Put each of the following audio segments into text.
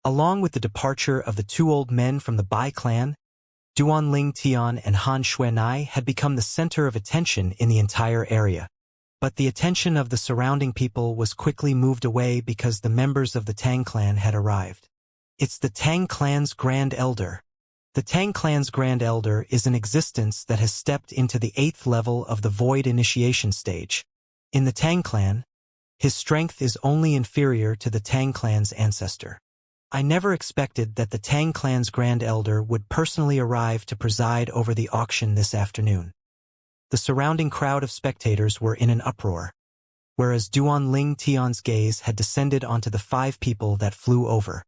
Along with the departure of the two old men from the Bai clan, Duanling Tian and Han Xuanai had become the center of attention in the entire area. But the attention of the surrounding people was quickly moved away because the members of the Tang clan had arrived. It's the Tang clan's Grand Elder. The Tang clan's Grand Elder is an existence that has stepped into the 8th level of the Void Initiation stage. In the Tang clan, his strength is only inferior to the Tang clan's ancestor. I never expected that the Tang clan's Grand Elder would personally arrive to preside over the auction this afternoon. The surrounding crowd of spectators were in an uproar, whereas Duanling Tian's gaze had descended onto the 5 people that flew over.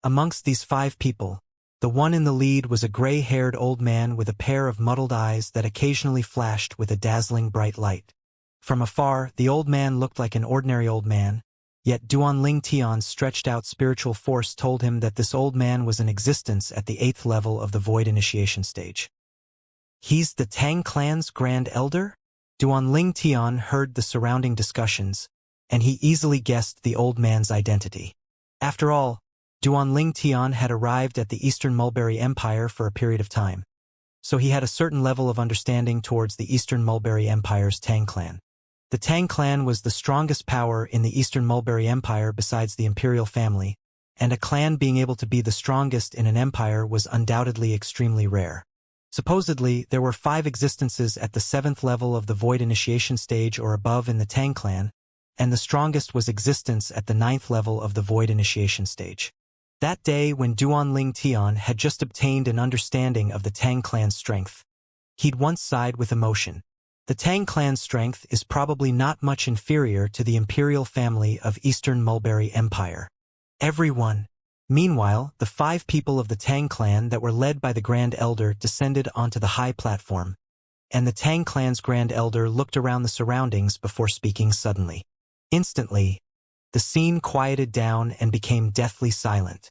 Amongst these 5 people, the one in the lead was a gray-haired old man with a pair of muddled eyes that occasionally flashed with a dazzling bright light. From afar, the old man looked like an ordinary old man, yet Duanling Tian's stretched-out spiritual force told him that this old man was in existence at the 8th level of the Void Initiation stage. He's the Tang clan's Grand Elder? Duanling Tian heard the surrounding discussions, and he easily guessed the old man's identity. After all, Duanling Tian had arrived at the Eastern Mulberry Empire for a period of time, so he had a certain level of understanding towards the Eastern Mulberry Empire's Tang clan. The Tang clan was the strongest power in the Eastern Mulberry Empire besides the imperial family, and a clan being able to be the strongest in an empire was undoubtedly extremely rare. Supposedly, there were 5 existences at the 7th level of the Void Initiation stage or above in the Tang clan, and the strongest was existence at the 9th level of the Void Initiation stage. That day when Duanling Tian had just obtained an understanding of the Tang clan's strength, he'd once sighed with emotion. The Tang clan's strength is probably not much inferior to the imperial family of Eastern Mulberry Empire. Everyone. Meanwhile, the 5 people of the Tang clan that were led by the Grand Elder descended onto the high platform, and the Tang clan's Grand Elder looked around the surroundings before speaking suddenly. Instantly, the scene quieted down and became deathly silent.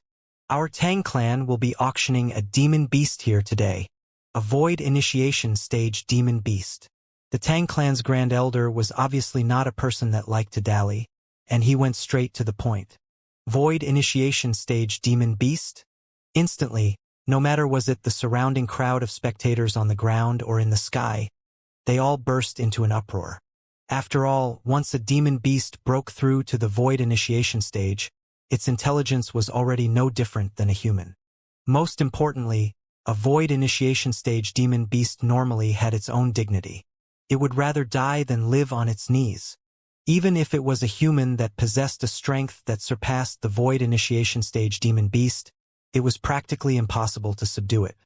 Our Tang clan will be auctioning a demon beast here today, a Void Initiation stage demon beast. The Tang clan's Grand Elder was obviously not a person that liked to dally, and he went straight to the point. Void Initiation stage demon beast? Instantly, no matter was it the surrounding crowd of spectators on the ground or in the sky, they all burst into an uproar. After all, once a demon beast broke through to the Void Initiation stage, its intelligence was already no different than a human. Most importantly, a Void Initiation stage demon beast normally had its own dignity. It would rather die than live on its knees. Even if it was a human that possessed a strength that surpassed the Void Initiation stage demon beast, it was practically impossible to subdue it.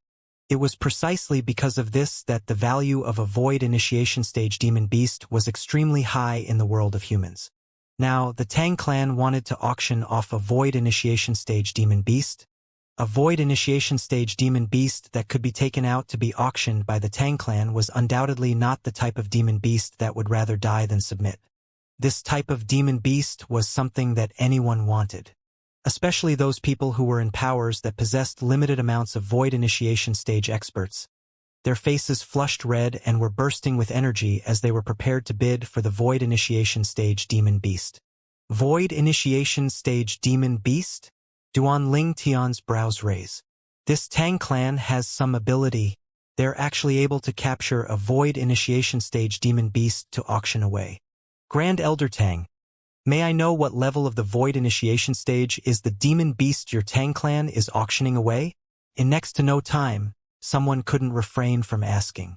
It was precisely because of this that the value of a Void Initiation stage demon beast was extremely high in the world of humans. Now, the Tang clan wanted to auction off a Void Initiation stage demon beast. A Void Initiation stage demon beast that could be taken out to be auctioned by the Tang clan was undoubtedly not the type of demon beast that would rather die than submit. This type of demon beast was something that anyone wanted, especially those people who were in powers that possessed limited amounts of Void Initiation stage experts. Their faces flushed red and were bursting with energy as they were prepared to bid for the Void Initiation stage demon beast. Void Initiation stage demon beast? Duanling Tian's brows raise. This Tang clan has some ability. They're actually able to capture a Void Initiation stage demon beast to auction away. Grand Elder Tang, may I know what level of the Void Initiation stage is the demon beast your Tang clan is auctioning away? In next to no time, someone couldn't refrain from asking.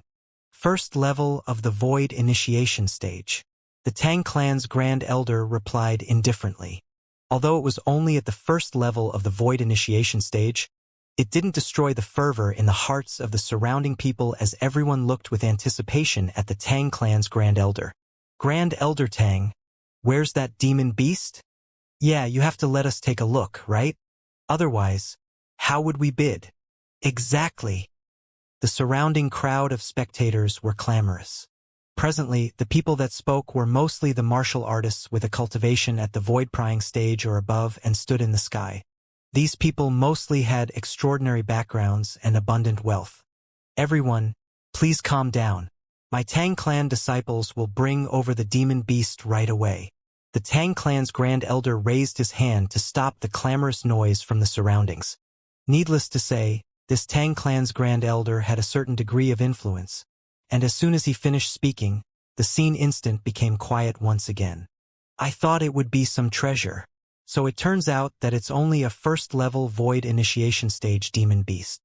First level of the Void Initiation stage. The Tang clan's Grand Elder replied indifferently. Although it was only at the first level of the Void Initiation stage, it didn't destroy the fervor in the hearts of the surrounding people as everyone looked with anticipation at the Tang clan's Grand Elder. Grand Elder Tang, where's that demon beast? Yeah, you have to let us take a look, right? Otherwise, how would we bid? Exactly. The surrounding crowd of spectators were clamorous. Presently, the people that spoke were mostly the martial artists with a cultivation at the void prying stage or above and stood in the sky. These people mostly had extraordinary backgrounds and abundant wealth. Everyone, please calm down. My Tang clan disciples will bring over the demon beast right away. The Tang clan's Grand Elder raised his hand to stop the clamorous noise from the surroundings. Needless to say, this Tang clan's Grand Elder had a certain degree of influence, and as soon as he finished speaking, the scene instant became quiet once again. I thought it would be some treasure. So it turns out that it's only a first-level void initiation stage demon beast.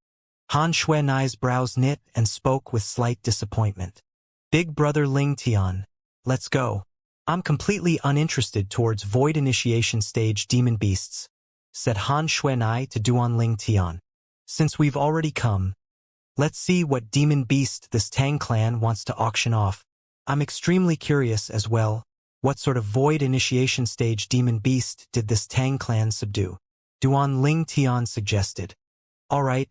Han Xuanai's brows knit and spoke with slight disappointment. Big brother Ling Tian, let's go. I'm completely uninterested towards void initiation stage demon beasts, said Han Xuanai to Duan Ling Tian. Since we've already come, let's see what demon beast this Tang clan wants to auction off. I'm extremely curious as well. What sort of void initiation stage demon beast did this Tang clan subdue? Duan Ling Tian suggested. All right,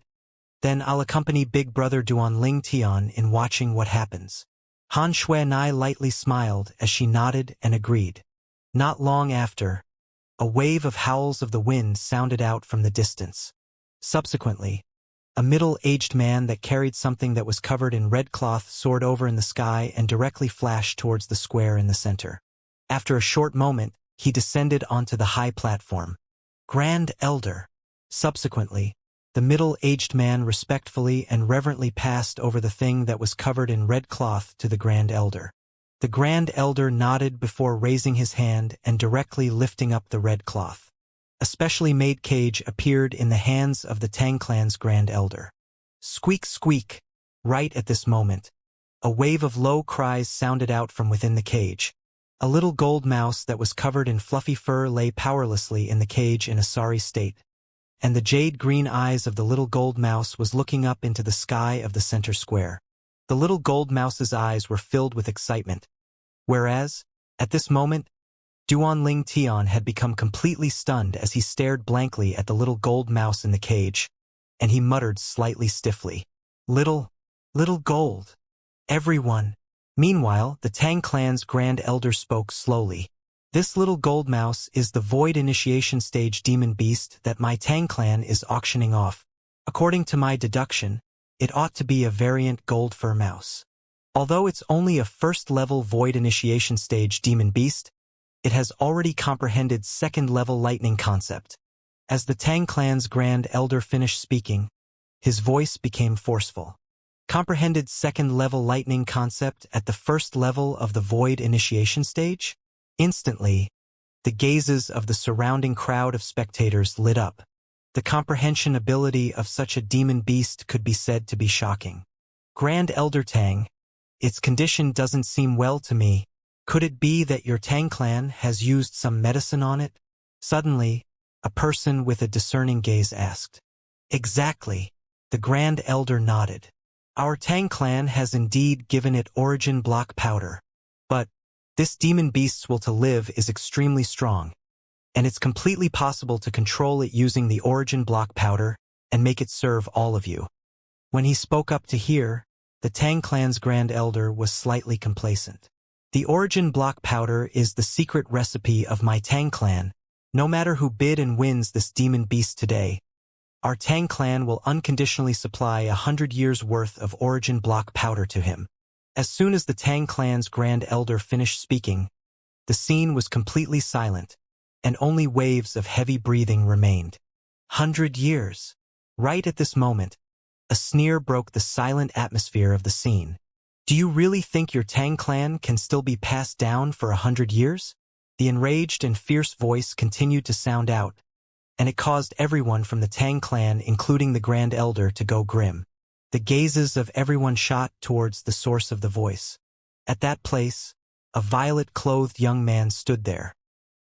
then I'll accompany big brother Duan Ling Tian in watching what happens. Han Xuanai lightly smiled as she nodded and agreed. Not long after, a wave of howls of the wind sounded out from the distance. Subsequently, a middle-aged man that carried something that was covered in red cloth soared over in the sky and directly flashed towards the square in the center. After a short moment, he descended onto the high platform. Grand Elder. Subsequently, the middle-aged man respectfully and reverently passed over the thing that was covered in red cloth to the Grand Elder. The Grand Elder nodded before raising his hand and directly lifting up the red cloth. A specially made cage appeared in the hands of the Tang clan's Grand Elder. Squeak, squeak. Right at this moment, a wave of low cries sounded out from within the cage. A little gold mouse that was covered in fluffy fur lay powerlessly in the cage in a sorry state, and the jade-green eyes of the little gold mouse was looking up into the sky of the center square. The little gold mouse's eyes were filled with excitement, whereas, at this moment, Duan Ling Tian had become completely stunned as he stared blankly at the little gold mouse in the cage, and he muttered slightly stiffly, Little gold. Everyone. Meanwhile, the Tang clan's Grand Elder spoke slowly. This little gold mouse is the void initiation stage demon beast that my Tang clan is auctioning off. According to my deduction, it ought to be a variant gold fur mouse. Although it's only a first-level void initiation stage demon beast, it has already comprehended second-level lightning concept. As the Tang clan's Grand Elder finished speaking, his voice became forceful. Comprehended second-level lightning concept at the first level of the void initiation stage? Instantly, the gazes of the surrounding crowd of spectators lit up. The comprehension ability of such a demon beast could be said to be shocking. Grand Elder Tang, its condition doesn't seem well to me. Could it be that your Tang clan has used some medicine on it? Suddenly, a person with a discerning gaze asked. Exactly. The Grand Elder nodded. Our Tang clan has indeed given it origin block powder. But this demon beast's will to live is extremely strong, and it's completely possible to control it using the origin block powder and make it serve all of you. When he spoke up to hear, the Tang clan's Grand Elder was slightly complacent. The origin block powder is the secret recipe of my Tang clan. No matter who bid and wins this demon beast today, our Tang clan will unconditionally supply 100 years' worth of origin block powder to him. As soon as the Tang clan's Grand Elder finished speaking, the scene was completely silent, and only waves of heavy breathing remained. 100 years. Right at this moment, a sneer broke the silent atmosphere of the scene. Do you really think your Tang clan can still be passed down for 100 years? The enraged and fierce voice continued to sound out, and it caused everyone from the Tang clan, including the Grand Elder, to go grim. The gazes of everyone shot towards the source of the voice. At that place, a violet-clothed young man stood there.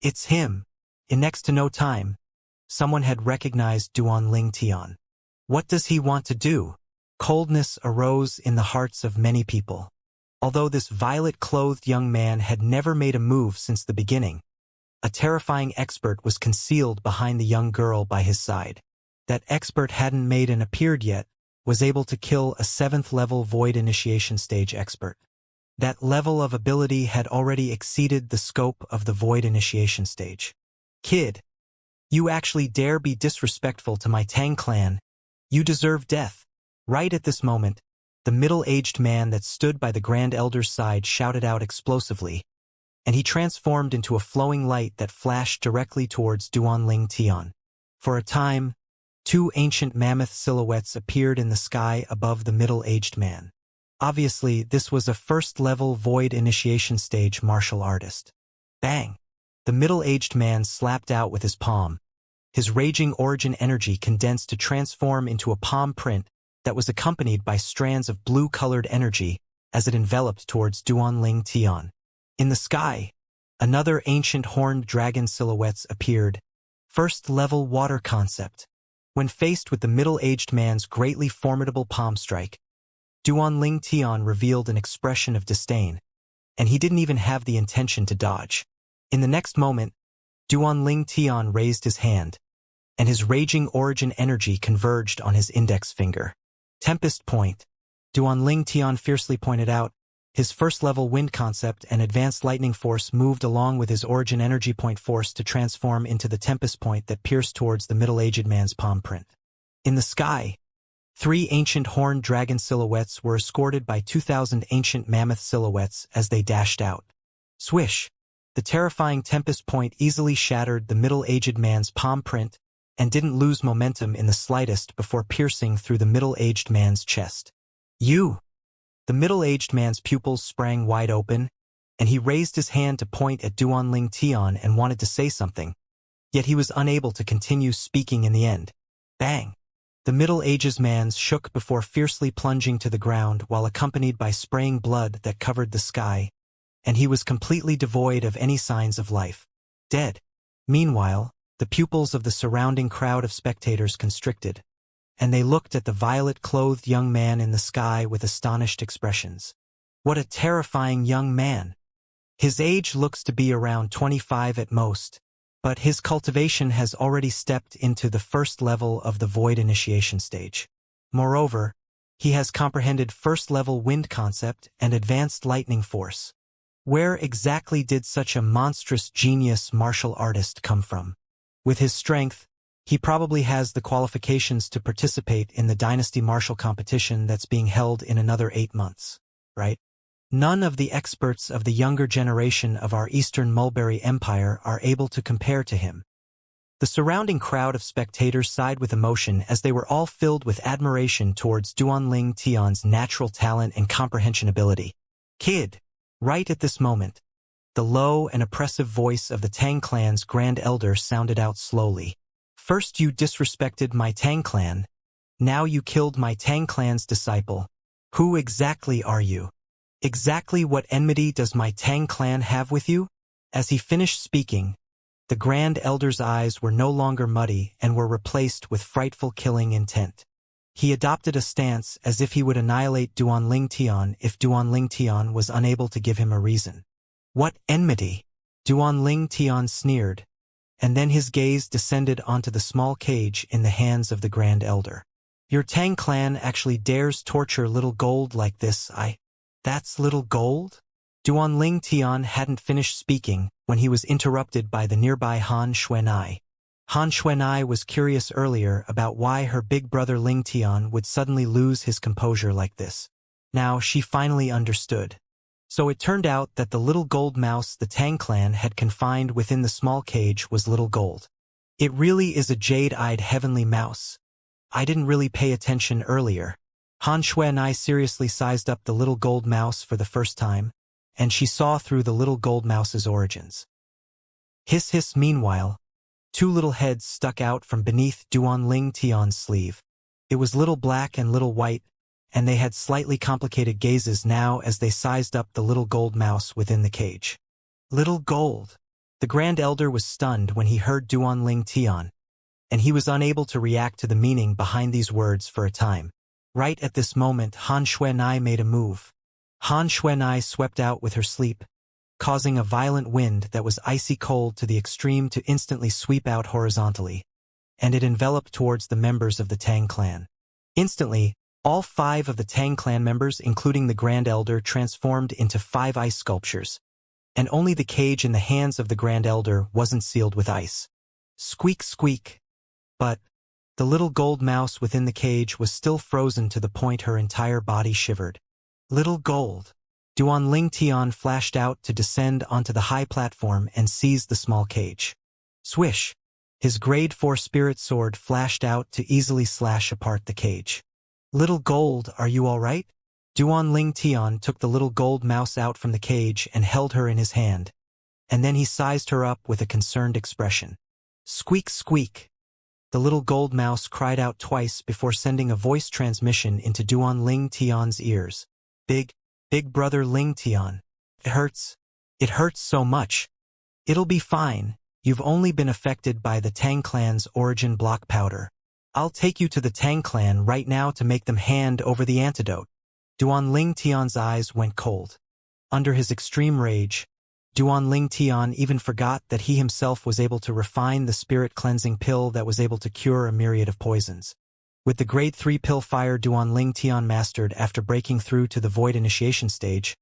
It's him. In next to no time, someone had recognized Duan Ling Tian. What does he want to do? Coldness arose in the hearts of many people. Although this violet-clothed young man had never made a move since the beginning, a terrifying expert was concealed behind the young girl by his side. That expert hadn't made and appeared yet, was able to kill a 7th-level void initiation stage expert. That level of ability had already exceeded the scope of the void initiation stage. Kid, you actually dare be disrespectful to my Tang clan. You deserve death. Right at this moment, the middle-aged man that stood by the Grand Elder's side shouted out explosively, and he transformed into a flowing light that flashed directly towards Duanling Tian. For a time, two ancient mammoth silhouettes appeared in the sky above the middle-aged man. Obviously, this was a first-level void initiation stage martial artist. Bang! The middle-aged man slapped out with his palm. His raging origin energy condensed to transform into a palm print that was accompanied by strands of blue-colored energy as it enveloped towards Duanling Tian. In the sky, another ancient horned dragon silhouettes appeared, first-level water concept. When faced with the middle-aged man's greatly formidable palm strike, Duanling Tian revealed an expression of disdain, and he didn't even have the intention to dodge. In the next moment, Duanling Tian raised his hand, and his raging origin energy converged on his index finger. Tempest Point, Duanling Tian fiercely pointed out. His first-level wind concept and advanced lightning force moved along with his origin energy point force to transform into the Tempest Point that pierced towards the middle-aged man's palm print. In the sky, 3 ancient horned dragon silhouettes were escorted by 2,000 ancient mammoth silhouettes as they dashed out. Swish! The terrifying Tempest Point easily shattered the middle-aged man's palm print and didn't lose momentum in the slightest before piercing through the middle-aged man's chest. You! The middle-aged man's pupils sprang wide open, and he raised his hand to point at Duanling Tian and wanted to say something, yet he was unable to continue speaking in the end. Bang! The middle-aged man shook before fiercely plunging to the ground while accompanied by spraying blood that covered the sky, and he was completely devoid of any signs of life. Dead. Meanwhile, the pupils of the surrounding crowd of spectators constricted, and they looked at the violet-clothed young man in the sky with astonished expressions. What a terrifying young man! His age looks to be around 25 at most, but his cultivation has already stepped into the first level of the void initiation stage. Moreover, he has comprehended first-level wind concept and advanced lightning force. Where exactly did such a monstrous genius martial artist come from? With his strength, he probably has the qualifications to participate in the Dynasty Martial competition that's being held in another 8 months, right? None of the experts of the younger generation of our Eastern Mulberry Empire are able to compare to him. The surrounding crowd of spectators sighed with emotion as they were all filled with admiration towards Duanling Tian's natural talent and comprehension ability. Kid! Right at this moment, the low and oppressive voice of the Tang clan's Grand Elder sounded out slowly. First you disrespected my Tang clan, now you killed my Tang clan's disciple. Who exactly are you? Exactly what enmity does my Tang clan have with you? As he finished speaking, the Grand Elder's eyes were no longer muddy and were replaced with frightful killing intent. He adopted a stance as if he would annihilate Duanling Tian if Duanling Tian was unable to give him a reason. What enmity? Duanling Tian sneered, and then his gaze descended onto the small cage in the hands of the Grand Elder. Your Tang clan actually dares torture little gold like this, That's little gold? Duanling Tian hadn't finished speaking when he was interrupted by the nearby Han Xuanai. Han Xuanai was curious earlier about why her big brother Ling Tian would suddenly lose his composure like this. Now she finally understood. So it turned out that the little gold mouse the Tang clan had confined within the small cage was little gold. It really is a jade-eyed heavenly mouse. I didn't really pay attention earlier. Han Xuanai seriously sized up the little gold mouse for the first time, and she saw through the little gold mouse's origins. Hiss hiss. Meanwhile, 2 little heads stuck out from beneath Duanling Tian's sleeve. It was little black and little white, and they had slightly complicated gazes now as they sized up the little gold mouse within the cage. Little gold. The Grand Elder was stunned when he heard Duanling Tian, and he was unable to react to the meaning behind these words for a time. Right at this moment, Han Xuanai made a move. Han Xuanai swept out with her sleep, causing a violent wind that was icy cold to the extreme to instantly sweep out horizontally, and it enveloped towards the members of the Tang clan. Instantly, all 5 of the Tang clan members, including the Grand Elder, transformed into 5 ice sculptures, and only the cage in the hands of the Grand Elder wasn't sealed with ice. Squeak squeak. But the little gold mouse within the cage was still frozen to the point her entire body shivered. Little gold. Duan Ling Tian flashed out to descend onto the high platform and seize the small cage. Swish! His grade 4 spirit sword flashed out to easily slash apart the cage. Little Gold, are you all right? Duan Ling Tian took the little gold mouse out from the cage and held her in his hand, and then he sized her up with a concerned expression. Squeak, squeak! The little gold mouse cried out twice before sending a voice transmission into Duan Ling Tian's ears. Big brother Ling Tian. It hurts. It hurts so much. It'll be fine. You've only been affected by the Tang clan's origin block powder. I'll take you to the Tang clan right now to make them hand over the antidote. Duan Ling Tian's eyes went cold. Under his extreme rage, Duan Ling Tian even forgot that he himself was able to refine the spirit cleansing pill that was able to cure a myriad of poisons. With the grade 3 pill fire Duan Ling Tian mastered after breaking through to the void initiation stage,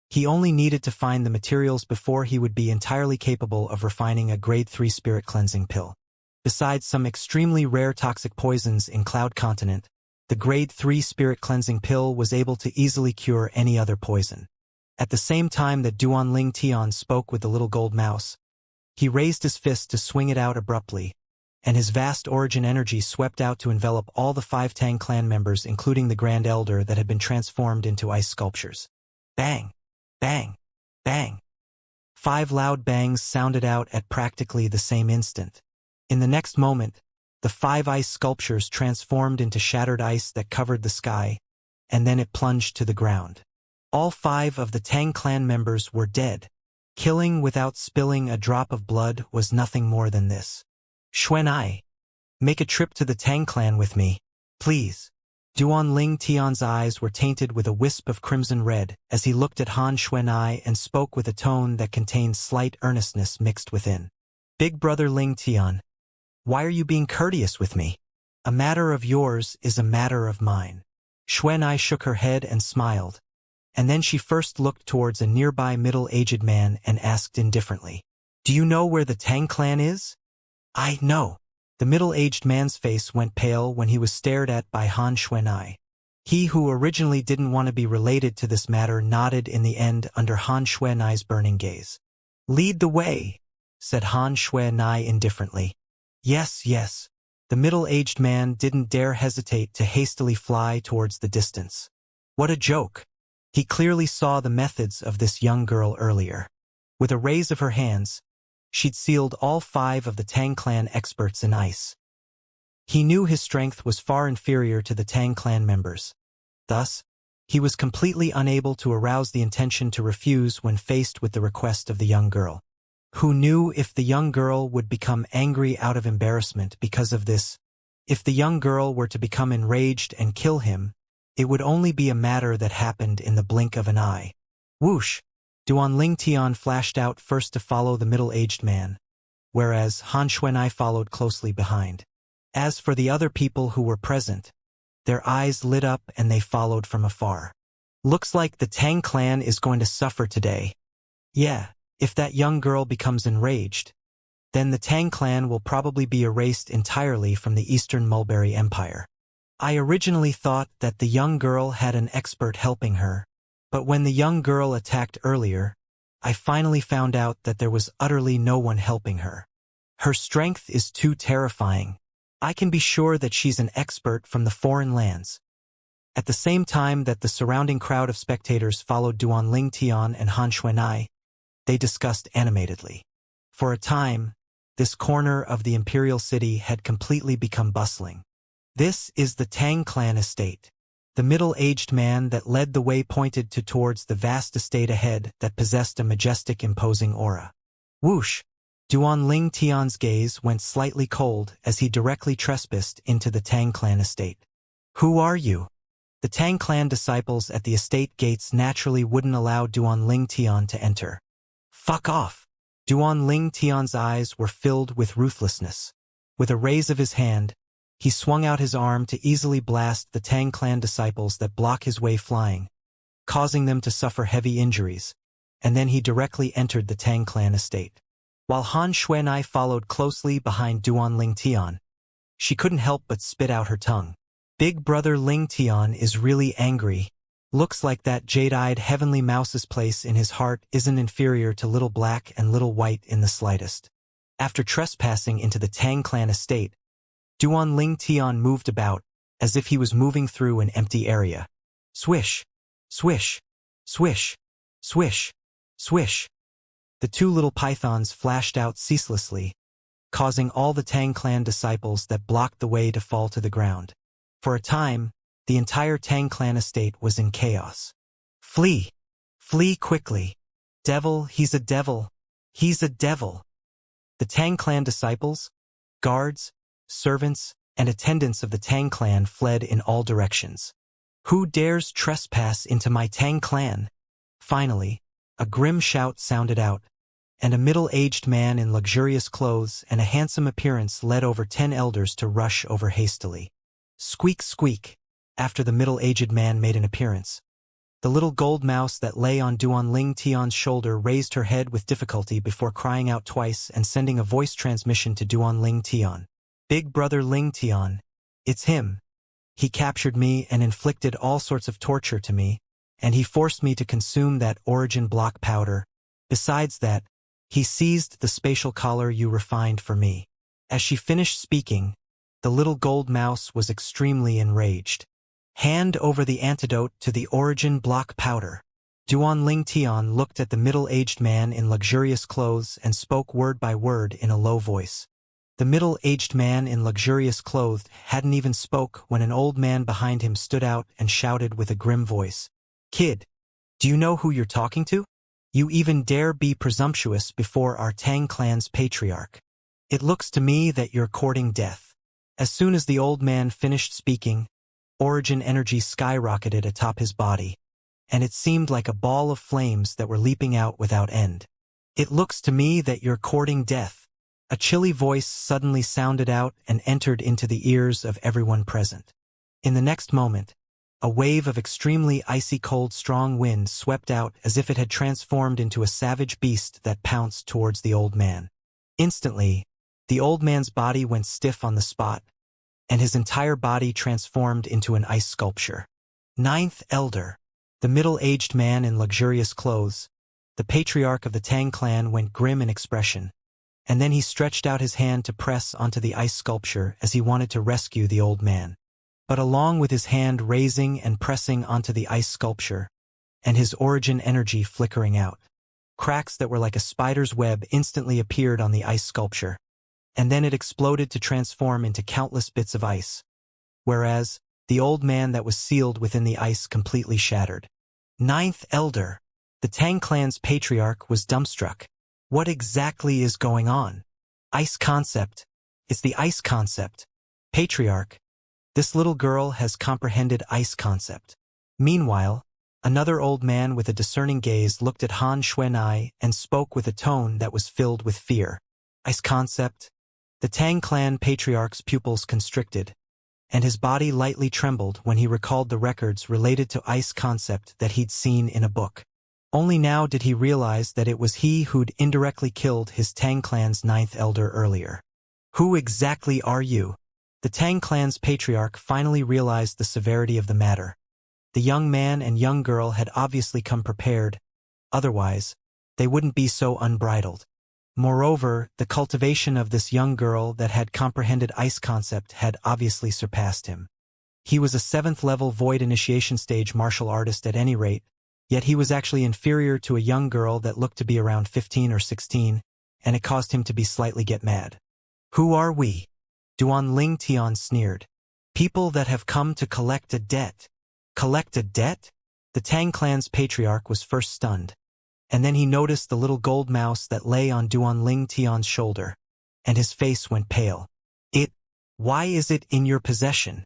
he only needed to find the materials before he would be entirely capable of refining a grade 3 spirit cleansing pill. Besides some extremely rare toxic poisons in Cloud Continent, the grade 3 spirit cleansing pill was able to easily cure any other poison. At the same time that Duan Ling Tian spoke with the little gold mouse, he raised his fist to swing it out abruptly, and his vast origin energy swept out to envelop all the 5 Tang clan members including the Grand Elder that had been transformed into ice sculptures. Bang! Bang! Bang! 5 loud bangs sounded out at practically the same instant. In the next moment, the 5 ice sculptures transformed into shattered ice that covered the sky, and then it plunged to the ground. All 5 of the Tang clan members were dead. Killing without spilling a drop of blood was nothing more than this. Xuanai, make a trip to the Tang clan with me, please. Duan Ling Tian's eyes were tainted with a wisp of crimson red as he looked at Han Xuanai and spoke with a tone that contained slight earnestness mixed within. Big brother Ling Tian, why are you being courteous with me? A matter of yours is a matter of mine. Xuanai shook her head and smiled, and then she first looked towards a nearby middle-aged man and asked indifferently, do you know where the Tang clan is? I know. The middle-aged man's face went pale when he was stared at by Han Xuanai. He who originally didn't want to be related to this matter nodded in the end under Han Xuanai's burning gaze. Lead the way, said Han Xuanai indifferently. Yes, yes. The middle-aged man didn't dare hesitate to hastily fly towards the distance. What a joke. He clearly saw the methods of this young girl earlier. With a raise of her hands, she'd sealed all 5 of the Tang clan experts in ice. He knew his strength was far inferior to the Tang clan members. Thus, he was completely unable to arouse the intention to refuse when faced with the request of the young girl. Who knew if the young girl would become angry out of embarrassment because of this? If the young girl were to become enraged and kill him, it would only be a matter that happened in the blink of an eye. Whoosh! Duan Ling Tian flashed out first to follow the middle-aged man, whereas Han Xuanai followed closely behind. As for the other people who were present, their eyes lit up and they followed from afar. Looks like the Tang clan is going to suffer today. Yeah, if that young girl becomes enraged, then the Tang clan will probably be erased entirely from the Eastern Mulberry Empire. I originally thought that the young girl had an expert helping her, but when the young girl attacked earlier, I finally found out that there was utterly no one helping her. Her strength is too terrifying. I can be sure that she's an expert from the foreign lands. At the same time that the surrounding crowd of spectators followed Duan Ling Tian and Han Xuanai, they discussed animatedly. For a time, this corner of the imperial city had completely become bustling. This is the Tang clan estate. The middle-aged man that led the way pointed towards the vast estate ahead that possessed a majestic, imposing aura. Whoosh! Duan Ling Tian's gaze went slightly cold as he directly trespassed into the Tang clan estate. Who are you? The Tang clan disciples at the estate gates naturally wouldn't allow Duan Ling Tian to enter. Fuck off! Duan Ling Tian's eyes were filled with ruthlessness. With a raise of his hand, he swung out his arm to easily blast the Tang clan disciples that block his way flying, causing them to suffer heavy injuries, and then he directly entered the Tang clan estate. While Han Xuanai followed closely behind Duan Ling Tian, she couldn't help but spit out her tongue. Big brother Ling Tian is really angry. Looks like that jade-eyed heavenly mouse's place in his heart isn't inferior to little black and little white in the slightest. After trespassing into the Tang clan estate, Duan Ling Tian moved about, as if he was moving through an empty area. Swish, swish, swish, swish, swish. The two little pythons flashed out ceaselessly, causing all the Tang clan disciples that blocked the way to fall to the ground. For a time, the entire Tang clan estate was in chaos. Flee! Flee quickly! Devil, he's a devil! He's a devil! The Tang clan disciples, guards, servants, and attendants of the Tang clan fled in all directions. Who dares trespass into my Tang clan? Finally, a grim shout sounded out, and a middle-aged man in luxurious clothes and a handsome appearance led over 10 elders to rush over hastily. Squeak, squeak, after the middle-aged man made an appearance. The little gold mouse that lay on Duan Ling Tian's shoulder raised her head with difficulty before crying out twice and sending a voice transmission to Duan Ling Tian. Big brother Ling Tian, it's him. He captured me and inflicted all sorts of torture to me, and he forced me to consume that origin block powder. Besides that, he seized the spatial collar you refined for me. As she finished speaking, the little gold mouse was extremely enraged. Hand over the antidote to the origin block powder. Duan Ling Tian looked at the middle-aged man in luxurious clothes and spoke word by word in a low voice. The middle-aged man in luxurious clothes hadn't even spoke when an old man behind him stood out and shouted with a grim voice. Kid, do you know who you're talking to? You even dare be presumptuous before our Tang clan's patriarch. It looks to me that you're courting death. As soon as the old man finished speaking, origin energy skyrocketed atop his body, and it seemed like a ball of flames that were leaping out without end. It looks to me that you're courting death. A chilly voice suddenly sounded out and entered into the ears of everyone present. In the next moment, a wave of extremely icy cold strong wind swept out as if it had transformed into a savage beast that pounced towards the old man. Instantly, the old man's body went stiff on the spot, and his entire body transformed into an ice sculpture. Ninth Elder, the middle-aged man in luxurious clothes, the patriarch of the Tang clan, went grim in expression, and then he stretched out his hand to press onto the ice sculpture as he wanted to rescue the old man. But along with his hand raising and pressing onto the ice sculpture, and his origin energy flickering out, cracks that were like a spider's web instantly appeared on the ice sculpture, and then it exploded to transform into countless bits of ice, whereas the old man that was sealed within the ice completely shattered. Ninth Elder, the Tang clan's patriarch, was dumbstruck. What exactly is going on? Ice concept. It's the ice concept. Patriarch. This little girl has comprehended ice concept. Meanwhile, another old man with a discerning gaze looked at Han Xuanai and spoke with a tone that was filled with fear. Ice concept. The Tang clan patriarch's pupils constricted, and his body lightly trembled when he recalled the records related to ice concept that he'd seen in a book. Only now did he realize that it was he who'd indirectly killed his Tang clan's ninth elder earlier. Who exactly are you? The Tang clan's patriarch finally realized the severity of the matter. The young man and young girl had obviously come prepared, otherwise, they wouldn't be so unbridled. Moreover, the cultivation of this young girl that had comprehended ice concept had obviously surpassed him. He was a 7th-level void initiation stage martial artist at any rate, yet he was actually inferior to a young girl that looked to be around 15 or 16, and it caused him to be slightly get mad. Who are we? Duan Ling Tian sneered. People that have come to collect a debt. Collect a debt? The Tang clan's patriarch was first stunned, and then he noticed the little gold mouse that lay on Duan Ling Tian's shoulder, and his face went pale. Why is it in your possession?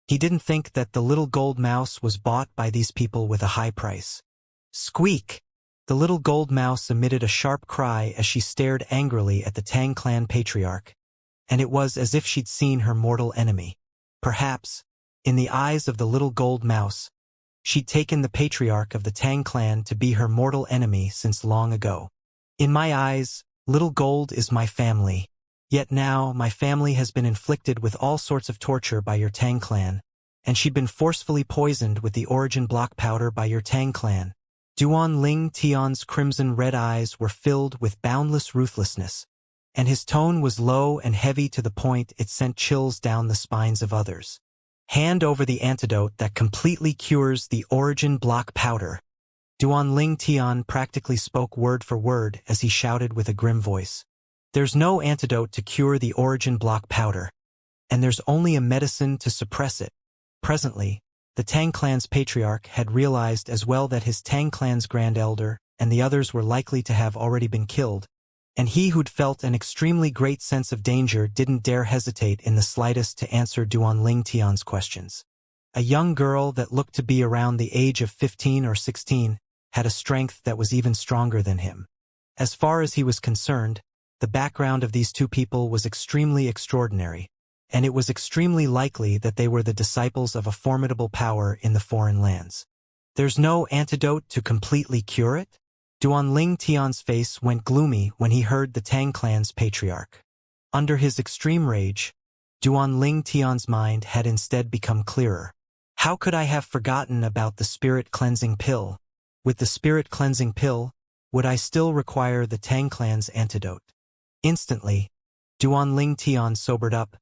He didn't think that the little gold mouse was bought by these people with a high price. Squeak! The little gold mouse emitted a sharp cry as she stared angrily at the Tang clan patriarch, and it was as if she'd seen her mortal enemy. Perhaps, in the eyes of the little gold mouse, she'd taken the patriarch of the Tang clan to be her mortal enemy since long ago. In my eyes, little gold is my family. Yet now, my family has been inflicted with all sorts of torture by your Tang clan, and she'd been forcefully poisoned with the origin block powder by your Tang clan. Duan Ling Tian's crimson-red eyes were filled with boundless ruthlessness, and his tone was low and heavy to the point it sent chills down the spines of others. Hand over the antidote that completely cures the origin block powder. Duan Ling Tian practically spoke word for word as he shouted with a grim voice. There's no antidote to cure the origin block powder, and there's only a medicine to suppress it. Presently, the Tang clan's patriarch had realized as well that his Tang clan's grand elder and the others were likely to have already been killed, and he who'd felt an extremely great sense of danger didn't dare hesitate in the slightest to answer Duan Ling Tian's questions. A young girl that looked to be around the age of 15 or 16 had a strength that was even stronger than him. As far as he was concerned, the background of these two people was extremely extraordinary, and it was extremely likely that they were the disciples of a formidable power in the foreign lands. There's no antidote to completely cure it? Duan Ling Tian's face went gloomy when he heard the Tang clan's patriarch. Under his extreme rage, Duan Ling Tian's mind had instead become clearer. How could I have forgotten about the spirit cleansing pill? With the spirit cleansing pill, would I still require the Tang clan's antidote? Instantly, Duan Ling Tian sobered up,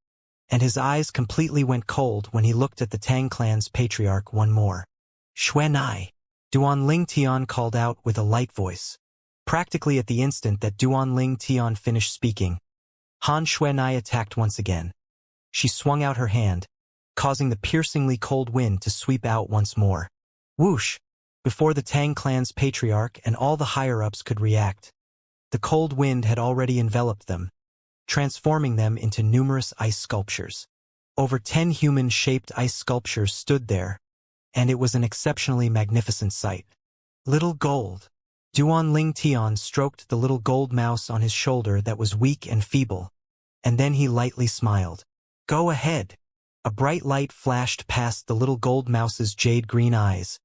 and his eyes completely went cold when he looked at the Tang clan's patriarch one more. Xuanai, Duan Ling Tian called out with a light voice. Practically at the instant that Duan Ling Tian finished speaking, Han Xuanai attacked once again. She swung out her hand, causing the piercingly cold wind to sweep out once more. Whoosh! Before the Tang clan's patriarch and all the higher-ups could react, the cold wind had already enveloped them, transforming them into numerous ice sculptures. Over 10 human-shaped ice sculptures stood there, and it was an exceptionally magnificent sight. Little gold. Duan Ling Tian stroked the little gold mouse on his shoulder that was weak and feeble, and then he lightly smiled. Go ahead. A bright light flashed past the little gold mouse's jade-green eyes,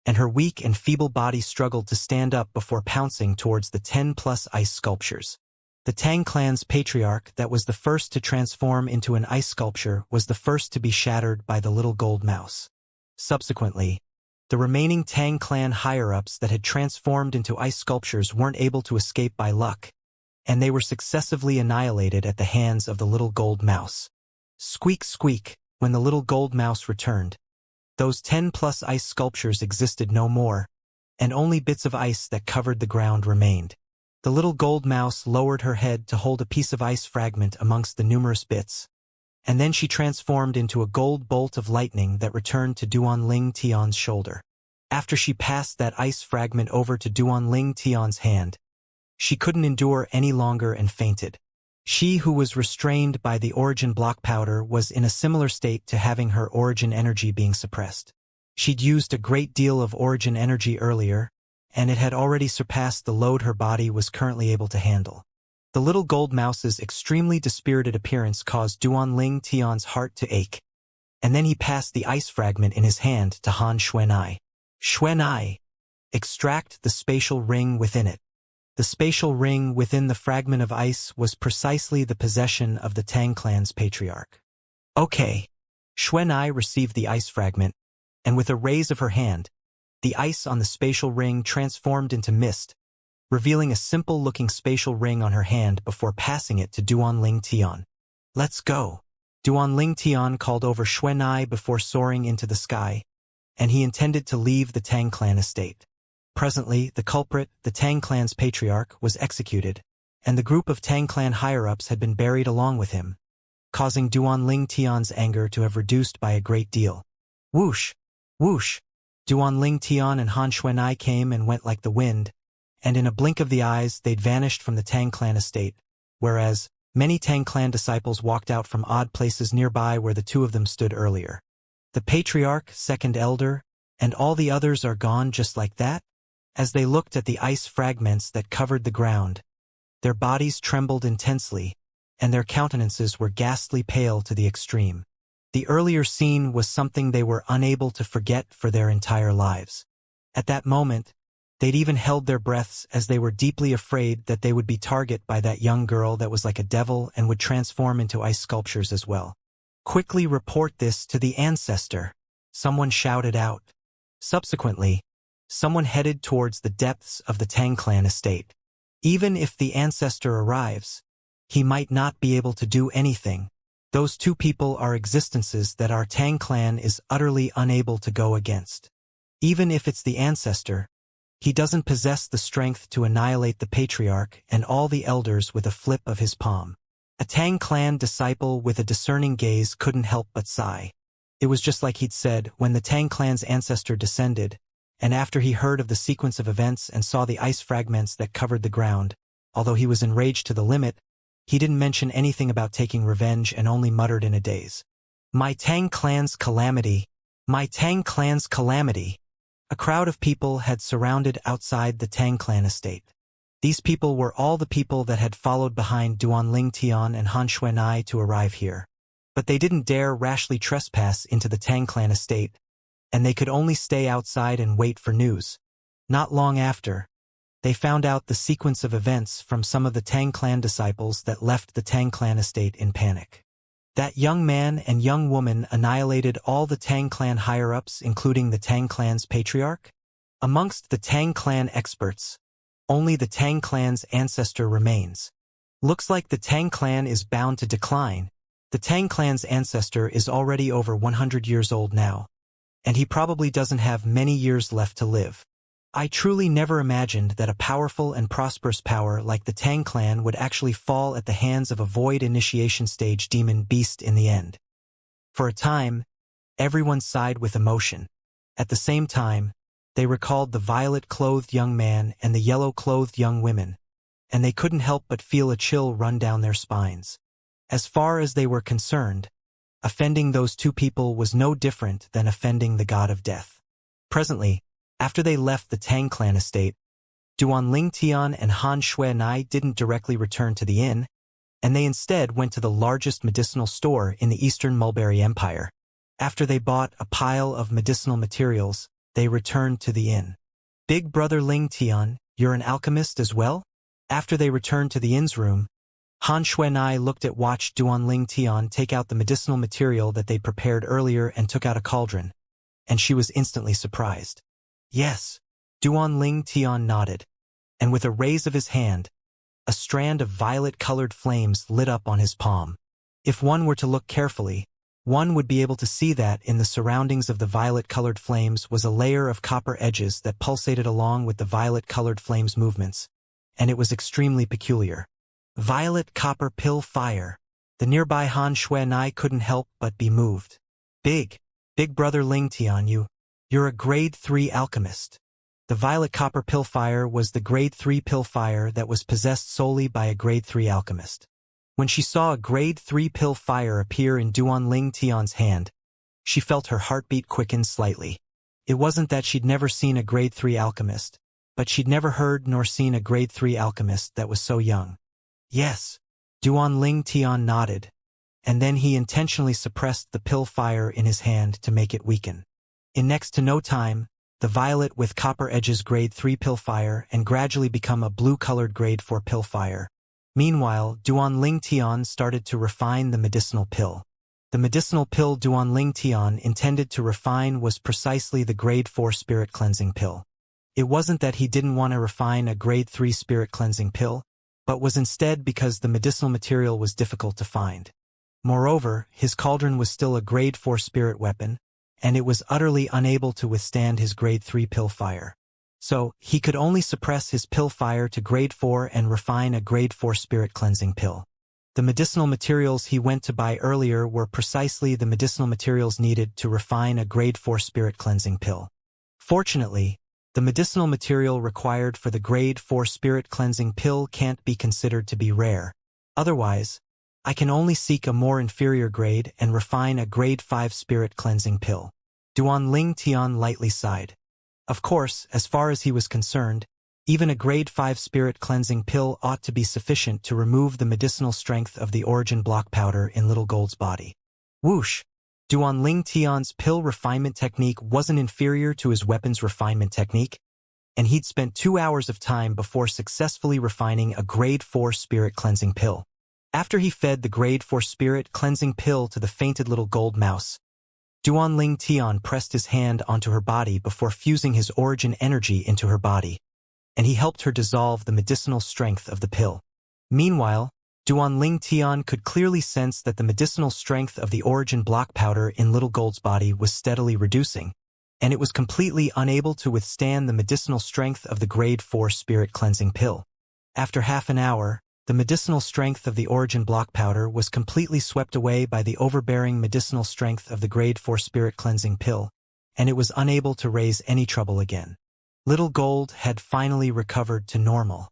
and her weak and feeble body struggled to stand up before pouncing towards the 10+ ice sculptures. The Tang clan's patriarch that was the first to transform into an ice sculpture was the first to be shattered by the little gold mouse. Subsequently, the remaining Tang clan higher-ups that had transformed into ice sculptures weren't able to escape by luck, and they were successively annihilated at the hands of the little gold mouse. Squeak squeak, when the little gold mouse returned. Those 10+ ice sculptures existed no more, and only bits of ice that covered the ground remained. The little gold mouse lowered her head to hold a piece of ice fragment amongst the numerous bits, and then she transformed into a gold bolt of lightning that returned to Duan Ling Tian's shoulder. After she passed that ice fragment over to Duan Ling Tian's hand, she couldn't endure any longer and fainted. She who was restrained by the origin block powder was in a similar state to having her origin energy being suppressed. She'd used a great deal of origin energy earlier, and it had already surpassed the load her body was currently able to handle. The little gold mouse's extremely dispirited appearance caused Duan Ling Tian's heart to ache, and then he passed the ice fragment in his hand to Han Xuanai. Xuanai, extract the spatial ring within it. The spatial ring within the fragment of ice was precisely the possession of the Tang clan's patriarch. Okay. Xuanai received the ice fragment, and with a raise of her hand, the ice on the spatial ring transformed into mist, revealing a simple-looking spatial ring on her hand before passing it to Duan Ling Tian. Let's go. Duan Ling Tian called over Xuanai before soaring into the sky, and he intended to leave the Tang clan estate. Presently, the culprit, the Tang clan's patriarch, was executed, and the group of Tang clan higher-ups had been buried along with him, causing Duan Ling Tian's anger to have reduced by a great deal. Whoosh! Whoosh! Duan Ling Tian and Han Xuanai came and went like the wind, and in a blink of the eyes they'd vanished from the Tang clan estate, whereas many Tang clan disciples walked out from odd places nearby where the two of them stood earlier. The patriarch, second elder, and all the others are gone just like that? As they looked at the ice fragments that covered the ground, their bodies trembled intensely, and their countenances were ghastly pale to the extreme. The earlier scene was something they were unable to forget for their entire lives. At that moment, they'd even held their breaths as they were deeply afraid that they would be targeted by that young girl that was like a devil and would transform into ice sculptures as well. Quickly report this to the ancestor, someone shouted out. Subsequently, someone headed towards the depths of the Tang clan estate. Even if the ancestor arrives, he might not be able to do anything. Those two people are existences that our Tang clan is utterly unable to go against. Even if it's the ancestor, he doesn't possess the strength to annihilate the patriarch and all the elders with a flip of his palm. A Tang clan disciple with a discerning gaze couldn't help but sigh. It was just like he'd said when the Tang clan's ancestor descended, and after he heard of the sequence of events and saw the ice fragments that covered the ground. Although he was enraged to the limit, he didn't mention anything about taking revenge and only muttered in a daze. My Tang clan's calamity! My Tang clan's calamity! A crowd of people had surrounded outside the Tang clan estate. These people were all the people that had followed behind Duanling Tian and Han Xuanai to arrive here. But they didn't dare rashly trespass into the Tang clan estate, and they could only stay outside and wait for news. Not long after, they found out the sequence of events from some of the Tang clan disciples that left the Tang clan estate in panic. That young man and young woman annihilated all the Tang clan higher-ups, including the Tang clan's patriarch. Amongst the Tang clan experts, only the Tang clan's ancestor remains. Looks like the Tang clan is bound to decline. The Tang clan's ancestor is already over 100 years old now, and he probably doesn't have many years left to live. I truly never imagined that a powerful and prosperous power like the Tang clan would actually fall at the hands of a void initiation stage demon beast in the end. For a time, everyone sighed with emotion. At the same time, they recalled the violet-clothed young man and the yellow-clothed young women, and they couldn't help but feel a chill run down their spines. As far as they were concerned, offending those two people was no different than offending the god of death. Presently, after they left the Tang clan estate, Duanling Tian and Han Xuanai didn't directly return to the inn, and they instead went to the largest medicinal store in the Eastern Mulberry Empire. After they bought a pile of medicinal materials, they returned to the inn. Big brother Ling Tian, you're an alchemist as well? After they returned to the inn's room, Han Xuanai watched Duanling Tian take out the medicinal material that they prepared earlier and took out a cauldron, and she was instantly surprised. Yes, Duanling Tian nodded, and with a raise of his hand, a strand of violet-colored flames lit up on his palm. If one were to look carefully, one would be able to see that in the surroundings of the violet-colored flames was a layer of copper edges that pulsated along with the violet-colored flames' movements, and it was extremely peculiar. Violet copper pill fire. The nearby Han Xuanai couldn't help but be moved. Big brother Ling Tian, you're a grade 3 alchemist. The violet copper pill fire was the grade 3 pill fire that was possessed solely by a grade 3 alchemist. When she saw a grade 3 pill fire appear in Duanling Tian's hand, she felt her heartbeat quicken slightly. It wasn't that she'd never seen a grade 3 alchemist, but she'd never heard nor seen a grade 3 alchemist that was so young. Yes, Duanling Tian nodded, and then he intentionally suppressed the pill fire in his hand to make it weaken. In next to no time, the violet with copper edges grade 3 pill fire and gradually become a blue-colored grade 4 pill fire. Meanwhile, Duanling Tian started to refine the medicinal pill. The medicinal pill Duanling Tian intended to refine was precisely the grade 4 spirit cleansing pill. It wasn't that he didn't want to refine a grade 3 spirit cleansing pill, but was instead because the medicinal material was difficult to find. Moreover, his cauldron was still a grade 4 spirit weapon, and it was utterly unable to withstand his grade 3 pill fire. So, he could only suppress his pill fire to grade 4 and refine a grade 4 spirit cleansing pill. The medicinal materials he went to buy earlier were precisely the medicinal materials needed to refine a grade 4 spirit cleansing pill. Fortunately, the medicinal material required for the grade 4 spirit cleansing pill can't be considered to be rare. Otherwise, I can only seek a more inferior grade and refine a grade 5 spirit cleansing pill. Duanling Tian lightly sighed. Of course, as far as he was concerned, even a grade 5 spirit cleansing pill ought to be sufficient to remove the medicinal strength of the origin block powder in Little Gold's body. Whoosh! Duanling Tian's pill refinement technique wasn't inferior to his weapons refinement technique, and he'd spent 2 hours of time before successfully refining a grade 4 spirit cleansing pill. After he fed the grade 4 spirit cleansing pill to the fainted little gold mouse, Duanling Tian pressed his hand onto her body before fusing his origin energy into her body, and he helped her dissolve the medicinal strength of the pill. Meanwhile, Duanling Tian could clearly sense that the medicinal strength of the origin block powder in Little Gold's body was steadily reducing, and it was completely unable to withstand the medicinal strength of the grade 4 spirit cleansing pill. After half an hour, the medicinal strength of the origin block powder was completely swept away by the overbearing medicinal strength of the grade 4 spirit cleansing pill, and it was unable to raise any trouble again. Little Gold had finally recovered to normal.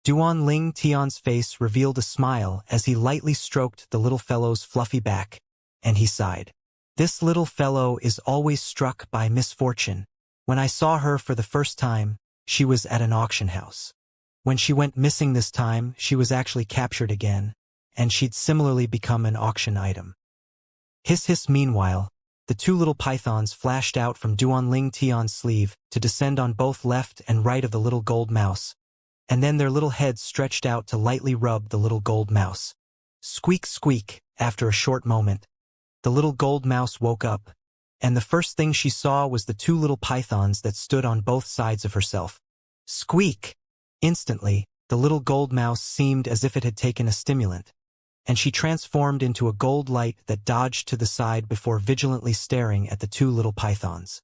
Duanling Tian's face revealed a smile as he lightly stroked the little fellow's fluffy back, and he sighed. This little fellow is always struck by misfortune. When I saw her for the first time, she was at an auction house. When she went missing this time, she was actually captured again, and she'd similarly become an auction item. Hiss hiss. Meanwhile, the two little pythons flashed out from Duanling Tian's sleeve to descend on both left and right of the little gold mouse, and then their little heads stretched out to lightly rub the little gold mouse. Squeak squeak. After a short moment, the little gold mouse woke up, and the first thing she saw was the two little pythons that stood on both sides of herself. Squeak! Instantly, the little gold mouse seemed as if it had taken a stimulant, and she transformed into a gold light that dodged to the side before vigilantly staring at the two little pythons.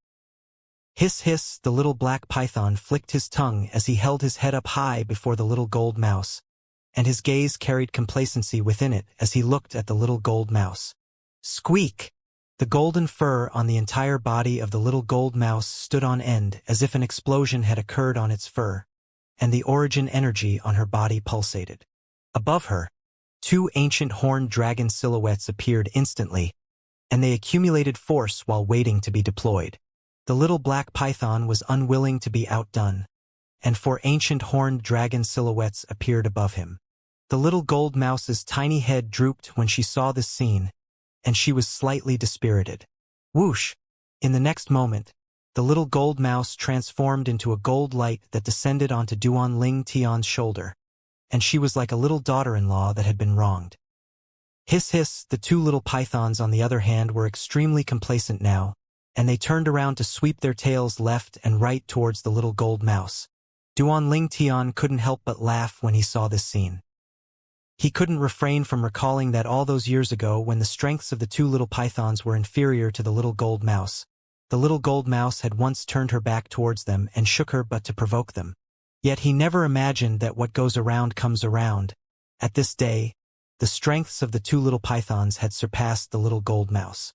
Hiss hiss. The little black python flicked his tongue as he held his head up high before the little gold mouse, and his gaze carried complacency within it as he looked at the little gold mouse. Squeak! The golden fur on the entire body of the little gold mouse stood on end as if an explosion had occurred on its fur, and the origin energy on her body pulsated. Above her, two ancient horned dragon silhouettes appeared instantly, and they accumulated force while waiting to be deployed. The little black python was unwilling to be outdone, and four ancient horned dragon silhouettes appeared above him. The little gold mouse's tiny head drooped when she saw this scene, and she was slightly dispirited. Whoosh! In the next moment, the little gold mouse transformed into a gold light that descended onto Duanling Tian's shoulder, and she was like a little daughter-in-law that had been wronged. Hiss hiss. The two little pythons on the other hand were extremely complacent now, and they turned around to sweep their tails left and right towards the little gold mouse. Duanling Tian couldn't help but laugh when he saw this scene. He couldn't refrain from recalling that all those years ago when the strengths of the two little pythons were inferior to the little gold mouse, the little gold mouse had once turned her back towards them and shook her butt to provoke them. Yet he never imagined that what goes around comes around. At this day, the strengths of the two little pythons had surpassed the little gold mouse.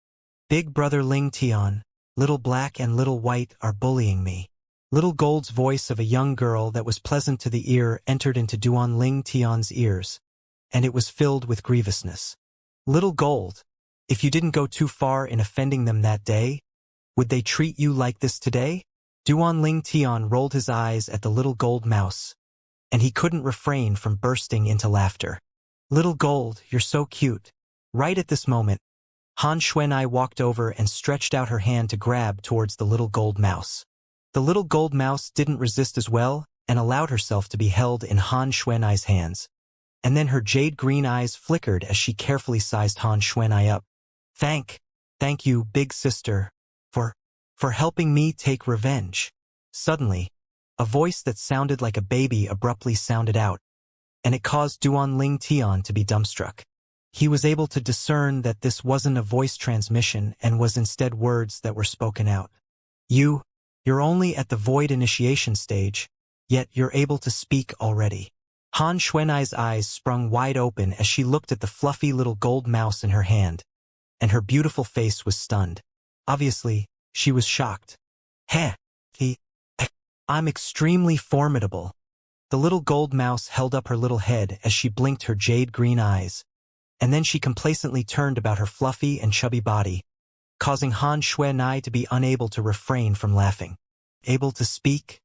Big brother Ling Tian, little black and little white are bullying me. Little Gold's voice of a young girl that was pleasant to the ear entered into Duanling Tian's ears, and it was filled with grievousness. Little Gold, if you didn't go too far in offending them that day, would they treat you like this today? Duanling Tian rolled his eyes at the little gold mouse, and he couldn't refrain from bursting into laughter. Little Gold, you're so cute. Right at this moment, Han Xuanai walked over and stretched out her hand to grab towards the little gold mouse. The little gold mouse didn't resist as well and allowed herself to be held in Han Xuanai's hands, and then her jade green eyes flickered as she carefully sized Han Xuanai up. Thank you, big sister, for helping me take revenge. Suddenly, a voice that sounded like a baby abruptly sounded out, and it caused Duanling Tian to be dumbstruck. He was able to discern that this wasn't a voice transmission and was instead words that were spoken out. You're only at the void initiation stage, yet you're able to speak already. Han Xuanai's eyes sprung wide open as she looked at the fluffy little gold mouse in her hand, and her beautiful face was stunned. Obviously, she was shocked. I'm extremely formidable. The little gold mouse held up her little head as she blinked her jade green eyes, and then she complacently turned about her fluffy and chubby body, causing Han Xuanai to be unable to refrain from laughing. Able to speak?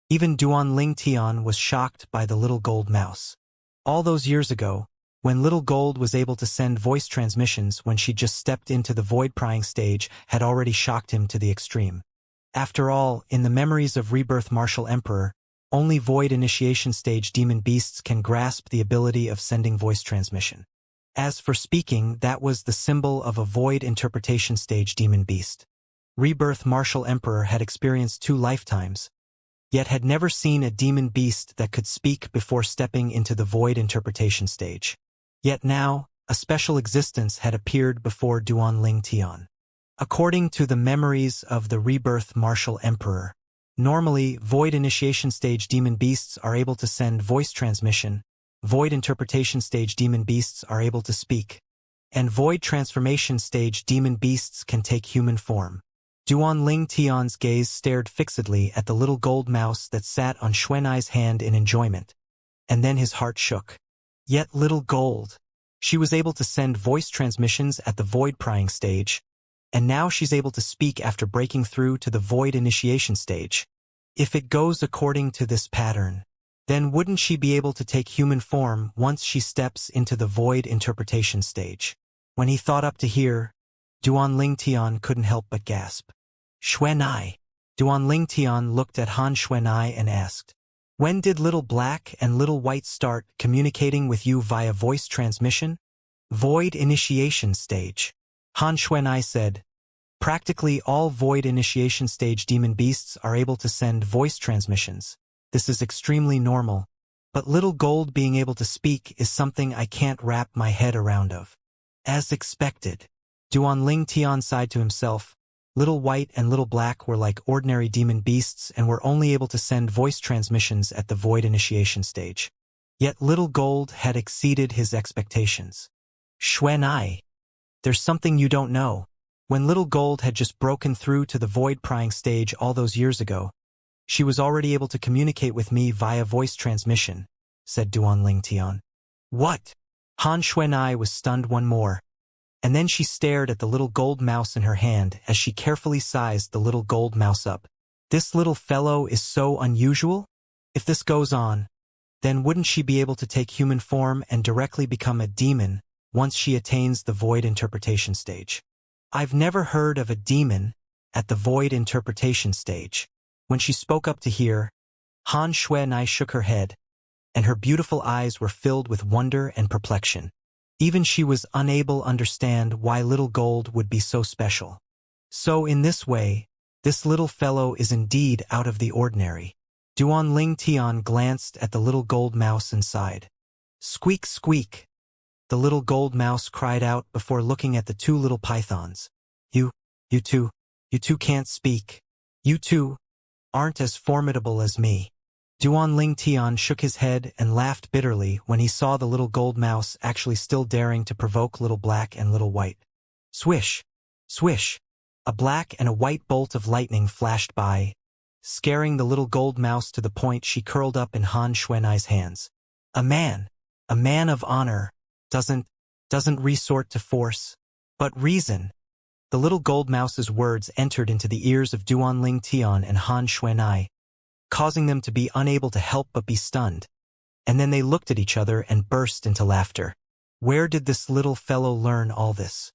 Even Duanling Tian was shocked by the little gold mouse. All those years ago, when Little Gold was able to send voice transmissions when she just stepped into the void prying stage had already shocked him to the extreme. After all, in the memories of Rebirth Martial Emperor, only void initiation stage demon beasts can grasp the ability of sending voice transmission. As for speaking, that was the symbol of a void interpretation stage demon beast. Rebirth Martial Emperor had experienced 2 lifetimes, yet had never seen a demon beast that could speak before stepping into the void interpretation stage. Yet now, a special existence had appeared before Duanling Tian. According to the memories of the Rebirth Martial Emperor, normally, void initiation stage demon beasts are able to send voice transmission, void interpretation stage demon beasts are able to speak, and void transformation stage demon beasts can take human form. Duanling Tian's gaze stared fixedly at the little gold mouse that sat on Xuanai's hand in enjoyment, and then his heart shook. Yet little gold. She was able to send voice transmissions at the void prying stage, and now she's able to speak after breaking through to the void initiation stage. If it goes according to this pattern, then wouldn't she be able to take human form once she steps into the void interpretation stage? When he thought up to here, Duanling Tian couldn't help but gasp. Xuanai. Duanling Tian looked at Han Xuanai and asked, "When did Little Black and Little White start communicating with you via voice transmission?" Void initiation stage. Han Xuanai said, "Practically all void initiation stage demon beasts are able to send voice transmissions. This is extremely normal, but Little Gold being able to speak is something I can't wrap my head around of." As expected, Duanling Tian sighed to himself. Little White and Little Black were like ordinary demon beasts and were only able to send voice transmissions at the void initiation stage. Yet Little Gold had exceeded his expectations. "Xuanai, there's something you don't know. When Little Gold had just broken through to the void prying stage all those years ago, she was already able to communicate with me via voice transmission," said Duanling Tian. "What?" Han Xuanai was stunned one more, and then she stared at the little gold mouse in her hand as she carefully sized the little gold mouse up. "This little fellow is so unusual? If this goes on, then wouldn't she be able to take human form and directly become a demon once she attains the void interpretation stage? I've never heard of a demon at the void interpretation stage." When she spoke up to hear, Han Xuanai shook her head, and her beautiful eyes were filled with wonder and perplexion. Even she was unable to understand why Little Gold would be so special. So in this way, this little fellow is indeed out of the ordinary. Duanling Tian glanced at the little gold mouse and sighed. "Squeak, squeak," the little gold mouse cried out before looking at the 2 little pythons. You two can't speak. You two aren't as formidable as me." Duanling Tian shook his head and laughed bitterly when he saw the little gold mouse actually still daring to provoke Little Black and Little White. Swish! Swish! A black and a white bolt of lightning flashed by, scaring the little gold mouse to the point she curled up in Han Xuanai's hands. A man of honor, doesn't resort to force, but reason." The little gold mouse's words entered into the ears of Duanling Tian and Han Xuanai, causing them to be unable to help but be stunned. And then they looked at each other and burst into laughter. Where did this little fellow learn all this?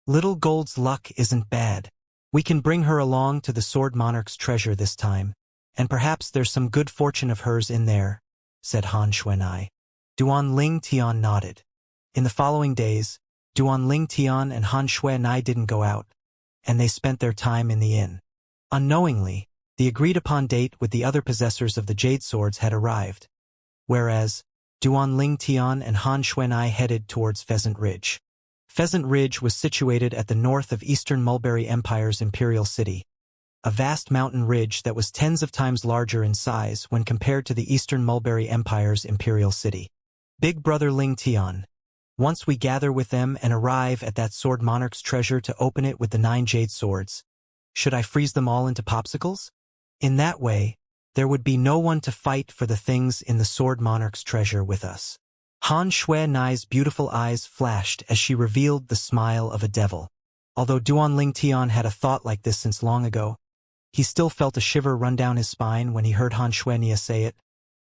Little Gold's luck isn't bad. We can bring her along to the Sword Monarch's treasure this time, and perhaps there's some good fortune of hers in there, said Han Xuanai. Duanling Tian nodded. In the following days, Duanling Tian and Han Xuanai didn't go out, and they spent their time in the inn. Unknowingly, the agreed-upon date with the other possessors of the Jade Swords had arrived, whereas Duanling Tian and Han Xuanai headed towards Pheasant Ridge. Pheasant Ridge was situated at the north of Eastern Mulberry Empire's imperial city, a vast mountain ridge that was tens of times larger in size when compared to the Eastern Mulberry Empire's imperial city. Big Brother Ling Tian. Once we gather with them and arrive at that Sword Monarch's treasure to open it with the 9 Jade Swords, should I freeze them all into popsicles? In that way, there would be no one to fight for the things in the Sword Monarch's treasure with us. Han Xuanai's beautiful eyes flashed as she revealed the smile of a devil. Although Duanling Tian had a thought like this since long ago, he still felt a shiver run down his spine when he heard Han Xuanai say it,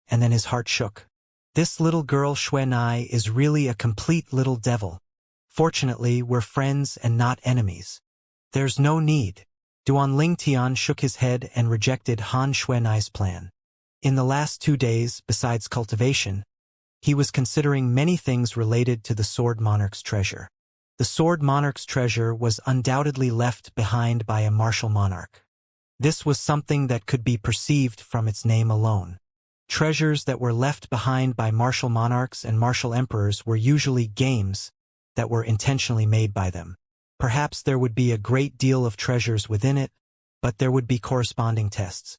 and then his heart shook. This little girl Xuanai is really a complete little devil. Fortunately, we're friends and not enemies. There's no need. Duanling Tian shook his head and rejected Han Xuanai's plan. In the last 2 days, besides cultivation, He was considering many things related to the Sword Monarch's treasure. The Sword Monarch's treasure was undoubtedly left behind by a martial monarch. This was something that could be perceived from its name alone. Treasures that were left behind by martial monarchs and martial emperors were usually games that were intentionally made by them. Perhaps there would be a great deal of treasures within it, but there would be corresponding tests.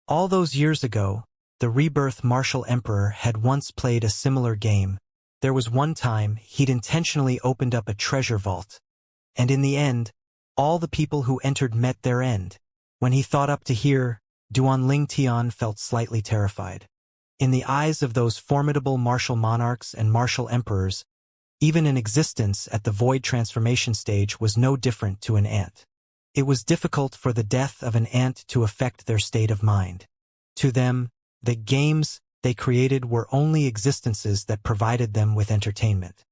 All those years ago, the rebirth martial emperor had once played a similar game. There was one time he'd intentionally opened up a treasure vault. And in the end, all the people who entered met their end. When he thought up to here, Duanling Tian felt slightly terrified. In the eyes of those formidable martial monarchs and martial emperors, even an existence at the void transformation stage was no different to an ant. It was difficult for the death of an ant to affect their state of mind. To them, the games they created were only existences that provided them with entertainment.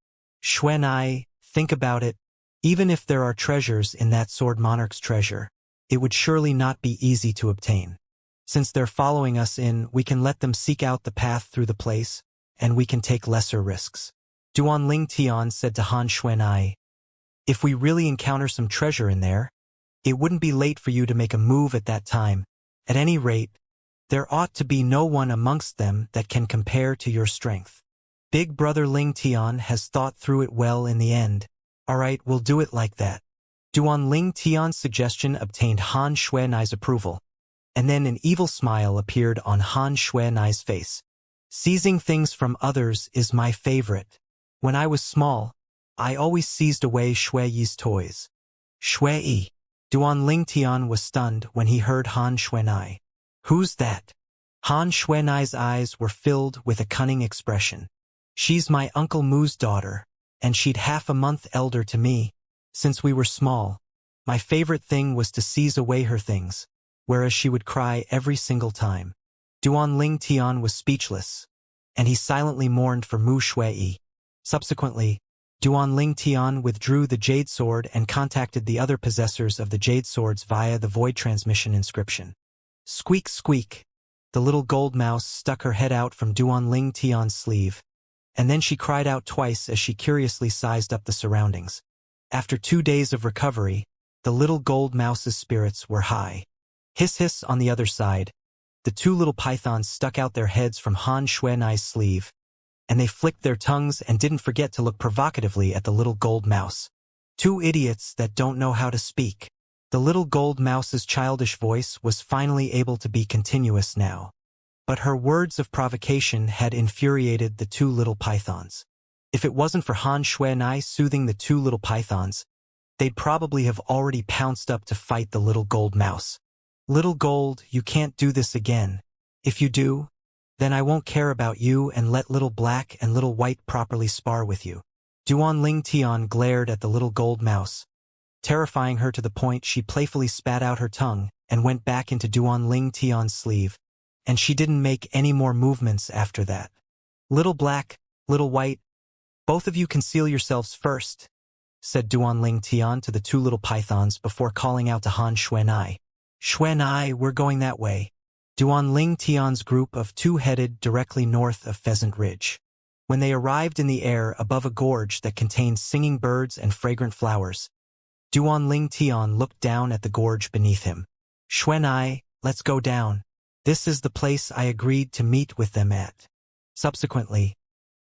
Xuanai, think about it. Even if there are treasures in that Sword Monarch's treasure, it would surely not be easy to obtain. Since they're following us in, we can let them seek out the path through the place, and we can take lesser risks. Duanling Tian said to Han Xuanai, if we really encounter some treasure in there, it wouldn't be late for you to make a move at that time. At any rate, there ought to be no one amongst them that can compare to your strength. Big brother Ling Tian has thought through it well in the end. All right, we'll do it like that. Duanling Tian's suggestion obtained Han Xuanai's approval, and then an evil smile appeared on Han Xuanai's face. Seizing things from others is my favorite. When I was small, I always seized away Shui Yi's toys. Shui Yi. Duanling Tian was stunned when he heard Han Xuanai. Who's that? Han Xuanai's eyes were filled with a cunning expression. She's my Uncle Mu's daughter, and she'd half a month elder to me. Since we were small, my favorite thing was to seize away her things, whereas she would cry every single time. Duanling Tian was speechless, and he silently mourned for Mu Shui. Subsequently, Duanling Tian withdrew the Jade Sword and contacted the other possessors of the Jade Swords via the Void Transmission inscription. Squeak squeak. The little gold mouse stuck her head out from Duanling Tian's sleeve, and then she cried out twice as she curiously sized up the surroundings. After 2 days of recovery, the little gold mouse's spirits were high. Hiss hiss on the other side. The two little pythons stuck out their heads from Han Xuanai's sleeve, and they flicked their tongues and didn't forget to look provocatively at the little gold mouse. Two idiots that don't know how to speak. The little gold mouse's childish voice was finally able to be continuous now. But her words of provocation had infuriated the two little pythons. If it wasn't for Han Xuanai soothing the two little pythons, they'd probably have already pounced up to fight the little gold mouse. Little gold, you can't do this again. If you do, then I won't care about you and let little black and little white properly spar with you. Duanling Tian glared at the little gold mouse, terrifying her to the point she playfully spat out her tongue and went back into Duanling Tian's sleeve, and she didn't make any more movements after that. Little black, little white, both of you conceal yourselves first, said Duanling Tian to the two little pythons before calling out to Han Xuanai. Xuanai, we're going that way. Duanling Tian's group of two headed directly north of Pheasant Ridge. When they arrived in the air above a gorge that contained singing birds and fragrant flowers, Duanling Tian looked down at the gorge beneath him. Xuanai, let's go down. This is the place I agreed to meet with them at. Subsequently,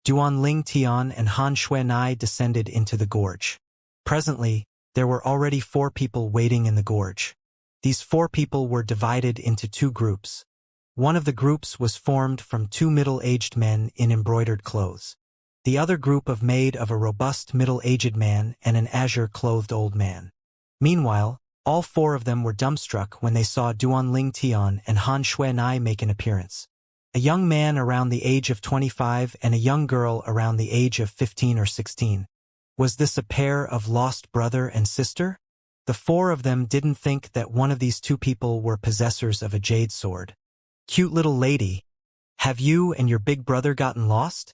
Duanling Tian and Han Xuanai descended into the gorge. Presently, there were already 4 people waiting in the gorge. These 4 people were divided into 2 groups. One of the groups was formed from 2 middle-aged men in embroidered clothes. The other group made of a robust middle-aged man and an azure-clothed old man. Meanwhile, all 4 of them were dumbstruck when they saw Duanling Tian and Han Xuanai make an appearance. A young man around the age of 25 and a young girl around the age of 15 or 16. Was this a pair of lost brother and sister? The 4 of them didn't think that one of these 2 people were possessors of a jade sword. Cute little lady, have you and your big brother gotten lost?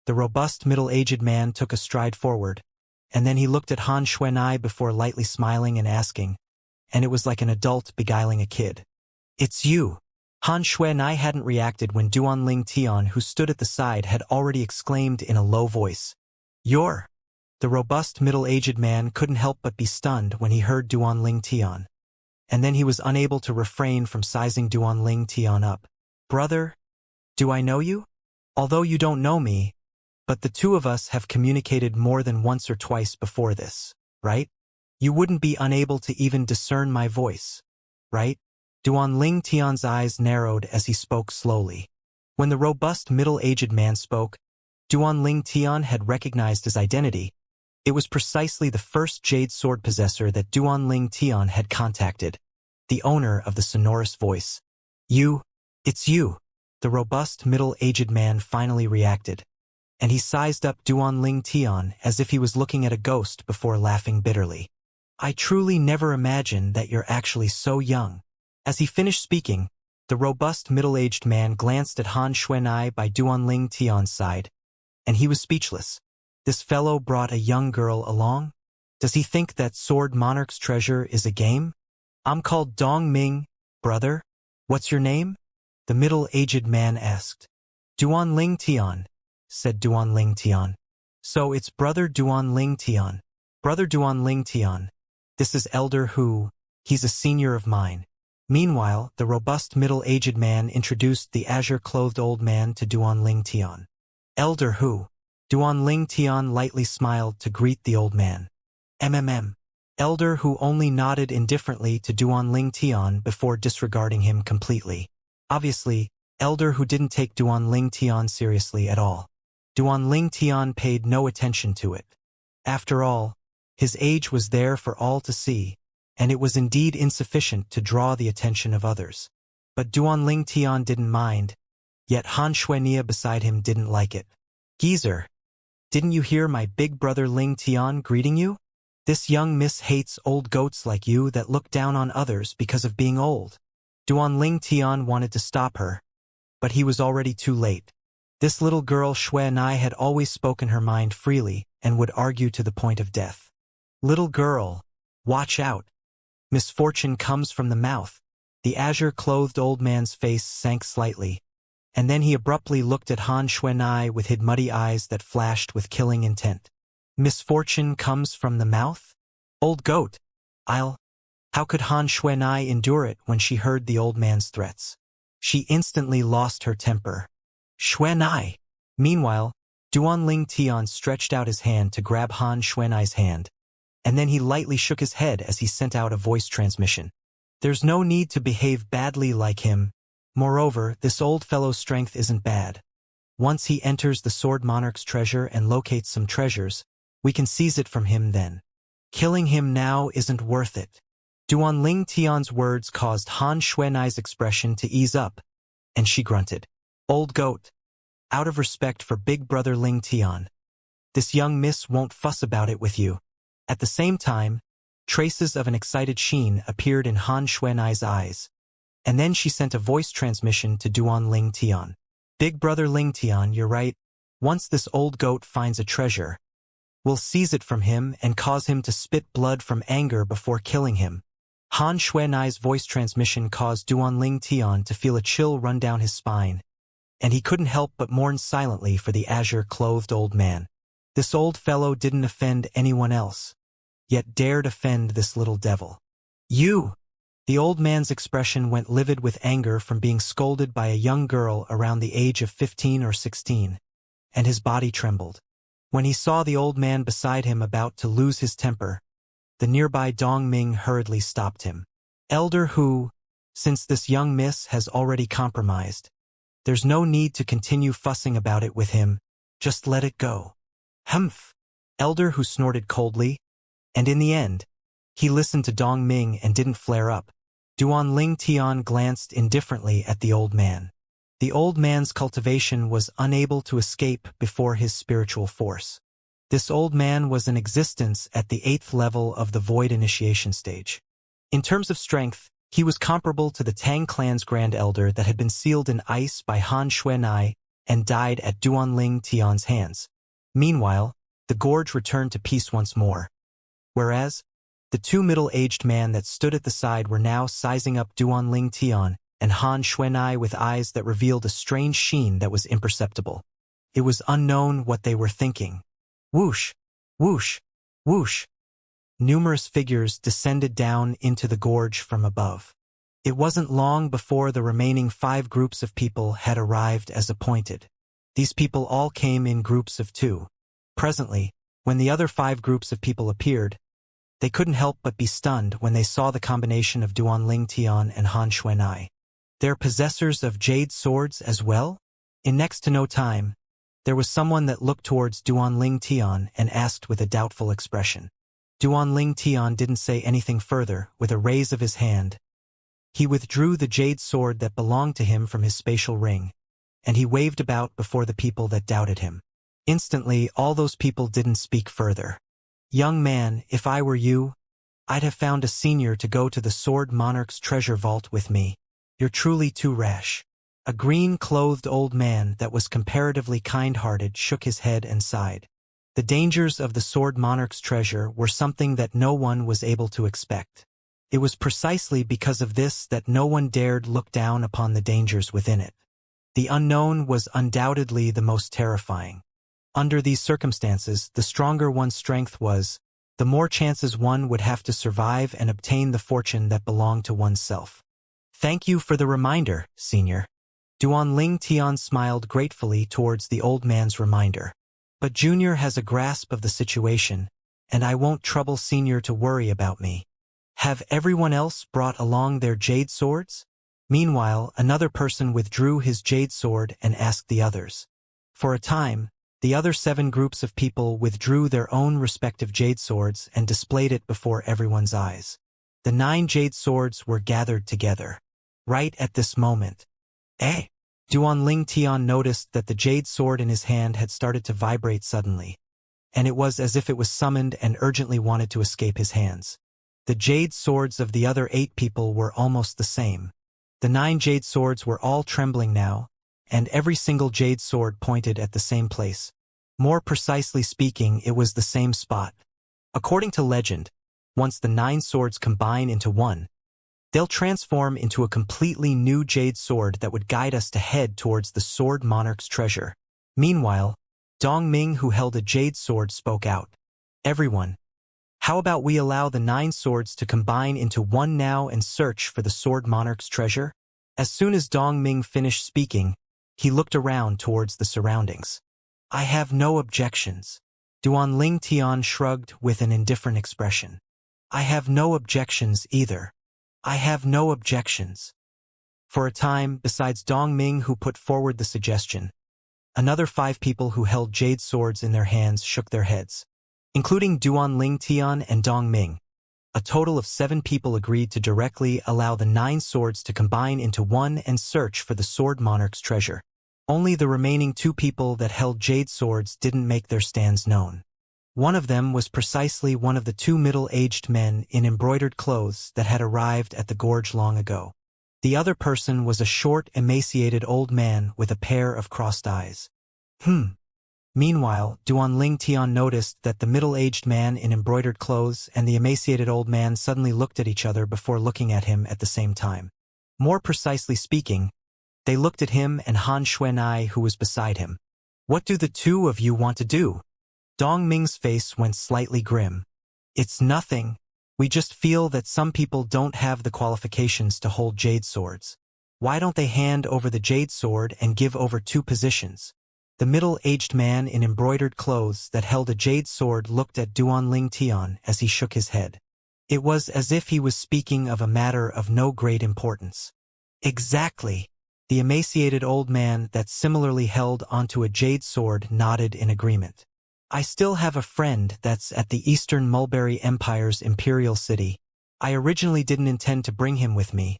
The robust middle-aged man took a stride forward, and then he looked at Han Xuanai before lightly smiling and asking, and it was like an adult beguiling a kid. It's you. Han Xuanai hadn't reacted when Duanling Tian, who stood at the side, had already exclaimed in a low voice, "You're—" The robust middle-aged man couldn't help but be stunned when he heard Duanling Tian. And then he was unable to refrain from sizing Duanling Tian up. "Brother, do I know you? Although you don't know me, but the two of us have communicated more than once or twice before this, right? You wouldn't be unable to even discern my voice, right?" Duanling Tian's eyes narrowed as he spoke slowly. When the robust middle-aged man spoke, Duanling Tian had recognized his identity. It was precisely the first jade sword possessor that Duanling Tian had contacted, the owner of the sonorous voice. It's you." The robust middle-aged man finally reacted, and he sized up Duanling Tian as if he was looking at a ghost before laughing bitterly. "I truly never imagined that you're actually so young." As he finished speaking, the robust middle-aged man glanced at Han Xuanai by Duanling Tian's side, and he was speechless. This fellow brought a young girl along? Does he think that Sword Monarch's treasure is a game? "I'm called Dong Ming, brother. What's your name?" the middle-aged man asked. "Duanling Tian," said Duanling Tian. "So it's Brother Duanling Tian. Brother Duanling Tian. This is Elder Hu. He's a senior of mine." Meanwhile, the robust middle-aged man introduced the azure-clothed old man to Duanling Tian. "Elder Hu." Duanling Tian lightly smiled to greet the old man. Elder Hu only nodded indifferently to Duanling Tian before disregarding him completely. Obviously, Elder Hu didn't take Duanling Tian seriously at all. Duanling Tian paid no attention to it. After all, his age was there for all to see, and it was indeed insufficient to draw the attention of others. But Duanling Tian didn't mind, yet Han Xuanxia beside him didn't like it. "Geezer, didn't you hear my big brother Ling Tian greeting you? This young miss hates old goats like you that look down on others because of being old." Duanling Tian wanted to stop her, but he was already too late. This little girl Xuanai had always spoken her mind freely and would argue to the point of death. "Little girl, watch out. Misfortune comes from the mouth." The azure-clothed old man's face sank slightly, and then he abruptly looked at Han Xuanai with his muddy eyes that flashed with killing intent. "Misfortune comes from the mouth? Old goat, How could Han Xuanai endure it when she heard the old man's threats? She instantly lost her temper. "Xuanai!" Meanwhile, Duanling Tian stretched out his hand to grab Han Xuanai's hand, and then he lightly shook his head as he sent out a voice transmission. "There's no need to behave badly like him. Moreover, this old fellow's strength isn't bad. Once he enters the Sword Monarch's treasure and locates some treasures, we can seize it from him then. Killing him now isn't worth it." Duanling Tian's words caused Han Xuanai's expression to ease up, and she grunted. "Old goat. Out of respect for big brother Ling Tian, this young miss won't fuss about it with you." At the same time, traces of an excited sheen appeared in Han Xuanai's eyes, and then she sent a voice transmission to Duanling Tian. "Big brother Ling Tian, you're right. Once this old goat finds a treasure, we'll seize it from him and cause him to spit blood from anger before killing him." Han Xuanai's voice transmission caused Duanling Tian to feel a chill run down his spine, and he couldn't help but mourn silently for the azure-clothed old man. This old fellow didn't offend anyone else, yet dared offend this little devil. "You!" The old man's expression went livid with anger from being scolded by a young girl around the age of 15 or 16, and his body trembled. When he saw the old man beside him about to lose his temper, the nearby Dong Ming hurriedly stopped him. "Elder Hu, since this young miss has already compromised, there's no need to continue fussing about it with him. Just let it go." "Humph!" Elder Hu snorted coldly, and in the end, he listened to Dong Ming and didn't flare up. Duanling Tian glanced indifferently at the old man. The old man's cultivation was unable to escape before his spiritual force. This old man was in existence at the 8th level of the Void Initiation stage. In terms of strength, he was comparable to the Tang clan's Grand Elder that had been sealed in ice by Han Xuanai and died at Duanling Tian's hands. Meanwhile, the gorge returned to peace once more. Whereas, the two middle-aged men that stood at the side were now sizing up Duanling Tian and Han Xuanai with eyes that revealed a strange sheen that was imperceptible. It was unknown what they were thinking. Whoosh! Whoosh! Whoosh! Numerous figures descended down into the gorge from above. It wasn't long before the remaining 5 groups of people had arrived as appointed. These people all came in groups of 2. Presently, when the other 5 groups of people appeared, they couldn't help but be stunned when they saw the combination of Duanling Tian and Han Xuanai. They're possessors of jade swords as well? In next to no time, there was someone that looked towards Duanling Tian and asked with a doubtful expression. Duanling Tian didn't say anything further. With a raise of his hand, he withdrew the jade sword that belonged to him from his spatial ring, and he waved about before the people that doubted him. Instantly, all those people didn't speak further. Young man, if I were you, I'd have found a senior to go to the Sword Monarch's treasure vault with me. You're truly too rash. A green-clothed old man that was comparatively kind-hearted shook his head and sighed. The dangers of the Sword Monarch's treasure were something that no one was able to expect. It was precisely because of this that no one dared look down upon the dangers within it. The unknown was undoubtedly the most terrifying. Under these circumstances, the stronger one's strength was, the more chances one would have to survive and obtain the fortune that belonged to oneself. Thank you for the reminder, senior. Duanling Tian smiled gratefully towards the old man's reminder. But Junior has a grasp of the situation, and I won't trouble Senior to worry about me. Have everyone else brought along their jade swords? Meanwhile, another person withdrew his jade sword and asked the others. For a time, the other 7 groups of people withdrew their own respective jade swords and displayed it before everyone's eyes. The 9 jade swords were gathered together. Right at this moment. Duanling Tian noticed that the jade sword in his hand had started to vibrate suddenly, and it was as if it was summoned and urgently wanted to escape his hands. The jade swords of the other 8 people were almost the same. The 9 jade swords were all trembling now, and every single jade sword pointed at the same place. More precisely speaking, it was the same spot. According to legend, once the 9 swords combine into one, they'll transform into a completely new jade sword that would guide us to head towards the Sword Monarch's treasure. Meanwhile, Dongming, who held a jade sword, spoke out. Everyone, how about we allow the 9 swords to combine into one now and search for the Sword Monarch's treasure? As soon as Dongming finished speaking, he looked around towards the surroundings. I have no objections. Duanling Tian shrugged with an indifferent expression. I have no objections either. I have no objections. For a time, besides Dongming, who put forward the suggestion, another 5 people who held jade swords in their hands shook their heads, including Duanling Tian and Dongming. A total of 7 people agreed to directly allow the 9 swords to combine into one and search for the Sword Monarch's treasure. Only the remaining 2 people that held jade swords didn't make their stands known. One of them was precisely one of the 2 middle-aged men in embroidered clothes that had arrived at the gorge long ago. The other person was a short, emaciated old man with a pair of crossed eyes. Meanwhile, Duanling Tian noticed that the middle-aged man in embroidered clothes and the emaciated old man suddenly looked at each other before looking at him at the same time. More precisely speaking, they looked at him and Han Xuanai, who was beside him. What do the 2 of you want to do? Dongming's face went slightly grim. It's nothing. We just feel that some people don't have the qualifications to hold jade swords. Why don't they hand over the jade sword and give over 2 positions? The middle-aged man in embroidered clothes that held a jade sword looked at Duanling Tian as he shook his head. It was as if he was speaking of a matter of no great importance. Exactly. The emaciated old man that similarly held onto a jade sword nodded in agreement. I still have a friend that's at the Eastern Mulberry Empire's imperial city. I originally didn't intend to bring him with me,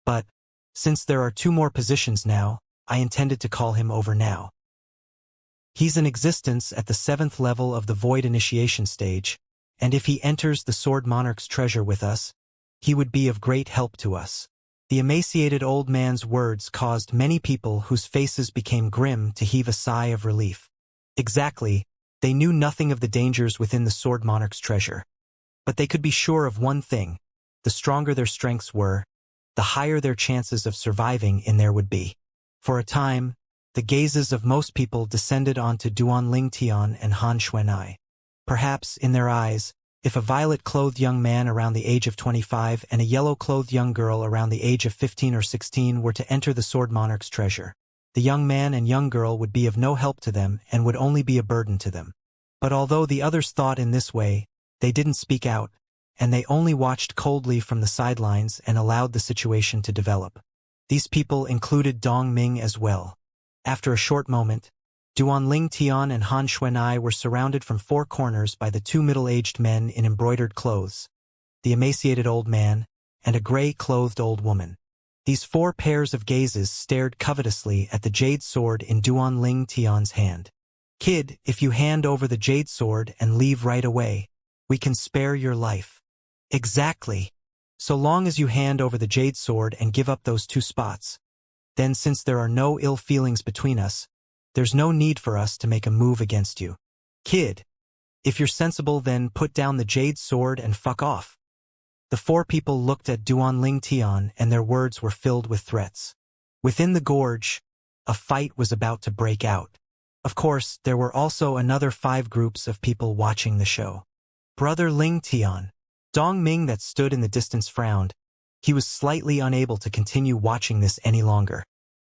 but since there are 2 more positions now, I intended to call him over now. He's in existence at the 7th level of the Void Initiation stage, and if he enters the Sword Monarch's treasure with us, he would be of great help to us. The emaciated old man's words caused many people whose faces became grim to heave a sigh of relief. Exactly, they knew nothing of the dangers within the Sword Monarch's treasure. But they could be sure of one thing: the stronger their strengths were, the higher their chances of surviving in there would be. For a time, the gazes of most people descended onto Duanling Tian and Han Xuanai. Perhaps, in their eyes, if a violet-clothed young man around the age of 25 and a yellow-clothed young girl around the age of 15 or 16 were to enter the Sword Monarch's treasure, the young man and young girl would be of no help to them and would only be a burden to them. But although the others thought in this way, they didn't speak out, and they only watched coldly from the sidelines and allowed the situation to develop. These people included Dong Ming as well. After a short moment, Duanling Tian and Han Xuanai were surrounded from four corners by the two middle-aged men in embroidered clothes, the emaciated old man, and a gray-clothed old woman. These four pairs of gazes stared covetously at the jade sword in Duanling Tian's hand. "Kid, if you hand over the jade sword and leave right away, we can spare your life." "Exactly. So long as you hand over the jade sword and give up those two spots. Then since there are no ill feelings between us, there's no need for us to make a move against you. Kid, if you're sensible then put down the jade sword and fuck off." The four people looked at Duanling Tian and their words were filled with threats. Within the gorge, a fight was about to break out. Of course, there were also another 5 groups of people watching the show. Brother Ling Tian. Dong Ming that stood in the distance frowned. He was slightly unable to continue watching this any longer.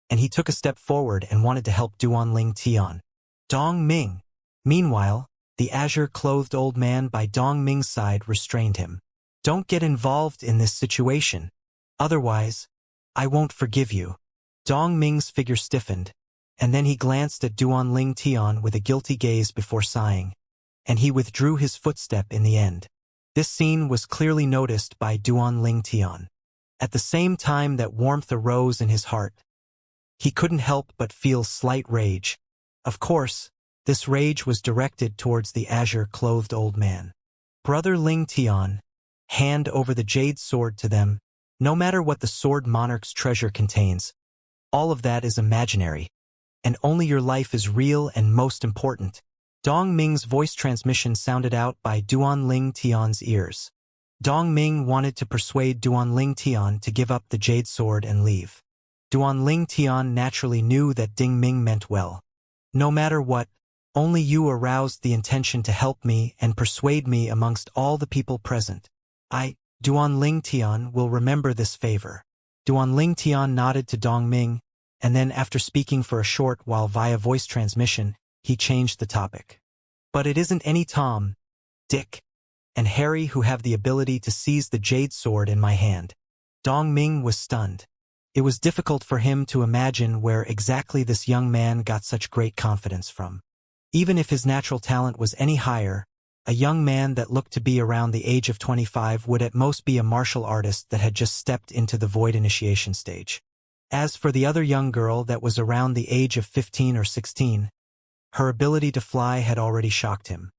And he took a step forward and wanted to help Duanling Tian. Dong Ming. Meanwhile, the azure-clothed old man by Dong Ming's side restrained him. "Don't get involved in this situation. Otherwise, I won't forgive you." Dong Ming's figure stiffened, and then he glanced at Duanling Tian with a guilty gaze before sighing, and he withdrew his footstep in the end. This scene was clearly noticed by Duanling Tian. At the same time that warmth arose in his heart, he couldn't help but feel slight rage. Of course, this rage was directed towards the azure-clothed old man. "Brother Ling Tian, hand over the jade sword to them. No matter what the Sword Monarch's treasure contains, all of that is imaginary, and only your life is real and most important." Dong Ming's voice transmission sounded out by Duanling Tian's ears. Dong Ming wanted to persuade Duanling Tian to give up the jade sword and leave. Duanling Tian naturally knew that Ding Ming meant well. "No matter what, only you aroused the intention to help me and persuade me amongst all the people present. Duanling Tian, will remember this favor." Duanling Tian nodded to Dong Ming, and then after speaking for a short while via voice transmission, he changed the topic. "But it isn't any Tom, Dick, and Harry who have the ability to seize the jade sword in my hand." Dong Ming was stunned. It was difficult for him to imagine where exactly this young man got such great confidence from. Even if his natural talent was any higher, a young man that looked to be around the age of 25 would at most be a martial artist that had just stepped into the void initiation stage. As for the other young girl that was around the age of 15 or 16, her ability to fly had already shocked him.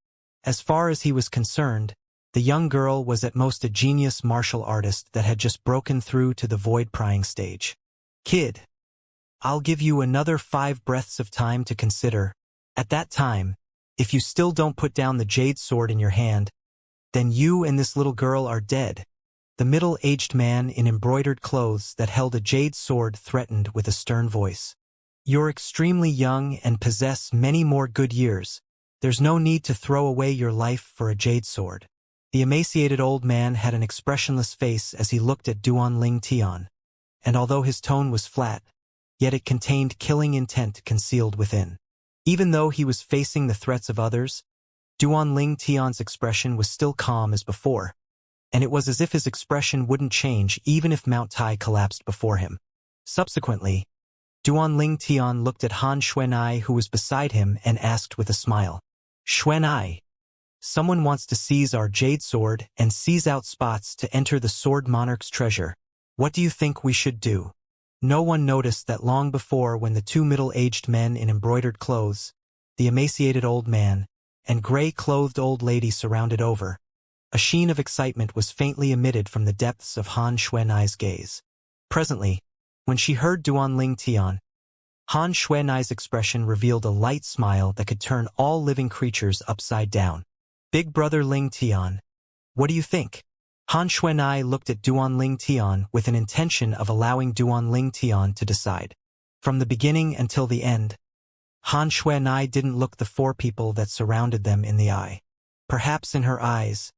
As far as he was concerned, the young girl was at most a genius martial artist that had just broken through to the void prying stage. "Kid, I'll give you another 5 breaths of time to consider. At that time, if you still don't put down the jade sword in your hand, then you and this little girl are dead." The middle-aged man in embroidered clothes that held a jade sword threatened with a stern voice. "You're extremely young and possess many more good years. There's no need to throw away your life for a jade sword." The emaciated old man had an expressionless face as he looked at Duanling Tian, and although his tone was flat, yet it contained killing intent concealed within. Even though he was facing the threats of others, Duanling Tian's expression was still calm as before, and it was as if his expression wouldn't change even if Mount Tai collapsed before him. Subsequently, Duanling Tian looked at Han Xuanai who was beside him and asked with a smile, "Xuanai, someone wants to seize our jade sword and seize out spots to enter the Sword Monarch's treasure. What do you think we should do?" No one noticed that long before when the two middle-aged men in embroidered clothes, the emaciated old man, and gray-clothed old lady surrounded over, a sheen of excitement was faintly emitted from the depths of Han Xuanai's gaze. Presently, when she heard Duanling Tian, Han Xuanai's expression revealed a light smile that could turn all living creatures upside down. "Big brother Ling Tian, what do you think?" Han Xuanai looked at Duanling Tian with an intention of allowing Duanling Tian to decide. From the beginning until the end, Han Xuanai didn't look the four people that surrounded them in the eye. Perhaps in her eyes,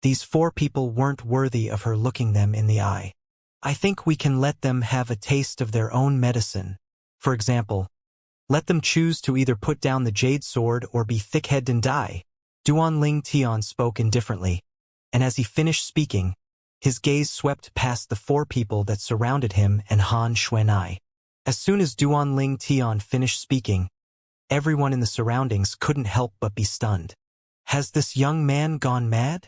these four people weren't worthy of her looking them in the eye. I think we can let them have a taste of their own medicine. For example, let them choose to either put down the jade sword or be thick-headed and die. Duanling Tian spoke indifferently, and as he finished speaking, his gaze swept past the four people that surrounded him and Han Xuanai. As soon as Duanling Tian finished speaking, everyone in the surroundings couldn't help but be stunned. Has this young man gone mad?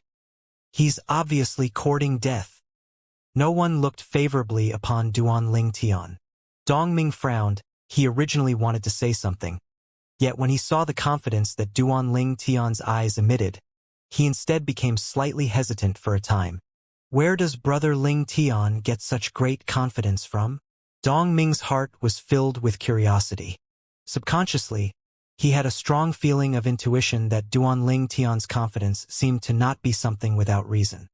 He's obviously courting death. No one looked favorably upon Duanling Tian. Dongming frowned. He originally wanted to say something. Yet when he saw the confidence that Duanling Tian's eyes emitted, he instead became slightly hesitant for a time. Where does Brother Ling Tian get such great confidence from? Dongming's heart was filled with curiosity. Subconsciously, he had a strong feeling of intuition that Duanling Tian's confidence seemed to not be something without reason.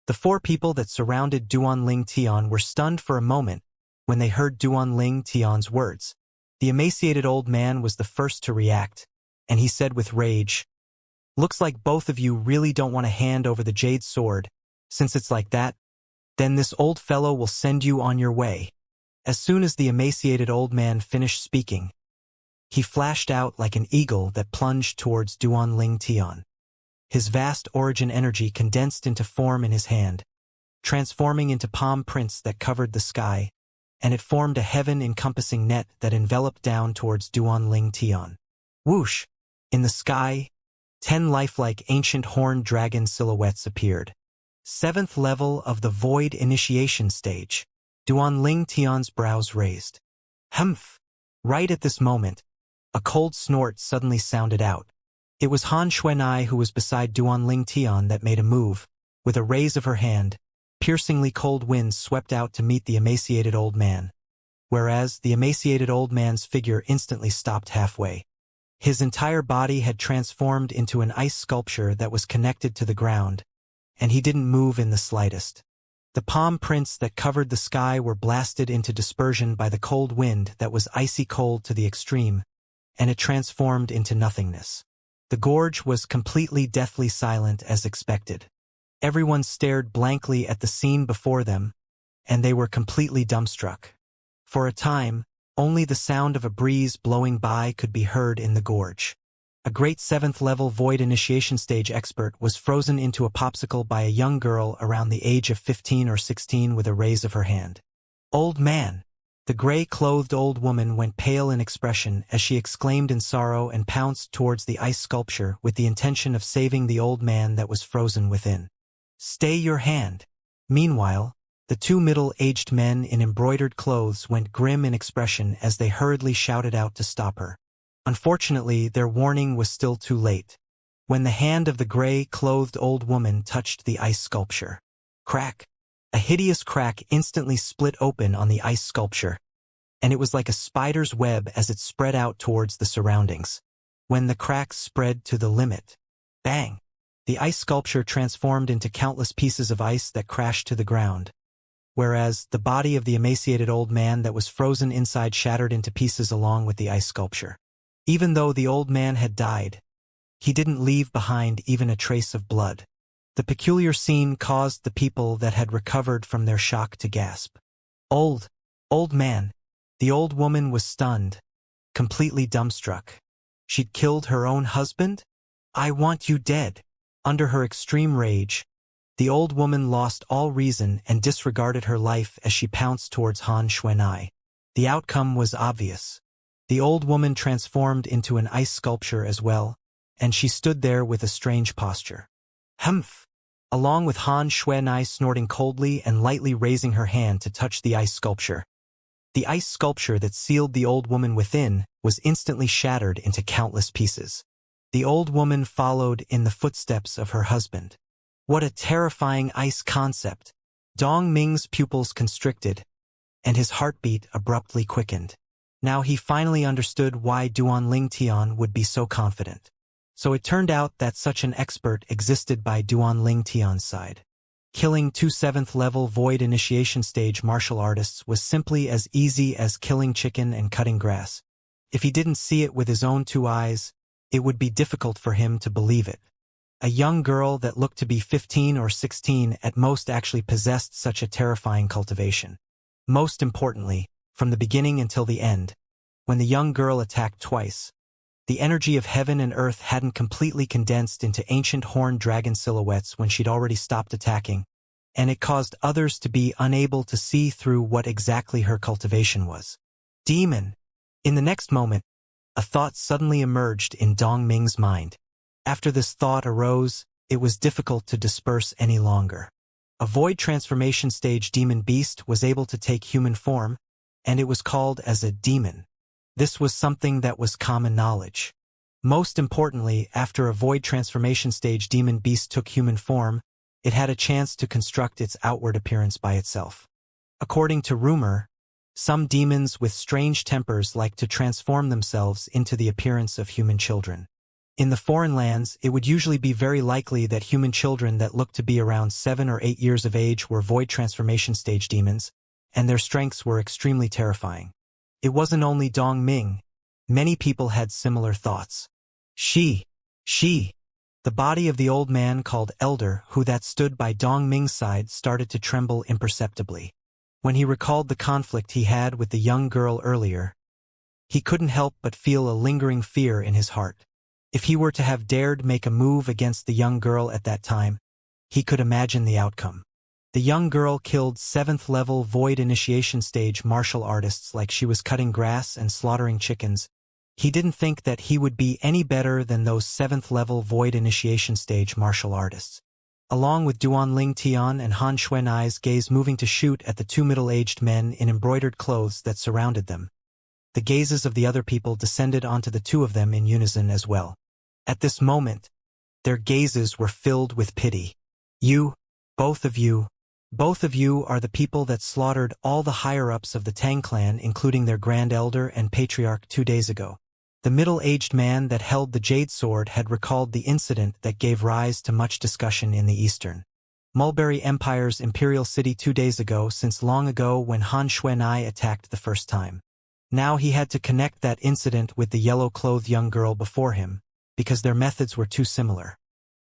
The four people that surrounded Duanling Tian were stunned for a moment when they heard Duanling Tian's words. The emaciated old man was the first to react, and he said with rage, "Looks like both of you really don't want to hand over the jade sword. Since it's like that, then this old fellow will send you on your way." As soon as the emaciated old man finished speaking, he flashed out like an eagle that plunged towards Duanling Tian. His vast origin energy condensed into form in his hand, transforming into palm prints that covered the sky, and it formed a heaven-encompassing net that enveloped down towards Duanling Tian. Whoosh! In the sky, 10 lifelike ancient horned dragon silhouettes appeared. 7th level of the Void Initiation stage. Duanling Tian's brows raised. Humph! Right at this moment, a cold snort suddenly sounded out. It was Han Xuanai who was beside Duanling Tian that made a move. With a raise of her hand, piercingly cold winds swept out to meet the emaciated old man. Whereas the emaciated old man's figure instantly stopped halfway. His entire body had transformed into an ice sculpture that was connected to the ground, and he didn't move in the slightest. The palm prints that covered the sky were blasted into dispersion by the cold wind that was icy cold to the extreme, and it transformed into nothingness. The gorge was completely deathly silent as expected. Everyone stared blankly at the scene before them, and they were completely dumbstruck. For a time, only the sound of a breeze blowing by could be heard in the gorge. A great 7th-level Void Initiation stage expert was frozen into a popsicle by a young girl around the age of 15 or 16 with a raise of her hand. "Old man!" The gray-clothed old woman went pale in expression as she exclaimed in sorrow and pounced towards the ice sculpture with the intention of saving the old man that was frozen within. "Stay your hand!" Meanwhile, the two middle-aged men in embroidered clothes went grim in expression as they hurriedly shouted out to stop her. Unfortunately, their warning was still too late. When the hand of the gray-clothed old woman touched the ice sculpture, crack! A hideous crack instantly split open on the ice sculpture, and it was like a spider's web as it spread out towards the surroundings. When the crack spread to the limit, bang! The ice sculpture transformed into countless pieces of ice that crashed to the ground, whereas the body of the emaciated old man that was frozen inside shattered into pieces along with the ice sculpture. Even though the old man had died, he didn't leave behind even a trace of blood. The peculiar scene caused the people that had recovered from their shock to gasp. Old man. The old woman was stunned, completely dumbstruck. She'd killed her own husband? "I want you dead." Under her extreme rage, the old woman lost all reason and disregarded her life as she pounced towards Han Xuanai. The outcome was obvious. The old woman transformed into an ice sculpture as well, and she stood there with a strange posture. Humph! Along with Han Xuanai snorting coldly and lightly raising her hand to touch the ice sculpture. The ice sculpture that sealed the old woman within was instantly shattered into countless pieces. The old woman followed in the footsteps of her husband. What a terrifying ice concept! Dong Ming's pupils constricted, and his heartbeat abruptly quickened. Now he finally understood why Duanling Tian would be so confident. So it turned out that such an expert existed by Duanling Tian's side. Killing 2 7th-level Void Initiation Stage martial artists was simply as easy as killing chicken and cutting grass. If he didn't see it with his own 2 eyes, it would be difficult for him to believe it. A young girl that looked to be 15 or 16 at most actually possessed such a terrifying cultivation. Most importantly, from the beginning until the end, when the young girl attacked twice, the energy of heaven and earth hadn't completely condensed into ancient horned dragon silhouettes when she'd already stopped attacking, and it caused others to be unable to see through what exactly her cultivation was. Demon! In the next moment, a thought suddenly emerged in Dong Ming's mind. After this thought arose, it was difficult to disperse any longer. A void transformation stage demon beast was able to take human form, and it was called as a demon. This was something that was common knowledge. Most importantly, after a void transformation stage demon beast took human form, it had a chance to construct its outward appearance by itself. According to rumor, some demons with strange tempers like to transform themselves into the appearance of human children. In the foreign lands, it would usually be very likely that human children that looked to be around 7 or 8 years of age were void transformation stage demons, and their strengths were extremely terrifying. It wasn't only Dong Ming. Many people had similar thoughts. She. The body of the old man called Elder, who that stood by Dong Ming's side, started to tremble imperceptibly. When he recalled the conflict he had with the young girl earlier, he couldn't help but feel a lingering fear in his heart. If he were to have dared make a move against the young girl at that time, he could imagine the outcome. The young girl killed 7th-level Void Initiation Stage martial artists like she was cutting grass and slaughtering chickens. He didn't think that he would be any better than those 7th-level Void Initiation Stage martial artists. Along with Duanling Tian and Han Xuanai's gaze moving to shoot at the 2 middle-aged men in embroidered clothes that surrounded them, the gazes of the other people descended onto the 2 of them in unison as well. At this moment, their gazes were filled with pity. You, both of you are the people that slaughtered all the higher-ups of the Tang clan, including their Grand Elder and Patriarch 2 days ago. The middle-aged man that held the jade sword had recalled the incident that gave rise to much discussion in the Eastern Mulberry Empire's imperial city 2 days ago, since long ago when Han Xuanai attacked the first time. Now he had to connect that incident with the yellow-clothed young girl before him, because their methods were too similar.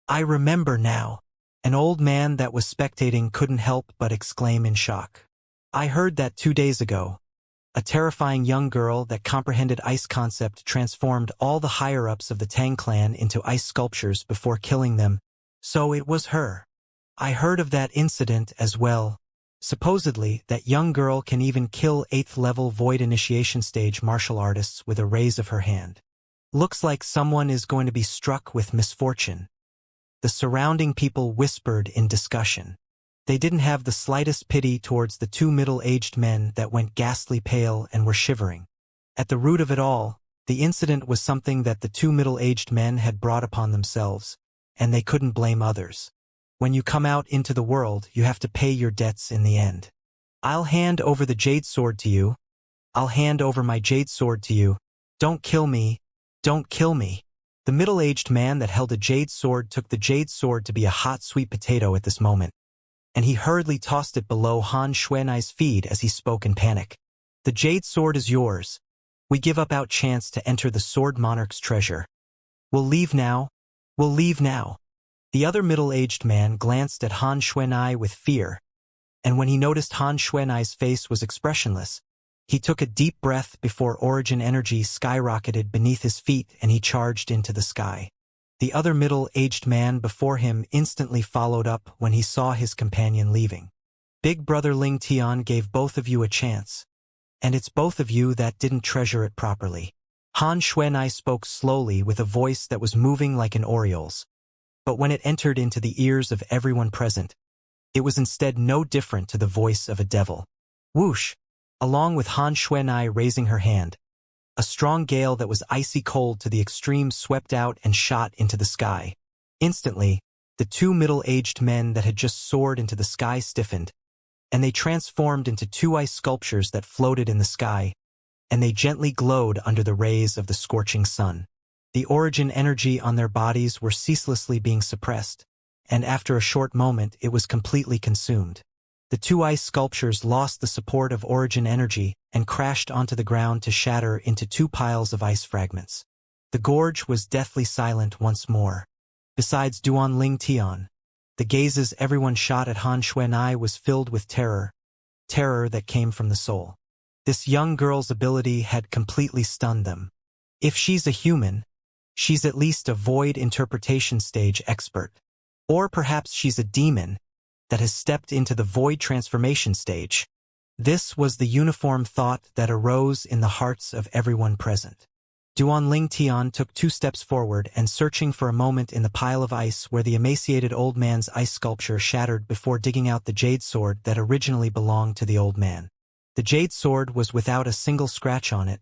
I remember now. An old man that was spectating couldn't help but exclaim in shock. I heard that 2 days ago. A terrifying young girl that comprehended ice concept transformed all the higher-ups of the Tang clan into ice sculptures before killing them, so it was her. I heard of that incident as well. Supposedly, that young girl can even kill 8th-level Void Initiation Stage martial artists with a raise of her hand. Looks like someone is going to be struck with misfortune. The surrounding people whispered in discussion. They didn't have the slightest pity towards the 2 middle-aged men that went ghastly pale and were shivering. At the root of it all, the incident was something that the 2 middle-aged men had brought upon themselves, and they couldn't blame others. When you come out into the world, you have to pay your debts in the end. I'll hand over the jade sword to you. I'll hand over my jade sword to you. Don't kill me. Don't kill me. The middle-aged man that held a jade sword took the jade sword to be a hot sweet potato at this moment, and he hurriedly tossed it below Han Xuanai's feet as he spoke in panic. The jade sword is yours. We give up our chance to enter the Sword Monarch's treasure. We'll leave now. We'll leave now. The other middle-aged man glanced at Han Xuanai with fear, and when he noticed Han Xuanai's face was expressionless, he took a deep breath before origin energy skyrocketed beneath his feet and he charged into the sky. The other middle-aged man before him instantly followed up when he saw his companion leaving. Big Brother Ling Tian gave both of you a chance, and it's both of you that didn't treasure it properly. Han Xuanai spoke slowly with a voice that was moving like an oriole's, but when it entered into the ears of everyone present, it was instead no different to the voice of a devil. Whoosh! Along with Han Xuanai raising her hand, a strong gale that was icy cold to the extreme swept out and shot into the sky. Instantly, the 2 middle-aged men that had just soared into the sky stiffened, and they transformed into 2 ice sculptures that floated in the sky, and they gently glowed under the rays of the scorching sun. The origin energy on their bodies were ceaselessly being suppressed, and after a short moment it was completely consumed. The two ice sculptures lost the support of origin energy and crashed onto the ground to shatter into two piles of ice fragments. The gorge was deathly silent once more. Besides Duan Ling Tian, the gazes everyone shot at Han Xuanai was filled with terror that came from the soul. This young girl's ability had completely stunned them. If she's a human, she's at least a void interpretation stage expert. Or perhaps she's a demon that has stepped into the void transformation stage. This was the uniform thought that arose in the hearts of everyone present. Duan Ling Tian took 2 steps forward and searching for a moment in the pile of ice where the emaciated old man's ice sculpture shattered before digging out the jade sword that originally belonged to the old man. The jade sword was without a single scratch on it,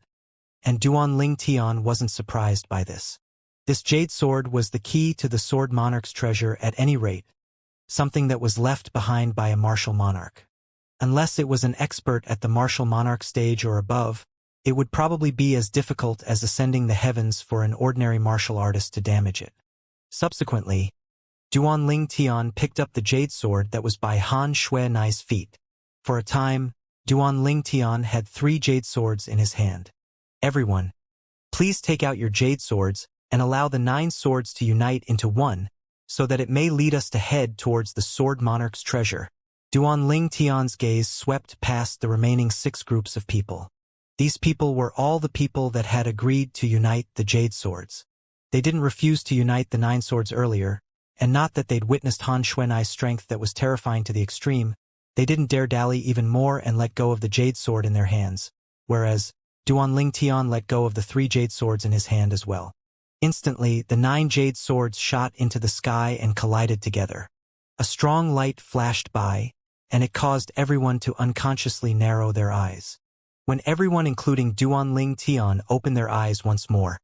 and Duan Ling Tian wasn't surprised by this. This jade sword was the key to the Sword Monarch's treasure at any rate, something that was left behind by a martial monarch. Unless it was an expert at the martial monarch stage or above, it would probably be as difficult as ascending the heavens for an ordinary martial artist to damage it. Subsequently, Duan Ling Tian picked up the jade sword that was by Han Xuanai's feet. For a time, Duan Ling Tian had 3 jade swords in his hand. Everyone, please take out your jade swords and allow the 9 swords to unite into one, so that it may lead us to head towards the Sword Monarch's treasure. Duan Ling Tian's gaze swept past the remaining 6 groups of people. These people were all the people that had agreed to unite the jade swords. They didn't refuse to unite the 9 swords earlier, and not that they'd witnessed Han Xuanai's strength that was terrifying to the extreme, they didn't dare dally even more and let go of the jade sword in their hands, whereas Duan Ling Tian let go of the 3 jade swords in his hand as well. Instantly, the 9 jade swords shot into the sky and collided together. A strong light flashed by, and it caused everyone to unconsciously narrow their eyes. When everyone including Duan Ling Tian opened their eyes once more,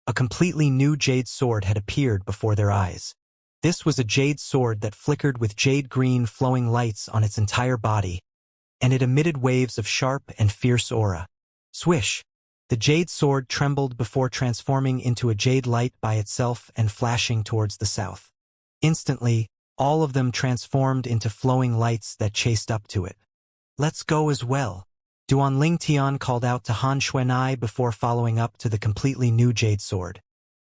a completely new jade sword had appeared before their eyes. This was a jade sword that flickered with jade-green flowing lights on its entire body, and it emitted waves of sharp and fierce aura. Swish! The jade sword trembled before transforming into a jade light by itself and flashing towards the south. Instantly, all of them transformed into flowing lights that chased up to it. Let's go as well. Duan Ling Tian called out to Han Xuanai before following up to the completely new jade sword.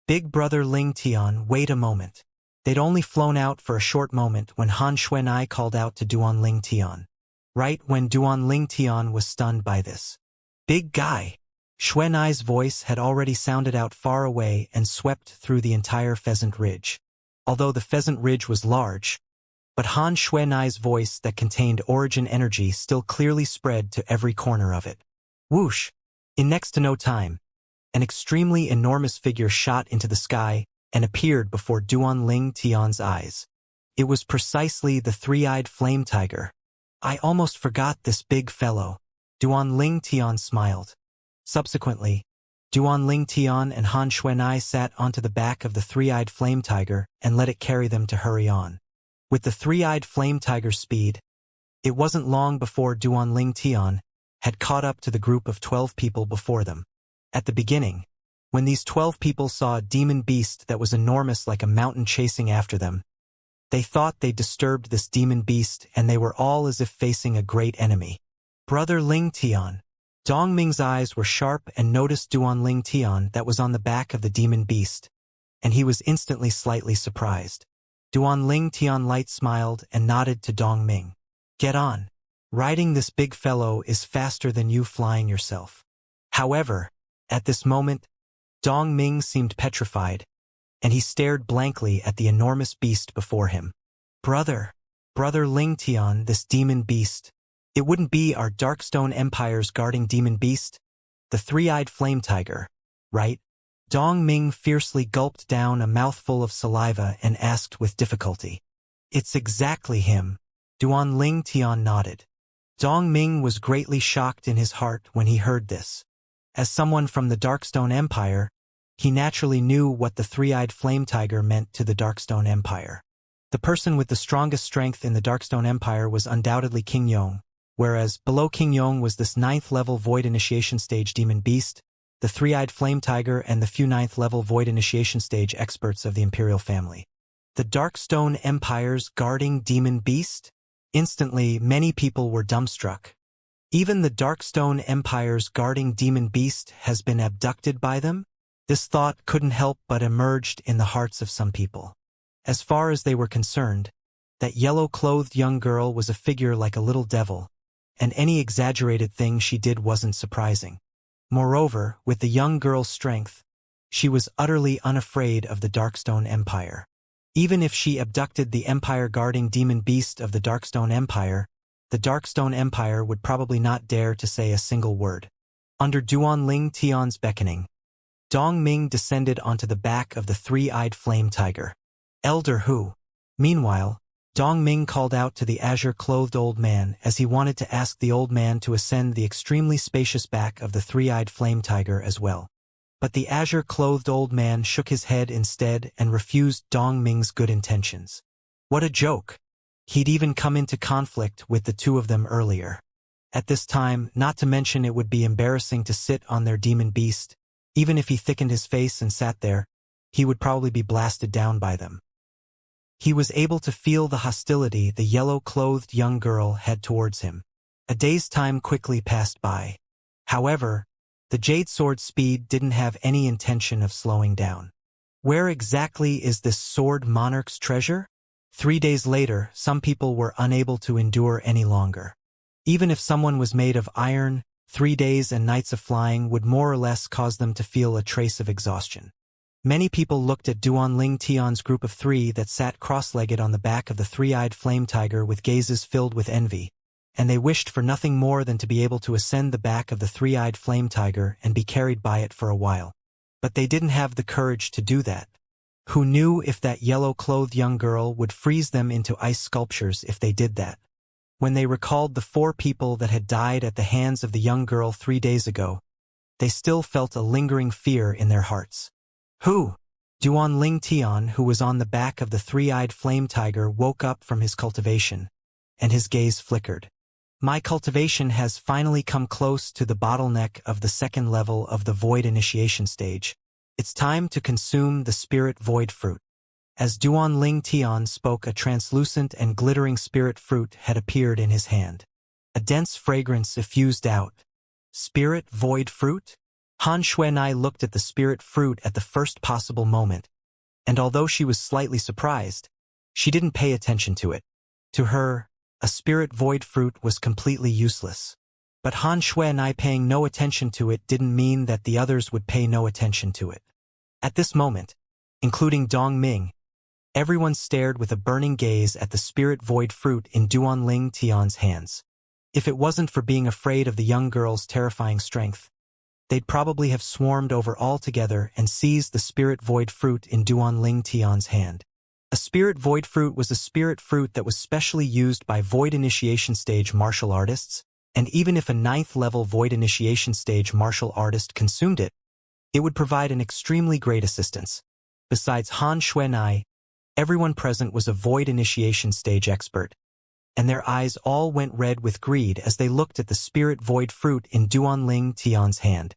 Big brother Ling Tian, wait a moment. They'd only flown out for a short moment when Han Xuanai called out to Duan Ling Tian. Right when Duan Ling Tian was stunned by this. Big guy! Xuanai's voice had already sounded out far away and swept through the entire Pheasant Ridge. Although the Pheasant Ridge was large, but Han Xuanai's voice that contained origin energy still clearly spread to every corner of it. Whoosh! In next to no time, an extremely enormous figure shot into the sky and appeared before Duan Ling Tian's eyes. It was precisely the 3-eyed flame tiger. I almost forgot this big fellow. Duan Ling Tian smiled. Subsequently, Duan Ling Tian and Han Xuanai sat onto the back of the 3-eyed flame tiger and let it carry them to hurry on. With the 3-eyed flame tiger's speed, it wasn't long before Duan Ling Tian had caught up to the group of 12 people before them. At the beginning, when these 12 people saw a demon beast that was enormous like a mountain chasing after them, they thought they disturbed this demon beast and they were all as if facing a great enemy. Brother Ling Tian. Dongming's eyes were sharp and noticed Duan Ling Tian that was on the back of the demon beast, and he was instantly slightly surprised. Duan Ling Tian light smiled and nodded to Dongming. Get on. Riding this big fellow is faster than you flying yourself. However, at this moment, Dongming seemed petrified, and he stared blankly at the enormous beast before him. Brother Ling Tian, this demon beast. It wouldn't be our Darkstone Empire's guarding demon beast? The 3-eyed flame tiger, right? Dongming fiercely gulped down a mouthful of saliva and asked with difficulty. It's exactly him. Duan Ling Tian nodded. Dongming was greatly shocked in his heart when he heard this. As someone from the Darkstone Empire, he naturally knew what the 3-eyed flame tiger meant to the Darkstone Empire. The person with the strongest strength in the Darkstone Empire was undoubtedly King Yong. Whereas below King Yong was this 9th-level Void Initiation Stage Demon Beast, the 3-eyed Flame Tiger and the few 9th-level Void Initiation Stage experts of the Imperial family. The Darkstone Empire's guarding demon beast? Instantly, many people were dumbstruck. Even the Darkstone Empire's guarding demon beast has been abducted by them? This thought couldn't help but emerged in the hearts of some people. As far as they were concerned, that yellow-clothed young girl was a figure like a little devil, and any exaggerated thing she did wasn't surprising. Moreover, with the young girl's strength, she was utterly unafraid of the Darkstone Empire. Even if she abducted the Empire-guarding demon beast of the Darkstone Empire, the Darkstone Empire would probably not dare to say a single word. Under Duanling Tian's beckoning, Dongming descended onto the back of the three-eyed flame tiger. Elder Hu. Meanwhile, Dongming called out to the azure-clothed old man as he wanted to ask the old man to ascend the extremely spacious back of the three-eyed flame tiger as well. But the azure-clothed old man shook his head instead and refused Dongming's good intentions. What a joke! He'd even come into conflict with the two of them earlier. At this time, not to mention it would be embarrassing to sit on their demon beast. Even if he thickened his face and sat there, he would probably be blasted down by them. He was able to feel the hostility the yellow-clothed young girl had towards him. A day's time quickly passed by. However, the Jade Sword's speed didn't have any intention of slowing down. Where exactly is this Sword Monarch's treasure? 3 days later, some people were unable to endure any longer. Even if someone was made of iron, 3 days and nights of flying would more or less cause them to feel a trace of exhaustion. Many people looked at Duanling Tian's group of 3 that sat cross-legged on the back of the three-eyed flame tiger with gazes filled with envy, and they wished for nothing more than to be able to ascend the back of the three-eyed flame tiger and be carried by it for a while. But they didn't have the courage to do that. Who knew if that yellow-clothed young girl would freeze them into ice sculptures if they did that? When they recalled the 4 people that had died at the hands of the young girl 3 days ago, they still felt a lingering fear in their hearts. Who? Duanling Tian, who was on the back of the three-eyed flame tiger, woke up from his cultivation, and his gaze flickered. My cultivation has finally come close to the bottleneck of the second level of the void initiation stage. It's time to consume the spirit void fruit. As Duanling Tian spoke, a translucent and glittering spirit fruit had appeared in his hand. A dense fragrance effused out. Spirit void fruit? Han Xuanai looked at the spirit fruit at the first possible moment, and although she was slightly surprised, she didn't pay attention to it. To her, a spirit void fruit was completely useless. But Han Xuanai paying no attention to it didn't mean that the others would pay no attention to it. At this moment, including Dongming, everyone stared with a burning gaze at the spirit void fruit in Duanling Tian's hands. If it wasn't for being afraid of the young girl's terrifying strength, they'd probably have swarmed over all together and seized the spirit void fruit in Duanling Tian's hand. A spirit void fruit was a spirit fruit that was specially used by void initiation stage martial artists, and even if a 9th level void initiation stage martial artist consumed it, it would provide an extremely great assistance. Besides Han Xuanai, everyone present was a void initiation stage expert, and their eyes all went red with greed as they looked at the spirit void fruit in Duanling Tian's hand.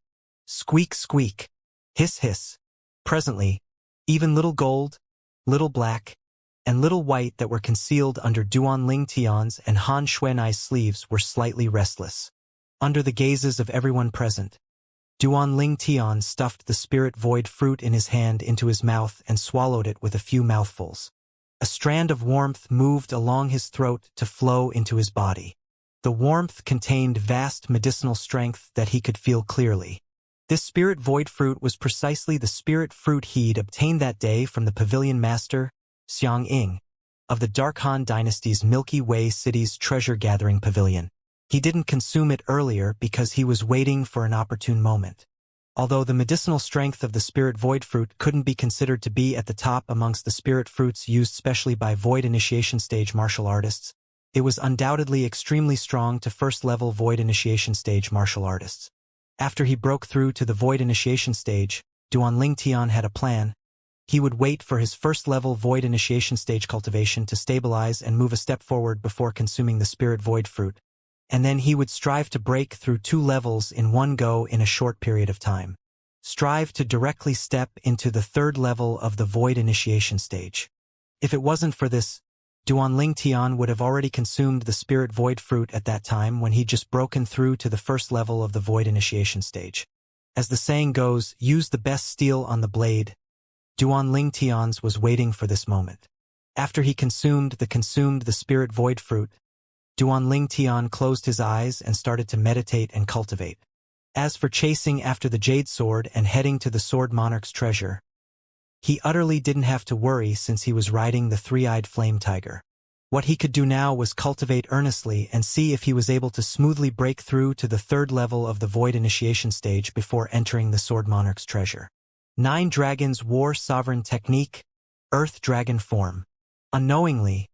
Squeak, squeak. Hiss, hiss. Presently, even little gold, little black, and little white that were concealed under Duanling Tian's and Han Xuanai's sleeves were slightly restless. Under the gazes of everyone present, Duanling Tian stuffed the spirit void fruit in his hand into his mouth and swallowed it with a few mouthfuls. A strand of warmth moved along his throat to flow into his body. The warmth contained vast medicinal strength that he could feel clearly. This spirit void fruit was precisely the spirit fruit he'd obtained that day from the pavilion master, Xianxia, of the Dark Han Dynasty's Milky Way City's treasure-gathering pavilion. He didn't consume it earlier because he was waiting for an opportune moment. Although the medicinal strength of the spirit void fruit couldn't be considered to be at the top amongst the spirit fruits used specially by void initiation stage martial artists, it was undoubtedly extremely strong to first-level void initiation stage martial artists. After he broke through to the void initiation stage, Duanling Tian had a plan. He would wait for his first-level void initiation stage cultivation to stabilize and move a step forward before consuming the spirit void fruit, and then he would strive to break through 2 levels in one go in a short period of time. Strive to directly step into the 3rd level of the void initiation stage. If it wasn't for this, Duanling Tian would have already consumed the spirit void fruit at that time when he'd just broken through to the first level of the void initiation stage. As the saying goes, use the best steel on the blade. Duanling Tian's was waiting for this moment. After he consumed the spirit void fruit, Duanling Tian closed his eyes and started to meditate and cultivate. As for chasing after the jade sword and heading to the sword monarch's treasure, he utterly didn't have to worry since he was riding the three-eyed flame tiger. What he could do now was cultivate earnestly and see if he was able to smoothly break through to the third level of the void initiation stage before entering the sword monarch's treasure. 9 Dragons War Sovereign Technique, Earth Dragon Form. Unknowingly,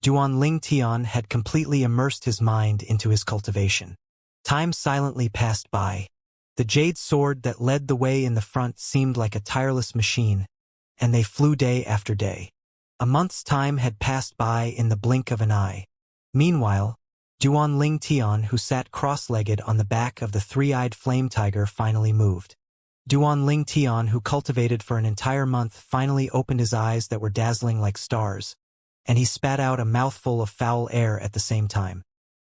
Duanling Tian had completely immersed his mind into his cultivation. Time silently passed by. The jade sword that led the way in the front seemed like a tireless machine, and they flew day after day. A month's time had passed by in the blink of an eye. Meanwhile, Duanling Tian, who sat cross-legged on the back of the three-eyed flame tiger, finally moved. Duanling Tian, who cultivated for an entire month, finally opened his eyes that were dazzling like stars, and he spat out a mouthful of foul air at the same time.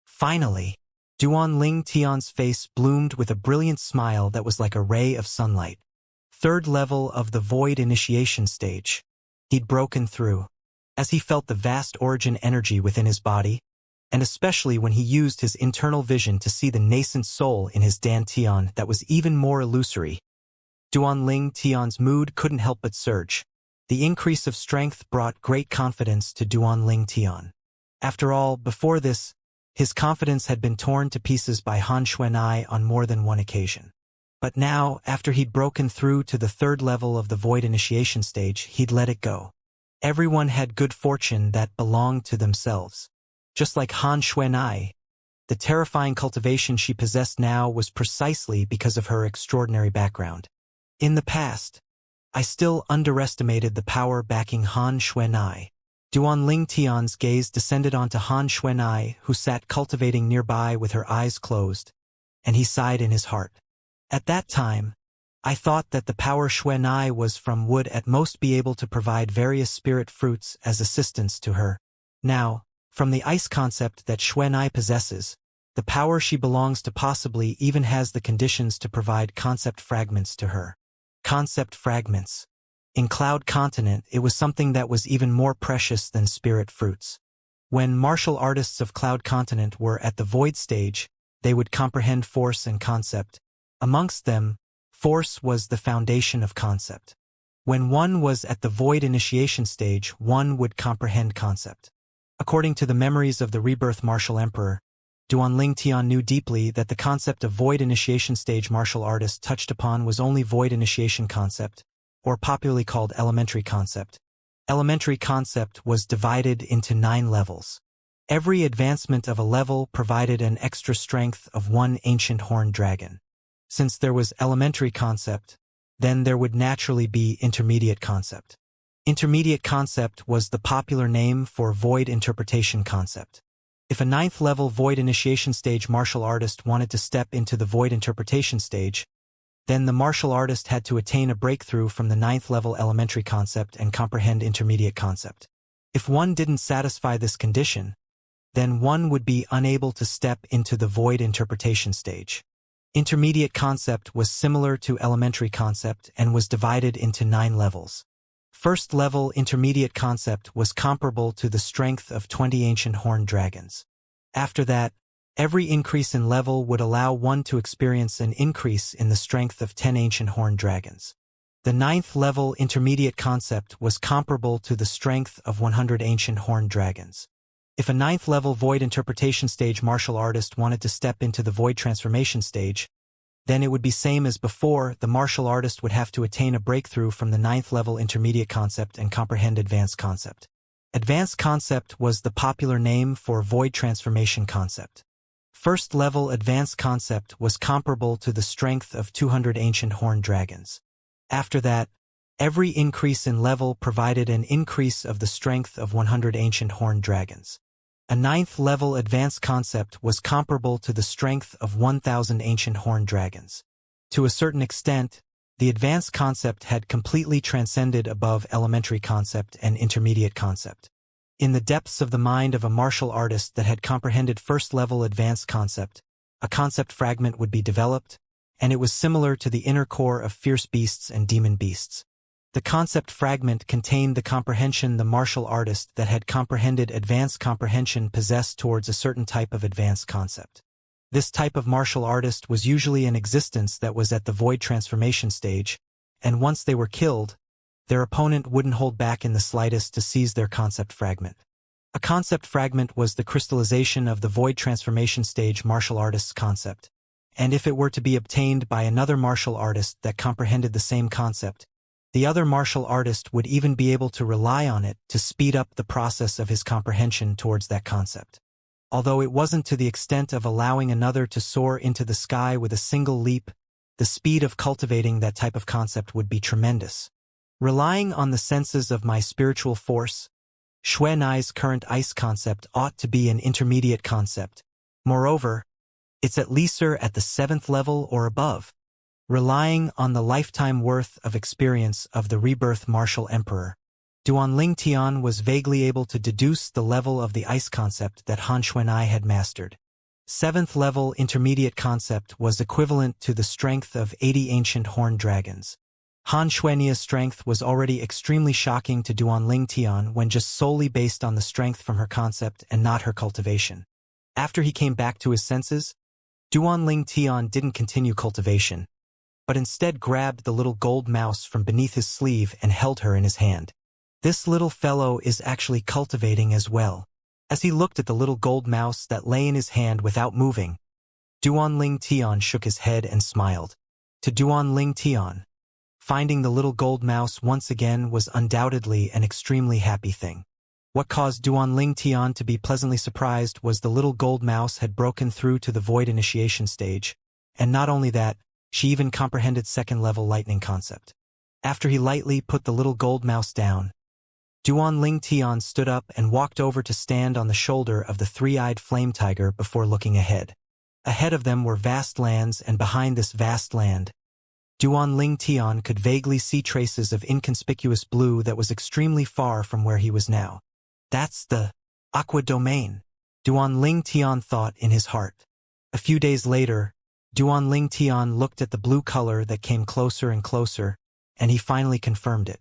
Finally, Duanling Tian's face bloomed with a brilliant smile that was like a ray of sunlight. Third level of the void initiation stage. He'd broken through. As he felt the vast origin energy within his body, and especially when he used his internal vision to see the nascent soul in his Dan Tian that was even more illusory, Duanling Tian's mood couldn't help but surge. The increase of strength brought great confidence to Duanling Tian. After all, before this, his confidence had been torn to pieces by Han Xuanai on more than one occasion. But now, after he'd broken through to the third level of the void initiation stage, he'd let it go. Everyone had good fortune that belonged to themselves. Just like Han Xuanai, the terrifying cultivation she possessed now was precisely because of her extraordinary background. In the past, I still underestimated the power backing Han Xuanai. Duanling Tian's gaze descended onto Han Xuanai, who sat cultivating nearby with her eyes closed, and he sighed in his heart. At that time, I thought that the power Xuanai was from would at most be able to provide various spirit fruits as assistance to her. Now, from the ice concept that Xuanai possesses, the power she belongs to possibly even has the conditions to provide concept fragments to her. Concept fragments. In Cloud Continent, it was something that was even more precious than spirit fruits. When martial artists of Cloud Continent were at the void stage, they would comprehend force and concept. Amongst them, force was the foundation of concept. When one was at the void initiation stage, one would comprehend concept. According to the memories of the rebirth martial emperor, Duanling Tian knew deeply that the concept of void initiation stage martial artist touched upon was only void initiation concept, or popularly called elementary concept. Elementary concept was divided into 9 levels. Every advancement of a level provided an extra strength of 1 ancient horned dragon. Since there was elementary concept, then there would naturally be intermediate concept. Intermediate concept was the popular name for void interpretation concept. If a 9th level void initiation stage martial artist wanted to step into the void interpretation stage, then the martial artist had to attain a breakthrough from the 9th level elementary concept and comprehend intermediate concept. If one didn't satisfy this condition, then one would be unable to step into the void interpretation stage. Intermediate concept was similar to elementary concept and was divided into 9 levels. First level intermediate concept was comparable to the strength of 20 ancient horned dragons. After that, every increase in level would allow one to experience an increase in the strength of 10 ancient horned dragons. The 9th level intermediate concept was comparable to the strength of 100 ancient horned dragons. If a 9th level void interpretation stage martial artist wanted to step into the void transformation stage, then it would be same as before. The martial artist would have to attain a breakthrough from the 9th level intermediate concept and comprehend advanced concept. Advanced concept was the popular name for void transformation concept. First level advanced concept was comparable to the strength of 200 ancient horned dragons. After that, every increase in level provided an increase of the strength of 100 ancient horned dragons. A 9th level advanced concept was comparable to the strength of 1,000 ancient horned dragons. To a certain extent, The advanced concept had completely transcended above elementary concept and intermediate concept. In the depths of the mind of a martial artist that had comprehended first-level advanced concept, a concept fragment would be developed, and it was similar to the inner core of fierce beasts and demon beasts. The concept fragment contained the comprehension the martial artist that had comprehended advanced comprehension possessed towards a certain type of advanced concept. This type of martial artist was usually an existence that was at the void transformation stage, and once they were killed, their opponent wouldn't hold back in the slightest to seize their concept fragment. A concept fragment was the crystallization of the void transformation stage martial artist's concept, and if it were to be obtained by another martial artist that comprehended the same concept, the other martial artist would even be able to rely on it to speed up the process of his comprehension towards that concept. Although it wasn't to the extent of allowing another to soar into the sky with a single leap, the speed of cultivating that type of concept would be tremendous. Relying on the senses of my spiritual force, Xuanai's current ice concept ought to be an intermediate concept. Moreover, it's at leaser at the 7th level or above. Relying on the lifetime worth of experience of the rebirth martial emperor, Duanling Tian was vaguely able to deduce the level of the ice concept that Han Xuanai had mastered. 7th level intermediate concept was equivalent to the strength of 80 ancient horned dragons. Han Xuania's strength was already extremely shocking to Duanling Tian when just solely based on the strength from her concept and not her cultivation. After he came back to his senses, Duanling Tian didn't continue cultivation, but instead grabbed the little gold mouse from beneath his sleeve and held her in his hand. This little fellow is actually cultivating as well. As he looked at the little gold mouse that lay in his hand without moving, Duanling Tian shook his head and smiled. To Duanling Tian, finding the little gold mouse once again was undoubtedly an extremely happy thing. What caused Duanling Tian to be pleasantly surprised was the little gold mouse had broken through to the void initiation stage, and not only that, she even comprehended 2nd-level lightning concept. After he lightly put the little gold mouse down, Duanling Tian stood up and walked over to stand on the shoulder of the three-eyed flame tiger before looking ahead. Ahead of them were vast lands, and behind this vast land, Duanling Tian could vaguely see traces of inconspicuous blue that was extremely far from where he was now. That's the Aqua Domain, Duanling Tian thought in his heart. A few days later, Duanling Tian looked at the blue color that came closer and closer, and he finally confirmed it.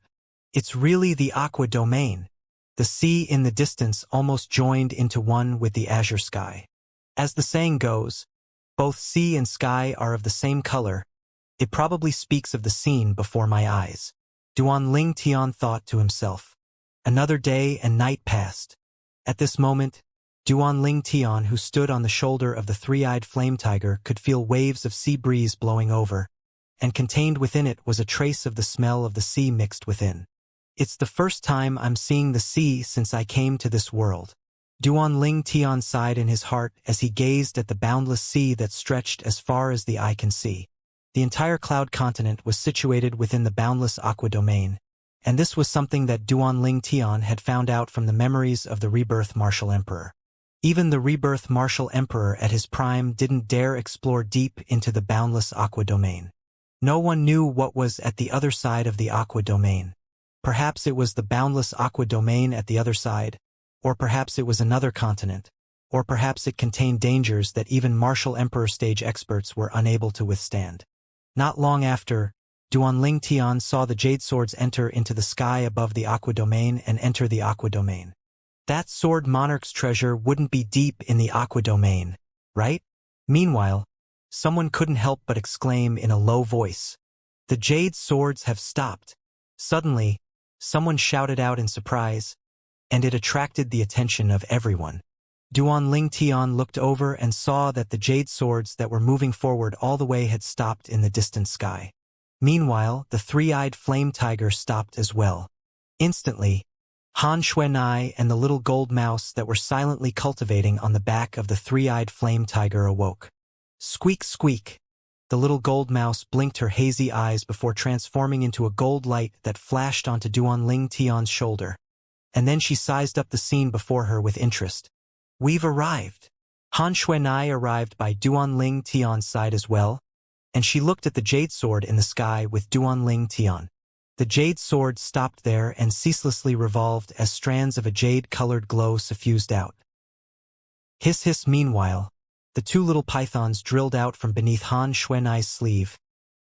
It's really the Aqua Domain. The sea in the distance almost joined into one with the azure sky. As the saying goes, both sea and sky are of the same color. It probably speaks of the scene before my eyes. Duanling Tian thought to himself. Another day and night passed. At this moment, Duanling Tian, who stood on the shoulder of the three-eyed flame tiger, could feel waves of sea breeze blowing over, and contained within it was a trace of the smell of the sea mixed within. It's the first time I'm seeing the sea since I came to this world. Duanling Tian sighed in his heart as he gazed at the boundless sea that stretched as far as the eye can see. The entire cloud continent was situated within the boundless Aqua Domain, and this was something that Duanling Tian had found out from the memories of the rebirth martial emperor. Even the rebirth martial emperor at his prime didn't dare explore deep into the boundless Aqua Domain. No one knew what was at the other side of the Aqua Domain. Perhaps it was the boundless Aqua Domain at the other side, or perhaps it was another continent, or perhaps it contained dangers that even martial emperor stage experts were unable to withstand. Not long after, Duanling Tian saw the jade swords enter into the sky above the Aqua Domain and enter the Aqua Domain. That sword monarch's treasure wouldn't be deep in the Aqua Domain, right? Meanwhile, someone couldn't help but exclaim in a low voice, "The jade swords have stopped." Suddenly, someone shouted out in surprise, and it attracted the attention of everyone. Duanling Tian looked over and saw that the jade swords that were moving forward all the way had stopped in the distant sky. Meanwhile, the three-eyed flame tiger stopped as well. Instantly, Han Xuanai and the little gold mouse that were silently cultivating on the back of the three-eyed flame tiger awoke. Squeak, squeak. The little gold mouse blinked her hazy eyes before transforming into a gold light that flashed onto Duanling Tian's shoulder. And then she sized up the scene before her with interest. "We've arrived." Han Xuanai arrived by Duanling Tian's side as well, and she looked at the jade sword in the sky with Duanling Tian. The jade sword stopped there and ceaselessly revolved as strands of a jade-colored glow suffused out. Hiss hiss. Meanwhile, the two little pythons drilled out from beneath Han Xuanai's sleeve,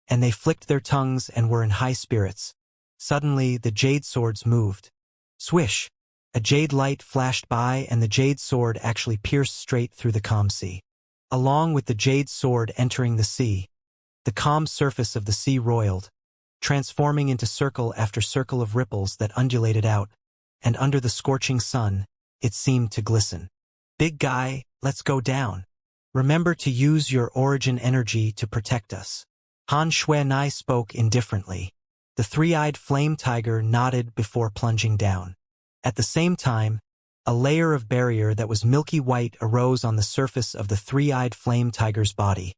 and they flicked their tongues and were in high spirits. Suddenly, the jade swords moved. Swish! A jade light flashed by and the jade sword actually pierced straight through the calm sea. Along with the jade sword entering the sea, the calm surface of the sea roiled, transforming into circle after circle of ripples that undulated out, and under the scorching sun, it seemed to glisten. Big guy, let's go down. Remember to use your origin energy to protect us. Han Xuanai spoke indifferently. The three-eyed flame tiger nodded before plunging down. At the same time, a layer of barrier that was milky white arose on the surface of the three-eyed flame tiger's body,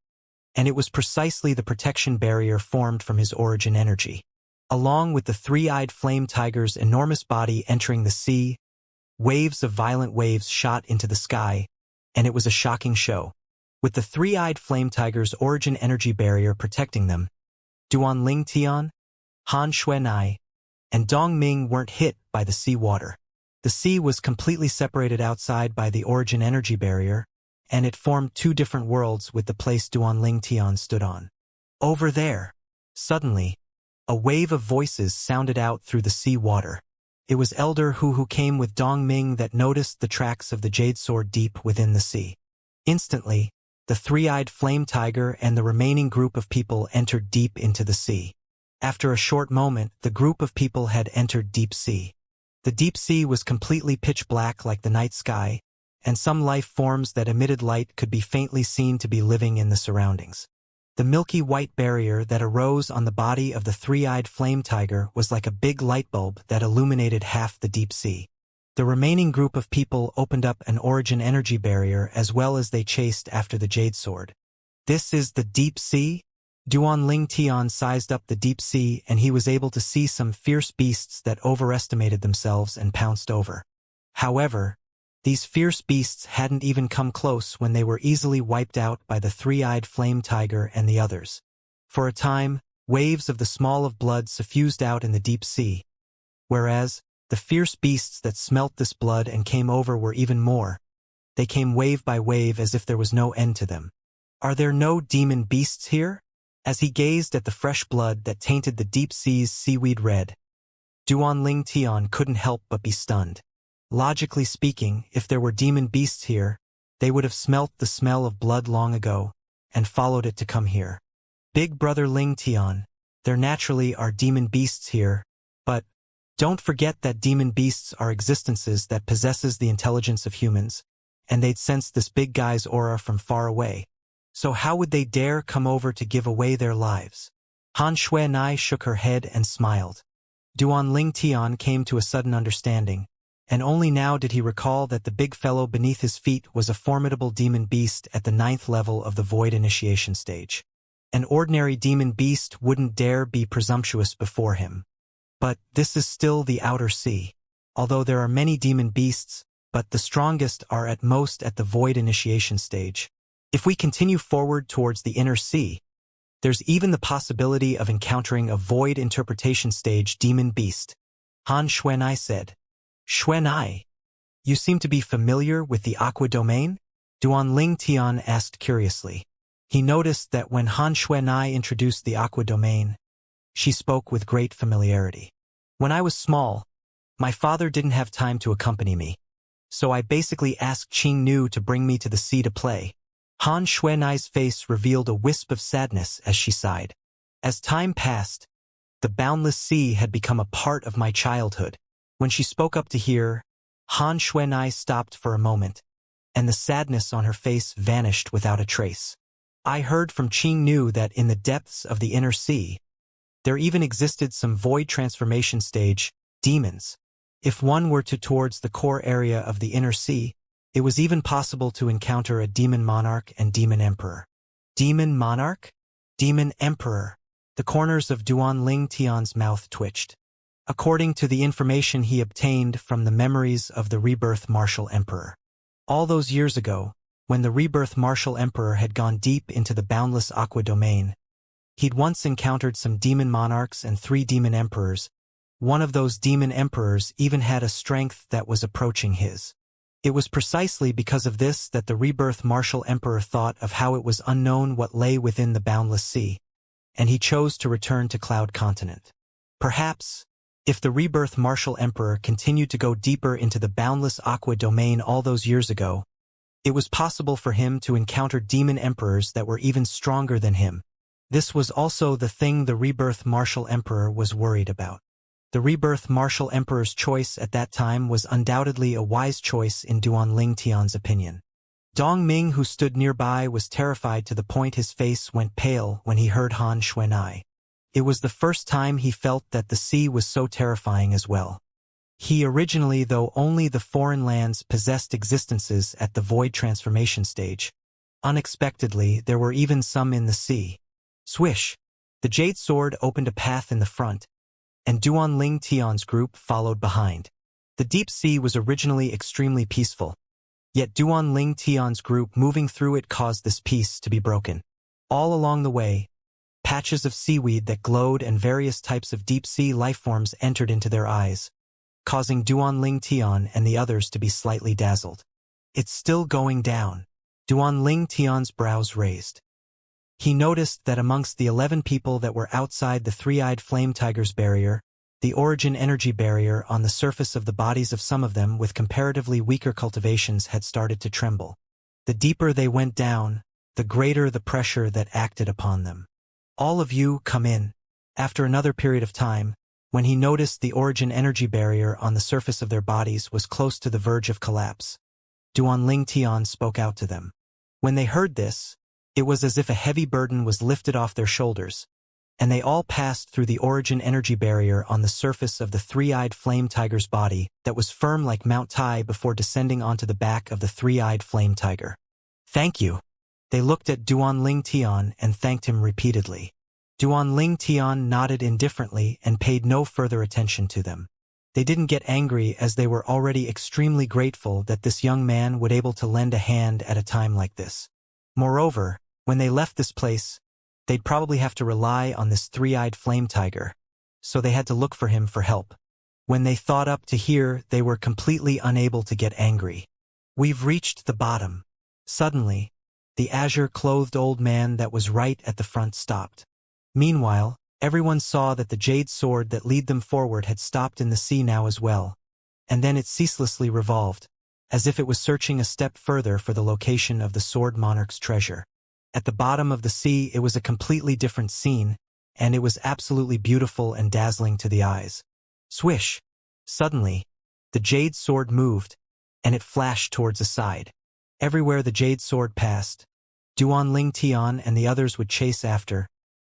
and it was precisely the protection barrier formed from his origin energy. Along with the three-eyed flame tiger's enormous body entering the sea, waves of violent waves shot into the sky, and it was a shocking show. With the three-eyed flame tiger's origin energy barrier protecting them, Duanling Tian, Han Xuanai, and Dong Ming weren't hit by the sea water. The sea was completely separated outside by the origin energy barrier, and it formed two different worlds with the place Duanling Tian stood on. Over there! Suddenly, a wave of voices sounded out through the sea water. It was Elder Hu who came with Dong Ming that noticed the tracks of the jade sword deep within the sea. Instantly, the three-eyed flame tiger and the remaining group of people entered deep into the sea. After a short moment, the group of people had entered deep sea. The deep sea was completely pitch black like the night sky, and some life forms that emitted light could be faintly seen to be living in the surroundings. The milky white barrier that arose on the body of the three-eyed flame tiger was like a big light bulb that illuminated half the deep sea. The remaining group of people opened up an origin energy barrier as well as they chased after the jade sword. This is the deep sea? Duanling Tian sized up the deep sea and he was able to see some fierce beasts that overestimated themselves and pounced over. However, these fierce beasts hadn't even come close when they were easily wiped out by the three-eyed flame tiger and the others. For a time, waves of the small of blood suffused out in the deep sea, whereas the fierce beasts that smelt this blood and came over were even more. They came wave by wave as if there was no end to them. Are there no demon beasts here? As he gazed at the fresh blood that tainted the deep sea's seaweed red, Duanling Tian couldn't help but be stunned. Logically speaking, if there were demon beasts here, they would have smelt the smell of blood long ago, and followed it to come here. Big brother Ling Tian, there naturally are demon beasts here, but don't forget that demon beasts are existences that possesses the intelligence of humans, and they'd sense this big guy's aura from far away. So how would they dare come over to give away their lives? Han Xuanai shook her head and smiled. Duanling Tian came to a sudden understanding, and only now did he recall that the big fellow beneath his feet was a formidable demon beast at the 9th level of the Void Initiation stage. An ordinary demon beast wouldn't dare be presumptuous before him. But this is still the outer sea. Although there are many demon beasts, but the strongest are at most at the Void Initiation stage. If we continue forward towards the inner sea, there's even the possibility of encountering a Void Interpretation stage demon beast. Han Xuanai said. Xuanai, you seem to be familiar with the Aqua Domain? Duanling Tian asked curiously. He noticed that when Han Xuanai introduced the Aqua Domain, she spoke with great familiarity. When I was small, my father didn't have time to accompany me, so I basically asked Qing Nu to bring me to the sea to play. Han Xuanai's face revealed a wisp of sadness as she sighed. As time passed, the boundless sea had become a part of my childhood. When she spoke up to hear, Han Xuanai stopped for a moment, and the sadness on her face vanished without a trace. I heard from Qing Nu that in the depths of the inner sea, there even existed some void transformation stage demons. If one were to towards the core area of the inner sea, it was even possible to encounter a demon monarch and demon emperor. Demon monarch? Demon emperor. The corners of Duanling Tian's mouth twitched. According to the information he obtained from the memories of the Rebirth Martial Emperor. All those years ago, when the Rebirth Martial Emperor had gone deep into the boundless Aqua Domain, He'd once encountered some demon monarchs and 3 demon emperors. One of those demon emperors even had a strength that was approaching his. It was precisely because of this that the rebirth martial emperor thought of how it was unknown what lay within the boundless sea, and he chose to return to Cloud Continent. Perhaps, if the rebirth martial emperor continued to go deeper into the boundless aqua domain all those years ago, it was possible for him to encounter demon emperors that were even stronger than him. This was also the thing the rebirth martial emperor was worried about. The rebirth martial emperor's choice at that time was undoubtedly a wise choice in Duanling Tian's opinion. Dong Ming, who stood nearby, was terrified to the point his face went pale when he heard Han Xuanai. It was the first time he felt that the sea was so terrifying as well. He originally, though only the foreign lands possessed existences at the void transformation stage. Unexpectedly, there were even some in the sea. Swish! The jade sword opened a path in the front, and Duanling Tian's group followed behind. The deep sea was originally extremely peaceful, yet Duanling Tian's group moving through it caused this peace to be broken. All along the way, patches of seaweed that glowed and various types of deep-sea lifeforms entered into their eyes, causing Duanling Tian and the others to be slightly dazzled. It's still going down. Duanling Tian's brows raised. He noticed that amongst the 11 people that were outside the 3-eyed flame tiger's barrier, the origin energy barrier on the surface of the bodies of some of them with comparatively weaker cultivations had started to tremble. The deeper they went down, the greater the pressure that acted upon them. All of you come in. After another period of time, when he noticed the origin energy barrier on the surface of their bodies was close to the verge of collapse, Duanling Tian spoke out to them. When they heard this, it was as if a heavy burden was lifted off their shoulders, and they all passed through the origin energy barrier on the surface of the 3-eyed flame tiger's body that was firm like Mount Tai before descending onto the back of the 3-eyed flame tiger. Thank you. They looked at Duanling Tian and thanked him repeatedly. Duanling Tian nodded indifferently and paid no further attention to them. They didn't get angry as they were already extremely grateful that this young man would able to lend a hand at a time like this. Moreover, when they left this place, they'd probably have to rely on this 3-eyed flame tiger, so they had to look for him for help. When they thought up to here, they were completely unable to get angry. We've reached the bottom. Suddenly, the azure-clothed old man that was right at the front stopped. Meanwhile, everyone saw that the jade sword that led them forward had stopped in the sea now as well, and then it ceaselessly revolved, as if it was searching a step further for the location of the sword monarch's treasure. At the bottom of the sea it was a completely different scene, and it was absolutely beautiful and dazzling to the eyes. Swish! Suddenly, the jade sword moved, and it flashed towards the side. Everywhere the jade sword passed, Duanling Tian and the others would chase after,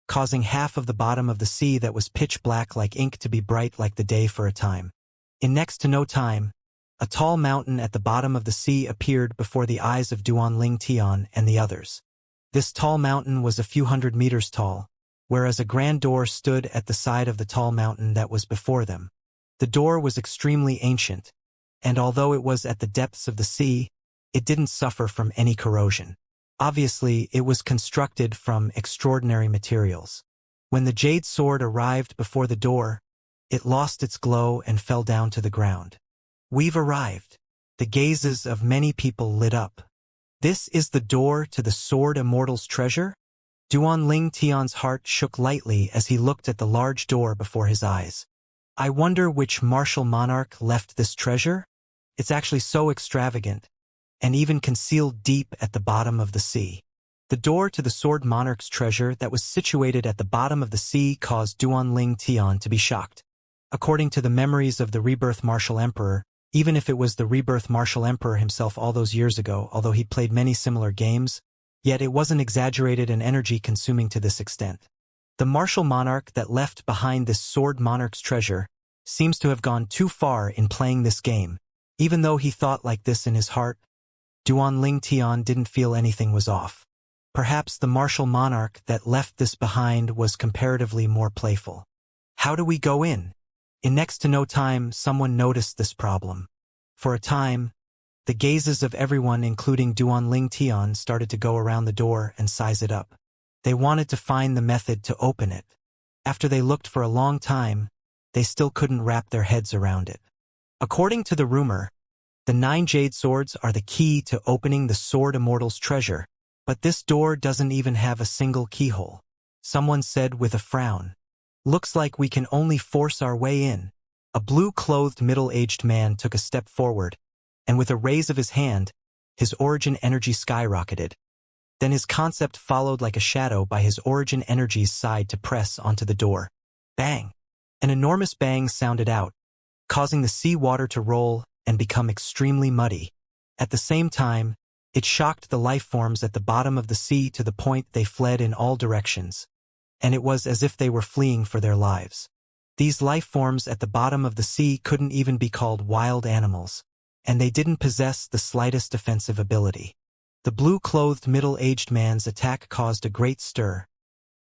causing half of the bottom of the sea that was pitch black like ink to be bright like the day for a time. In next to no time, a tall mountain at the bottom of the sea appeared before the eyes of Duanling Tian and the others. This tall mountain was a few hundred meters tall, whereas a grand door stood at the side of the tall mountain that was before them. The door was extremely ancient, and although it was at the depths of the sea, it didn't suffer from any corrosion. Obviously, it was constructed from extraordinary materials. When the jade sword arrived before the door, it lost its glow and fell down to the ground. We've arrived. The gazes of many people lit up. This is the door to the Sword Immortal's treasure? Duanling Tian's heart shook lightly as he looked at the large door before his eyes. I wonder which martial monarch left this treasure? It's actually so extravagant, and even concealed deep at the bottom of the sea. The door to the Sword Monarch's treasure that was situated at the bottom of the sea caused Duanling Tian to be shocked. According to the memories of the Rebirth Martial Emperor, even if it was the Rebirth Martial Emperor himself all those years ago, although he played many similar games, yet it wasn't exaggerated and energy-consuming to this extent. The martial monarch that left behind this Sword Monarch's treasure seems to have gone too far in playing this game. Even though he thought like this in his heart, Duanling Tian didn't feel anything was off. Perhaps the martial monarch that left this behind was comparatively more playful. How do we go in? In next to no time, someone noticed this problem. For a time, the gazes of everyone, including Duanling Tian, started to go around the door and size it up. They wanted to find the method to open it. After they looked for a long time, they still couldn't wrap their heads around it. According to the rumor, the 9 jade swords are the key to opening the Sword Immortal's treasure, but this door doesn't even have a single keyhole. Someone said with a frown. Looks like we can only force our way in. A blue-clothed middle-aged man took a step forward, and with a raise of his hand, his origin energy skyrocketed. Then his concept followed like a shadow by his origin energy's side to press onto the door. Bang! An enormous bang sounded out, causing the sea water to roll and become extremely muddy. At the same time, it shocked the life forms at the bottom of the sea to the point they fled in all directions, and it was as if they were fleeing for their lives. These life forms at the bottom of the sea couldn't even be called wild animals, and they didn't possess the slightest defensive ability. The blue-clothed middle-aged man's attack caused a great stir,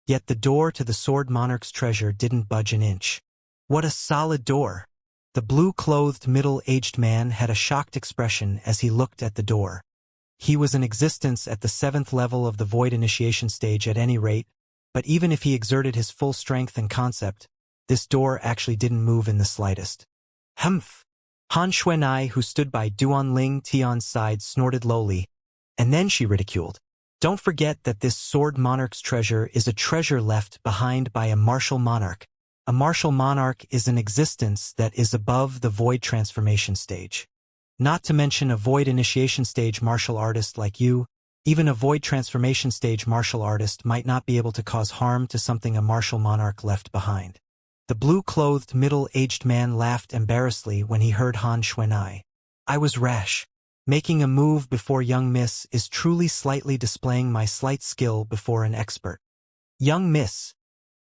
yet the door to the Sword Monarch's treasure didn't budge an inch. What a solid door! The blue-clothed middle-aged man had a shocked expression as he looked at the door. He was in existence at the 7th level of the Void Initiation stage at any rate, but even if he exerted his full strength and concept, this door actually didn't move in the slightest. Humph! Han Xuanai, who stood by Duanling Tian's side, snorted lowly, and then she ridiculed. Don't forget that this Sword Monarch's treasure is a treasure left behind by a martial monarch. A martial monarch is an existence that is above the Void Transformation stage. Not to mention a Void Initiation stage martial artist like you, even a Void Transformation stage martial artist might not be able to cause harm to something a martial monarch left behind. The blue-clothed middle-aged man laughed embarrassedly when he heard Han Xuanai. I was rash. Making a move before young miss is truly slightly displaying my slight skill before an expert. Young miss,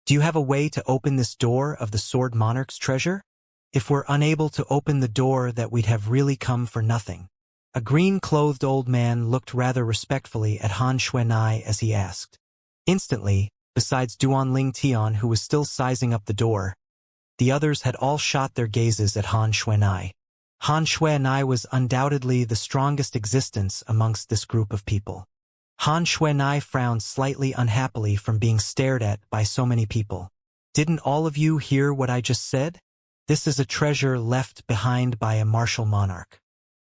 do you have a way to open this door of the Sword Monarch's treasure? If we're unable to open the door, that we'd have really come for nothing. A green-clothed old man looked rather respectfully at Han Xuanai as he asked. Instantly, besides Duanling Tian, who was still sizing up the door, the others had all shot their gazes at Han Xuanai. Han Xuanai was undoubtedly the strongest existence amongst this group of people. Han Xuanai frowned slightly unhappily from being stared at by so many people. Didn't all of you hear what I just said? This is a treasure left behind by a martial monarch.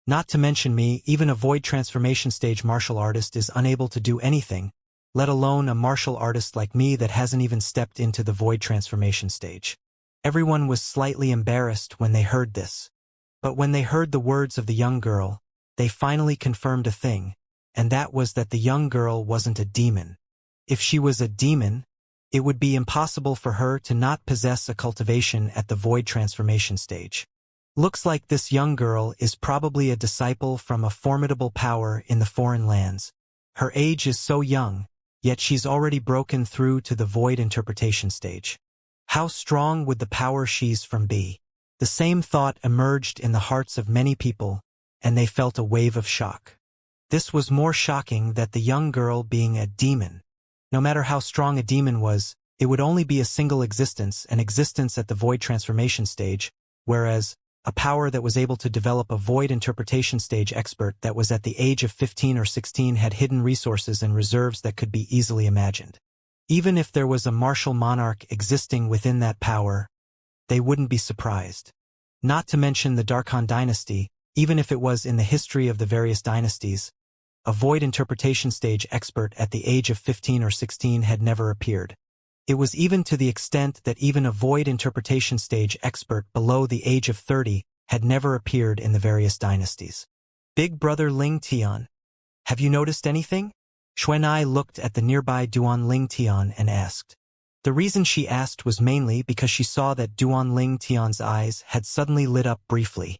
Not to mention me, even a Void Transformation stage martial artist is unable to do anything, let alone a martial artist like me that hasn't even stepped into the Void Transformation stage. Everyone was slightly embarrassed when they heard this. But when they heard the words of the young girl, they finally confirmed a thing, and that was that the young girl wasn't a demon. If she was a demon, it would be impossible for her to not possess a cultivation at the Void Transformation stage. Looks like this young girl is probably a disciple from a formidable power in the foreign lands. Her age is so young, yet she's already broken through to the Void Interpretation stage. How strong would the power she's from be? The same thought emerged in the hearts of many people, and they felt a wave of shock. This was more shocking that the young girl being a demon. No matter how strong a demon was, it would only be a single existence, an existence at the Void Transformation stage, whereas a power that was able to develop a Void Interpretation stage expert that was at the age of 15 or 16 had hidden resources and reserves that could be easily imagined. Even if there was a martial monarch existing within that power, they wouldn't be surprised. Not to mention the Darkhan dynasty, even if it was in the history of the various dynasties, a Void Interpretation stage expert at the age of 15 or 16 had never appeared. It was even to the extent that even a Void Interpretation stage expert below the age of 30 had never appeared in the various dynasties. Big brother Ling Tian, have you noticed anything? Xuanai looked at the nearby Duanling Tian and asked. The reason she asked was mainly because she saw that Duanling Tian's eyes had suddenly lit up briefly.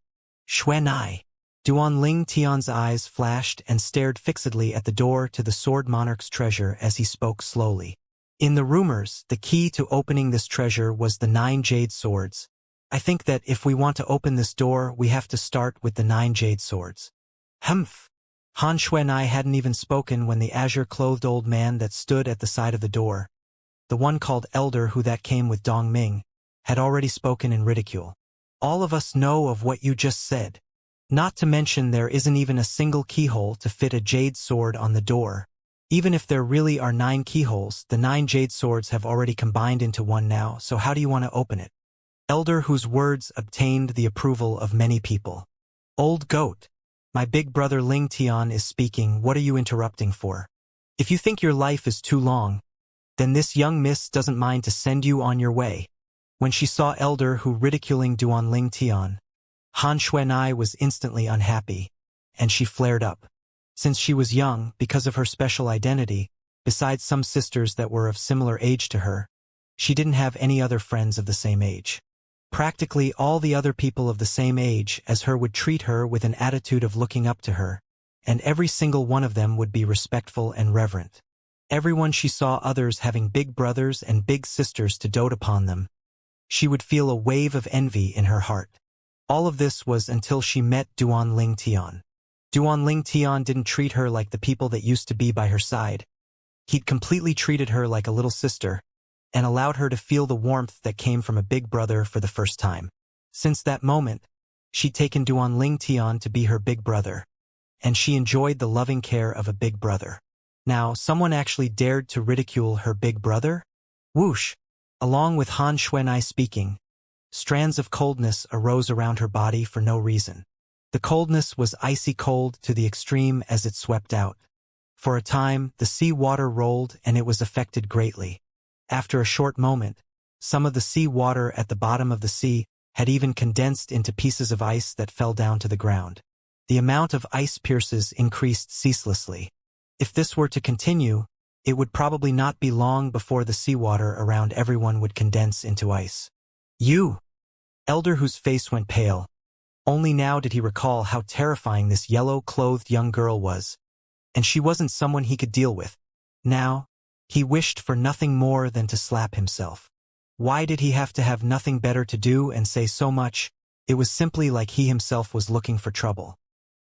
Xuanai. Duanling Tian's eyes flashed and stared fixedly at the door to the Sword Monarch's treasure as he spoke slowly. In the rumors, the key to opening this treasure was the 9 jade swords. I think that if we want to open this door, we have to start with the 9 jade swords. Humph! Han Xuanai hadn't even spoken when the azure-clothed old man that stood at the side of the door, the one called Elder who that came with Dong Ming, had already spoken in ridicule. All of us know of what you just said. Not to mention there isn't even a single keyhole to fit a jade sword on the door. Even if there really are 9 keyholes, the 9 jade swords have already combined into one now, so how do you want to open it? Elder whose words obtained the approval of many people. Old goat. My big brother Ling Tian is speaking, what are you interrupting for? If you think your life is too long, then this young miss doesn't mind to send you on your way. When she saw Elder who ridiculing Duan Ling Tian, Han Xuanai was instantly unhappy, and she flared up. Since she was young, because of her special identity, besides some sisters that were of similar age to her, she didn't have any other friends of the same age. Practically all the other people of the same age as her would treat her with an attitude of looking up to her, and every single one of them would be respectful and reverent. Everyone she saw others having big brothers and big sisters to dote upon them, she would feel a wave of envy in her heart. All of this was until she met Duan Ling Tian. Duan Ling Tian didn't treat her like the people that used to be by her side. He'd completely treated her like a little sister, and allowed her to feel the warmth that came from a big brother for the first time. Since that moment, she'd taken Duan Ling Tian to be her big brother, and she enjoyed the loving care of a big brother. Now, someone actually dared to ridicule her big brother? Whoosh! Along with Han Xuanai speaking, strands of coldness arose around her body for no reason. The coldness was icy cold to the extreme as it swept out. For a time, the sea water rolled and it was affected greatly. After a short moment, some of the sea water at the bottom of the sea had even condensed into pieces of ice that fell down to the ground. The amount of ice pierces increased ceaselessly. If this were to continue, it would probably not be long before the seawater around everyone would condense into ice. You! Elder whose face went pale. Only now did he recall how terrifying this yellow-clothed young girl was, and she wasn't someone he could deal with. Now, he wished for nothing more than to slap himself. Why did he have to have nothing better to do and say so much? It was simply like he himself was looking for trouble.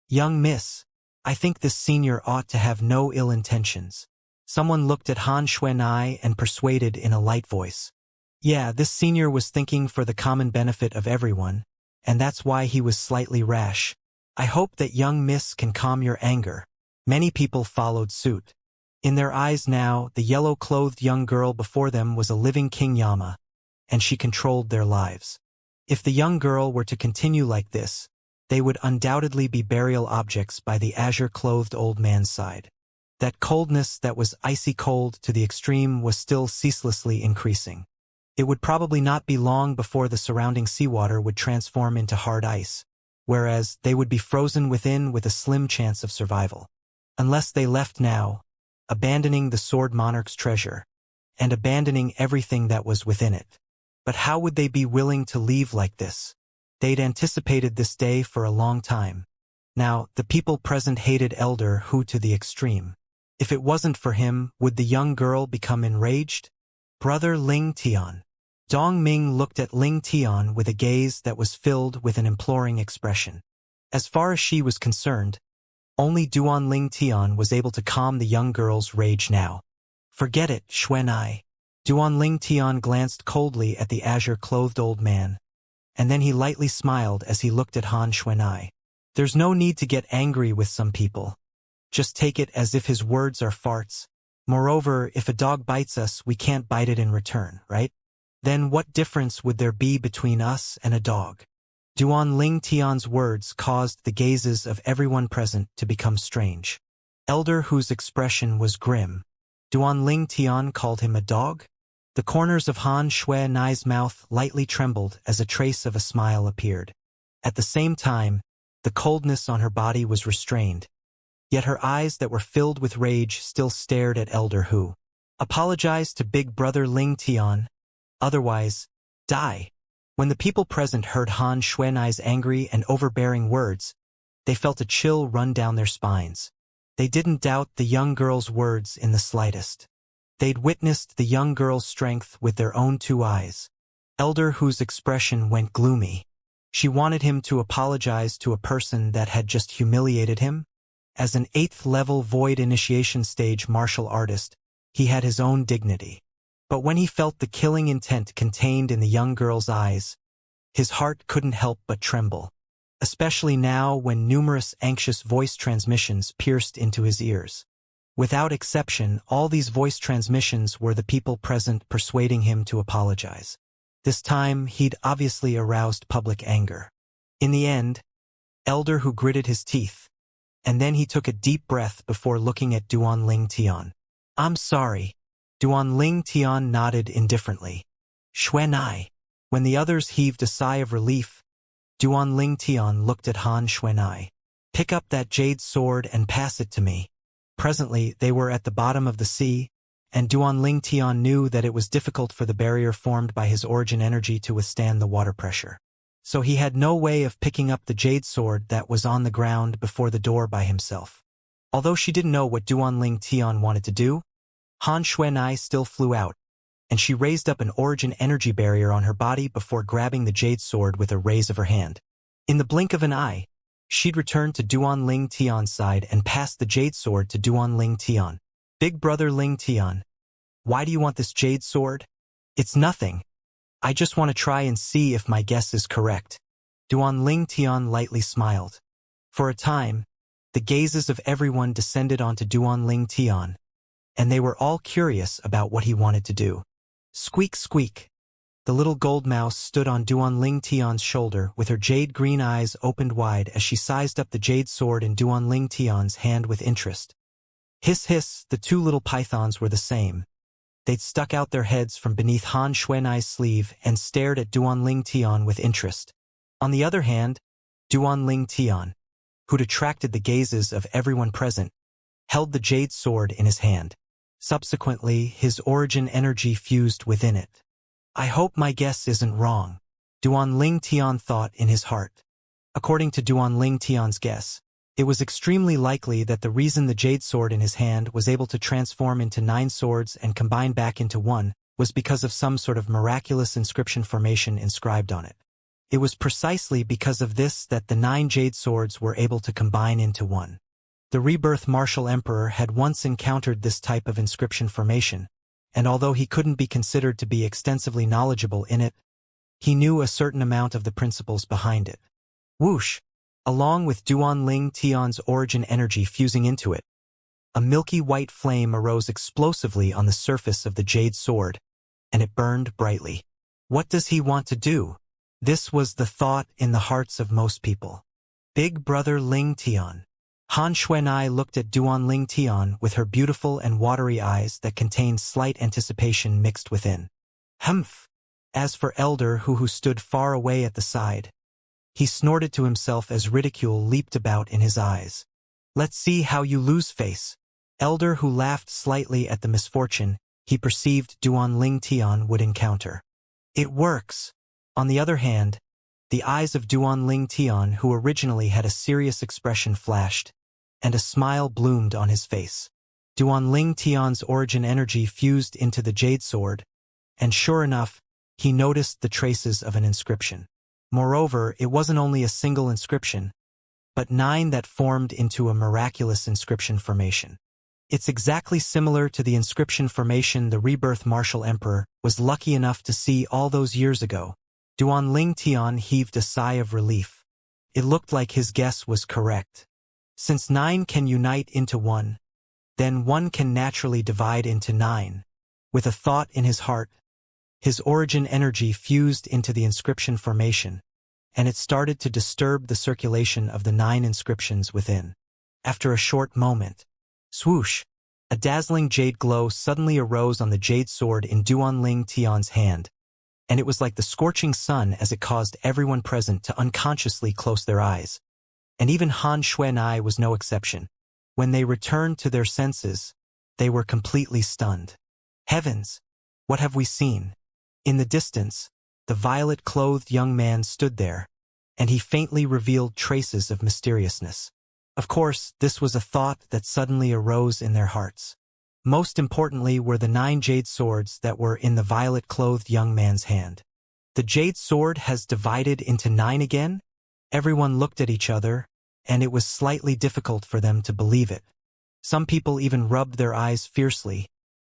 Young miss, I think this senior ought to have no ill intentions. Someone looked at Han Xuanai and persuaded in a light voice. Yeah, this senior was thinking for the common benefit of everyone, and that's why he was slightly rash. I hope that young miss can calm your anger. Many people followed suit. In their eyes now, the yellow-clothed young girl before them was a living King Yama, and she controlled their lives. If the young girl were to continue like this, they would undoubtedly be burial objects by the azure-clothed old man's side. That coldness that was icy cold to the extreme was still ceaselessly increasing. It would probably not be long before the surrounding seawater would transform into hard ice, whereas they would be frozen within with a slim chance of survival. Unless they left now, abandoning the Sword Monarch's treasure, and abandoning everything that was within it. But how would they be willing to leave like this? They'd anticipated this day for a long time. Now, the people present hated Elder Hu to the extreme. If it wasn't for him, would the young girl become enraged? Brother Ling Tian. Dong Ming looked at Ling Tian with a gaze that was filled with an imploring expression. As far as she was concerned, only Duan Ling Tian was able to calm the young girl's rage now. Forget it, Xuanai. Duan Ling Tian glanced coldly at the azure-clothed old man, and then he lightly smiled as he looked at Han Xuanai. There's no need to get angry with some people. Just take it as if his words are farts. Moreover, if a dog bites us, we can't bite it in return, right? Then what difference would there be between us and a dog? Duan Ling Tian's words caused the gazes of everyone present to become strange. Elder whose expression was grim. Duan Ling Tian called him a dog? The corners of Han Xuanai's mouth lightly trembled as a trace of a smile appeared. At the same time, the coldness on her body was restrained, yet her eyes that were filled with rage still stared at Elder Hu. Apologize to Big Brother Ling Tian, otherwise, die. When the people present heard Han Xuanai's angry and overbearing words, they felt a chill run down their spines. They didn't doubt the young girl's words in the slightest. They'd witnessed the young girl's strength with their own 2 eyes. Elder Hu's expression went gloomy. She wanted him to apologize to a person that had just humiliated him. As an 8th-level void initiation stage martial artist, he had his own dignity. But when he felt the killing intent contained in the young girl's eyes, his heart couldn't help but tremble, especially now when numerous anxious voice transmissions pierced into his ears. Without exception, all these voice transmissions were the people present persuading him to apologize. This time, he'd obviously aroused public anger. In the end, Elder Hu gritted his teeth, and then he took a deep breath before looking at Duan Ling Tian. "I'm sorry." Duan Ling Tian nodded indifferently. "Xuanai." When the others heaved a sigh of relief, Duan Ling Tian looked at Han Xuanai. "Pick up that jade sword and pass it to me." Presently, they were at the bottom of the sea, and Duan Ling Tian knew that it was difficult for the barrier formed by his origin energy to withstand the water pressure. So he had no way of picking up the jade sword that was on the ground before the door by himself. Although she didn't know what Duan Ling Tian wanted to do, Han Xuanai still flew out, and she raised up an origin energy barrier on her body before grabbing the jade sword with a raise of her hand. In the blink of an eye, she'd returned to Duan Ling Tian's side and passed the jade sword to Duan Ling Tian. "Big brother Ling Tian, why do you want this jade sword?" "It's nothing. I just want to try and see if my guess is correct." Duan Ling Tian lightly smiled. For a time, the gazes of everyone descended onto Duan Ling Tian, and they were all curious about what he wanted to do. Squeak, squeak. The little gold mouse stood on Duan Ling Tian's shoulder with her jade-green eyes opened wide as she sized up the jade sword in Duan Ling Tian's hand with interest. Hiss, hiss, the two little pythons were the same. They'd stuck out their heads from beneath Han Xuanai's sleeve and stared at Duan Ling Tian with interest. On the other hand, Duan Ling Tian, who'd attracted the gazes of everyone present, held the jade sword in his hand. Subsequently, his origin energy fused within it. "I hope my guess isn't wrong," Duan Ling Tian thought in his heart. According to Duan Ling Tian's guess, it was extremely likely that the reason the jade sword in his hand was able to transform into 9 swords and combine back into one was because of some sort of miraculous inscription formation inscribed on it. It was precisely because of this that the 9 jade swords were able to combine into one. The rebirth martial emperor had once encountered this type of inscription formation, and although he couldn't be considered to be extensively knowledgeable in it, he knew a certain amount of the principles behind it. Whoosh! Along with Duan Ling Tian's origin energy fusing into it, a milky white flame arose explosively on the surface of the jade sword, and it burned brightly. What does he want to do? This was the thought in the hearts of most people. Big brother Ling Tian. Han Xuanai looked at Duan Ling Tian with her beautiful and watery eyes that contained slight anticipation mixed within. Humph! As for Elder Hu, who stood far away at the side, he snorted to himself as ridicule leaped about in his eyes. "Let's see how you lose face." Elder Hu laughed slightly at the misfortune he perceived Duan Ling Tian would encounter. "It works." On the other hand, the eyes of Duan Ling Tian, who originally had a serious expression, flashed, and a smile bloomed on his face. Duan Ling Tian's origin energy fused into the jade sword, and sure enough, he noticed the traces of an inscription. Moreover, it wasn't only a single inscription, but 9 that formed into a miraculous inscription formation. It's exactly similar to the inscription formation the rebirth martial emperor was lucky enough to see all those years ago. Duan Ling Tian heaved a sigh of relief. It looked like his guess was correct. Since 9 can unite into 1, then 1 can naturally divide into 9. With a thought in his heart, his origin energy fused into the inscription formation, and it started to disturb the circulation of the 9 inscriptions within. After a short moment, swoosh, a dazzling jade glow suddenly arose on the jade sword in Duan Ling Tian's hand, and it was like the scorching sun as it caused everyone present to unconsciously close their eyes. And even Han Xuanai was no exception. When they returned to their senses, they were completely stunned. Heavens! What have we seen? In the distance, the violet-clothed young man stood there, and he faintly revealed traces of mysteriousness. Of course, this was a thought that suddenly arose in their hearts. Most importantly were the 9 jade swords that were in the violet-clothed young man's hand. The jade sword has divided into 9 again? Everyone looked at each other, and it was slightly difficult for them to believe it. Some people even rubbed their eyes fiercely,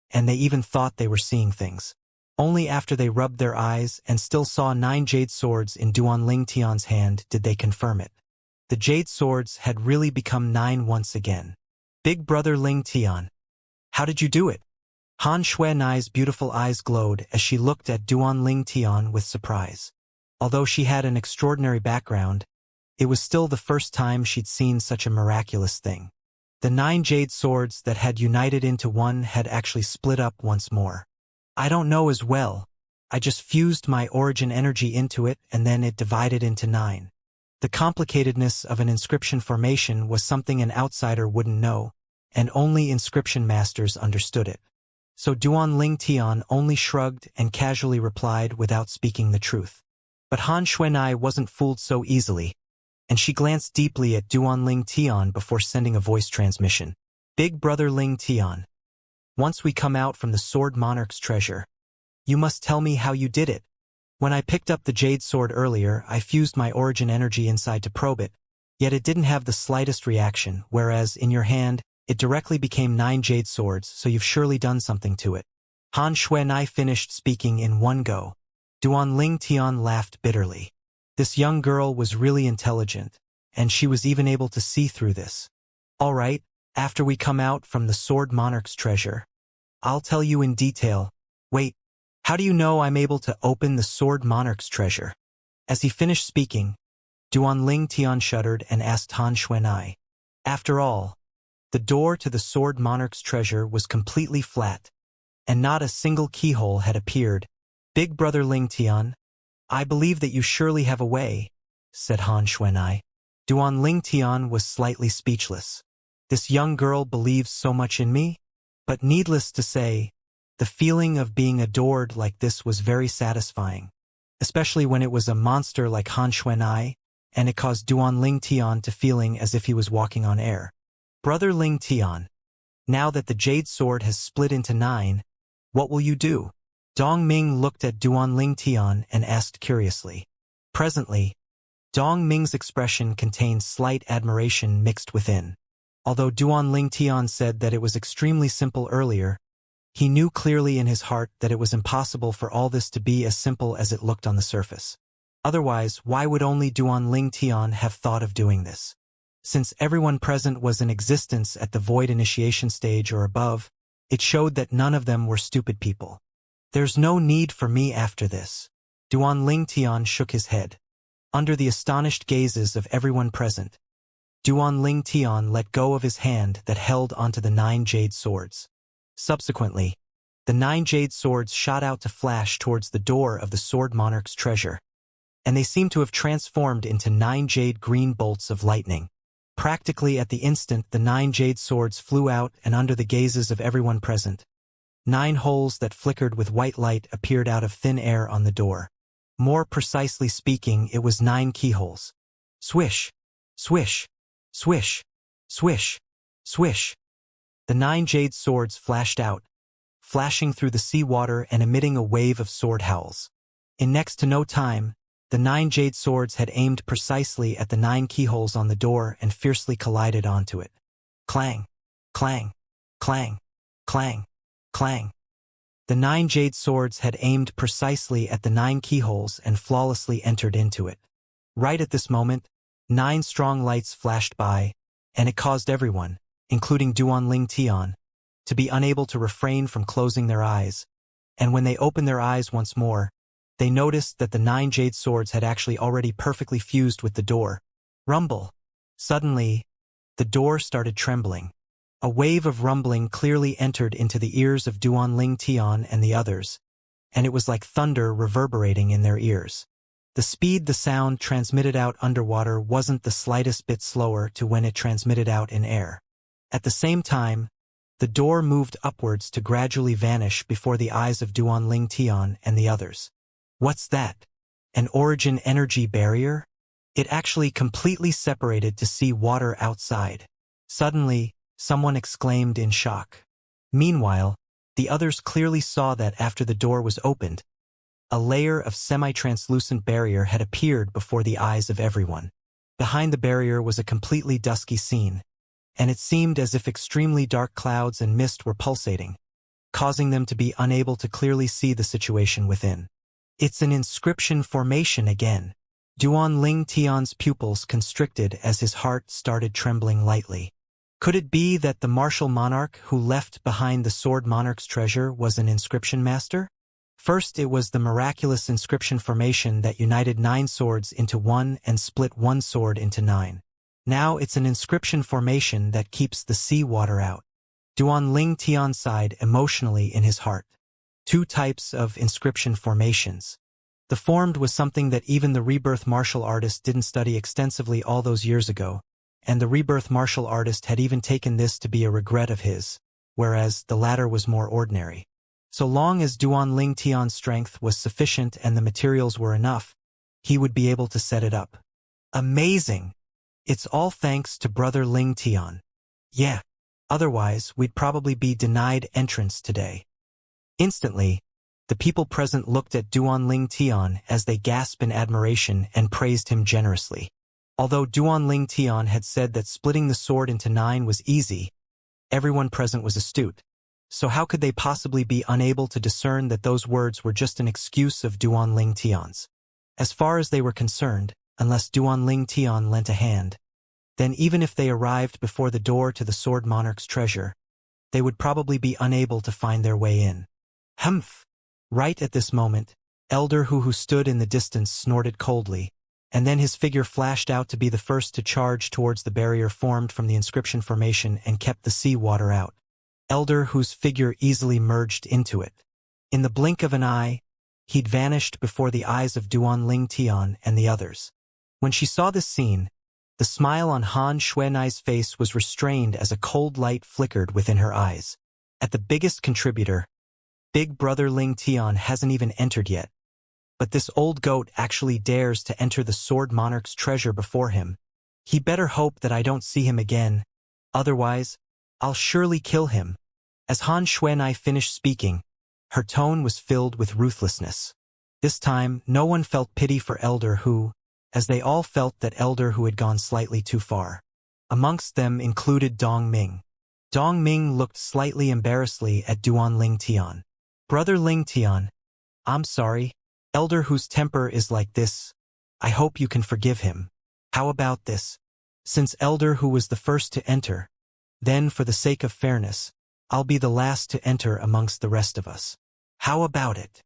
and they even thought they were seeing things. Only after they rubbed their eyes and still saw 9 jade swords in Duan Ling Tian's hand did they confirm it. The jade swords had really become 9 once again. Big brother Ling Tian, How did you do it? Han Xuanai's beautiful eyes glowed as she looked at Duan Tian with surprise. Although she had an extraordinary background, it was still the first time she'd seen such a miraculous thing. The 9 jade swords that had united into one had actually split up once more. I don't know as well. I just fused my origin energy into it and then it divided into 9. The complicatedness of an inscription formation was something an outsider wouldn't know, and only inscription masters understood it. So Duan Tian only shrugged and casually replied without speaking the truth. But Han Xuanai wasn't fooled so easily, and she glanced deeply at Duan Tian before sending a voice transmission. Big brother Ling Tian. Once we come out from the Sword Monarch's treasure, you must tell me how you did it. When I picked up the jade sword earlier, I fused my origin energy inside to probe it, yet it didn't have the slightest reaction, whereas in your hand, it directly became 9 jade swords, so you've surely done something to it. Han Xuanai finished speaking in one go. Duan Tian laughed bitterly. This young girl was really intelligent, and she was even able to see through this. All right, after we come out from the Sword Monarch's treasure, I'll tell you in detail. Wait, how do you know I'm able to open the Sword Monarch's treasure? As he finished speaking, Duan Tian shuddered and asked Han Xuanai. After all, the door to the Sword Monarch's treasure was completely flat, and not a single keyhole had appeared. Big brother Ling Tian, I believe that you surely have a way, said Han Xuanai. Duan Tian was slightly speechless. This young girl believes so much in me? But needless to say, the feeling of being adored like this was very satisfying, especially when it was a monster like Han Xuanai, and it caused Duan Tian to feeling as if he was walking on air. Brother Ling Tian, now that the jade sword has split into 9, what will you do? Dong Ming looked at Duan Tian and asked curiously. Presently, Dong Ming's expression contained slight admiration mixed within. Although Duan Tian said that it was extremely simple earlier, he knew clearly in his heart that it was impossible for all this to be as simple as it looked on the surface. Otherwise, why would only Duan Tian have thought of doing this? Since everyone present was in existence at the void initiation stage or above, it showed that none of them were stupid people. There's no need for me after this. Duan Tian shook his head. Under the astonished gazes of everyone present, Duan Tian let go of his hand that held onto the 9 jade swords. Subsequently, the 9 jade swords shot out to flash towards the door of the Sword Monarch's treasure, and they seemed to have transformed into 9 jade green bolts of lightning. Practically at the instant the 9 jade swords flew out, and under the gazes of everyone present, 9 holes that flickered with white light appeared out of thin air on the door. More precisely speaking, it was 9 keyholes. Swish, swish, swish, swish, swish. The 9 jade swords flashed out, flashing through the seawater and emitting a wave of sword howls. In next to no time, the 9 jade swords had aimed precisely at the 9 keyholes on the door and fiercely collided onto it. Clang, clang, clang, clang, clang. The 9 jade swords had aimed precisely at the 9 keyholes and flawlessly entered into it. Right at this moment, 9 strong lights flashed by, and it caused everyone, including Duan Tian, to be unable to refrain from closing their eyes, and when they opened their eyes once more, they noticed that the 9 jade swords had actually already perfectly fused with the door. Rumble. Suddenly, the door started trembling. A wave of rumbling clearly entered into the ears of Duan Tian and the others, and it was like thunder reverberating in their ears. The speed the sound transmitted out underwater wasn't the slightest bit slower to when it transmitted out in air. At the same time, the door moved upwards to gradually vanish before the eyes of Duan Tian and the others. What's that? An origin energy barrier? It actually completely separated to see water outside. Suddenly, someone exclaimed in shock. Meanwhile, the others clearly saw that after the door was opened, a layer of semi-translucent barrier had appeared before the eyes of everyone. Behind the barrier was a completely dusky scene, and it seemed as if extremely dark clouds and mist were pulsating, causing them to be unable to clearly see the situation within. It's an inscription formation again. Duan Tian's pupils constricted as his heart started trembling lightly. Could it be that the martial monarch who left behind the sword monarch's treasure was an inscription master? First, it was the miraculous inscription formation that united 9 swords into one and split one sword into 9. Now it's an inscription formation that keeps the sea water out. Duan Ling Tian sighed emotionally in his heart. 2 types of inscription formations. The formed was something that even the rebirth martial artist didn't study extensively all those years ago, and the rebirth martial artist had even taken this to be a regret of his, whereas the latter was more ordinary. So long as Duan Ling Tian's strength was sufficient and the materials were enough, he would be able to set it up. Amazing! It's all thanks to Brother Ling Tian. Yeah, otherwise we'd probably be denied entrance today. Instantly, the people present looked at Duan Ling Tian as they gasped in admiration and praised him generously. Although Duan Ling Tian had said that splitting the sword into 9 was easy, everyone present was astute. So how could they possibly be unable to discern that those words were just an excuse of Duan Ling Tian's? As far as they were concerned, unless Duan Ling Tian lent a hand, then even if they arrived before the door to the sword monarch's treasure, they would probably be unable to find their way in. Humph! Right at this moment, Elder Hu, who stood in the distance, snorted coldly, and then his figure flashed out to be the first to charge towards the barrier formed from the inscription formation and kept the sea water out. Elder Hu's figure easily merged into it. In the blink of an eye, he'd vanished before the eyes of Duan Ling Tian and the others. When she saw this scene, the smile on Han Xuanai's face was restrained as a cold light flickered within her eyes. At the biggest contributor, Big Brother Ling Tian hasn't even entered yet. But this old goat actually dares to enter the sword monarch's treasure before him. He better hope that I don't see him again. Otherwise, I'll surely kill him. As Han Xuanai finished speaking, her tone was filled with ruthlessness. This time, no one felt pity for Elder Hu, as they all felt that Elder Hu had gone slightly too far. Amongst them included Dong Ming. Dong Ming looked slightly embarrassedly at Duan Ling Tian. Brother Ling Tian, I'm sorry. Elder Hu's temper is like this. I hope you can forgive him. How about this? Since Elder Hu was the first to enter, then for the sake of fairness, I'll be the last to enter amongst the rest of us. How about it?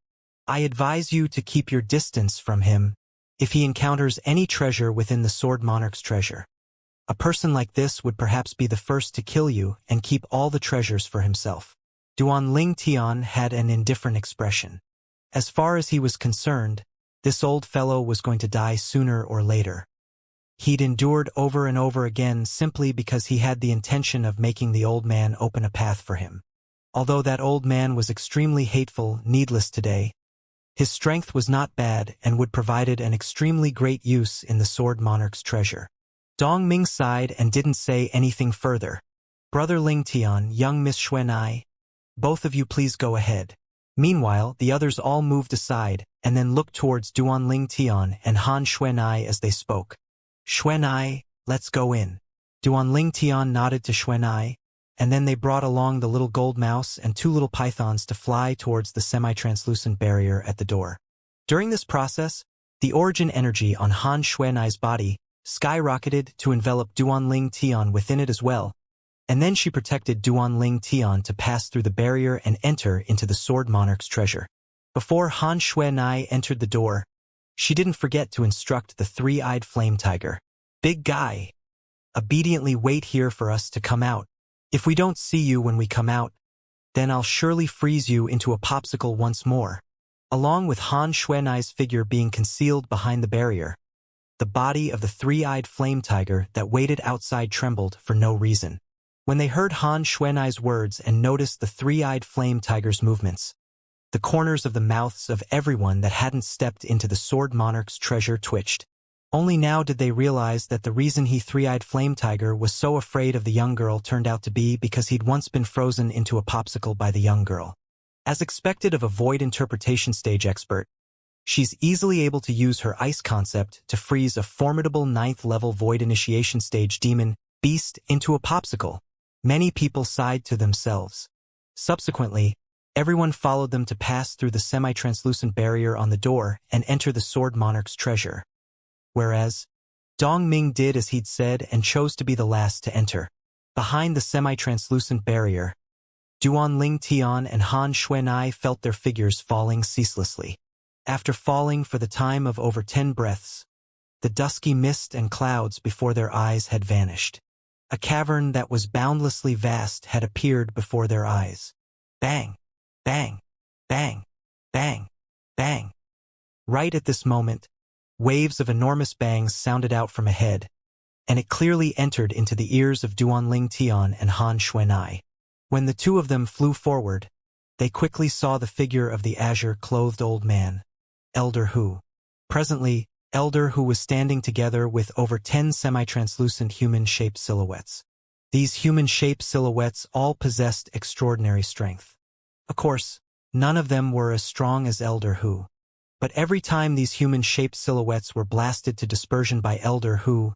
I advise you to keep your distance from him if he encounters any treasure within the sword monarch's treasure. A person like this would perhaps be the first to kill you and keep all the treasures for himself. Duan Ling Tian had an indifferent expression. As far as he was concerned, this old fellow was going to die sooner or later. He'd endured over and over again simply because he had the intention of making the old man open a path for him. Although that old man was extremely hateful, needless today, his strength was not bad and would provided an extremely great use in the sword monarch's treasure. Dong Ming sighed and didn't say anything further. Brother Ling Tian, young Miss Xuanai, both of you please go ahead. Meanwhile, the others all moved aside and then looked towards Duan Ling Tian and Han Xuanai as they spoke. Xuanai, let's go in. Duan Ling Tian nodded to Xuanai, and then they brought along the little gold mouse and 2 little pythons to fly towards the semi-translucent barrier at the door. During this process, the origin energy on Han Xuanai's body skyrocketed to envelop Duan Ling Tian within it as well, and then she protected Duan Ling Tian to pass through the barrier and enter into the sword monarch's treasure. Before Han Xuanai entered the door, she didn't forget to instruct the 3-eyed flame tiger. Big guy, obediently wait here for us to come out. If we don't see you when we come out, then I'll surely freeze you into a popsicle once more. Along with Han Xuanai's figure being concealed behind the barrier, the body of the 3-eyed flame tiger that waited outside trembled for no reason. When they heard Han Xuanai's words and noticed the 3-eyed flame tiger's movements, the corners of the mouths of everyone that hadn't stepped into the sword monarch's treasure twitched. Only now did they realize that the reason he 3-eyed flame tiger was so afraid of the young girl turned out to be because he'd once been frozen into a popsicle by the young girl. As expected of a void interpretation stage expert, she's easily able to use her ice concept to freeze a formidable 9th level void initiation stage demon beast into a popsicle. Many people sighed to themselves. Subsequently, everyone followed them to pass through the semi-translucent barrier on the door and enter the sword monarch's treasure. Whereas, Dong Ming did as he'd said and chose to be the last to enter. Behind the semi-translucent barrier, Duan Tian and Han Xuanai felt their figures falling ceaselessly. After falling for the time of over 10 breaths, the dusky mist and clouds before their eyes had vanished. A cavern that was boundlessly vast had appeared before their eyes. Bang! Bang! Bang! Bang! Bang! Right at this moment, waves of enormous bangs sounded out from ahead, and it clearly entered into the ears of Duan Tian and Han Xuanai. When the two of them flew forward, they quickly saw the figure of the azure-clothed old man, Elder Hu. Presently, Elder Hu was standing together with over 10 semi-translucent human-shaped silhouettes. These human-shaped silhouettes all possessed extraordinary strength. Of course, none of them were as strong as Elder Hu. But every time these human-shaped silhouettes were blasted to dispersion by Elder Hu,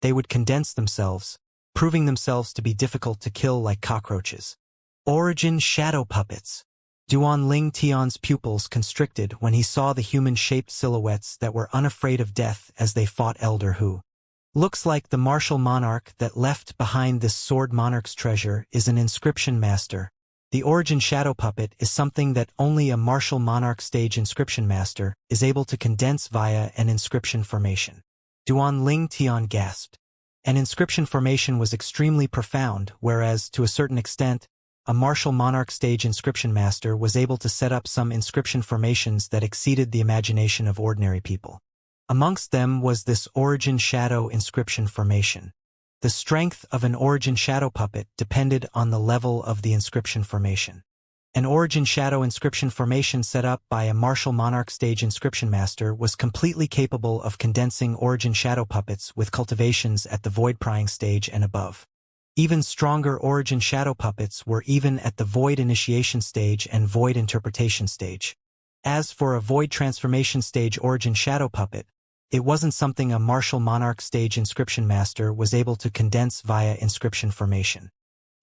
they would condense themselves, proving themselves to be difficult to kill like cockroaches. Origin shadow puppets. Duan Tian's pupils constricted when he saw the human-shaped silhouettes that were unafraid of death as they fought Elder Hu. Looks like the martial monarch that left behind this sword monarch's treasure is an inscription master. The origin shadow puppet is something that only a martial monarch stage inscription master is able to condense via an inscription formation. Duan Tian gasped. An inscription formation was extremely profound, whereas, to a certain extent, a martial monarch stage inscription master was able to set up some inscription formations that exceeded the imagination of ordinary people. Amongst them was this origin shadow inscription formation. The strength of an origin shadow puppet depended on the level of the inscription formation. An origin shadow inscription formation set up by a martial monarch stage inscription master was completely capable of condensing origin shadow puppets with cultivations at the void prying stage and above. Even stronger origin shadow puppets were even at the void initiation stage and void interpretation stage. As for a void transformation stage origin shadow puppet, it wasn't something a martial monarch stage inscription master was able to condense via inscription formation.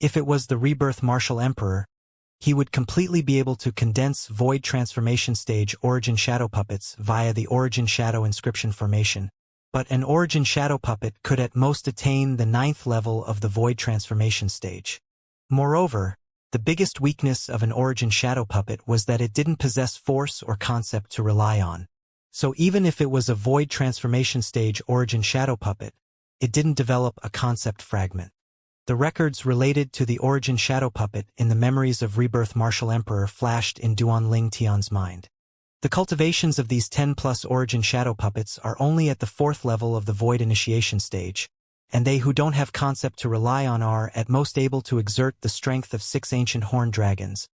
If it was the rebirth martial emperor, he would completely be able to condense void transformation stage origin shadow puppets via the origin shadow inscription formation. But an origin shadow puppet could at most attain the 9th level of the void transformation stage. Moreover, the biggest weakness of an origin shadow puppet was that it didn't possess force or concept to rely on. So even if it was a void transformation stage origin shadow puppet, it didn't develop a concept fragment. The records related to the origin shadow puppet in the memories of rebirth martial emperor flashed in Duan Tian's mind. The cultivations of these 10+ origin shadow puppets are only at the 4th level of the void initiation stage, and they who don't have concept to rely on are at most able to exert the strength of 6 ancient horned dragons.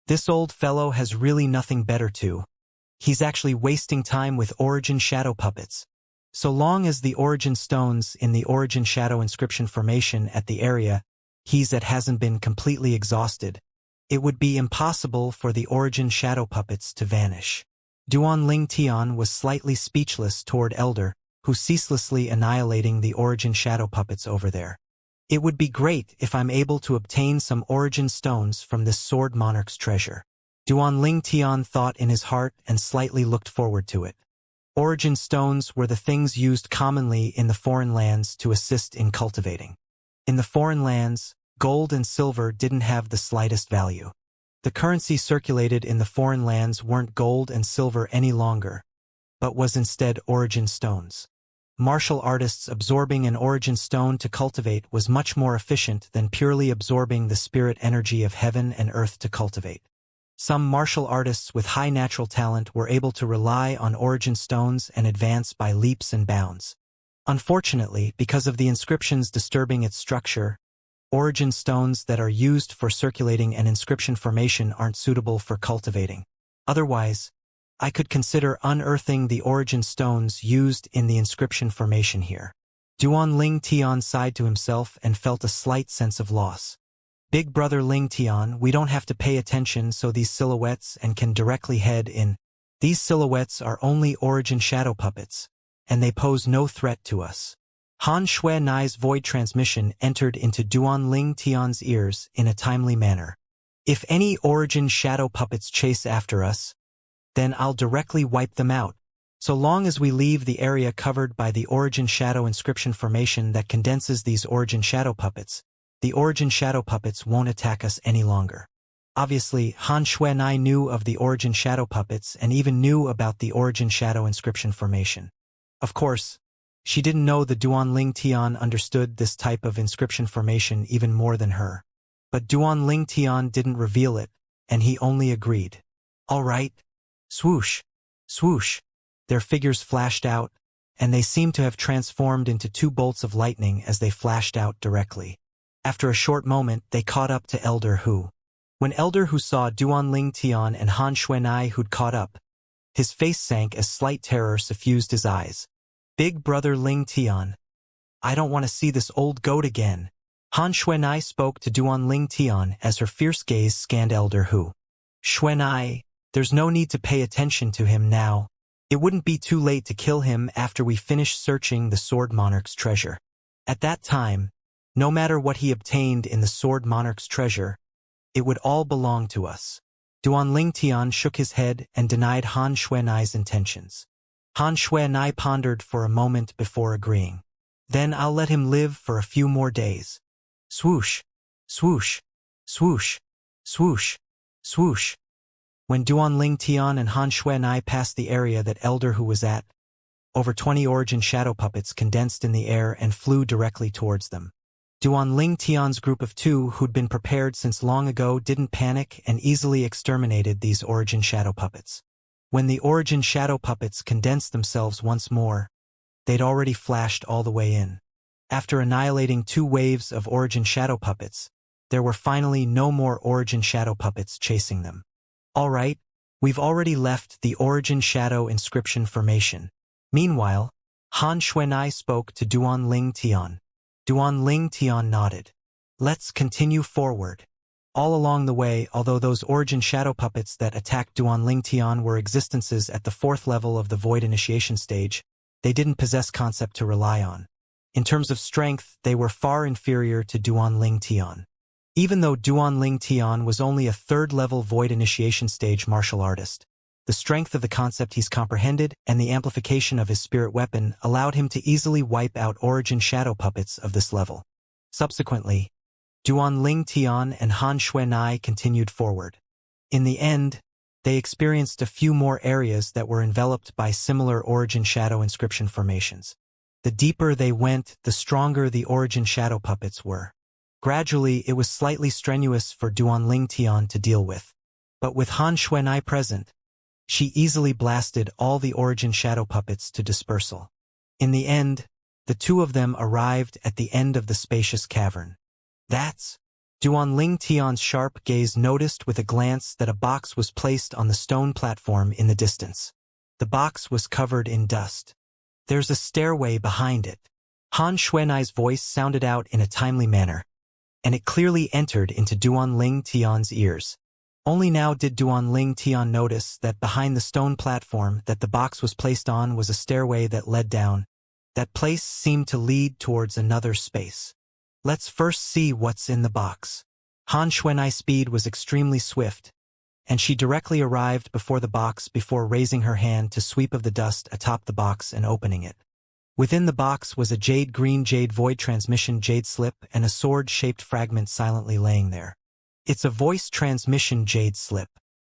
This old fellow has really nothing better to. He's actually wasting time with origin shadow puppets. So long as the origin stones in the origin shadow inscription formation at the area hasn't been completely exhausted, it would be impossible for the origin shadow puppets to vanish. Duan Tian was slightly speechless toward Elder, who ceaselessly annihilating the origin shadow puppets over there. It would be great if I'm able to obtain some origin stones from this sword monarch's treasure. Duan Tian thought in his heart and slightly looked forward to it. Origin stones were the things used commonly in the foreign lands to assist in cultivating. In the foreign lands, gold and silver didn't have the slightest value. The currency circulated in the foreign lands weren't gold and silver any longer, but was instead origin stones. Martial artists absorbing an origin stone to cultivate was much more efficient than purely absorbing the spirit energy of heaven and earth to cultivate. Some martial artists with high natural talent were able to rely on origin stones and advance by leaps and bounds. Unfortunately, because of the inscriptions disturbing its structure, origin stones that are used for circulating an inscription formation aren't suitable for cultivating. Otherwise, I could consider unearthing the origin stones used in the inscription formation here. Duan Tian sighed to himself and felt a slight sense of loss. Big brother Tian, we don't have to pay attention so these silhouettes and can directly head in. These silhouettes are only origin shadow puppets, and they pose no threat to us. Han Xuanai's void transmission entered into Duan Tian's ears in a timely manner. If any origin shadow puppets chase after us, then I'll directly wipe them out, so long as we leave the area covered by the origin shadow inscription formation that condenses these origin shadow puppets. the Origin Shadow Puppets won't attack us any longer. Obviously, Han Xuanai knew of the Origin Shadow Puppets and even knew about the Origin Shadow inscription formation. Of course, she didn't know the Duanling Tian understood this type of inscription formation even more than her. But Duanling Tian didn't reveal it, and he only agreed. All right. Swoosh. Swoosh. Their figures flashed out, and they seemed to have transformed into two bolts of lightning as they flashed out directly. After a short moment, they caught up to Elder Hu. When Elder Hu saw Duanling Tian and Han Xuanai who'd caught up, his face sank as slight terror suffused his eyes. Big brother Ling Tian. I don't want to see this old goat again. Han Xuanai spoke to Duanling Tian as her fierce gaze scanned Elder Hu. Xuanai, there's no need to pay attention to him now. It wouldn't be too late to kill him after we finish searching the Sword Monarch's treasure. At that time, no matter what he obtained in the Sword Monarch's treasure, it would all belong to us. Duanling Tian shook his head and denied Han Xuanai's intentions. Han Xuanai pondered for a moment before agreeing. Then I'll let him live for a few more days. Swoosh, swoosh, swoosh, swoosh, swoosh. When Duanling Tian and Han Xuanai passed the area that Elder Hu was at, over 20 Origin Shadow Puppets condensed in the air and flew directly towards them. Duanling Tian's group of two who'd been prepared since long ago didn't panic and easily exterminated these Origin Shadow Puppets. When the Origin Shadow Puppets condensed themselves once more, they'd already flashed all the way in. After annihilating 2 waves of Origin Shadow Puppets, there were finally no more Origin Shadow Puppets chasing them. All right, we've already left the Origin Shadow inscription formation. Meanwhile, Han Xuanai spoke to Duanling Tian. Duanling Tian nodded. Let's continue forward. All along the way, although those Origin Shadow Puppets that attacked Duanling Tian were existences at the 4th level of the Void Initiation stage, they didn't possess concept to rely on. In terms of strength, they were far inferior to Duanling Tian. Even though Duanling Tian was only a 3rd level Void Initiation stage martial artist, the strength of the concept he's comprehended and the amplification of his spirit weapon allowed him to easily wipe out Origin Shadow Puppets of this level. Subsequently, Duanling Tian and Han Xuanai continued forward. In the end, they experienced a few more areas that were enveloped by similar Origin Shadow inscription formations. The deeper they went, the stronger the Origin Shadow Puppets were. Gradually, it was slightly strenuous for Duanling Tian to deal with. But with Han Xuanai present, she easily blasted all the Origin Shadow Puppets to dispersal. In the end, the two of them arrived at the end of the spacious cavern. That's... Duanling Tian's sharp gaze noticed with a glance that a box was placed on the stone platform in the distance. The box was covered in dust. There's a stairway behind it. Han Xuanai's voice sounded out in a timely manner, and it clearly entered into Duanling Tian's ears. Only now did Duanling Tian notice that behind the stone platform that the box was placed on was a stairway that led down. That place seemed to lead towards another space. Let's first see what's in the box. Han Xuanai's speed was extremely swift, and she directly arrived before the box before raising her hand to sweep of the dust atop the box and opening it. Within the box was a jade-green jade void transmission jade slip and a sword-shaped fragment silently laying there. It's a voice transmission jade slip.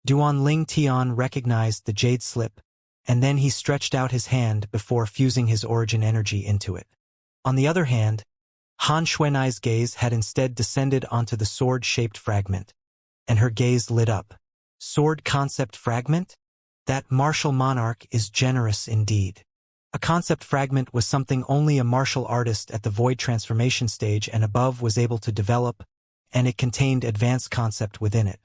Duanling Tian recognized the jade slip, and then he stretched out his hand before fusing his origin energy into it. On the other hand, Han Xuanai's gaze had instead descended onto the sword-shaped fragment, and her gaze lit up. Sword concept fragment? That martial monarch is generous indeed. A concept fragment was something only a martial artist at the void transformation stage and above was able to develop, and it contained advanced concept within it.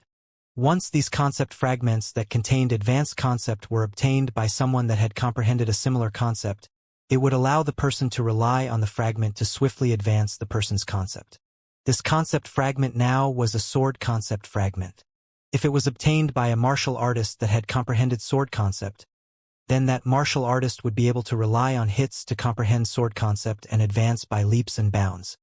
Once these concept fragments that contained advanced concept were obtained by someone that had comprehended a similar concept, it would allow the person to rely on the fragment to swiftly advance the person's concept. This concept fragment now was a sword concept fragment. If it was obtained by a martial artist that had comprehended sword concept, then that martial artist would be able to rely on hits to comprehend sword concept and advance by leaps and bounds.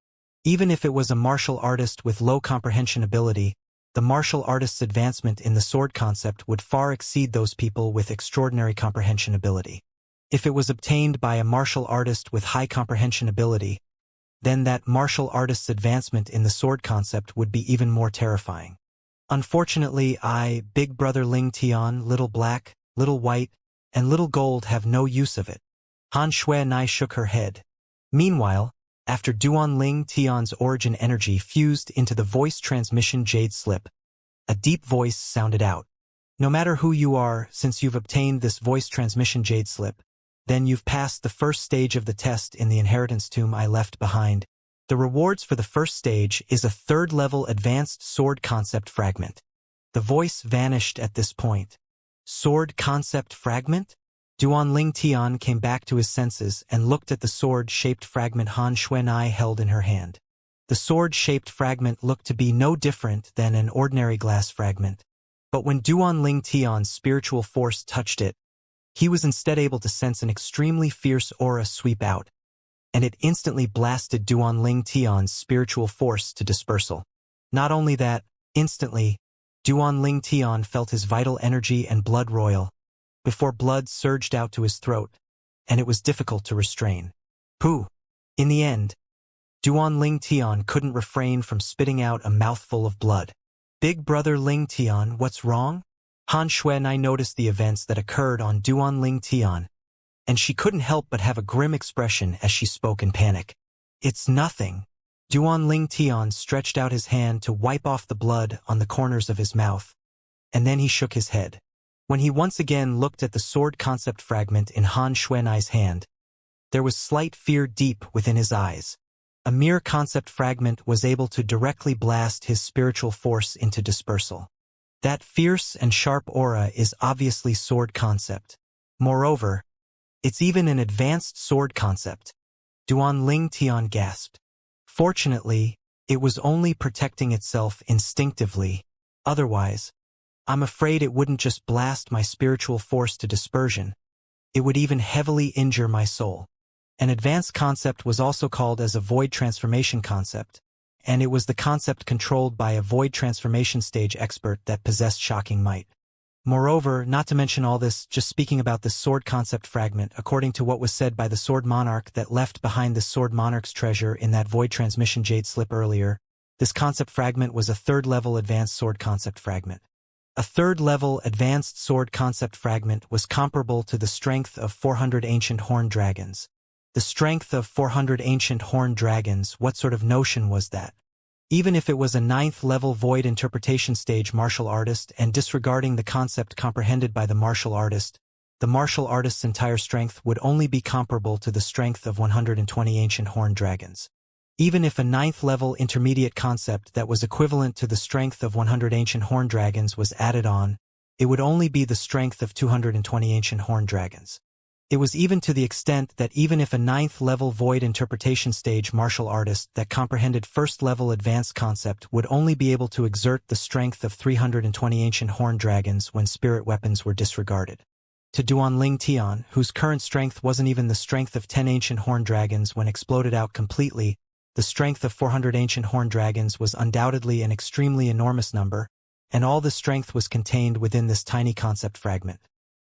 Even if it was a martial artist with low comprehension ability, the martial artist's advancement in the sword concept would far exceed those people with extraordinary comprehension ability. If it was obtained by a martial artist with high comprehension ability, then that martial artist's advancement in the sword concept would be even more terrifying. Unfortunately, Big Brother Ling Tian, Little Black, Little White, and Little Gold have no use of it. Han Shui shook her head. Meanwhile, after Duan Ling Tian's origin energy fused into the voice transmission jade slip, a deep voice sounded out. No matter who you are, since you've obtained this voice transmission jade slip, then you've passed the first stage of the test in the inheritance tomb I left behind. The rewards for the first stage is a third-level advanced sword concept fragment. The voice vanished at this point. Sword concept fragment? Duan Ling Tian came back to his senses and looked at the sword-shaped fragment Han Shui held in her hand. The sword-shaped fragment looked to be no different than an ordinary glass fragment. But when Duan Ling Tian's spiritual force touched it, he was instead able to sense an extremely fierce aura sweep out, and it instantly blasted Duan Ling Tian's spiritual force to dispersal. Not only that, instantly, Duan Ling Tian felt his vital energy and blood roil, before blood surged out to his throat, and it was difficult to restrain. Pooh! In the end, Duan Ling Tian couldn't refrain from spitting out a mouthful of blood. Big Brother Ling Tian, what's wrong? Han Shui noticed the events that occurred on Duan Ling Tian, and she couldn't help but have a grim expression as she spoke in panic. It's nothing. Duan Ling Tian stretched out his hand to wipe off the blood on the corners of his mouth, and then he shook his head. When he once again looked at the sword concept fragment in Han Shui's hand, there was slight fear deep within his eyes. A mere concept fragment was able to directly blast his spiritual force into dispersal. That fierce and sharp aura is obviously sword concept. Moreover, it's even an advanced sword concept. Duan Ling Tian gasped. Fortunately, it was only protecting itself instinctively. Otherwise, I'm afraid it wouldn't just blast my spiritual force to dispersion. It would even heavily injure my soul. An advanced concept was also called as a void transformation concept, and it was the concept controlled by a void transformation stage expert that possessed shocking might. Moreover, not to mention all this, just speaking about this sword concept fragment, according to what was said by the Sword Monarch that left behind this Sword Monarch's treasure in that void transmission jade slip earlier, this concept fragment was a third-level advanced sword concept fragment. A third-level advanced sword concept fragment was comparable to the strength of 400 ancient horned dragons. The strength of 400 ancient horned dragons, what sort of notion was that? Even if it was a 9th-level void interpretation stage martial artist and disregarding the concept comprehended by the martial artist's entire strength would only be comparable to the strength of 120 ancient horned dragons. Even if a 9th-level intermediate concept that was equivalent to the strength of 100 ancient horned dragons was added on, it would only be the strength of 220 ancient horned dragons. It was even to the extent that even if a 9th-level void interpretation stage martial artist that comprehended 1st-level advanced concept would only be able to exert the strength of 320 ancient horned dragons when spirit weapons were disregarded. To Duan Ling Tian, whose current strength wasn't even the strength of 10 ancient horned dragons when exploded out completely, the strength of 400 ancient horned dragons was undoubtedly an extremely enormous number, and all the strength was contained within this tiny concept fragment.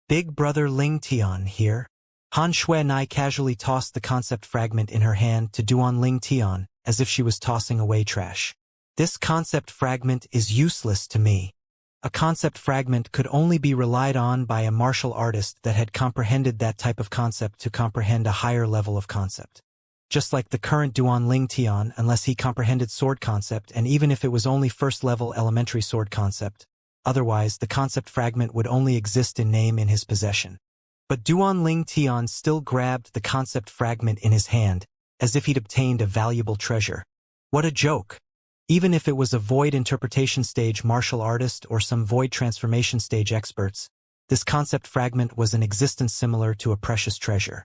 Big Brother Ling Tian here. Han Shui casually tossed the concept fragment in her hand to Duan Ling Tian, as if she was tossing away trash. This concept fragment is useless to me. A concept fragment could only be relied on by a martial artist that had comprehended that type of concept to comprehend a higher level of concept. Just like the current Duan Ling Tian, unless he comprehended sword concept, and even if it was only 1st-level elementary sword concept, otherwise the concept fragment would only exist in name in his possession. But Duan Ling Tian still grabbed the concept fragment in his hand, as if he'd obtained a valuable treasure. What a joke! Even if it was a void interpretation stage martial artist or some void transformation stage experts, this concept fragment was an existence similar to a precious treasure.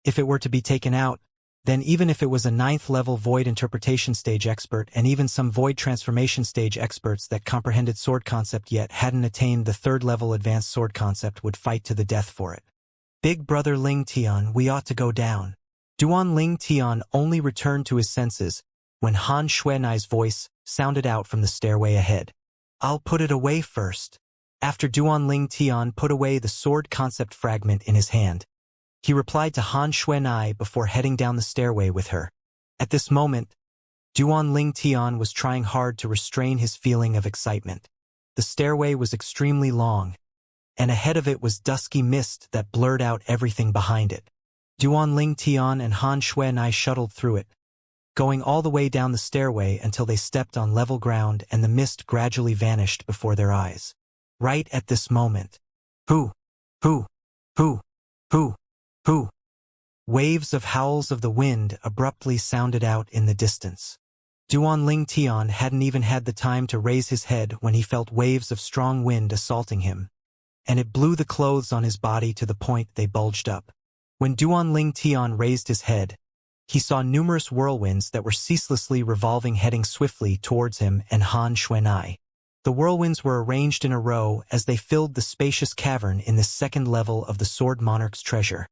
If it were to be taken out, then even if it was a 9th-level void interpretation stage expert and even some void transformation stage experts that comprehended sword concept yet hadn't attained the 3rd-level advanced sword concept would fight to the death for it. Big Brother Ling Tian, we ought to go down. Duan Ling Tian only returned to his senses when Han Shui's voice sounded out from the stairway ahead. I'll put it away first. After Duan Ling Tian put away the sword concept fragment in his hand, he replied to Han Shui before heading down the stairway with her. At this moment, Duan Ling Tian was trying hard to restrain his feeling of excitement. The stairway was extremely long, and ahead of it was dusky mist that blurred out everything behind it. Duan Ling Tian and Han Xuanai shuttled through it, going all the way down the stairway until they stepped on level ground and the mist gradually vanished before their eyes. Right at this moment, hoo, hoo, hoo, hoo, hoo. Waves of howls of the wind abruptly sounded out in the distance. Duan Ling Tian hadn't even had the time to raise his head when he felt waves of strong wind assaulting him, and it blew the clothes on his body to the point they bulged up. When Duan Ling Tian raised his head, he saw numerous whirlwinds that were ceaselessly revolving heading swiftly towards him and Han Xuanai. The whirlwinds were arranged in a row as they filled the spacious cavern in the second level of the Sword Monarch's treasure,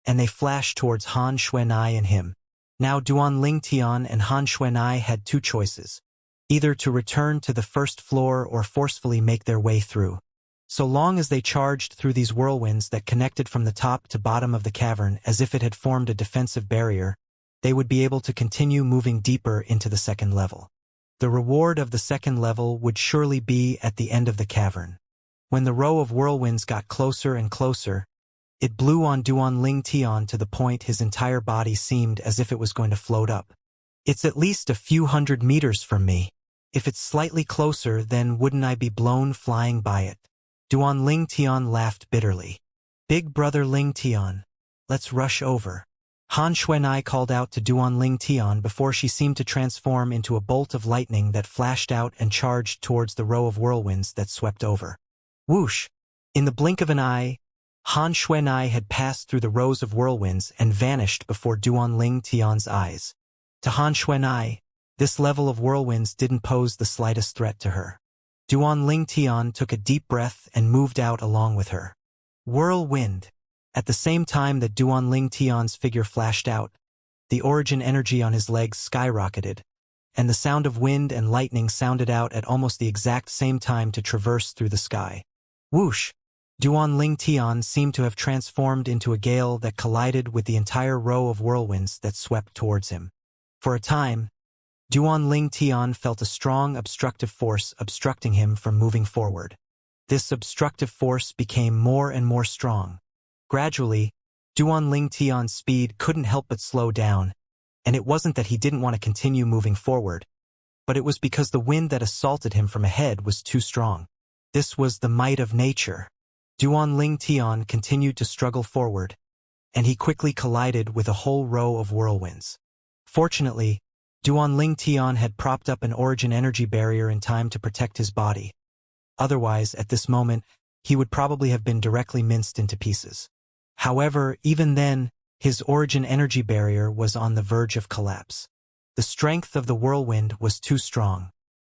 and they flashed towards Han Xuanai and him. Now Duan Ling Tian and Han Xuanai had two choices, either to return to the first floor or forcefully make their way through. So long as they charged through these whirlwinds that connected from the top to bottom of the cavern as if it had formed a defensive barrier, they would be able to continue moving deeper into the second level. The reward of the second level would surely be at the end of the cavern. When the row of whirlwinds got closer and closer, it blew on Duan Ling Tian to the point his entire body seemed as if it was going to float up. It's at least a few hundred meters from me. If it's slightly closer, then wouldn't I be blown flying by it? Duan Ling Tian laughed bitterly. Big brother Ling Tian, let's rush over. Han Xuanai called out to Duan Ling Tian before she seemed to transform into a bolt of lightning that flashed out and charged towards the row of whirlwinds that swept over. Whoosh! In the blink of an eye, Han Xuanai had passed through the rows of whirlwinds and vanished before Duan Ling Tian's eyes. To Han Xuanai, this level of whirlwinds didn't pose the slightest threat to her. Duan Ling Tian took a deep breath and moved out along with her. Whirlwind! At the same time that Duan Ling Tian's figure flashed out, the origin energy on his legs skyrocketed, and the sound of wind and lightning sounded out at almost the exact same time to traverse through the sky. Whoosh! Duan Ling Tian seemed to have transformed into a gale that collided with the entire row of whirlwinds that swept towards him. For a time, Duan Ling Tian felt a strong obstructive force obstructing him from moving forward. This obstructive force became more and more strong. Gradually, Duan Ling Tian's speed couldn't help but slow down, and it wasn't that he didn't want to continue moving forward, but it was because the wind that assaulted him from ahead was too strong. This was the might of nature. Duan Ling Tian continued to struggle forward, and he quickly collided with a whole row of whirlwinds. Fortunately, Duan Ling Tian had propped up an origin energy barrier in time to protect his body. Otherwise, at this moment, he would probably have been directly minced into pieces. However, even then, his origin energy barrier was on the verge of collapse. The strength of the whirlwind was too strong.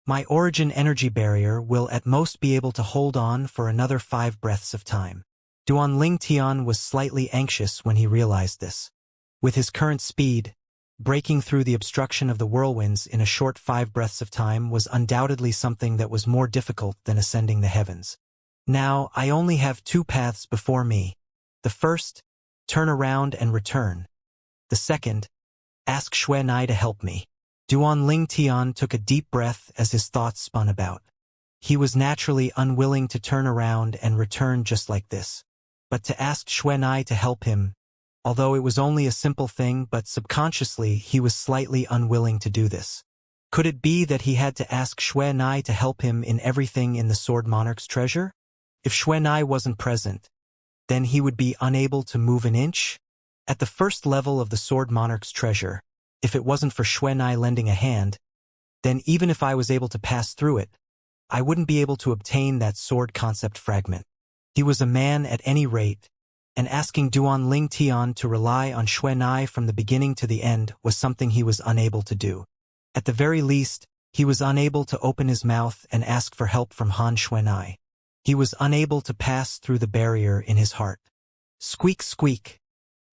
My origin energy barrier will at most be able to hold on for another 5 breaths of time. Duan Ling Tian was slightly anxious when he realized this. With his current speed, breaking through the obstruction of the whirlwinds in a short 5 breaths of time was undoubtedly something that was more difficult than ascending the heavens. Now, I only have 2 paths before me. The first, turn around and return. The second, ask Xuanai to help me. Duan Ling Tian took a deep breath as his thoughts spun about. He was naturally unwilling to turn around and return just like this. But to ask Xuanai to help him, although it was only a simple thing, but subconsciously he was slightly unwilling to do this. Could it be that he had to ask Xuanai to help him in everything in the Sword Monarch's treasure? If Xuanai wasn't present, then he would be unable to move an inch? At the first level of the Sword Monarch's treasure, if it wasn't for Xuanai lending a hand, then even if I was able to pass through it, I wouldn't be able to obtain that sword concept fragment. He was a man at any rate, and asking Duan Ling Tian to rely on Xuanai from the beginning to the end was something he was unable to do. At the very least, he was unable to open his mouth and ask for help from Han Xuanai. He was unable to pass through the barrier in his heart. Squeak, squeak.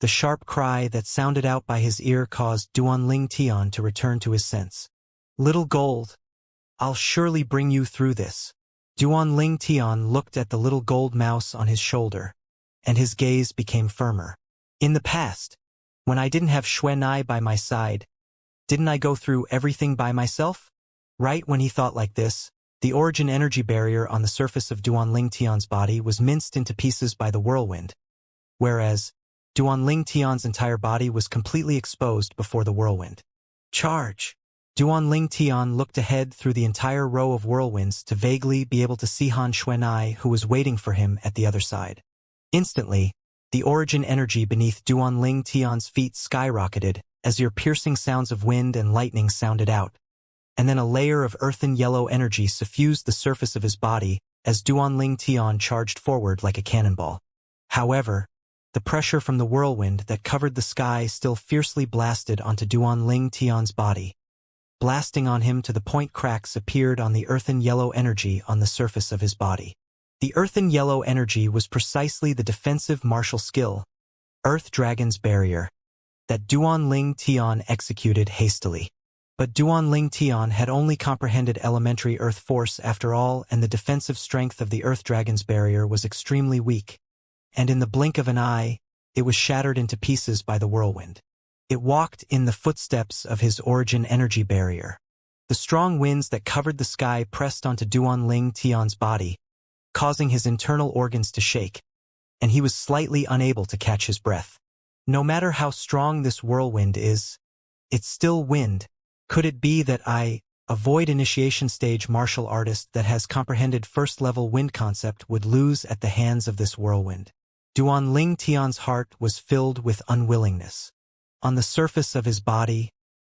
The sharp cry that sounded out by his ear caused Duan Ling Tian to return to his sense. Little gold, I'll surely bring you through this. Duan Ling Tian looked at the little gold mouse on his shoulder, and his gaze became firmer. In the past, when I didn't have Xuanai by my side, Didn't I go through everything by myself? Right when he thought like this, the origin energy barrier on the surface of Duanling Tian's body was minced into pieces by the whirlwind, whereas Duanling Tian's entire body was completely exposed before the whirlwind. Charge! Duanling Tian looked ahead through the entire row of whirlwinds to vaguely be able to see Han Xuanai, who was waiting for him at the other side. Instantly, the origin energy beneath Duanling Tian's feet skyrocketed as ear-piercing sounds of wind and lightning sounded out, and then a layer of earthen yellow energy suffused the surface of his body as Duanling Tian charged forward like a cannonball. However, the pressure from the whirlwind that covered the sky still fiercely blasted onto Duanling Tian's body, blasting on him to the point cracks appeared on the earthen yellow energy on the surface of his body. The earthen yellow energy was precisely the defensive martial skill, Earth Dragon's Barrier, that Duanling Tian executed hastily. But Duanling Tian had only comprehended elementary earth force after all, and the defensive strength of the Earth Dragon's Barrier was extremely weak, and in the blink of an eye, it was shattered into pieces by the whirlwind. It walked in the footsteps of his origin energy barrier. The strong winds that covered the sky pressed onto Duanling Tian's body, causing his internal organs to shake, and he was slightly unable to catch his breath. No matter how strong this whirlwind is, it's still wind. Could it be that I, a void initiation stage martial artist that has comprehended first-level wind concept, would lose at the hands of this whirlwind? Duanling Tian's heart was filled with unwillingness. On the surface of his body,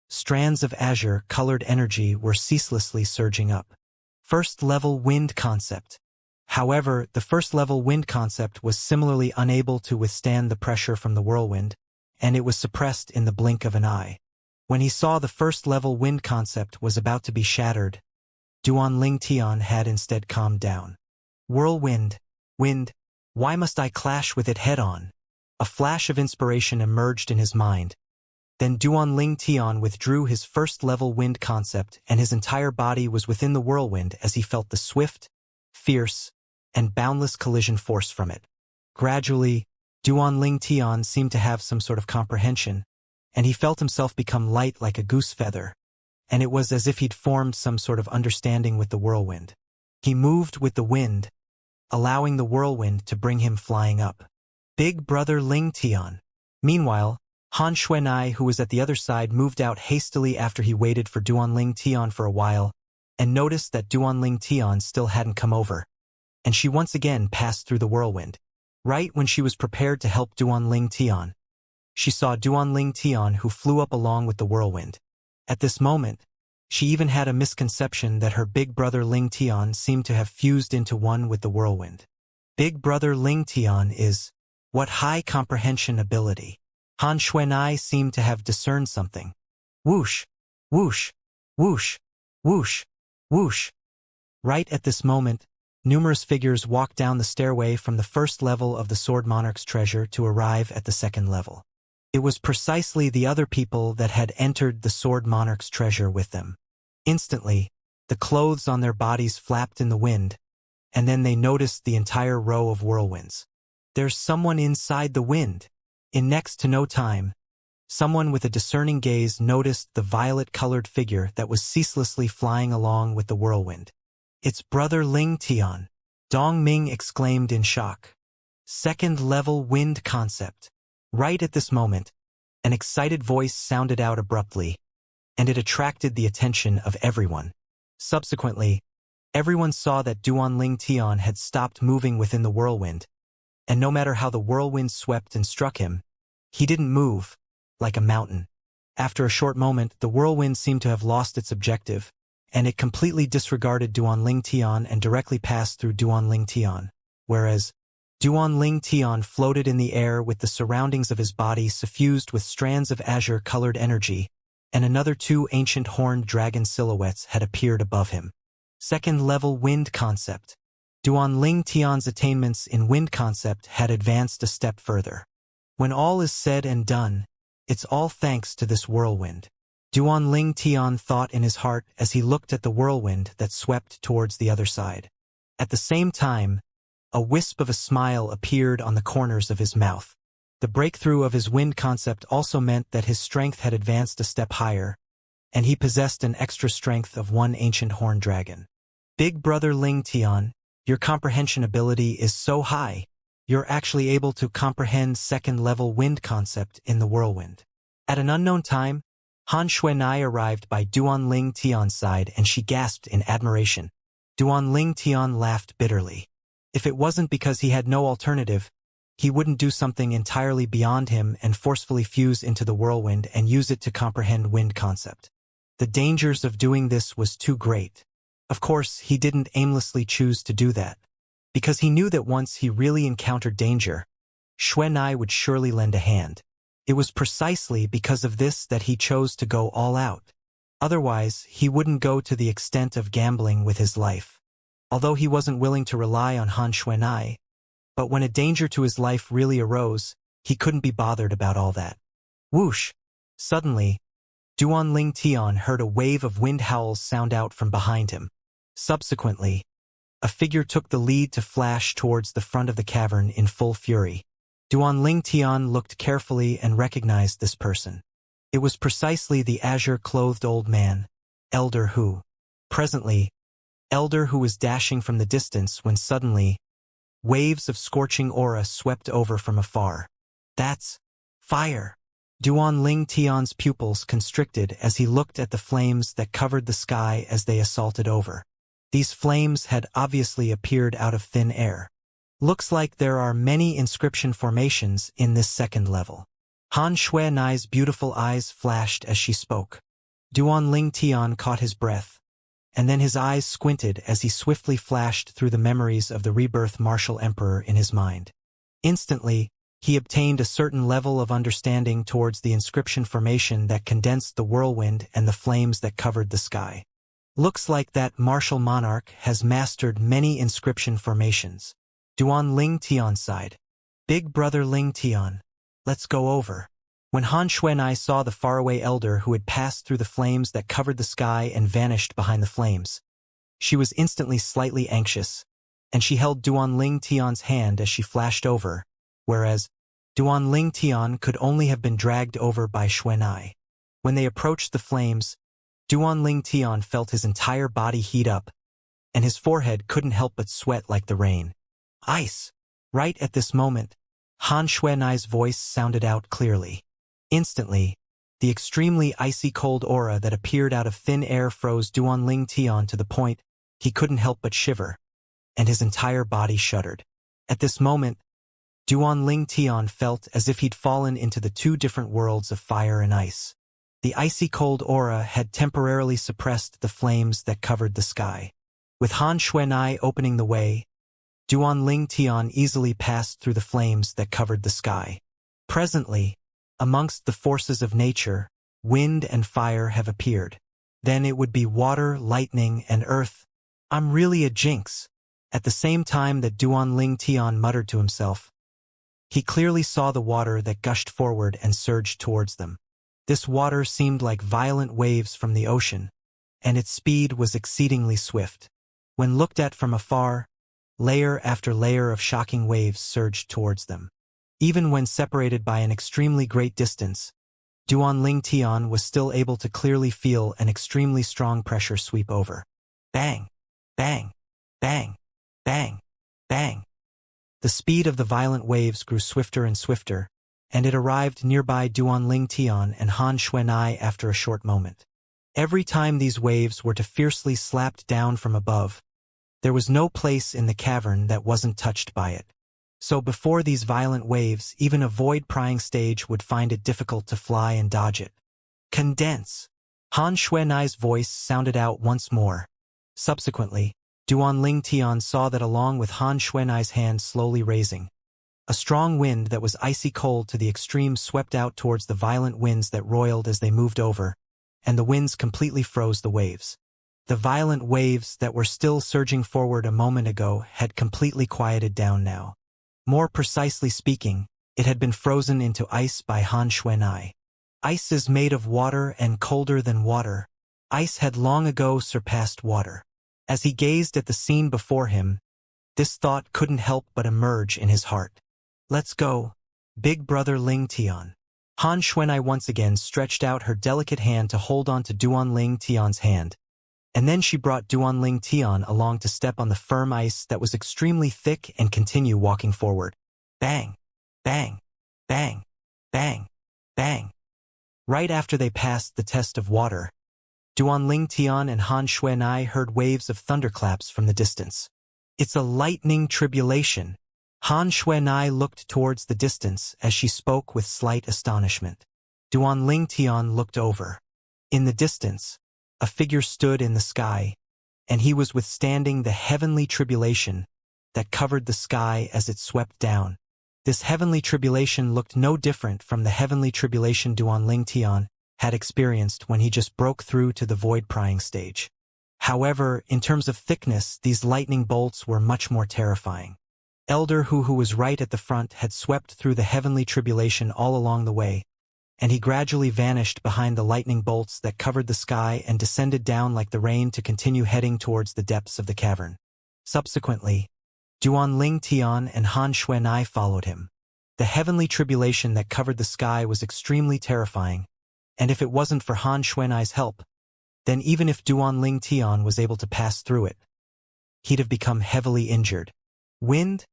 strands of azure-colored energy were ceaselessly surging up. First-level wind concept. However, the first-level wind concept was similarly unable to withstand the pressure from the whirlwind, and it was suppressed in the blink of an eye. When he saw the first-level wind concept was about to be shattered, Duanling Tian had instead calmed down. Whirlwind, wind, why must I clash with it head-on? A flash of inspiration emerged in his mind. Then Duanling Tian withdrew his first-level wind concept, and his entire body was within the whirlwind as he felt the swift, fierce, and boundless collision force from it. Gradually, Duanling Tian seemed to have some sort of comprehension, and he felt himself become light like a goose feather, and it was as if he'd formed some sort of understanding with the whirlwind. He moved with the wind, allowing the whirlwind to bring him flying up. Big brother Ling Tian. Meanwhile, Han Xuanai, who was at the other side, moved out hastily after he waited for Duanling Tian for a while, and noticed that Duanling Tian still hadn't come over, and she once again passed through the whirlwind. Right when she was prepared to help Duanling Tian, she saw Duanling Tian, who flew up along with the whirlwind. At this moment, she even had a misconception that her big brother Ling Tian seemed to have fused into one with the whirlwind. Big brother Ling Tian is, what high comprehension ability. Han Xuanai seemed to have discerned something. Whoosh, whoosh, whoosh, whoosh, whoosh. Right at this moment, numerous figures walked down the stairway from the first level of the Sword Monarch's treasure to arrive at the second level. It was precisely the other people that had entered the Sword Monarch's treasure with them. Instantly, the clothes on their bodies flapped in the wind, and then they noticed the entire row of whirlwinds. There's someone inside the wind. In next to no time, someone with a discerning gaze noticed the violet-colored figure that was ceaselessly flying along with the whirlwind. It's brother Ling Tian, Dong Ming exclaimed in shock. Second-level wind concept. Right at this moment, an excited voice sounded out abruptly, and it attracted the attention of everyone. Subsequently, everyone saw that Duanling Tian had stopped moving within the whirlwind, and no matter how the whirlwind swept and struck him, he didn't move, like a mountain. After a short moment, the whirlwind seemed to have lost its objective, and it completely disregarded Duanling Tian and directly passed through Duanling Tian, whereas Duanling Tian floated in the air with the surroundings of his body suffused with strands of azure-colored energy, and another two ancient horned dragon silhouettes had appeared above him. Second-level wind concept. Duanling Tian's attainments in wind concept had advanced a step further. When all is said and done, it's all thanks to this whirlwind. Duanling Tian thought in his heart as he looked at the whirlwind that swept towards the other side. At the same time, a wisp of a smile appeared on the corners of his mouth. The breakthrough of his wind concept also meant that his strength had advanced a step higher, and he possessed an extra strength of one ancient horn dragon. Big brother Ling Tian, your comprehension ability is so high, you're actually able to comprehend second-level wind concept in the whirlwind. At an unknown time, Han Xuanai arrived by Duan Ling Tian's side and she gasped in admiration. Duan Ling Tian laughed bitterly. If it wasn't because he had no alternative, he wouldn't do something entirely beyond him and forcefully fuse into the whirlwind and use it to comprehend wind concept. The dangers of doing this was too great. Of course, he didn't aimlessly choose to do that, because he knew that once he really encountered danger, Xuanai would surely lend a hand. It was precisely because of this that he chose to go all out. Otherwise, he wouldn't go to the extent of gambling with his life. Although he wasn't willing to rely on Han Xuanai, but when a danger to his life really arose, he couldn't be bothered about all that. Whoosh! Suddenly, Duan Ling Tian heard a wave of wind howls sound out from behind him. Subsequently, a figure took the lead to flash towards the front of the cavern in full fury. Duan Ling Tian looked carefully and recognized this person. It was precisely the azure-clothed old man, Elder Hu. Presently, Elder Hu was dashing from the distance when suddenly, waves of scorching aura swept over from afar. That's fire! Duan Ling Tian's pupils constricted as he looked at the flames that covered the sky as they assaulted over. These flames had obviously appeared out of thin air. Looks like there are many inscription formations in this second level. Han Xuanai's beautiful eyes flashed as she spoke. Duan Ling Tian caught his breath, and then his eyes squinted as he swiftly flashed through the memories of the rebirth martial emperor in his mind. Instantly, he obtained a certain level of understanding towards the inscription formation that condensed the whirlwind and the flames that covered the sky. Looks like that martial monarch has mastered many inscription formations. Duan Ling Tian sighed. Big brother Ling Tian, let's go over. When Han Xuanai saw the faraway elder who had passed through the flames that covered the sky and vanished behind the flames, she was instantly slightly anxious, and she held Duan Ling Tian's hand as she flashed over, whereas Duan Ling Tian could only have been dragged over by Xuanai. When they approached the flames, Duan Ling Tian felt his entire body heat up, and his forehead couldn't help but sweat like the rain. Ice! Right at this moment, Han Xuanai's voice sounded out clearly. Instantly, the extremely icy cold aura that appeared out of thin air froze Duan Ling Tian to the point he couldn't help but shiver, and his entire body shuddered. At this moment, Duan Ling Tian felt as if he'd fallen into the two different worlds of fire and ice. The icy cold aura had temporarily suppressed the flames that covered the sky. With Han Xuanai opening the way, Duan Ling Tian easily passed through the flames that covered the sky. Presently, amongst the forces of nature, wind and fire have appeared. Then it would be water, lightning, and earth. I'm really a jinx. At the same time that Duan Ling Tian muttered to himself, he clearly saw the water that gushed forward and surged towards them. This water seemed like violent waves from the ocean, and its speed was exceedingly swift. When looked at from afar, layer after layer of shocking waves surged towards them. Even when separated by an extremely great distance, Duan Ling Tian was still able to clearly feel an extremely strong pressure sweep over. Bang! Bang! Bang! Bang! Bang! The speed of the violent waves grew swifter and swifter, and it arrived nearby Duan Ling Tian and Han Xuanai after a short moment. Every time these waves were to fiercely slapped down from above, there was no place in the cavern that wasn't touched by it. So before these violent waves, even a void-prying stage would find it difficult to fly and dodge it. Condense! Han Xuanai's voice sounded out once more. Subsequently, Duan Ling Tian saw that along with Han Xuanai's hand slowly raising, a strong wind that was icy cold to the extreme swept out towards the violent winds that roiled as they moved over, and the winds completely froze the waves. The violent waves that were still surging forward a moment ago had completely quieted down now. More precisely speaking, it had been frozen into ice by Han Xuanai. Ice is made of water and colder than water. Ice had long ago surpassed water. As he gazed at the scene before him, this thought couldn't help but emerge in his heart. Let's go, big brother Ling Tian. Han Xuanai once again stretched out her delicate hand to hold on to Duanling Tian's hand, and then she brought Duanling Tian along to step on the firm ice that was extremely thick and continue walking forward. Bang! Bang! Bang! Bang! Bang! Right after they passed the test of water, Duanling Tian and Han Xuanai heard waves of thunderclaps from the distance. It's a lightning tribulation. Han Xuanai looked towards the distance as she spoke with slight astonishment. Duanling Tian looked over. In the distance, a figure stood in the sky, and he was withstanding the heavenly tribulation that covered the sky as it swept down. This heavenly tribulation looked no different from the heavenly tribulation Duanling Tian had experienced when he just broke through to the void-prying stage. However, in terms of thickness, these lightning bolts were much more terrifying. Elder Hu, who was right at the front, had swept through the heavenly tribulation all along the way, and he gradually vanished behind the lightning bolts that covered the sky and descended down like the rain to continue heading towards the depths of the cavern. Subsequently, Duanling Tian and Han Xuanai followed him. The heavenly tribulation that covered the sky was extremely terrifying, and if it wasn't for Han Xuanai's help, then even if Duanling Tian was able to pass through it, he'd have become heavily injured. Wind,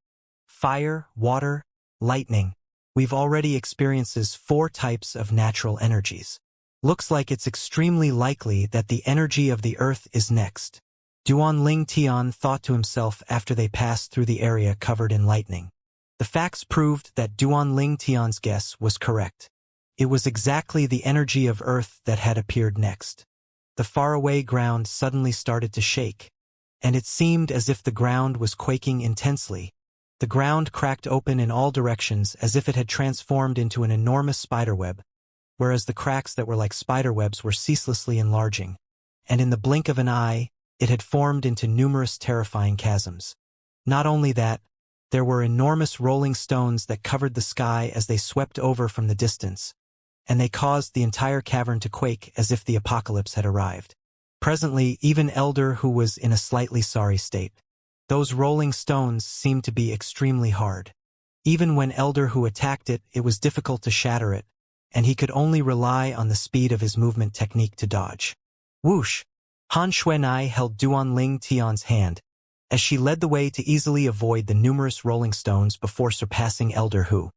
fire, water, lightning. We've already experienced 4 types of natural energies. Looks like it's extremely likely that the energy of the earth is next. Duanling Tian thought to himself after they passed through the area covered in lightning. The facts proved that Duanling Tian's guess was correct. It was exactly the energy of earth that had appeared next. The faraway ground suddenly started to shake, and it seemed as if the ground was quaking intensely. The ground cracked open in all directions as if it had transformed into an enormous spiderweb, whereas the cracks that were like spiderwebs were ceaselessly enlarging, and in the blink of an eye, it had formed into numerous terrifying chasms. Not only that, there were enormous rolling stones that covered the sky as they swept over from the distance, and they caused the entire cavern to quake as if the apocalypse had arrived. Presently, even Elder Hu was in a slightly sorry state. Those rolling stones seemed to be extremely hard. Even when Elder Hu attacked it, it was difficult to shatter it, and he could only rely on the speed of his movement technique to dodge. Whoosh! Han Xuanai held Duanling Tian's hand, as she led the way to easily avoid the numerous rolling stones before surpassing Elder Hu.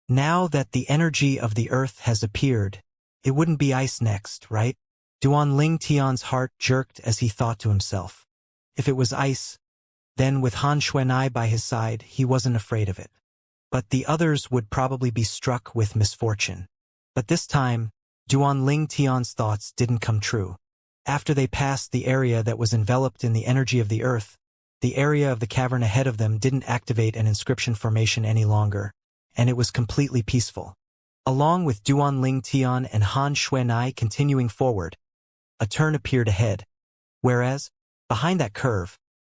Now that the energy of the earth has appeared, it wouldn't be ice next, right? Duanling Tian's heart jerked as he thought to himself. If it was ice, then with Han Xuanai by his side, he wasn't afraid of it. But the others would probably be struck with misfortune. But this time, Duanling Tian's thoughts didn't come true. After they passed the area that was enveloped in the energy of the earth, the area of the cavern ahead of them didn't activate an inscription formation any longer, and it was completely peaceful. Along with Duanling Tian and Han Xuanai continuing forward, a turn appeared ahead, whereas, behind that curve,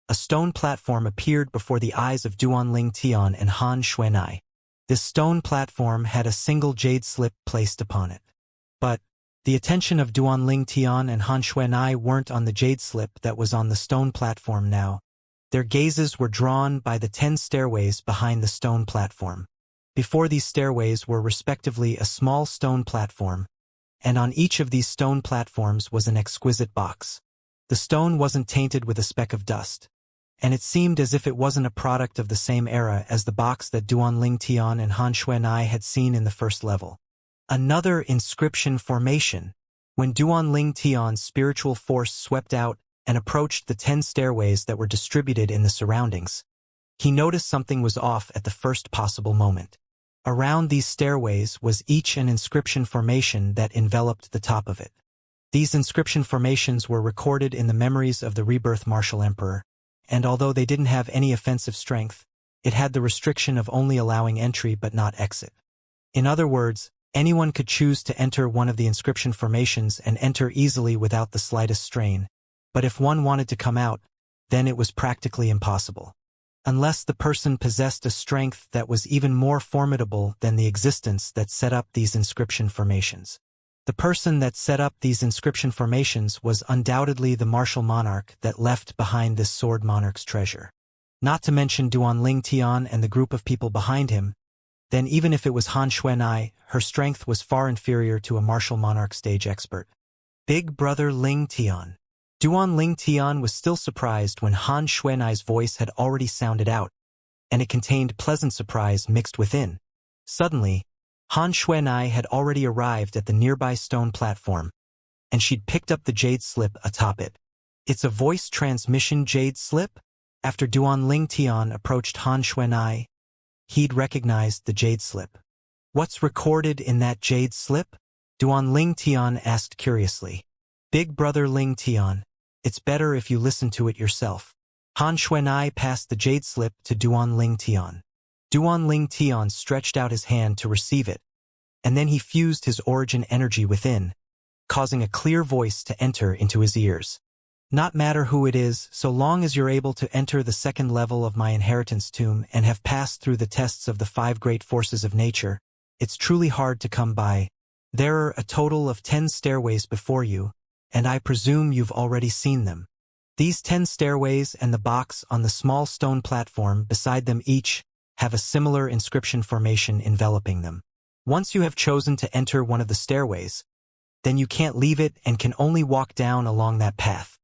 a stone platform appeared before the eyes of Duanling Tian and Han Xuanai. This stone platform had a single jade slip placed upon it. But the attention of Duanling Tian and Han Xuanai weren't on the jade slip that was on the stone platform now. Their gazes were drawn by the 10 stairways behind the stone platform. Before these stairways were respectively a small stone platform, and on each of these stone platforms was an exquisite box. The stone wasn't tainted with a speck of dust, and it seemed as if it wasn't a product of the same era as the box that Duanling Tian and Han Xuanai had seen in the first level. Another inscription formation. When Duanling Tian's spiritual force swept out and approached the 10 stairways that were distributed in the surroundings, he noticed something was off at the first possible moment. Around these stairways was each an inscription formation that enveloped the top of it. These inscription formations were recorded in the memories of the rebirth martial emperor, and although they didn't have any offensive strength, it had the restriction of only allowing entry but not exit. In other words, anyone could choose to enter one of the inscription formations and enter easily without the slightest strain, but if one wanted to come out, then it was practically impossible. Unless the person possessed a strength that was even more formidable than the existence that set up these inscription formations. The person that set up these inscription formations was undoubtedly the martial monarch that left behind this sword monarch's treasure. Not to mention Duanling Tian and the group of people behind him, then even if it was Han Xuanai, her strength was far inferior to a martial monarch stage expert. Big brother Ling Tian. Duan Ling Tian was still surprised when Han Xuanai's voice had already sounded out, and it contained pleasant surprise mixed within. Suddenly, Han Xuanai had already arrived at the nearby stone platform, and she'd picked up the jade slip atop it. It's a voice transmission jade slip? After Duan Ling Tian approached Han Xuanai, he'd recognized the jade slip. What's recorded in that jade slip? Duan Ling Tian asked curiously. Big brother Ling Tian, it's better if you listen to it yourself. Han Xuanai passed the jade slip to Duan Ling Tian. Duan Ling Tian stretched out his hand to receive it, and then he fused his origin energy within, causing a clear voice to enter into his ears. Not matter who it is, so long as you're able to enter the second level of my inheritance tomb and have passed through the tests of the 5 great forces of nature, it's truly hard to come by. There are a total of 10 stairways before you, and I presume you've already seen them. These 10 stairways and the box on the small stone platform beside them each have a similar inscription formation enveloping them. Once you have chosen to enter one of the stairways, then you can't leave it and can only walk down along that path.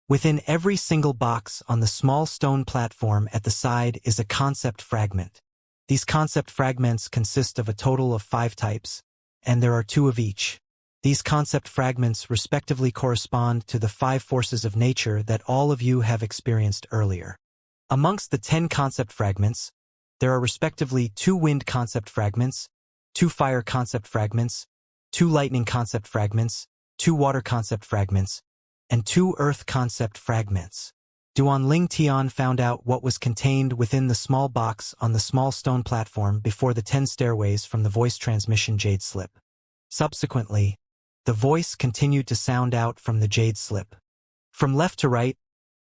Within every single box on the small stone platform at the side is a concept fragment. These concept fragments consist of a total of 5 types, and there are 2 of each. These concept fragments respectively correspond to the 5 forces of nature that all of you have experienced earlier. Amongst the 10 concept fragments, there are respectively 2 wind concept fragments, 2 fire concept fragments, 2 lightning concept fragments, 2 water concept fragments, and 2 earth concept fragments. Duan Ling Tian found out what was contained within the small box on the small stone platform before the 10 stairways from the voice transmission jade slip. Subsequently, the voice continued to sound out from the jade slip. From left to right,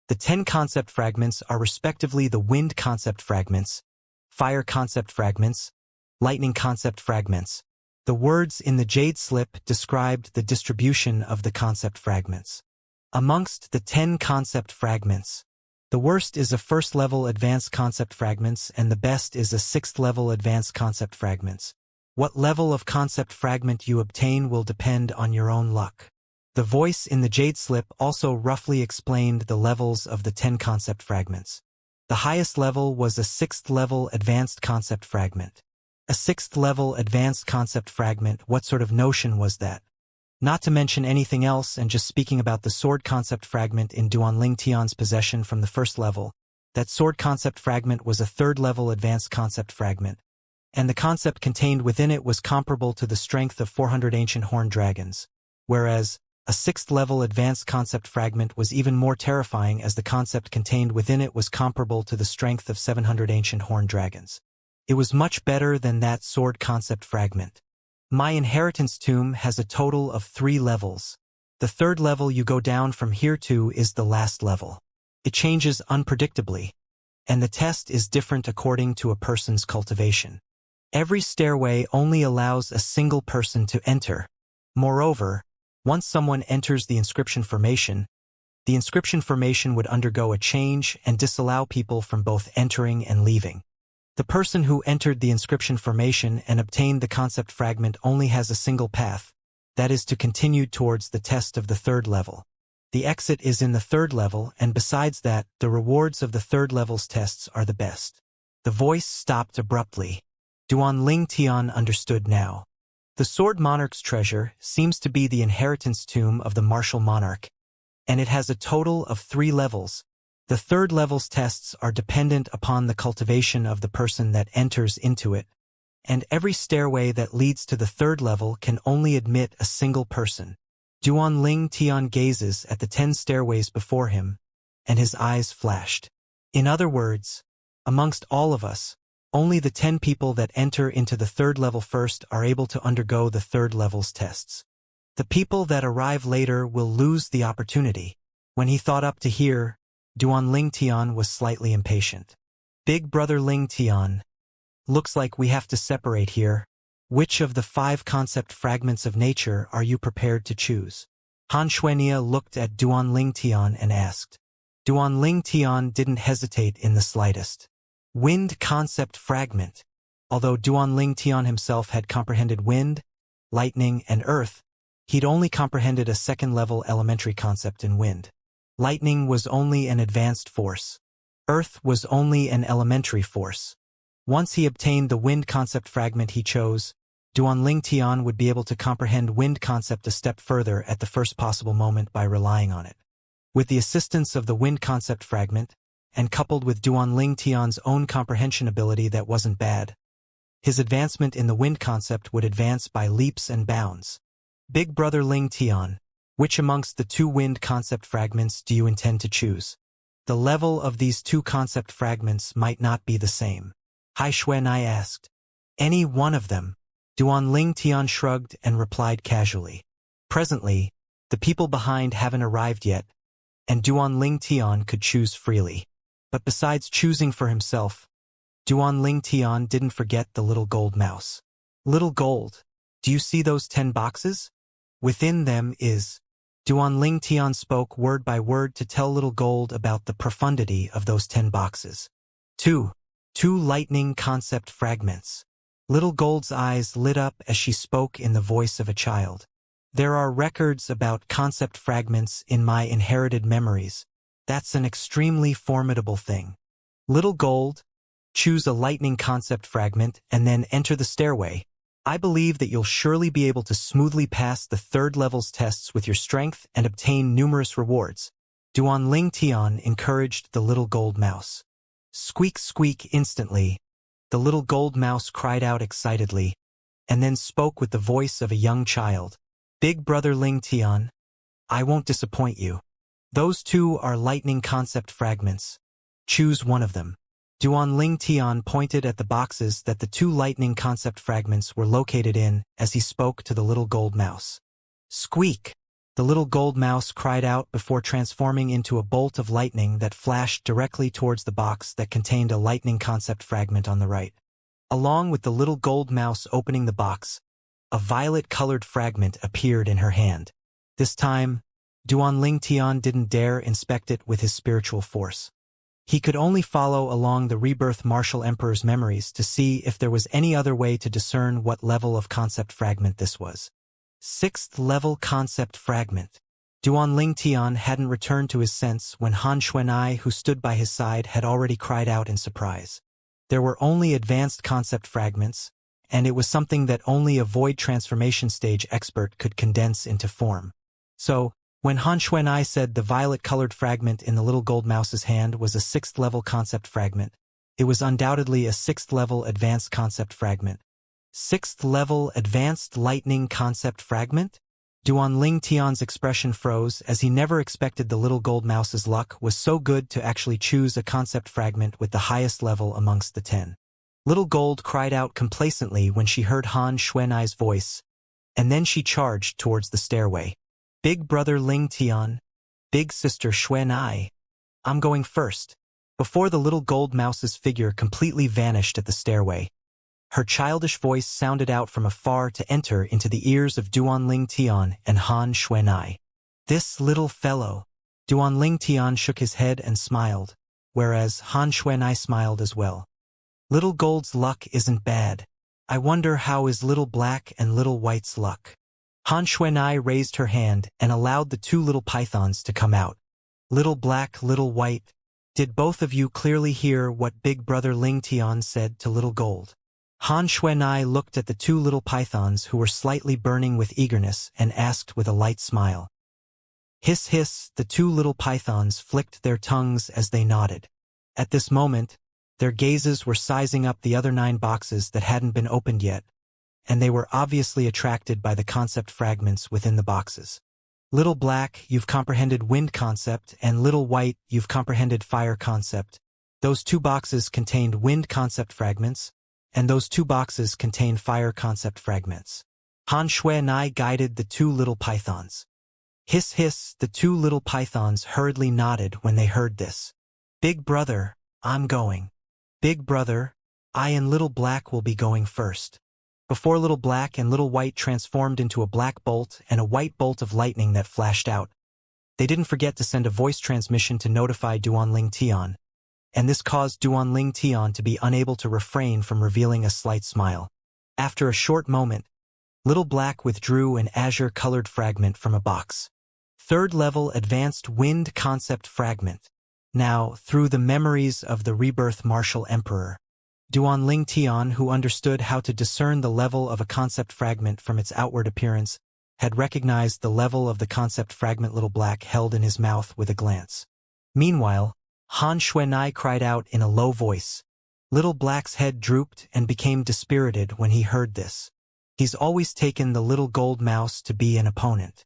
the 10 concept fragments are respectively the wind concept fragments, fire concept fragments, lightning concept fragments. The words in the jade slip described the distribution of the concept fragments. Amongst the 10 concept fragments, the worst is a first-level advanced concept fragments and the best is a 6th-level advanced concept fragments. What level of concept fragment you obtain will depend on your own luck. The voice in the jade slip also roughly explained the levels of the 10 concept fragments. The highest level was a 6th-level advanced concept fragment. A 6th-level advanced concept fragment, what sort of notion was that? Not to mention anything else and just speaking about the sword concept fragment in Duan Ling Tian's possession from the 1st level, that sword concept fragment was a 3rd-level advanced concept fragment, and the concept contained within it was comparable to the strength of 400 ancient horned dragons, whereas a 6th-level advanced concept fragment was even more terrifying as the concept contained within it was comparable to the strength of 700 ancient horned dragons. It was much better than that sword concept fragment. My inheritance tomb has a total of 3 levels. The 3rd level you go down from here to is the last level. It changes unpredictably, and the test is different according to a person's cultivation. Every stairway only allows a single person to enter. Moreover, once someone enters the inscription formation would undergo a change and disallow people from both entering and leaving. The person who entered the inscription formation and obtained the concept fragment only has a single path, that is to continue towards the test of the 3rd level. The exit is in the 3rd level, and besides that, the rewards of the 3rd level's tests are the best. The voice stopped abruptly. Duan Ling Tian understood now. The Sword Monarch's treasure seems to be the inheritance tomb of the martial monarch, and it has a total of 3 levels. The 3rd level's tests are dependent upon the cultivation of the person that enters into it, and every stairway that leads to the 3rd level can only admit a single person. Duan Ling Tian gazes at the 10 stairways before him, and his eyes flashed. In other words, amongst all of us, only the 10 people that enter into the 3rd level first are able to undergo the 3rd level's tests. The people that arrive later will lose the opportunity. When he thought up to here, Duan Ling Tian was slightly impatient. Big brother Ling Tian, looks like we have to separate here. Which of the 5 concept fragments of nature are you prepared to choose? Han Xuanxia looked at Duan Ling Tian and asked. Duan Ling Tian didn't hesitate in the slightest. Wind concept fragment. Although Duanling Tian himself had comprehended wind, lightning, and earth, he'd only comprehended a second-level elementary concept in wind. Lightning was only an advanced force. Earth was only an elementary force. Once he obtained the wind concept fragment he chose, Duanling Tian would be able to comprehend wind concept a step further at the first possible moment by relying on it. With the assistance of the wind concept fragment, and coupled with Duanling Tian's own comprehension ability that wasn't bad, his advancement in the wind concept would advance by leaps and bounds. Big Brother Ling Tian, which amongst the two wind concept fragments do you intend to choose? The level of these two concept fragments might not be the same. Hai Xuanai asked. Any one of them. Duanling Tian shrugged and replied casually. Presently, the people behind haven't arrived yet, and Duanling Tian could choose freely. But besides choosing for himself, Duanling Tian didn't forget the little gold mouse. Little gold, do you see those 10 boxes? Within them is... Duanling Tian spoke word by word to tell little gold about the profundity of those 10 boxes. Two lightning concept fragments. Little Gold's eyes lit up as she spoke in the voice of a child. There are records about concept fragments in my inherited memories. That's an extremely formidable thing. Little Gold, choose a lightning concept fragment and then enter the stairway. I believe that you'll surely be able to smoothly pass the third level's tests with your strength and obtain numerous rewards. Duanling Tian encouraged the little gold mouse. Squeak squeak instantly. The little gold mouse cried out excitedly, and then spoke with the voice of a young child. Big Brother Ling Tian, I won't disappoint you. Those two are lightning concept fragments. Choose one of them. Duanling Tian pointed at the boxes that the two lightning concept fragments were located in as he spoke to the little gold mouse. Squeak! The little gold mouse cried out before transforming into a bolt of lightning that flashed directly towards the box that contained a lightning concept fragment on the right. Along with the little gold mouse opening the box, a violet-colored fragment appeared in her hand. This time, Duanling Tian didn't dare inspect it with his spiritual force. He could only follow along the rebirth Martial Emperor's memories to see if there was any other way to discern what level of concept fragment this was. 6th level concept fragment. Duanling Tian hadn't returned to his sense when Han Xuanai, who stood by his side, had already cried out in surprise. There were only advanced concept fragments, and it was something that only a void transformation stage expert could condense into form. So, when Han Xuanai said the violet-colored fragment in the little gold mouse's hand was a 6th-level concept fragment, it was undoubtedly a 6th-level advanced concept fragment. 6th-level advanced lightning concept fragment? Duanling Tian's expression froze as he never expected the little gold mouse's luck was so good to actually choose a concept fragment with the highest level amongst the 10. Little Gold cried out complacently when she heard Han Xuanai's voice, and then she charged towards the stairway. Big Brother Ling Tian, Big Sister Xuanai, I'm going first. Before the little gold mouse's figure completely vanished at the stairway, her childish voice sounded out from afar to enter into the ears of Duanling Tian and Han Xuanai. This little fellow. Duanling Tian shook his head and smiled, whereas Han Xuanai smiled as well. Little Gold's luck isn't bad. I wonder how is Little Black and Little White's luck. Han Xuanai raised her hand and allowed the two little pythons to come out. Little Black, Little White, did both of you clearly hear what Big Brother Ling Tian said to Little Gold? Han Xuanai looked at the two little pythons who were slightly burning with eagerness and asked with a light smile. Hiss hiss, the two little pythons flicked their tongues as they nodded. At this moment, their gazes were sizing up the other 9 boxes that hadn't been opened yet, and they were obviously attracted by the concept fragments within the boxes. Little Black, you've comprehended wind concept, and Little White, you've comprehended fire concept. Those 2 boxes contained wind concept fragments, and those 2 boxes contained fire concept fragments. Han Xuanai guided the 2 little pythons. Hiss hiss, the 2 little pythons hurriedly nodded when they heard this. Big Brother, I'm going. Big Brother, I and Little Black will be going first. Before Little Black and Little White transformed into a black bolt and a white bolt of lightning that flashed out, they didn't forget to send a voice transmission to notify Duanling Tian. and this caused Duanling Tian to be unable to refrain from revealing a slight smile. After a short moment, Little Black withdrew an azure-colored fragment from a box. Third-level Advanced Wind Concept Fragment. Now, through the memories of the rebirth Martial Emperor, Duanling Tian, who understood how to discern the level of a concept fragment from its outward appearance, had recognized the level of the concept fragment Little Black held in his mouth with a glance. Meanwhile, Han Xuanai cried out in a low voice. Little Black's head drooped and became dispirited when he heard this. He's always taken the little gold mouse to be an opponent.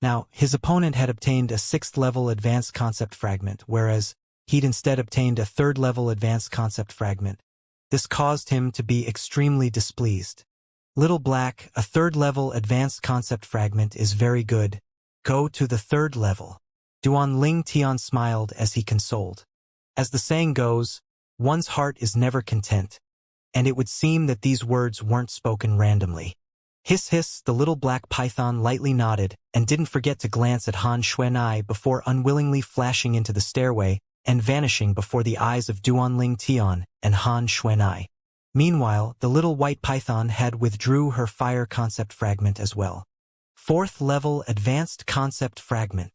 Now, his opponent had obtained a 6th-level advanced concept fragment, whereas he'd instead obtained a 3rd-level advanced concept fragment. This caused him to be extremely displeased. Little Black, a 3rd-level advanced concept fragment is very good. Go to the 3rd level. Duanling Tian smiled as he consoled. As the saying goes, one's heart is never content, and it would seem that these words weren't spoken randomly. Hiss hiss, the little black python lightly nodded and didn't forget to glance at Han Xuanai before unwillingly flashing into the stairway and vanishing before the eyes of Duanling Tian and Han Xuanai. Meanwhile, the little white python had withdrew her fire concept fragment as well. 4th level advanced concept fragment.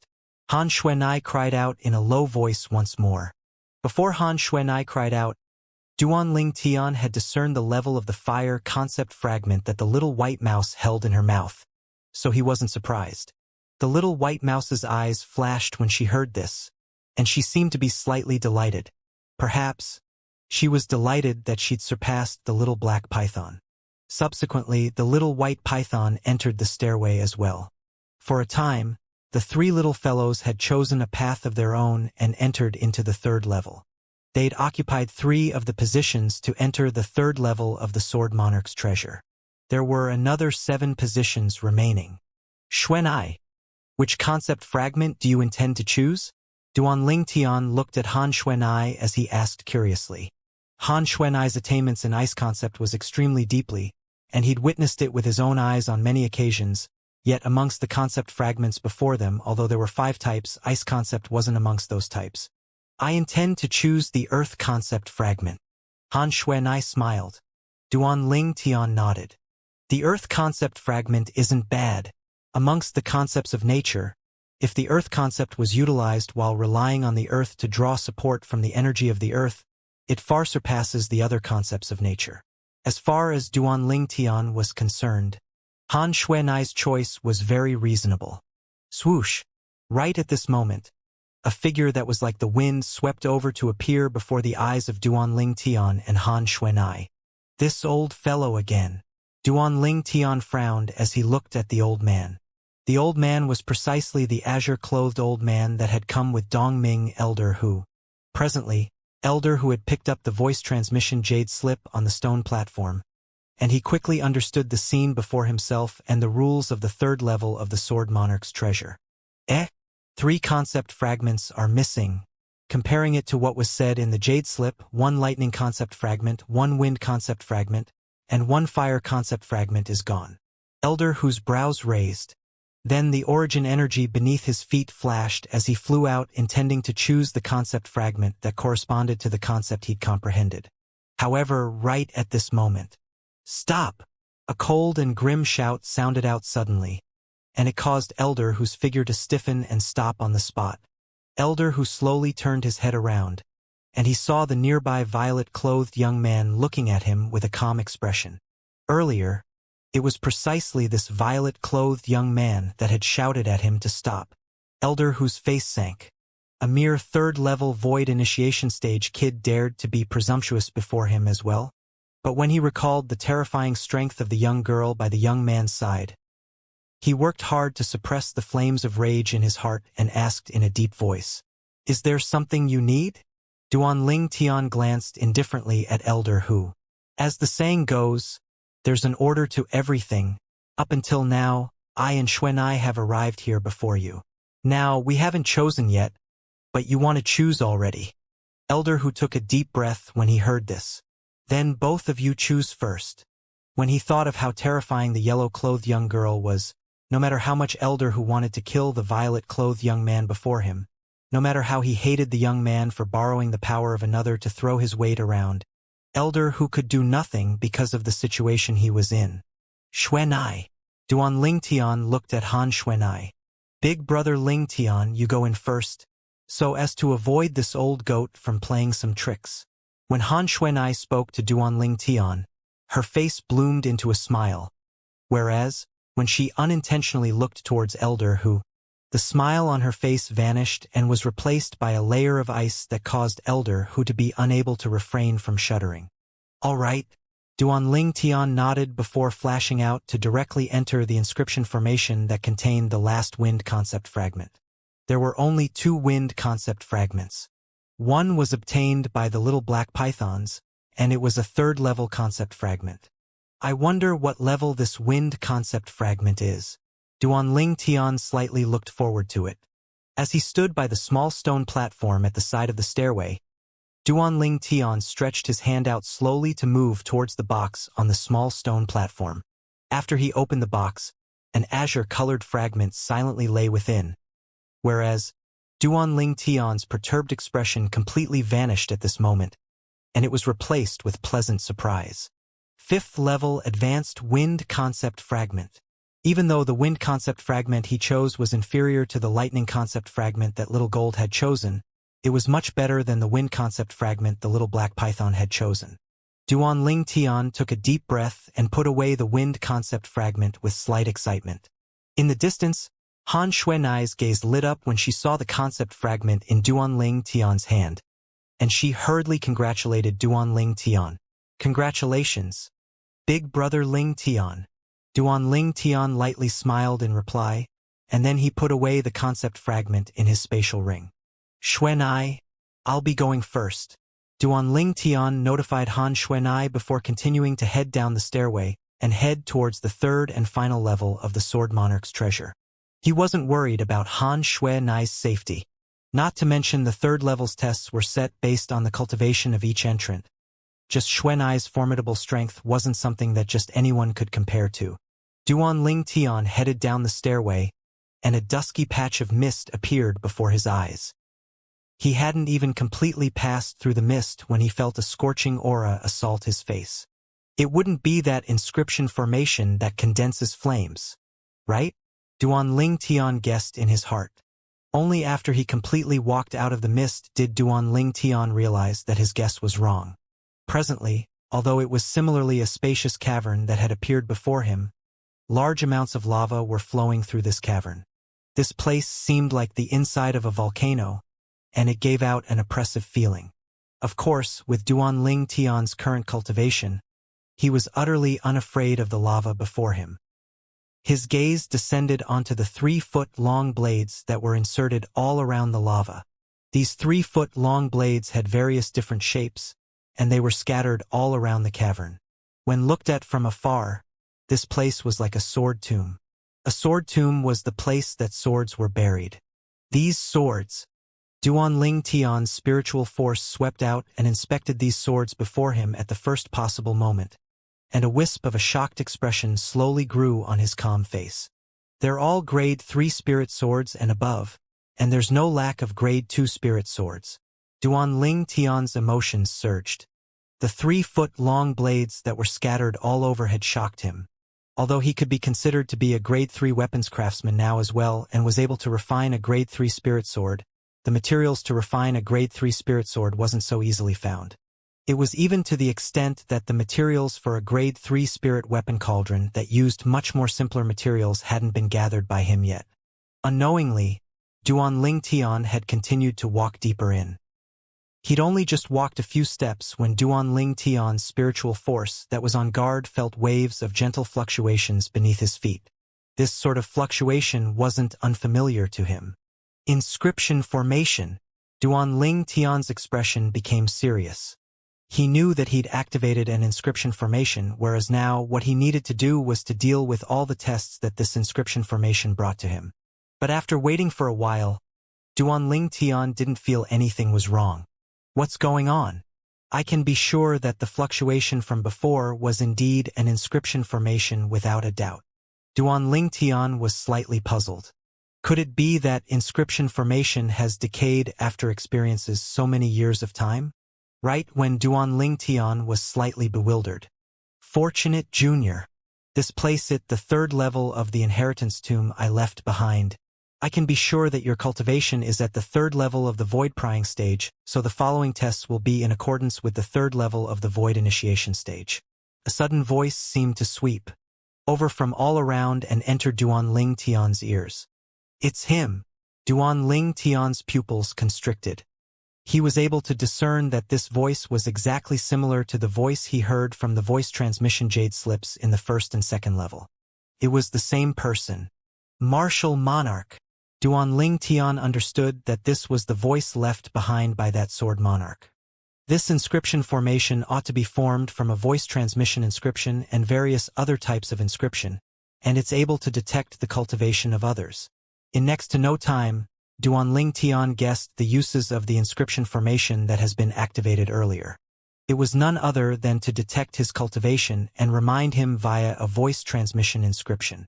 Han Xuanai cried out in a low voice once more. Before Han Xuanai cried out, Duanling Tian had discerned the level of the fire concept fragment that the little white mouse held in her mouth, so he wasn't surprised. The little white mouse's eyes flashed when she heard this, and she seemed to be slightly delighted. Perhaps she was delighted that she'd surpassed the little black python. Subsequently, the little white python entered the stairway as well. For a time, the 3 little fellows had chosen a path of their own and entered into the 3rd level. They'd occupied 3 of the positions to enter the 3rd level of the Sword Monarch's treasure. There were another 7 positions remaining. Xuanai, which concept fragment do you intend to choose? Duanling Tian looked at Han Xuanai as he asked curiously. Han Xuanai's attainments in ice concept was extremely deeply, and he'd witnessed it with his own eyes on many occasions, yet amongst the concept fragments before them, although there were 5 types, ice concept wasn't amongst those types. I intend to choose the Earth concept fragment. Han Xuanai smiled. Duanling Tian nodded. The Earth concept fragment isn't bad. Amongst the concepts of nature, if the Earth concept was utilized while relying on the Earth to draw support from the energy of the Earth, it far surpasses the other concepts of nature. As far as Duanling Tian was concerned, Han Xuanai's choice was very reasonable. Swoosh! Right at this moment, a figure that was like the wind swept over to appear before the eyes of Duanling Tian and Han Xuanai. This old fellow again. Duanling Tian frowned as he looked at the old man. The old man was precisely the azure-clothed old man that had come with Dongming Elder Hu. Presently, Elder Hu had picked up the voice transmission jade slip on the stone platform, and he quickly understood the scene before himself and the rules of the 3rd level of the Sword Monarch's treasure. 3 concept fragments are missing. Comparing it to what was said in the jade slip, 1 lightning concept fragment, 1 wind concept fragment, and 1 fire concept fragment is gone. Elder Hu's brows raised. Then the origin energy beneath his feet flashed as he flew out, intending to choose the concept fragment that corresponded to the concept he'd comprehended. However, right at this moment, stop! A cold and grim shout sounded out suddenly, and it caused Elder Hu's figure to stiffen and stop on the spot. Elder Hu slowly turned his head around, and he saw the nearby violet-clothed young man looking at him with a calm expression. Earlier, it was precisely this violet-clothed young man that had shouted at him to stop. Elder Hu's face sank. A mere 3rd-level void initiation stage kid dared to be presumptuous before him as well. But when he recalled the terrifying strength of the young girl by the young man's side, he worked hard to suppress the flames of rage in his heart and asked in a deep voice, "Is there something you need?" Duanling Tian glanced indifferently at Elder Hu. As the saying goes, there's an order to everything. Up until now, I and Xuanai have arrived here before you. Now, we haven't chosen yet, but you want to choose already. Elder Hu took a deep breath when he heard this. Then both of you choose first. When he thought of how terrifying the yellow-clothed young girl was, no matter how much Elder Hu wanted to kill the violet-clothed young man before him, No matter how he hated the young man for borrowing the power of another to throw his weight around, elder who could do nothing because of the situation he was in. Xuanai. Duan Lingtian looked at Han Xuanai. Big brother Lingtian, you go in first, so as to avoid this old goat from playing some tricks. When Han Xuanai spoke to Duan Lingtian, her face bloomed into a smile, whereas, when she unintentionally looked towards Elder Hu, the smile on her face vanished and was replaced by a layer of ice that caused Elder Hu to be unable to refrain from shuddering. All right, Duan Lingtian nodded before flashing out to directly enter the inscription formation that contained the last wind concept fragment. There were only 2 wind concept fragments. One was obtained by the little black pythons, and it was a 3rd-level concept fragment. I wonder what level this wind concept fragment is. Duan Lingtian slightly looked forward to it. As he stood by the small stone platform at the side of the stairway, Duan Lingtian stretched his hand out slowly to move towards the box on the small stone platform. After he opened the box, an azure-colored fragment silently lay within, whereas Duan Lingtian's perturbed expression completely vanished at this moment, and it was replaced with pleasant surprise. 5th-level Advanced Wind Concept Fragment. Even though the wind concept fragment he chose was inferior to the lightning concept fragment that Little Gold had chosen, it was much better than the wind concept fragment the little black python had chosen. Duan Lingtian took a deep breath and put away the wind concept fragment with slight excitement. In the distance, Han Xuanai's gaze lit up when she saw the concept fragment in Duan Lingtian's hand, and she hurriedly congratulated Duan Lingtian. Congratulations, big brother Lingtian. Duan Lingtian lightly smiled in reply, and then he put away the concept fragment in his spatial ring. Xuanai, I'll be going first. Duan Lingtian notified Han Xuanai before continuing to head down the stairway and head towards the 3rd and final level of the Sword Monarch's treasure. He wasn't worried about Han Xuanai's safety. Not to mention the 3rd level's tests were set based on the cultivation of each entrant. Just Xuanai's formidable strength wasn't something that just anyone could compare to. Duan Lingtian headed down the stairway, and a dusky patch of mist appeared before his eyes. He hadn't even completely passed through the mist when he felt a scorching aura assault his face. It wouldn't be that inscription formation that condenses flames, right? Duan Lingtian guessed in his heart. Only after he completely walked out of the mist did Duan Lingtian realize that his guess was wrong. Presently, although it was similarly a spacious cavern that had appeared before him, large amounts of lava were flowing through this cavern. This place seemed like the inside of a volcano, and it gave out an oppressive feeling. Of course, with Duan Lingtian's current cultivation, he was utterly unafraid of the lava before him. His gaze descended onto the 3-foot-long blades that were inserted all around the lava. These 3-foot-long blades had various different shapes, and they were scattered all around the cavern. When looked at from afar, this place was like a sword tomb. A sword tomb was the place that swords were buried. These swords, Duan Lingtian's spiritual force swept out and inspected these swords before him at the first possible moment, and a wisp of a shocked expression slowly grew on his calm face. They're all grade 3 spirit swords and above, and there's no lack of grade 2 spirit swords. Duan Lingtian's emotions surged. The 3-foot-long blades that were scattered all over had shocked him. Although he could be considered to be a grade 3 weapons craftsman now as well and was able to refine a grade 3 spirit sword, the materials to refine a grade 3 spirit sword wasn't so easily found. It was even to the extent that the materials for a grade 3 spirit weapon cauldron that used much more simpler materials hadn't been gathered by him yet. Unknowingly, Duan Lingtian had continued to walk deeper in. He'd only just walked a few steps when Duan Lingtian's spiritual force that was on guard felt waves of gentle fluctuations beneath his feet. This sort of fluctuation wasn't unfamiliar to him. Inscription formation. Duan Lingtian's expression became serious. He knew that he'd activated an inscription formation, whereas now what he needed to do was to deal with all the tests that this inscription formation brought to him. But after waiting for a while, Duan Lingtian didn't feel anything was wrong. What's going on? I can be sure that the fluctuation from before was indeed an inscription formation without a doubt. Duan Lingtian was slightly puzzled. Could it be that inscription formation has decayed after experiences so many years of time? Right when Duanling Tian was slightly bewildered. Fortunate Junior. This place it the third level of the inheritance tomb I left behind. I can be sure that your cultivation is at the third level of the void prying stage, so the following tests will be in accordance with the third level of the void initiation stage. A sudden voice seemed to sweep over from all around and enter Duanling Tian's ears. It's him. Duanling Tian's pupils constricted. He was able to discern that this voice was exactly similar to the voice he heard from the voice transmission jade slips in the first and second level. It was the same person. Martial Monarch. Duanling Tian understood that this was the voice left behind by that sword monarch. This inscription formation ought to be formed from a voice transmission inscription and various other types of inscription, and it's able to detect the cultivation of others. In next to no time, Duanling Tian guessed the uses of the inscription formation that has been activated earlier. It was none other than to detect his cultivation and remind him via a voice transmission inscription.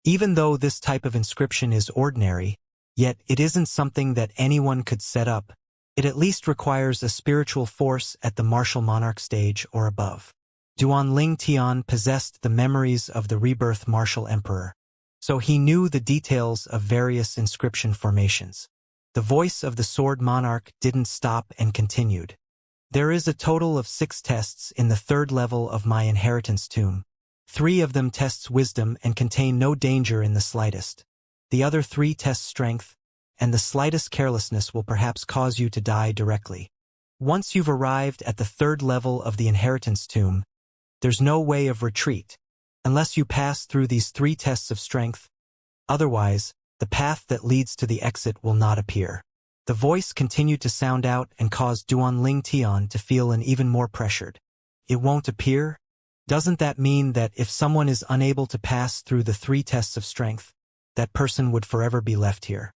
Even though this type of inscription is ordinary, yet it isn't something that anyone could set up. It at least requires a spiritual force at the martial monarch stage or above. Duanling Tian possessed the memories of the rebirth martial emperor, so he knew the details of various inscription formations. The voice of the sword monarch didn't stop and continued. There is a total of 6 tests in the third level of my inheritance tomb. 3 of them tests wisdom and contain no danger in the slightest. The other 3 test strength, and the slightest carelessness will perhaps cause you to die directly. Once you've arrived at the third level of the inheritance tomb, there's no way of retreat, unless you pass through these 3 tests of strength. Otherwise, the path that leads to the exit will not appear. The voice continued to sound out and caused Duanling Tian to feel an even more pressured. It won't appear? Doesn't that mean that if someone is unable to pass through the 3 tests of strength, that person would forever be left here?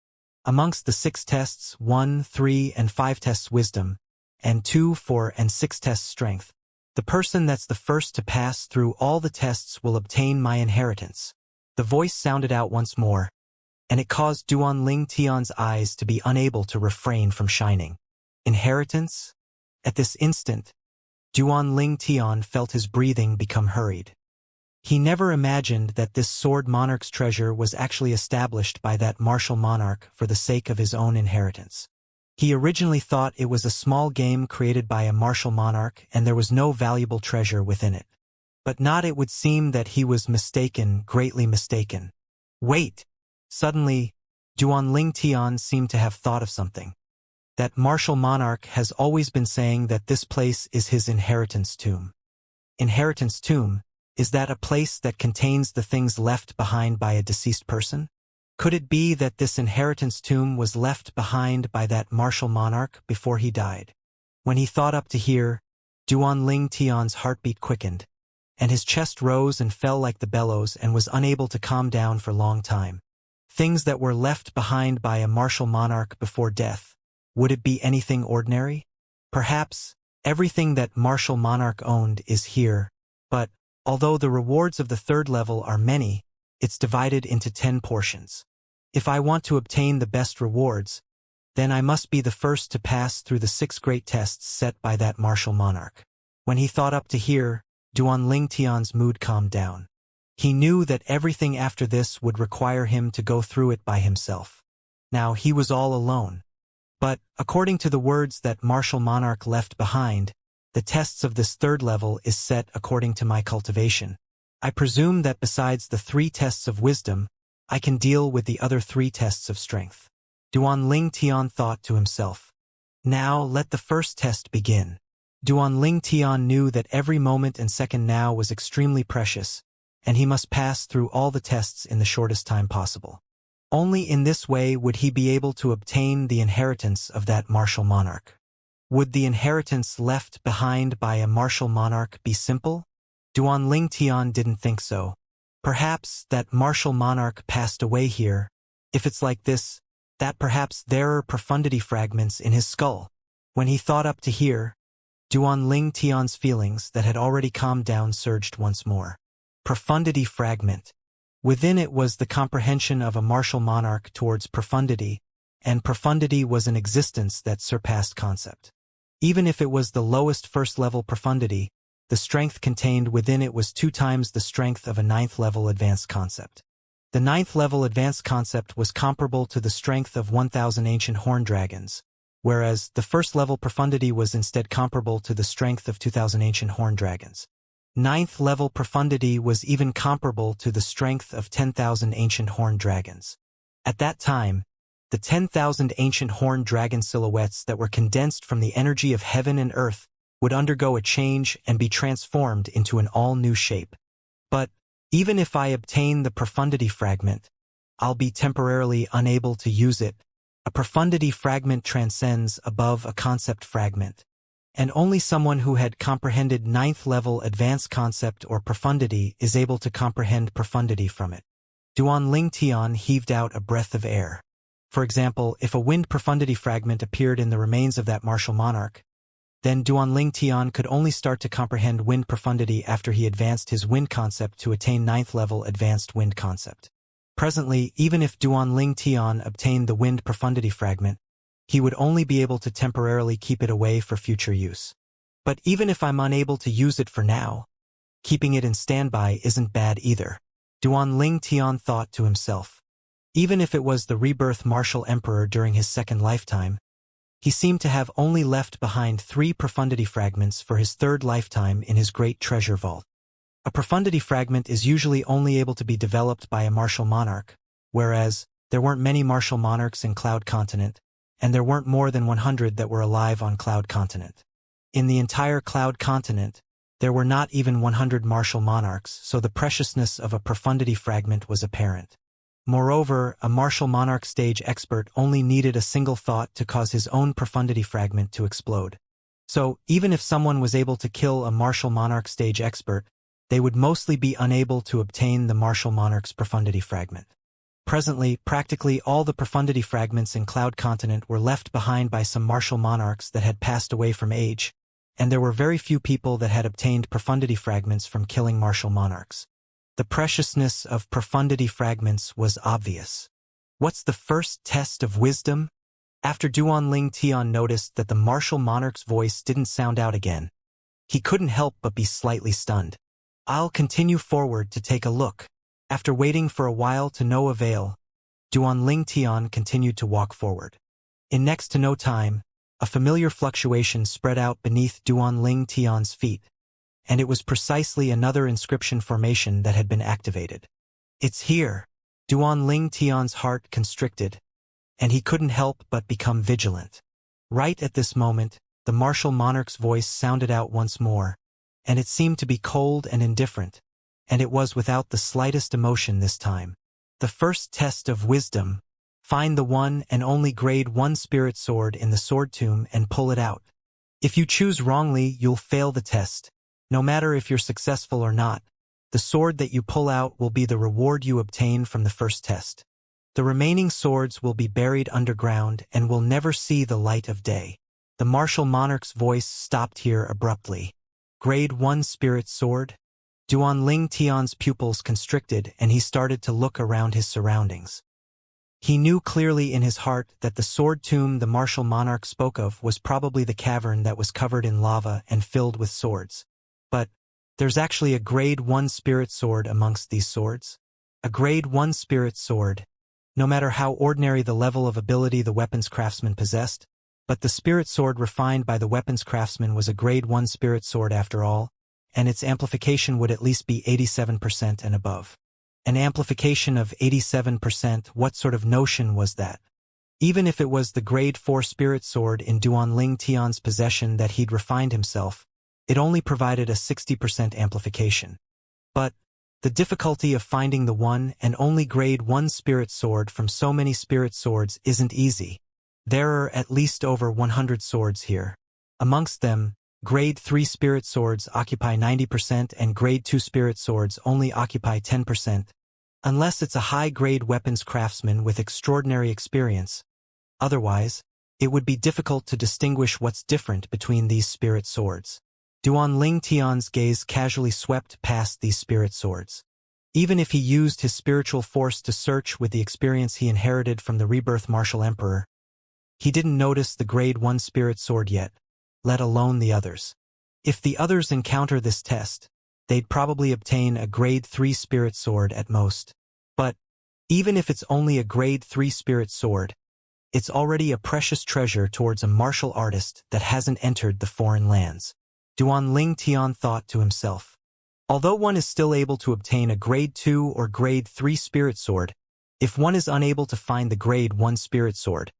Amongst the 6 tests, 1, 3, and 5 tests wisdom, and 2, 4, and 6 tests strength, the person that's the first to pass through all the tests will obtain my inheritance. The voice sounded out once more, and it caused Duanling Tian's eyes to be unable to refrain from shining. Inheritance? At this instant, Duanling Tian felt his breathing become hurried. He never imagined that this sword monarch's treasure was actually established by that martial monarch for the sake of his own inheritance. He originally thought it was a small game created by a martial monarch and there was no valuable treasure within it. But not it would seem that he was mistaken, greatly mistaken. Wait! Suddenly, Duanling Tian seemed to have thought of something. That martial monarch has always been saying that this place is his inheritance tomb. Inheritance tomb? Is that a place that contains the things left behind by a deceased person? Could it be that this inheritance tomb was left behind by that martial monarch before he died? When he thought up to here, Duanling Tian's heartbeat quickened, and his chest rose and fell like the bellows and was unable to calm down for a long time. Things that were left behind by a martial monarch before death. Would it be anything ordinary? Perhaps everything that martial monarch owned is here, but although the rewards of the third level are many, it's divided into 10 portions. If I want to obtain the best rewards, then I must be the first to pass through the 6 great tests set by that martial monarch. When he thought up to here, Duanling Tian's mood calmed down. He knew that everything after this would require him to go through it by himself. Now he was all alone. But, according to the words that martial monarch left behind, the tests of this third level is set according to my cultivation. I presume that besides the 3 tests of wisdom, I can deal with the other 3 tests of strength. Duanling Tian thought to himself. Now let the first test begin. Duanling Tian knew that every moment and second now was extremely precious, and he must pass through all the tests in the shortest time possible. Only in this way would he be able to obtain the inheritance of that martial monarch. Would the inheritance left behind by a martial monarch be simple? Duanling Tian didn't think so. Perhaps that martial monarch passed away here. If it's like this, that perhaps there are profundity fragments in his skull. When he thought up to here, Duanling Tian's feelings that had already calmed down surged once more. Profundity fragment. Within it was the comprehension of a martial monarch towards profundity, and profundity was an existence that surpassed concept. Even if it was the lowest first-level profundity, the strength contained within it was 2 times the strength of a 9th-level advanced concept. The 9th-level advanced concept was comparable to the strength of 1,000 ancient horned dragons, whereas the first-level profundity was instead comparable to the strength of 2,000 ancient horned dragons. 9th-level profundity was even comparable to the strength of 10,000 ancient horned dragons. At that time, the 10,000 ancient horned dragon silhouettes that were condensed from the energy of heaven and earth would undergo a change and be transformed into an all-new shape. But even if I obtain the profundity fragment, I'll be temporarily unable to use it. A profundity fragment transcends above a concept fragment, and only someone who had comprehended 9th-level advanced concept or profundity is able to comprehend profundity from it. Duan Ling Tian heaved out a breath of air. For example, if a wind profundity fragment appeared in the remains of that martial monarch, then Duan Ling Tian could only start to comprehend wind profundity after he advanced his wind concept to attain 9th-level advanced wind concept. Presently, even if Duan Ling Tian obtained the wind profundity fragment, he would only be able to temporarily keep it away for future use. But even if I'm unable to use it for now, keeping it in standby isn't bad either, Duan Ling Tian thought to himself. Even if it was the rebirth martial emperor during his second lifetime, he seemed to have only left behind 3 profundity fragments for his third lifetime in his great treasure vault. A profundity fragment is usually only able to be developed by a martial monarch, whereas there weren't many martial monarchs in Cloud Continent, and there weren't more than 100 that were alive on Cloud Continent. In the entire Cloud Continent, there were not even 100 martial monarchs, so the preciousness of a profundity fragment was apparent. Moreover, a martial monarch stage expert only needed a single thought to cause his own profundity fragment to explode. So, even if someone was able to kill a martial monarch stage expert, they would mostly be unable to obtain the martial monarch's profundity fragment. Presently, practically all the profundity fragments in Cloud Continent were left behind by some martial monarchs that had passed away from age, and there were very few people that had obtained profundity fragments from killing martial monarchs. The preciousness of profundity fragments was obvious. What's the first test of wisdom? After Duan Ling Tian noticed that the martial monarch's voice didn't sound out again, he couldn't help but be slightly stunned. I'll continue forward to take a look. After waiting for a while to no avail, Duan Ling Tian continued to walk forward. In next to no time, a familiar fluctuation spread out beneath Duan Ling Tian's feet, and it was precisely another inscription formation that had been activated. It's here. Duan Ling Tian's heart constricted, and he couldn't help but become vigilant. Right at this moment, the martial monarch's voice sounded out once more, and it seemed to be cold and indifferent, and it was without the slightest emotion this time. The first test of wisdom. Find the one and only grade 1 spirit sword in the sword tomb and pull it out. If you choose wrongly, you'll fail the test. No matter if you're successful or not, the sword that you pull out will be the reward you obtain from the first test. The remaining swords will be buried underground and will never see the light of day. The martial monarch's voice stopped here abruptly. Grade 1 spirit sword? Duan Ling Tian's pupils constricted and he started to look around his surroundings. He knew clearly in his heart that the sword tomb the martial monarch spoke of was probably the cavern that was covered in lava and filled with swords. But there's actually a grade 1 spirit sword amongst these swords. A grade 1 spirit sword. No matter how ordinary the level of ability the weapons craftsman possessed, but the spirit sword refined by the weapons craftsman was a grade 1 spirit sword after all, and its amplification would at least be 87% and above. An amplification of 87%, what sort of notion was that? Even if it was the grade 4 spirit sword in Duan Ling Tian's possession that he'd refined himself, it only provided a 60% amplification. But the difficulty of finding the one and only grade 1 spirit sword from so many spirit swords isn't easy. There are at least over 100 swords here. Amongst them, grade 3 spirit swords occupy 90% and grade 2 spirit swords only occupy 10%, unless it's a high-grade weapons craftsman with extraordinary experience. Otherwise, it would be difficult to distinguish what's different between these spirit swords. Duan Ling Tian's gaze casually swept past these spirit swords. Even if he used his spiritual force to search with the experience he inherited from the rebirth martial emperor, he didn't notice the grade 1 spirit sword yet, let alone the others. If the others encounter this test, they'd probably obtain a grade 3 spirit sword at most. But even if it's only a grade 3 spirit sword, it's already a precious treasure towards a martial artist that hasn't entered the foreign lands. Duan Ling Tian thought to himself. Although one is still able to obtain a grade 2 or grade 3 spirit sword, if one is unable to find the grade 1 spirit sword,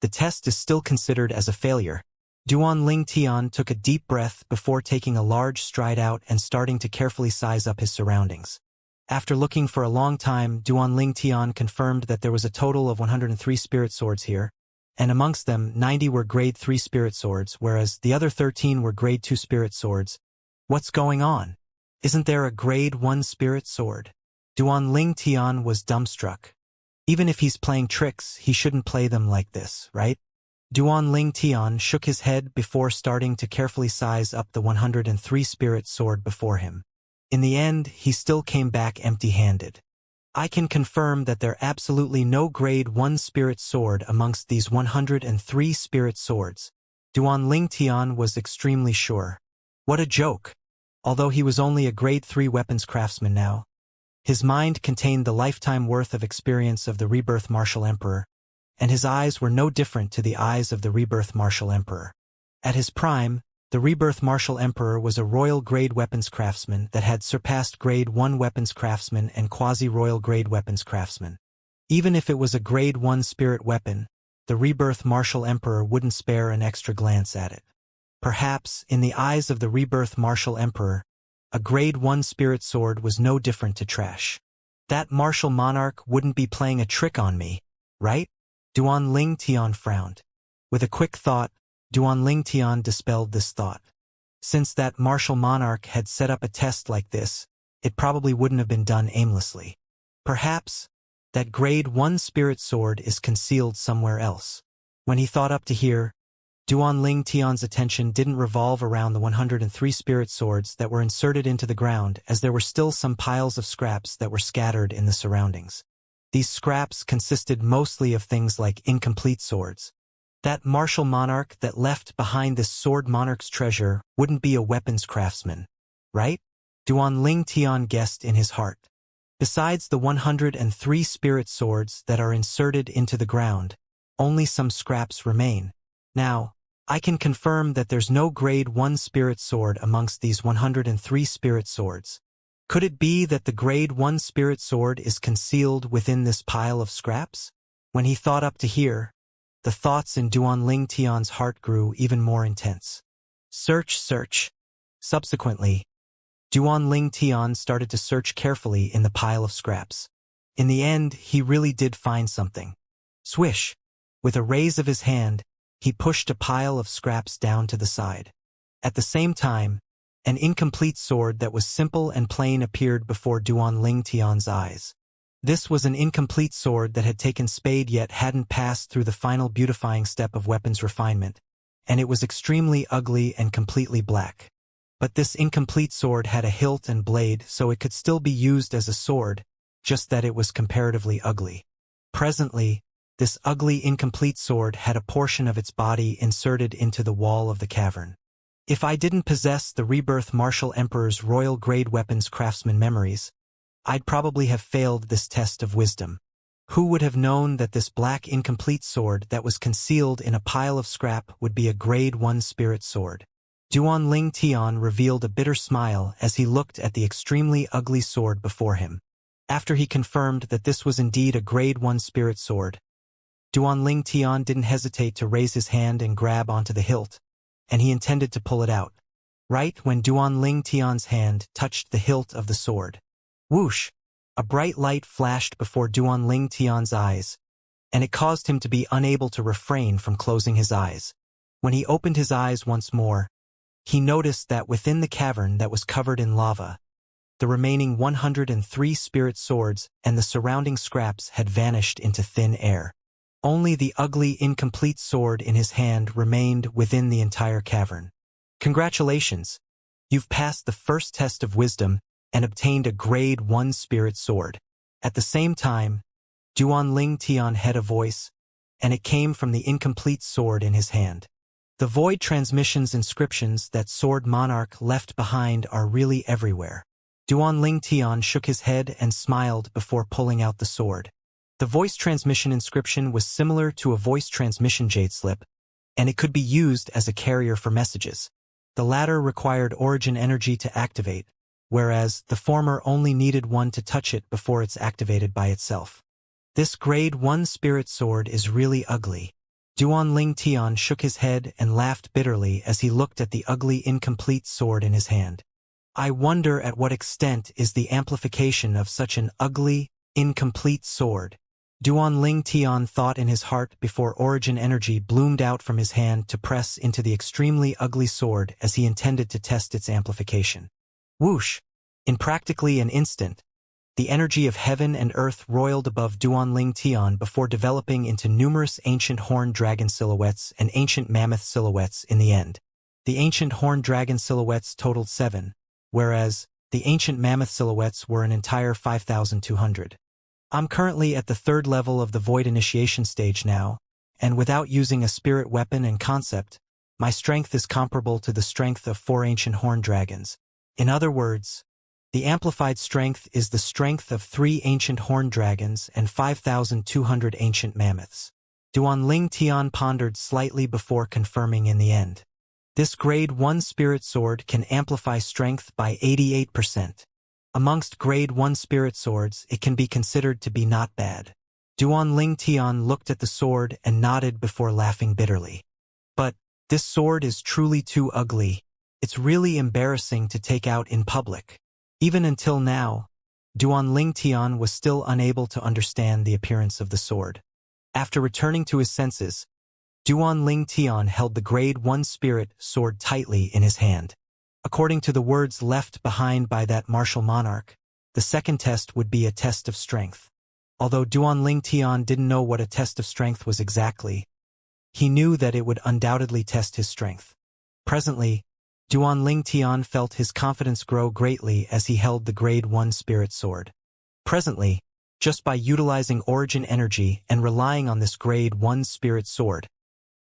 the test is still considered as a failure. Duan Ling Tian took a deep breath before taking a large stride out and starting to carefully size up his surroundings. After looking for a long time, Duan Ling Tian confirmed that there was a total of 103 spirit swords here, and amongst them 90 were grade 3 spirit swords, whereas the other 13 were grade 2 spirit swords. What's going on? Isn't there a grade 1 spirit sword? Duan Ling Tian was dumbstruck. Even if he's playing tricks, he shouldn't play them like this, right? Duan Ling Tian shook his head before starting to carefully size up the 103 spirit sword before him. In the end, he still came back empty-handed. I can confirm that there are absolutely no grade 1 spirit sword amongst these 103 spirit swords. Duan Ling Tian was extremely sure. What a joke! Although he was only a grade 3 weapons craftsman now, his mind contained the lifetime worth of experience of the rebirth martial emperor, and his eyes were no different to the eyes of the rebirth martial emperor. At his prime, the rebirth martial emperor was a royal grade weapons craftsman that had surpassed grade 1 weapons craftsman and quasi-royal grade weapons craftsman. Even if it was a grade 1 spirit weapon, the rebirth martial emperor wouldn't spare an extra glance at it. Perhaps, in the eyes of the rebirth martial emperor, a grade 1 spirit sword was no different to trash. That martial monarch wouldn't be playing a trick on me, right? Duan Ling Tian frowned. With a quick thought, Duan Ling Tian dispelled this thought. Since that martial monarch had set up a test like this, it probably wouldn't have been done aimlessly. Perhaps, that grade 1 spirit sword is concealed somewhere else. When he thought up to here, Duan Ling Tian's attention didn't revolve around the 103 spirit swords that were inserted into the ground, as there were still some piles of scraps that were scattered in the surroundings. These scraps consisted mostly of things like incomplete swords. That martial monarch that left behind this sword monarch's treasure wouldn't be a weapons craftsman, right? Duan Ling Tian guessed in his heart. Besides the 103 spirit swords that are inserted into the ground, only some scraps remain. Now, I can confirm that there's no grade 1 spirit sword amongst these 103 spirit swords. Could it be that the grade 1 spirit sword is concealed within this pile of scraps? When he thought up to here, the thoughts in Duan Ling Tian's heart grew even more intense. Search. Subsequently, Duan Ling Tian started to search carefully in the pile of scraps. In the end, he really did find something. Swish! With a raise of his hand, he pushed a pile of scraps down to the side. At the same time, an incomplete sword that was simple and plain appeared before Duan Ling Tian's eyes. This was an incomplete sword that had taken spade yet hadn't passed through the final beautifying step of weapons refinement, and it was extremely ugly and completely black. But this incomplete sword had a hilt and blade, so it could still be used as a sword, just that it was comparatively ugly. Presently, this ugly incomplete sword had a portion of its body inserted into the wall of the cavern. If I didn't possess the rebirth martial emperor's royal grade weapons craftsman memories, I'd probably have failed this test of wisdom. Who would have known that this black incomplete sword that was concealed in a pile of scrap would be a grade 1 spirit sword? Duan Ling Tian revealed a bitter smile as he looked at the extremely ugly sword before him. After he confirmed that this was indeed a grade 1 spirit sword, Duan Ling Tian didn't hesitate to raise his hand and grab onto the hilt, and he intended to pull it out. Right when Duan Ling Tian's hand touched the hilt of the sword, whoosh! A bright light flashed before Duan Ling Tian's eyes, and it caused him to be unable to refrain from closing his eyes. When he opened his eyes once more, he noticed that within the cavern that was covered in lava, the remaining 103 spirit swords and the surrounding scraps had vanished into thin air. Only the ugly, incomplete sword in his hand remained within the entire cavern. Congratulations! You've passed the first test of wisdom and obtained a Grade 1 Spirit Sword. At the same time, Duan Ling Tian had a voice, and it came from the incomplete sword in his hand. The Void Transmission's inscriptions that Sword Monarch left behind are really everywhere. Duan Ling Tian shook his head and smiled before pulling out the sword. The voice transmission inscription was similar to a voice transmission jade slip, and it could be used as a carrier for messages. The latter required origin energy to activate, whereas the former only needed one to touch it before it's activated by itself. This Grade 1 Spirit Sword is really ugly. Duan Ling Tian shook his head and laughed bitterly as he looked at the ugly incomplete sword in his hand. I wonder at what extent is the amplification of such an ugly, incomplete sword. Duan Ling Tian thought in his heart before origin energy bloomed out from his hand to press into the extremely ugly sword as he intended to test its amplification. Whoosh! In practically an instant, the energy of heaven and earth roiled above Duan Ling Tian before developing into numerous ancient horned dragon silhouettes and ancient mammoth silhouettes in the end. The ancient horned dragon silhouettes totaled 7, whereas the ancient mammoth silhouettes were an entire 5,200. I'm currently at the 3rd level of the Void Initiation stage now, and without using a spirit weapon and concept, my strength is comparable to the strength of 4 ancient horned dragons. In other words, the amplified strength is the strength of 3 ancient horned dragons and 5,200 ancient mammoths. Duan Ling Tian pondered slightly before confirming in the end. This Grade 1 Spirit Sword can amplify strength by 88%. Amongst Grade 1 Spirit Swords, it can be considered to be not bad. Duan Ling Tian looked at the sword and nodded before laughing bitterly. But this sword is truly too ugly. It's really embarrassing to take out in public. Even until now, Duan Ling Tian was still unable to understand the appearance of the sword. After returning to his senses, Duan Ling Tian held the Grade 1 Spirit Sword tightly in his hand. According to the words left behind by that martial monarch, the second test would be a test of strength. Although Duan Ling Tian didn't know what a test of strength was exactly, he knew that it would undoubtedly test his strength. Presently, Duan Ling Tian felt his confidence grow greatly as he held the Grade 1 Spirit Sword. Presently, just by utilizing origin energy and relying on this Grade 1 Spirit Sword,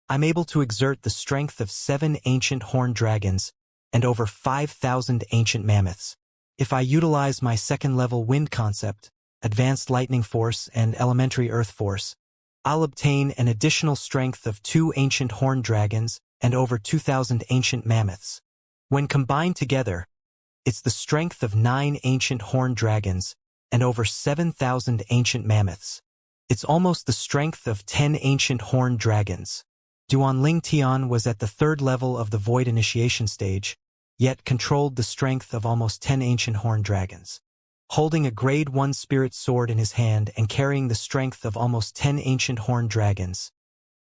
I'm able to exert the strength of 7 ancient horned dragons and over 5,000 ancient mammoths. If I utilize my 2nd-level wind concept, advanced lightning force and elementary earth force, I'll obtain an additional strength of 2 ancient horned dragons and over 2,000 ancient mammoths. When combined together, it's the strength of 9 ancient horned dragons and over 7,000 ancient mammoths. It's almost the strength of 10 ancient horned dragons. Duan Ling Tian was at the 3rd level of the Void Initiation stage, yet controlled the strength of almost 10 ancient horned dragons. Holding a Grade 1 Spirit Sword in his hand and carrying the strength of almost 10 ancient horned dragons,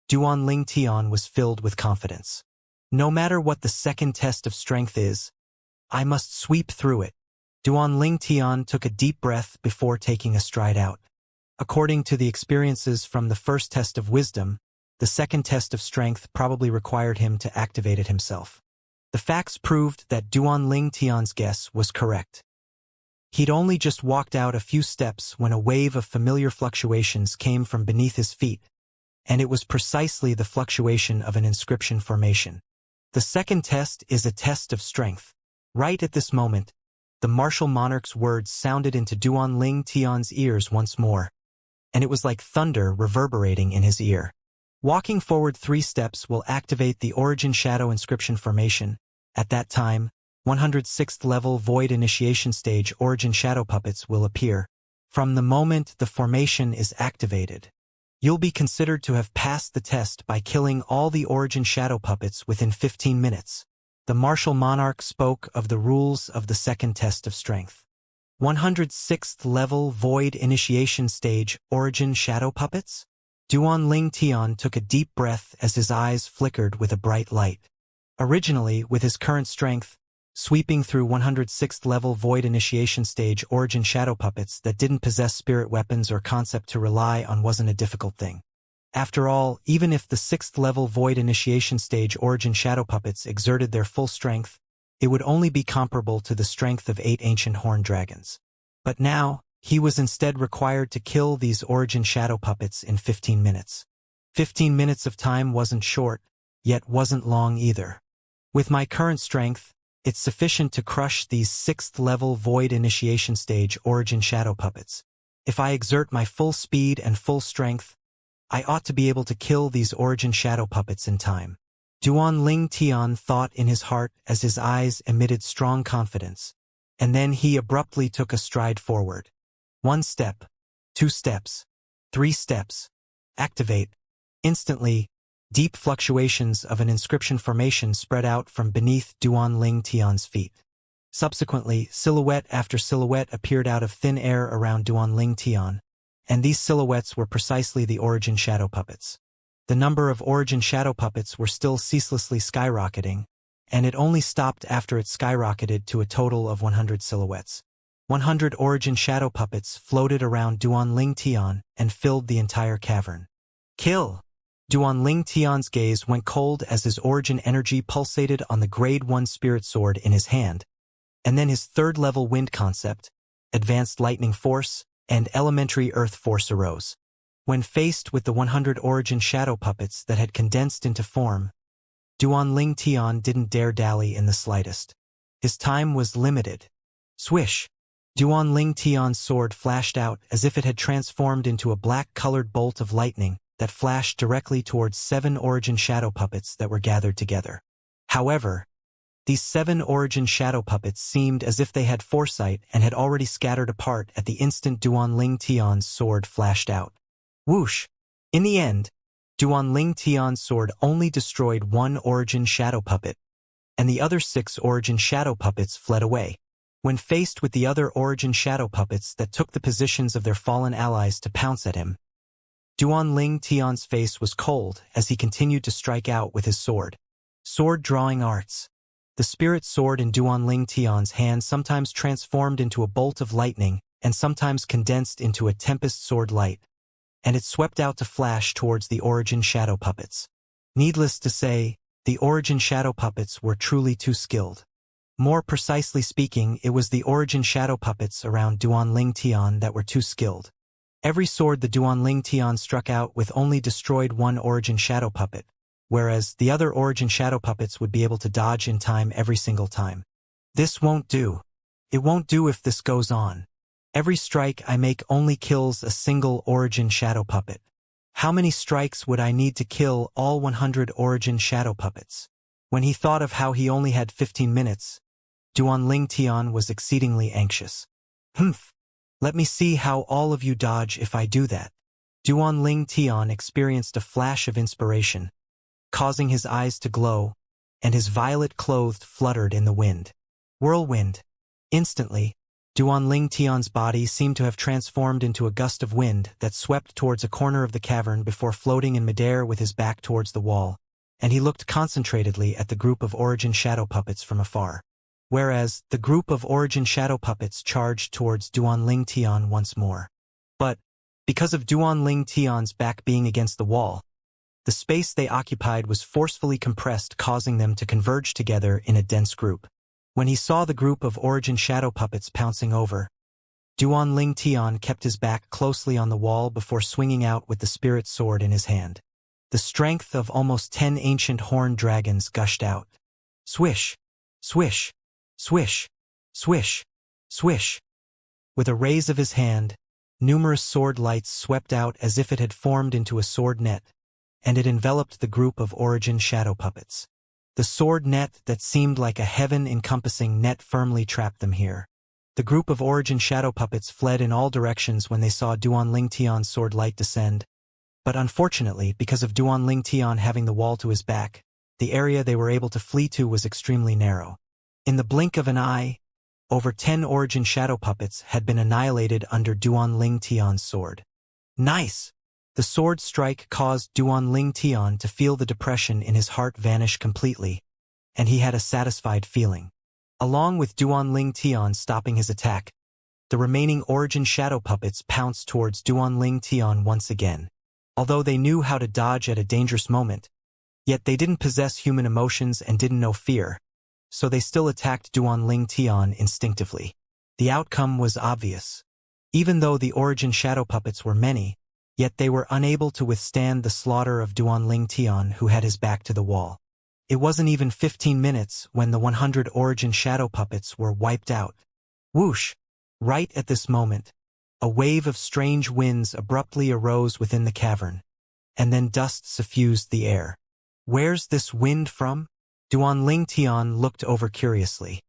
Duan Ling Tian was filled with confidence. No matter what the second test of strength is, I must sweep through it. Duan Ling Tian took a deep breath before taking a stride out. According to the experiences from the first test of wisdom, the second test of strength probably required him to activate it himself. The facts proved that Duan Ling Tian's guess was correct. He'd only just walked out a few steps when a wave of familiar fluctuations came from beneath his feet, and it was precisely the fluctuation of an inscription formation. The second test is a test of strength. Right at this moment, the martial monarch's words sounded into Duan Ling Tian's ears once more, and it was like thunder reverberating in his ear. Walking forward 3 steps will activate the Origin Shadow Inscription Formation. At that time, 106th level Void Initiation stage Origin Shadow Puppets will appear. From the moment the formation is activated, you'll be considered to have passed the test by killing all the Origin Shadow Puppets within 15 minutes. The martial monarch spoke of the rules of the second test of strength. 106th level Void Initiation stage Origin Shadow Puppets? Duan Ling Tian took a deep breath as his eyes flickered with a bright light. Originally, with his current strength, sweeping through 106th level Void Initiation stage Origin Shadow Puppets that didn't possess spirit weapons or concept to rely on wasn't a difficult thing. After all, even if the 6th level Void Initiation stage Origin Shadow Puppets exerted their full strength, it would only be comparable to the strength of 8 ancient horned dragons. But now, he was instead required to kill these origin shadow puppets in 15 minutes. 15 minutes of time wasn't short, yet wasn't long either. With my current strength, it's sufficient to crush these 6th-level Void Initiation Stage origin shadow puppets. If I exert my full speed and full strength, I ought to be able to kill these origin shadow puppets in time. Duan Ling Tian thought in his heart as his eyes emitted strong confidence, and then he abruptly took a stride forward. 1 step, 2 steps, 3 steps. Activate. Instantly, deep fluctuations of an inscription formation spread out from beneath Duan Ling Tian's feet. Subsequently, silhouette after silhouette appeared out of thin air around Duan Ling Tian, and these silhouettes were precisely the origin shadow puppets. The number of origin shadow puppets were still ceaselessly skyrocketing, and it only stopped after it skyrocketed to a total of 100 silhouettes. 100 origin shadow puppets floated around Duan Ling Tian and filled the entire cavern. Kill! Duan Ling Tian's gaze went cold as his origin energy pulsated on the Grade 1 spirit sword in his hand, and then his 3rd-level wind concept, advanced lightning force, and elementary earth force arose. When faced with the 100 origin shadow puppets that had condensed into form, Duan Ling Tian didn't dare dally in the slightest. His time was limited. Swish! Duan Ling Tian's sword flashed out as if it had transformed into a black-colored bolt of lightning that flashed directly towards 7 origin shadow puppets that were gathered together. However, these 7 origin shadow puppets seemed as if they had foresight and had already scattered apart at the instant Duan Ling Tian's sword flashed out. Whoosh! In the end, Duan Ling Tian's sword only destroyed 1 origin shadow puppet, and the other 6 origin shadow puppets fled away. When faced with the other origin shadow puppets that took the positions of their fallen allies to pounce at him, Duan Ling Tian's face was cold as he continued to strike out with his sword. Sword-drawing arts. The spirit sword in Duan Ling Tian's hand sometimes transformed into a bolt of lightning and sometimes condensed into a tempest sword light, and it swept out to flash towards the origin shadow puppets. Needless to say, the origin shadow puppets were truly too skilled. More precisely speaking, it was the origin shadow puppets around Duan Ling Tian that were too skilled. Every sword the Duan Ling Tian struck out with only destroyed 1 origin shadow puppet, whereas the other origin shadow puppets would be able to dodge in time every single time. This won't do. It won't do if this goes on. Every strike I make only kills a single origin shadow puppet. How many strikes would I need to kill all 100 origin shadow puppets? When he thought of how he only had 15 minutes, Duan Ling Tian was exceedingly anxious. Humph! Let me see how all of you dodge if I do that. Duan Ling Tian experienced a flash of inspiration, causing his eyes to glow, and his violet-clothed fluttered in the wind. Whirlwind. Instantly, Duan Ling Tian's body seemed to have transformed into a gust of wind that swept towards a corner of the cavern before floating in midair with his back towards the wall, and he looked concentratedly at the group of origin shadow puppets from afar. Whereas, the group of origin shadow puppets charged towards Duan Ling Tian once more. But, because of Duan Ling Tian's back being against the wall, the space they occupied was forcefully compressed, causing them to converge together in a dense group. When he saw the group of origin shadow puppets pouncing over, Duan Ling Tian kept his back closely on the wall before swinging out with the spirit sword in his hand. The strength of almost 10 ancient horned dragons gushed out. Swish! Swish! Swish! Swish! Swish! With a raise of his hand, numerous sword lights swept out as if it had formed into a sword net, and it enveloped the group of origin shadow puppets. The sword net that seemed like a heaven-encompassing net firmly trapped them here. The group of origin shadow puppets fled in all directions when they saw Duan Ling Tian's sword light descend, but unfortunately, because of Duan Ling Tian having the wall to his back, the area they were able to flee to was extremely narrow. In the blink of an eye, over 10 origin shadow puppets had been annihilated under Duan Ling Tian's sword. Nice! The sword strike caused Duan Ling Tian to feel the depression in his heart vanish completely, and he had a satisfied feeling. Along with Duan Ling Tian stopping his attack, the remaining origin shadow puppets pounced towards Duan Ling Tian once again. Although they knew how to dodge at a dangerous moment, yet they didn't possess human emotions and didn't know fear, so they still attacked Duanling Tian instinctively. The outcome was obvious. Even though the origin shadow puppets were many, yet they were unable to withstand the slaughter of Duanling Tian, who had his back to the wall. It wasn't even 15 minutes when the 100 origin shadow puppets were wiped out. Whoosh! Right at this moment, a wave of strange winds abruptly arose within the cavern, and then dust suffused the air. Where's this wind from? Duanling Tian looked over curiously.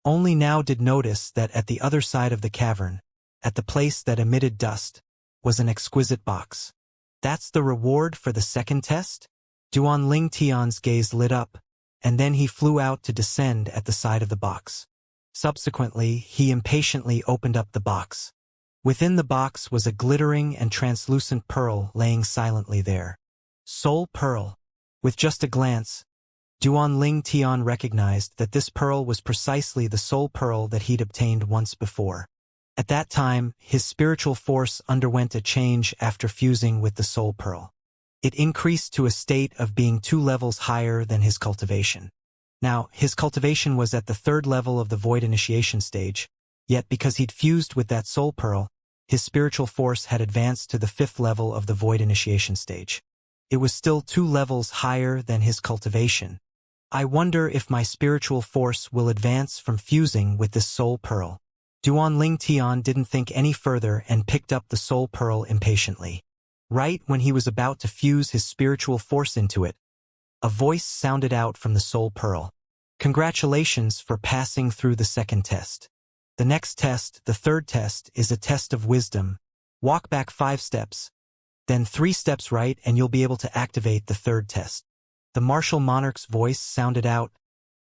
Only now did notice that at the other side of the cavern, at the place that emitted dust, was an exquisite box. That's the reward for the second test? Duanling Tian's gaze lit up, and then he flew out to descend at the side of the box. Subsequently, he impatiently opened up the box. Within the box was a glittering and translucent pearl laying silently there. Soul Pearl. With just a glance, Duanling Tian recognized that this pearl was precisely the soul pearl that he'd obtained once before. At that time, his spiritual force underwent a change after fusing with the soul pearl. It increased to a state of being 2 levels higher than his cultivation. Now, his cultivation was at the 3rd level of the void initiation stage, yet because he'd fused with that soul pearl, his spiritual force had advanced to the 5th level of the void initiation stage. It was still 2 levels higher than his cultivation. I wonder if my spiritual force will advance from fusing with this soul pearl. Duanling Tian didn't think any further and picked up the soul pearl impatiently. Right when he was about to fuse his spiritual force into it, a voice sounded out from the soul pearl. Congratulations for passing through the second test. The next test, the third test, is a test of wisdom. Walk back 5 steps, then 3 steps right, and you'll be able to activate the third test. The martial monarch's voice sounded out,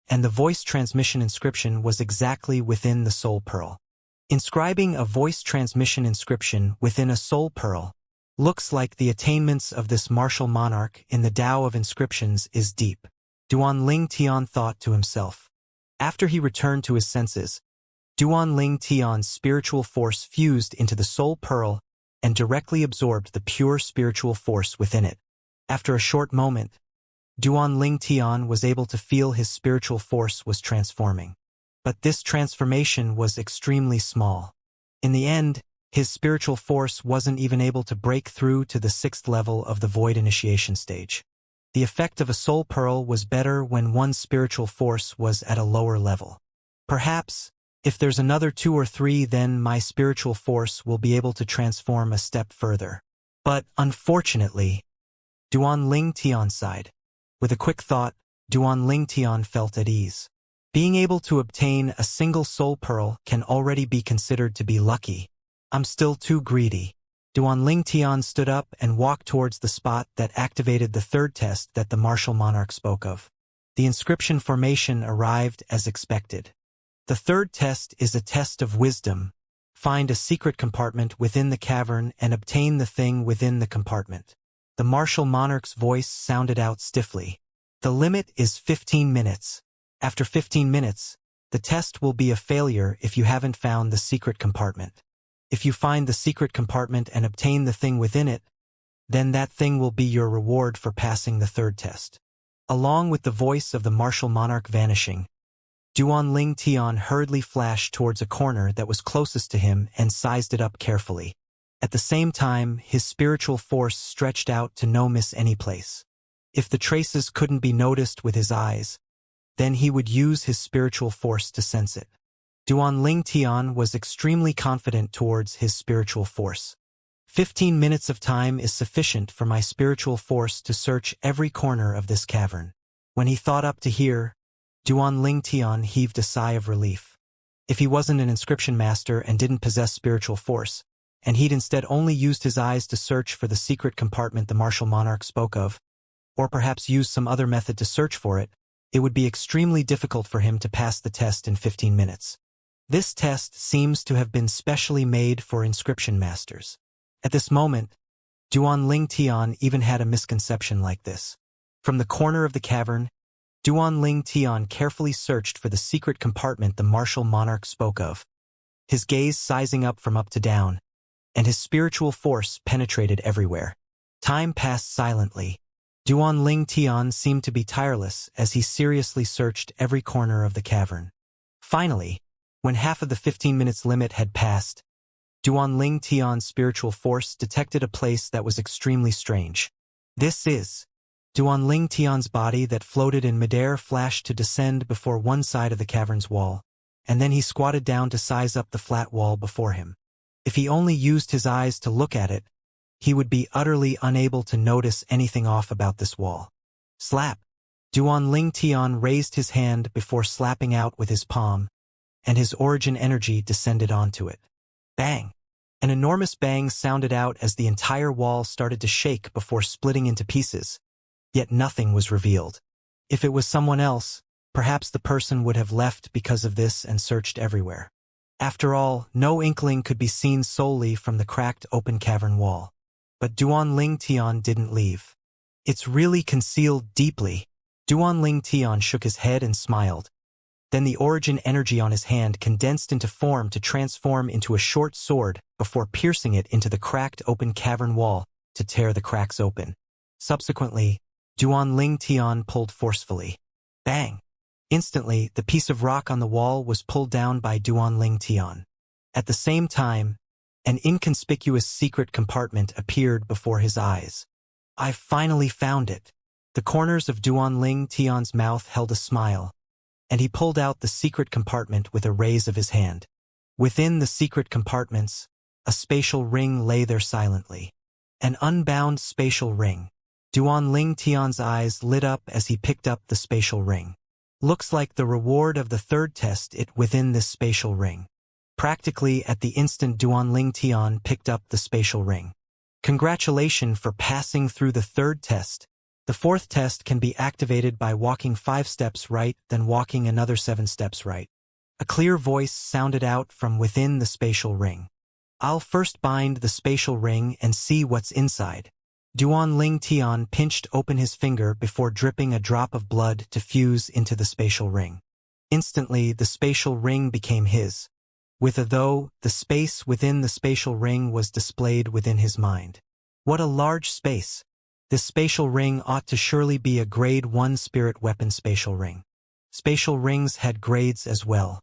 and the voice transmission inscription was exactly within the soul pearl. Inscribing a voice transmission inscription within a soul pearl looks like the attainments of this martial monarch in the Tao of inscriptions is deep. Duanling Tian thought to himself. After he returned to his senses, Duanling Tian's spiritual force fused into the soul pearl and directly absorbed the pure spiritual force within it. After a short moment, Duanling Tian was able to feel his spiritual force was transforming. But this transformation was extremely small. In the end, his spiritual force wasn't even able to break through to the 6th level of the void initiation stage. The effect of a soul pearl was better when one's spiritual force was at a lower level. Perhaps, if there's another 2 or 3, then my spiritual force will be able to transform a step further. But, unfortunately, Duanling Tian sighed. With a quick thought, Duanling Tian felt at ease. Being able to obtain a single soul pearl can already be considered to be lucky. I'm still too greedy. Duanling Tian stood up and walked towards the spot that activated the third test that the martial monarch spoke of. The inscription formation arrived as expected. The third test is a test of wisdom. Find a secret compartment within the cavern and obtain the thing within the compartment. The martial monarch's voice sounded out stiffly. The limit is 15 minutes. After 15 minutes, the test will be a failure if you haven't found the secret compartment. If you find the secret compartment and obtain the thing within it, then that thing will be your reward for passing the third test. Along with the voice of the martial monarch vanishing, Duanling Tian hurriedly flashed towards a corner that was closest to him and sized it up carefully. At the same time, his spiritual force stretched out to no miss any place. If the traces couldn't be noticed with his eyes, then he would use his spiritual force to sense it. Duanling Tian was extremely confident towards his spiritual force. 15 minutes of time is sufficient for my spiritual force to search every corner of this cavern. When he thought up to here, Duanling Tian heaved a sigh of relief. If he wasn't an inscription master and didn't possess spiritual force, and he'd instead only used his eyes to search for the secret compartment the martial monarch spoke of, or perhaps used some other method to search for it, it would be extremely difficult for him to pass the test in 15 minutes. This test seems to have been specially made for inscription masters. At this moment, Duanling Tian even had a misconception like this. From the corner of the cavern, Duanling Tian carefully searched for the secret compartment the martial monarch spoke of, his gaze sizing up from up to down, and his spiritual force penetrated everywhere. Time passed silently, Duan Ling Tian seemed to be tireless as he seriously searched every corner of the cavern. Finally, when half of the 15 minutes limit had passed, Duan Ling Tian's spiritual force detected a place that was extremely strange. This is Duan Ling Tian's body that floated in midair flashed to descend before one side of the cavern's wall, and then he squatted down to size up the flat wall before him. If he only used his eyes to look at it, he would be utterly unable to notice anything off about this wall. Slap! Duan Ling Tian raised his hand before slapping out with his palm, and his origin energy descended onto it. Bang! An enormous bang sounded out as the entire wall started to shake before splitting into pieces, yet nothing was revealed. If it was someone else, perhaps the person would have left because of this and searched everywhere. After all, no inkling could be seen solely from the cracked open cavern wall. But Duan Ling Tian didn't leave. It's really concealed deeply. Duan Ling Tian shook his head and smiled. Then the origin energy on his hand condensed into form to transform into a short sword before piercing it into the cracked open cavern wall to tear the cracks open. Subsequently, Duan Ling Tian pulled forcefully. Bang! Instantly, the piece of rock on the wall was pulled down by Duan Ling Tian. At the same time, an inconspicuous secret compartment appeared before his eyes. "I've finally found it." The corners of Duan Ling Tian's mouth held a smile, and he pulled out the secret compartment with a raise of his hand. Within the secret compartments, a spatial ring lay there silently. An unbound spatial ring. Duan Ling Tian's eyes lit up as he picked up the spatial ring. Looks like the reward of the third test it within this spatial ring. Practically at the instant Duan Ling Tian picked up the spatial ring. Congratulations for passing through the third test. The fourth test can be activated by walking 5 steps right, then walking another 7 steps right. A clear voice sounded out from within the spatial ring. "I'll first bind the spatial ring and see what's inside." Duan Ling Tian pinched open his finger before dripping a drop of blood to fuse into the spatial ring. Instantly, the spatial ring became his. The space within the spatial ring was displayed within his mind. What a large space! This spatial ring ought to surely be a grade 1 spirit weapon spatial ring. Spatial rings had grades as well.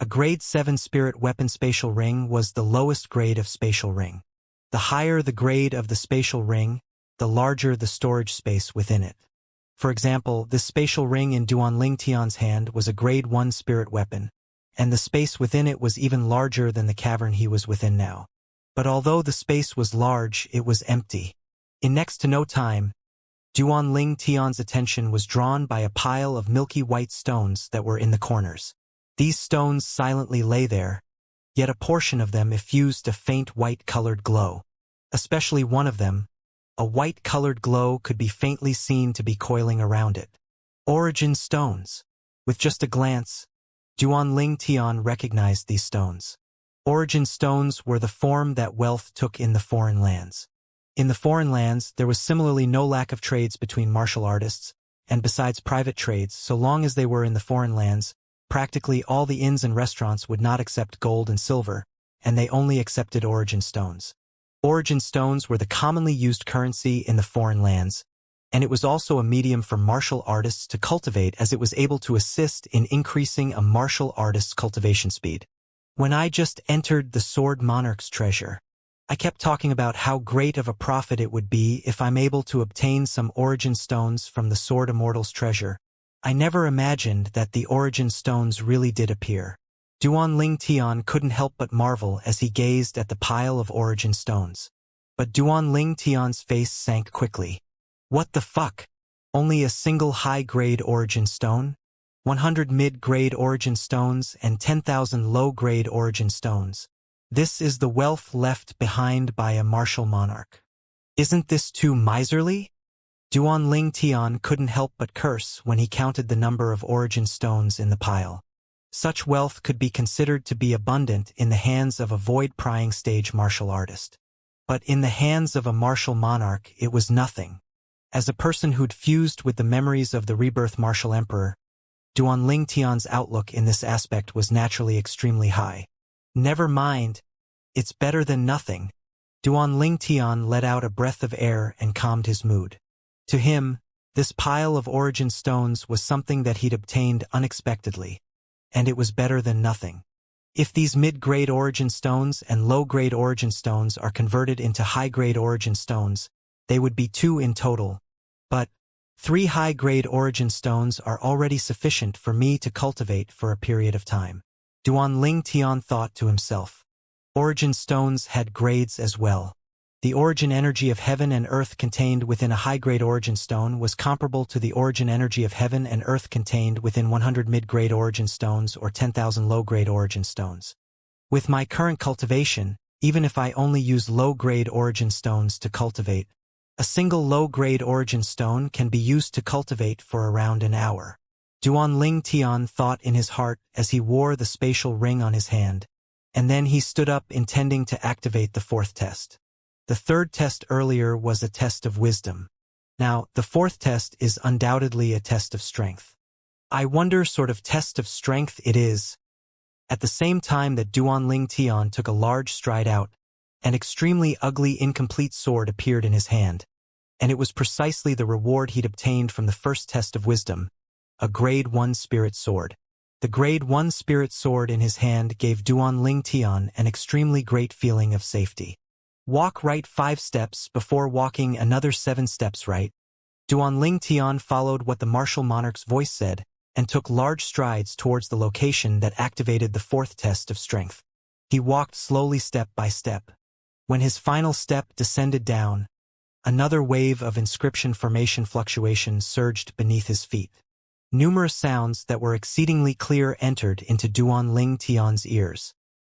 A grade 7 spirit weapon spatial ring was the lowest grade of spatial ring. The higher the grade of the spatial ring, the larger the storage space within it. For example, this spatial ring in Duan Ling Tian's hand was a grade 1 spirit weapon, and the space within it was even larger than the cavern he was within now. But although the space was large, it was empty. In next to no time, Duan Ling Tian's attention was drawn by a pile of milky white stones that were in the corners. These stones silently lay there, yet a portion of them effused a faint white-colored glow. Especially one of them, a white-colored glow could be faintly seen to be coiling around it. Origin stones. With just a glance, Duan Ling Tian recognized these stones. Origin stones were the form that wealth took in the foreign lands. In the foreign lands, there was similarly no lack of trades between martial artists, and besides private trades, so long as they were in the foreign lands, practically all the inns and restaurants would not accept gold and silver, and they only accepted origin stones. Origin stones were the commonly used currency in the foreign lands, and it was also a medium for martial artists to cultivate as it was able to assist in increasing a martial artist's cultivation speed. When I just entered the Sword Monarch's treasure, I kept talking about how great of a profit it would be if I'm able to obtain some origin stones from the Sword Immortal's treasure. I never imagined that the origin stones really did appear. Duan Ling Tian couldn't help but marvel as he gazed at the pile of origin stones. But Duan Ling Tian's face sank quickly. What the fuck? Only a single high-grade origin stone? 100 mid-grade origin stones and 10,000 low-grade origin stones. This is the wealth left behind by a martial monarch. Isn't this too miserly? Duan Ling Tian couldn't help but curse when he counted the number of origin stones in the pile. Such wealth could be considered to be abundant in the hands of a void-prying stage martial artist. But in the hands of a martial monarch, it was nothing. As a person who'd fused with the memories of the rebirth martial emperor, Duan Ling Tian's outlook in this aspect was naturally extremely high. Never mind, it's better than nothing. Duan Ling Tian let out a breath of air and calmed his mood. To him, this pile of origin stones was something that he'd obtained unexpectedly, and it was better than nothing. If these mid-grade origin stones and low-grade origin stones are converted into high-grade origin stones, they would be 2 in total. But 3 high-grade origin stones are already sufficient for me to cultivate for a period of time. Duan Tian thought to himself. Origin stones had grades as well. The origin energy of heaven and earth contained within a high-grade origin stone was comparable to the origin energy of heaven and earth contained within 100 mid-grade origin stones or 10,000 low-grade origin stones. With my current cultivation, even if I only use low-grade origin stones to cultivate, a single low-grade origin stone can be used to cultivate for around an hour. Duan Tian thought in his heart as he wore the spatial ring on his hand, and then he stood up intending to activate the 4th test. The 3rd test earlier was a test of wisdom. Now, the 4th test is undoubtedly a test of strength. I wonder sort of test of strength it is. At the same time that Duan Tian took a large stride out, an extremely ugly incomplete sword appeared in his hand, and it was precisely the reward he'd obtained from the 1st test of wisdom, a grade 1 spirit sword. The grade 1 spirit sword in his hand gave Duan Tian an extremely great feeling of safety. Walk right 5 steps before walking another 7 steps right. Duan Tian followed what the martial monarch's voice said and took large strides towards the location that activated the 4th test of strength. He walked slowly step by step. When his final step descended down, another wave of inscription formation fluctuation surged beneath his feet. Numerous sounds that were exceedingly clear entered into Duan Tian's ears.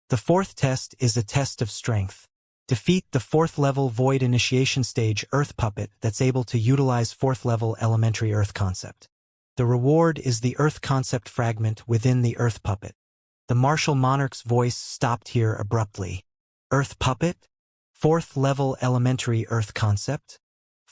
The 4th test is a test of strength. Defeat the 4th level Void Initiation Stage Earth Puppet that's able to utilize 4th level Elementary Earth Concept. The reward is the Earth Concept fragment within the Earth Puppet. The martial monarch's voice stopped here abruptly. Earth Puppet? 4th level Elementary Earth Concept?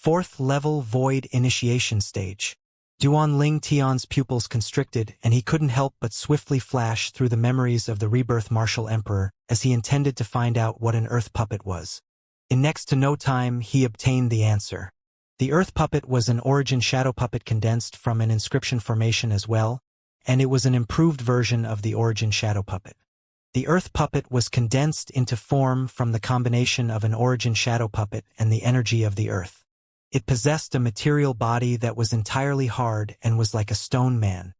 4th level Void Initiation Stage. Duan Tian's pupils constricted, and he couldn't help but swiftly flash through the memories of the rebirth martial emperor as he intended to find out what an earth puppet was. In next to no time, he obtained the answer. The earth puppet was an origin shadow puppet condensed from an inscription formation as well, and it was an improved version of the origin shadow puppet. The earth puppet was condensed into form from the combination of an origin shadow puppet and the energy of the earth. It possessed a material body that was entirely hard and was like a stone man.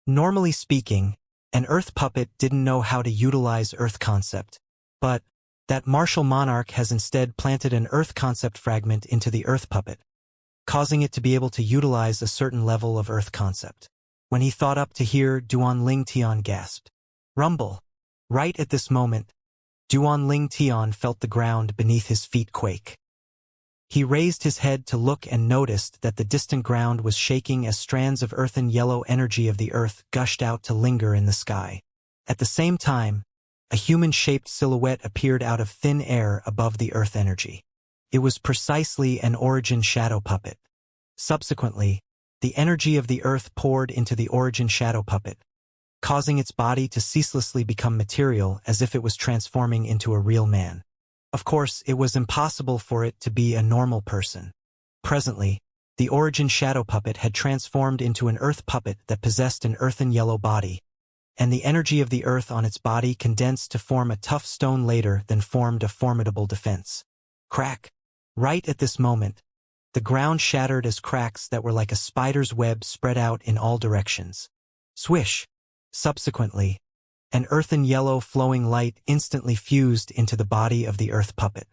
Normally speaking, an earth puppet didn't know how to utilize earth concept, but that martial monarch has instead planted an earth concept fragment into the earth puppet, causing it to be able to utilize a certain level of earth concept. When he thought up to hear, Duan Tian gasped. Rumble. Right at this moment, Duan Tian felt the ground beneath his feet quake. He raised his head to look and noticed that the distant ground was shaking as strands of earthen yellow energy of the earth gushed out to linger in the sky. At the same time, a human-shaped silhouette appeared out of thin air above the earth energy. It was precisely an origin shadow puppet. Subsequently, the energy of the earth poured into the origin shadow puppet, causing its body to ceaselessly become material as if it was transforming into a real man. Of course, it was impossible for it to be a normal person. Presently, the origin shadow puppet had transformed into an earth puppet that possessed an earthen yellow body, and the energy of the earth on its body condensed to form a tough stone later than formed a formidable defense. Crack! Right at this moment, the ground shattered as cracks that were like a spider's web spread out in all directions. Swish! Subsequently, an earthen yellow flowing light instantly fused into the body of the earth puppet.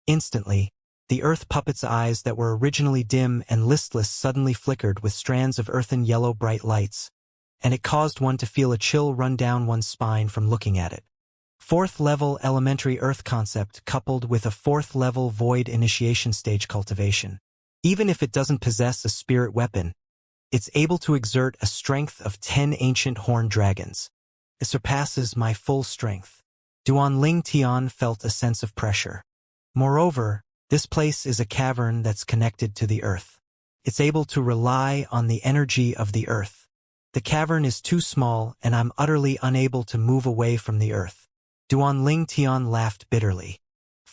Instantly, the earth puppet's eyes that were originally dim and listless suddenly flickered with strands of earthen yellow bright lights, and it caused one to feel a chill run down one's spine from looking at it. 4th level elementary earth concept coupled with a 4th level void initiation stage cultivation. Even if it doesn't possess a spirit weapon, it's able to exert a strength of 10 ancient horned dragons. It surpasses my full strength. Duan Tian felt a sense of pressure. Moreover, this place is a cavern that's connected to the earth. It's able to rely on the energy of the earth. The cavern is too small and I'm utterly unable to move away from the earth. Duan Tian laughed bitterly.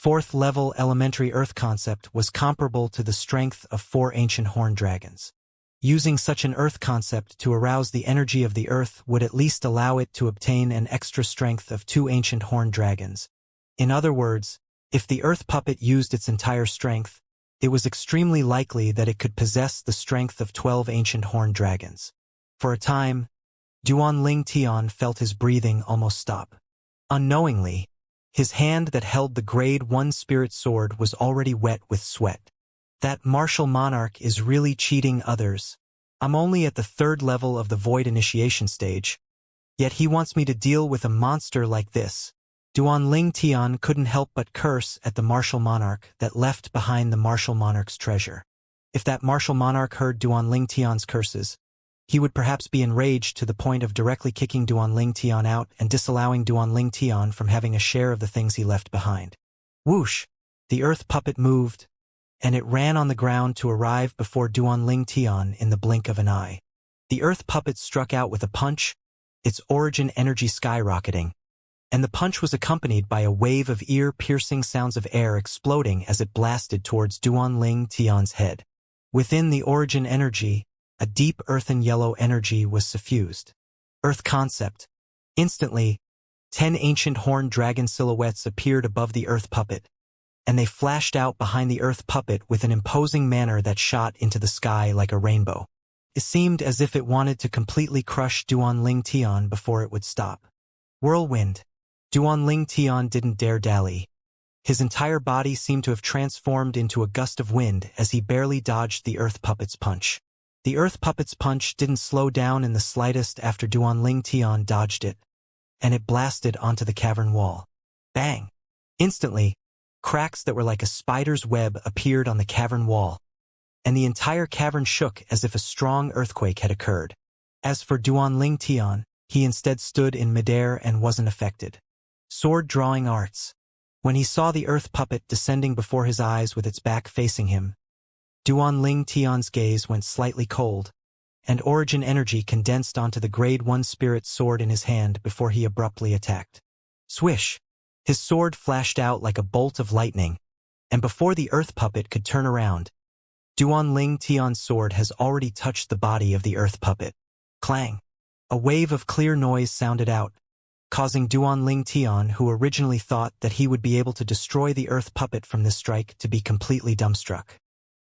4th-level elementary Earth concept was comparable to the strength of 4 ancient horned dragons. Using such an Earth concept to arouse the energy of the Earth would at least allow it to obtain an extra strength of 2 ancient horned dragons. In other words, if the Earth puppet used its entire strength, it was extremely likely that it could possess the strength of 12 ancient horned dragons. For a time, Duan Tian felt his breathing almost stop. Unknowingly, his hand that held the Grade 1 spirit sword was already wet with sweat. That martial monarch is really cheating others. I'm only at the 3rd level of the Void initiation stage, yet he wants me to deal with a monster like this. Duan Tian couldn't help but curse at the martial monarch that left behind the martial monarch's treasure. If that martial monarch heard Duan Tian's curses, he would perhaps be enraged to the point of directly kicking Duan Tian out and disallowing Duan Tian from having a share of the things he left behind. Whoosh! The Earth puppet moved, and it ran on the ground to arrive before Duan Tian in the blink of an eye. The Earth puppet struck out with a punch, its origin energy skyrocketing, and the punch was accompanied by a wave of ear-piercing sounds of air exploding as it blasted towards Duan Tian's head. Within the origin energy, a deep earthen yellow energy was suffused. Earth concept. Instantly, 10 ancient horned dragon silhouettes appeared above the Earth puppet, and they flashed out behind the Earth puppet with an imposing manner that shot into the sky like a rainbow. It seemed as if it wanted to completely crush Duan Tian before it would stop. Whirlwind. Duan Tian didn't dare dally. His entire body seemed to have transformed into a gust of wind as he barely dodged the Earth puppet's punch. The Earth puppet's punch didn't slow down in the slightest after Duan Tian dodged it, and it blasted onto the cavern wall. Bang! Instantly, cracks that were like a spider's web appeared on the cavern wall, and the entire cavern shook as if a strong earthquake had occurred. As for Duan Tian, he instead stood in midair and wasn't affected. Sword drawing arts. When he saw the Earth puppet descending before his eyes with its back facing him, Duan Tian's gaze went slightly cold, and origin energy condensed onto the Grade 1 spirit sword in his hand before he abruptly attacked. Swish! His sword flashed out like a bolt of lightning, and before the Earth puppet could turn around, Duan Tian's sword has already touched the body of the Earth puppet. Clang! A wave of clear noise sounded out, causing Duan Tian, who originally thought that he would be able to destroy the Earth puppet from this strike, to be completely dumbstruck.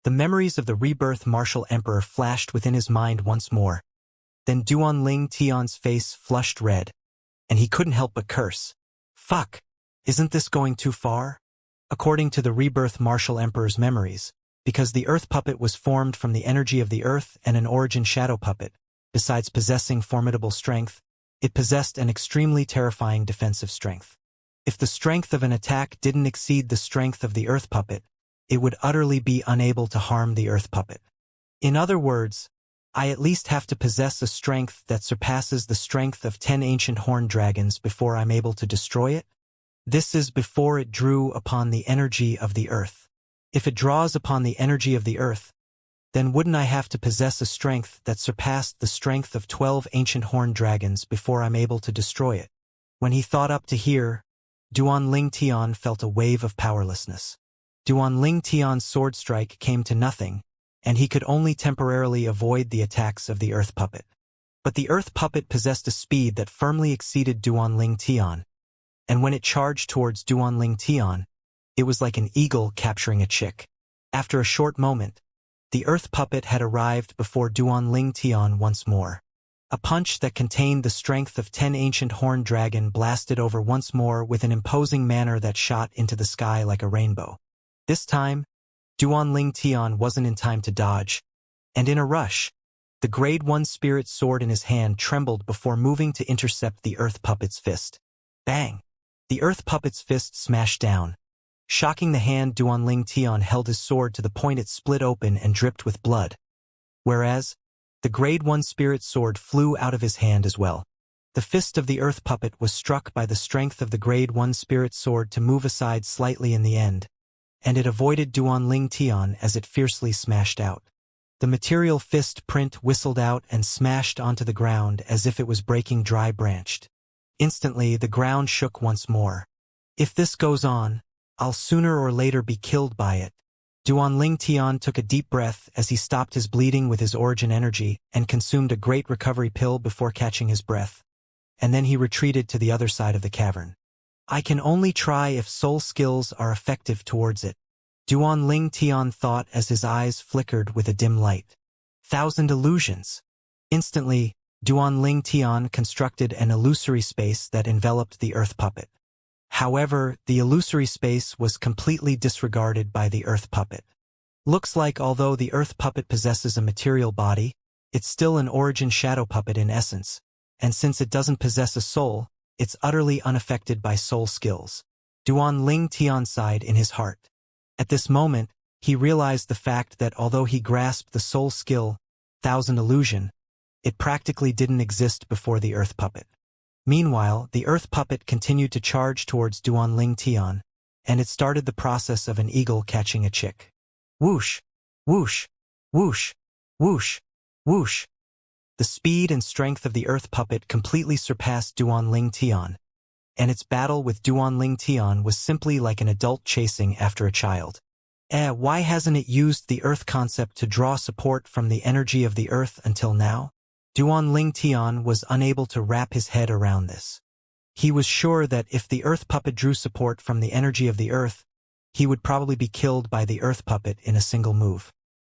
The memories of the rebirth martial emperor flashed within his mind once more. Then Duan Tian's face flushed red, and he couldn't help but curse. Fuck! Isn't this going too far? According to the rebirth martial emperor's memories, because the Earth puppet was formed from the energy of the Earth and an origin shadow puppet, besides possessing formidable strength, it possessed an extremely terrifying defensive strength. If the strength of an attack didn't exceed the strength of the Earth puppet, it would utterly be unable to harm the Earth puppet. In other words, I at least have to possess a strength that surpasses the strength of 10 ancient horned dragons before I'm able to destroy it? This is before it drew upon the energy of the Earth. If it draws upon the energy of the Earth, then wouldn't I have to possess a strength that surpassed the strength of 12 ancient horned dragons before I'm able to destroy it? When he thought up to here, Duan Tian felt a wave of powerlessness. Duan Tian's sword strike came to nothing, and he could only temporarily avoid the attacks of the Earth puppet. But the Earth puppet possessed a speed that firmly exceeded Duan Tian, and when it charged towards Duan Tian, it was like an eagle capturing a chick. After a short moment, the Earth puppet had arrived before Duan Tian once more. A punch that contained the strength of 10 ancient horned dragon blasted over once more with an imposing manner that shot into the sky like a rainbow. This time, Duan Tian wasn't in time to dodge, and in a rush, the Grade 1 spirit sword in his hand trembled before moving to intercept the Earth puppet's fist. Bang! The Earth puppet's fist smashed down. Shocking the hand, Duan Tian held his sword to the point it split open and dripped with blood, whereas the Grade 1 spirit sword flew out of his hand as well. The fist of the Earth puppet was struck by the strength of the Grade 1 spirit sword to move aside slightly in the end, and it avoided Duan Tian as it fiercely smashed out. The material fist print whistled out and smashed onto the ground as if it was breaking dry branched. Instantly, the ground shook once more. If this goes on, I'll sooner or later be killed by it. Duanling Tian took a deep breath as he stopped his bleeding with his origin energy and consumed a great recovery pill before catching his breath. And then he retreated to the other side of the cavern. I can only try if soul skills are effective towards it, Duanling Tian thought as his eyes flickered with a dim light. 1,000 illusions. Instantly, Duanling Tian constructed an illusory space that enveloped the earth puppet. However, the illusory space was completely disregarded by the earth puppet. Looks like although the earth puppet possesses a material body, it's still an origin shadow puppet in essence, and since it doesn't possess a soul, it's utterly unaffected by soul skills. Duanling Tian sighed in his heart. At this moment, he realized the fact that although he grasped the soul skill, 1,000 illusion, it practically didn't exist before the earth puppet. Meanwhile, the earth puppet continued to charge towards Duanling Tian, and it started the process of an eagle catching a chick. Whoosh! Whoosh! Whoosh! Whoosh! Whoosh! The speed and strength of the earth puppet completely surpassed Duanling Tian, and its battle with Duanling Tian was simply like an adult chasing after a child. Why hasn't it used the earth concept to draw support from the energy of the earth until now? Duanling Tian was unable to wrap his head around this. He was sure that if the earth puppet drew support from the energy of the earth, he would probably be killed by the earth puppet in a single move.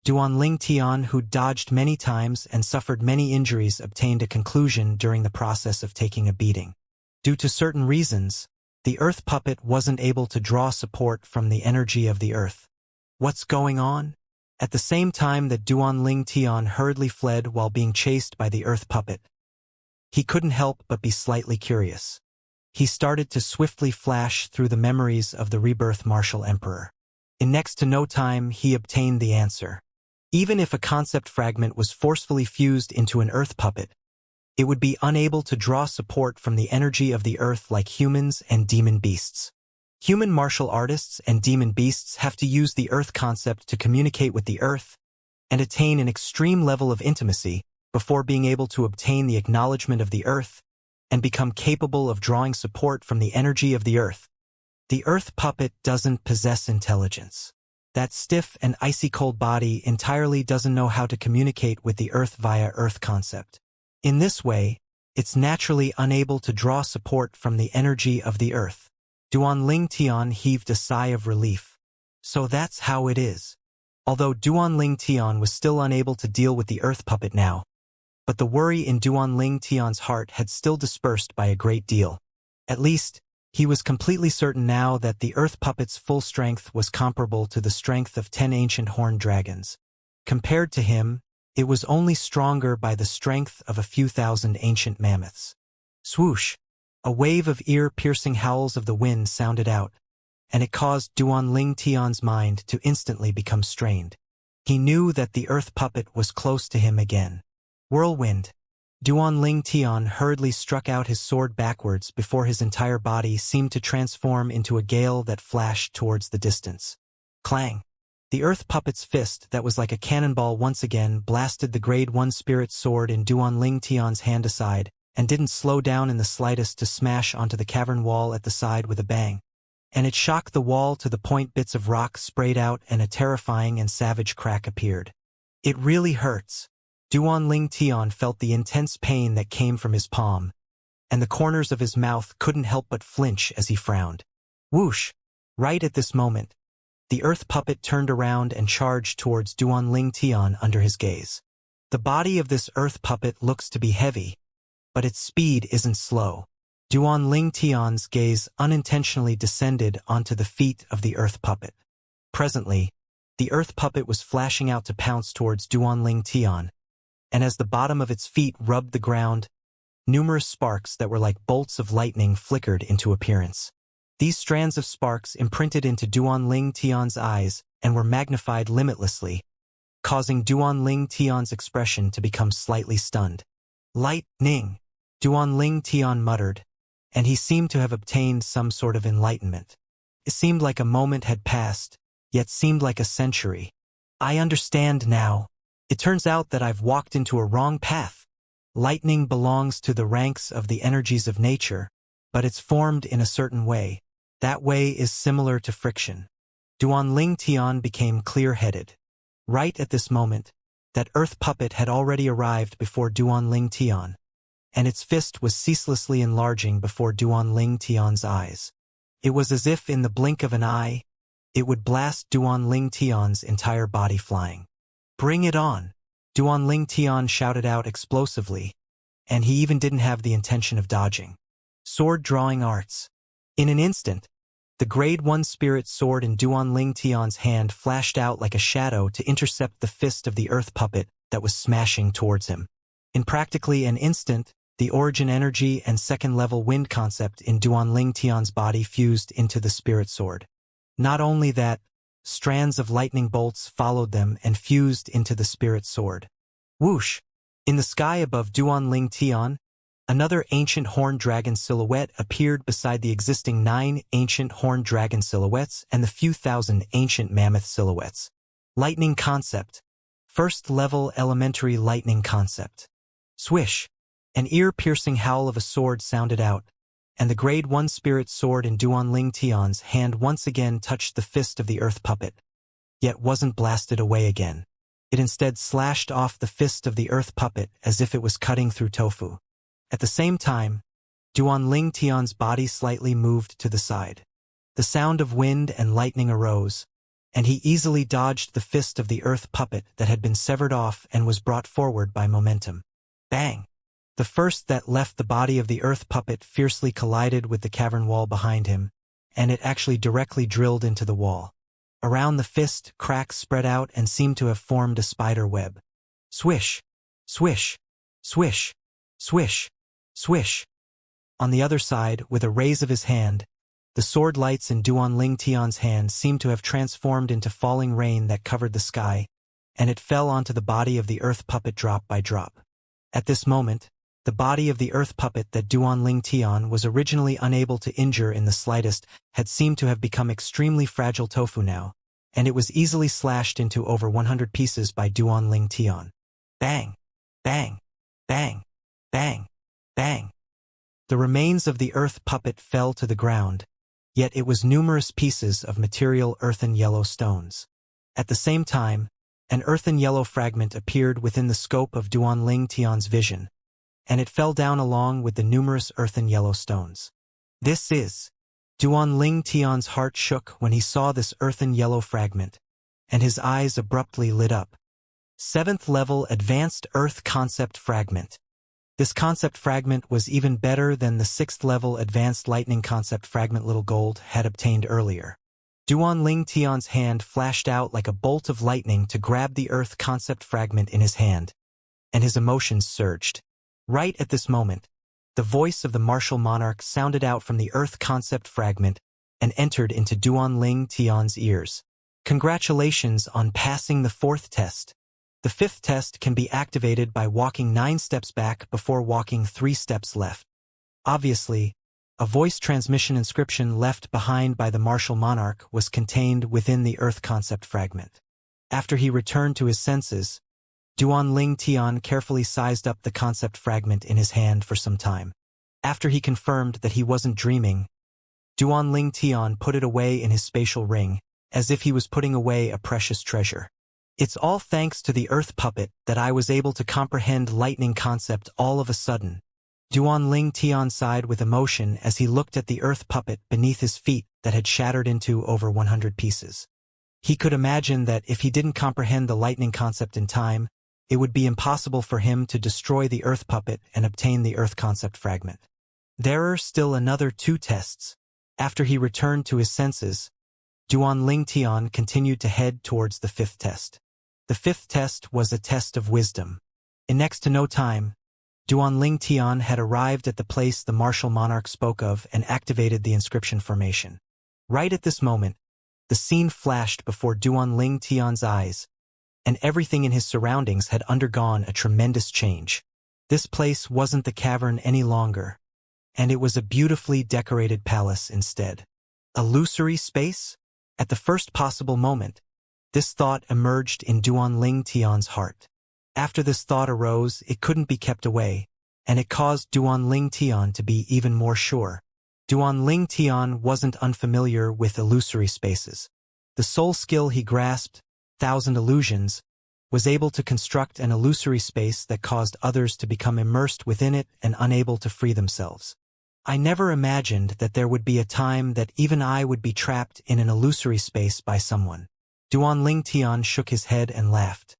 Duanling Tian, who dodged many times and suffered many injuries, obtained a conclusion during the process of taking a beating. Due to certain reasons, the earth puppet wasn't able to draw support from the energy of the earth. What's going on? At the same time that Duanling Tian hurriedly fled while being chased by the earth puppet, he couldn't help but be slightly curious. He started to swiftly flash through the memories of the rebirth martial emperor. In next to no time, he obtained the answer. Even if a concept fragment was forcefully fused into an earth puppet, it would be unable to draw support from the energy of the earth like humans and demon beasts. Human martial artists and demon beasts have to use the earth concept to communicate with the earth and attain an extreme level of intimacy before being able to obtain the acknowledgement of the earth and become capable of drawing support from the energy of the earth. The earth puppet doesn't possess intelligence. That stiff and icy cold body entirely doesn't know how to communicate with the earth via earth concept. In this way, it's naturally unable to draw support from the energy of the earth. Duanling Tian heaved a sigh of relief. So that's how it is. Although Duanling Tian was still unable to deal with the earth puppet now, but the worry in Duanling Tian's heart had still dispersed by a great deal. At least, he was completely certain now that the earth puppet's full strength was comparable to the strength of 10 ancient horned dragons. Compared to him, it was only stronger by the strength of a few thousand ancient mammoths. Swoosh! A wave of ear-piercing howls of the wind sounded out, and it caused Duanling Tian's mind to instantly become strained. He knew that the earth puppet was close to him again. Whirlwind! Duanling Tian hurriedly struck out his sword backwards before his entire body seemed to transform into a gale that flashed towards the distance. Clang! The earth puppet's fist that was like a cannonball once again blasted the Grade 1 spirit sword in Duanling Tian's hand aside, and didn't slow down in the slightest to smash onto the cavern wall at the side with a bang. And it shocked the wall to the point bits of rock sprayed out and a terrifying and savage crack appeared. It really hurts. Duanling Tian felt the intense pain that came from his palm, and the corners of his mouth couldn't help but flinch as he frowned. Whoosh! Right at this moment, the earth puppet turned around and charged towards Duanling Tian under his gaze. The body of this earth puppet looks to be heavy, but its speed isn't slow. Duanling Tian's gaze unintentionally descended onto the feet of the earth puppet. Presently, the earth puppet was flashing out to pounce towards Duanling Tian, and as the bottom of its feet rubbed the ground, numerous sparks that were like bolts of lightning flickered into appearance. These strands of sparks imprinted into Duanling Tian's eyes and were magnified limitlessly, causing Duanling Tian's expression to become slightly stunned. Lightning! Duanling Tian muttered, and he seemed to have obtained some sort of enlightenment. It seemed like a moment had passed, yet seemed like a century. I understand now. It turns out that I've walked into a wrong path. Lightning belongs to the ranks of the energies of nature, but it's formed in a certain way, That way is similar to friction. Duan Ling Tian became clear-headed. Right at this moment, that earth puppet had already arrived before Duan Ling Tian, and its fist was ceaselessly enlarging before Duan Ling Tian's eyes. It was as if in the blink of an eye, it would blast Duan Ling Tian's entire body flying. "Bring it on!" Duan Ling Tian shouted out explosively, and he even didn't have the intention of dodging. Sword drawing arts. In an instant, the Grade 1 spirit sword in Duan Ling Tian's hand flashed out like a shadow to intercept the fist of the earth puppet that was smashing towards him. In practically an instant, the origin energy and second-level wind concept in Duan Ling Tian's body fused into the spirit sword. Not only that, strands of lightning bolts followed them and fused into the spirit sword. Whoosh! In the sky above Duan Ling Tian, another ancient horned dragon silhouette appeared beside the existing 9 ancient horned dragon silhouettes and the few thousand ancient mammoth silhouettes. Lightning concept. First-level elementary lightning concept. Swish! An ear-piercing howl of a sword sounded out, and the Grade 1 spirit sword in Duan Ling Tian's hand once again touched the fist of the earth puppet, yet wasn't blasted away again. It instead slashed off the fist of the earth puppet as if it was cutting through tofu. At the same time, Duan Ling Tian's body slightly moved to the side. The sound of wind and lightning arose, and he easily dodged the fist of the earth puppet that had been severed off and was brought forward by momentum. Bang! The first that left the body of the earth puppet fiercely collided with the cavern wall behind him, and it actually directly drilled into the wall. Around the fist, cracks spread out and seemed to have formed a spider web. Swish! Swish! Swish! Swish! Swish! On the other side, with a raise of his hand, the sword lights in Duan Ling Tian's hand seemed to have transformed into falling rain that covered the sky, and it fell onto the body of the earth puppet drop by drop. At this moment, the body of the earth puppet that Duan Ling Tian was originally unable to injure in the slightest had seemed to have become extremely fragile tofu now, and it was easily slashed into over 100 pieces by Duan Ling Tian. Bang! Bang! Bang! Bang! Bang! The remains of the earth puppet fell to the ground, yet it was numerous pieces of material earthen yellow stones. At the same time, an earthen yellow fragment appeared within the scope of Duan Ling Tian's vision, and it fell down along with the numerous earthen yellow stones. This is... Duan Ling Tian's heart shook when he saw this earthen yellow fragment, and his eyes abruptly lit up. 7th level Advanced Earth Concept Fragment. This concept fragment was even better than the 6th level Advanced Lightning Concept Fragment Little Gold had obtained earlier. Duan Ling Tian's hand flashed out like a bolt of lightning to grab the Earth Concept Fragment in his hand, and his emotions surged. Right at this moment, the voice of the martial monarch sounded out from the Earth Concept Fragment and entered into Duan Ling Tian's ears. Congratulations on passing the 4th test. The 5th test can be activated by walking 9 steps back before walking 3 steps left. Obviously, a voice transmission inscription left behind by the martial monarch was contained within the Earth Concept Fragment. After he returned to his senses, Duan Ling Tian carefully sized up the concept fragment in his hand for some time. After he confirmed that he wasn't dreaming, Duan Ling Tian put it away in his spatial ring, as if he was putting away a precious treasure. It's all thanks to the earth puppet that I was able to comprehend lightning concept all of a sudden. Duan Ling Tian sighed with emotion as he looked at the earth puppet beneath his feet that had shattered into over 100 pieces. He could imagine that if he didn't comprehend the lightning concept in time, it would be impossible for him to destroy the earth puppet and obtain the earth concept fragment. There are still another 2 tests. After he returned to his senses, Duan Ling Tian continued to head towards the 5th test. The 5th test was a test of wisdom. In next to no time, Duan Ling Tian had arrived at the place the martial monarch spoke of and activated the inscription formation. Right at this moment, the scene flashed before Duan Ling Tian's eyes, and everything in his surroundings had undergone a tremendous change. This place wasn't the cavern any longer, and it was a beautifully decorated palace instead. Illusory space? At the first possible moment, this thought emerged in Duan Ling Tian's heart. After this thought arose, it couldn't be kept away, and it caused Duan Ling Tian to be even more sure. Duan Ling Tian wasn't unfamiliar with illusory spaces. The soul skill he grasped, Thousand Illusions, was able to construct an illusory space that caused others to become immersed within it and unable to free themselves. I never imagined that there would be a time that even I would be trapped in an illusory space by someone. Duan Ling Tian shook his head and laughed.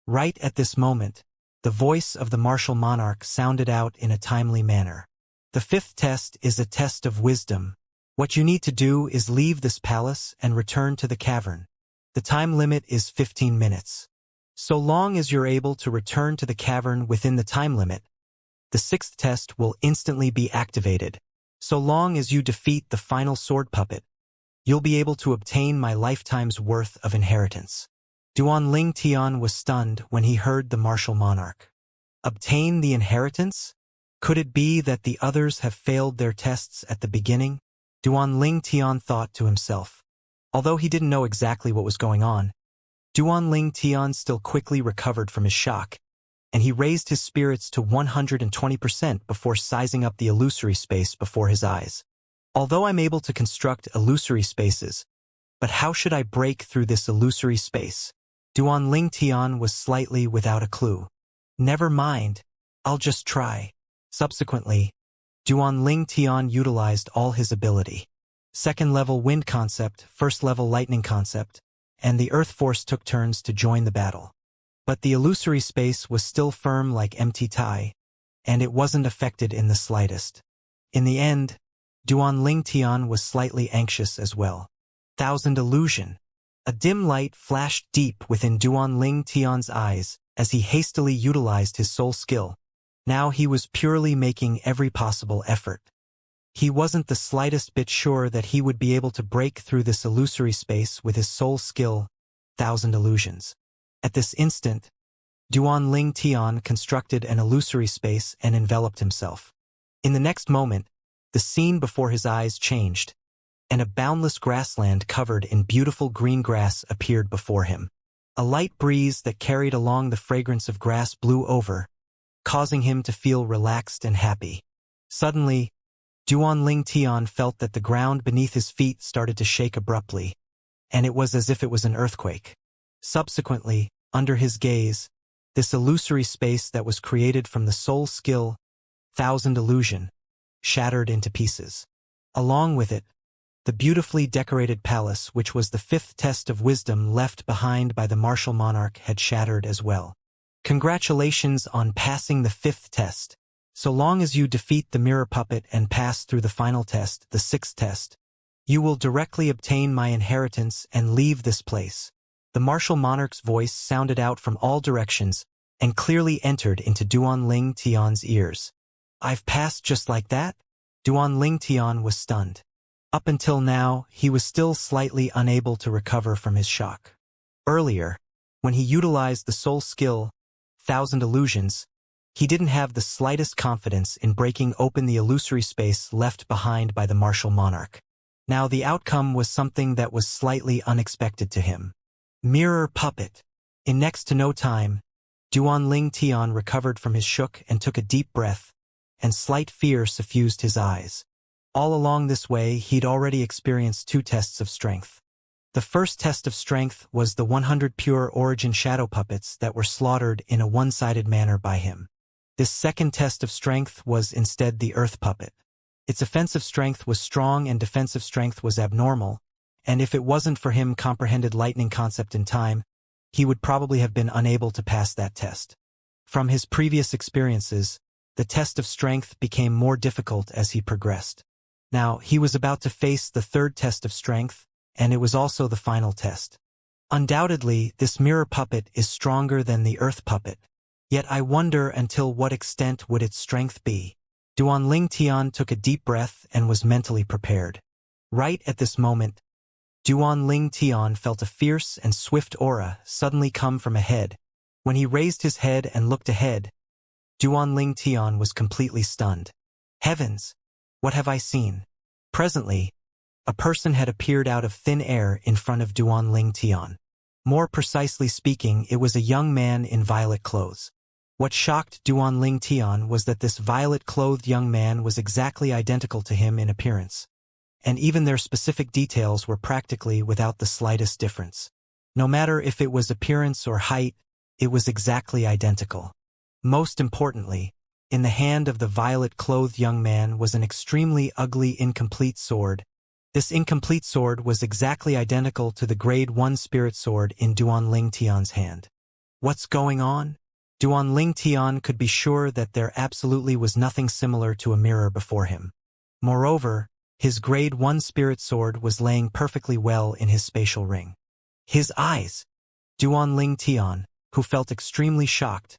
Right at this moment, the voice of the martial monarch sounded out in a timely manner. The fifth test is a test of wisdom. What you need to do is leave this palace and return to the cavern. The time limit is 15 minutes. So long as you're able to return to the cavern within the time limit, the sixth test will instantly be activated. So long as you defeat the final sword puppet, you'll be able to obtain my lifetime's worth of inheritance. Duan Ling Tian was stunned when he heard the martial monarch. Obtain the inheritance? Could it be that the others have failed their tests at the beginning? Duan Ling Tian thought to himself. Although he didn't know exactly what was going on, Duan Ling Tian still quickly recovered from his shock, and he raised his spirits to 120% before sizing up the illusory space before his eyes. Although I'm able to construct illusory spaces, but how should I break through this illusory space? Duan Ling Tian was slightly without a clue. Never mind, I'll just try. Subsequently, Duan Ling Tian utilized all his ability. Second-level wind concept, first-level lightning concept, and the earth force took turns to join the battle. But the illusory space was still firm like empty tie, and it wasn't affected in the slightest. In the end, Duan Ling Tian was slightly anxious as well. Thousand Illusion. A dim light flashed deep within Duan Ling Tian's eyes as he hastily utilized his soul skill. Now he was purely making every possible effort. He wasn't the slightest bit sure that he would be able to break through this illusory space with his soul skill, Thousand Illusions. At this instant, Duan Ling Tian constructed an illusory space and enveloped himself. In the next moment, the scene before his eyes changed, and a boundless grassland covered in beautiful green grass appeared before him. A light breeze that carried along the fragrance of grass blew over, causing him to feel relaxed and happy. Suddenly, Duan Ling Tian felt that the ground beneath his feet started to shake abruptly, and it was as if it was an earthquake. Subsequently, under his gaze, this illusory space that was created from the soul skill, Thousand Illusion, shattered into pieces. Along with it, the beautifully decorated palace, which was the fifth test of wisdom left behind by the martial monarch, had shattered as well. Congratulations on passing the fifth test. So long as you defeat the mirror puppet and pass through the final test, the sixth test, you will directly obtain my inheritance and leave this place. The martial monarch's voice sounded out from all directions and clearly entered into Duan Ling Tian's ears. I've passed just like that? Duan Ling Tian was stunned. Up until now, he was still slightly unable to recover from his shock. Earlier, when he utilized the soul skill, Thousand Illusions, he didn't have the slightest confidence in breaking open the illusory space left behind by the martial monarch. Now the outcome was something that was slightly unexpected to him. Mirror puppet. In next to no time, Duan Ling Tian recovered from his shock and took a deep breath, and slight fear suffused his eyes. All along this way, he'd already experienced 2 tests of strength. The first test of strength was the 100 pure origin shadow puppets that were slaughtered in a one-sided manner by him. This second test of strength was instead the earth puppet. Its offensive strength was strong and defensive strength was abnormal, and if it wasn't for him comprehended lightning concept in time, he would probably have been unable to pass that test. From his previous experiences, the test of strength became more difficult as he progressed. Now, he was about to face the third test of strength, and it was also the final test. Undoubtedly, this mirror puppet is stronger than the earth puppet. Yet I wonder until what extent would its strength be. Duan Ling Tian took a deep breath and was mentally prepared. Right at this moment, Duan Ling Tian felt a fierce and swift aura suddenly come from ahead. When he raised his head and looked ahead, Duan Ling Tian was completely stunned. Heavens! What have I seen? Presently, a person had appeared out of thin air in front of Duan Ling Tian. More precisely speaking, it was a young man in violet clothes. What shocked Duan Ling Tian was that this violet-clothed young man was exactly identical to him in appearance, and even their specific details were practically without the slightest difference. No matter if it was appearance or height, it was exactly identical. Most importantly, in the hand of the violet-clothed young man was an extremely ugly incomplete sword. This incomplete sword was exactly identical to the Grade 1 spirit sword in Duan Ling Tian's hand. What's going on? Duan Ling Tian could be sure that there absolutely was nothing similar to a mirror before him. Moreover, his Grade 1 spirit sword was laying perfectly well in his spatial ring. His eyes! Duan Ling Tian, who felt extremely shocked,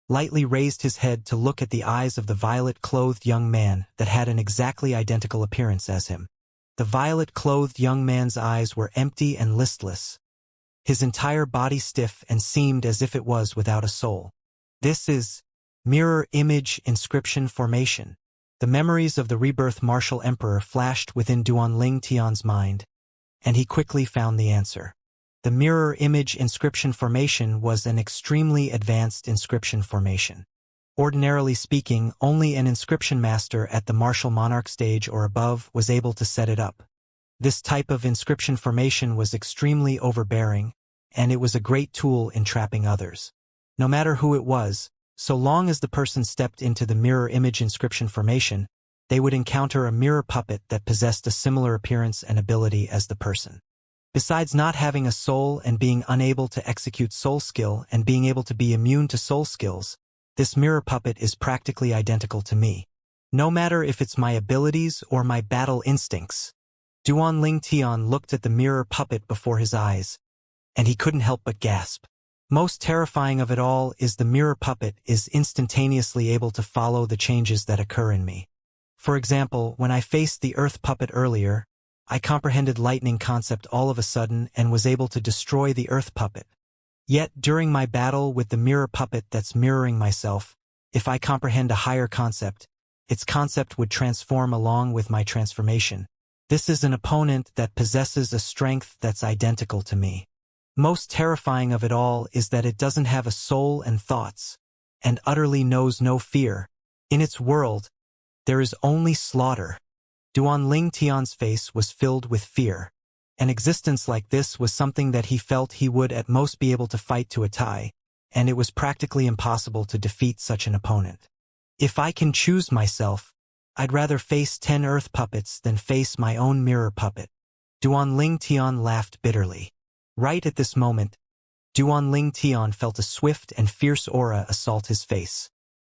lightly raised his head to look at the eyes of the violet-clothed young man that had an exactly identical appearance as him. The violet-clothed young man's eyes were empty and listless, his entire body stiff and seemed as if it was without a soul. This is mirror image inscription formation. The memories of the rebirth martial emperor flashed within Duan Ling Tian's mind, and he quickly found the answer. The mirror image inscription formation was an extremely advanced inscription formation. Ordinarily speaking, only an inscription master at the martial monarch stage or above was able to set it up. This type of inscription formation was extremely overbearing, and it was a great tool in trapping others. No matter who it was, so long as the person stepped into the mirror image inscription formation, they would encounter a mirror puppet that possessed a similar appearance and ability as the person. Besides not having a soul and being unable to execute soul skill and being able to be immune to soul skills, this mirror puppet is practically identical to me. No matter if it's my abilities or my battle instincts. Duan Ling Tian looked at the mirror puppet before his eyes, and he couldn't help but gasp. Most terrifying of it all is the mirror puppet is instantaneously able to follow the changes that occur in me. For example, when I faced the earth puppet earlier, I comprehended lightning concept all of a sudden and was able to destroy the earth puppet. Yet, during my battle with the mirror puppet that's mirroring myself, if I comprehend a higher concept, its concept would transform along with my transformation. This is an opponent that possesses a strength that's identical to me. Most terrifying of it all is that it doesn't have a soul and thoughts, and utterly knows no fear. In its world, there is only slaughter. Duan Ling Tian's face was filled with fear. An existence like this was something that he felt he would at most be able to fight to a tie, and it was practically impossible to defeat such an opponent. If I can choose myself, I'd rather face 10 earth puppets than face my own mirror puppet. Duan Ling Tian laughed bitterly. Right at this moment, Duan Ling Tian felt a swift and fierce aura assault his face.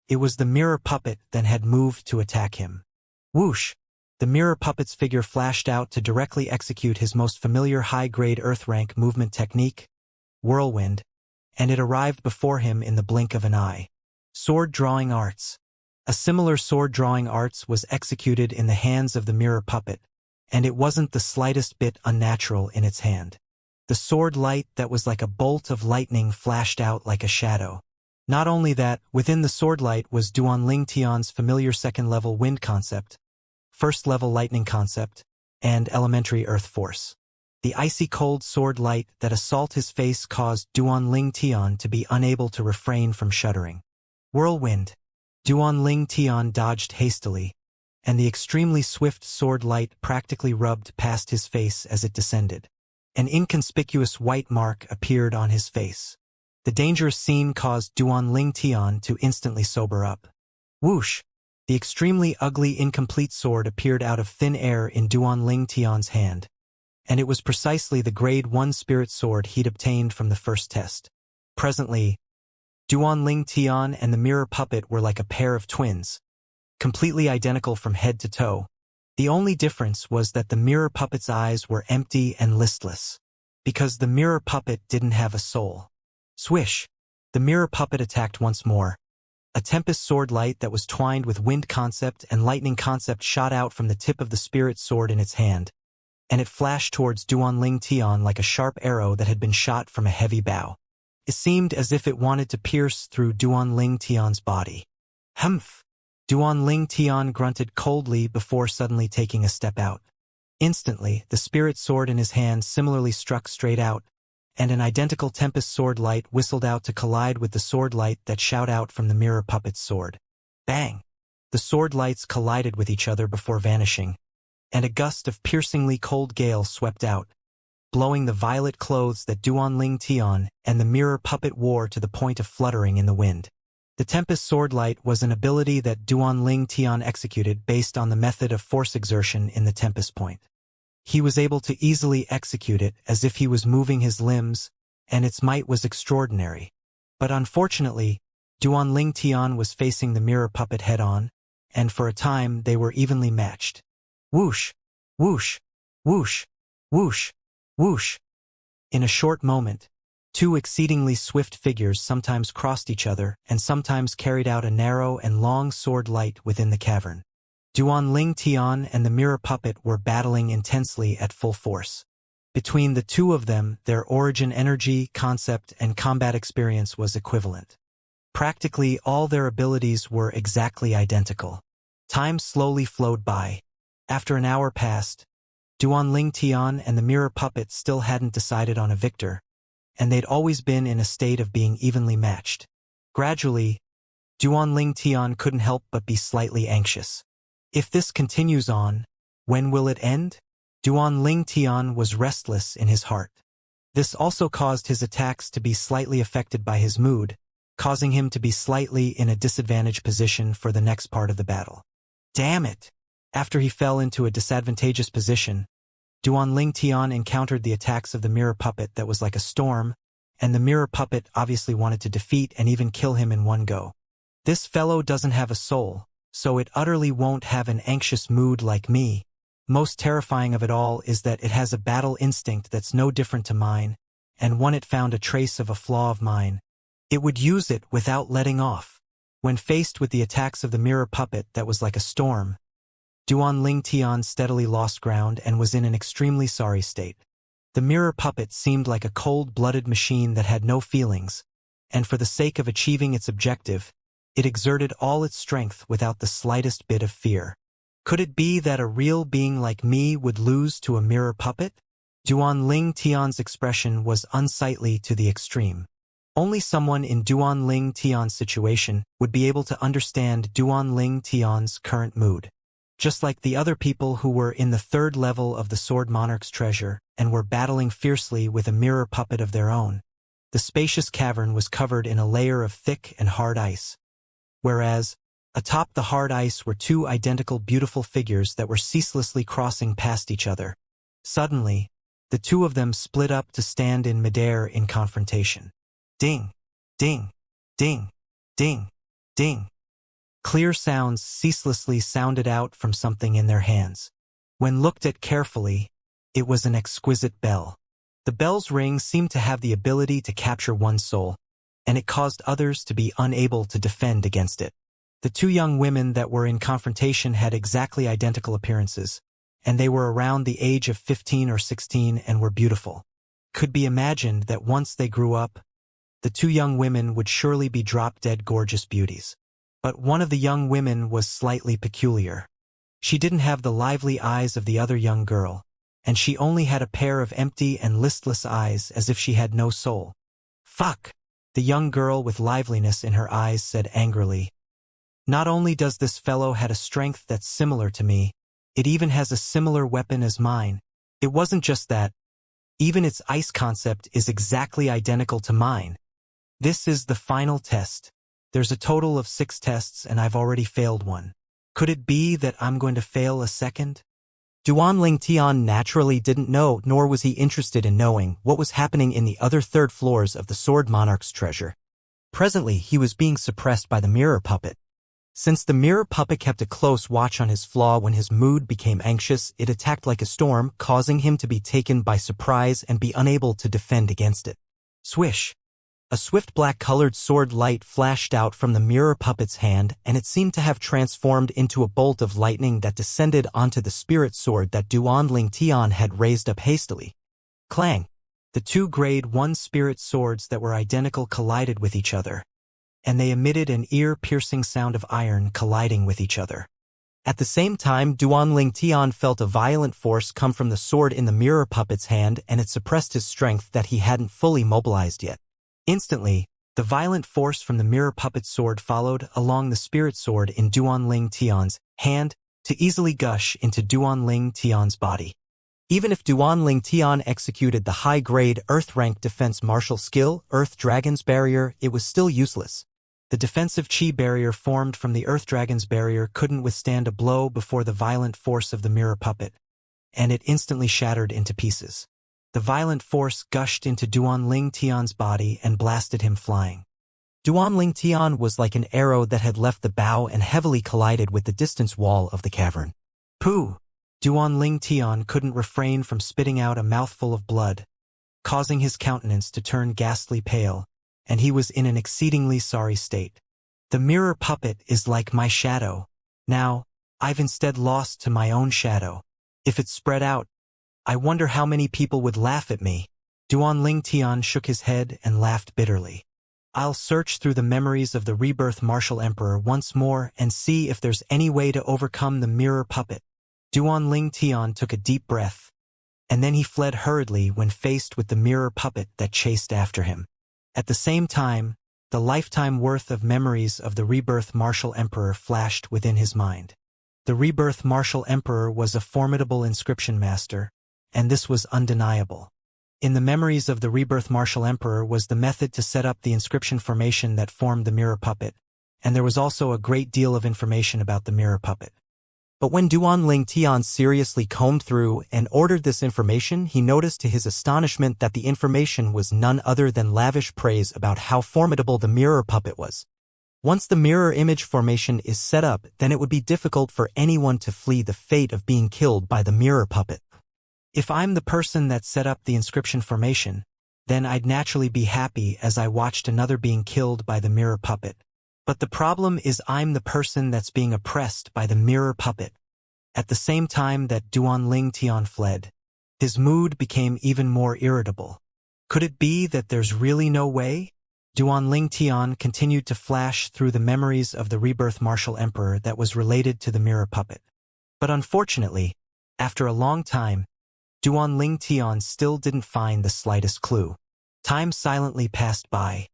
It was the mirror puppet that had moved to attack him. Whoosh! The mirror puppet's figure flashed out to directly execute his most familiar high-grade earth rank movement technique, Whirlwind, and it arrived before him in the blink of an eye. Sword drawing arts. A similar sword drawing arts was executed in the hands of the mirror puppet, and it wasn't the slightest bit unnatural in its hand. The sword light that was like a bolt of lightning flashed out like a shadow. Not only that, within the sword light was Duan Ling Tian's familiar second-level wind concept, first-level lightning concept, and elementary earth force. The icy cold sword light that assault his face caused Duan Ling Tian to be unable to refrain from shuddering. Whirlwind. Duan Ling Tian dodged hastily, and the extremely swift sword light practically rubbed past his face as it descended. An inconspicuous white mark appeared on his face. The dangerous scene caused Duan Ling Tian to instantly sober up. Whoosh! The extremely ugly incomplete sword appeared out of thin air in Duan Ling Tian's hand, and it was precisely the Grade 1 spirit sword he'd obtained from the first test. Presently, Duan Ling Tian and the mirror puppet were like a pair of twins, completely identical from head to toe. The only difference was that the mirror puppet's eyes were empty and listless, because the mirror puppet didn't have a soul. Swish! The mirror puppet attacked once more. A tempest sword light that was twined with wind concept and lightning concept shot out from the tip of the spirit sword in its hand, and it flashed towards Duan Ling Tian like a sharp arrow that had been shot from a heavy bow. It seemed as if it wanted to pierce through Duan Ling Tian's body. Humph! Duan Ling Tian grunted coldly before suddenly taking a step out. Instantly, the spirit sword in his hand similarly struck straight out, and an identical Tempest sword light whistled out to collide with the sword light that shot out from the mirror puppet's sword. Bang! The sword lights collided with each other before vanishing, and a gust of piercingly cold gale swept out, blowing the violet clothes that Duanling Tian and the mirror puppet wore to the point of fluttering in the wind. The Tempest sword light was an ability that Duanling Tian executed based on the method of force exertion in the Tempest point. He was able to easily execute it as if he was moving his limbs, and its might was extraordinary. But unfortunately, Duanling Tian was facing the mirror puppet head-on, and for a time they were evenly matched. Whoosh! Whoosh! Whoosh! Whoosh! Whoosh! In a short moment, two exceedingly swift figures sometimes crossed each other and sometimes carried out a narrow and long sword light within the cavern. Duanling Tian and the mirror puppet were battling intensely at full force. Between the two of them, their origin energy, concept, and combat experience was equivalent. Practically all their abilities were exactly identical. Time slowly flowed by. After an hour passed, Duanling Tian and the mirror puppet still hadn't decided on a victor, and they'd always been in a state of being evenly matched. Gradually, Duanling Tian couldn't help but be slightly anxious. If this continues on, when will it end? Duanling Tian was restless in his heart. This also caused his attacks to be slightly affected by his mood, causing him to be slightly in a disadvantaged position for the next part of the battle. Damn it! After he fell into a disadvantageous position, Duanling Tian encountered the attacks of the mirror puppet that was like a storm, and the mirror puppet obviously wanted to defeat and even kill him in one go. This fellow doesn't have a soul, so it utterly won't have an anxious mood like me. Most terrifying of it all is that it has a battle instinct that's no different to mine, and when it found a trace of a flaw of mine, it would use it without letting off. When faced with the attacks of the mirror puppet that was like a storm, Duanling Tian steadily lost ground and was in an extremely sorry state. The mirror puppet seemed like a cold-blooded machine that had no feelings, and for the sake of achieving its objective, it exerted all its strength without the slightest bit of fear. Could it be that a real being like me would lose to a mirror puppet? Duanling Tian's expression was unsightly to the extreme. Only someone in Duanling Tian's situation would be able to understand Duanling Tian's current mood. Just like the other people who were in the third level of the Sword Monarch's treasure and were battling fiercely with a mirror puppet of their own, the spacious cavern was covered in a layer of thick and hard ice. Whereas, atop the hard ice were two identical beautiful figures that were ceaselessly crossing past each other. Suddenly, the two of them split up to stand in midair in confrontation. Ding! Ding! Ding! Ding! Ding! Clear sounds ceaselessly sounded out from something in their hands. When looked at carefully, it was an exquisite bell. The bell's ring seemed to have the ability to capture one's soul, and it caused others to be unable to defend against it. The two young women that were in confrontation had exactly identical appearances, and they were around the age of 15 or 16 and were beautiful. Could be imagined that once they grew up, the two young women would surely be drop-dead gorgeous beauties. But one of the young women was slightly peculiar. She didn't have the lively eyes of the other young girl, and she only had a pair of empty and listless eyes as if she had no soul. Fuck! The young girl with liveliness in her eyes said angrily. Not only does this fellow have a strength that's similar to me, it even has a similar weapon as mine. It wasn't just that. Even its ice concept is exactly identical to mine. This is the final test. There's a total of 6 tests and I've already failed one. Could it be that I'm going to fail a second? Duanling Tian naturally didn't know, nor was he interested in knowing, what was happening in the other third floors of the Sword Monarch's treasure. Presently, he was being suppressed by the mirror puppet. Since the mirror puppet kept a close watch on his flaw when his mood became anxious, it attacked like a storm, causing him to be taken by surprise and be unable to defend against it. Swish! A swift black-colored sword light flashed out from the mirror puppet's hand, and it seemed to have transformed into a bolt of lightning that descended onto the spirit sword that Duanling Tian had raised up hastily. Clang! The two grade 1 spirit swords that were identical collided with each other, and they emitted an ear-piercing sound of iron colliding with each other. At the same time, Duanling Tian felt a violent force come from the sword in the mirror puppet's hand, and it suppressed his strength that he hadn't fully mobilized yet. Instantly, the violent force from the mirror puppet's sword followed along the spirit sword in Duanling Tian's hand to easily gush into Duanling Tian's body. Even if Duanling Tian executed the high-grade Earth-rank defense martial skill, Earth Dragon's Barrier, it was still useless. The defensive chi barrier formed from the Earth Dragon's barrier couldn't withstand a blow before the violent force of the mirror puppet, and it instantly shattered into pieces. The violent force gushed into Duanling Tian's body and blasted him flying. Duanling Tian was like an arrow that had left the bow and heavily collided with the distance wall of the cavern. Pooh! Duanling Tian couldn't refrain from spitting out a mouthful of blood, causing his countenance to turn ghastly pale, and he was in an exceedingly sorry state. The mirror puppet is like my shadow. Now, I've instead lost to my own shadow. If it spread out, I wonder how many people would laugh at me. Duanling Tian shook his head and laughed bitterly. I'll search through the memories of the rebirth Martial Emperor once more and see if there's any way to overcome the mirror puppet. Duanling Tian took a deep breath, and then he fled hurriedly when faced with the mirror puppet that chased after him. At the same time, the lifetime worth of memories of the rebirth Martial Emperor flashed within his mind. The rebirth Martial Emperor was a formidable inscription master, and this was undeniable. In the memories of the rebirth Martial Emperor was the method to set up the inscription formation that formed the mirror puppet, and there was also a great deal of information about the mirror puppet. But when Duanling Tian seriously combed through and ordered this information, he noticed to his astonishment that the information was none other than lavish praise about how formidable the mirror puppet was. Once the mirror image formation is set up, then it would be difficult for anyone to flee the fate of being killed by the mirror puppet. If I'm the person that set up the inscription formation, then I'd naturally be happy as I watched another being killed by the mirror puppet. But the problem is I'm the person that's being oppressed by the mirror puppet. At the same time that Duanling Tian fled, his mood became even more irritable. Could it be that there's really no way? Duanling Tian continued to flash through the memories of the rebirth Martial Emperor that was related to the mirror puppet. But unfortunately, after a long time, Duanling Tian still didn't find the slightest clue. Time silently passed by.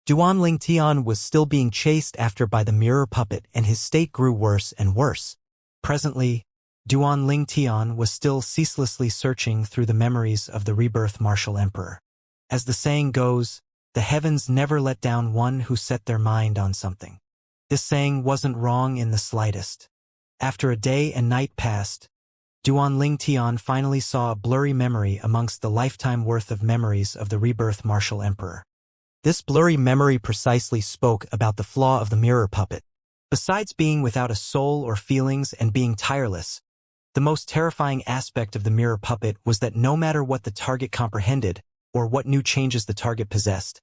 Duanling Tian was still being chased after by the mirror puppet, and his state grew worse and worse. Presently, Duanling Tian was still ceaselessly searching through the memories of the rebirth Martial Emperor. As the saying goes, the heavens never let down one who set their mind on something. This saying wasn't wrong in the slightest. After a day and night passed, Duanling Tian finally saw a blurry memory amongst the lifetime worth of memories of the rebirth Martial Emperor. This blurry memory precisely spoke about the flaw of the mirror puppet. Besides being without a soul or feelings and being tireless, the most terrifying aspect of the mirror puppet was that no matter what the target comprehended or what new changes the target possessed,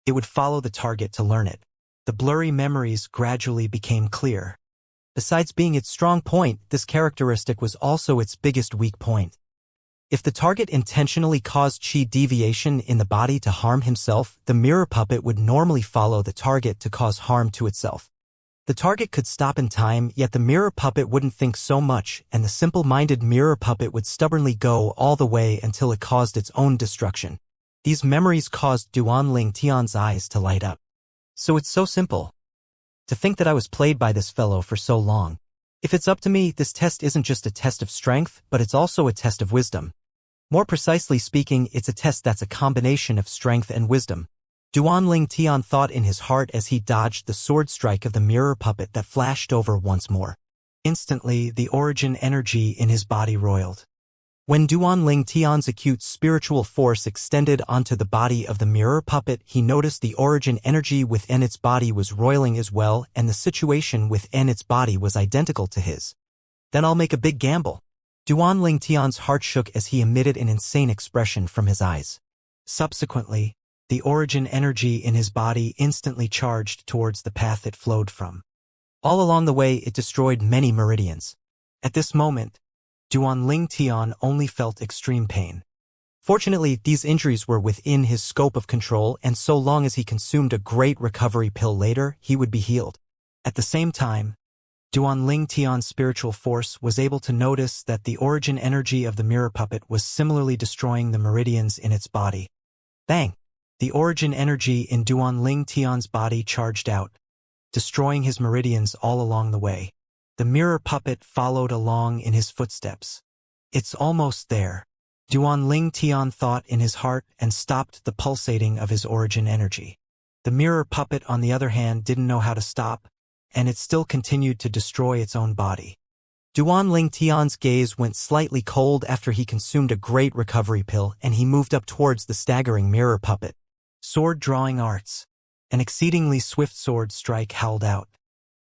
it would follow the target to learn it. The blurry memories gradually became clear. Besides being its strong point, this characteristic was also its biggest weak point. If the target intentionally caused chi deviation in the body to harm himself, the mirror puppet would normally follow the target to cause harm to itself. The target could stop in time, yet the mirror puppet wouldn't think so much, and the simple-minded mirror puppet would stubbornly go all the way until it caused its own destruction. These memories caused Duanling Tian's eyes to light up. So it's so simple. To think that I was played by this fellow for so long. If it's up to me, this test isn't just a test of strength, but it's also a test of wisdom. More precisely speaking, it's a test that's a combination of strength and wisdom. Duanling Tian thought in his heart as he dodged the sword strike of the mirror puppet that flashed over once more. Instantly, the origin energy in his body roiled. When Duanling Tian's acute spiritual force extended onto the body of the mirror puppet, he noticed the origin energy within its body was roiling as well, and the situation within its body was identical to his. Then I'll make a big gamble. Duanling Tian's heart shook as he emitted an insane expression from his eyes. Subsequently, the origin energy in his body instantly charged towards the path it flowed from. All along the way, it destroyed many meridians. At this moment, Duanling Tian only felt extreme pain. Fortunately, these injuries were within his scope of control, and so long as he consumed a great recovery pill later, he would be healed. At the same time, Duanling Tian's spiritual force was able to notice that the origin energy of the mirror puppet was similarly destroying the meridians in its body. Bang! The origin energy in Duanling Tian's body charged out, destroying his meridians all along the way. The mirror puppet followed along in his footsteps. It's almost there, Duanling Tian thought in his heart and stopped the pulsating of his origin energy. The mirror puppet, on the other hand, didn't know how to stop, and it still continued to destroy its own body. Duanling Tian's gaze went slightly cold after he consumed a great recovery pill, and he moved up towards the staggering mirror puppet. Sword drawing arts. An exceedingly swift sword strike howled out.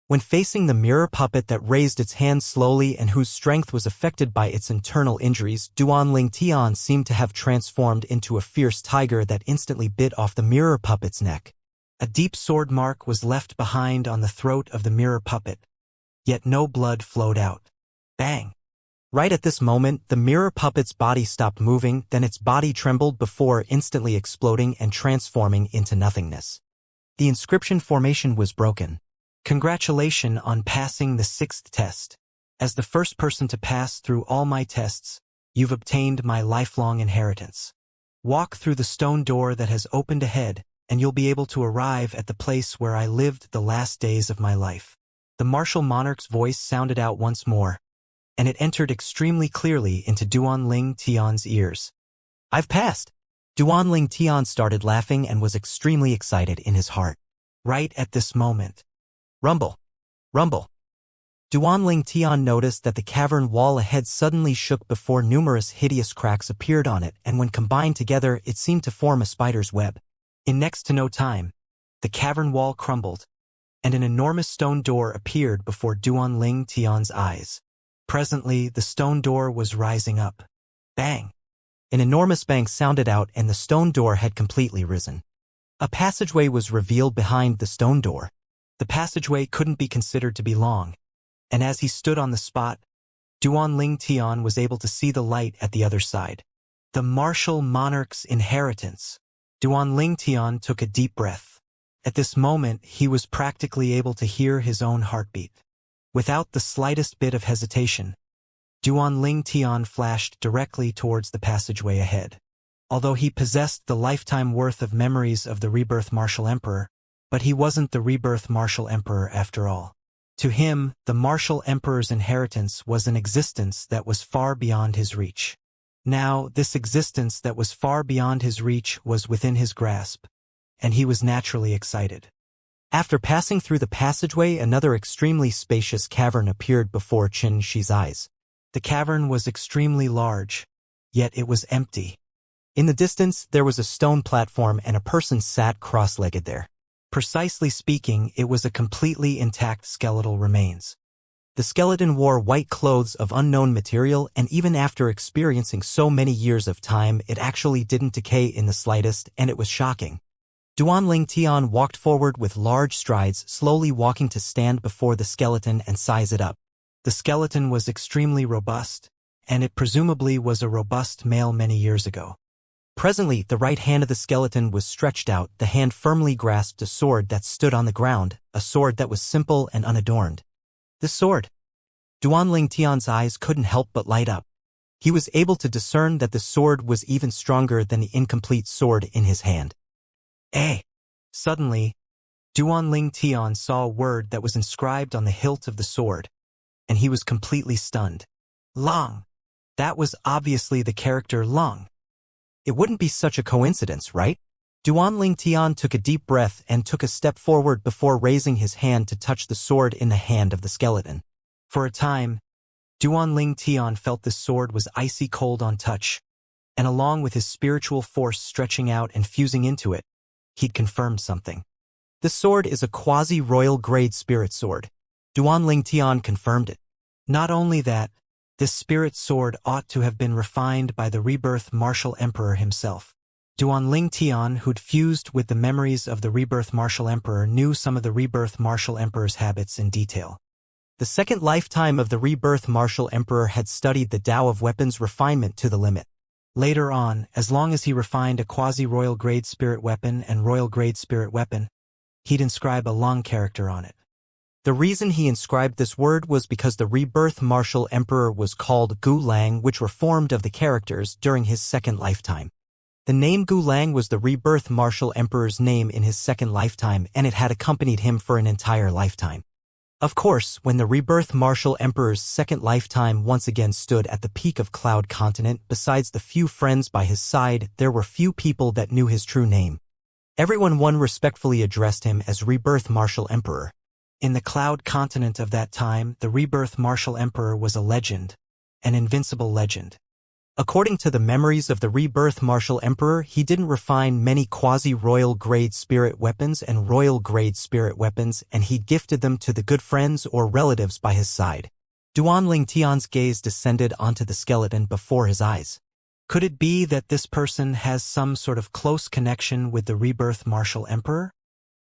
When facing the mirror puppet that raised its hand slowly and whose strength was affected by its internal injuries, Duanling Tian seemed to have transformed into a fierce tiger that instantly bit off the mirror puppet's neck. A deep sword mark was left behind on the throat of the mirror puppet, yet no blood flowed out. Bang! Right at this moment, the mirror puppet's body stopped moving, then its body trembled before instantly exploding and transforming into nothingness. The inscription formation was broken. Congratulations on passing the 6th test. As the first person to pass through all my tests, you've obtained my lifelong inheritance. Walk through the stone door that has opened ahead, and you'll be able to arrive at the place where I lived the last days of my life. The martial monarch's voice sounded out once more, and it entered extremely clearly into Duanling Tian's ears. I've passed! Duanling Tian started laughing and was extremely excited in his heart. Right at this moment. Rumble! Rumble! Duanling Tian noticed that the cavern wall ahead suddenly shook before numerous hideous cracks appeared on it, and when combined together it seemed to form a spider's web. In next to no time, the cavern wall crumbled, and an enormous stone door appeared before Duanling Tian's eyes. Presently, the stone door was rising up. Bang! An enormous bang sounded out and the stone door had completely risen. A passageway was revealed behind the stone door. The passageway couldn't be considered to be long, and as he stood on the spot, Duanling Tian was able to see the light at the other side. The martial monarch's inheritance. Duanling Tian took a deep breath. At this moment, he was practically able to hear his own heartbeat. Without the slightest bit of hesitation, Duanling Tian flashed directly towards the passageway ahead. Although he possessed the lifetime worth of memories of the Rebirth Martial Emperor, but he wasn't the Rebirth Martial Emperor after all. To him, the Martial Emperor's inheritance was an existence that was far beyond his reach. Now, this existence that was far beyond his reach was within his grasp, and he was naturally excited. After passing through the passageway, another extremely spacious cavern appeared before Xianxia's eyes. The cavern was extremely large, yet it was empty. In the distance, there was a stone platform and a person sat cross-legged there. Precisely speaking, it was a completely intact skeletal remains. The skeleton wore white clothes of unknown material, and even after experiencing so many years of time, it actually didn't decay in the slightest, and it was shocking. Duanling Tian walked forward with large strides, slowly walking to stand before the skeleton and size it up. The skeleton was extremely robust, and it presumably was a robust male many years ago. Presently, the right hand of the skeleton was stretched out, the hand firmly grasped a sword that stood on the ground, a sword that was simple and unadorned. This sword. Duanling Tian's eyes couldn't help but light up. He was able to discern that the sword was even stronger than the incomplete sword in his hand. Suddenly, Duanling Tian saw a word that was inscribed on the hilt of the sword, and he was completely stunned. Long. That was obviously the character Long. It wouldn't be such a coincidence, right? Duanling Tian took a deep breath and took a step forward before raising his hand to touch the sword in the hand of the skeleton. For a time, Duanling Tian felt the sword was icy cold on touch, and along with his spiritual force stretching out and fusing into it, he'd confirmed something. The sword is a quasi-royal grade spirit sword. Duanling Tian confirmed it. Not only that, this spirit sword ought to have been refined by the Rebirth Martial Emperor himself. Duanling Tian, who'd fused with the memories of the Rebirth Martial Emperor, knew some of the Rebirth Martial Emperor's habits in detail. The second lifetime of the Rebirth Martial Emperor had studied the Tao of weapons refinement to the limit. Later on, as long as he refined a quasi-royal grade spirit weapon and royal grade spirit weapon, he'd inscribe a Long character on it. The reason he inscribed this word was because the rebirth martial emperor was called Gu Lang, which were formed of the characters during his second lifetime. The name Gu Lang was the rebirth martial emperor's name in his second lifetime, and it had accompanied him for an entire lifetime. Of course, when the rebirth martial emperor's second lifetime once again stood at the peak of Cloud Continent, besides the few friends by his side, there were few people that knew his true name. Everyone respectfully addressed him as rebirth martial emperor. In the Cloud Continent of that time, the rebirth martial emperor was a legend, an invincible legend. According to the memories of the rebirth martial emperor, he didn't refine many quasi-royal grade spirit weapons and royal grade spirit weapons, and he'd gifted them to the good friends or relatives by his side. Duanling Tian's gaze descended onto the skeleton before his eyes. Could it be that this person has some sort of close connection with the rebirth martial emperor?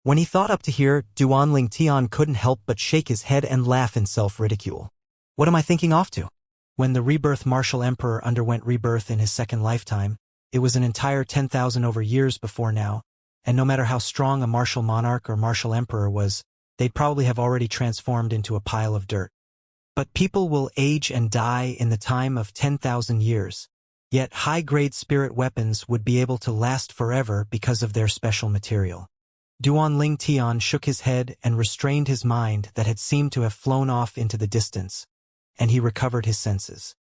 When he thought up to here, Duanling Tian couldn't help but shake his head and laugh in self-ridicule. What am I thinking off to? When the rebirth martial emperor underwent rebirth in his second lifetime, it was an entire 10,000 over years before now, and no matter how strong a martial monarch or martial emperor was, they'd probably have already transformed into a pile of dirt. But people will age and die in the time of 10,000 years, yet high-grade spirit weapons would be able to last forever because of their special material. Duanling Tian shook his head and restrained his mind that had seemed to have flown off into the distance, and he recovered his senses.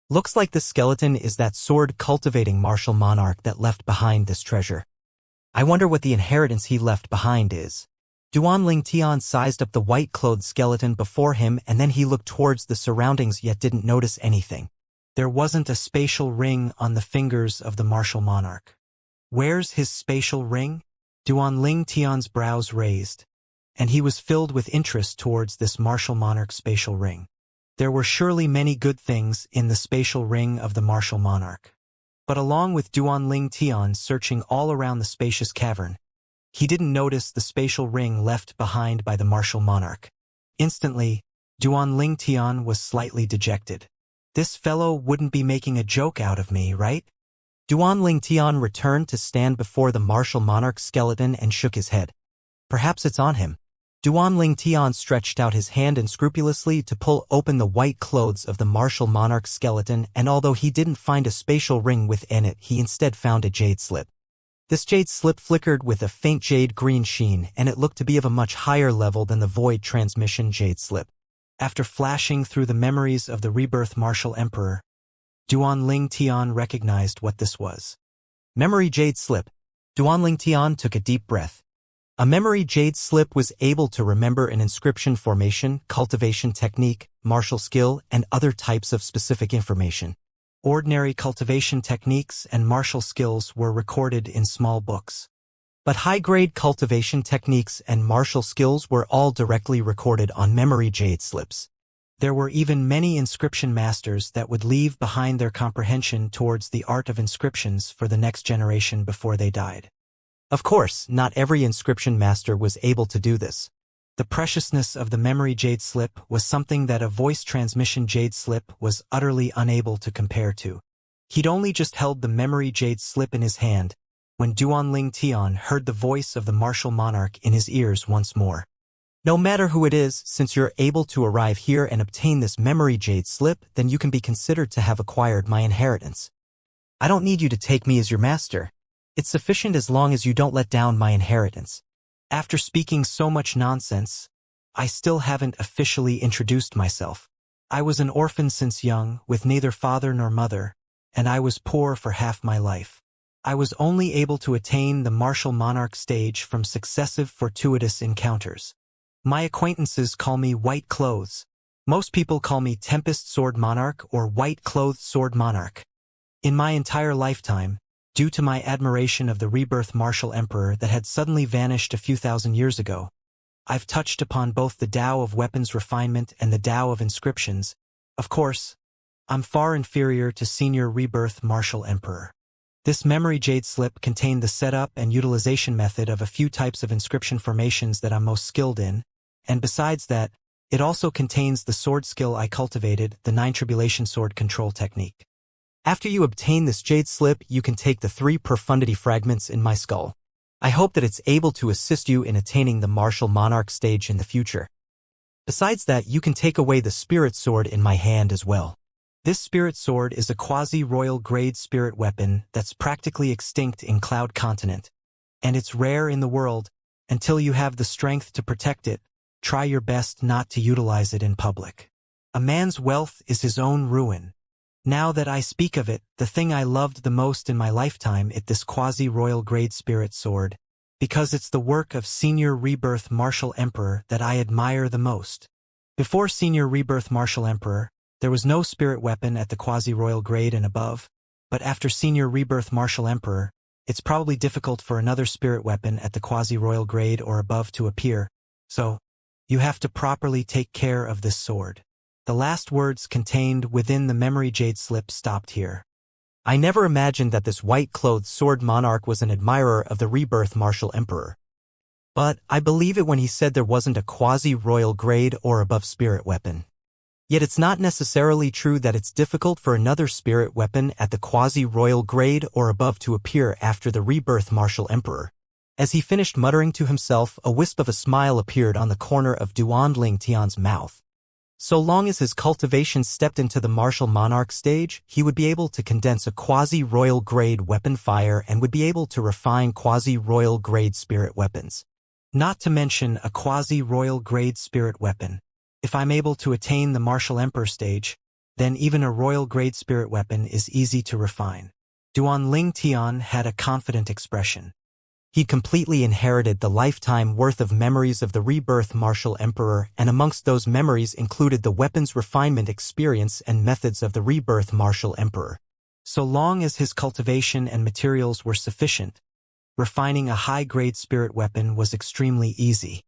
Looks like the skeleton is that sword-cultivating martial monarch that left behind this treasure. I wonder what the inheritance he left behind is. Duanling Tian sized up the white-clothed skeleton before him, and then he looked towards the surroundings yet didn't notice anything. There wasn't a spatial ring on the fingers of the martial monarch. Where's his spatial ring? Duanling Tian's brows raised, and he was filled with interest towards this martial monarch's spatial ring. There were surely many good things in the spatial ring of the martial monarch. But along with Duanling Tian searching all around the spacious cavern, he didn't notice the spatial ring left behind by the martial monarch. Instantly, Duanling Tian was slightly dejected. This fellow wouldn't be making a joke out of me, right? Duanling Tian returned to stand before the martial monarch's skeleton and shook his head. Perhaps it's on him. Duanling Tian stretched out his hand unscrupulously to pull open the white clothes of the martial monarch's skeleton, and although he didn't find a spatial ring within it, he instead found a jade slip. This jade slip flickered with a faint jade-green sheen, and it looked to be of a much higher level than the void transmission jade slip. After flashing through the memories of the rebirth martial emperor, Duanling Tian recognized what this was. Memory jade slip. Duanling Tian took a deep breath. A memory jade slip was able to remember an inscription formation, cultivation technique, martial skill, and other types of specific information. Ordinary cultivation techniques and martial skills were recorded in small books. But high-grade cultivation techniques and martial skills were all directly recorded on memory jade slips. There were even many inscription masters that would leave behind their comprehension towards the art of inscriptions for the next generation before they died. Of course, not every inscription master was able to do this. The preciousness of the memory jade slip was something that a voice transmission jade slip was utterly unable to compare to. He'd only just held the memory jade slip in his hand when Duanling Tian heard the voice of the martial monarch in his ears once more. No matter who it is, since you're able to arrive here and obtain this memory jade slip, then you can be considered to have acquired my inheritance. I don't need you to take me as your master. It's sufficient as long as you don't let down my inheritance. After speaking so much nonsense, I still haven't officially introduced myself. I was an orphan since young, with neither father nor mother, and I was poor for half my life. I was only able to attain the martial monarch stage from successive fortuitous encounters. My acquaintances call me White Clothes. Most people call me Tempest Sword Monarch or White Clothed Sword Monarch. In my entire lifetime, due to my admiration of the rebirth martial emperor that had suddenly vanished a few thousand years ago, I've touched upon both the Tao of weapons refinement and the Tao of inscriptions. Of course, I'm far inferior to senior rebirth martial emperor. This memory jade slip contained the setup and utilization method of a few types of inscription formations that I'm most skilled in, and besides that, it also contains the sword skill I cultivated, the 9 Tribulation Sword Control Technique. After you obtain this jade slip, you can take the 3 profundity fragments in my skull. I hope that it's able to assist you in attaining the martial monarch stage in the future. Besides that, you can take away the spirit sword in my hand as well. This spirit sword is a quasi-royal grade spirit weapon that's practically extinct in Cloud Continent, and it's rare in the world. Until you have the strength to protect it, try your best not to utilize it in public. A man's wealth is his own ruin. Now that I speak of it, the thing I loved the most in my lifetime is this quasi-royal grade spirit sword, because it's the work of Senior Rebirth Martial Emperor that I admire the most. Before Senior Rebirth Martial Emperor, there was no spirit weapon at the quasi-royal grade and above, but after Senior Rebirth Martial Emperor, it's probably difficult for another spirit weapon at the quasi-royal grade or above to appear, so you have to properly take care of this sword. The last words contained within the memory jade slip stopped here. I never imagined that this white-clothed sword monarch was an admirer of the Rebirth Martial Emperor. But I believe it when he said there wasn't a quasi-royal grade or above spirit weapon. Yet it's not necessarily true that it's difficult for another spirit weapon at the quasi-royal grade or above to appear after the Rebirth Martial Emperor. As he finished muttering to himself, a wisp of a smile appeared on the corner of Duan Tian's mouth. So long as his cultivation stepped into the martial monarch stage, he would be able to condense a quasi-royal grade weapon fire and would be able to refine quasi-royal grade spirit weapons. Not to mention a quasi-royal grade spirit weapon. If I'm able to attain the martial emperor stage, then even a royal grade spirit weapon is easy to refine. Duan Tian had a confident expression. He completely inherited the lifetime worth of memories of the Rebirth Martial Emperor, and amongst those memories included the weapons refinement experience and methods of the Rebirth Martial Emperor. So long as his cultivation and materials were sufficient, refining a high-grade spirit weapon was extremely easy.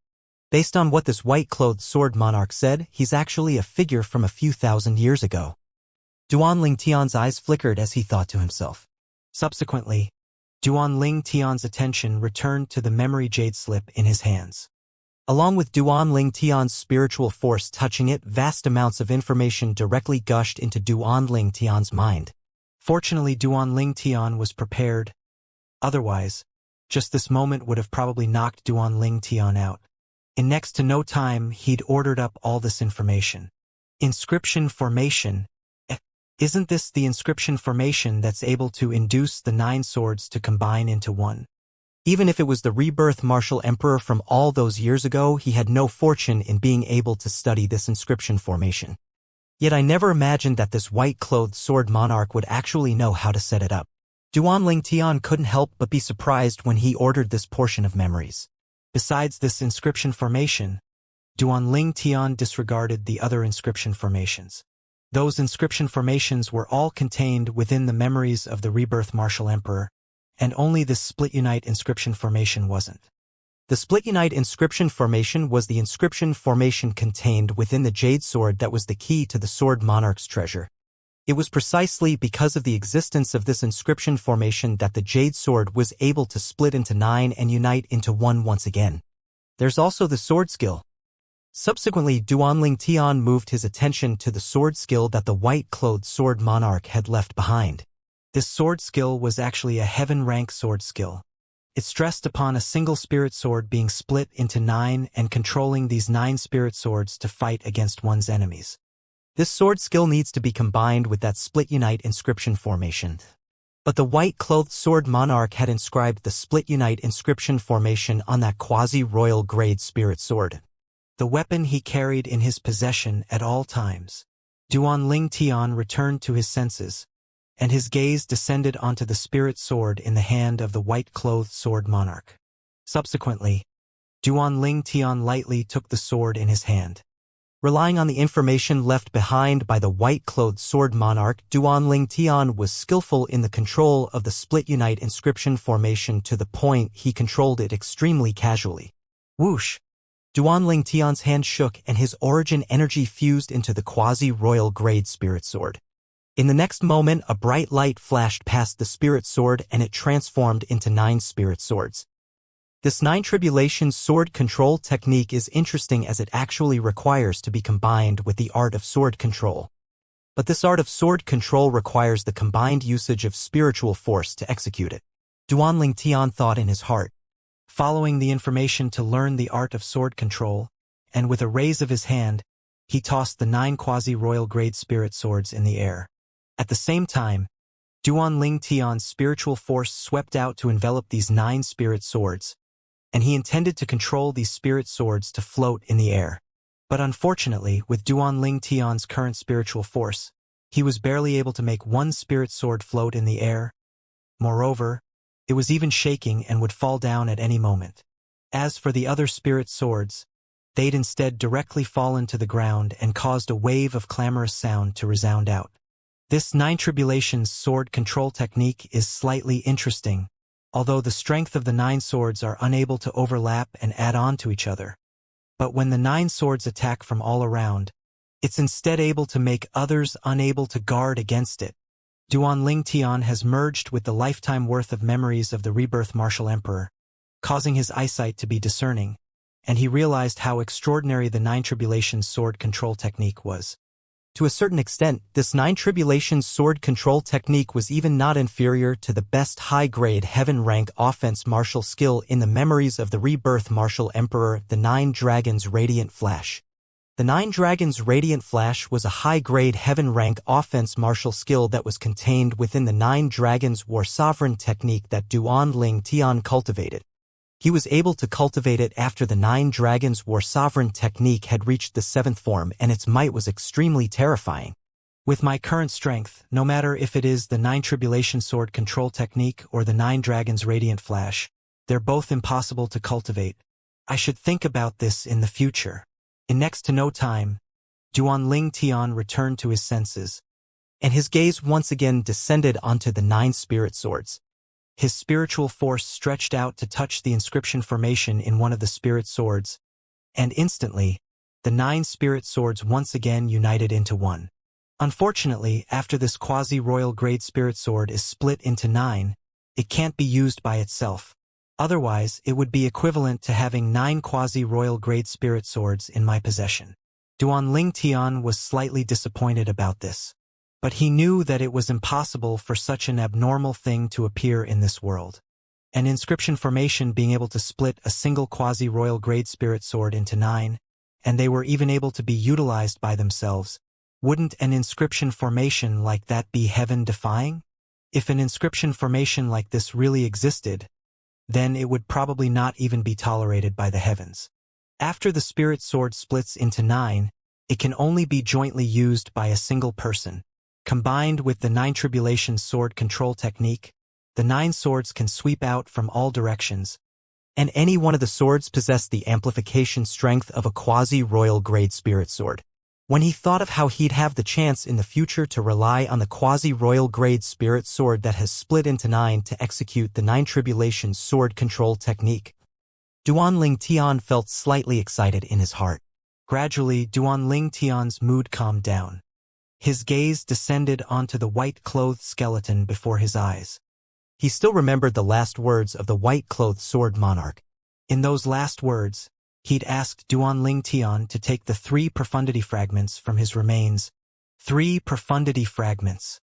Based on what this white-clothed sword monarch said, he's actually a figure from a few thousand years ago. Duan Tian's eyes flickered as he thought to himself. Subsequently, Duan Tian's attention returned to the memory jade slip in his hands. Along with Duan Tian's spiritual force touching it, vast amounts of information directly gushed into Duan Tian's mind. Fortunately, Duan Tian was prepared. Otherwise, just this moment would have probably knocked Duan Tian out. In next to no time, he'd ordered up all this information. Inscription formation. Isn't this the inscription formation that's able to induce the 9 swords to combine into one? Even if it was the Rebirth Martial Emperor from all those years ago, he had no fortune in being able to study this inscription formation. Yet I never imagined that this white-clothed sword monarch would actually know how to set it up. Duan Tian couldn't help but be surprised when he ordered this portion of memories. Besides this inscription formation, Duan Tian disregarded the other inscription formations. Those inscription formations were all contained within the memories of the Rebirth Martial Emperor, and only the Split Unite inscription formation wasn't. The Split Unite inscription formation was the inscription formation contained within the Jade Sword that was the key to the Sword Monarch's treasure. It was precisely because of the existence of this inscription formation that the Jade Sword was able to split into 9 and unite into one once again. There's also the sword skill. Subsequently, Duan Tian moved his attention to the sword skill that the white-clothed sword monarch had left behind. This sword skill was actually a heaven-rank sword skill. It stressed upon a single spirit sword being split into 9 and controlling these 9 spirit swords to fight against one's enemies. This sword skill needs to be combined with that Split Unite inscription formation. But the white-clothed sword monarch had inscribed the Split Unite inscription formation on that quasi-royal grade spirit sword, the weapon he carried in his possession at all times. Duan Tian returned to his senses, and his gaze descended onto the spirit sword in the hand of the white-clothed sword monarch. Subsequently, Duan Tian lightly took the sword in his hand. Relying on the information left behind by the white-clothed sword monarch, Duan Tian was skillful in the control of the Split Unite inscription formation to the point he controlled it extremely casually. Whoosh! Duan Tian's hand shook and his origin energy fused into the quasi-royal grade spirit sword. In the next moment, a bright light flashed past the spirit sword and it transformed into 9 spirit swords. This 9 tribulation sword control technique is interesting as it actually requires to be combined with the art of sword control. But this art of sword control requires the combined usage of spiritual force to execute it. Duan Tian thought in his heart. Following the information to learn the art of sword control, and with a raise of his hand, he tossed the 9 quasi-royal grade spirit swords in the air. At the same time, Duan Tian's spiritual force swept out to envelop these 9 spirit swords, and he intended to control these spirit swords to float in the air. But unfortunately, with Duan Tian's current spiritual force, he was barely able to make one spirit sword float in the air. Moreover, it was even shaking and would fall down at any moment. As for the other spirit swords, they'd instead directly fallen to the ground and caused a wave of clamorous sound to resound out. This 9 Tribulations sword control technique is slightly interesting, although the strength of the 9 swords are unable to overlap and add on to each other. But when the 9 swords attack from all around, it's instead able to make others unable to guard against it. Duan Tian has merged with the lifetime worth of memories of the rebirth martial emperor, causing his eyesight to be discerning, and he realized how extraordinary the 9 Tribulations sword control technique was. To a certain extent, this 9 Tribulations sword control technique was even not inferior to the best high-grade heaven-rank offense martial skill in the memories of the rebirth martial emperor, the 9 Dragons Radiant Flash. The 9 Dragons Radiant Flash was a high-grade heaven-rank offense martial skill that was contained within the 9 Dragons War Sovereign technique that Duan Tian cultivated. He was able to cultivate it after the 9 Dragons War Sovereign technique had reached the 7th form, and its might was extremely terrifying. With my current strength, no matter if it is the 9 Tribulation sword control technique or the 9 Dragons Radiant Flash, they're both impossible to cultivate. I should think about this in the future. In next to no time, Duan Tian returned to his senses, and his gaze once again descended onto the 9 spirit swords. His spiritual force stretched out to touch the inscription formation in one of the spirit swords, and instantly, the 9 spirit swords once again united into one. Unfortunately, after this quasi-royal grade spirit sword is split into 9, it can't be used by itself. Otherwise, it would be equivalent to having 9 quasi-royal grade spirit swords in my possession. Duan Tian was slightly disappointed about this, but he knew that it was impossible for such an abnormal thing to appear in this world. An inscription formation being able to split a single quasi-royal grade spirit sword into 9, and they were even able to be utilized by themselves. Wouldn't an inscription formation like that be heaven-defying? If an inscription formation like this really existed, then it would probably not even be tolerated by the heavens. After the spirit sword splits into 9, it can only be jointly used by a single person. Combined with the 9 Tribulations sword control technique, the 9 swords can sweep out from all directions, and any one of the swords possessed the amplification strength of a quasi-royal grade spirit sword. When he thought of how he'd have the chance in the future to rely on the quasi-royal grade spirit sword that has split into 9 to execute the 9 Tribulations sword control technique, Duan Tian felt slightly excited in his heart. Gradually, Duan Tian's mood calmed down. His gaze descended onto the white-clothed skeleton before his eyes. He still remembered the last words of the white-clothed sword monarch. In those last words, he'd asked Duan Tian to take the 3 profundity fragments from his remains. 3 profundity fragments.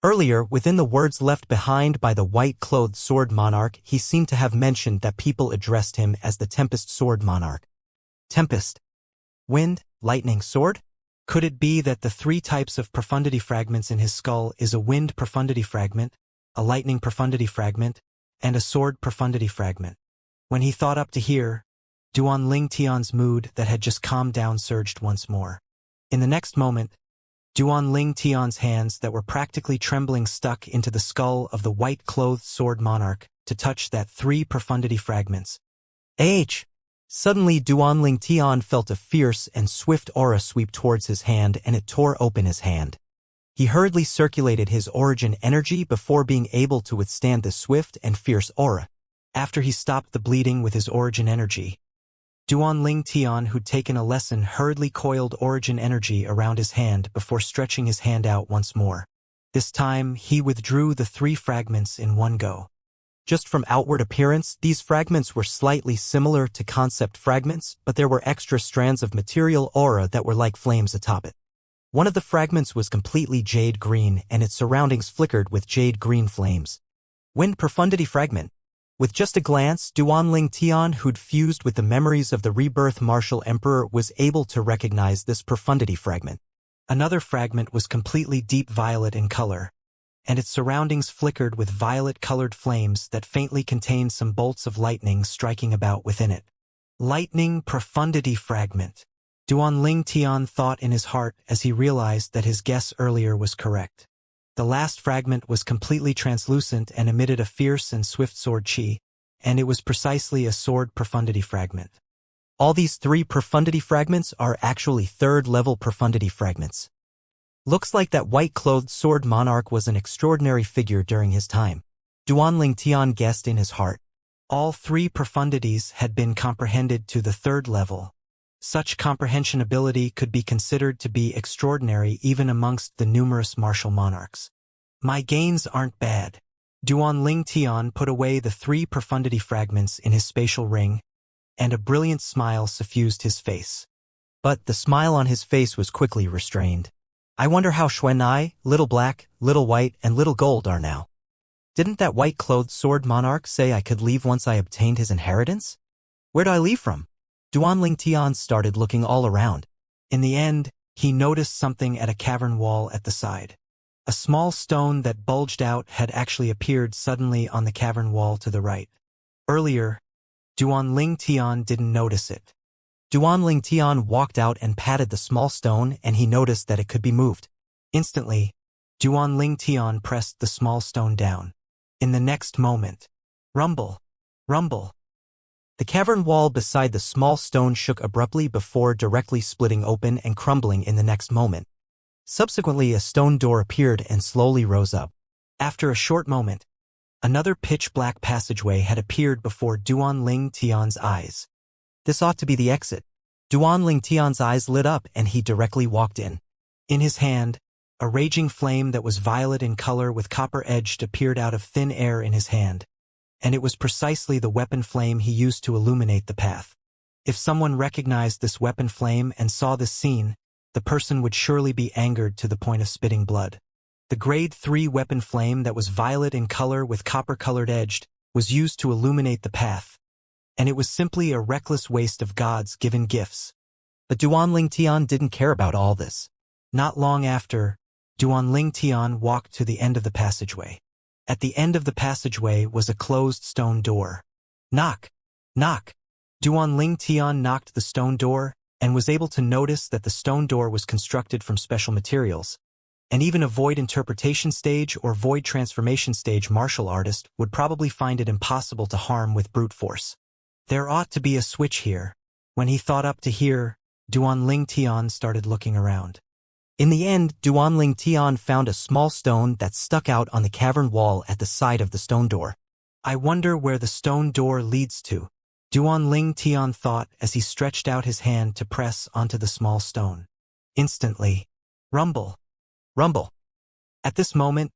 Earlier, within the words left behind by the white-clothed sword monarch, he seemed to have mentioned that people addressed him as the Tempest Sword Monarch. Tempest. Wind, lightning, sword? Could it be that the 3 types of profundity fragments in his skull is a wind profundity fragment, a lightning profundity fragment, and a sword profundity fragment? When he thought up to here, Duan Tian's mood that had just calmed down surged once more. In the next moment, Duan Tian's hands that were practically trembling stuck into the skull of the white-clothed sword monarch to touch that 3 profundity fragments. Suddenly, Duan Tian felt a fierce and swift aura sweep towards his hand, and it tore open his hand. He hurriedly circulated his origin energy before being able to withstand the swift and fierce aura. After he stopped the bleeding with his origin energy, Duan Tian, who'd taken a lesson, hurriedly coiled origin energy around his hand before stretching his hand out once more. This time, he withdrew the 3 fragments in one go. Just from outward appearance, these fragments were slightly similar to concept fragments, but there were extra strands of material aura that were like flames atop it. One of the fragments was completely jade green, and its surroundings flickered with jade green flames. Wind profundity fragment. With just a glance, Duanling Tian, who'd fused with the memories of the rebirth martial emperor, was able to recognize this profundity fragment. Another fragment was completely deep violet in color, and its surroundings flickered with violet-colored flames that faintly contained some bolts of lightning striking about within it. Lightning profundity fragment. Duanling Tian thought in his heart as he realized that his guess earlier was correct. The last fragment was completely translucent and emitted a fierce and swift sword chi, and it was precisely a sword profundity fragment. All these 3 profundity fragments are actually third-level profundity fragments. Looks like that white-clothed sword monarch was an extraordinary figure during his time. Duanling Tian guessed in his heart. All 3 profundities had been comprehended to the 3rd level. Such comprehension ability could be considered to be extraordinary even amongst the numerous martial monarchs. My gains aren't bad. Duanling Tian put away the 3 profundity fragments in his spatial ring, and a brilliant smile suffused his face. But the smile on his face was quickly restrained. I wonder how Xuanai, Little Black, Little White, and Little Gold are now. Didn't that white-clothed sword monarch say I could leave once I obtained his inheritance? Where do I leave from? Duanling Tian started looking all around. In the end, he noticed something at a cavern wall at the side. A small stone that bulged out had actually appeared suddenly on the cavern wall to the right. Earlier, Duanling Tian didn't notice it. Duanling Tian walked out and patted the small stone, and he noticed that it could be moved. Instantly, Duanling Tian pressed the small stone down. In the next moment, rumble, rumble. The cavern wall beside the small stone shook abruptly before directly splitting open and crumbling in the next moment. Subsequently, a stone door appeared and slowly rose up. After a short moment, another pitch-black passageway had appeared before Duanling Tian's eyes. This ought to be the exit. Duanling Tian's eyes lit up and he directly walked in. In his hand, a raging flame that was violet in color with copper-edged appeared out of thin air in his hand, and it was precisely the weapon flame he used to illuminate the path. If someone recognized this weapon flame and saw this scene, the person would surely be angered to the point of spitting blood. The grade 3 weapon flame that was violet in color with copper-colored edged was used to illuminate the path, and it was simply a reckless waste of God's given gifts. But Duanling Tian didn't care about all this. Not long after, Duanling Tian walked to the end of the passageway. At the end of the passageway was a closed stone door. Knock! Knock! Duanling Tian knocked the stone door and was able to notice that the stone door was constructed from special materials, and even a void interpretation stage or void transformation stage martial artist would probably find it impossible to harm with brute force. There ought to be a switch here. When he thought up to here, Duanling Tian started looking around. In the end, Duanling Tian found a small stone that stuck out on the cavern wall at the side of the stone door. I wonder where the stone door leads to, Duanling Tian thought as he stretched out his hand to press onto the small stone. Instantly, rumble, rumble. At this moment,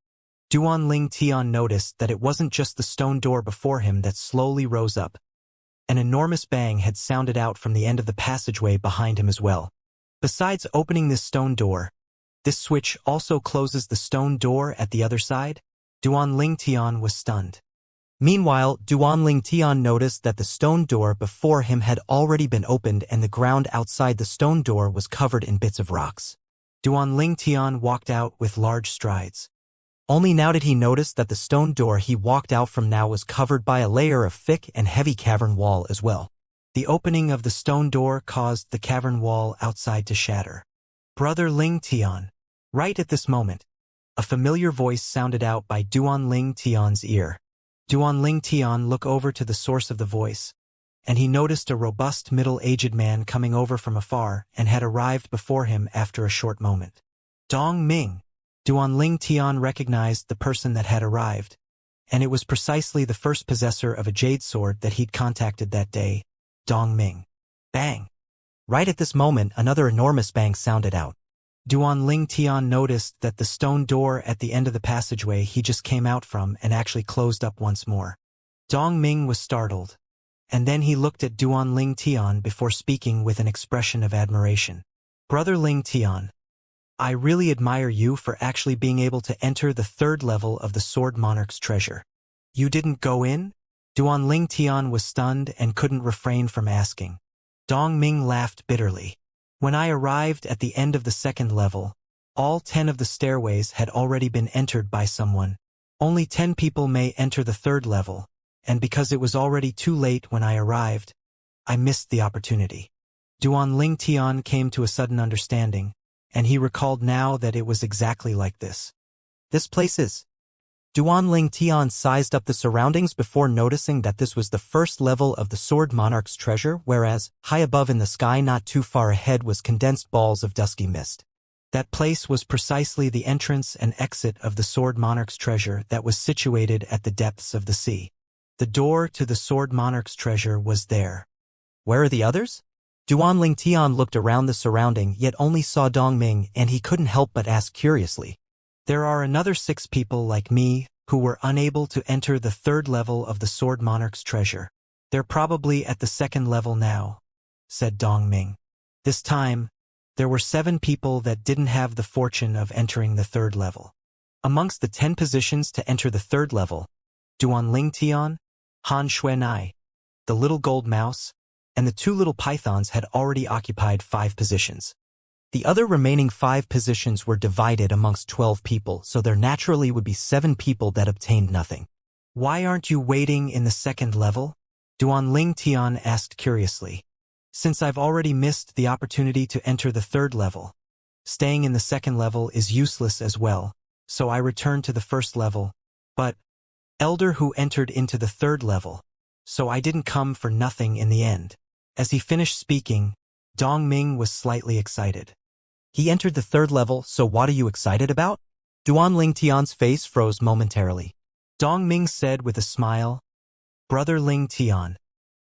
Duanling Tian noticed that it wasn't just the stone door before him that slowly rose up. An enormous bang had sounded out from the end of the passageway behind him as well. Besides opening this stone door, this switch also closes the stone door at the other side. Duanling Tian was stunned. Meanwhile, Duanling Tian noticed that the stone door before him had already been opened and the ground outside the stone door was covered in bits of rocks. Duanling Tian walked out with large strides. Only now did he notice that the stone door he walked out from now was covered by a layer of thick and heavy cavern wall as well. The opening of the stone door caused the cavern wall outside to shatter. Brother Ling Tian. Right at this moment, a familiar voice sounded out by Duanling Tian's ear. Duanling Tian looked over to the source of the voice, and he noticed a robust middle-aged man coming over from afar and had arrived before him after a short moment. Dong Ming. Duanling Tian recognized the person that had arrived, and it was precisely the first possessor of a jade sword that he'd contacted that day, Dong Ming. Bang! Right at this moment, another enormous bang sounded out. Duanling Tian noticed that the stone door at the end of the passageway he just came out from and actually closed up once more. Dong Ming was startled, and then he looked at Duanling Tian before speaking with an expression of admiration. Brother Ling Tian, I really admire you for actually being able to enter the 3rd level of the Sword Monarch's treasure. You didn't go in? Duan Ling Tian was stunned and couldn't refrain from asking. Dong Ming laughed bitterly. When I arrived at the end of the second level, all 10 of the stairways had already been entered by someone. Only 10 people may enter the third level, and because it was already too late when I arrived, I missed the opportunity. Duan Ling Tian came to a sudden understanding, and he recalled now that it was exactly like this. This place is. Duan Ling Tian sized up the surroundings before noticing that this was the first level of the Sword Monarch's treasure, whereas, high above in the sky not too far ahead was condensed balls of dusky mist. That place was precisely the entrance and exit of the Sword Monarch's treasure that was situated at the depths of the sea. The door to the Sword Monarch's treasure was there. Where are the others? Duan Ling Tian looked around the surrounding yet only saw Dong Ming, and he couldn't help but ask curiously. There are another 6 people like me who were unable to enter the third level of the Sword Monarch's treasure. They're probably at the second level now, said Dong Ming. This time, there were 7 people that didn't have the fortune of entering the third level. Amongst the 10 positions to enter the third level, Duan Ling Tian, Han Xuanai, the little gold mouse, and the 2 little pythons had already occupied 5 positions. The other remaining 5 positions were divided amongst 12 people, so there naturally would be 7 people that obtained nothing. Why aren't you waiting in the second level? Duan Ling Tian asked curiously. Since I've already missed the opportunity to enter the third level, staying in the second level is useless as well, so I returned to the first level. But, Elder who entered into the third level, so I didn't come for nothing in the end. As he finished speaking, Dong Ming was slightly excited. He entered the third level, so what are you excited about? Duan Ling Tian's face froze momentarily. Dong Ming said with a smile, Brother Ling Tian,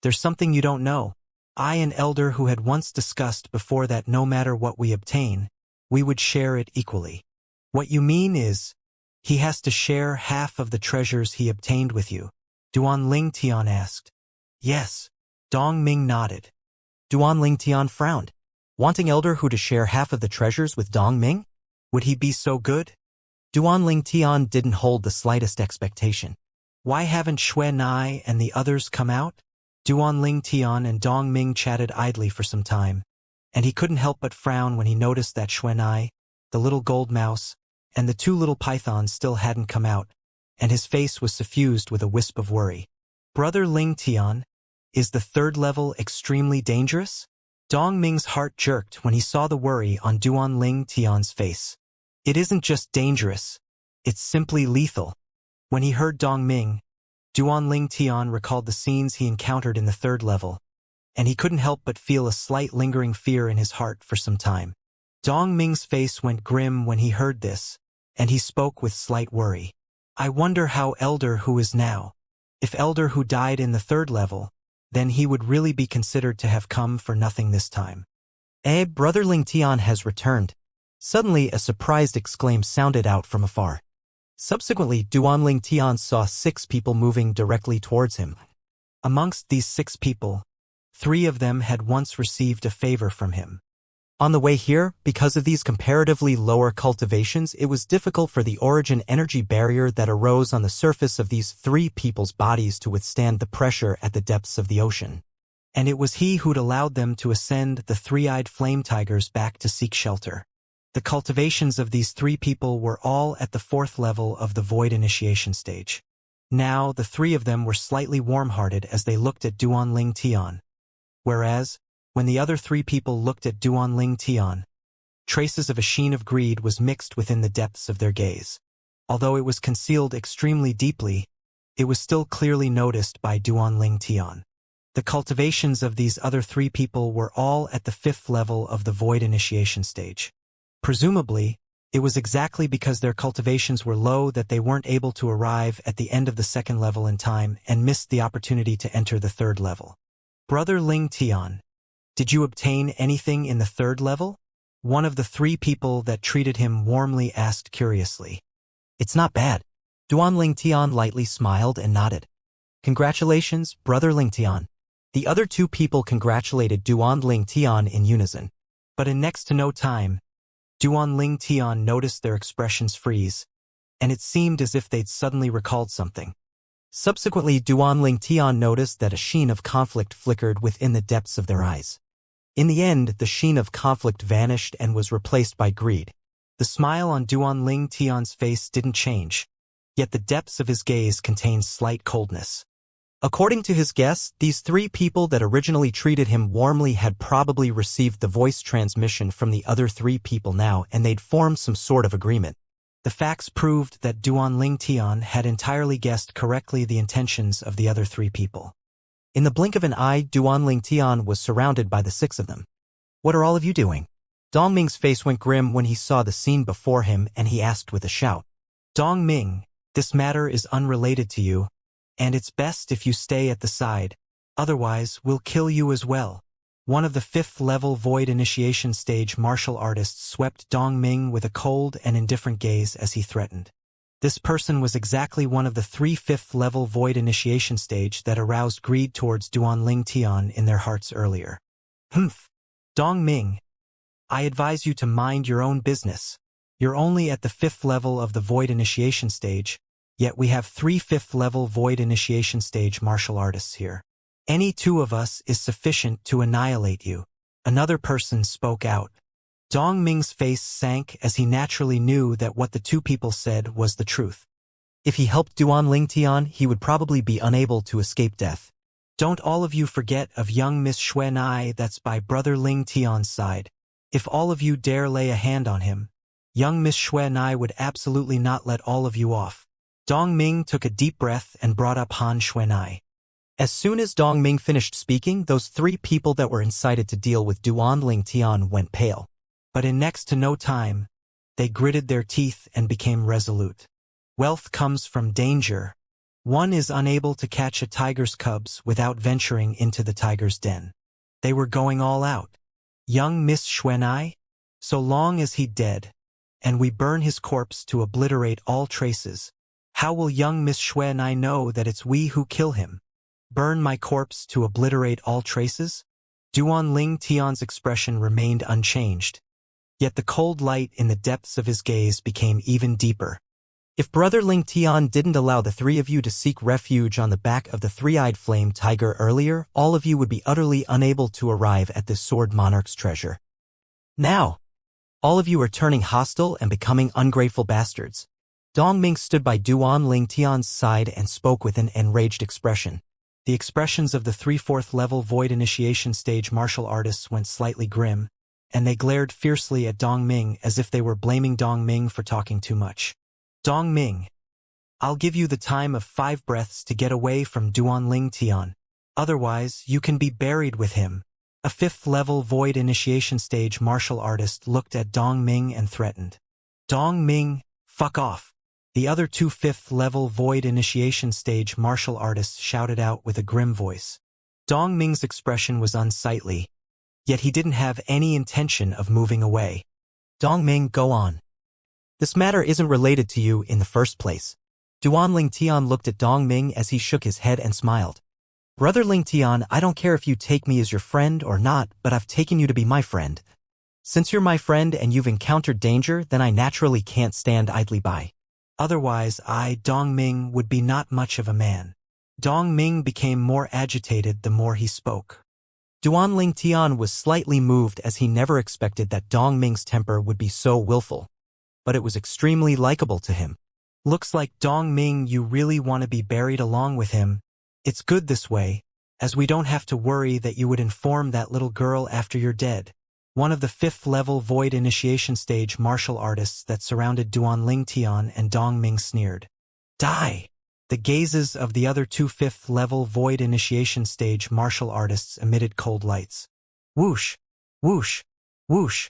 there's something you don't know. I and Elder who had once discussed before that no matter what we obtain, we would share it equally. What you mean is, he has to share half of the treasures he obtained with you? Duan Ling Tian asked. Yes. Dong Ming nodded. Duan Ling Tian frowned. Wanting Elder Hu to share half of the treasures with Dong Ming? Would he be so good? Duan Ling Tian didn't hold the slightest expectation. Why haven't Xue Nai and the others come out? Duan Ling Tian and Dong Ming chatted idly for some time, and he couldn't help but frown when he noticed that Xue Nai, the little gold mouse, and the 2 little pythons still hadn't come out, and his face was suffused with a wisp of worry. Brother Ling Tian, is the third level extremely dangerous? Dong Ming's heart jerked when he saw the worry on Duan Ling Tian's face. It isn't just dangerous, it's simply lethal. When he heard Dong Ming, Duan Ling Tian recalled the scenes he encountered in the third level, and he couldn't help but feel a slight lingering fear in his heart for some time. Dong Ming's face went grim when he heard this, and he spoke with slight worry. I wonder how Elder Hu is now. If Elder Hu died in the third level, then he would really be considered to have come for nothing this time. Brother Ling Tian has returned. Suddenly a surprised exclaim sounded out from afar. Subsequently, Duan Ling Tian saw 6 people moving directly towards him. Amongst these 6 people, 3 of them had once received a favor from him. On the way here, because of these comparatively lower cultivations, it was difficult for the origin energy barrier that arose on the surface of these 3 people's bodies to withstand the pressure at the depths of the ocean. And it was he who'd allowed them to ascend the 3-eyed flame tigers back to seek shelter. The cultivations of these 3 people were all at the 4th level of the void initiation stage. Now, the 3 of them were slightly warm-hearted as they looked at Duan Ling Tian. Whereas, when the other 3 people looked at Duan Ling Tian, traces of a sheen of greed was mixed within the depths of their gaze. Although it was concealed extremely deeply, it was still clearly noticed by Duan Ling Tian. The cultivations of these other 3 people were all at the 5th level of the void initiation stage. Presumably, it was exactly because their cultivations were low that they weren't able to arrive at the end of the 2nd level in time and missed the opportunity to enter the 3rd level. Brother Ling Tian, did you obtain anything in the 3rd level? One of the 3 people that treated him warmly asked curiously. It's not bad. Duan Ling Tian lightly smiled and nodded. Congratulations, Brother Ling Tian. The other 2 people congratulated Duan Ling Tian in unison. But in next to no time, Duan Ling Tian noticed their expressions freeze, and it seemed as if they'd suddenly recalled something. Subsequently, Duanling Tian noticed that a sheen of conflict flickered within the depths of their eyes. In the end, the sheen of conflict vanished and was replaced by greed. The smile on Duanling Tian's face didn't change, yet the depths of his gaze contained slight coldness. According to his guess, these three people that originally treated him warmly had probably received the voice transmission from the other three people now, and they'd formed some sort of agreement. The facts proved that Duanling Tian had entirely guessed correctly the intentions of the other three people. In the blink of an eye, Duanling Tian was surrounded by the six of them. "What are all of you doing?" Dongming's face went grim when he saw the scene before him, and he asked with a shout. "Dongming, this matter is unrelated to you, and it's best if you stay at the side. Otherwise, we'll kill you as well." One of the fifth-level Void Initiation stage martial artists swept Dongming with a cold and indifferent gaze as he threatened. This person was exactly one of the three fifth-level Void Initiation stage that aroused greed towards Duanling Tian in their hearts earlier. "Humph! Dongming, I advise you to mind your own business. You're only at the fifth level of the Void Initiation stage, yet we have three fifth-level Void Initiation stage martial artists here. Any two of us is sufficient to annihilate you." Another person spoke out. Dongming's face sank as he naturally knew that what the two people said was the truth. If he helped Duanling Tian, he would probably be unable to escape death. "Don't all of you forget of young Miss Xuanai that's by Brother Ling Tian's side. If all of you dare lay a hand on him, young Miss Xuanai would absolutely not let all of you off." Dongming took a deep breath and brought up Han Xuanai. As soon as Dongming finished speaking, those three people that were incited to deal with Duanling Tian went pale. But in next to no time, they gritted their teeth and became resolute. Wealth comes from danger. One is unable to catch a tiger's cubs without venturing into the tiger's den. They were going all out. "Young Miss Xuanai, so long as he dead, and we burn his corpse to obliterate all traces, how will young Miss Xuanai know that it's we who kill him? Burn my corpse to obliterate all traces?" Duanling Tian's expression remained unchanged, yet the cold light in the depths of his gaze became even deeper. "If Brother Ling Tian didn't allow the three of you to seek refuge on the back of the three-eyed flame tiger earlier, all of you would be utterly unable to arrive at this sword monarch's treasure. Now, all of you are turning hostile and becoming ungrateful bastards." Dongming stood by Duanling Tian's side and spoke with an enraged expression. The expressions of the three fourth-level Void Initiation stage martial artists went slightly grim, and they glared fiercely at Dongming as if they were blaming Dongming for talking too much. "Dongming, I'll give you the time of 5 breaths to get away from Duanling Tian. Otherwise, you can be buried with him." A fifth-level Void Initiation stage martial artist looked at Dongming and threatened. "Dongming, fuck off." The other two fifth-level Void Initiation stage martial artists shouted out with a grim voice. Dongming's expression was unsightly, yet he didn't have any intention of moving away. "Dongming, go on. This matter isn't related to you in the first place." Duanling Tian looked at Dongming as he shook his head and smiled. "Brother Ling Tian, I don't care if you take me as your friend or not, but I've taken you to be my friend. Since you're my friend and you've encountered danger, then I naturally can't stand idly by. Otherwise, Dongming, would be not much of a man." Dongming became more agitated the more he spoke. Duanling Tian was slightly moved as he never expected that Dongming's temper would be so willful. But it was extremely likable to him. "Looks like, Dongming, you really want to be buried along with him. It's good this way, as we don't have to worry that you would inform that little girl after you're dead." One of the fifth-level Void Initiation stage martial artists that surrounded Duanling Tian and Dongming sneered. "Die!" The gazes of the other two fifth-level Void Initiation stage martial artists emitted cold lights. Whoosh! Whoosh! Whoosh!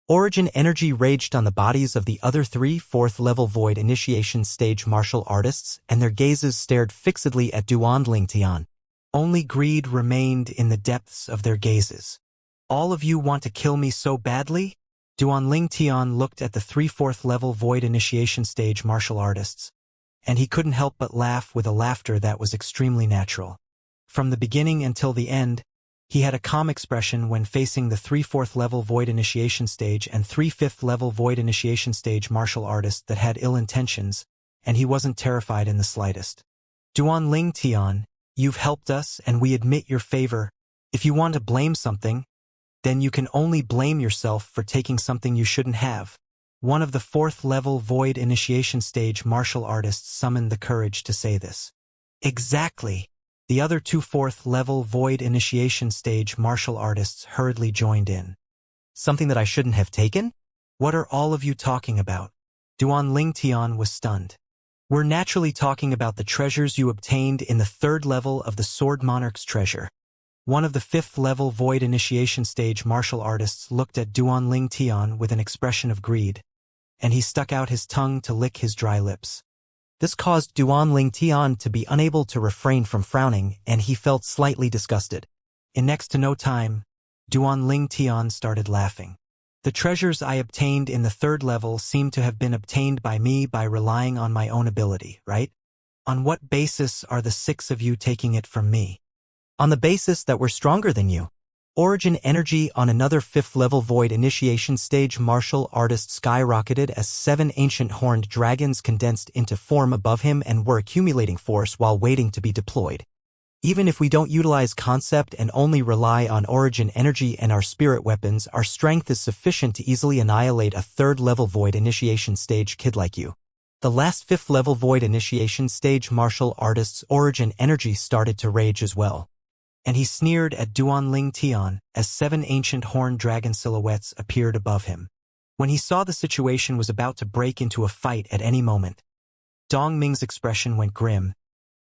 Origin energy raged on the bodies of the other three fourth-level Void Initiation stage martial artists, and their gazes stared fixedly at Duanling Tian. Only greed remained in the depths of their gazes. "All of you want to kill me so badly?" Duanling Tian looked at the three fourth-level Void Initiation stage martial artists, and he couldn't help but laugh with a laughter that was extremely natural. From the beginning until the end, he had a calm expression when facing the three fourth-level Void Initiation stage and three fifth-level Void Initiation stage martial artists that had ill intentions, and he wasn't terrified in the slightest. Duan Ling Tian, you've helped us and we admit your favor. If you want to blame something, then you can only blame yourself for taking something you shouldn't have. One of the 4th level Void Initiation Stage martial artists summoned the courage to say this. Exactly. The other 2 4th level Void Initiation Stage martial artists hurriedly joined in. Something that I shouldn't have taken? What are all of you talking about? Duan Ling Tian was stunned. We're naturally talking about the treasures you obtained in the 3rd level of the Sword Monarch's treasure. One of the 5th level Void Initiation Stage martial artists looked at Duan Ling Tian with an expression of greed, and he stuck out his tongue to lick his dry lips. This caused Duan Ling Tian to be unable to refrain from frowning, and he felt slightly disgusted. In next to no time, Duan Ling Tian started laughing. The treasures I obtained in the 3rd level seem to have been obtained by me by relying on my own ability, right? On what basis are the 6 of you taking it from me? On the basis that we're stronger than you. Origin energy on another 5th level Void Initiation Stage martial artist skyrocketed as 7 ancient horned dragons condensed into form above him and were accumulating force while waiting to be deployed. Even if we don't utilize concept and only rely on origin energy and our spirit weapons, our strength is sufficient to easily annihilate a 3rd level Void Initiation Stage kid like you. The last 5th level Void Initiation Stage martial artist's origin energy started to rage as well. And he sneered at Duan Ling Tian as 7 ancient horned dragon silhouettes appeared above him. When he saw the situation was about to break into a fight at any moment, Dong Ming's expression went grim,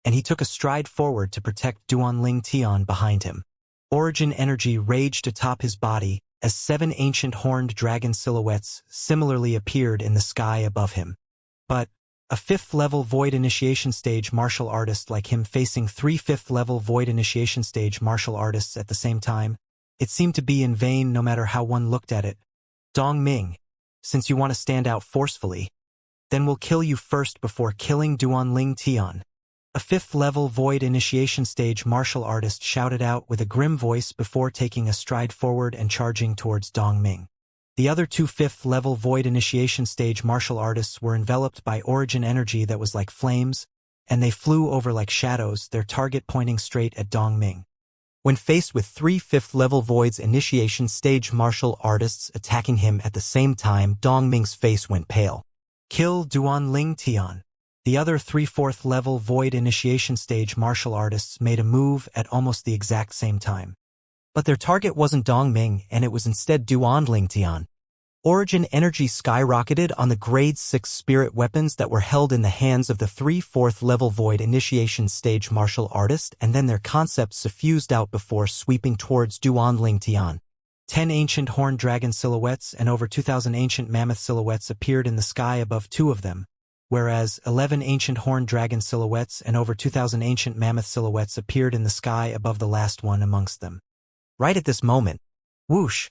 and he took a stride forward to protect Duan Ling Tian behind him. Origin energy raged atop his body as 7 ancient horned dragon silhouettes similarly appeared in the sky above him. But a 5th level Void Initiation Stage martial artist like him facing 3 5th level Void Initiation Stage martial artists at the same time, it seemed to be in vain no matter how one looked at it. Dong Ming, since you want to stand out forcefully, then we'll kill you first before killing Duan Ling Tian. A 5th level Void Initiation Stage martial artist shouted out with a grim voice before taking a stride forward and charging towards Dong Ming. The other 2 5th level Void Initiation Stage martial artists were enveloped by origin energy that was like flames, and they flew over like shadows, their target pointing straight at Dong Ming. When faced with 3 5th level Void's Initiation Stage martial artists attacking him at the same time, Dong Ming's face went pale. Kill Duan Ling Tian. The other 3 4th level Void Initiation Stage martial artists made a move at almost the exact same time. But their target wasn't Dong Ming, and it was instead Duan Ling Tian. Origin energy skyrocketed on the grade 6 spirit weapons that were held in the hands of the 3 4th level Void Initiation Stage martial artist, and then their concepts suffused out before sweeping towards Duan Ling Tian. 10 ancient horned dragon silhouettes and over 2,000 ancient mammoth silhouettes appeared in the sky above 2 of them, whereas 11 ancient horned dragon silhouettes and over 2,000 ancient mammoth silhouettes appeared in the sky above the last one amongst them. Right at this moment, whoosh!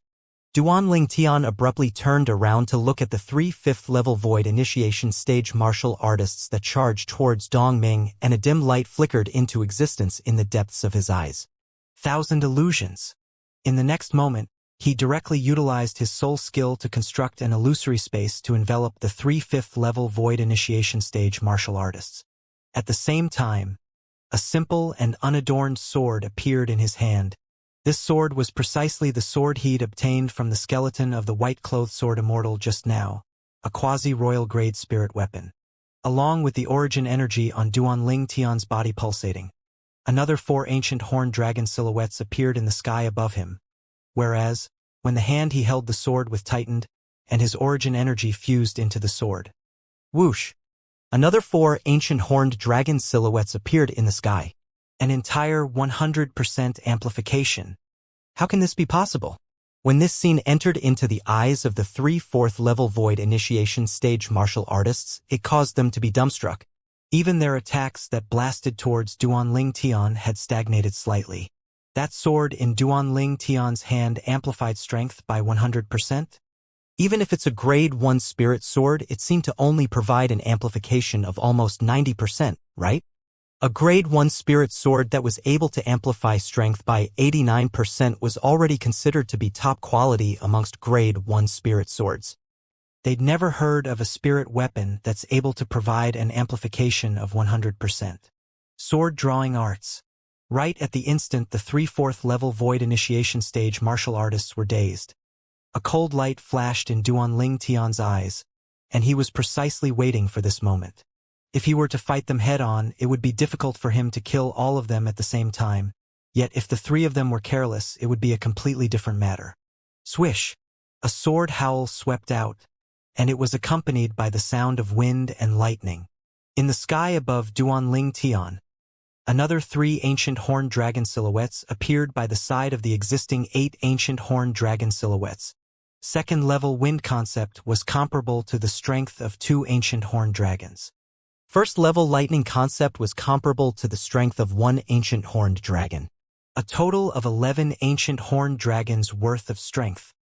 Duan Ling Tian abruptly turned around to look at the 3 5th level Void Initiation Stage martial artists that charged towards Dong Ming, and a dim light flickered into existence in the depths of his eyes. 1,000 illusions. In the next moment, he directly utilized his soul skill to construct an illusory space to envelop the 3 5th level Void Initiation Stage martial artists. At the same time, a simple and unadorned sword appeared in his hand. This sword was precisely the sword he'd obtained from the skeleton of the white-clothed sword Immortal just now, a quasi-royal grade spirit weapon. Along with the origin energy on Duan Ling Tian's body pulsating, another 4 ancient horned dragon silhouettes appeared in the sky above him, whereas, when the hand he held the sword with tightened, and his origin energy fused into the sword. Whoosh! Another 4 ancient horned dragon silhouettes appeared in the sky. An entire 100% amplification. How can this be possible? When this scene entered into the eyes of the 3 4th level Void Initiation Stage martial artists, it caused them to be dumbstruck. Even their attacks that blasted towards Duan Ling Tian had stagnated slightly. That sword in Duan Ling Tian's hand amplified strength by 100%? Even if it's a grade 1 spirit sword, it seemed to only provide an amplification of almost 90%, right? A grade 1 spirit sword that was able to amplify strength by 89% was already considered to be top quality amongst grade 1 spirit swords. They'd never heard of a spirit weapon that's able to provide an amplification of 100%. Sword drawing arts. Right at the instant the 3/4 level void initiation stage martial artists were dazed. A cold light flashed in Duanling Tian's eyes, and he was precisely waiting for this moment. If he were to fight them head-on, it would be difficult for him to kill all of them at the same time, yet if the three of them were careless, it would be a completely different matter. Swish! A sword howl swept out, and it was accompanied by the sound of wind and lightning. In the sky above Duanling Tian, another 3 ancient horned dragon silhouettes appeared by the side of the existing 8 ancient horned dragon silhouettes. Second-level wind concept was comparable to the strength of 2 ancient horned dragons. First-level lightning concept was comparable to the strength of 1 ancient horned dragon. A total of 11 ancient horned dragons worth of strength.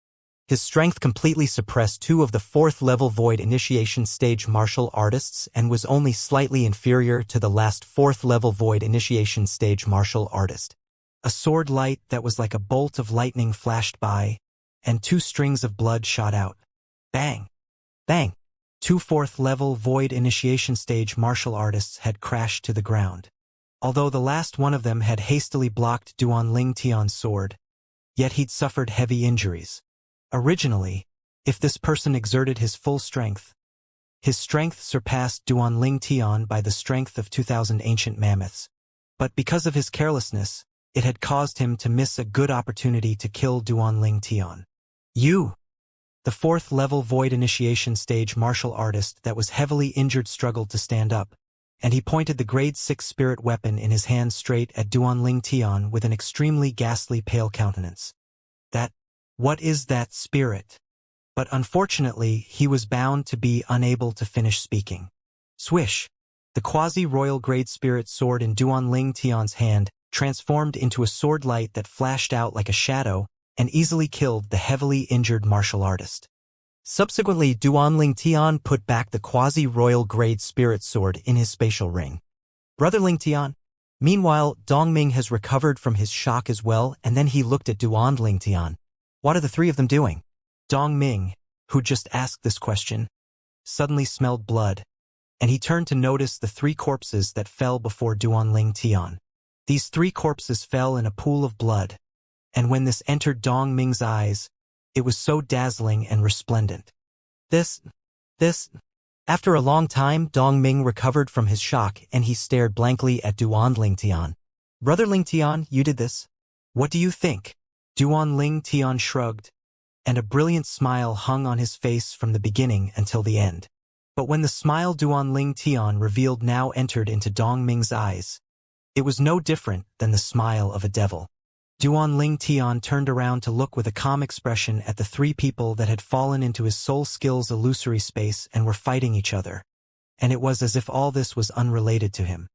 His strength completely suppressed 2 of the 4th-level void initiation stage martial artists and was only slightly inferior to the last 4th-level void initiation stage martial artist. A sword light that was like a bolt of lightning flashed by, and 2 strings of blood shot out. Bang! Bang! 2 4th-level void initiation stage martial artists had crashed to the ground. Although the last one of them had hastily blocked Duanling Tian's sword, yet he'd suffered heavy injuries. Originally, if this person exerted his full strength, his strength surpassed Duanling Tian by the strength of 2,000 ancient mammoths. But because of his carelessness, it had caused him to miss a good opportunity to kill Duanling Tian. You! The 4th-level void initiation stage martial artist that was heavily injured struggled to stand up, and he pointed the grade 6 spirit weapon in his hand straight at Duanling Tian with an extremely ghastly pale countenance. What is that spirit? But unfortunately, he was bound to be unable to finish speaking. Swish! The quasi-royal grade spirit sword in Duanling Tian's hand transformed into a sword light that flashed out like a shadow and easily killed the heavily injured martial artist. Subsequently, Duanling Tian put back the quasi-royal grade spirit sword in his spatial ring. Brother Ling Tian. Meanwhile, Dongming has recovered from his shock as well, and then he looked at Duanling Tian. What are the 3 of them doing? Dongming, who just asked this question, suddenly smelled blood, and he turned to notice the 3 corpses that fell before Duanling Tian. These 3 corpses fell in a pool of blood, and when this entered Dongming's eyes, it was so dazzling and resplendent. This. After a long time, Dongming recovered from his shock and he stared blankly at Duanling Tian. Brother Ling Tian, you did this. What do you think? Duanling Tian shrugged, and a brilliant smile hung on his face from the beginning until the end. But when the smile Duanling Tian revealed now entered into Dongming's eyes, it was no different than the smile of a devil. Duanling Tian turned around to look with a calm expression at the 3 people that had fallen into his soul skills illusory space and were fighting each other, and it was as if all this was unrelated to him.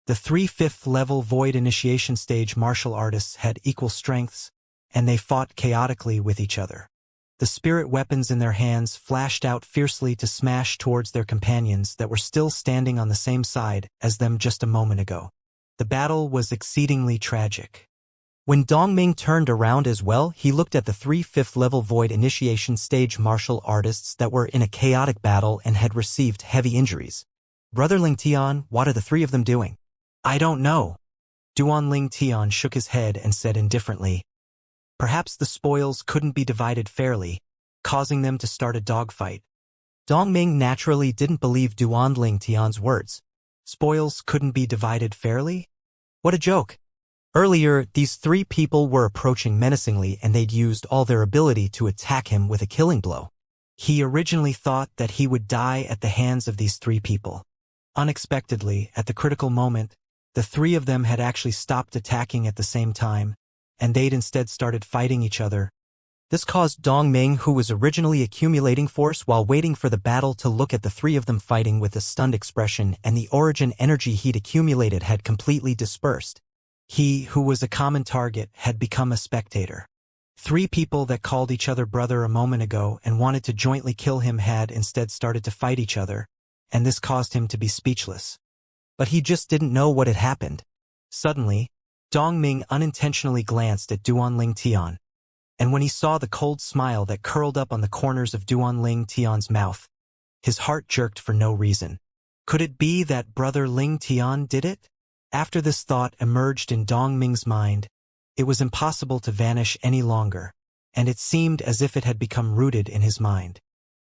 The 3 5th-level void initiation stage martial artists had equal strengths, and they fought chaotically with each other. The spirit weapons in their hands flashed out fiercely to smash towards their companions that were still standing on the same side as them just a moment ago. The battle was exceedingly tragic. When Dongming turned around as well, he looked at the 3 5th-level void initiation stage martial artists that were in a chaotic battle and had received heavy injuries. Brother Ling Tian, what are the 3 of them doing? I don't know. Duanling Tian shook his head and said indifferently, perhaps the spoils couldn't be divided fairly, causing them to start a dogfight. Dongming naturally didn't believe Duanling Tian's words. Spoils couldn't be divided fairly? What a joke. Earlier, these 3 people were approaching menacingly and they'd used all their ability to attack him with a killing blow. He originally thought that he would die at the hands of these 3 people. Unexpectedly, at the critical moment, the 3 of them had actually stopped attacking at the same time, and they'd instead started fighting each other. This caused Dongming, who was originally accumulating force while waiting for the battle, to look at the 3 of them fighting with a stunned expression, and the origin energy he'd accumulated had completely dispersed. He, who was a common target, had become a spectator. 3 people that called each other brother a moment ago and wanted to jointly kill him had instead started to fight each other, and this caused him to be speechless. But he just didn't know what had happened. Suddenly, Dongming unintentionally glanced at Duanling Tian, and when he saw the cold smile that curled up on the corners of Duanling Tian's mouth, his heart jerked for no reason. Could it be that Brother Ling Tian did it? After this thought emerged in Dong Ming's mind, it was impossible to vanish any longer, and it seemed as if it had become rooted in his mind.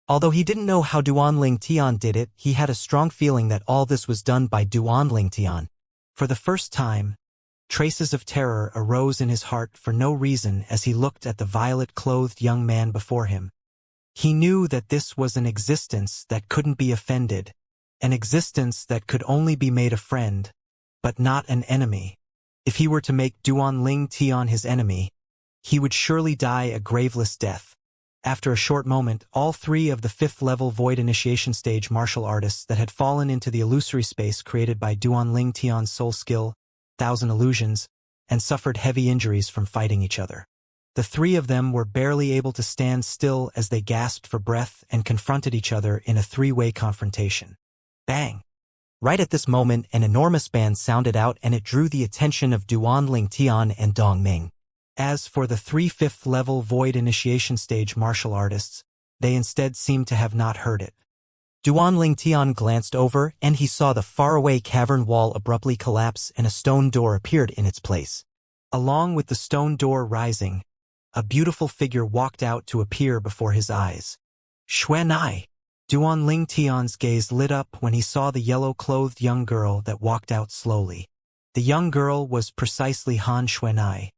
Although he didn't know how Duanling Tian did it, he had a strong feeling that all this was done by Duanling Tian. For the first time, traces of terror arose in his heart for no reason as he looked at the violet-clothed young man before him. He knew that this was an existence that couldn't be offended, an existence that could only be made a friend, but not an enemy. If he were to make Duanling Tian his enemy, he would surely die a graveless death. After a short moment, all three of the fifth-level Void Initiation Stage martial artists that had fallen into the illusory space created by Duanling Tian's soul skill, Thousand Illusions, and suffered heavy injuries from fighting each other. The three of them were barely able to stand still as they gasped for breath and confronted each other in a three-way confrontation. Bang! Right at this moment, an enormous band sounded out and it drew the attention of Duanling Tian and Dong Ming. As for the three fifth-level Void Initiation Stage martial artists, they instead seemed to have not heard it. Duanling Tian glanced over and he saw the faraway cavern wall abruptly collapse and a stone door appeared in its place. Along with the stone door rising, a beautiful figure walked out to appear before his eyes. Xuanai! Duanling Tian's gaze lit up when he saw the yellow-clothed young girl that walked out slowly. The young girl was precisely Han Xuanai.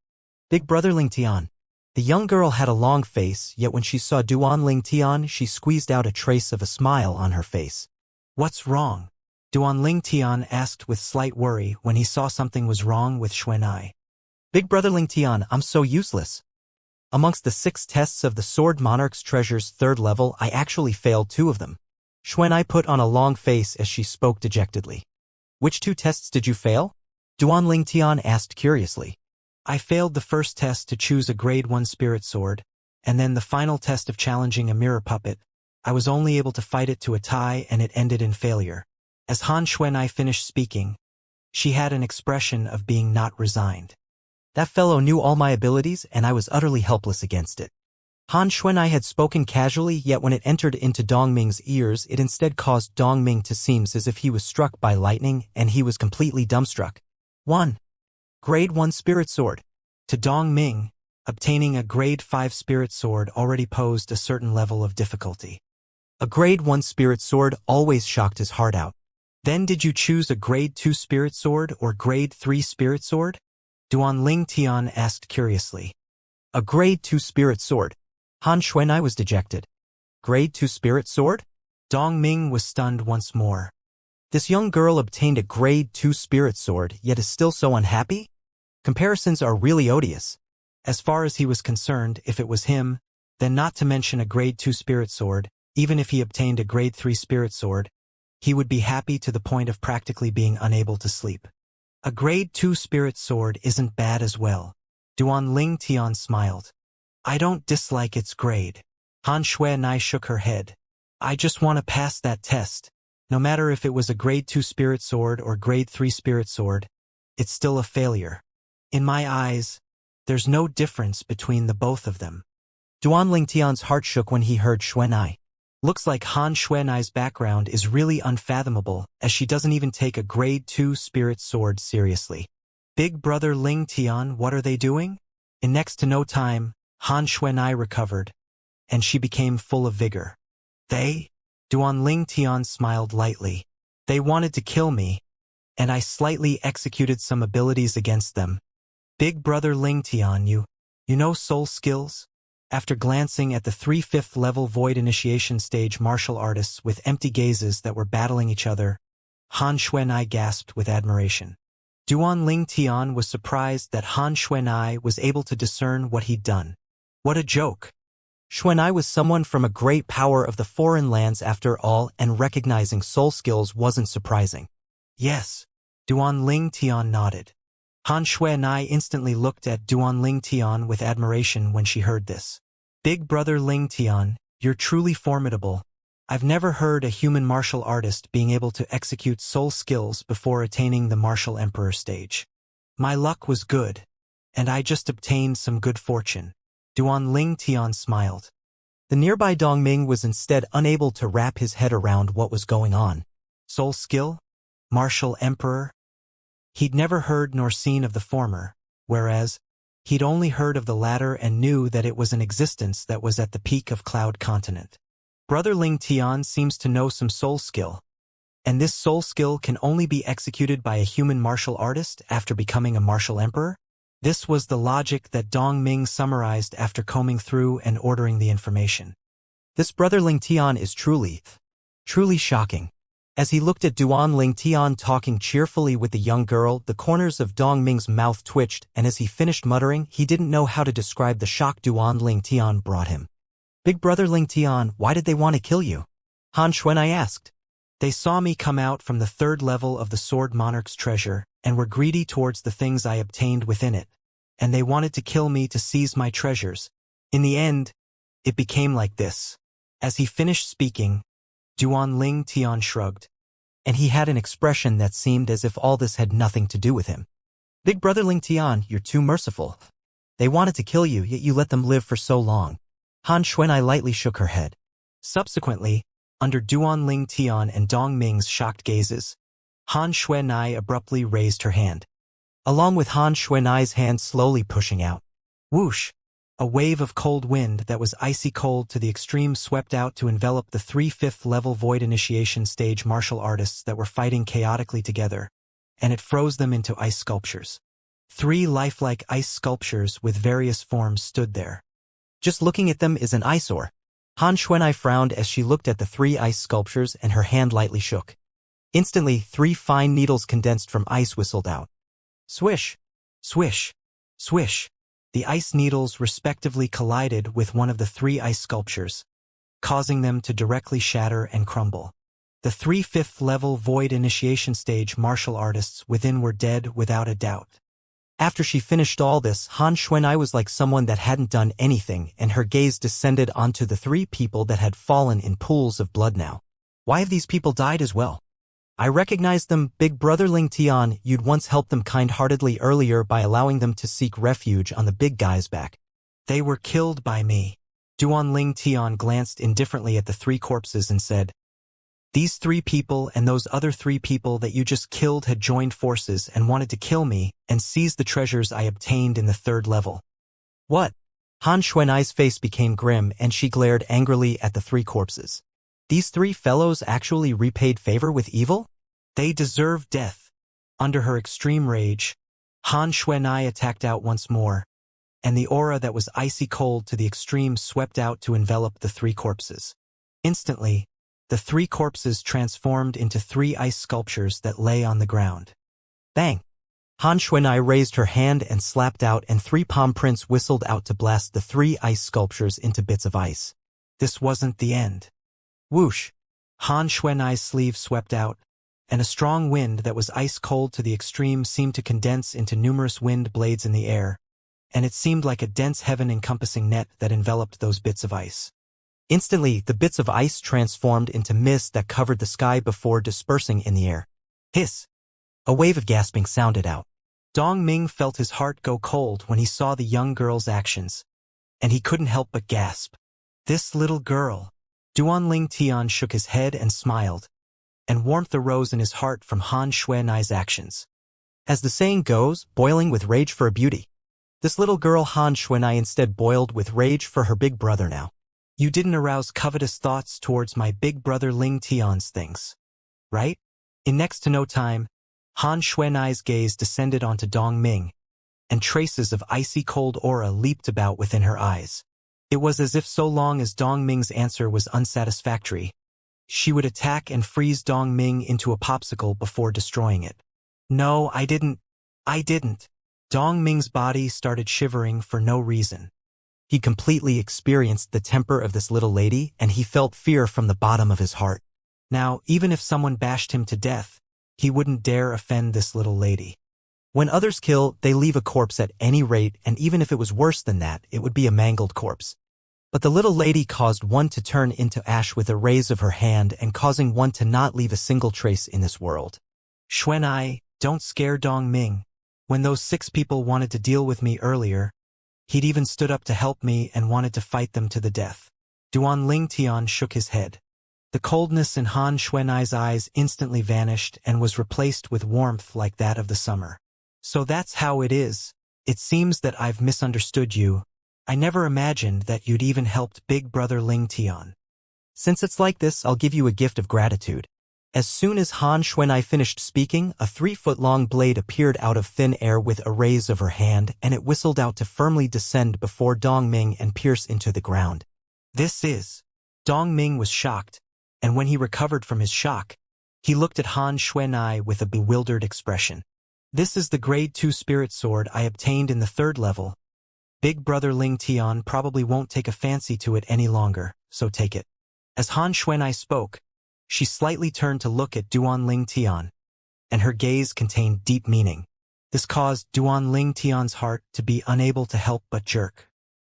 Big brother Ling Tian. The young girl had a long face, yet when she saw Duanling Tian, she squeezed out a trace of a smile on her face. What's wrong? Duanling Tian asked with slight worry when he saw something was wrong with Xuanai. Big brother Ling Tian, I'm so useless. Amongst the 6 tests of the Sword Monarch's Treasure's 3rd level, I actually failed 2 of them. Xuanai put on a long face as she spoke dejectedly. Which 2 tests did you fail? Duanling Tian asked curiously. I failed the first test to choose a grade 1 spirit sword, and then the final test of challenging a mirror puppet. I was only able to fight it to a tie and it ended in failure. As Han Xuanai finished speaking, she had an expression of being not resigned. That fellow knew all my abilities and I was utterly helpless against it. Han Xuanai had spoken casually, yet when it entered into Dong Ming's ears, it instead caused Dong Ming to seem as if he was struck by lightning and he was completely dumbstruck. 1. Grade 1 Spirit Sword. To Dong Ming, obtaining a Grade 5 Spirit Sword already posed a certain level of difficulty. A Grade 1 Spirit Sword always shocked his heart out. Then did you choose a Grade 2 Spirit Sword or Grade 3 Spirit Sword? Duanling Tian asked curiously. A Grade 2 Spirit Sword. Han Xuanai was dejected. Grade 2 Spirit Sword? Dong Ming was stunned once more. This young girl obtained a Grade 2 Spirit Sword, yet is still so unhappy? Comparisons are really odious. As far as he was concerned, if it was him, then not to mention a Grade 2 Spirit Sword, even if he obtained a Grade 3 Spirit Sword, he would be happy to the point of practically being unable to sleep. A Grade 2 Spirit Sword isn't bad as well. Duanling Tian smiled. I don't dislike its grade. Han Xuanai shook her head. I just want to pass that test. No matter if it was a Grade 2 Spirit Sword or Grade 3 Spirit Sword, it's still a failure. In my eyes, there's no difference between the both of them. Duanling Tian's heart shook when he heard Xuanai. Looks like Han Xuanai's background is really unfathomable, as she doesn't even take a Grade 2 Spirit Sword seriously. Big brother Ling Tian, what are they doing? In next to no time, Han Xuanai recovered, and she became full of vigor. They? Duanling Tian smiled lightly. They wanted to kill me, and I slightly executed some abilities against them. Big brother Ling Tian, you know soul skills? After glancing at the 3 5th-level Void Initiation Stage martial artists with empty gazes that were battling each other, Han Xuanai gasped with admiration. Duanling Tian was surprised that Han Xuanai was able to discern what he'd done. What a joke! Xuanai was someone from a great power of the foreign lands after all, and recognizing soul skills wasn't surprising. Yes. Duanling Tian nodded. Han Xuanai instantly looked at Duanling Tian with admiration when she heard this. Big brother Ling Tian, you're truly formidable. I've never heard a human martial artist being able to execute soul skills before attaining the martial emperor stage. My luck was good, and I just obtained some good fortune. Duanling Tian smiled. The nearby Dong Ming was instead unable to wrap his head around what was going on. Soul skill? Martial emperor? He'd never heard nor seen of the former, whereas he'd only heard of the latter and knew that it was an existence that was at the peak of Cloud Continent. Brother Ling Tian seems to know some soul skill, and this soul skill can only be executed by a human martial artist after becoming a martial emperor? This was the logic that Dong Ming summarized after combing through and ordering the information. This Brother Ling Tian is truly shocking. As he looked at Duan Ling Tian talking cheerfully with the young girl, the corners of Dong Ming's mouth twitched, and as he finished muttering, he didn't know how to describe the shock Duan Ling Tian brought him. Big Brother Ling Tian, why did they want to kill you? Han Xuanai asked. They saw me come out from the 3rd level of the Sword Monarch's treasure, and were greedy towards the things I obtained within it, and they wanted to kill me to seize my treasures. In the end, it became like this. As he finished speaking, Duan Ling Tian shrugged, and he had an expression that seemed as if all this had nothing to do with him. Big Brother Ling Tian, you're too merciful. They wanted to kill you, yet you let them live for so long. Han Xuanai lightly shook her head. Subsequently, under Duan Ling Tian and Dong Ming's shocked gazes, Han Xuanai abruptly raised her hand. Along with Han Xuanai's hand slowly pushing out. Whoosh! A wave of cold wind that was icy cold to the extreme swept out to envelop the 3 5th-level Void Initiation stage martial artists that were fighting chaotically together, and it froze them into ice sculptures. 3 lifelike ice sculptures with various forms stood there. Just looking at them is an eyesore. Han Xuanai frowned as she looked at the 3 ice sculptures and her hand lightly shook. Instantly, 3 fine needles condensed from ice whistled out. Swish! Swish! Swish! The ice needles respectively collided with one of the 3 ice sculptures, causing them to directly shatter and crumble. The 3 5th-level Void Initiation stage martial artists within were dead without a doubt. After she finished all this, Han Xuanai was like someone that hadn't done anything, and her gaze descended onto the 3 people that had fallen in pools of blood now. Why have these people died as well? I recognized them, Big Brother Ling Tian. You'd once helped them kind-heartedly earlier by allowing them to seek refuge on the big guy's back. They were killed by me. Duan Ling Tian glanced indifferently at the 3 corpses and said, These 3 people and those other 3 people that you just killed had joined forces and wanted to kill me and seize the treasures I obtained in the 3rd level. What? Han Xuanai's face became grim and she glared angrily at the 3 corpses. These 3 fellows actually repaid favor with evil? They deserve death. Under her extreme rage, Han Xuanai attacked out once more, and the aura that was icy cold to the extreme swept out to envelop the 3 corpses. Instantly, the 3 corpses transformed into 3 ice sculptures that lay on the ground. Bang! Han Xuanai raised her hand and slapped out, and 3 palm prints whistled out to blast the 3 ice sculptures into bits of ice. This wasn't the end. Whoosh! Han Xuanai's sleeve swept out, and a strong wind that was ice-cold to the extreme seemed to condense into numerous wind blades in the air, and it seemed like a dense heaven-encompassing net that enveloped those bits of ice. Instantly, the bits of ice transformed into mist that covered the sky before dispersing in the air. Hiss! A wave of gasping sounded out. Dong Ming felt his heart go cold when he saw the young girl's actions, and he couldn't help but gasp. This little girl. Duan Ling Tian shook his head and smiled, and warmth arose in his heart from Han Xuanai's actions. As the saying goes, boiling with rage for a beauty. This little girl Han Xuanai instead boiled with rage for her big brother now. You didn't arouse covetous thoughts towards my big brother Ling Tian's things, right? In next to no time, Han Xuanai's gaze descended onto Dong Ming, and traces of icy cold aura leaped about within her eyes. It was as if so long as Dong Ming's answer was unsatisfactory, she would attack and freeze Dong Ming into a popsicle before destroying it. No, I didn't. Dong Ming's body started shivering for no reason. He completely experienced the temper of this little lady, and he felt fear from the bottom of his heart. Now, even if someone bashed him to death, he wouldn't dare offend this little lady. When others kill, they leave a corpse at any rate, and even if it was worse than that, it would be a mangled corpse. But the little lady caused one to turn into ash with a raise of her hand and causing one to not leave a single trace in this world. Xuanai, don't scare Dong Ming. When those 6 people wanted to deal with me earlier, he'd even stood up to help me and wanted to fight them to the death. Duan Ling Tian shook his head. The coldness in Han Xuanai's eyes instantly vanished and was replaced with warmth like that of the summer. So that's how it is. It seems that I've misunderstood you. I never imagined that you'd even helped Big Brother Ling Tian. Since it's like this, I'll give you a gift of gratitude. As soon as Han Xuanai finished speaking, a 3-foot-long blade appeared out of thin air with a raise of her hand, and it whistled out to firmly descend before Dong Ming and pierce into the ground. This is... Dong Ming was shocked, and when he recovered from his shock, he looked at Han Xuanai with a bewildered expression. This is the Grade 2 Spirit Sword I obtained in the 3rd level. Big Brother Ling Tian probably won't take a fancy to it any longer, so take it. As Han Xuanai spoke, she slightly turned to look at Duan Ling Tian, and her gaze contained deep meaning. This caused Duan Ling Tian's heart to be unable to help but jerk.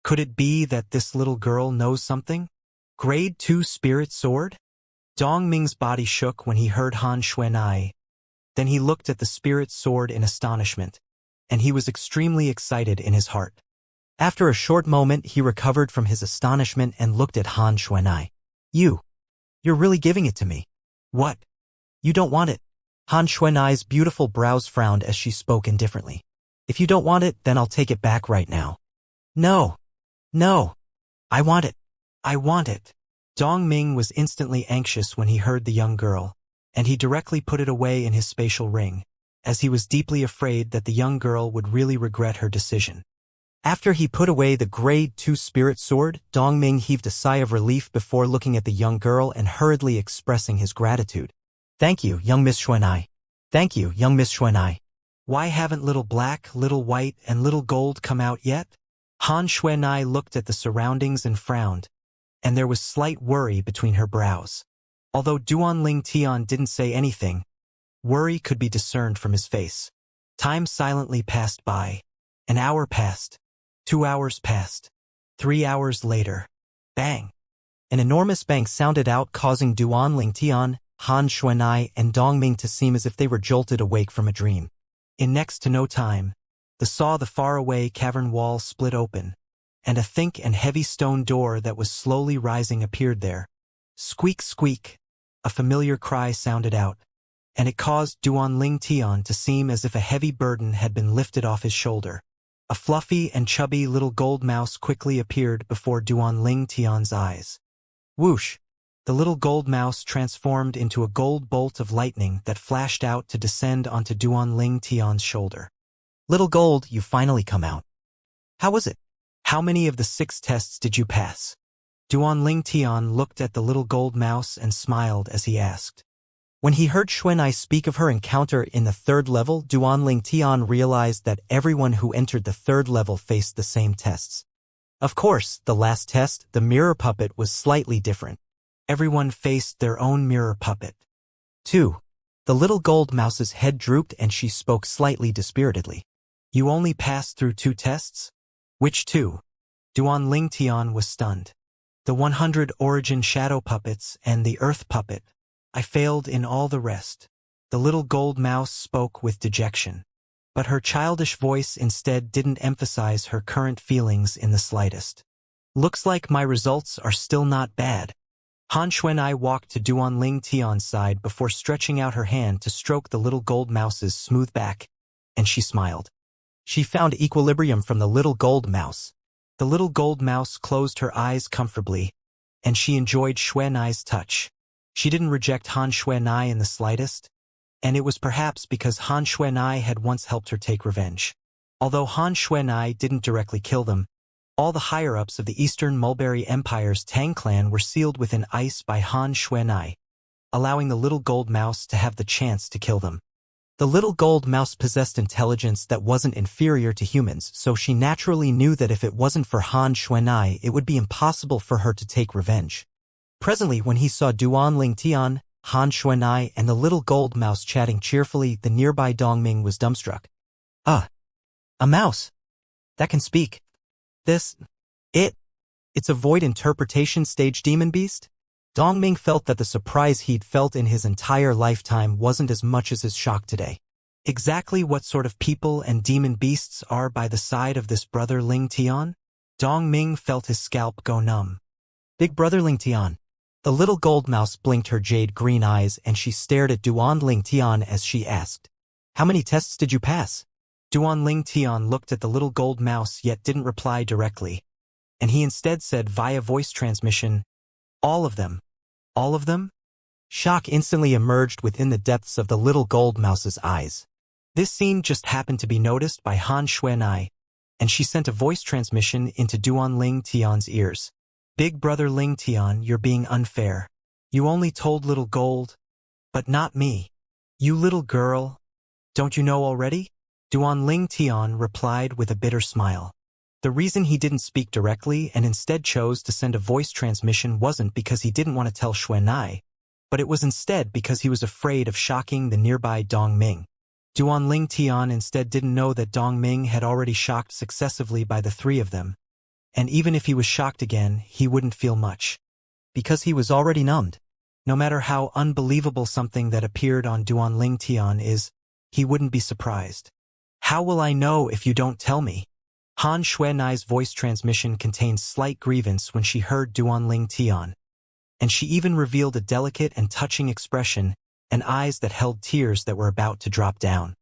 Could it be that this little girl knows something? Grade 2 Spirit Sword? Dong Ming's body shook when he heard Han Xuanai. Then he looked at the Spirit Sword in astonishment, and he was extremely excited in his heart. After a short moment, he recovered from his astonishment and looked at Han Xuanai. You're really giving it to me. What? You don't want it? Han Xuanai's beautiful brows frowned as she spoke indifferently. If you don't want it, then I'll take it back right now. No. I want it. I want it. Dong Ming was instantly anxious when he heard the young girl, and he directly put it away in his spatial ring, as he was deeply afraid that the young girl would really regret her decision. After he put away the Grade 2 Spirit Sword, Dong Ming heaved a sigh of relief before looking at the young girl and hurriedly expressing his gratitude. Thank you, young Miss Xuanai. Thank you, young Miss Xuanai. Why haven't little black, little white, and little gold come out yet? Han Xuanai looked at the surroundings and frowned, and there was slight worry between her brows. Although Duan Ling Tian didn't say anything, worry could be discerned from his face. Time silently passed by. An hour passed. 2 hours passed. 3 hours later. Bang! An enormous bang sounded out, causing Duan Ling Tian, Han Xuanai, and Dong Ming to seem as if they were jolted awake from a dream. In next to no time, the faraway cavern wall split open, and a thick and heavy stone door that was slowly rising appeared there. Squeak, squeak! A familiar cry sounded out, and it caused Duan Ling Tian to seem as if a heavy burden had been lifted off his shoulder. A fluffy and chubby little gold mouse quickly appeared before Duan Ling Tian's eyes. Whoosh! The little gold mouse transformed into a gold bolt of lightning that flashed out to descend onto Duan Ling Tian's shoulder. Little Gold, you finally come out. How was it? How many of the 6 tests did you pass? Duan Ling Tian looked at the little gold mouse and smiled as he asked. When he heard Xuanai speak of her encounter in the 3rd level, Duan Ling Tian realized that everyone who entered the 3rd level faced the same tests. Of course, the last test, the mirror puppet, was slightly different. Everyone faced their own mirror puppet. 2. The little gold mouse's head drooped and she spoke slightly dispiritedly. You only passed through 2 tests? Which 2? Duan Ling Tian was stunned. The 100 origin shadow puppets and the earth puppet. I failed in all the rest. The little gold mouse spoke with dejection. But her childish voice instead didn't emphasize her current feelings in the slightest. Looks like my results are still not bad. Han Xuanai walked to Duan Ling Tian's side before stretching out her hand to stroke the little gold mouse's smooth back, and she smiled. She found equilibrium from the little gold mouse. The little gold mouse closed her eyes comfortably, and she enjoyed Xuanai's touch. She didn't reject Han Xuanai in the slightest, and it was perhaps because Han Xuanai had once helped her take revenge. Although Han Xuanai didn't directly kill them, all the higher-ups of the Eastern Mulberry Empire's Tang clan were sealed within ice by Han Xuanai, allowing the little gold mouse to have the chance to kill them. The little gold mouse possessed intelligence that wasn't inferior to humans, so she naturally knew that if it wasn't for Han Xuanai, it would be impossible for her to take revenge. Presently, when he saw Duan Ling Tian, Han Xuanai, and the little gold mouse chatting cheerfully, the nearby Dong Ming was dumbstruck. A mouse? That can speak. It's a void interpretation stage demon beast? Dong Ming felt that the surprise he'd felt in his entire lifetime wasn't as much as his shock today. Exactly what sort of people and demon beasts are by the side of this brother Ling Tian? Dong Ming felt his scalp go numb. Big brother Ling Tian. The little gold mouse blinked her jade green eyes and she stared at Duan Ling Tian as she asked, "How many tests did you pass?" Duan Ling Tian looked at the little gold mouse yet didn't reply directly, and he instead said via voice transmission, "All of them." All of them? Shock instantly emerged within the depths of the little gold mouse's eyes. This scene just happened to be noticed by Han Xuanai, and she sent a voice transmission into Duan Ling Tian's ears. "Big brother Ling Tian, you're being unfair. You only told little gold, but not me. You little girl. Don't you know already?" Duan Ling Tian replied with a bitter smile. The reason he didn't speak directly and instead chose to send a voice transmission wasn't because he didn't want to tell Xuanai, but it was instead because he was afraid of shocking the nearby Dong Ming. Duan Ling Tian instead didn't know that Dong Ming had already shocked successively by the three of them, and even if he was shocked again, he wouldn't feel much, because he was already numbed. No matter how unbelievable something that appeared on Duan Ling Tian is, he wouldn't be surprised. "How will I know if you don't tell me?" Han Xuanai's voice transmission contained slight grievance when she heard Duan Ling Tian, and she even revealed a delicate and touching expression and eyes that held tears that were about to drop down.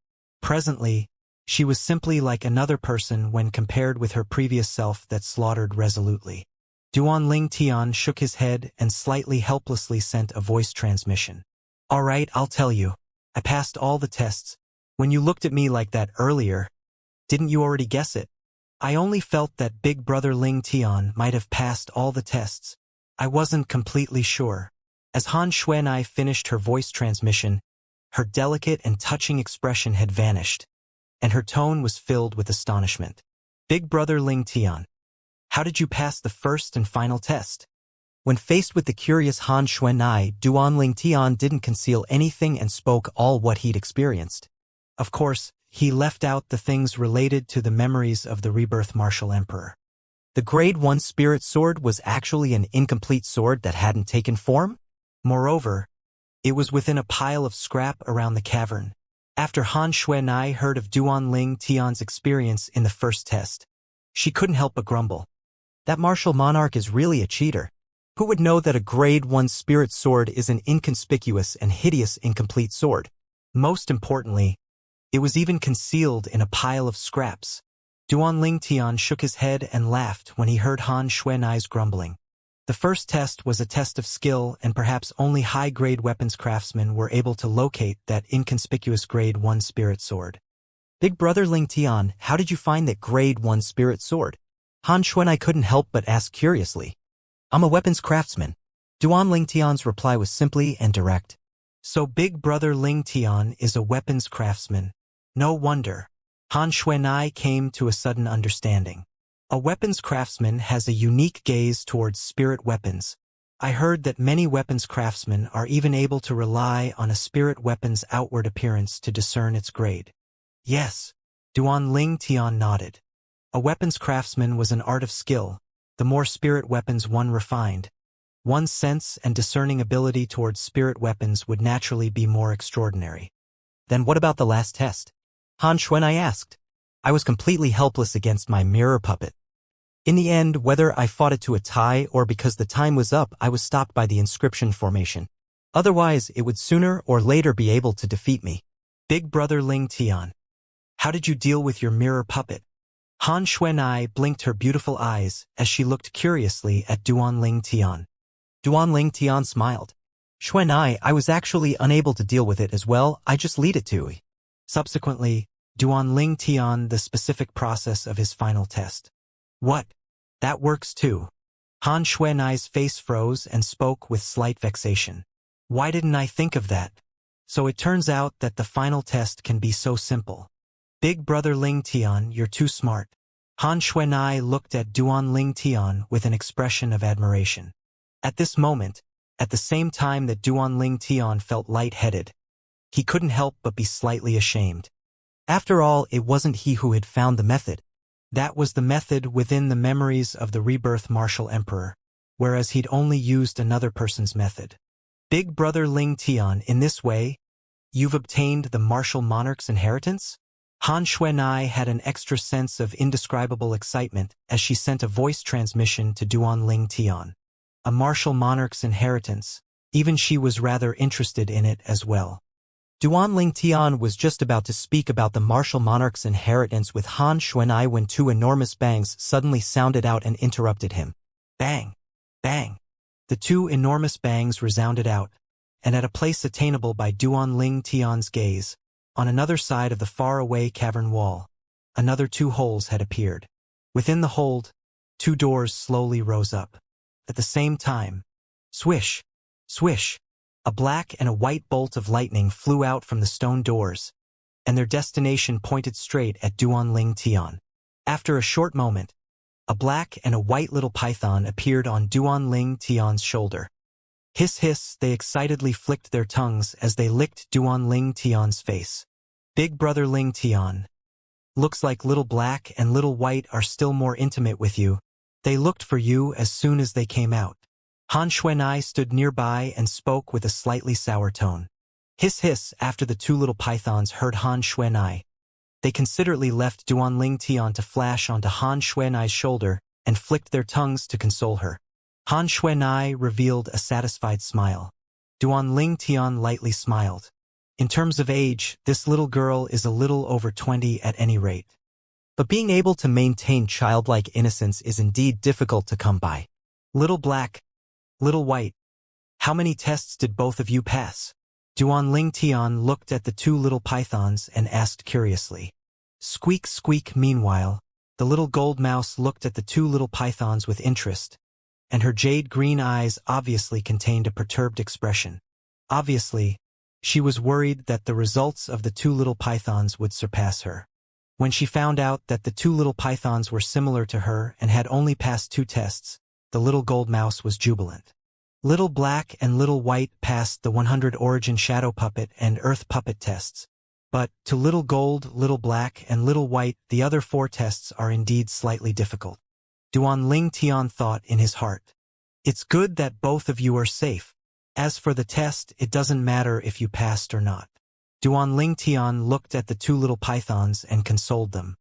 Presently, she was simply like another person when compared with her previous self that slaughtered resolutely. Duan Ling Tian shook his head and slightly helplessly sent a voice transmission. "All right, I'll tell you. I passed all the tests. When you looked at me like that earlier, didn't you already guess it? I only felt that big brother Ling Tian might have passed all the tests. I wasn't completely sure." As Han Xuanai finished her voice transmission, her delicate and touching expression had vanished, and her tone was filled with astonishment. "Big brother Ling Tian, how did you pass the first and final test?" When faced with the curious Han Xuanai, Duan Ling Tian didn't conceal anything and spoke all what he'd experienced. Of course, he left out the things related to the memories of the rebirth martial emperor. The grade 1 spirit sword was actually an incomplete sword that hadn't taken form. Moreover, it was within a pile of scrap around the cavern. After Han Xuanai heard of Duan Ling Tian's experience in the first test, she couldn't help but grumble. That martial monarch is really a cheater. Who would know that a grade 1 spirit sword is an inconspicuous and hideous incomplete sword? Most importantly, it was even concealed in a pile of scraps. Duan Ling Tian shook his head and laughed when he heard Han Xuanai's grumbling. The first test was a test of skill, and perhaps only high-grade weapons craftsmen were able to locate that inconspicuous grade 1 spirit sword. "Big brother Ling Tian, how did you find that grade 1 spirit sword?" Han Xuanai couldn't help but ask curiously. "I'm a weapons craftsman." Duan Ling Tian's reply was simply and direct. "So big brother Ling Tian is a weapons craftsman. No wonder." Han Xuanai came to a sudden understanding. A weapons craftsman has a unique gaze towards spirit weapons. I heard that many weapons craftsmen are even able to rely on a spirit weapon's outward appearance to discern its grade. Yes, Duan Ling Tian nodded. A weapons craftsman was an art of skill. The more spirit weapons one refined, one's sense and discerning ability towards spirit weapons would naturally be more extraordinary. "Then what about the last test?" Han Xuanai asked. "I was completely helpless against my mirror puppet. In the end, whether I fought it to a tie or because the time was up, I was stopped by the inscription formation. Otherwise, it would sooner or later be able to defeat me." "Big brother Ling Tian, how did you deal with your mirror puppet?" Han Xuanai blinked her beautiful eyes as she looked curiously at Duan Ling Tian. Duan Ling Tian smiled. "Xuanai, I was actually unable to deal with it as well, I just lead it to." Subsequently, Duan Ling Tian the specific process of his final test. "What? That works too." Han Xuanai's face froze and spoke with slight vexation. "Why didn't I think of that? So it turns out that the final test can be so simple. Big brother Ling Tian, you're too smart." Han Xuanai looked at Duan Ling Tian with an expression of admiration. At this moment, at the same time that Duan Ling Tian felt light-headed, he couldn't help but be slightly ashamed. After all, it wasn't he who had found the method. That was the method within the memories of the rebirth martial emperor, whereas he'd only used another person's method. "Big brother Ling Tian, in this way, you've obtained the martial monarch's inheritance?" Han Xuanai had an extra sense of indescribable excitement as she sent a voice transmission to Duan Ling Tian. A martial monarch's inheritance. Even she was rather interested in it as well. Duanling Tian was just about to speak about the martial monarch's inheritance with Han Xuanai when two enormous bangs suddenly sounded out and interrupted him. Bang! Bang! The two enormous bangs resounded out, and at a place attainable by Duanling Tian's gaze, on another side of the far-away cavern wall, another two holes had appeared. Within the hold, two doors slowly rose up. At the same time, swish, swish, a black and a white bolt of lightning flew out from the stone doors, and their destination pointed straight at Duanling Tian. After a short moment, a black and a white little python appeared on Duanling Tian's shoulder. Hiss hiss, they excitedly flicked their tongues as they licked Duanling Tian's face. Big brother Ling Tian. Looks like Little Black and Little White are still more intimate with you. They looked for you as soon as they came out. Han Xuanai stood nearby and spoke with a slightly sour tone. Hiss hiss, after the two little pythons heard Han Xuanai, they considerately left Duanling Tian to flash onto Han Xuanai's shoulder and flicked their tongues to console her. Han Xuanai revealed a satisfied smile. Duanling Tian lightly smiled. In terms of age, this little girl is a little over 20 at any rate. But being able to maintain childlike innocence is indeed difficult to come by. Little Black, Little White, how many tests did both of you pass? Duanling Tian looked at the two little pythons and asked curiously. Squeak squeak. Meanwhile, the little gold mouse looked at the two little pythons with interest, and her jade green eyes obviously contained a perturbed expression. Obviously, she was worried that the results of the two little pythons would surpass her. When she found out that the two little pythons were similar to her and had only passed 2 tests, the little gold mouse was jubilant. Little Black and Little White passed the 100 Origin Shadow Puppet and Earth Puppet tests. But, to Little Gold, Little Black, and Little White, the other 4 tests are indeed slightly difficult. Duanling Tian thought in his heart. It's good that both of you are safe. As for the test, it doesn't matter if you passed or not. Duanling Tian looked at the two little pythons and consoled them.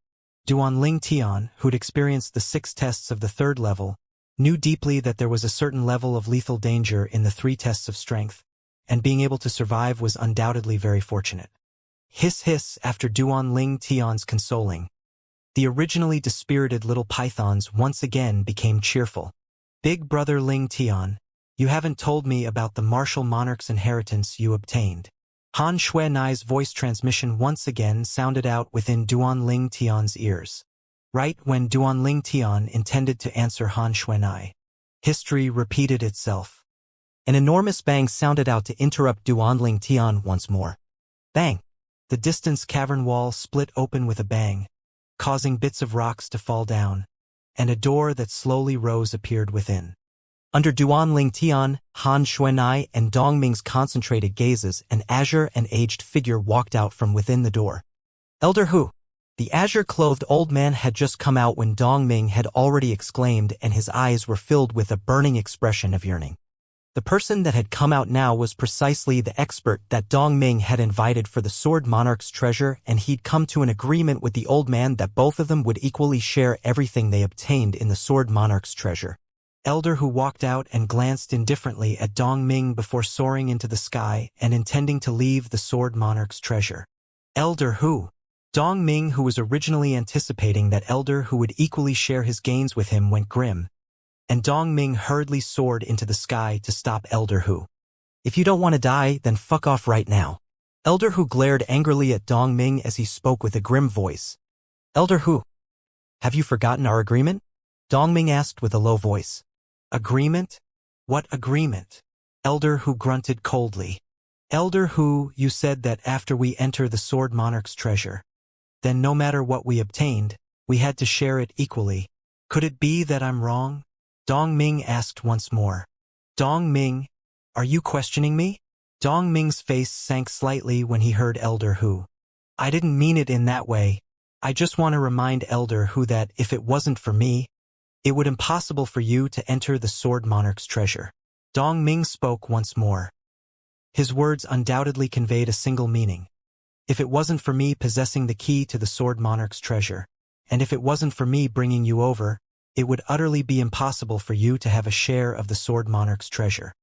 Duanling Tian, who'd experienced the 6 tests of the 3rd level, knew deeply that there was a certain level of lethal danger in the 3 tests of strength, and being able to survive was undoubtedly very fortunate. Hiss hiss, after Duanling Tian's consoling, the originally dispirited little pythons once again became cheerful. Big brother Ling Tian, you haven't told me about the martial monarch's inheritance you obtained. Han Xuanai's voice transmission once again sounded out within Duanling Tian's ears. Right when Duanling Tian intended to answer Han Xuanai, history repeated itself. An enormous bang sounded out to interrupt Duanling Tian once more. Bang! The distant cavern wall split open with a bang, causing bits of rocks to fall down, and a door that slowly rose appeared within. Under Duanling Tian, Han Xuanai, and Dongming's concentrated gazes, an azure and aged figure walked out from within the door. Elder Hu. The azure-clothed old man had just come out when Dongming had already exclaimed, and his eyes were filled with a burning expression of yearning. The person that had come out now was precisely the expert that Dongming had invited for the Sword Monarch's treasure, and he'd come to an agreement with the old man that both of them would equally share everything they obtained in the Sword Monarch's treasure. Elder Hu walked out and glanced indifferently at Dongming before soaring into the sky and intending to leave the Sword Monarch's treasure. Elder Hu. Dongming, who was originally anticipating that Elder Hu would equally share his gains with him, went grim, and Dongming hurriedly soared into the sky to stop Elder Hu. If you don't want to die, then fuck off right now. Elder Hu glared angrily at Dongming as he spoke with a grim voice. Elder Hu. Have you forgotten our agreement? Dongming asked with a low voice. Agreement? What agreement? Elder Hu grunted coldly. Elder Hu, you said that after we enter the Sword Monarch's treasure, then no matter what we obtained, we had to share it equally. Could it be that I'm wrong? Dongming asked once more. Dongming, are you questioning me? Dongming's face sank slightly when he heard Elder Hu. I didn't mean it in that way. I just want to remind Elder Hu that if it wasn't for me, it would impossible for you to enter the Sword Monarch's treasure. Dongming spoke once more. His words undoubtedly conveyed a single meaning. If it wasn't for me possessing the key to the Sword Monarch's treasure, and if it wasn't for me bringing you over, it would utterly be impossible for you to have a share of the Sword Monarch's treasure.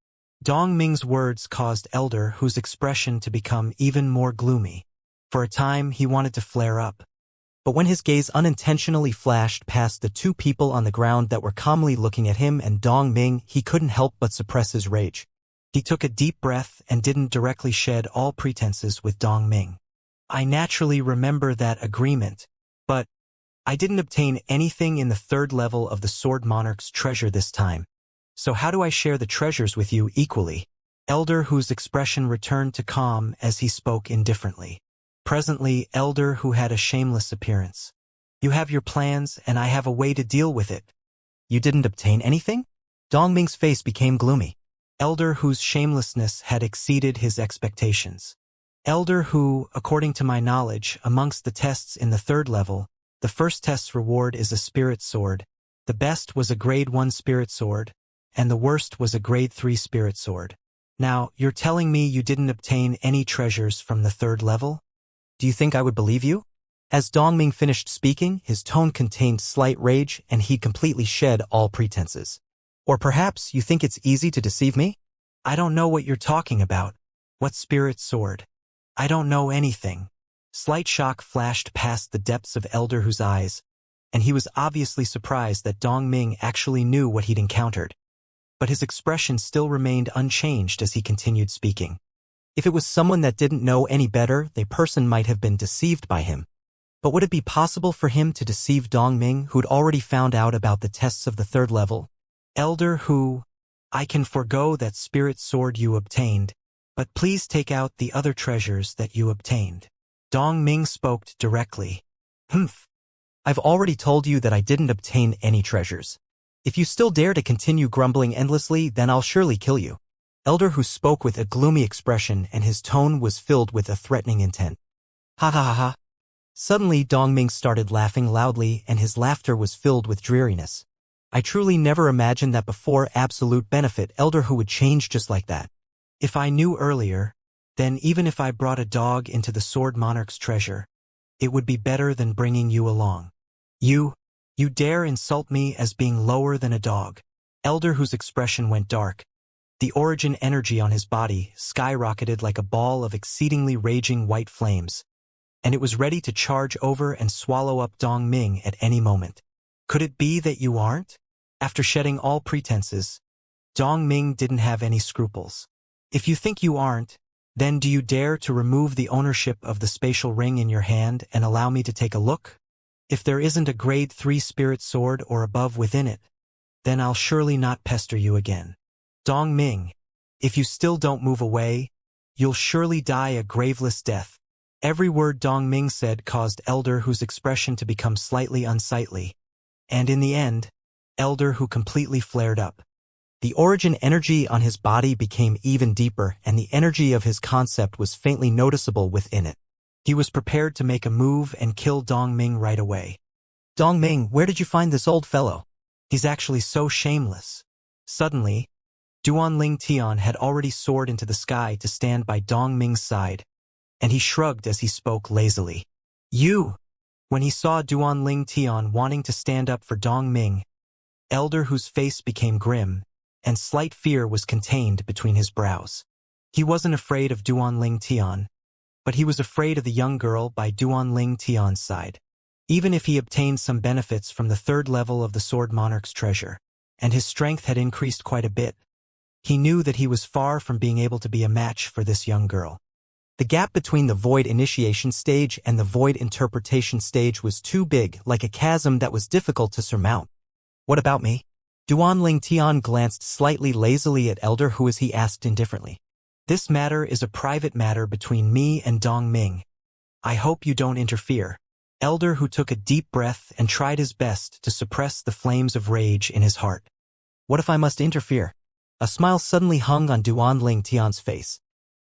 Dong Ming's words caused Elder Hu's expression to become even more gloomy. For a time, he wanted to flare up. But when his gaze unintentionally flashed past the two people on the ground that were calmly looking at him and Dong Ming, he couldn't help but suppress his rage. He took a deep breath and didn't directly shed all pretenses with Dong Ming. I naturally remember that agreement, but I didn't obtain anything in the third level of the Sword Monarch's treasure this time. So how do I share the treasures with you equally? Elder Hu's expression returned to calm as he spoke indifferently. Presently, Elder Hu had a shameless appearance. You have your plans, and I have a way to deal with it. You didn't obtain anything? Dong Ming's face became gloomy. Elder Hu's shamelessness had exceeded his expectations. Elder Hu, according to my knowledge, amongst the tests in the third level, the first test's reward is a spirit sword. The best was a grade 1 spirit sword, and the worst was a grade 3 spirit sword. Now, you're telling me you didn't obtain any treasures from the third level? Do you think I would believe you? As Dong Ming finished speaking, his tone contained slight rage and he completely shed all pretenses. Or perhaps you think it's easy to deceive me? I don't know what you're talking about. What spirit sword? I don't know anything. Slight shock flashed past the depths of Elder Hu's eyes, and he was obviously surprised that Dong Ming actually knew what he'd encountered. But his expression still remained unchanged as he continued speaking. If it was someone that didn't know any better, the person might have been deceived by him. But would it be possible for him to deceive Dong Ming, who'd already found out about the tests of the third level? Elder Hu, I can forego that spirit sword you obtained, but please take out the other treasures that you obtained. Dong Ming spoke directly. Humph. I've already told you that I didn't obtain any treasures. If you still dare to continue grumbling endlessly, then I'll surely kill you. Elder Hu spoke with a gloomy expression and his tone was filled with a threatening intent. Ha ha ha ha. Suddenly Dong Ming started laughing loudly and his laughter was filled with dreariness. I truly never imagined that before absolute benefit Elder Hu would change just like that. If I knew earlier, then even if I brought a dog into the Sword Monarch's treasure, it would be better than bringing you along. You dare insult me as being lower than a dog. Elder Hu's expression went dark. The origin energy on his body skyrocketed like a ball of exceedingly raging white flames, and it was ready to charge over and swallow up Dong Ming at any moment. Could it be that you aren't? After shedding all pretenses, Dong Ming didn't have any scruples. If you think you aren't, then do you dare to remove the ownership of the spatial ring in your hand and allow me to take a look? If there isn't a grade 3 spirit sword or above within it, then I'll surely not pester you again. Dong Ming, if you still don't move away, you'll surely die a graveless death. Every word Dong Ming said caused Elder Hu's expression to become slightly unsightly, and in the end, Elder Hu completely flared up. The origin energy on his body became even deeper, and the energy of his concept was faintly noticeable within it. He was prepared to make a move and kill Dong Ming right away. Dong Ming, where did you find this old fellow? He's actually so shameless. Suddenly, Duanling Tian had already soared into the sky to stand by Dong Ming's side, and he shrugged as he spoke lazily. You! When he saw Duanling Tian wanting to stand up for Dong Ming, Elder Hu's face became grim, and slight fear was contained between his brows. He wasn't afraid of Duanling Tian, but he was afraid of the young girl by Duanling Tian's side. Even if he obtained some benefits from the third level of the Sword Monarch's treasure, and his strength had increased quite a bit, he knew that he was far from being able to be a match for this young girl. The gap between the void initiation stage and the void interpretation stage was too big, like a chasm that was difficult to surmount. What about me? Duanling Tian glanced slightly lazily at Elder Hu as he asked indifferently. This matter is a private matter between me and Dong Ming. I hope you don't interfere. Elder Hu took a deep breath and tried his best to suppress the flames of rage in his heart. What if I must interfere? A smile suddenly hung on Duanling Tian's face.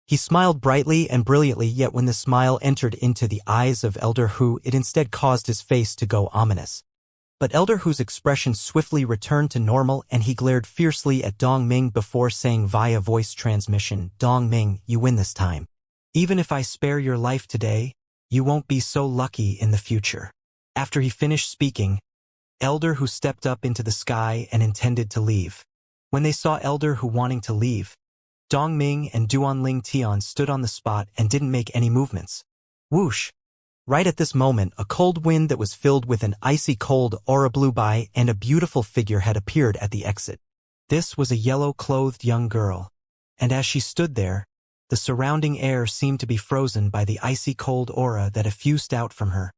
He smiled brightly and brilliantly, yet when the smile entered into the eyes of Elder Hu, it instead caused his face to go ominous. But Elder Hu's expression swiftly returned to normal and he glared fiercely at Dong Ming before saying via voice transmission, Dong Ming, you win this time. Even if I spare your life today, you won't be so lucky in the future. After he finished speaking, Elder who stepped up into the sky and intended to leave. When they saw Elder who wanting to leave, Dongming and Duanling Tian stood on the spot and didn't make any movements. Whoosh! Right at this moment, a cold wind that was filled with an icy cold aura blew by and a beautiful figure had appeared at the exit. This was a yellow-clothed young girl, and as she stood there, the surrounding air seemed to be frozen by the icy cold aura that effused out from her.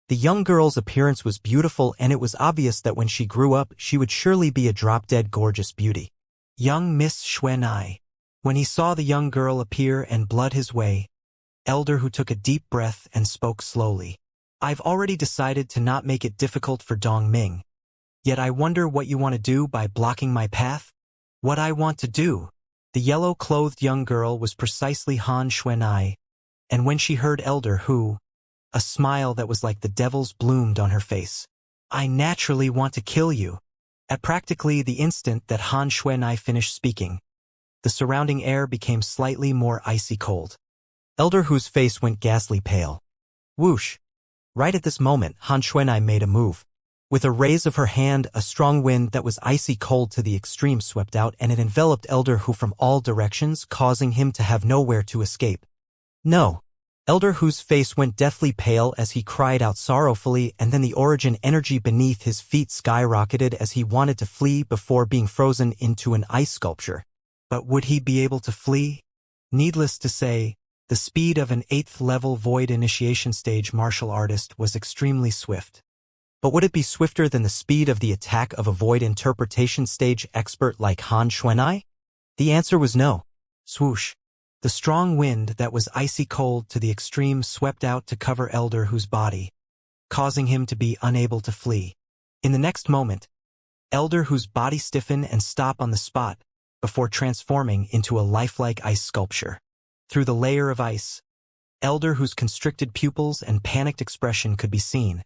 The young girl's appearance was beautiful, and it was obvious that when she grew up, she would surely be a drop-dead gorgeous beauty. Young Miss Xuanai. When he saw the young girl appear and blood his way, Elder who took a deep breath and spoke slowly. I've already decided to not make it difficult for Dongming. Yet I wonder what you want to do by blocking my path? What I want to do? The yellow-clothed young girl was precisely Han Xuanai, and when she heard Elder who, a smile that was like the devil's bloomed on her face. I naturally want to kill you. At practically the instant that Han Xuanai finished speaking, the surrounding air became slightly more icy cold. Elder whose face went ghastly pale. Whoosh! Right at this moment, Han Xuanai made a move. With a raise of her hand, a strong wind that was icy cold to the extreme swept out, and it enveloped Elder who from all directions, causing him to have nowhere to escape. No! Elder whose face went deathly pale as he cried out sorrowfully, and then the origin energy beneath his feet skyrocketed as he wanted to flee before being frozen into an ice sculpture. But would he be able to flee? Needless to say, the speed of an 8th-level Void Initiation Stage martial artist was extremely swift. But would it be swifter than the speed of the attack of a Void Interpretation Stage expert like Han Xuanai? The answer was no. Swoosh! The strong wind that was icy cold to the extreme swept out to cover Elder whose body, causing him to be unable to flee. In the next moment, Elder whose body stiffened and stopped on the spot before transforming into a lifelike ice sculpture. Through the layer of ice, Elder whose constricted pupils and panicked expression could be seen,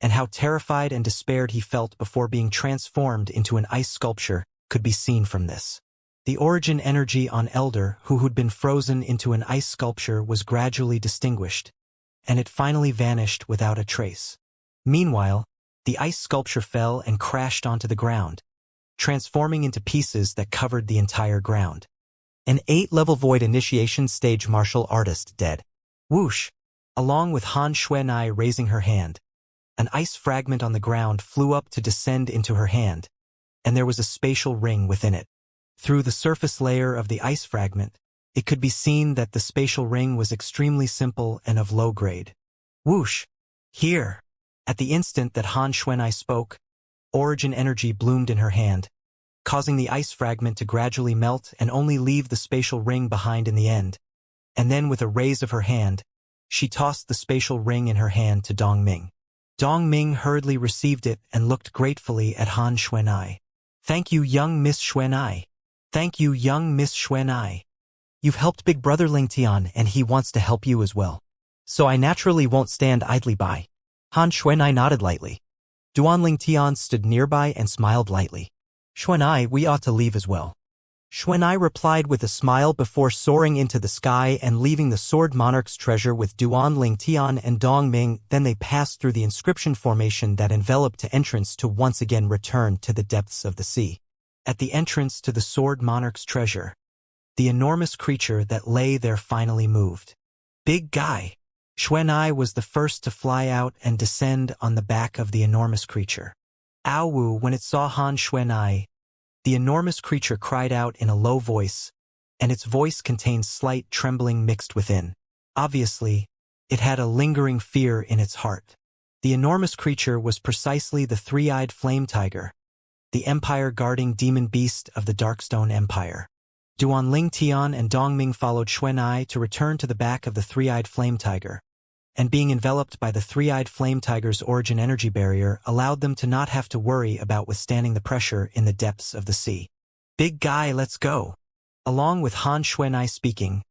and how terrified and despaired he felt before being transformed into an ice sculpture could be seen from this. The origin energy on Elder who'd been frozen into an ice sculpture was gradually distinguished, and it finally vanished without a trace. Meanwhile, the ice sculpture fell and crashed onto the ground, transforming into pieces that covered the entire ground. An 8th-level Void Initiation Stage martial artist dead. Whoosh! Along with Han Xuanai raising her hand, an ice fragment on the ground flew up to descend into her hand, and there was a spatial ring within it. Through the surface layer of the ice fragment, it could be seen that the spatial ring was extremely simple and of low grade. Whoosh! Here! At the instant that Han Xuanai spoke, origin energy bloomed in her hand, causing the ice fragment to gradually melt and only leave the spatial ring behind in the end. And then with a raise of her hand, she tossed the spatial ring in her hand to Dongming. Dongming hurriedly received it and looked gratefully at Han Xuanai. Thank you, young Miss Xuanai. Thank you, young Miss Xuanai. You've helped Big Brother Ling Tian, and he wants to help you as well. So I naturally won't stand idly by. Han Xuanai nodded lightly. Duanling Tian stood nearby and smiled lightly. Xuanai, we ought to leave as well. Xuanai replied with a smile before soaring into the sky and leaving the Sword Monarch's treasure with Duanling Tian and Dongming. Then they passed through the inscription formation that enveloped the entrance to once again return to the depths of the sea. At the entrance to the Sword Monarch's treasure, the enormous creature that lay there finally moved. Big guy! Xuanai was the first to fly out and descend on the back of the enormous creature. Aowu, when it saw Han Xuanai, the enormous creature cried out in a low voice, and its voice contained slight trembling mixed within. Obviously, it had a lingering fear in its heart. The enormous creature was precisely the three-eyed flame tiger, the empire-guarding demon beast of the Darkstone Empire. Duanling Tian and Dongming followed Xuanai to return to the back of the three-eyed flame tiger, and being enveloped by the three-eyed flame tiger's origin energy barrier allowed them to not have to worry about withstanding the pressure in the depths of the sea. Big guy, let's go! Along with Han Xuanai speaking,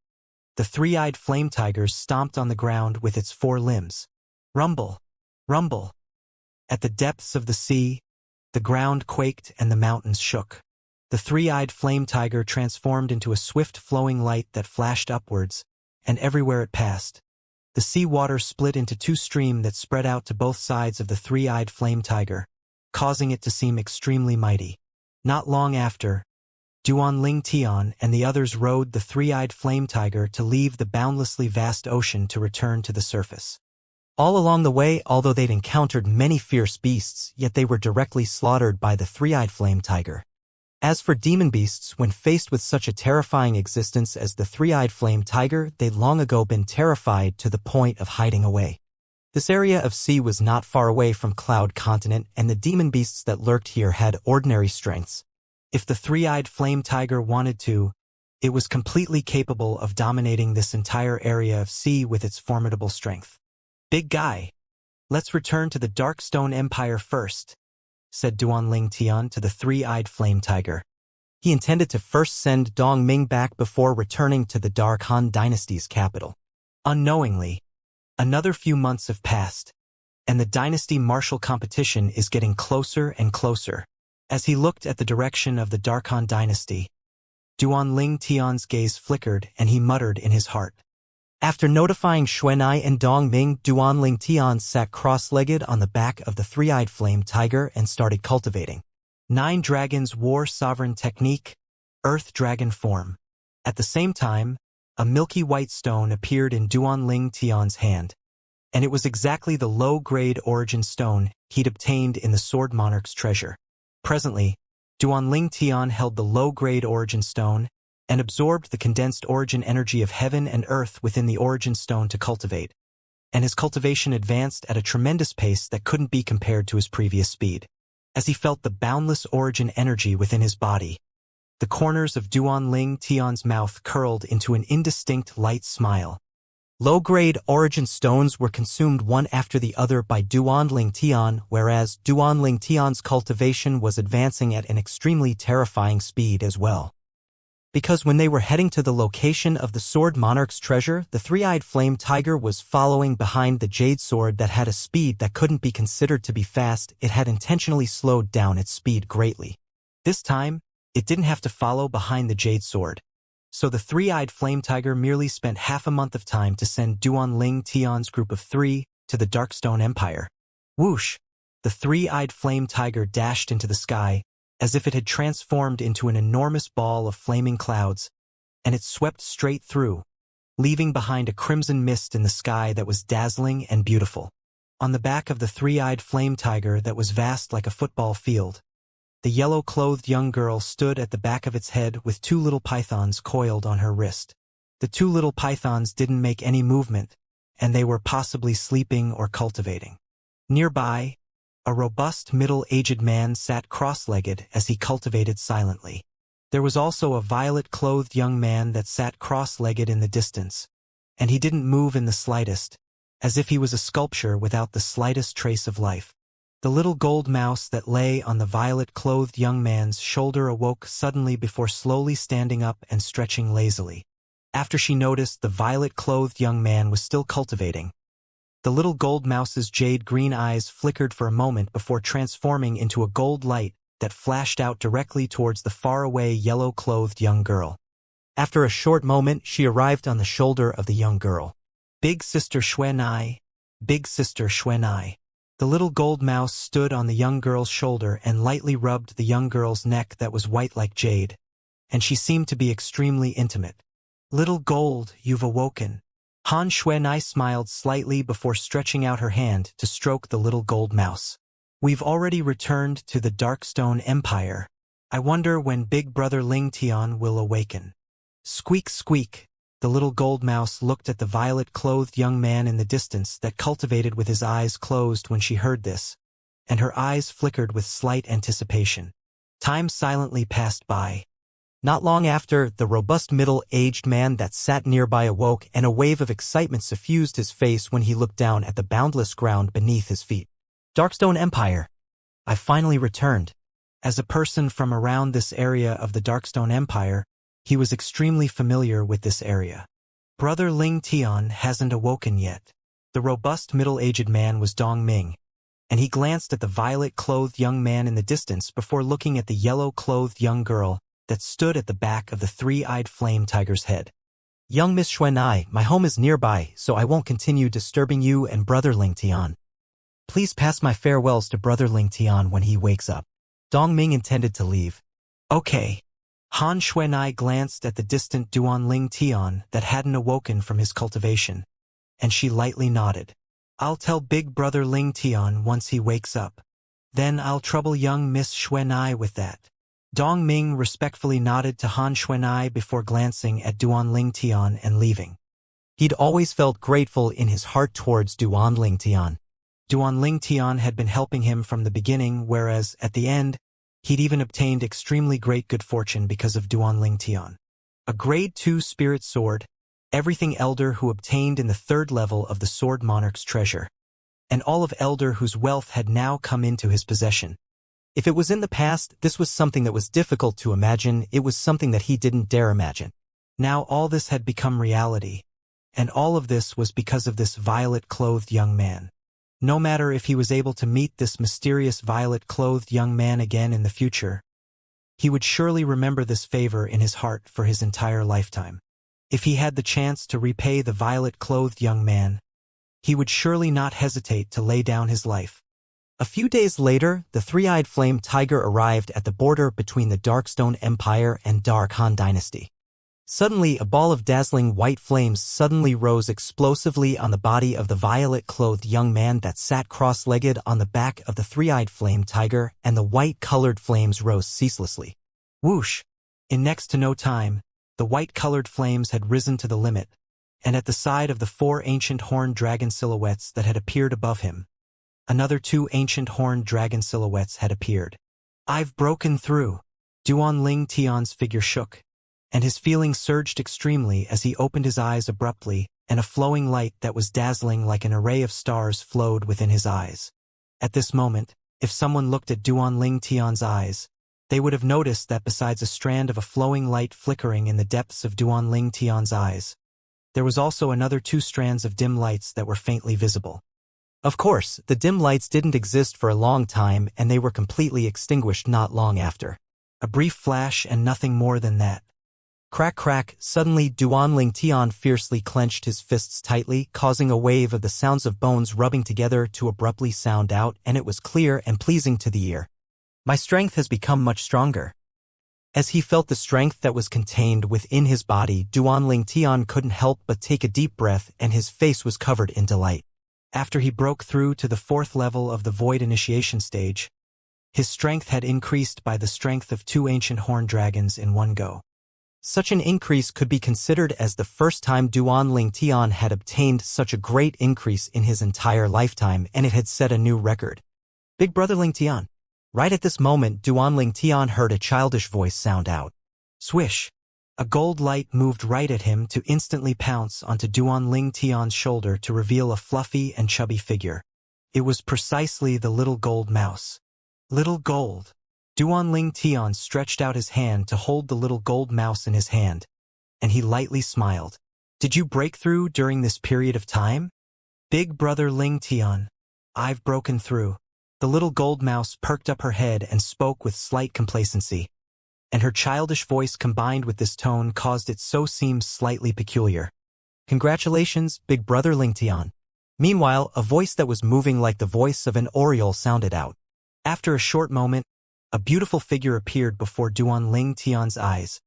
the three-eyed flame tiger stomped on the ground with its four limbs. Rumble! Rumble! At the depths of the sea, the ground quaked and the mountains shook. The three-eyed flame tiger transformed into a swift flowing light that flashed upwards, and everywhere it passed, the sea water split into two streams that spread out to both sides of the three-eyed flame tiger, causing it to seem extremely mighty. Not long after, Duan Ling Tian and the others rode the three-eyed flame tiger to leave the boundlessly vast ocean to return to the surface. All along the way, although they'd encountered many fierce beasts, yet they were directly slaughtered by the three-eyed flame tiger. As for demon beasts, when faced with such a terrifying existence as the three-eyed flame tiger, they'd long ago been terrified to the point of hiding away. This area of sea was not far away from Cloud Continent, and the demon beasts that lurked here had ordinary strengths. If the three-eyed flame tiger wanted to, it was completely capable of dominating this entire area of sea with its formidable strength. "Big guy, let's return to the Darkstone Empire first," said Duan Ling Tian to the three-eyed flame tiger. He intended to first send Dong Ming back before returning to the Dark Han Dynasty's capital. Unknowingly, another few months have passed, and the dynasty martial competition is getting closer and closer. As he looked at the direction of the Dark Han Dynasty, Duan Ling Tian's gaze flickered and he muttered in his heart. After notifying Xuanai and Dong Ming, Duan Ling Tian sat cross-legged on the back of the three-eyed flame tiger and started cultivating. 9 Dragons War Sovereign Technique, Earth Dragon Form. At the same time, a milky white stone appeared in Duan Ling Tian's hand, and it was exactly the low-grade origin stone he'd obtained in the Sword Monarch's treasure. Presently, Duan Ling Tian held the low-grade origin stone and absorbed the condensed origin energy of heaven and earth within the origin stone to cultivate, and his cultivation advanced at a tremendous pace that couldn't be compared to his previous speed. As he felt the boundless origin energy within his body, the corners of Duan Ling Tian's mouth curled into an indistinct light smile. Low-grade origin stones were consumed one after the other by Duan Ling Tian, whereas Duan Ling Tian's cultivation was advancing at an extremely terrifying speed as well. Because when they were heading to the location of the Sword Monarch's treasure, the three-eyed flame tiger was following behind the jade sword that had a speed that couldn't be considered to be fast. It had intentionally slowed down its speed greatly. This time, it didn't have to follow behind the jade sword. So the three-eyed flame tiger merely spent half a month of time to send Duan Ling Tian's group of 3 to the Darkstone Empire. Whoosh! The three-eyed flame tiger dashed into the sky, as if it had transformed into an enormous ball of flaming clouds, and it swept straight through, leaving behind a crimson mist in the sky that was dazzling and beautiful. On the back of the three-eyed flame tiger that was vast like a football field, the yellow-clothed young girl stood at the back of its head with 2 little pythons coiled on her wrist. The 2 little pythons didn't make any movement, and they were possibly sleeping or cultivating. Nearby, a robust middle-aged man sat cross-legged as he cultivated silently. There was also a violet-clothed young man that sat cross-legged in the distance, and he didn't move in the slightest, as if he was a sculpture without the slightest trace of life. The little gold mouse that lay on the violet-clothed young man's shoulder awoke suddenly before slowly standing up and stretching lazily. After she noticed the violet-clothed young man was still cultivating, the little gold mouse's jade-green eyes flickered for a moment before transforming into a gold light that flashed out directly towards the faraway yellow-clothed young girl. After a short moment, she arrived on the shoulder of the young girl. "Big Sister Xuanai, Big Sister Xuanai." The little gold mouse stood on the young girl's shoulder and lightly rubbed the young girl's neck that was white like jade, and she seemed to be extremely intimate. "Little gold, you've awoken." Han Xuanai smiled slightly before stretching out her hand to stroke the little gold mouse. "We've already returned to the Darkstone Empire. I wonder when Big Brother Ling Tian will awaken." Squeak, squeak. The little gold mouse looked at the violet-clothed young man in the distance that cultivated with his eyes closed when she heard this, and her eyes flickered with slight anticipation. Time silently passed by. Not long after, the robust middle-aged man that sat nearby awoke, and a wave of excitement suffused his face when he looked down at the boundless ground beneath his feet. "Darkstone Empire! I finally returned." As a person from around this area of the Darkstone Empire, he was extremely familiar with this area. Brother Ling Tian hasn't awoken yet. The robust middle-aged man was Dong Ming, and he glanced at the violet-clothed young man in the distance before looking at the yellow-clothed young girl that stood at the back of the three-eyed flame tiger's head. "Young Miss Xuanai, my home is nearby, so I won't continue disturbing you and Brother Ling Tian." Please pass my farewells to Brother Ling Tian when he wakes up. Dongming intended to leave. Okay. Han Xuanai glanced at the distant Duan Ling Tian that hadn't awoken from his cultivation, and she lightly nodded. I'll tell Big Brother Ling Tian once he wakes up. Then I'll trouble young Miss Xuanai with that. Dongming respectfully nodded to Han Xuanai before glancing at Duan Ling Tian and leaving. He'd always felt grateful in his heart towards Duan Ling Tian. Duan Ling Tian had been helping him from the beginning, whereas, at the end, he'd even obtained extremely great good fortune because of Duan Ling Tian. A grade 2 spirit sword, everything Elder who obtained in the 3rd level of the Sword Monarch's treasure, and all of Elder whose wealth had now come into his possession. If it was in the past, this was something that was difficult to imagine, it was something that he didn't dare imagine. Now all this had become reality, and all of this was because of this violet-clothed young man. No matter if he was able to meet this mysterious violet-clothed young man again in the future, he would surely remember this favor in his heart for his entire lifetime. If he had the chance to repay the violet-clothed young man, he would surely not hesitate to lay down his life. A few days later, the three-eyed flame tiger arrived at the border between the Darkstone Empire and Dark Han Dynasty. Suddenly, a ball of dazzling white flames suddenly rose explosively on the body of the violet-clothed young man that sat cross-legged on the back of the three-eyed flame tiger, and the white-colored flames rose ceaselessly. Whoosh! In next to no time, the white-colored flames had risen to the limit, and at the side of the 4 ancient horned dragon silhouettes that had appeared above him, another 2 ancient horned dragon silhouettes had appeared. I've broken through. Duan Ling Tian's figure shook, and his feelings surged extremely as he opened his eyes abruptly, and a flowing light that was dazzling like an array of stars flowed within his eyes. At this moment, if someone looked at Duan Ling Tian's eyes, they would have noticed that besides a strand of a flowing light flickering in the depths of Duan Ling Tian's eyes, there was also another 2 strands of dim lights that were faintly visible. Of course, the dim lights didn't exist for a long time, and they were completely extinguished not long after. A brief flash and nothing more than that. Crack crack, suddenly Duan Ling Tian fiercely clenched his fists tightly, causing a wave of the sounds of bones rubbing together to abruptly sound out, and it was clear and pleasing to the ear. My strength has become much stronger. As he felt the strength that was contained within his body, Duan Ling Tian couldn't help but take a deep breath, and his face was covered in delight. After he broke through to the 4th level of the Void Initiation stage, his strength had increased by the strength of 2 ancient horned dragons in one go. Such an increase could be considered as the first time Duan Ling Tian had obtained such a great increase in his entire lifetime, and it had set a new record. Big Brother Ling Tian. Right at this moment, Duan Ling Tian heard a childish voice sound out. Swish! A gold light moved right at him to instantly pounce onto Duan Ling Tian's shoulder to reveal a fluffy and chubby figure. It was precisely the little gold mouse. Little gold. Duan Ling Tian stretched out his hand to hold the little gold mouse in his hand, and he lightly smiled. Did you break through during this period of time? Big Brother Ling Tian. I've broken through. The little gold mouse perked up her head and spoke with slight complacency, and her childish voice combined with this tone caused it so seem slightly peculiar. Congratulations, Big Brother Ling Tian. Meanwhile, a voice that was moving like the voice of an oriole sounded out. After a short moment, a beautiful figure appeared before Duan Ling Tian's eyes,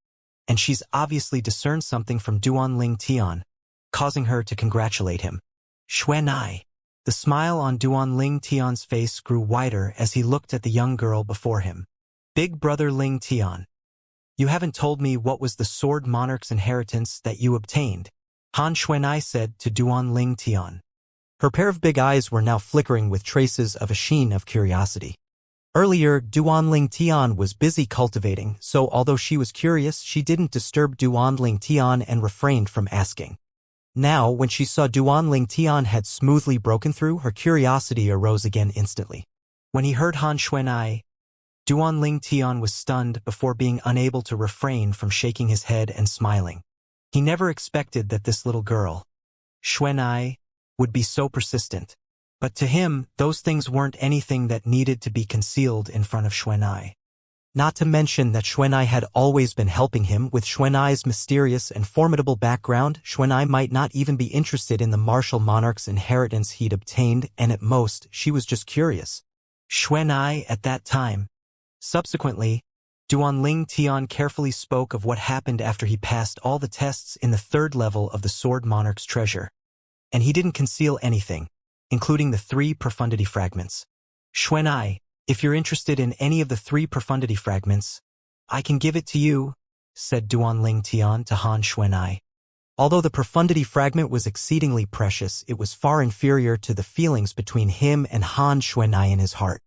and she's obviously discerned something from Duan Ling Tian, causing her to congratulate him. Xuanai. The smile on Duan Ling Tian's face grew wider as he looked at the young girl before him. Big Brother Ling Tian. You haven't told me what was the Sword Monarch's inheritance that you obtained, Han Xuanai said to Duan Ling Tian. Her pair of big eyes were now flickering with traces of a sheen of curiosity. Earlier, Duan Ling Tian was busy cultivating, so although she was curious, she didn't disturb Duan Ling Tian and refrained from asking. Now, when she saw Duan Ling Tian had smoothly broken through, her curiosity arose again instantly. When he heard Han Xuanai, Duan Ling Tian was stunned before being unable to refrain from shaking his head and smiling. He never expected that this little girl, Xuanai, would be so persistent. But to him, those things weren't anything that needed to be concealed in front of Xuanai. Not to mention that Xuanai had always been helping him. With Xuanai's mysterious and formidable background, Xuanai might not even be interested in the martial monarch's inheritance he'd obtained, and at most, she was just curious. Xuanai at that time. Subsequently, Duanling Tian carefully spoke of what happened after he passed all the tests in the third level of the Sword Monarch's treasure. And he didn't conceal anything, including the 3 profundity fragments. Xuanai, if you're interested in any of the 3 profundity fragments, I can give it to you, said Duanling Tian to Han Xuanai. Although the profundity fragment was exceedingly precious, it was far inferior to the feelings between him and Han Xuanai in his heart.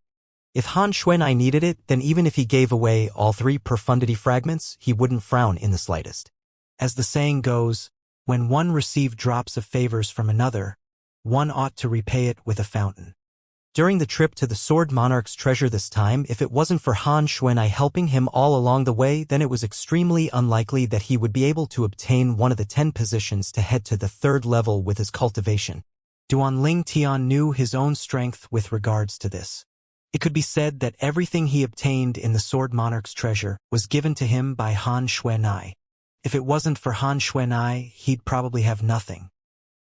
If Han Xuanai needed it, then even if he gave away all 3 profundity fragments, he wouldn't frown in the slightest. As the saying goes, when one received drops of favors from another, one ought to repay it with a fountain. During the trip to the Sword Monarch's treasure this time, if it wasn't for Han Xuanai helping him all along the way, then it was extremely unlikely that he would be able to obtain one of the 10 positions to head to the 3rd level with his cultivation. Duanling Tian knew his own strength with regards to this. It could be said that everything he obtained in the Sword Monarch's treasure was given to him by Han Xuanai. If it wasn't for Han Xuanai, he'd probably have nothing.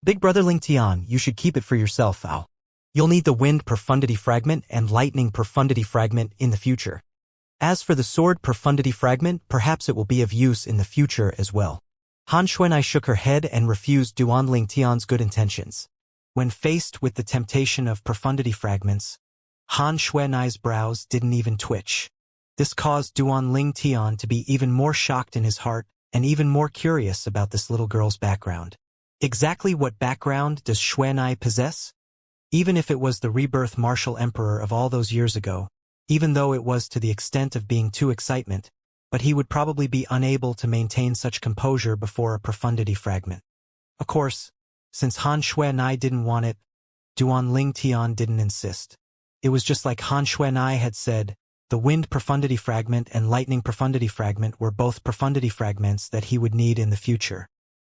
Big brother Ling Tian, you should keep it for yourself, Ao. You'll need the Wind Profundity Fragment and Lightning Profundity Fragment in the future. As for the Sword Profundity Fragment, perhaps it will be of use in the future as well. Han Xuanai shook her head and refused Duanling Tian's good intentions. When faced with the temptation of profundity fragments, Han Xuanai's brows didn't even twitch. This caused Duanling Tian to be even more shocked in his heart and even more curious about this little girl's background. Exactly what background does Xuanai possess? Even if it was the rebirth martial emperor of all those years ago, even though it was to the extent of being too excitement, but he would probably be unable to maintain such composure before a profundity fragment. Of course, since Han Xuanai didn't want it, Duanling Tian didn't insist. It was just like Han Xuanai had said, the Wind Profundity Fragment and Lightning Profundity Fragment were both profundity fragments that he would need in the future.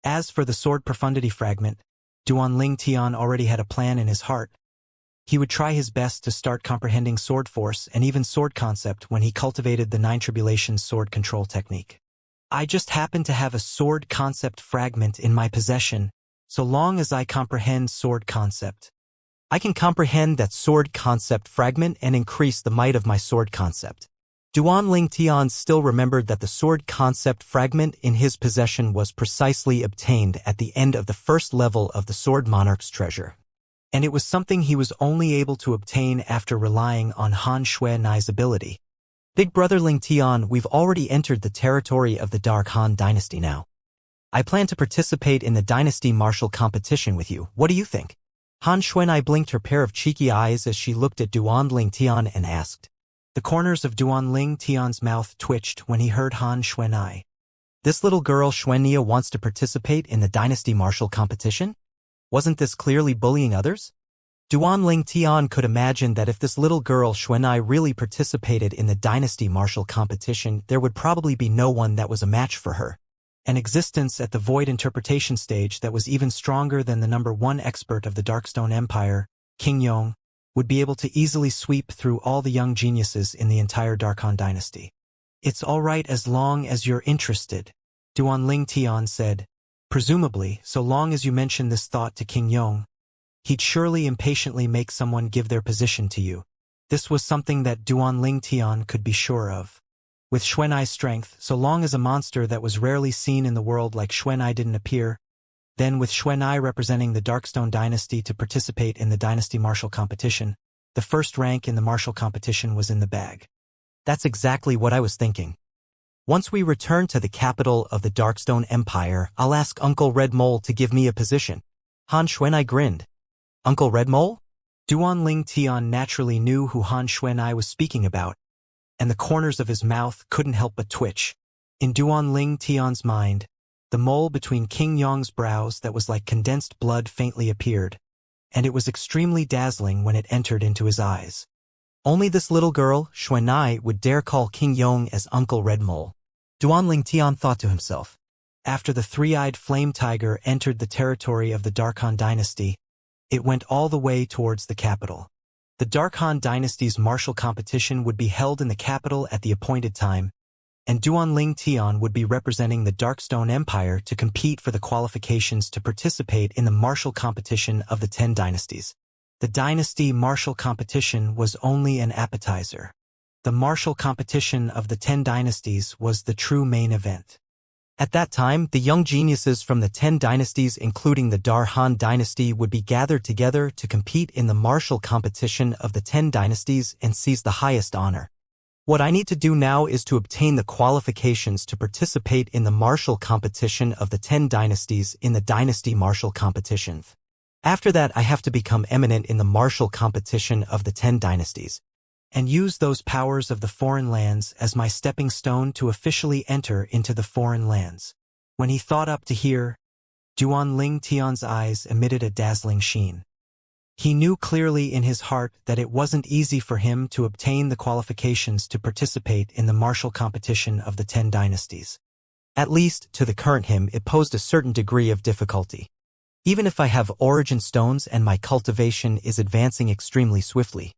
As for the Sword Profundity Fragment, Duanling Tian already had a plan in his heart. He would try his best to start comprehending sword force and even sword concept when he cultivated the 9 Tribulations sword control technique. I just happen to have a sword concept fragment in my possession, so long as I comprehend sword concept. I can comprehend that sword concept fragment and increase the might of my sword concept. Duanling Tian still remembered that the sword concept fragment in his possession was precisely obtained at the end of the 1st level of the Sword Monarch's treasure. And it was something he was only able to obtain after relying on Han Xuanai's ability. Big brother Ling Tian, we've already entered the territory of the Dark Han dynasty now. I plan to participate in the dynasty martial competition with you. What do you think? Han Xuanai blinked her pair of cheeky eyes as she looked at Duanling Tian and asked. The corners of Duanling Tian's mouth twitched when he heard Han Xuanai. This little girl Xianxia wants to participate in the dynasty martial competition? Wasn't this clearly bullying others? Duanling Tian could imagine that if this little girl Xuanxia really participated in the dynasty martial competition, there would probably be no one that was a match for her. An existence at the void interpretation stage that was even stronger than the #1 expert of the Darkstone Empire, King Yong, would be able to easily sweep through all the young geniuses in the entire Dark Han dynasty. It's all right as long as you're interested, Duanling Tian said. Presumably, so long as you mention this thought to King Yong, he'd surely impatiently make someone give their position to you. This was something that Duanling Tian could be sure of. With Xuanai's strength, so long as a monster that was rarely seen in the world like Xuanai didn't appear, then with Xuanai representing the Darkstone dynasty to participate in the dynasty martial competition, the 1st rank in the martial competition was in the bag. That's exactly what I was thinking. Once we return to the capital of the Darkstone Empire, I'll ask Uncle Red Mole to give me a position. Han Xuanai grinned. Uncle Red Mole? Duanling Tian naturally knew who Han Xuanai was speaking about, and the corners of his mouth couldn't help but twitch. In Duanling Tian's mind, the mole between King Yong's brows that was like condensed blood faintly appeared, and it was extremely dazzling when it entered into his eyes. Only this little girl, Xuanai, would dare call King Yong as Uncle Red Mole. Duanling Tian thought to himself. After the 3-eyed flame tiger entered the territory of the Dark Han dynasty, it went all the way towards the capital. The Dark Han Dynasty's martial competition would be held in the capital at the appointed time, and Duanling Tian would be representing the Darkstone Empire to compete for the qualifications to participate in the martial competition of the 10 dynasties. The dynasty martial competition was only an appetizer. The martial competition of the 10 dynasties was the true main event. At that time, the young geniuses from the 10 dynasties, including the Dar Han dynasty, would be gathered together to compete in the martial competition of the 10 dynasties and seize the highest honor. What I need to do now is to obtain the qualifications to participate in the martial competition of the 10 dynasties in the dynasty martial competition. After that, I have to become eminent in the martial competition of the 10 dynasties, and use those powers of the foreign lands as my stepping stone to officially enter into the foreign lands. When he thought up to here, Duanling Tian's eyes emitted a dazzling sheen. He knew clearly in his heart that it wasn't easy for him to obtain the qualifications to participate in the martial competition of the 10 dynasties. At least, to the current him, it posed a certain degree of difficulty. Even if I have origin stones and my cultivation is advancing extremely swiftly.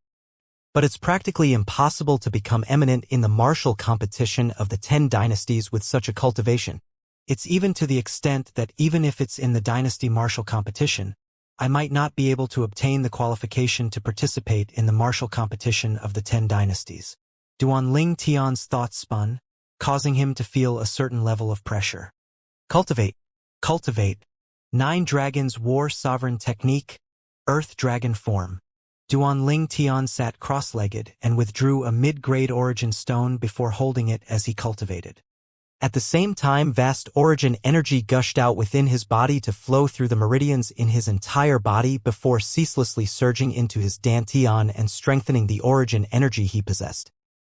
But it's practically impossible to become eminent in the martial competition of the 10 dynasties with such a cultivation. It's even to the extent that even if it's in the dynasty martial competition, I might not be able to obtain the qualification to participate in the martial competition of the 10 dynasties. Duanling Tian's thoughts spun, causing him to feel a certain level of pressure. Cultivate. 9 Dragons War Sovereign Technique, Earth Dragon Form. Duanling Tian sat cross-legged and withdrew a mid-grade origin stone before holding it as he cultivated. At the same time, vast origin energy gushed out within his body to flow through the meridians in his entire body before ceaselessly surging into his dantian and strengthening the origin energy he possessed.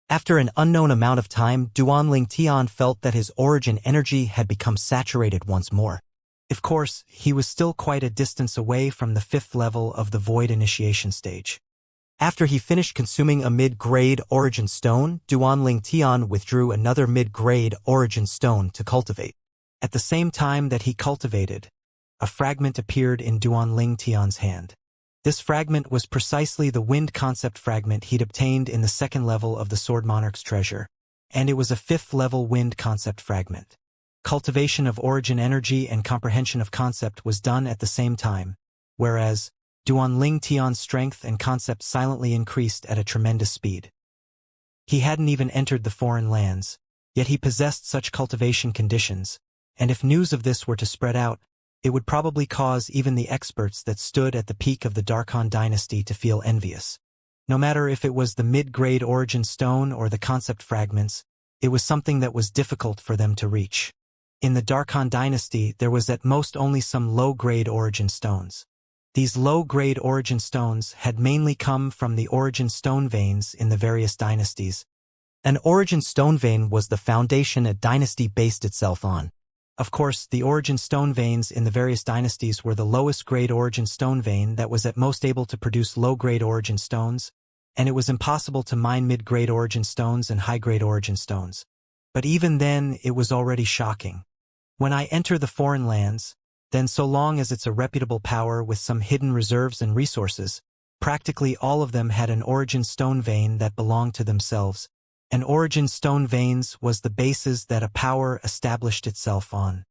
After an unknown amount of time, Duanling Tian felt that his origin energy had become saturated once more. Of course, he was still quite a distance away from the 5th level of the Void Initiation stage. After he finished consuming a mid-grade origin stone, Duanling Tian withdrew another mid-grade origin stone to cultivate. At the same time that he cultivated, a fragment appeared in Duanling Tian's hand. This fragment was precisely the wind concept fragment he'd obtained in the 2nd level of the Sword Monarch's treasure, and it was a 5th level wind concept fragment. Cultivation of origin energy and comprehension of concept was done at the same time, whereas Duanling Tian's strength and concept silently increased at a tremendous speed. He hadn't even entered the foreign lands, yet he possessed such cultivation conditions, and if news of this were to spread out, it would probably cause even the experts that stood at the peak of the Dark Han dynasty to feel envious. No matter if it was the mid-grade origin stone or the concept fragments, it was something that was difficult for them to reach. In the Dark Han dynasty, there was at most only some low-grade origin stones. These low-grade origin stones had mainly come from the origin stone veins in the various dynasties. An origin stone vein was the foundation a dynasty based itself on. Of course, the origin stone veins in the various dynasties were the lowest grade origin stone vein that was at most able to produce low-grade origin stones, and it was impossible to mine mid-grade origin stones and high-grade origin stones. But even then, it was already shocking. When I enter the foreign lands, then so long as it's a reputable power with some hidden reserves and resources, practically all of them had an origin stone vein that belonged to themselves. An origin stone veins was the basis that a power established itself on.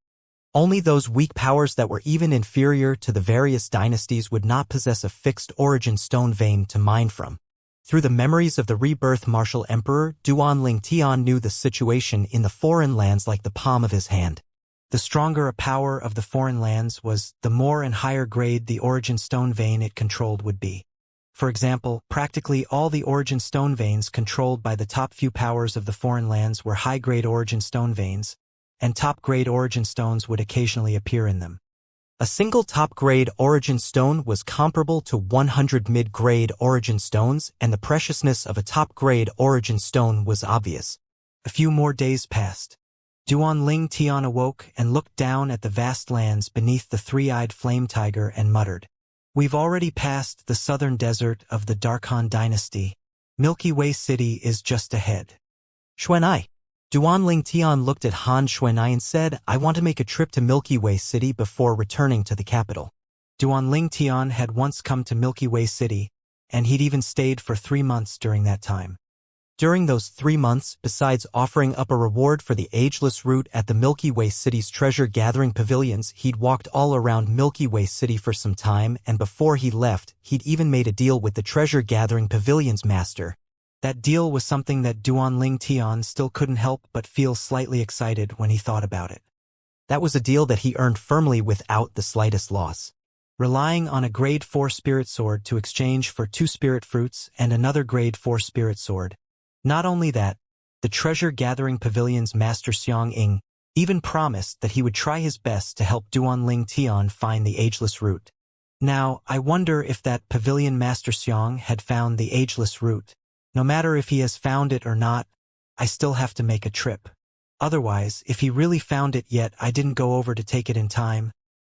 Only those weak powers that were even inferior to the various dynasties would not possess a fixed origin stone vein to mine from. Through the memories of the rebirth martial emperor, Duanling Tian knew the situation in the foreign lands like the palm of his hand. The stronger a power of the foreign lands was, the more and higher grade the origin stone vein it controlled would be. For example, practically all the origin stone veins controlled by the top few powers of the foreign lands were high-grade origin stone veins, and top-grade origin stones would occasionally appear in them. A single top-grade origin stone was comparable to 100 mid-grade origin stones, and the preciousness of a top-grade origin stone was obvious. A few more days passed. Duanling Tian awoke and looked down at the vast lands beneath the three-eyed flame tiger and muttered, "We've already passed the southern desert of the Dark Han dynasty. Milky Way City is just ahead." Xuanai. Duanling Tian looked at Han Xuanai and said, "I want to make a trip to Milky Way City before returning to the capital." Duanling Tian had once come to Milky Way City, and he'd even stayed for 3 months during that time. During those 3 months, besides offering up a reward for the ageless route at the Milky Way City's treasure-gathering pavilions, he'd walked all around Milky Way City for some time, and before he left, he'd even made a deal with the treasure-gathering pavilion's master. That deal was something that Duanling Tian still couldn't help but feel slightly excited when he thought about it. That was a deal that he earned firmly without the slightest loss. Relying on a grade 4 spirit sword to exchange for 2 spirit fruits and another grade 4 spirit sword. Not only that, the treasure-gathering pavilion's master Xianxia even promised that he would try his best to help Duanling Tian find the ageless route. Now, I wonder if that pavilion master Xiang had found the ageless route. No matter if he has found it or not, I still have to make a trip. Otherwise, if he really found it yet I didn't go over to take it in time,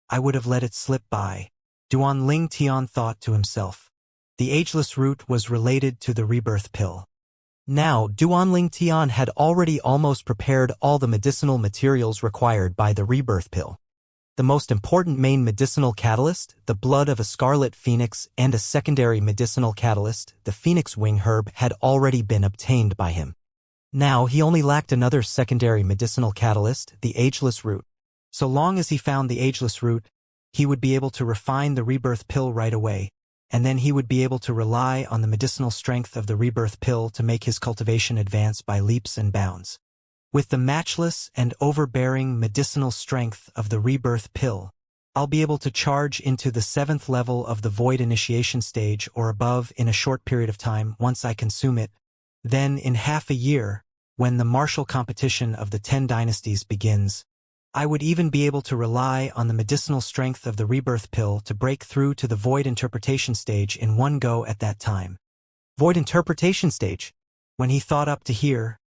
I would have let it slip by. Duanling Tian thought to himself. The ageless route was related to the rebirth pill. Now, Duanling Tian had already almost prepared all the medicinal materials required by the rebirth pill. The most important main medicinal catalyst, the blood of a scarlet phoenix, and a secondary medicinal catalyst, the phoenix wing herb, had already been obtained by him. Now he only lacked another secondary medicinal catalyst, the ageless root. So long as he found the ageless root, he would be able to refine the rebirth pill right away, and then he would be able to rely on the medicinal strength of the rebirth pill to make his cultivation advance by leaps and bounds. With the matchless and overbearing medicinal strength of the rebirth pill, I'll be able to charge into the 7th level of the void initiation stage or above in a short period of time once I consume it. Then, in half a year, when the martial competition of the 10 dynasties begins, I would even be able to rely on the medicinal strength of the rebirth pill to break through to the void interpretation stage in one go at that time. Void interpretation stage? When he thought up to here,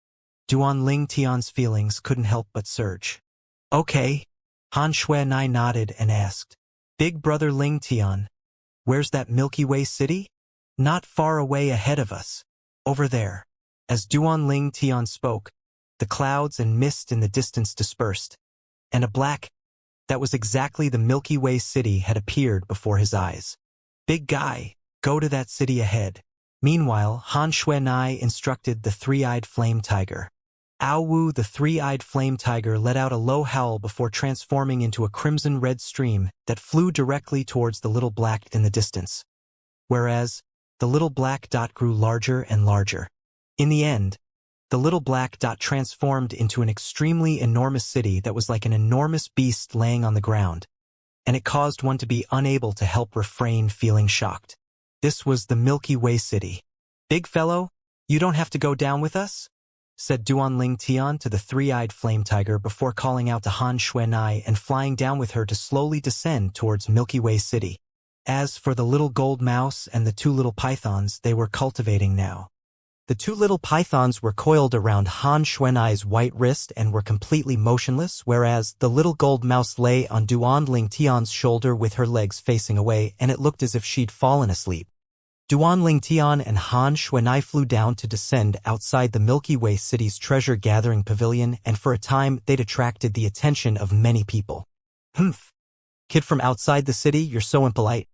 Duanling Tian's feelings couldn't help but surge. Okay. Han Xuanai nodded and asked, Big brother Ling Tian, where's that Milky Way city? Not far away ahead of us. Over there. As Duanling Tian spoke, the clouds and mist in the distance dispersed, and a black, that was exactly the Milky Way city, had appeared before his eyes. Big guy, go to that city ahead. Meanwhile, Han Xuanai instructed the three-eyed flame tiger. Wu, the three-eyed flame tiger, let out a low howl before transforming into a crimson-red stream that flew directly towards the little black in the distance. Whereas, the little black dot grew larger and larger. In the end, the little black dot transformed into an extremely enormous city that was like an enormous beast laying on the ground, and it caused one to be unable to help refrain feeling shocked. This was the Milky Way city. Big fellow, you don't have to go down with us? Said Duanling Tian to the three-eyed flame tiger before calling out to Han Xuanai and flying down with her to slowly descend towards Milky Way city. As for the little gold mouse and the 2 little pythons, they were cultivating now. The 2 little pythons were coiled around Han Xuanai's white wrist and were completely motionless, whereas the little gold mouse lay on Duanling Tian's shoulder with her legs facing away, and it looked as if she'd fallen asleep. Duanling Tian and Han Xuanai flew down to descend outside the Milky Way city's treasure-gathering pavilion, and for a time they'd attracted the attention of many people. Humph! Kid from outside the city, you're so impolite.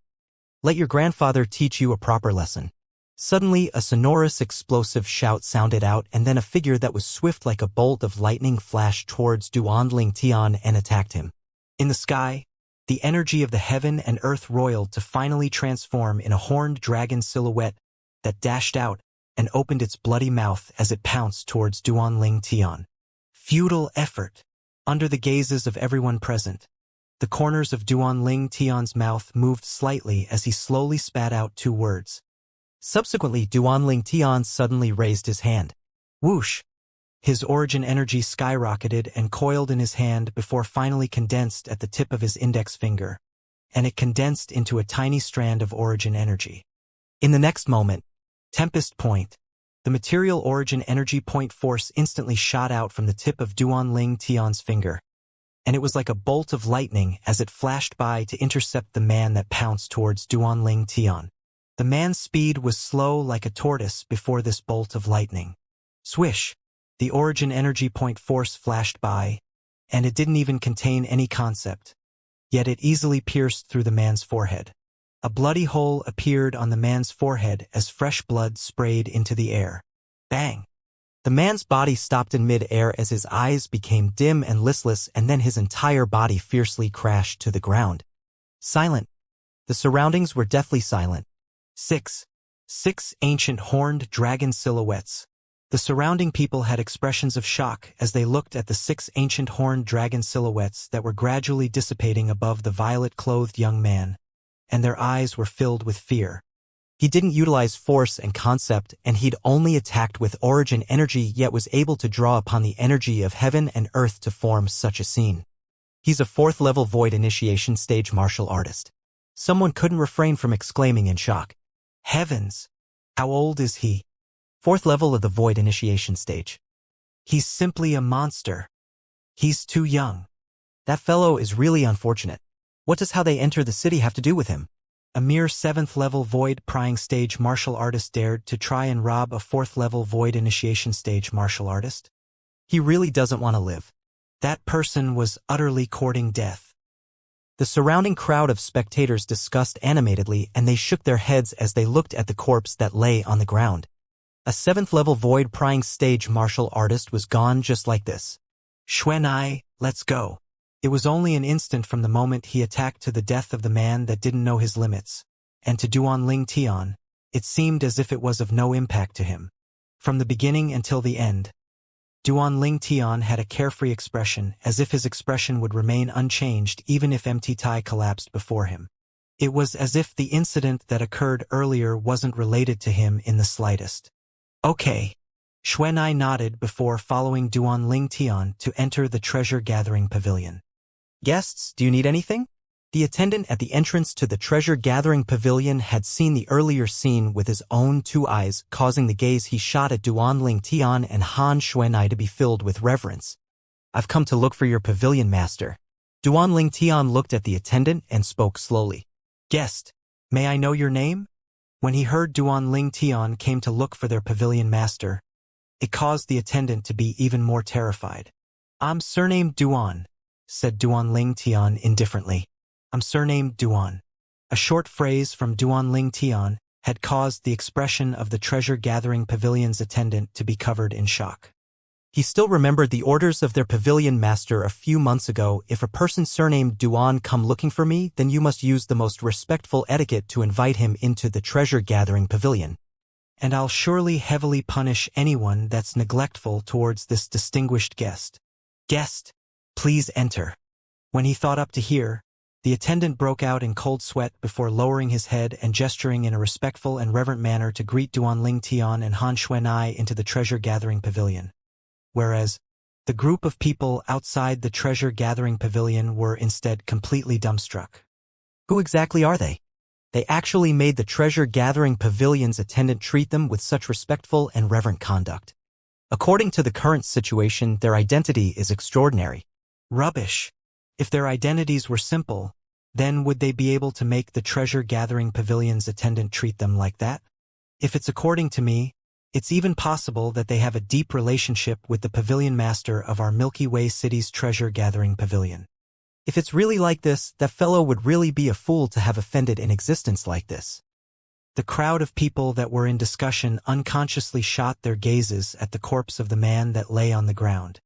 Let your grandfather teach you a proper lesson. Suddenly, a sonorous explosive shout sounded out, and then a figure that was swift like a bolt of lightning flashed towards Duanling Tian and attacked him. In the sky, the energy of the heaven and earth roiled to finally transform in a horned dragon silhouette that dashed out and opened its bloody mouth as it pounced towards Duanling Tian. Futile effort. Under the gazes of everyone present, the corners of Duanling Tian's mouth moved slightly as he slowly spat out 2 words. Subsequently, Duanling Tian suddenly raised his hand. Whoosh! His origin energy skyrocketed and coiled in his hand before finally condensed at the tip of his index finger, and it condensed into a tiny strand of origin energy. In the next moment, Tempest Point, the material origin energy point force instantly shot out from the tip of Duanling Tian's finger, and it was like a bolt of lightning as it flashed by to intercept the man that pounced towards Duanling Tian. The man's speed was slow like a tortoise before this bolt of lightning. Swish! The origin energy point force flashed by, and it didn't even contain any concept, yet it easily pierced through the man's forehead. A bloody hole appeared on the man's forehead as fresh blood sprayed into the air. Bang! The man's body stopped in mid-air as his eyes became dim and listless, and then his entire body fiercely crashed to the ground. Silent. The surroundings were deathly silent. Six ancient horned dragon silhouettes. The surrounding people had expressions of shock as they looked at the 6 ancient horned dragon silhouettes that were gradually dissipating above the violet-clothed young man, and their eyes were filled with fear. He didn't utilize force and concept, and he'd only attacked with origin energy, yet was able to draw upon the energy of heaven and earth to form such a scene. He's a 4th level void initiation stage martial artist. Someone couldn't refrain from exclaiming in shock. Heavens! How old is he? 4th level of the void initiation stage. He's simply a monster. He's too young. That fellow is really unfortunate. What does how they enter the city have to do with him? A mere 7th level void prying stage martial artist dared to try and rob a 4th level void initiation stage martial artist? He really doesn't want to live. That person was utterly courting death. The surrounding crowd of spectators discussed animatedly, and they shook their heads as they looked at the corpse that lay on the ground. A 7th level void prying stage martial artist was gone just like this. Xuanai, let's go. It was only an instant from the moment he attacked to the death of the man that didn't know his limits, and to Duan Tian, it seemed as if it was of no impact to him. From the beginning until the end, Duan Tian had a carefree expression, as if his expression would remain unchanged even if MT collapsed before him. It was as if the incident that occurred earlier wasn't related to him in the slightest. Okay. Xuanai nodded before following Duan Tian to enter the treasure-gathering pavilion. Guests, do you need anything? The attendant at the entrance to the treasure-gathering pavilion had seen the earlier scene with his own 2 eyes, causing the gaze he shot at Duan Tian and Han Xuanai to be filled with reverence. I've come to look for your pavilion master. Duan Tian looked at the attendant and spoke slowly. Guest, may I know your name? When he heard Duan Tian came to look for their pavilion master, it caused the attendant to be even more terrified. I'm surnamed Duan, said Duan Tian indifferently. I'm surnamed Duan. A short phrase from Duan Tian had caused the expression of the treasure-gathering pavilion's attendant to be covered in shock. He still remembered the orders of their pavilion master a few months ago. If a person surnamed Duan come looking for me, then you must use the most respectful etiquette to invite him into the treasure-gathering pavilion. And I'll surely heavily punish anyone that's neglectful towards this distinguished guest. Guest, please enter. When he thought up to hear, the attendant broke out in cold sweat before lowering his head and gesturing in a respectful and reverent manner to greet Duan Tian and Han Xuanai into the treasure-gathering pavilion. Whereas, the group of people outside the treasure-gathering pavilion were instead completely dumbstruck. Who exactly are they? They actually made the treasure-gathering pavilion's attendant treat them with such respectful and reverent conduct. According to the current situation, their identity is extraordinary. Rubbish. If their identities were simple, then would they be able to make the treasure-gathering pavilion's attendant treat them like that? If it's according to me, it's even possible that they have a deep relationship with the pavilion master of our Milky Way city's treasure-gathering pavilion. If it's really like this, that fellow would really be a fool to have offended in existence like this. The crowd of people that were in discussion unconsciously shot their gazes at the corpse of the man that lay on the ground.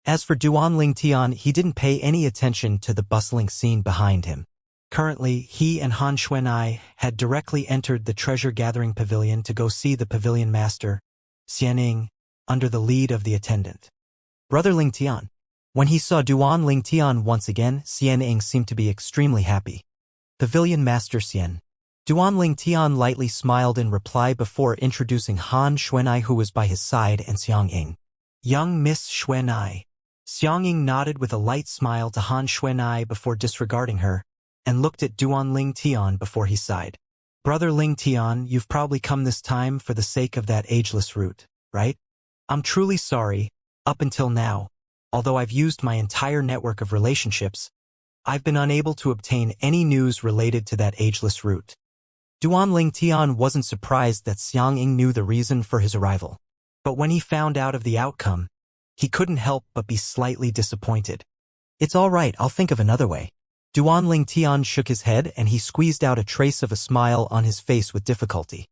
As for Duan Tian, he didn't pay any attention to the bustling scene behind him. Currently, he and Han Xuanai had directly entered the treasure-gathering pavilion to go see the pavilion master, Xianxia, under the lead of the attendant. Brother Tian. When he saw Duan Tian once again, Xianxia seemed to be extremely happy. Pavilion master Xian. Duan Tian lightly smiled in reply before introducing Han Xuanai, who was by his side, and Xianxia. Young Miss Xuanai. Xianxia nodded with a light smile to Han Xuanai before disregarding her, and looked at Duan Tian before he sighed. Brother Tian, you've probably come this time for the sake of that ageless root, right? I'm truly sorry, up until now, although I've used my entire network of relationships, I've been unable to obtain any news related to that ageless root. Duan Tian wasn't surprised that Xianxia knew the reason for his arrival. But when he found out of the outcome, he couldn't help but be slightly disappointed. It's all right, I'll think of another way. Duan Tian shook his head and he squeezed out a trace of a smile on his face with difficulty.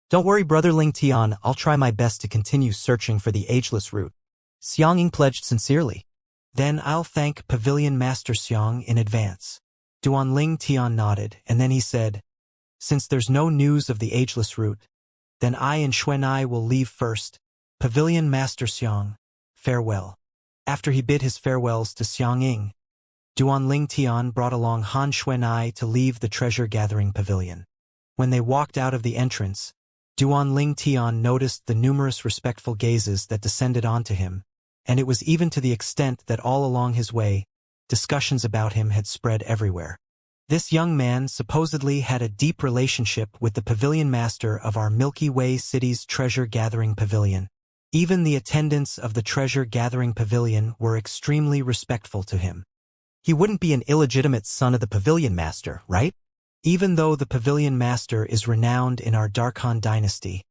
Don't worry, brother Ling Tian, I'll try my best to continue searching for the ageless root. Xiangying pledged sincerely. Then I'll thank Pavilion Master Xiang in advance. Duan Ling Tian nodded, and then he said, since there's no news of the ageless root, then I and Xuanai will leave first. Pavilion Master Xiang, farewell. After he bid his farewells to Xiangying, Duan Ling Tian brought along Han Xuanai to leave the treasure-gathering pavilion. When they walked out of the entrance, Duan Ling Tian noticed the numerous respectful gazes that descended onto him, and it was even to the extent that all along his way, discussions about him had spread everywhere. This young man supposedly had a deep relationship with the pavilion master of our Milky Way city's treasure-gathering pavilion. Even the attendants of the treasure-gathering pavilion were extremely respectful to him. He wouldn't be an illegitimate son of the pavilion master, right? Even though the pavilion master is renowned in our Darkhan dynasty,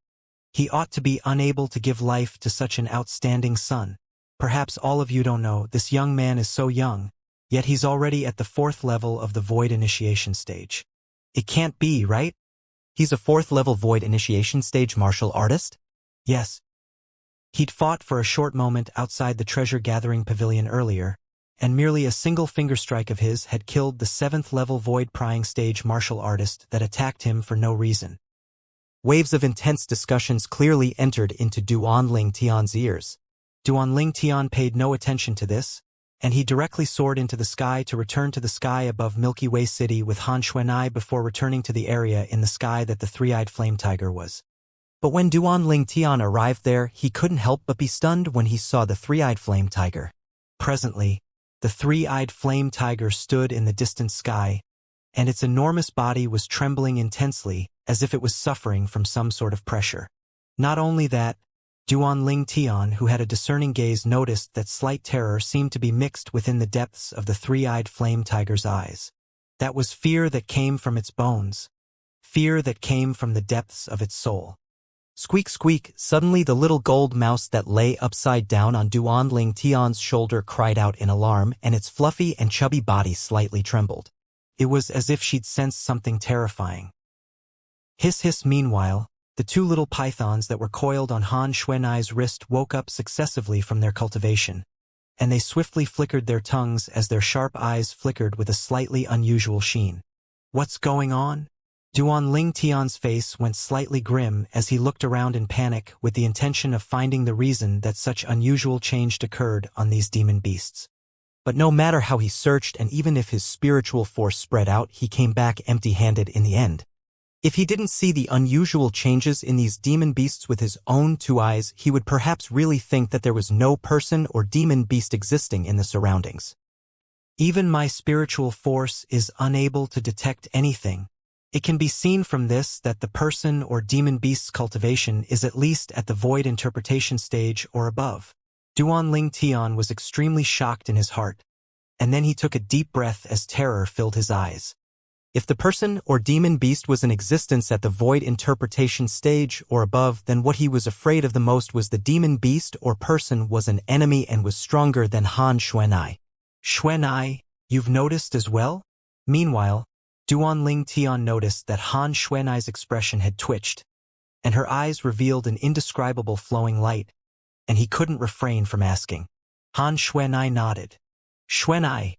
he ought to be unable to give life to such an outstanding son. Perhaps all of you don't know, this young man is so young, yet he's already at the 4th level of the Void Initiation stage. It can't be, right? He's a 4th level Void Initiation stage martial artist? Yes. He'd fought for a short moment outside the treasure-gathering pavilion earlier, and merely a single finger strike of his had killed the 7th level Void Prying stage martial artist that attacked him for no reason. Waves of intense discussions clearly entered into Duan Ling Tian's ears. Duan Ling Tian paid no attention to this, and he directly soared into the sky to return to the sky above Milky Way City with Han Xuanai before returning to the area in the sky that the three-eyed flame tiger was. But when Duan Ling Tian arrived there, he couldn't help but be stunned when he saw the three-eyed flame tiger. Presently, the three-eyed flame tiger stood in the distant sky, and its enormous body was trembling intensely, as if it was suffering from some sort of pressure. Not only that, Duan Ling Tian, who had a discerning gaze, noticed that slight terror seemed to be mixed within the depths of the three-eyed flame tiger's eyes. That was fear that came from its bones, fear that came from the depths of its soul. Squeak, squeak, suddenly the little gold mouse that lay upside down on Duan Ling Tian's shoulder cried out in alarm, and its fluffy and chubby body slightly trembled. It was as if she'd sensed something terrifying. Hiss, hiss. Meanwhile, the two little pythons that were coiled on Han Xuanai's wrist woke up successively from their cultivation, and they swiftly flickered their tongues as their sharp eyes flickered with a slightly unusual sheen. What's going on? Duan Ling Tian's face went slightly grim as he looked around in panic with the intention of finding the reason that such unusual change occurred on these demon beasts. But no matter how he searched and even if his spiritual force spread out, he came back empty-handed in the end. If he didn't see the unusual changes in these demon beasts with his own two eyes, he would perhaps really think that there was no person or demon beast existing in the surroundings. Even my spiritual force is unable to detect anything. It can be seen from this that the person or demon beast's cultivation is at least at the void interpretation stage or above. Duan Ling Tian was extremely shocked in his heart, and then he took a deep breath as terror filled his eyes. If the person or demon beast was in existence at the void interpretation stage or above, then what he was afraid of the most was the demon beast or person was an enemy and was stronger than Han Xuanai. Xuanai, you've noticed as well? Meanwhile, Duan Ling Tian noticed that Han Xuanai's expression had twitched, and her eyes revealed an indescribable flowing light, and he couldn't refrain from asking. Han Xuanai nodded. Xuanai,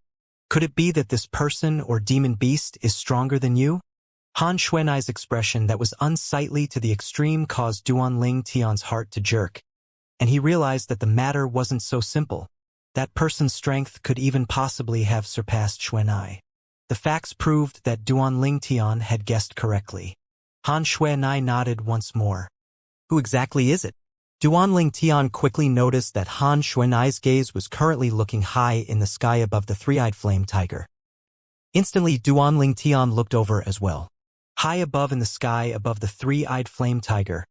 could it be that this person or demon beast is stronger than you? Han Xuanai's expression that was unsightly to the extreme caused Duan Ling Tian's heart to jerk, and he realized that the matter wasn't so simple. That person's strength could even possibly have surpassed Xuanai. The facts proved that Duan Ling Tian had guessed correctly. Han Xuanai nodded once more. Who exactly is it? Duan Ling Tian quickly noticed that Han Xuanai's gaze was currently looking high in the sky above the three-eyed flame tiger. Instantly, Duan Ling Tian looked over as well. High above in the sky above the three-eyed flame tiger,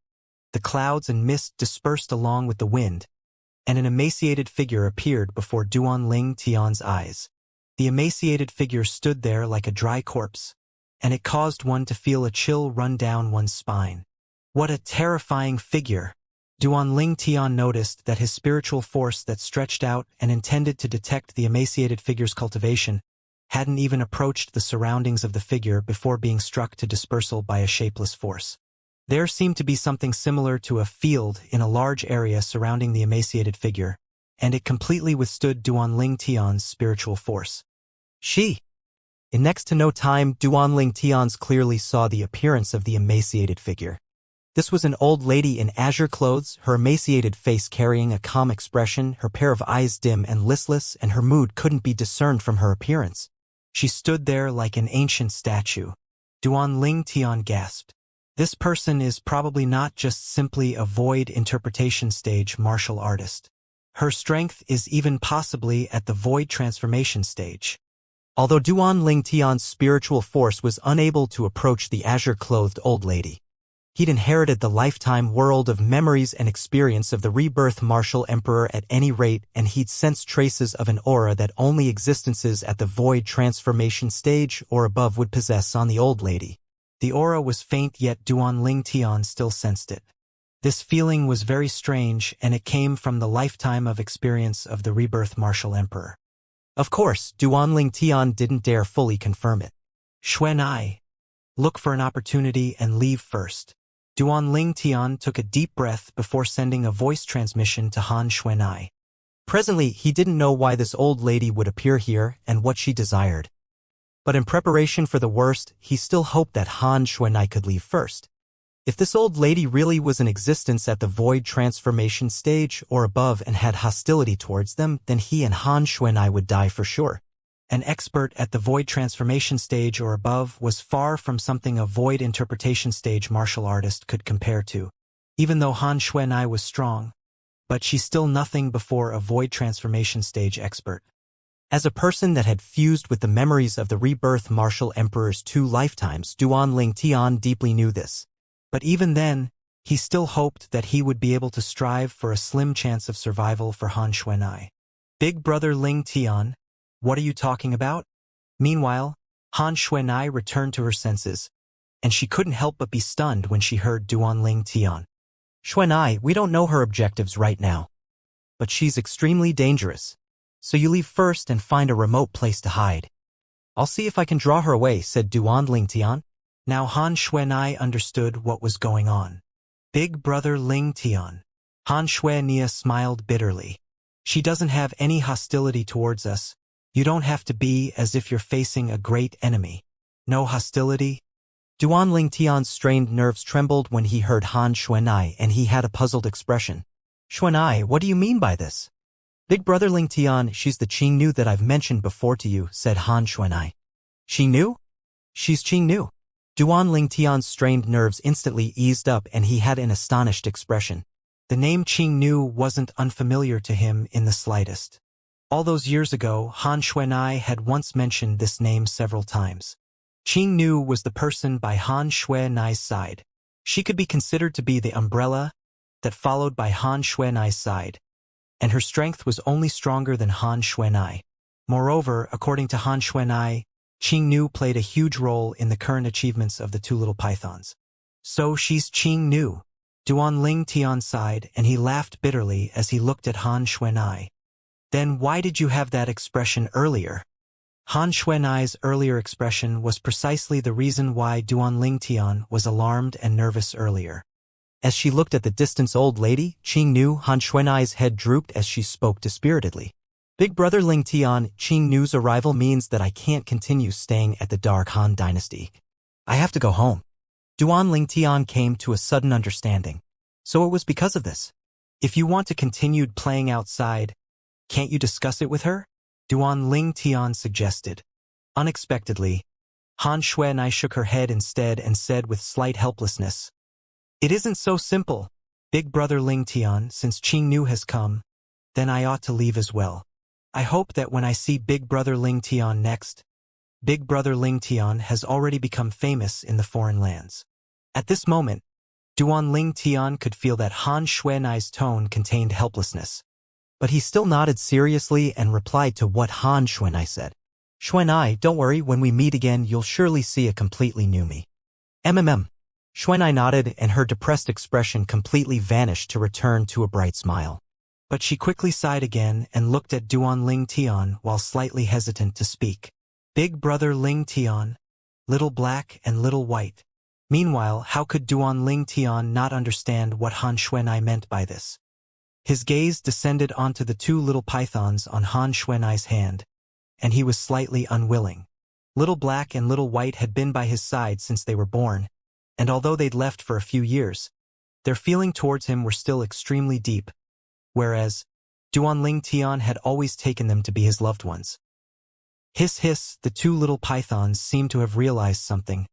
the clouds and mist dispersed along with the wind, and an emaciated figure appeared before Duan Ling Tian's eyes. The emaciated figure stood there like a dry corpse, and it caused one to feel a chill run down one's spine. What a terrifying figure! Duan Ling Tian noticed that his spiritual force that stretched out and intended to detect the emaciated figure's cultivation hadn't even approached the surroundings of the figure before being struck to dispersal by a shapeless force. There seemed to be something similar to a field in a large area surrounding the emaciated figure, and it completely withstood Duanling Tian's spiritual force. In next to no time, Duanling Tian's clearly saw the appearance of the emaciated figure. This was an old lady in azure clothes, her emaciated face carrying a calm expression, her pair of eyes dim and listless, and her mood couldn't be discerned from her appearance. She stood there like an ancient statue. Duanling Tian gasped. This person is probably not just simply a void interpretation stage martial artist. Her strength is even possibly at the void transformation stage. Although Duanling Tian's spiritual force was unable to approach the azure-clothed old lady, he'd inherited the lifetime world of memories and experience of the rebirth martial emperor at any rate, and he'd sensed traces of an aura that only existences at the void transformation stage or above would possess on the old lady. The aura was faint, yet Duanling Tian still sensed it. This feeling was very strange, and it came from the lifetime of experience of the rebirth martial emperor. Of course, Duanling Tian didn't dare fully confirm it. Xuanai, look for an opportunity and leave first. Duanling Tian took a deep breath before sending a voice transmission to Han Xuanai. Presently, he didn't know why this old lady would appear here and what she desired. But in preparation for the worst, he still hoped that Han Xuanai could leave first. If this old lady really was in existence at the void transformation stage or above and had hostility towards them, then he and Han Xuanai would die for sure. An expert at the void transformation stage or above was far from something a void interpretation stage martial artist could compare to. Even though Han Xuanai was strong, but she's still nothing before a void transformation stage expert. As a person that had fused with the memories of the rebirth martial emperor's 2 lifetimes, Duanling Tian deeply knew this. But even then, he still hoped that he would be able to strive for a slim chance of survival for Han Xuanai. Big brother Ling Tian, what are you talking about? Meanwhile, Han Xuanai returned to her senses, and she couldn't help but be stunned when she heard Duanling Tian. Xuanai, we don't know her objectives right now. But she's extremely dangerous. So you leave first and find a remote place to hide. I'll see if I can draw her away, said Duanling Tian. Now Han Xuanai understood what was going on. Big brother Ling Tian. Han Xuanai smiled bitterly. She doesn't have any hostility towards us. You don't have to be as if you're facing a great enemy. No hostility? Duanling Tian's strained nerves trembled when he heard Han Xuanai, and he had a puzzled expression. Xuanai, what do you mean by this? Big brother Ling Tian, she's the Qingnu that I've mentioned before to you, said Han Xuanai. Qingnu? She's Qingnu. Duanling Tian's strained nerves instantly eased up and he had an astonished expression. The name Qingnu wasn't unfamiliar to him in the slightest. All those years ago, Han Xuanai had once mentioned this name several times. Qingnu was the person by Han Xuanai's side. She could be considered to be the umbrella that followed by Han Xuanai's side, and her strength was only stronger than Han Xuanai. Moreover, according to Han Xuanai, Qingnu played a huge role in the current achievements of the 2 little pythons. So she's Qingnu. Duanling Tian sighed, and he laughed bitterly as he looked at Han Xuanai. Then why did you have that expression earlier? Han Xuanai's earlier expression was precisely the reason why Duanling Tian was alarmed and nervous earlier. As she looked at the distant old lady, Qingnu, Han Xuanai's head drooped as she spoke dispiritedly. Big brother Ling Tian, Qingnu's arrival means that I can't continue staying at the Dark Han dynasty. I have to go home. Duanling Tian came to a sudden understanding. So it was because of this. If you want to continue playing outside, can't you discuss it with her? Duanling Tian suggested. Unexpectedly, Han Xuanai shook her head instead and said with slight helplessness, It isn't so simple, Big brother Ling Tian, since Qingnu has come, then I ought to leave as well. I hope that when I see Big brother Ling Tian next, Big brother Ling Tian has already become famous in the foreign lands. At this moment, Duanling Tian could feel that Han Xuanai's tone contained helplessness. But he still nodded seriously and replied to what Han Xuanai said. Xuanai, don't worry, when we meet again you'll surely see a completely new me. Xuanai nodded and her depressed expression completely vanished to return to a bright smile. But she quickly sighed again and looked at Duanling Tian while slightly hesitant to speak. Big brother Ling Tian, little black and little white. Meanwhile, how could Duan Ling Tian not understand what Han Xuanai meant by this? His gaze descended onto the two little pythons on Han Xuanai's hand, and he was slightly unwilling. Little black and little white had been by his side since they were born, and although they'd left for a few years, their feeling towards him were still extremely deep, whereas Duan Ling Tian had always taken them to be his loved ones. Hiss hiss, the two little pythons seemed to have realized something,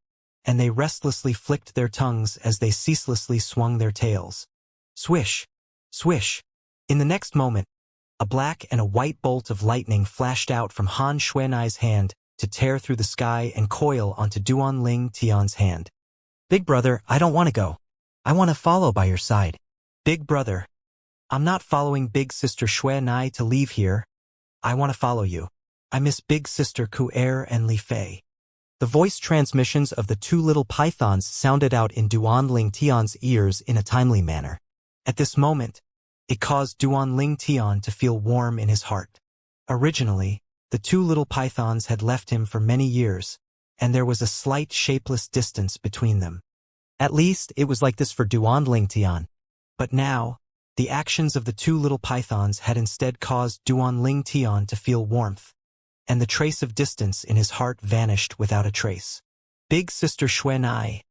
and they restlessly flicked their tongues as they ceaselessly swung their tails. Swish! Swish! In the next moment, a black and a white bolt of lightning flashed out from Han Xuanai's hand to tear through the sky and coil onto Duan Ling Tian's hand. Big brother, I don't want to go. I want to follow by your side. Big brother, I'm not following big sister Xuanai to leave here. I want to follow you. I miss big sister Ku-Er and Li Fei. The voice transmissions of the two little pythons sounded out in Duan Ling Tian's ears in a timely manner. At this moment, it caused Duan Ling Tian to feel warm in his heart. Originally, the two little pythons had left him for many years, and there was a slight shapeless distance between them. At least, it was like this for Duan Ling Tian. But now, the actions of the two little pythons had instead caused Duan Ling Tian to feel warmth, and the trace of distance in his heart vanished without a trace. Big sister Xuanai,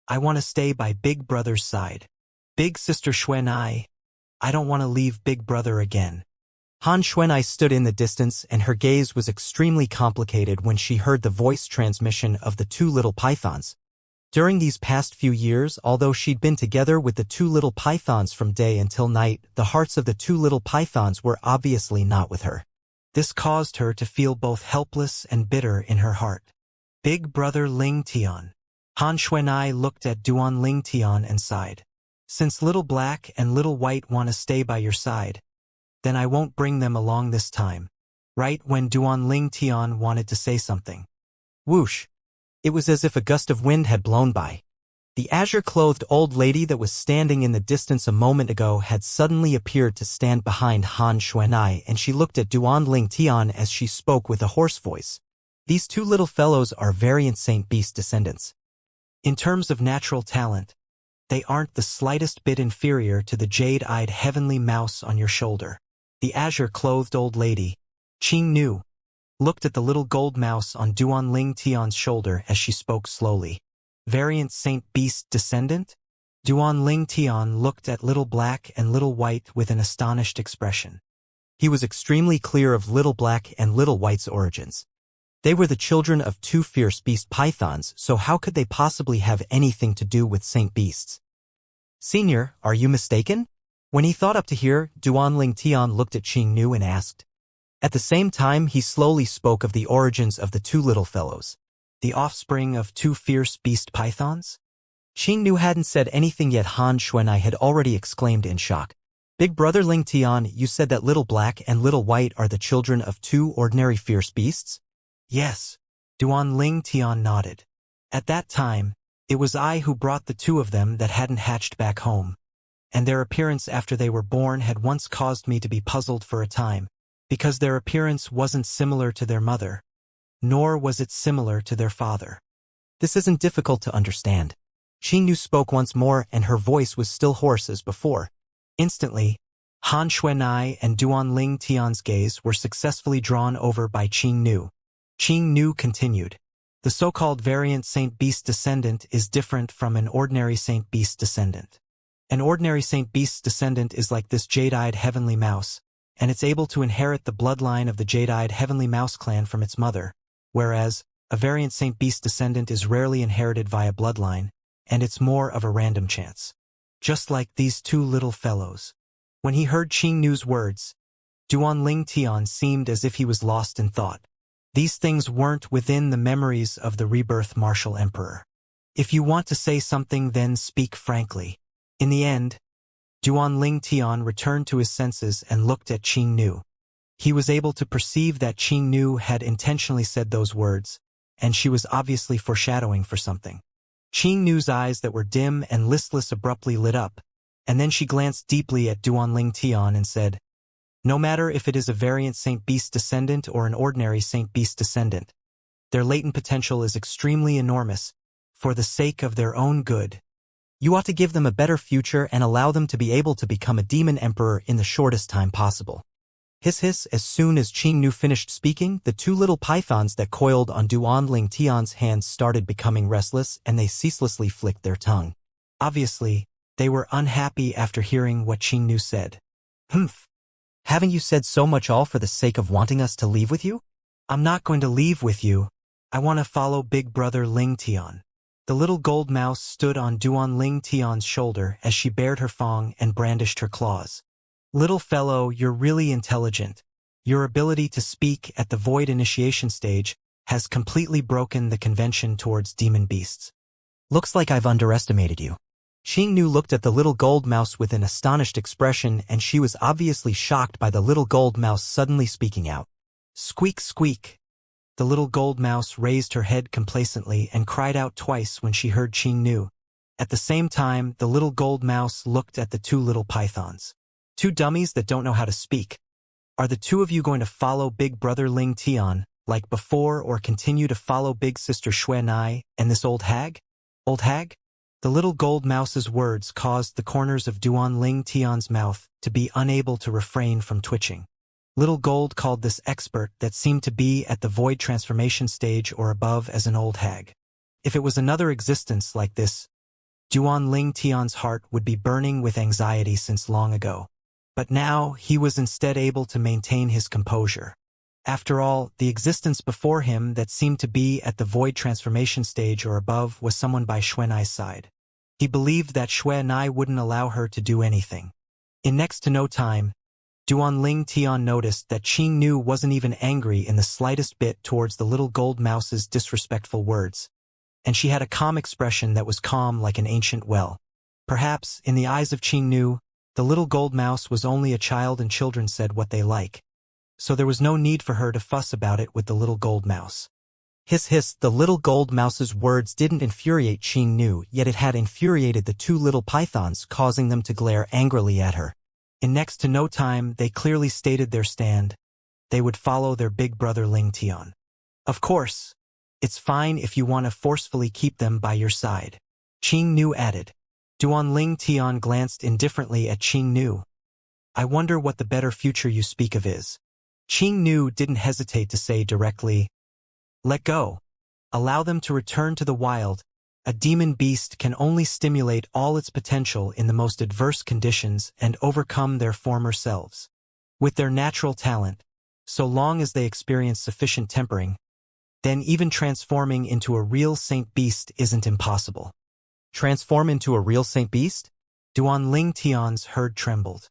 I want to stay by big brother's side. Big sister Xuanai, I don't want to leave big brother again. Han Xuanai stood in the distance, and her gaze was extremely complicated when she heard the voice transmission of the two little pythons. During these past few years, although she'd been together with the two little pythons from day until night, the hearts of the two little pythons were obviously not with her. This caused her to feel both helpless and bitter in her heart. Big brother Ling Tian. Han Xuanai looked at Duan Ling Tian and sighed. Since little black and little white want to stay by your side, then I won't bring them along this time. Right when Duan Ling Tian wanted to say something. Whoosh! It was as if a gust of wind had blown by. The azure-clothed old lady that was standing in the distance a moment ago had suddenly appeared to stand behind Han Xuanai, and she looked at Duan Ling Tian as she spoke with a hoarse voice. These two little fellows are variant Saint Beast descendants. In terms of natural talent, they aren't the slightest bit inferior to the jade-eyed heavenly mouse on your shoulder. The azure-clothed old lady, Qing Nu, looked at the little gold mouse on Duan Ling Tian's shoulder as she spoke slowly. Variant Saint Beast descendant? Duan Ling Tian looked at little black and little white with an astonished expression. He was extremely clear of little black and little white's origins. They were the children of two fierce beast pythons, so how could they possibly have anything to do with Saint Beasts? Senior, are you mistaken? When he thought up to here, Duan Ling Tian looked at Qing Nu and asked. At the same time, he slowly spoke of the origins of the two little fellows, the offspring of two fierce beast pythons. Qing Nu hadn't said anything yet. Han Xuanai had already exclaimed in shock. Big brother Ling Tian, you said that little black and little white are the children of two ordinary fierce beasts? Yes. Duan Ling Tian nodded. At that time, it was I who brought the two of them that hadn't hatched back home, and their appearance after they were born had once caused me to be puzzled for a time, because their appearance wasn't similar to their mother, nor was it similar to their father. This isn't difficult to understand. Qing Nu spoke once more, and her voice was still hoarse as before. Instantly, Han Xuanai and Duan Ling Tian's gaze were successfully drawn over by Qing Nu. Qing Nu continued. The so-called variant Saint Beast descendant is different from an ordinary Saint Beast descendant. An ordinary Saint Beast descendant is like this jade-eyed heavenly mouse, and it's able to inherit the bloodline of the jade-eyed heavenly mouse clan from its mother, whereas a variant Saint Beast descendant is rarely inherited via bloodline, and it's more of a random chance. Just like these two little fellows. When he heard Qing Nu's words, Duan Ling Tian seemed as if he was lost in thought. These things weren't within the memories of the rebirth martial emperor. If you want to say something, then speak frankly. In the end, Duan Ling Tian returned to his senses and looked at Qing Nu. He was able to perceive that Qing Nu had intentionally said those words, and she was obviously foreshadowing for something. Qing Nu's eyes that were dim and listless abruptly lit up, and then she glanced deeply at Duan Ling Tian and said, no matter if it is a variant Saint Beast descendant or an ordinary Saint Beast descendant, Their latent potential is extremely enormous, for the sake of their own good. You ought to give them a better future and allow them to be able to become a demon emperor in the shortest time possible. Hiss hiss. As soon as Qingnu finished speaking, the two little pythons that coiled on Duanling Tian's hands started becoming restless and they ceaselessly flicked their tongue. Obviously, they were unhappy after hearing what Qingnu said. Humph. Haven't you said so much all for the sake of wanting us to leave with you? I'm not going to leave with you. I want to follow Big Brother Ling Tian. The little gold mouse stood on Duanling Tian's shoulder as she bared her fang and brandished her claws. Little fellow, you're really intelligent. Your ability to speak at the void initiation stage has completely broken the convention towards demon beasts. Looks like I've underestimated you. Qingnu looked at the little gold mouse with an astonished expression, and she was obviously shocked by the little gold mouse suddenly speaking out. Squeak, squeak. The little gold mouse raised her head complacently and cried out twice when she heard Qingnu. At the same time, the little gold mouse looked at the two little pythons. Two dummies that don't know how to speak. Are the two of you going to follow Big Brother Ling Tian, like before, or continue to follow Big Sister Xuanai and this old hag? Old hag? The little gold mouse's words caused the corners of Duanling Tian's mouth to be unable to refrain from twitching. Little Gold called this expert that seemed to be at the void transformation stage or above as an old hag. If it was another existence like this, Duanling Tian's heart would be burning with anxiety since long ago. But now he was instead able to maintain his composure. After all, the existence before him that seemed to be at the void transformation stage or above was someone by Xuanai's side. He believed that Xuanai wouldn't allow her to do anything. In next to no time, Duanling Tian noticed that Qingnu wasn't even angry in the slightest bit towards the little gold mouse's disrespectful words, and she had a calm expression that was calm like an ancient well. Perhaps, in the eyes of Qingnu, the little gold mouse was only a child and children said what they like. So there was no need for her to fuss about it with the little gold mouse. Hiss hiss, the little gold mouse's words didn't infuriate Qingnu, yet it had infuriated the two little pythons, causing them to glare angrily at her. In next to no time, they clearly stated their stand. They would follow their big brother Ling Tian. Of course, it's fine if you want to forcefully keep them by your side, Qingnu added. Duanling Tian glanced indifferently at Qingnu. I wonder what the better future you speak of is. Qingnu didn't hesitate to say directly, let go. Allow them to return to the wild. A demon beast can only stimulate all its potential in the most adverse conditions and overcome their former selves. With their natural talent, so long as they experience sufficient tempering, then even transforming into a real saint beast isn't impossible. Transform into a real saint beast? Duanling Tian's heart trembled.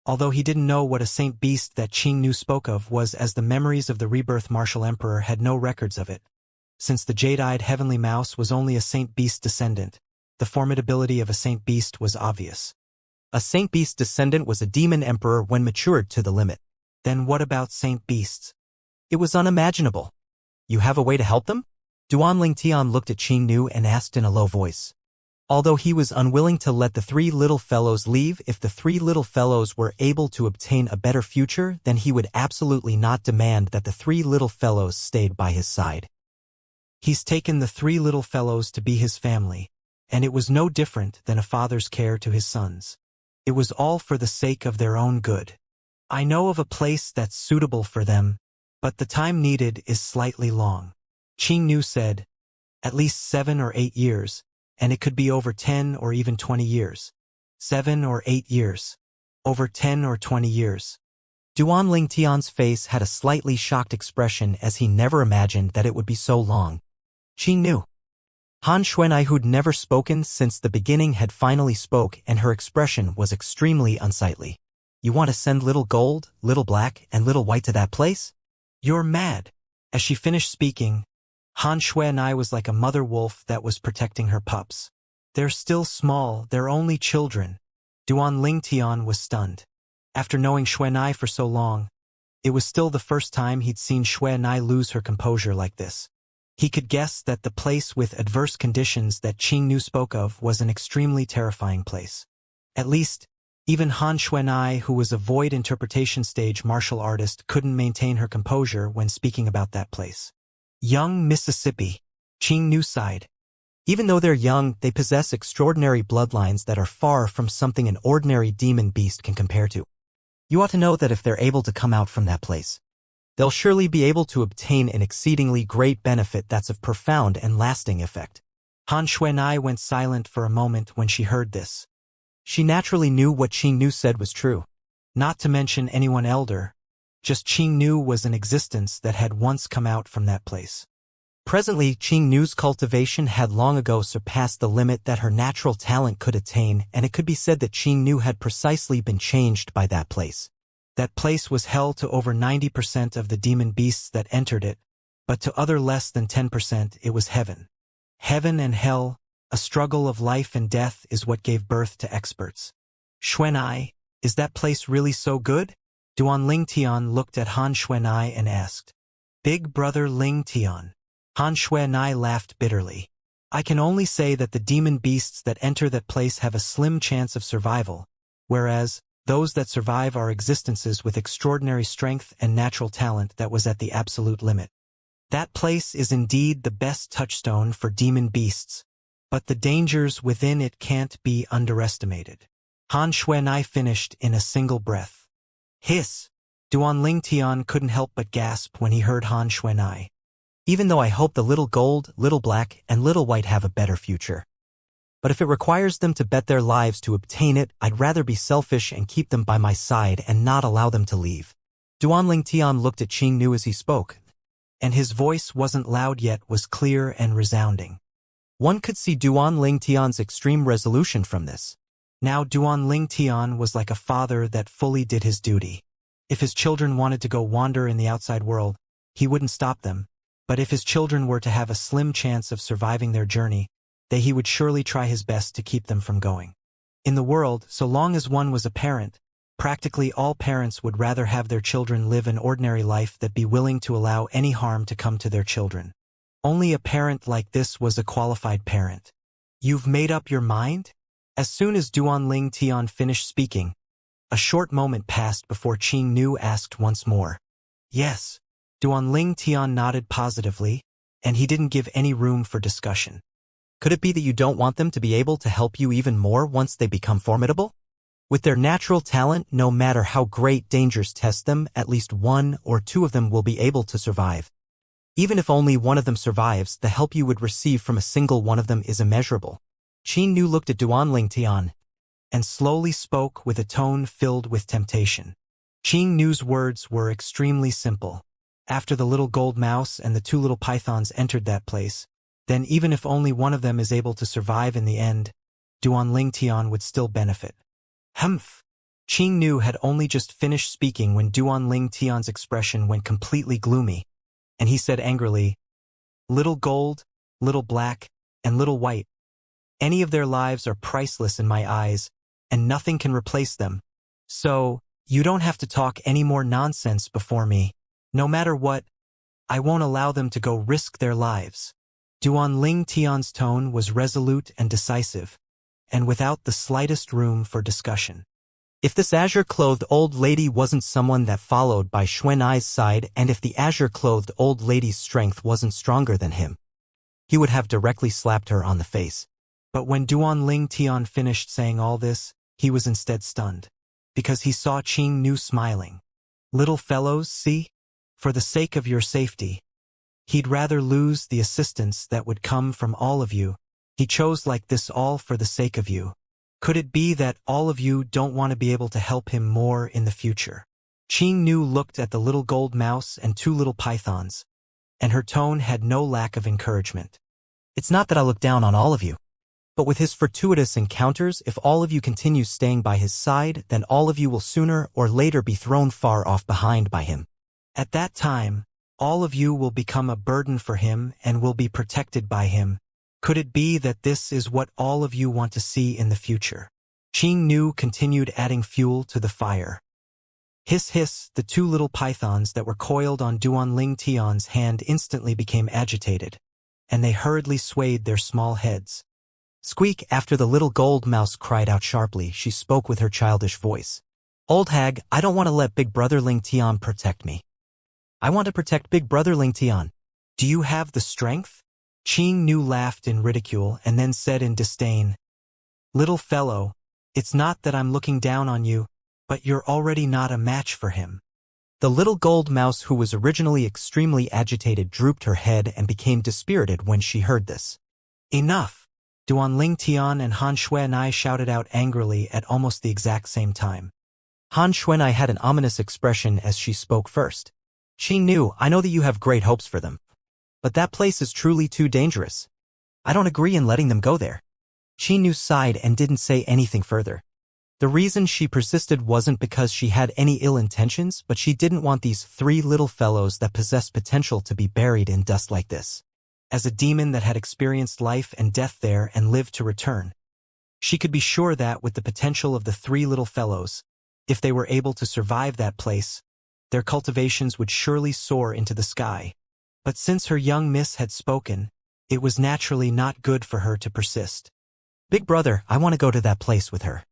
Although he didn't know what a saint beast that Qingnu spoke of was, as the memories of the rebirth martial emperor had no records of it. Since the jade-eyed heavenly mouse was only a saint beast descendant, the formidability of a saint beast was obvious. A saint beast descendant was a demon emperor when matured to the limit. Then what about saint beasts? It was unimaginable. You have a way to help them? Duanling Tian looked at Qingnu and asked in a low voice. Although he was unwilling to let the three little fellows leave, if the three little fellows were able to obtain a better future, then he would absolutely not demand that the three little fellows stayed by his side. He's taken the three little fellows to be his family, and it was no different than a father's care to his sons. It was all for the sake of their own good. I know of a place that's suitable for them, but the time needed is slightly long. Qingnu said, at least 7 or 8 years, and it could be over 10 or even 20 years. 7 or 8 years. Over 10 or 20 years. Duanling Tian's face had a slightly shocked expression, as he never imagined that it would be so long. Qingnu. Han Xuanai, who'd never spoken since the beginning, had finally spoke, and her expression was extremely unsightly. You want to send little gold, little black, and little white to that place? You're mad. As she finished speaking, Han Xuanai was like a mother wolf that was protecting her pups. They're still small, they're only children. Duanling Tian was stunned. After knowing Xuanai for so long, it was still the first time he'd seen Xuanai lose her composure like this. He could guess that the place with adverse conditions that Qingnu spoke of was an extremely terrifying place. At least, even Han Xuanai, who was a void interpretation stage martial artist, couldn't maintain her composure when speaking about that place. Young Mississippi. Qing Nu sighed. Even though they're young, they possess extraordinary bloodlines that are far from something an ordinary demon beast can compare to. You ought to know that if they're able to come out from that place, they'll surely be able to obtain an exceedingly great benefit that's of profound and lasting effect. Han Xuanai went silent for a moment when she heard this. She naturally knew what Qing Nu said was true. Not to mention anyone elder, just Qing Nu was an existence that had once come out from that place. Presently, Qing Nu's cultivation had long ago surpassed the limit that her natural talent could attain, and it could be said that Qing Nu had precisely been changed by that place. That place was hell to over 90% of the demon beasts that entered it, but to other less than 10% it was heaven. Heaven and hell, a struggle of life and death, is what gave birth to experts. Xuanai, is that place really so good? Duan Ling Tian looked at Han Xuanai and asked. Big brother Ling Tian. Han Xuanai laughed bitterly. I can only say that the demon beasts that enter that place have a slim chance of survival, whereas those that survive are existences with extraordinary strength and natural talent that was at the absolute limit. That place is indeed the best touchstone for demon beasts, but the dangers within it can't be underestimated. Han Xuanai finished in a single breath. Hiss! Duan Ling Tian couldn't help but gasp when he heard Han Xuanai. Even though I hope the little gold, little black, and little white have a better future. But if it requires them to bet their lives to obtain it, I'd rather be selfish and keep them by my side and not allow them to leave. Duan Ling Tian looked at Qing Nu as he spoke, and his voice wasn't loud yet was clear and resounding. One could see Duan Ling Tian's extreme resolution from this. Now Duan Ling Tian was like a father that fully did his duty. If his children wanted to go wander in the outside world, he wouldn't stop them, but if his children were to have a slim chance of surviving their journey, he would surely try his best to keep them from going. In the world, so long as one was a parent, practically all parents would rather have their children live an ordinary life than be willing to allow any harm to come to their children. Only a parent like this was a qualified parent. You've made up your mind? As soon as Duan Ling Tian finished speaking, a short moment passed before Qing Nu asked once more. Yes. Duan Ling Tian nodded positively, and he didn't give any room for discussion. Could it be that you don't want them to be able to help you even more once they become formidable? With their natural talent, no matter how great dangers test them, at least one or two of them will be able to survive. Even if only one of them survives, the help you would receive from a single one of them is immeasurable. Qing Nu looked at Duan Ling Tian and slowly spoke with a tone filled with temptation. Qing Nu's words were extremely simple. After the little gold mouse and the two little pythons entered that place, then even if only one of them is able to survive in the end, Duan Ling Tian would still benefit. Humph! Qing Nu had only just finished speaking when Duan Ling Tian's expression went completely gloomy, and he said angrily, Little gold, little black, and little white. Any of their lives are priceless in my eyes, and nothing can replace them. So, you don't have to talk any more nonsense before me. No matter what, I won't allow them to go risk their lives. Duan Ling Tian's tone was resolute and decisive, and without the slightest room for discussion. If this azure-clothed old lady wasn't someone that followed by Xuanai's side, and if the azure-clothed old lady's strength wasn't stronger than him, he would have directly slapped her on the face. But when Duan Ling Tian finished saying all this, he was instead stunned, because he saw Qing Nu smiling. Little fellows, see? For the sake of your safety, he'd rather lose the assistance that would come from all of you. He chose like this all for the sake of you. Could it be that all of you don't want to be able to help him more in the future? Qing Nu looked at the little gold mouse and two little pythons, and her tone had no lack of encouragement. It's not that I look down on all of you, but with his fortuitous encounters, if all of you continue staying by his side, then all of you will sooner or later be thrown far off behind by him. At that time, all of you will become a burden for him and will be protected by him. Could it be that this is what all of you want to see in the future? Qing Nu continued adding fuel to the fire. Hiss hiss, the two little pythons that were coiled on Duan Ling Tian's hand instantly became agitated, and they hurriedly swayed their small heads. Squeak! After the little gold mouse cried out sharply, she spoke with her childish voice. Old hag, I don't want to let Big Brother Ling Tian protect me. I want to protect Big Brother Ling Tian. Do you have the strength? Qing Nu laughed in ridicule and then said in disdain, Little fellow, it's not that I'm looking down on you, but you're already not a match for him. The little gold mouse, who was originally extremely agitated, drooped her head and became dispirited when she heard this. Enough! Duanling Tian and Han Xuanai shouted out angrily at almost the exact same time. Han Xuanai had an ominous expression as she spoke first. Qing Nu, I know that you have great hopes for them. But that place is truly too dangerous. I don't agree in letting them go there. Qing Nu sighed and didn't say anything further. The reason she persisted wasn't because she had any ill intentions, but she didn't want these three little fellows that possessed potential to be buried in dust like this. As a demon that had experienced life and death there and lived to return, she could be sure that with the potential of the three little fellows, if they were able to survive that place, their cultivations would surely soar into the sky. But since her young miss had spoken, it was naturally not good for her to persist. Big brother, I want to go to that place with her.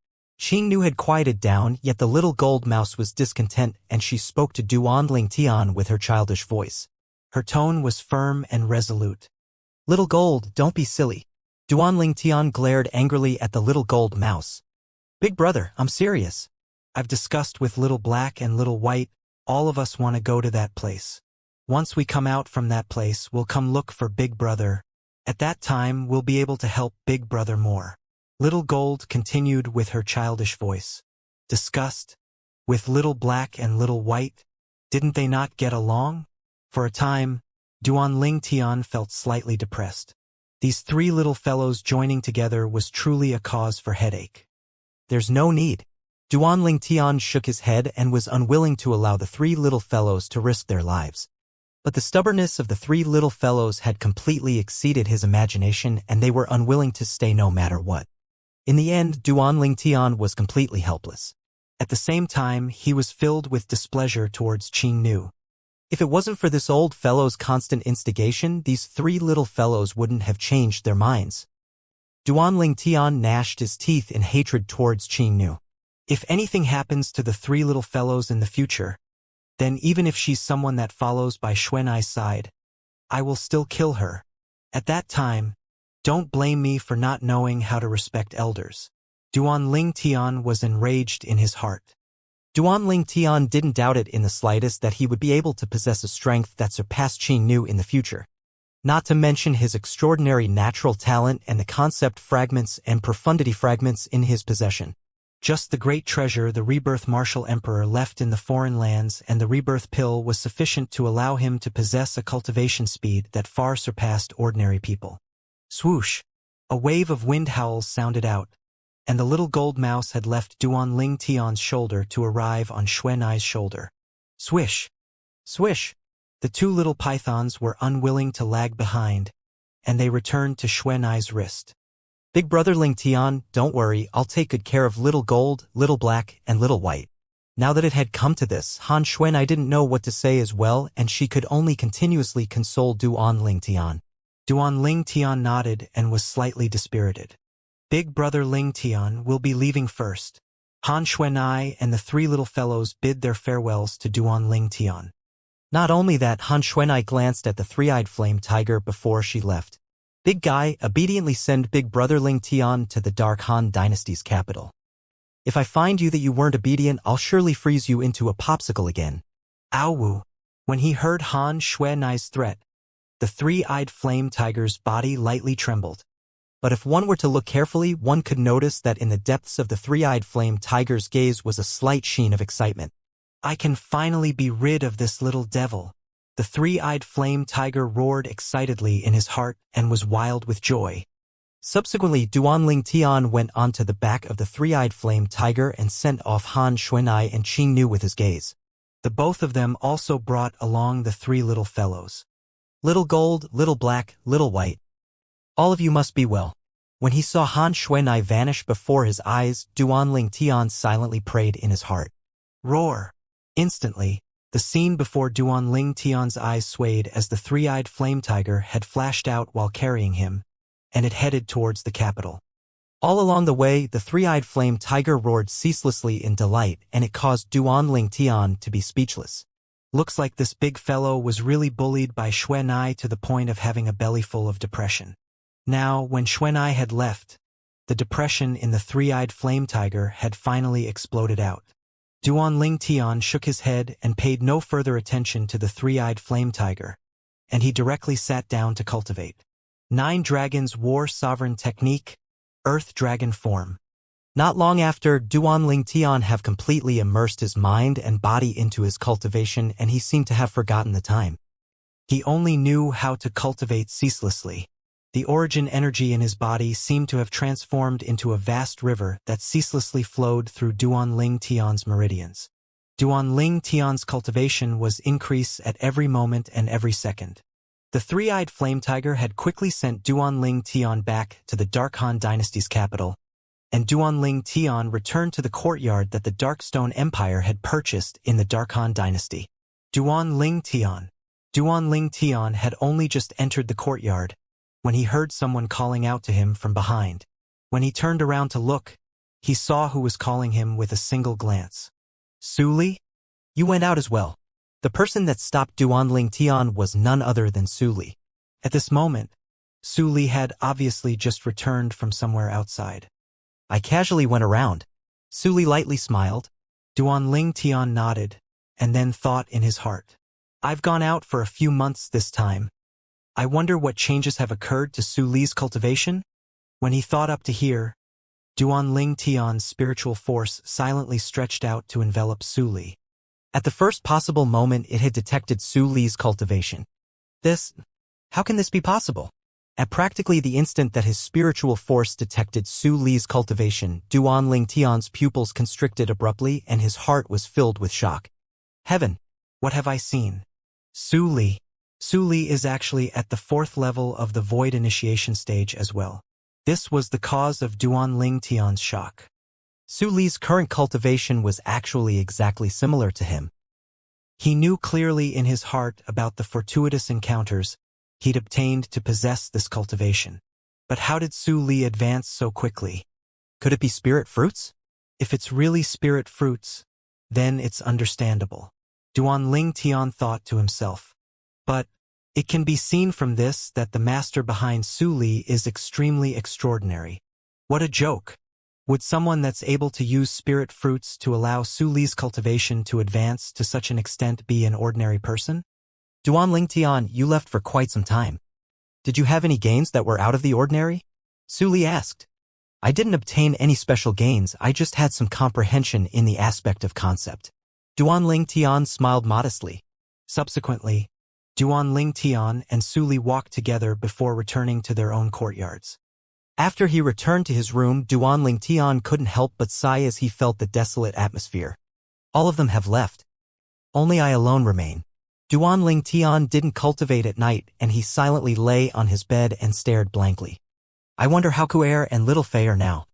Qing Nu had quieted down, yet the little gold mouse was discontent, and she spoke to Duanling Tian with her childish voice. Her tone was firm and resolute. Little gold, don't be silly. Duanling Tian glared angrily at the little gold mouse. Big brother, I'm serious. I've discussed with little black and little white, all of us want to go to that place. Once we come out from that place, we'll come look for Big Brother. At that time, we'll be able to help Big Brother more. Little Gold continued with her childish voice. Disgust? With Little Black and Little White? Didn't they not get along? For a time, Duanling Tian felt slightly depressed. These three little fellows joining together was truly a cause for headache. There's no need. Duanling Tian shook his head and was unwilling to allow the three little fellows to risk their lives. But the stubbornness of the three little fellows had completely exceeded his imagination, and they were unwilling to stay no matter what. In the end, Duanling Tian was completely helpless. At the same time, he was filled with displeasure towards Qing Nu. If it wasn't for this old fellow's constant instigation, these three little fellows wouldn't have changed their minds. Duanling Tian gnashed his teeth in hatred towards Qing Nu. If anything happens to the three little fellows in the future, then even if she's someone that follows by Xuanai's side, I will still kill her. At that time, don't blame me for not knowing how to respect elders. Duanling Tian was enraged in his heart. Duanling Tian didn't doubt it in the slightest that he would be able to possess a strength that surpassed Qing Nu in the future. Not to mention his extraordinary natural talent and the concept fragments and profundity fragments in his possession. Just the great treasure the rebirth martial emperor left in the foreign lands and the rebirth pill was sufficient to allow him to possess a cultivation speed that far surpassed ordinary people. Swoosh! A wave of wind howls sounded out, and the little gold mouse had left Duanling Tian's shoulder to arrive on Xuanai's shoulder. Swish! Swish! The two little pythons were unwilling to lag behind, and they returned to Xuanai's wrist. Big brother Ling Tian, don't worry, I'll take good care of Little Gold, Little Black, and Little White. Now that it had come to this, Han Xuanai didn't know what to say as well, and she could only continuously console Duanling Tian. Duanling Tian nodded and was slightly dispirited. Big brother Ling Tian will be leaving first. Han Xuanai and the three little fellows bid their farewells to Duanling Tian. Not only that, Han Xuanai glanced at the three-eyed flame tiger before she left. Big guy, obediently send Big Brother Ling Tian to the Dark Han Dynasty's capital. If I find you that you weren't obedient, I'll surely freeze you into a popsicle again. Ow! When he heard Han Xuanai's threat, the three-eyed flame tiger's body lightly trembled. But if one were to look carefully, one could notice that in the depths of the three-eyed flame tiger's gaze was a slight sheen of excitement. I can finally be rid of this little devil. The three-eyed flame tiger roared excitedly in his heart and was wild with joy. Subsequently, Duanling Tian went onto the back of the three-eyed flame tiger and sent off Han Xuanai and Qing Nu with his gaze. The both of them also brought along the three little fellows. Little Gold, Little Black, Little White. All of you must be well. When he saw Han Xuanai vanish before his eyes, Duanling Tian silently prayed in his heart. Roar! Instantly, the scene before Duanling Tian's eyes swayed as the three-eyed flame tiger had flashed out while carrying him, and it headed towards the capital. All along the way, the three-eyed flame tiger roared ceaselessly in delight, and it caused Duanling Tian to be speechless. Looks like this big fellow was really bullied by Xuanai to the point of having a bellyful of depression. Now, when Xuanai had left, the depression in the three-eyed flame tiger had finally exploded out. Duanling Tian shook his head and paid no further attention to the three-eyed flame tiger, and he directly sat down to cultivate. 9 Dragons War Sovereign Technique, Earth Dragon Form. Not long after, Duanling Tian have completely immersed his mind and body into his cultivation, and he seemed to have forgotten the time. He only knew how to cultivate ceaselessly. The origin energy in his body seemed to have transformed into a vast river that ceaselessly flowed through Duanling Tian's meridians. Duanling Tian's cultivation was increased at every moment and every second. The three-eyed flame tiger had quickly sent Duanling Tian back to the Dark Han dynasty's capital, and Duanling Tian returned to the courtyard that the Darkstone Empire had purchased in the Dark Han dynasty. Duanling Tian had only just entered the courtyard when he heard someone calling out to him from behind. When he turned around to look, he saw who was calling him with a single glance. Su Li? You went out as well. The person that stopped Duanling Tian was none other than Su Li. At this moment, Su Li had obviously just returned from somewhere outside. I casually went around. Su Li lightly smiled. Duanling Tian nodded, and then thought in his heart. I've gone out for a few months this time. I wonder what changes have occurred to Su Li's cultivation? When he thought up to here, Duanling Tian's spiritual force silently stretched out to envelop Su Li. At the first possible moment it had detected Su Li's cultivation. How can this be possible? At practically the instant that his spiritual force detected Su Li's cultivation, Duanling Tian's pupils constricted abruptly and his heart was filled with shock. Heaven! What have I seen? Su Li is actually at the 4th level of the Void Initiation stage as well. This was the cause of Duanling Tian's shock. Su Li's current cultivation was actually exactly similar to him. He knew clearly in his heart about the fortuitous encounters he'd obtained to possess this cultivation. But how did Su Li advance so quickly? Could it be spirit fruits? If it's really spirit fruits, then it's understandable. Duanling Tian thought to himself. But it can be seen from this that the master behind Su Li is extremely extraordinary. What a joke! Would someone that's able to use spirit fruits to allow Su Li's cultivation to advance to such an extent be an ordinary person? Duanling Tian, you left for quite some time. Did you have any gains that were out of the ordinary? Su Li asked. I didn't obtain any special gains, I just had some comprehension in the aspect of concept. Duanling Tian smiled modestly. Subsequently, Duanling Tian and Su Li walked together before returning to their own courtyards. After he returned to his room, Duanling Tian couldn't help but sigh as he felt the desolate atmosphere. All of them have left. Only I alone remain. Duanling Tian didn't cultivate at night, and he silently lay on his bed and stared blankly. I wonder how Kuer and Little Fei are now.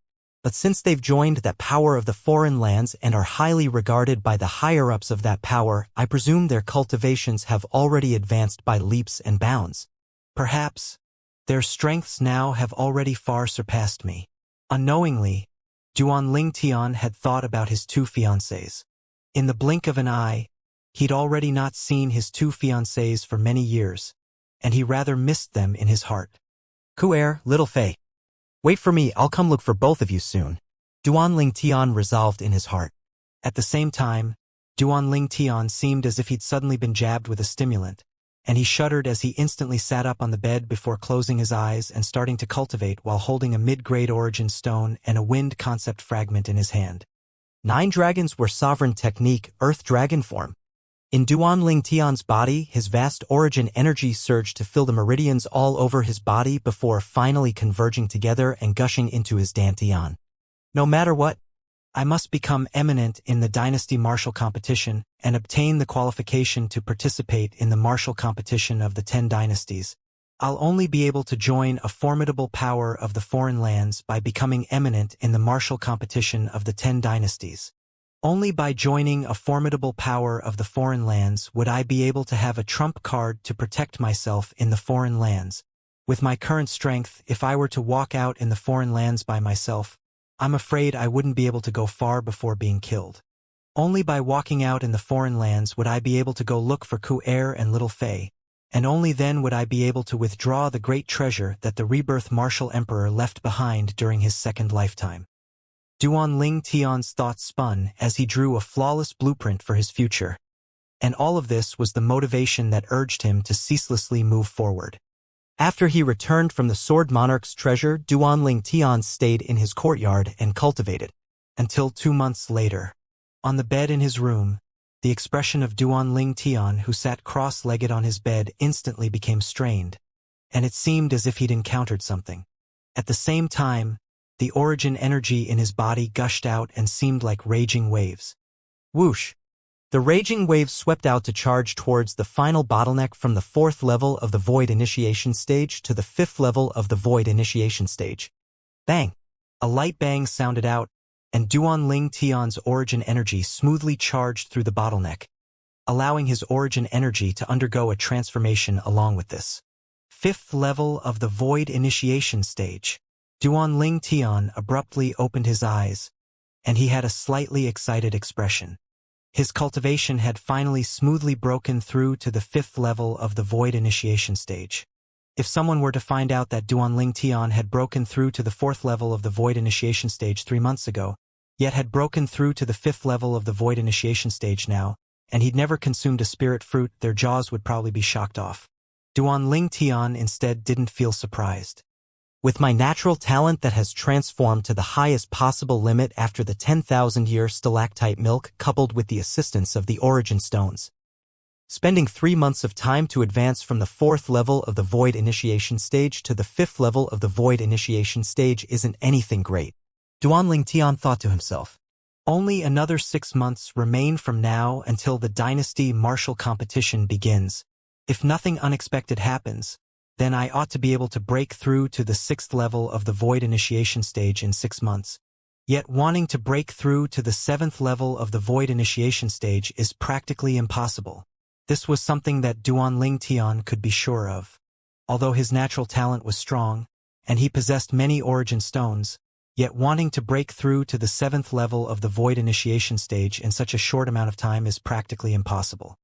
But since they've joined that power of the foreign lands and are highly regarded by the higher-ups of that power, I presume their cultivations have already advanced by leaps and bounds. Perhaps their strengths now have already far surpassed me. Unknowingly, Duanling Tian had thought about his 2 fiancées. In the blink of an eye, he'd already not seen his 2 fiancées for many years, and he rather missed them in his heart. Kuer, Little Fei. Wait for me, I'll come look for both of you soon. Duanling Tian resolved in his heart. At the same time, Duanling Tian seemed as if he'd suddenly been jabbed with a stimulant, and he shuddered as he instantly sat up on the bed before closing his eyes and starting to cultivate while holding a mid-grade origin stone and a wind concept fragment in his hand. 9 dragons were sovereign technique, Earth Dragon Form. In Duanling Tian's body, his vast origin energy surged to fill the meridians all over his body before finally converging together and gushing into his dantian. No matter what, I must become eminent in the dynasty martial competition and obtain the qualification to participate in the martial competition of the 10 dynasties. I'll only be able to join a formidable power of the foreign lands by becoming eminent in the martial competition of the 10 dynasties. Only by joining a formidable power of the foreign lands would I be able to have a trump card to protect myself in the foreign lands. With my current strength, if I were to walk out in the foreign lands by myself, I'm afraid I wouldn't be able to go far before being killed. Only by walking out in the foreign lands would I be able to go look for Ku-Er and Little Fei, and only then would I be able to withdraw the great treasure that the rebirth martial emperor left behind during his second lifetime. Duan Ling Tian's thoughts spun as he drew a flawless blueprint for his future. And all of this was the motivation that urged him to ceaselessly move forward. After he returned from the Sword Monarch's treasure, Duan Ling Tian stayed in his courtyard and cultivated, until 2 months later. On the bed in his room, the expression of Duan Ling Tian, who sat cross-legged on his bed, instantly became strained, and it seemed as if he'd encountered something. At the same time, the origin energy in his body gushed out and seemed like raging waves. Whoosh! The raging waves swept out to charge towards the final bottleneck from the 4th level of the Void Initiation Stage to the 5th level of the Void Initiation Stage. Bang! A light bang sounded out, and Duan Ling Tian's origin energy smoothly charged through the bottleneck, allowing his origin energy to undergo a transformation along with this. 5th level of the Void Initiation Stage. Duan Ling Tian abruptly opened his eyes, and he had a slightly excited expression. His cultivation had finally smoothly broken through to the 5th level of the Void Initiation Stage. If someone were to find out that Duan Ling Tian had broken through to the 4th level of the Void Initiation Stage 3 months ago, yet had broken through to the 5th level of the Void Initiation Stage now, and he'd never consumed a spirit fruit, their jaws would probably be shocked off. Duan Ling Tian instead didn't feel surprised. With my natural talent that has transformed to the highest possible limit after the 10,000-year stalactite milk coupled with the assistance of the origin stones. Spending 3 months of time to advance from the 4th level of the Void Initiation Stage to the 5th level of the Void Initiation Stage isn't anything great. Duan Ling Tian thought to himself. Only another 6 months remain from now until the Dynasty Martial Competition begins. If nothing unexpected happens, then I ought to be able to break through to the 6th level of the Void Initiation Stage in 6 months. Yet wanting to break through to the 7th level of the Void Initiation Stage is practically impossible. This was something that Duan Ling Tian could be sure of. Although his natural talent was strong, and he possessed many origin stones, yet wanting to break through to the 7th level of the Void Initiation Stage in such a short amount of time is practically impossible.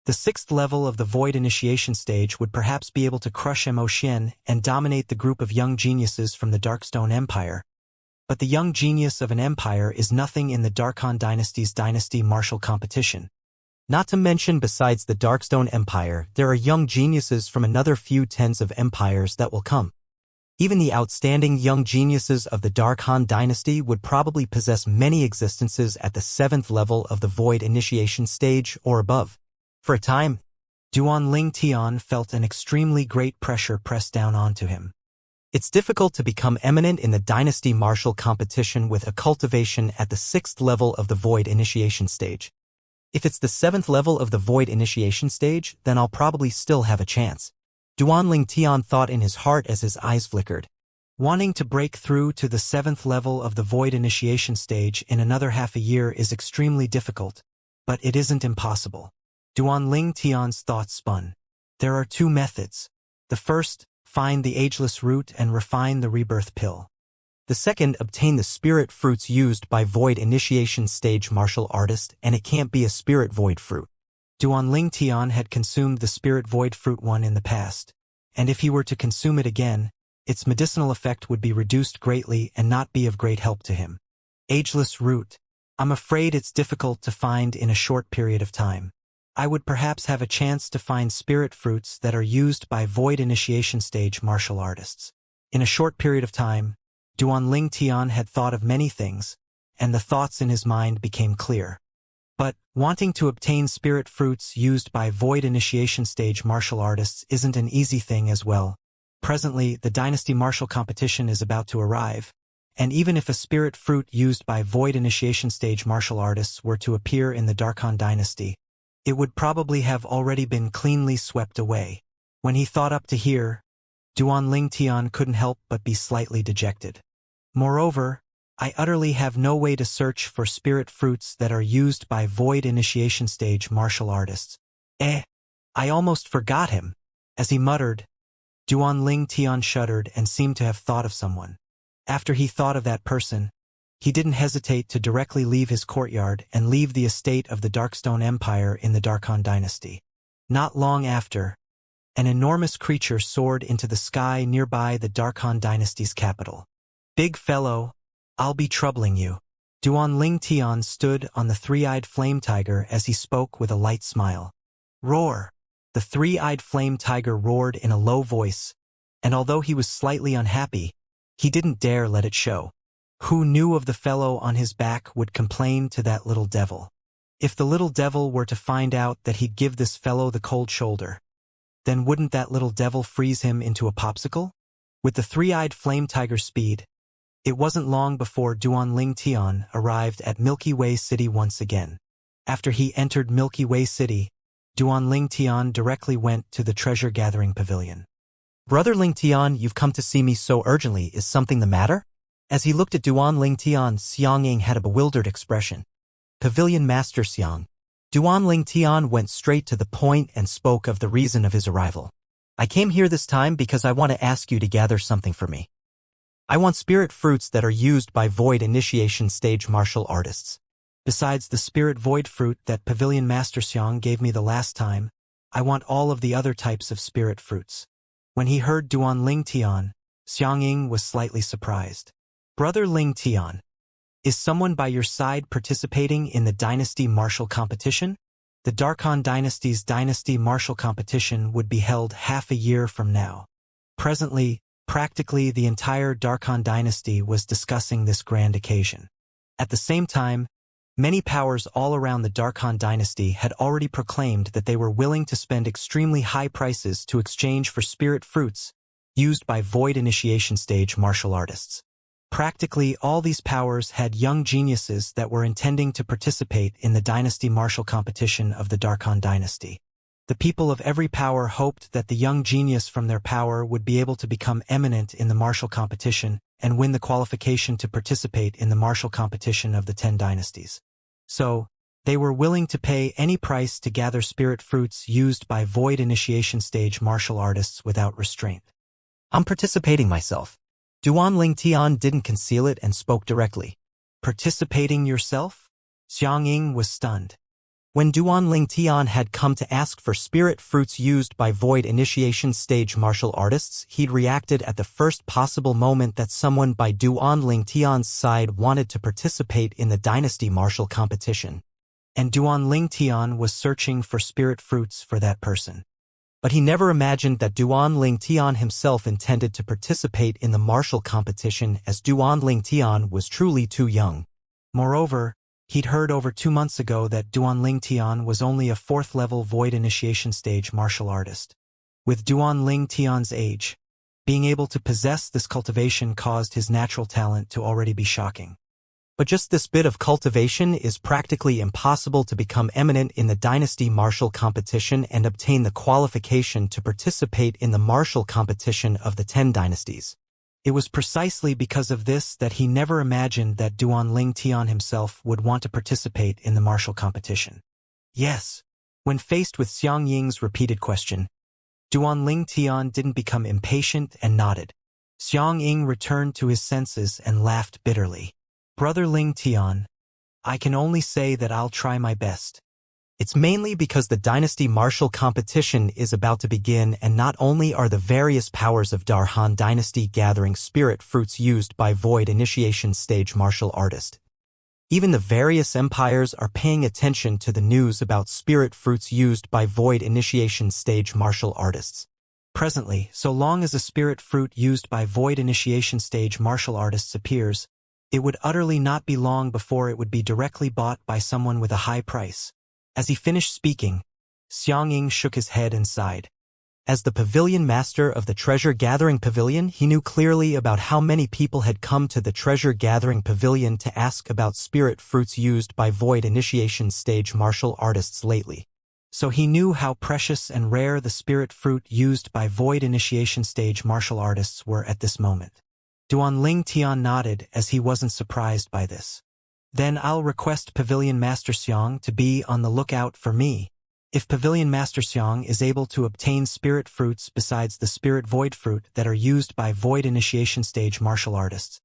The 6th level of the Void Initiation Stage would perhaps be able to crush Mo Xian and dominate the group of young geniuses from the Darkstone Empire. But the young genius of an empire is nothing in the Darkhan Dynasty's Dynasty Martial Competition. Not to mention, besides the Darkstone Empire, there are young geniuses from another few tens of empires that will come. Even the outstanding young geniuses of the Darkhan Dynasty would probably possess many existences at the 7th level of the Void Initiation Stage or above. For a time, Duan Ling Tian felt an extremely great pressure pressed down onto him. It's difficult to become eminent in the Dynasty Martial Competition with a cultivation at the 6th level of the Void Initiation Stage. If it's the 7th level of the Void Initiation Stage, then I'll probably still have a chance. Duan Ling Tian thought in his heart as his eyes flickered. Wanting to break through to the 7th level of the Void Initiation Stage in another half a year is extremely difficult, but it isn't impossible. Duan Ling Tian's thoughts spun. There are 2 methods. The first, find the ageless root and refine the rebirth pill. The second, obtain the spirit fruits used by Void Initiation Stage martial artist, and it can't be a spirit void fruit. Duan Ling Tian had consumed the spirit void fruit one in the past, and if he were to consume it again, its medicinal effect would be reduced greatly and not be of great help to him. Ageless root. I'm afraid it's difficult to find in a short period of time. I would perhaps have a chance to find spirit fruits that are used by Void Initiation Stage martial artists. In a short period of time, Duan Ling Tian had thought of many things, and the thoughts in his mind became clear. But, wanting to obtain spirit fruits used by Void Initiation Stage martial artists isn't an easy thing as well. Presently, the Dynasty Martial Competition is about to arrive, and even if a spirit fruit used by Void Initiation Stage martial artists were to appear in the Darkhan Dynasty, it would probably have already been cleanly swept away. When he thought up to here, Duan Ling Tian couldn't help but be slightly dejected. Moreover, I utterly have no way to search for spirit fruits that are used by Void Initiation Stage martial artists. I almost forgot him. As he muttered, Duan Ling Tian shuddered and seemed to have thought of someone. After he thought of that person, he didn't hesitate to directly leave his courtyard and leave the estate of the Darkstone Empire in the Darkhan dynasty. Not long after, an enormous creature soared into the sky nearby the Darkhan dynasty's capital. "Big fellow, I'll be troubling you." Duan Ling Tian stood on the three-eyed flame tiger as he spoke with a light smile. "Roar!" The three-eyed flame tiger roared in a low voice, and although he was slightly unhappy, he didn't dare let it show. Who knew of the fellow on his back would complain to that little devil? If the little devil were to find out that he'd give this fellow the cold shoulder, then wouldn't that little devil freeze him into a popsicle? With the three-eyed flame tiger's speed, it wasn't long before Duan Ling Tian arrived at Milky Way City once again. After he entered Milky Way City, Duan Ling Tian directly went to the treasure-gathering pavilion. "Brother Ling Tian, you've come to see me so urgently. Is something the matter?" As he looked at Duan Ling Tian, Xianxia had a bewildered expression. "Pavilion Master Xiang." Duan Ling Tian went straight to the point and spoke of the reason of his arrival. "I came here this time because I want to ask you to gather something for me. I want spirit fruits that are used by void initiation stage martial artists. Besides the spirit void fruit that Pavilion Master Xiang gave me the last time, I want all of the other types of spirit fruits." When he heard Duan Ling Tian, Xianxia was slightly surprised. "Brother Ling Tian, is someone by your side participating in the Dynasty Martial Competition?" The Darkhan Dynasty's Dynasty Martial Competition would be held half a year from now. Presently, practically the entire Darkhan Dynasty was discussing this grand occasion. At the same time, many powers all around the Darkhan Dynasty had already proclaimed that they were willing to spend extremely high prices to exchange for spirit fruits used by void initiation stage martial artists. Practically all these powers had young geniuses that were intending to participate in the Dynasty Martial Competition of the Darkhan Dynasty. The people of every power hoped that the young genius from their power would be able to become eminent in the martial competition and win the qualification to participate in the martial competition of the 10 dynasties. So, they were willing to pay any price to gather spirit fruits used by void initiation stage martial artists without restraint. "I'm participating myself." Duan Ling Tian didn't conceal it and spoke directly. "Participating yourself?" Xianxia was stunned. When Duan Ling Tian had come to ask for spirit fruits used by void initiation stage martial artists, he'd reacted at the first possible moment that someone by Duan Ling Tian's side wanted to participate in the Dynasty Martial Competition. And Duan Ling Tian was searching for spirit fruits for that person. But he never imagined that Duan Ling Tian himself intended to participate in the martial competition, as Duan Ling Tian was truly too young. Moreover, he'd heard over 2 months ago that Duan Ling Tian was only a 4th-level void initiation stage martial artist. With Duan Ling Tian's age, being able to possess this cultivation caused his natural talent to already be shocking. But just this bit of cultivation is practically impossible to become eminent in the Dynasty Martial Competition and obtain the qualification to participate in the martial competition of the 10 dynasties. It was precisely because of this that he never imagined that Duan Ling Tian himself would want to participate in the martial competition. Yes. When faced with Xianxing's repeated question, Duan Ling Tian didn't become impatient and nodded. Xianxia returned to his senses and laughed bitterly. "Brother Ling Tian, I can only say that I'll try my best. It's mainly because the Dynasty Martial Competition is about to begin, and not only are the various powers of Darkhan Dynasty gathering spirit fruits used by void initiation stage martial artists, even the various empires are paying attention to the news about spirit fruits used by void initiation stage martial artists. Presently, so long as a spirit fruit used by void initiation stage martial artists appears, it would utterly not be long before it would be directly bought by someone with a high price." As he finished speaking, Xianxia shook his head and sighed. As the pavilion master of the treasure-gathering pavilion, he knew clearly about how many people had come to the treasure-gathering pavilion to ask about spirit fruits used by void initiation stage martial artists lately. So he knew how precious and rare the spirit fruit used by void initiation stage martial artists were at this moment. Duan Ling Tian nodded as he wasn't surprised by this. "Then I'll request Pavilion Master Xiang to be on the lookout for me. If Pavilion Master Xiang is able to obtain spirit fruits besides the spirit void fruit that are used by void initiation stage martial artists,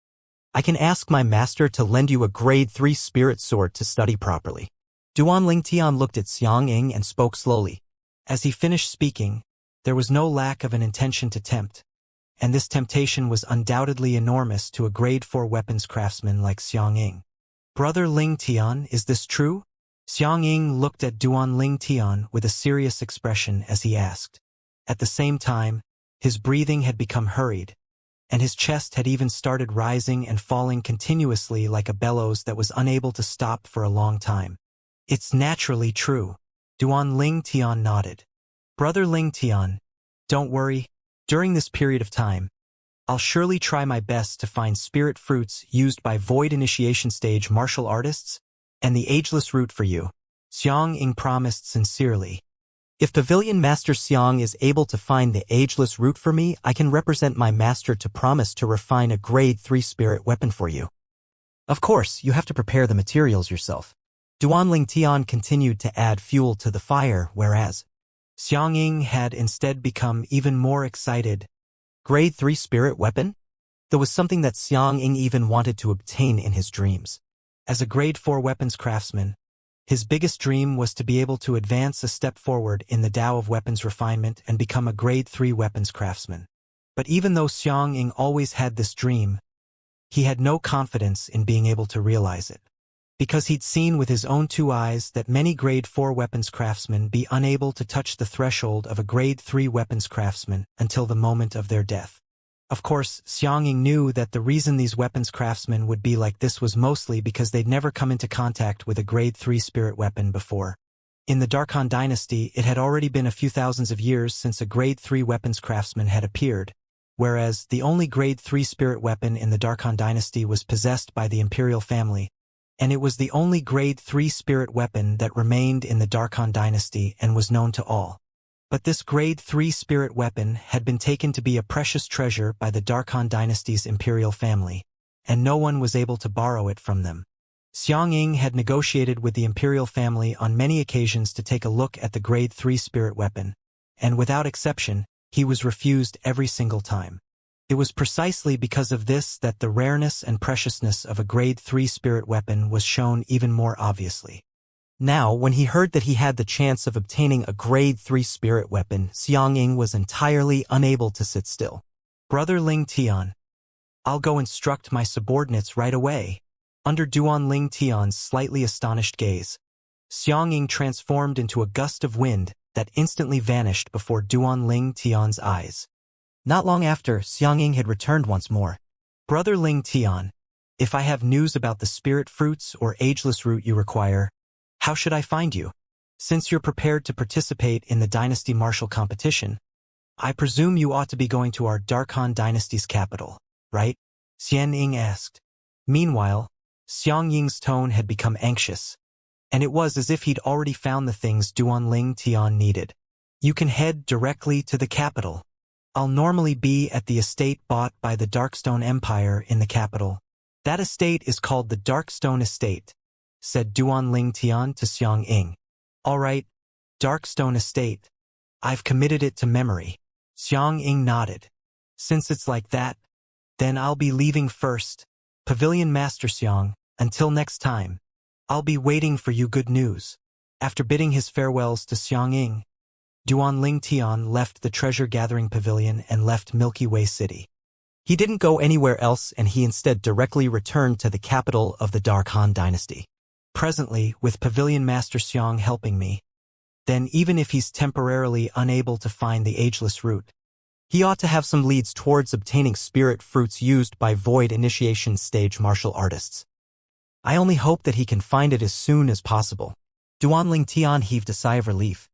I can ask my master to lend you a grade 3 spirit sword to study properly. Duan Tian looked at Xianxia and spoke slowly. As he finished speaking, there was no lack of an intention to tempt, and this temptation was undoubtedly enormous to a grade 4 weapons craftsman like Xianxia. Brother Ling Tian, is this true? Xianxia looked at Duan Tian with a serious expression as he asked. At the same time, his breathing had become hurried, and his chest had even started rising and falling continuously like a bellows that was unable to stop for a long time. It's naturally true. Duan Tian nodded. Brother Ling Tian, don't worry. During this period of time, I'll surely try my best to find spirit fruits used by void initiation stage martial artists and the ageless root for you. Xianxia promised sincerely. If Pavilion Master Xiang is able to find the ageless root for me, I can represent my master to promise to refine a grade 3 spirit weapon for you. Of course, you have to prepare the materials yourself. Duan Tian continued to add fuel to the fire, whereas Xianxia had instead become even more excited. Grade 3 spirit weapon? There was something that Xianxia even wanted to obtain in his dreams. As a grade 4 weapons craftsman, his biggest dream was to be able to advance a step forward in the Tao of weapons refinement and become a grade 3 weapons craftsman. But even though Xianxia always had this dream, he had no confidence in being able to realize it. Because he'd seen with his own 2 eyes that many grade 4 weapons craftsmen be unable to touch the threshold of a grade 3 weapons craftsman until the moment of their death. Of course, Xianxia knew that the reason these weapons craftsmen would be like this was mostly because they'd never come into contact with a grade 3 spirit weapon before. In the Darkhan dynasty, it had already been a few thousands of years since a grade 3 weapons craftsman had appeared, whereas the only grade 3 spirit weapon in the Darkhan dynasty was possessed by the imperial family, and it was the only grade 3 spirit weapon that remained in the Darkhan dynasty and was known to all. But this grade 3 spirit weapon had been taken to be a precious treasure by the Darkhan dynasty's imperial family, and no one was able to borrow it from them. Xianxia had negotiated with the imperial family on many occasions to take a look at the grade 3 spirit weapon, and without exception, he was refused every single time. It was precisely because of this that the rareness and preciousness of a grade 3 spirit weapon was shown even more obviously. Now, when he heard that he had the chance of obtaining a grade 3 spirit weapon, Xianxia was entirely unable to sit still. Brother Ling Tian, I'll go instruct my subordinates right away. Under Duan Tian's slightly astonished gaze, Xianxia transformed into a gust of wind that instantly vanished before Duan Tian's eyes. Not long after, Xianxia had returned once more. Brother Ling Tian, if I have news about the spirit fruits or ageless root you require, how should I find you? Since you're prepared to participate in the dynasty martial competition, I presume you ought to be going to our Darkhan dynasty's capital, right? Xianxia asked. Meanwhile, Xianxing's tone had become anxious, and it was as if he'd already found the things Duan Tian needed. You can head directly to the capital. I'll normally be at the estate bought by the Darkstone Empire in the capital. That estate is called the Darkstone Estate, said Duan Tian to Xianxia. All right, Darkstone Estate. I've committed it to memory. Xianxia nodded. Since it's like that, then I'll be leaving first. Pavilion Master Xiang, until next time. I'll be waiting for you good news. After bidding his farewells to Xianxia, Duan Tian left the treasure-gathering pavilion and left Milky Way City. He didn't go anywhere else, and he instead directly returned to the capital of the Darkhan dynasty. Presently, with Pavilion Master Xiang helping me, then even if he's temporarily unable to find the ageless root, he ought to have some leads towards obtaining spirit fruits used by void initiation stage martial artists. I only hope that he can find it as soon as possible. Duan Tian heaved a sigh of relief.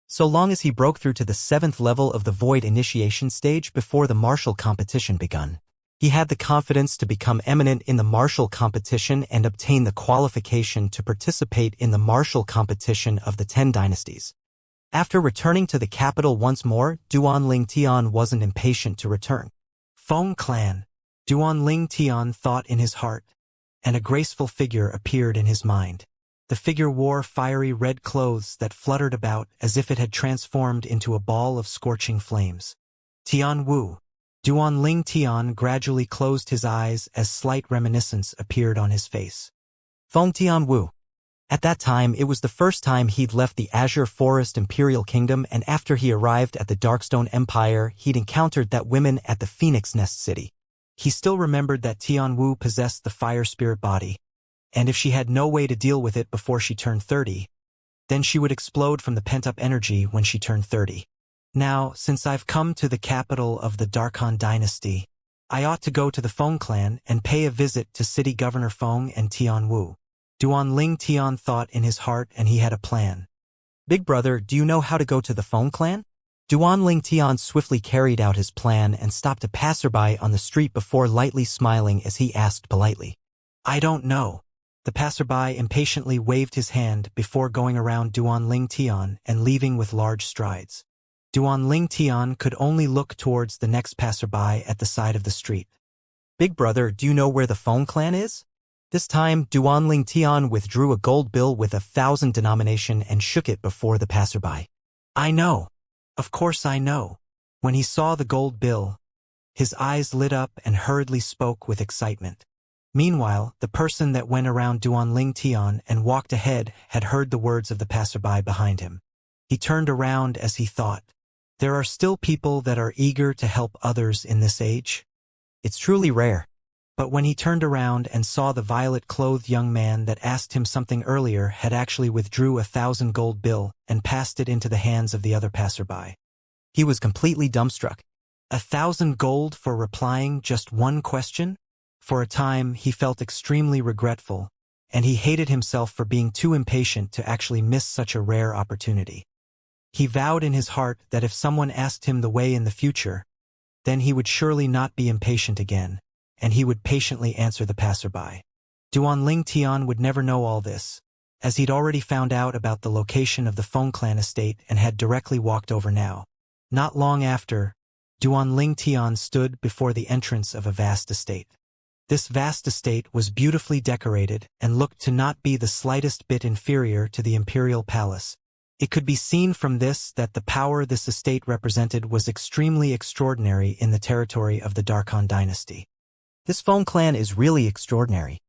So long as he broke through to the 7th level of the void initiation stage before the martial competition begun, he had the confidence to become eminent in the martial competition and obtain the qualification to participate in the martial competition of the 10 dynasties. After returning to the capital once more, Duan Tian wasn't impatient to return. Feng Clan, Duan Tian thought in his heart, and a graceful figure appeared in his mind. The figure wore fiery red clothes that fluttered about as if it had transformed into a ball of scorching flames. Tian Wu, Duan Ling Tian gradually closed his eyes as slight reminiscence appeared on his face. Feng Tian Wu. At that time, it was the first time he'd left the Azure Forest Imperial Kingdom, and after he arrived at the Darkstone Empire, he'd encountered that woman at the Phoenix Nest City. He still remembered that Tian Wu possessed the fire spirit body, and if she had no way to deal with it before she turned 30, then she would explode from the pent-up energy when she turned 30. Now, since I've come to the capital of the Darkhan dynasty, I ought to go to the Feng clan and pay a visit to City Governor Feng and Tian Wu. Duan Ling Tian thought in his heart, and he had a plan. Big brother, do you know how to go to the Feng clan? Duan Ling Tian swiftly carried out his plan and stopped a passerby on the street before lightly smiling as he asked politely. I don't know. The passerby impatiently waved his hand before going around Duan Ling Tian and leaving with large strides. Duan Ling Tian could only look towards the next passerby at the side of the street. Big brother, do you know where the Feng clan is? This time, Duan Ling Tian withdrew a gold bill with 1,000 denomination and shook it before the passerby. I know. Of course I know. When he saw the gold bill, his eyes lit up and hurriedly spoke with excitement. Meanwhile, the person that went around Duan Ling Tian and walked ahead had heard the words of the passerby behind him. He turned around as he thought, there are still people that are eager to help others in this age. It's truly rare. But when he turned around and saw the violet-clothed young man that asked him something earlier had actually withdrew 1,000 gold bill and passed it into the hands of the other passerby, he was completely dumbstruck. 1,000 gold for replying just one question? For a time, he felt extremely regretful, and he hated himself for being too impatient to actually miss such a rare opportunity. He vowed in his heart that if someone asked him the way in the future, then he would surely not be impatient again, and he would patiently answer the passerby. Duan Ling Tian would never know all this, as he'd already found out about the location of the Feng clan estate and had directly walked over now. Not long after, Duan Ling Tian stood before the entrance of a vast estate. This vast estate was beautifully decorated and looked to not be the slightest bit inferior to the imperial palace. It could be seen from this that the power this estate represented was extremely extraordinary in the territory of the Darkhan dynasty. This Feng clan is really extraordinary.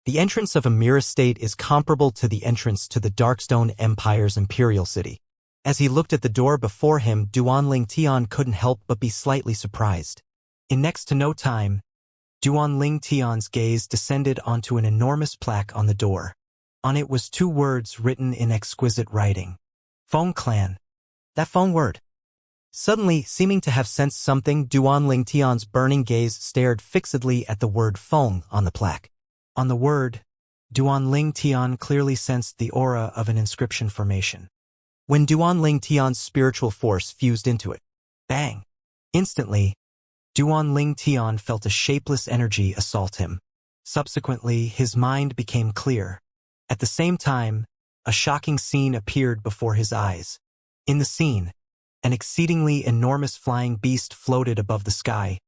The entrance of a mere estate is comparable to the entrance to the Darkstone Empire's imperial city. As he looked at the door before him, Duan Ling Tian couldn't help but be slightly surprised. In next to no time, Duan Ling Tian's gaze descended onto an enormous plaque on the door. On it was 2 words written in exquisite writing. Feng clan. That Feng word. Suddenly, seeming to have sensed something, Duan Ling Tian's burning gaze stared fixedly at the word Feng on the plaque. On the word, Duan Ling Tian clearly sensed the aura of an inscription formation. When Duan Ling Tian's spiritual force fused into it, bang! Instantly, Duan Ling Tian felt a shapeless energy assault him. Subsequently, his mind became clear. At the same time, a shocking scene appeared before his eyes. In the scene, an exceedingly enormous flying beast floated above the sky,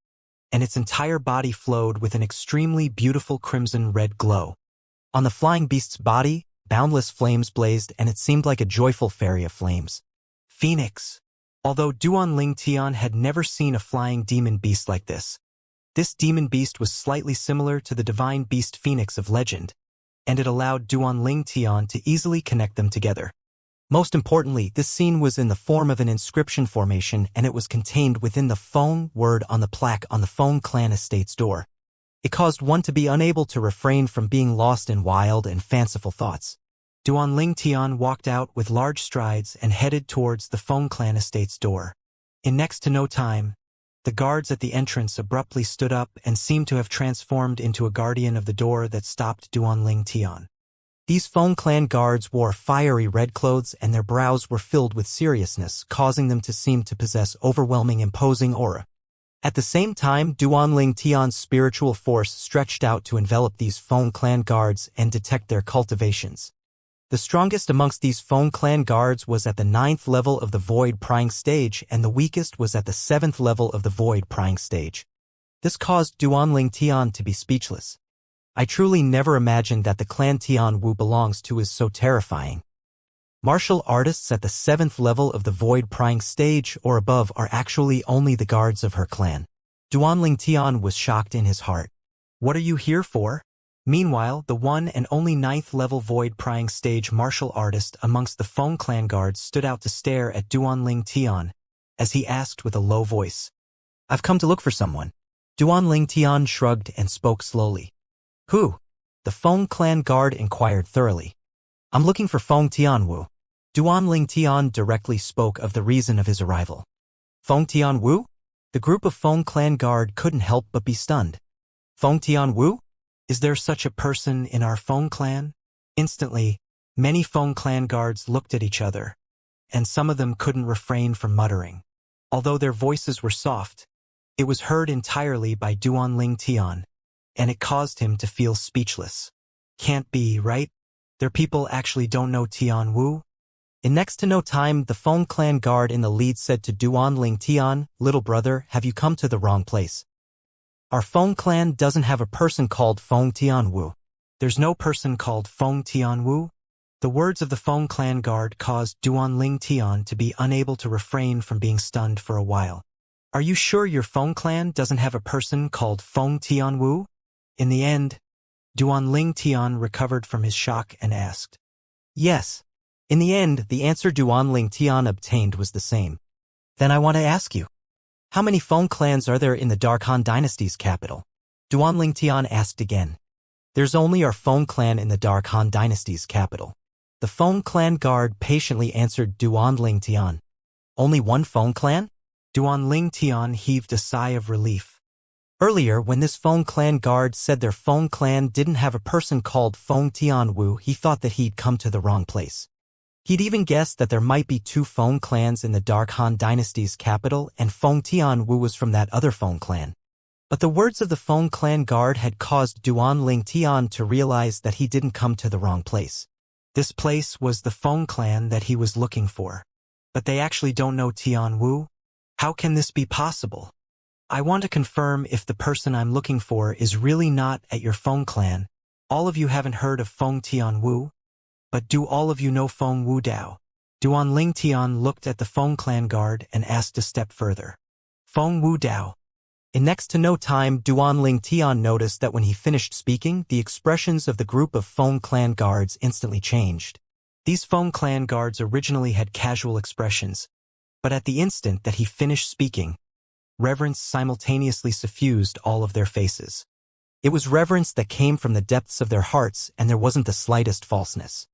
and its entire body flowed with an extremely beautiful crimson-red glow. On the flying beast's body, boundless flames blazed, and it seemed like a joyful fairy of flames. Phoenix. Although Duan Ling Tian had never seen a flying demon beast like this demon beast was slightly similar to the divine beast Phoenix of legend, and it allowed Duan Ling Tian to easily connect them together. Most importantly, this scene was in the form of an inscription formation, and it was contained within the Feng word on the plaque on the Feng clan estate's door. It caused one to be unable to refrain from being lost in wild and fanciful thoughts. Duan Ling Tian walked out with large strides and headed towards the Feng clan estate's door. In next to no time, the guards at the entrance abruptly stood up and seemed to have transformed into a guardian of the door that stopped Duan Ling Tian. These Feng clan guards wore fiery red clothes, and their brows were filled with seriousness, causing them to seem to possess overwhelming imposing aura. At the same time, Duan Ling Tian's spiritual force stretched out to envelop these Feng clan guards and detect their cultivations. The strongest amongst these Feng clan guards was at the 9th level of the Void Prying stage, and the weakest was at the 7th level of the Void Prying stage. This caused Duan Ling Tian to be speechless. I truly never imagined that the clan Tian Wu belongs to is so terrifying. Martial artists at the 7th level of the Void Prying stage or above are actually only the guards of her clan. Duanling Tian was shocked in his heart. What are you here for? Meanwhile, the one and only 9th-level void-prying stage martial artist amongst the Feng clan guards stood out to stare at Duanling Tian, as he asked with a low voice. I've come to look for someone. Duanling Tian shrugged and spoke slowly. Who? The Feng clan guard inquired thoroughly. I'm looking for Feng Tianwu. Duanling Tian directly spoke of the reason of his arrival. Feng Tianwu? The group of Feng clan guard couldn't help but be stunned. Feng Tianwu? Is there such a person in our Feng clan? Instantly, many Feng clan guards looked at each other, and some of them couldn't refrain from muttering. Although their voices were soft, it was heard entirely by Duanling Tian, and it caused him to feel speechless. Can't be, right? Their people actually don't know Tianwu? In next to no time, the Feng clan guard in the lead said to Duanling Tian, Little brother, have you come to the wrong place? Our Feng clan doesn't have a person called Feng Tianwu. There's no person called Feng Tianwu? The words of the Feng clan guard caused Duanling Tian to be unable to refrain from being stunned for a while. Are you sure your Feng clan doesn't have a person called Feng Tianwu? In the end, Duanling Tian recovered from his shock and asked. Yes. In the end, the answer Duanling Tian obtained was the same. Then I want to ask you. How many Feng clans are there in the Dark Han Dynasty's capital? Duanling Tian asked again. There's only our Feng clan in the Dark Han Dynasty's capital. The Feng clan guard patiently answered Duanling Tian. Only one Feng clan? Duanling Tian heaved a sigh of relief. Earlier, when this Feng clan guard said their Feng clan didn't have a person called Feng Tianwu, he thought that he'd come to the wrong place. He'd even guessed that there might be 2 Feng clans in the Dark Han Dynasty's capital, and Feng Tianwu was from that other Feng clan. But the words of the Feng clan guard had caused Duanling Tian to realize that he didn't come to the wrong place. This place was the Feng clan that he was looking for. But they actually don't know Tianwu? How can this be possible? I want to confirm if the person I'm looking for is really not at your Feng clan. All of you haven't heard of Feng Tianwu? But do all of you know Feng Wu Dao? Duanling Tian looked at the Feng clan guard and asked a step further. Feng Wu Dao. In next to no time, Duanling Tian noticed that when he finished speaking, the expressions of the group of Feng clan guards instantly changed. These Feng clan guards originally had casual expressions, but at the instant that he finished speaking, reverence simultaneously suffused all of their faces. It was reverence that came from the depths of their hearts, and there wasn't the slightest falseness.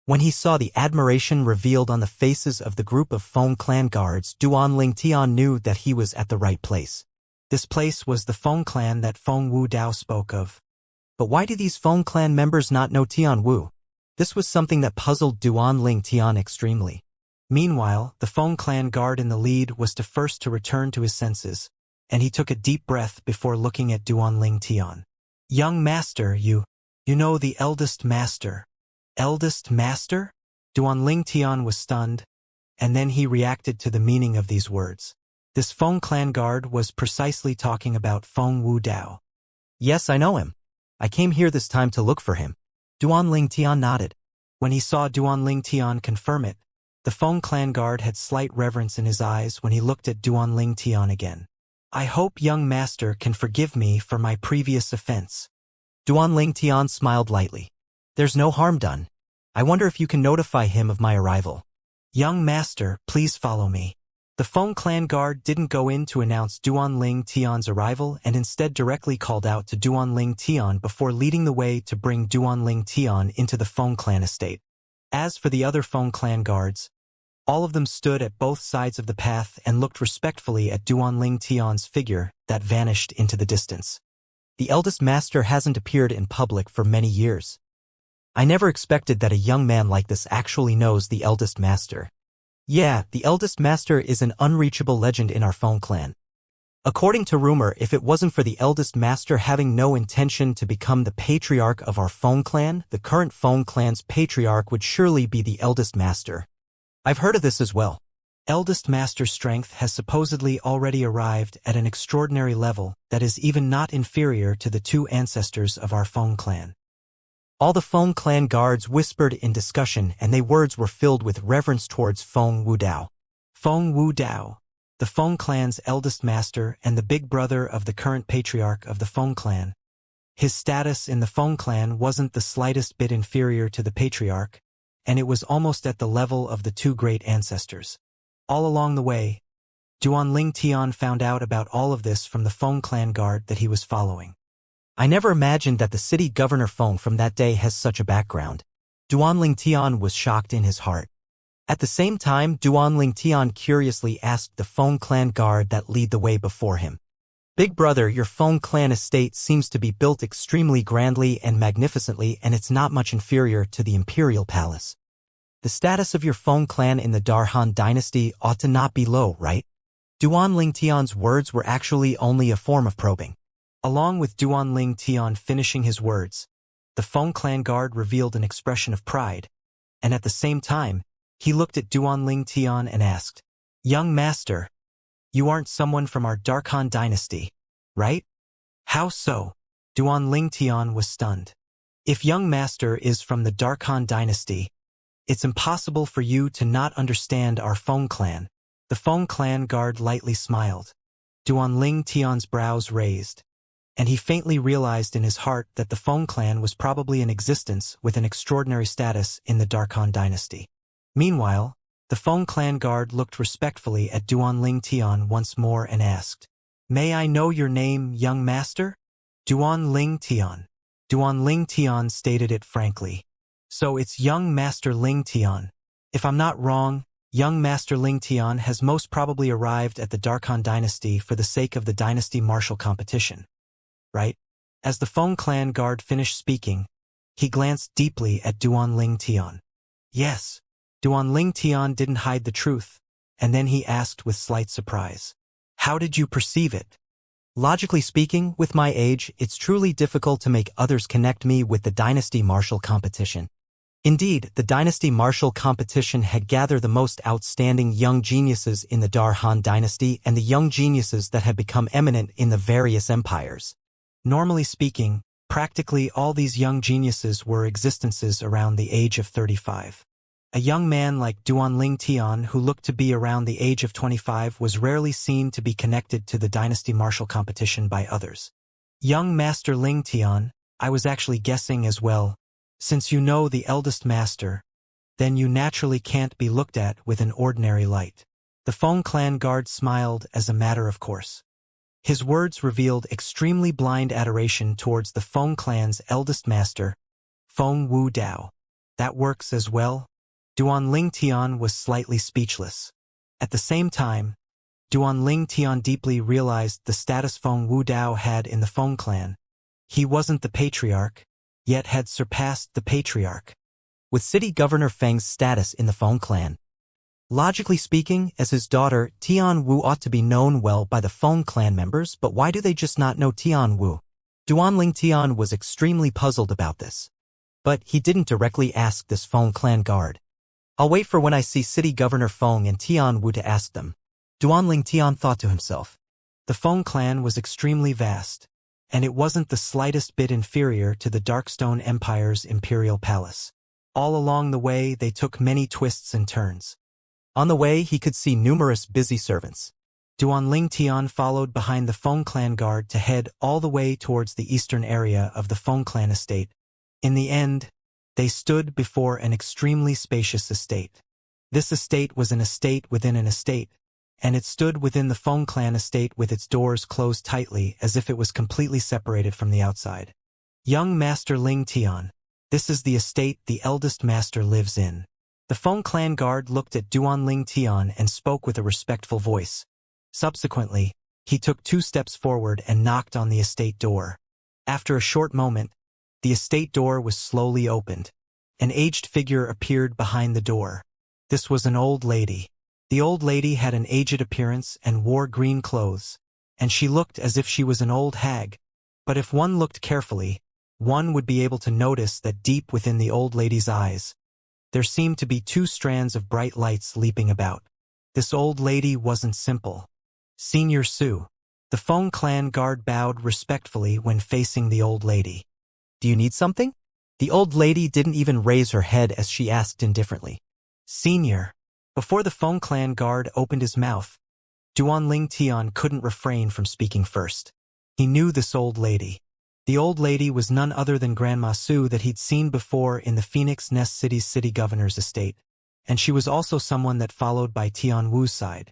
When he saw the admiration revealed on the faces of the group of Feng clan guards, Duanling Tian knew that he was at the right place. This place was the Feng clan that Feng Wu Dao spoke of. But why do these Feng clan members not know Tianwu? This was something that puzzled Duanling Tian extremely. Meanwhile, the Feng clan guard in the lead was the first to return to his senses, and he took a deep breath before looking at Duanling Tian. Young master, you know the eldest master. Eldest master? Duanling Tian was stunned, and then he reacted to the meaning of these words. This Feng clan guard was precisely talking about Feng Wu Dao. Yes, I know him. I came here this time to look for him. Duanling Tian nodded. When he saw Duanling Tian confirm it, the Feng clan guard had slight reverence in his eyes when he looked at Duanling Tian again. I hope young master can forgive me for my previous offense. Duanling Tian smiled lightly. There's no harm done. I wonder if you can notify him of my arrival. Young master, please follow me. The Feng clan guard didn't go in to announce Duanling Tian's arrival and instead directly called out to Duanling Tian before leading the way to bring Duanling Tian into the Feng clan estate. As for the other Feng clan guards, all of them stood at both sides of the path and looked respectfully at Duanling Tian's figure that vanished into the distance. The eldest master hasn't appeared in public for many years. I never expected that a young man like this actually knows the eldest master. Yeah, the eldest master is an unreachable legend in our Feng clan. According to rumor, if it wasn't for the eldest master having no intention to become the patriarch of our Feng clan, the current Feng clan's patriarch would surely be the eldest master. I've heard of this as well. Eldest master's strength has supposedly already arrived at an extraordinary level that is even not inferior to the 2 ancestors of our Feng clan. All the Feng clan guards whispered in discussion, and their words were filled with reverence towards Feng Wu Dao. Feng Wu Dao. the Feng clan's eldest master and the big brother of the current patriarch of the Feng clan. His status in the Feng clan wasn't the slightest bit inferior to the patriarch, and it was almost at the level of the two great ancestors. All along the way, Duanling Tian found out about all of this from the Feng clan guard that he was following. I never imagined that the city governor Feng from that day has such a background. Duanling Tian was shocked in his heart. At the same time, Duanling Tian curiously asked the Feng clan guard that lead the way before him. Big brother, your Feng clan estate seems to be built extremely grandly and magnificently, and it's not much inferior to the imperial palace. The status of your Feng clan in the Darhan dynasty ought to not be low, right? Duanling Tian's words were actually only a form of probing. Along with Duanling Tian finishing his words, the Feng clan guard revealed an expression of pride, and at the same time, he looked at Duanling Tian and asked, "Young master, you aren't someone from our Darkhan dynasty, right?" "How so?" Duanling Tian was stunned. "If young master is from the Darkhan dynasty, it's impossible for you to not understand our Feng clan." The Feng clan guard lightly smiled. Duanling Tian's brows raised, and he faintly realized in his heart that the Feng clan was probably in existence with an extraordinary status in the Darkhan dynasty. Meanwhile, the Feng clan guard looked respectfully at Duanling Tian once more and asked, "May I know your name, young master?" "Duanling Tian." Duanling Tian stated it frankly. "So it's young master Ling Tian. If I'm not wrong, young master Ling Tian has most probably arrived at the Darkhan dynasty for the sake of the dynasty martial competition, right?" As the Feng clan guard finished speaking, he glanced deeply at Duanling Tian. "Yes." Duanling Tian didn't hide the truth, and then he asked with slight surprise, "How did you perceive it?" "Logically speaking, with my age, it's truly difficult to make others connect me with the dynasty martial competition. Indeed, the dynasty martial competition had gathered the most outstanding young geniuses in the Darhan dynasty and the young geniuses that had become eminent in the various empires. Normally speaking, practically all these young geniuses were existences around the age of 35. A young man like Duanling Tian, who looked to be around the age of 25, was rarely seen to be connected to the dynasty martial competition by others. "Young Master Ling Tian, I was actually guessing as well. Since you know the eldest master, then you naturally can't be looked at with an ordinary light." The Feng clan guard smiled as a matter of course. His words revealed extremely blind adoration towards the Feng clan's eldest master, Feng Wu Dao. "That works as well?" Duanling Tian was slightly speechless. At the same time, Duanling Tian deeply realized the status Feng Wu Dao had in the Feng clan. He wasn't the patriarch, yet had surpassed the patriarch. With city governor Feng's status in the Feng clan, logically speaking, as his daughter, Tian Wu ought to be known well by the Feng clan members, but why do they just not know Tian Wu? Duanling Tian was extremely puzzled about this. But he didn't directly ask this Feng clan guard. "I'll wait for when I see City Governor Feng and Tian Wu to ask them." Duanling Tian thought to himself. The Feng clan was extremely vast, and it wasn't the slightest bit inferior to the Darkstone Empire's imperial palace. All along the way they took many twists and turns. On the way he could see numerous busy servants. Duanling Tian followed behind the Feng clan guard to head all the way towards the eastern area of the Feng clan estate. In the end, they stood before an extremely spacious estate. This estate was an estate within an estate, and it stood within the Feng clan estate with its doors closed tightly as if it was completely separated from the outside. "Young Master Ling Tian, this is the estate the eldest master lives in." The Feng clan guard looked at Duanling Tian and spoke with a respectful voice. Subsequently, he took 2 steps forward and knocked on the estate door. After a short moment, the estate door was slowly opened. An aged figure appeared behind the door. This was an old lady. The old lady had an aged appearance and wore green clothes, and she looked as if she was an old hag. But if one looked carefully, one would be able to notice that deep within the old lady's eyes, there seemed to be 2 strands of bright lights leaping about. This old lady wasn't simple. "Senior Su." The Feng clan guard bowed respectfully when facing the old lady. "Do you need something?" The old lady didn't even raise her head as she asked indifferently. "Senior." Before the Feng clan guard opened his mouth, Duan Tian couldn't refrain from speaking first. He knew this old lady. The old lady was none other than Grandma Su that he'd seen before in the Phoenix Nest City's city governor's estate, and she was also someone that followed by Tian Wu's side.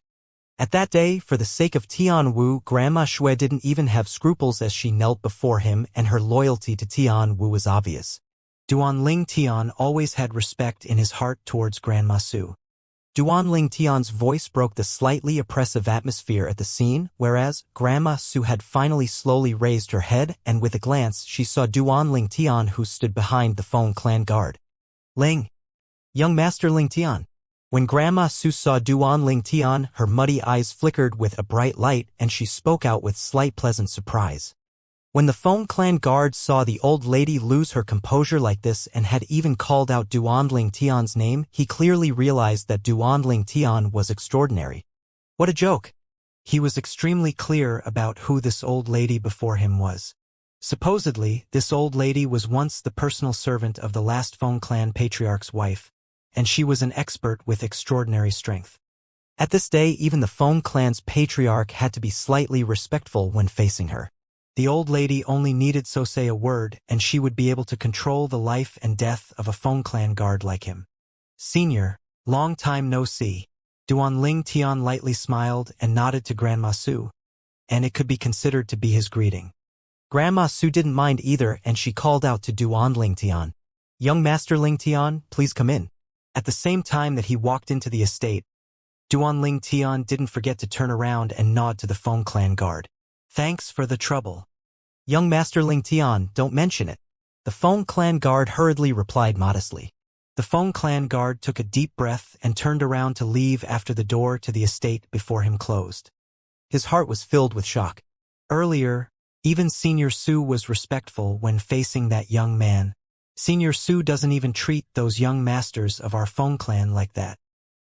At that day, for the sake of Tian Wu, Grandma Shui didn't even have scruples as she knelt before him, and her loyalty to Tian Wu was obvious. Duan Tian always had respect in his heart towards Grandma Su. Duan Tian's voice broke the slightly oppressive atmosphere at the scene, whereas Grandma Su had finally slowly raised her head, and with a glance she saw Duan Tian, who stood behind the Feng clan guard. Ling. Young Master Ling Tian. When Grandma Su saw Duan Tian, her muddy eyes flickered with a bright light, and she spoke out with slight pleasant surprise. When the Feng clan guard saw the old lady lose her composure like this and had even called out Duan Tian's name, he clearly realized that Duan Tian was extraordinary. What a joke! He was extremely clear about who this old lady before him was. Supposedly, this old lady was once the personal servant of the last Feng clan patriarch's wife, and she was an expert with extraordinary strength. At this day, even the Feng clan's patriarch had to be slightly respectful when facing her. The old lady only needed so say a word, and she would be able to control the life and death of a Feng clan guard like him. Senior, long time no see. Duan Tian lightly smiled and nodded to Grandma Su, and it could be considered to be his greeting. Grandma Su didn't mind either, and she called out to Duan Tian. Young Master Ling Tian, please come in. At the same time that he walked into the estate, Duan Tian didn't forget to turn around and nod to the Feng clan guard. Thanks for the trouble. Young Master Ling Tian, don't mention it. The Feng clan guard hurriedly replied modestly. The Feng clan guard took a deep breath and turned around to leave after the door to the estate before him closed. His heart was filled with shock. Earlier, even Senior Su was respectful when facing that young man. Senior Su doesn't even treat those young masters of our Feng clan like that.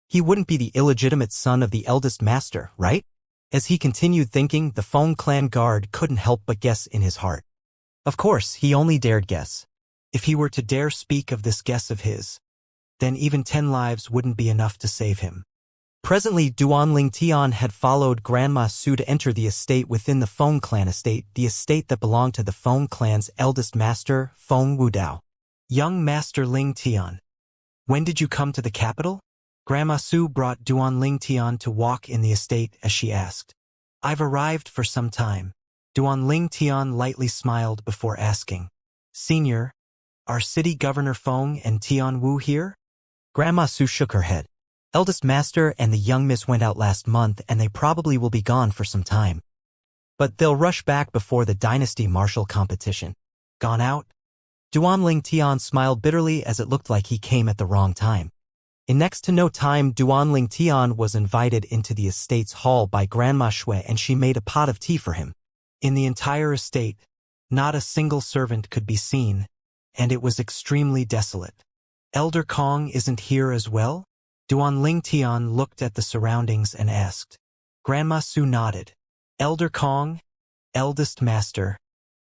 He wouldn't be the illegitimate son of the eldest master, right? As he continued thinking, the Feng clan guard couldn't help but guess in his heart. Of course, he only dared guess. If he were to dare speak of this guess of his, then even 10 lives wouldn't be enough to save him. Presently, Duan Tian had followed Grandma Su to enter the estate within the Feng clan estate, the estate that belonged to the Feng clan's eldest master, Feng Wudao. Young Master Ling Tian, when did you come to the capital? Grandma Su brought Duan Tian to walk in the estate as she asked. I've arrived for some time. Duan Tian lightly smiled before asking. Senior, are City Governor Feng and Tian Wu here? Grandma Su shook her head. Eldest Master and the young miss went out last month, and they probably will be gone for some time. But they'll rush back before the Dynasty Martial competition. Gone out? Duan Tian smiled bitterly as it looked like he came at the wrong time. In next to no time, Duan Tian was invited into the estate's hall by Grandma Shui, and she made a pot of tea for him. In the entire estate, not a single servant could be seen, and it was extremely desolate. Elder Kong isn't here as well? Duan Tian looked at the surroundings and asked. Grandma Su nodded. Elder Kong, eldest master,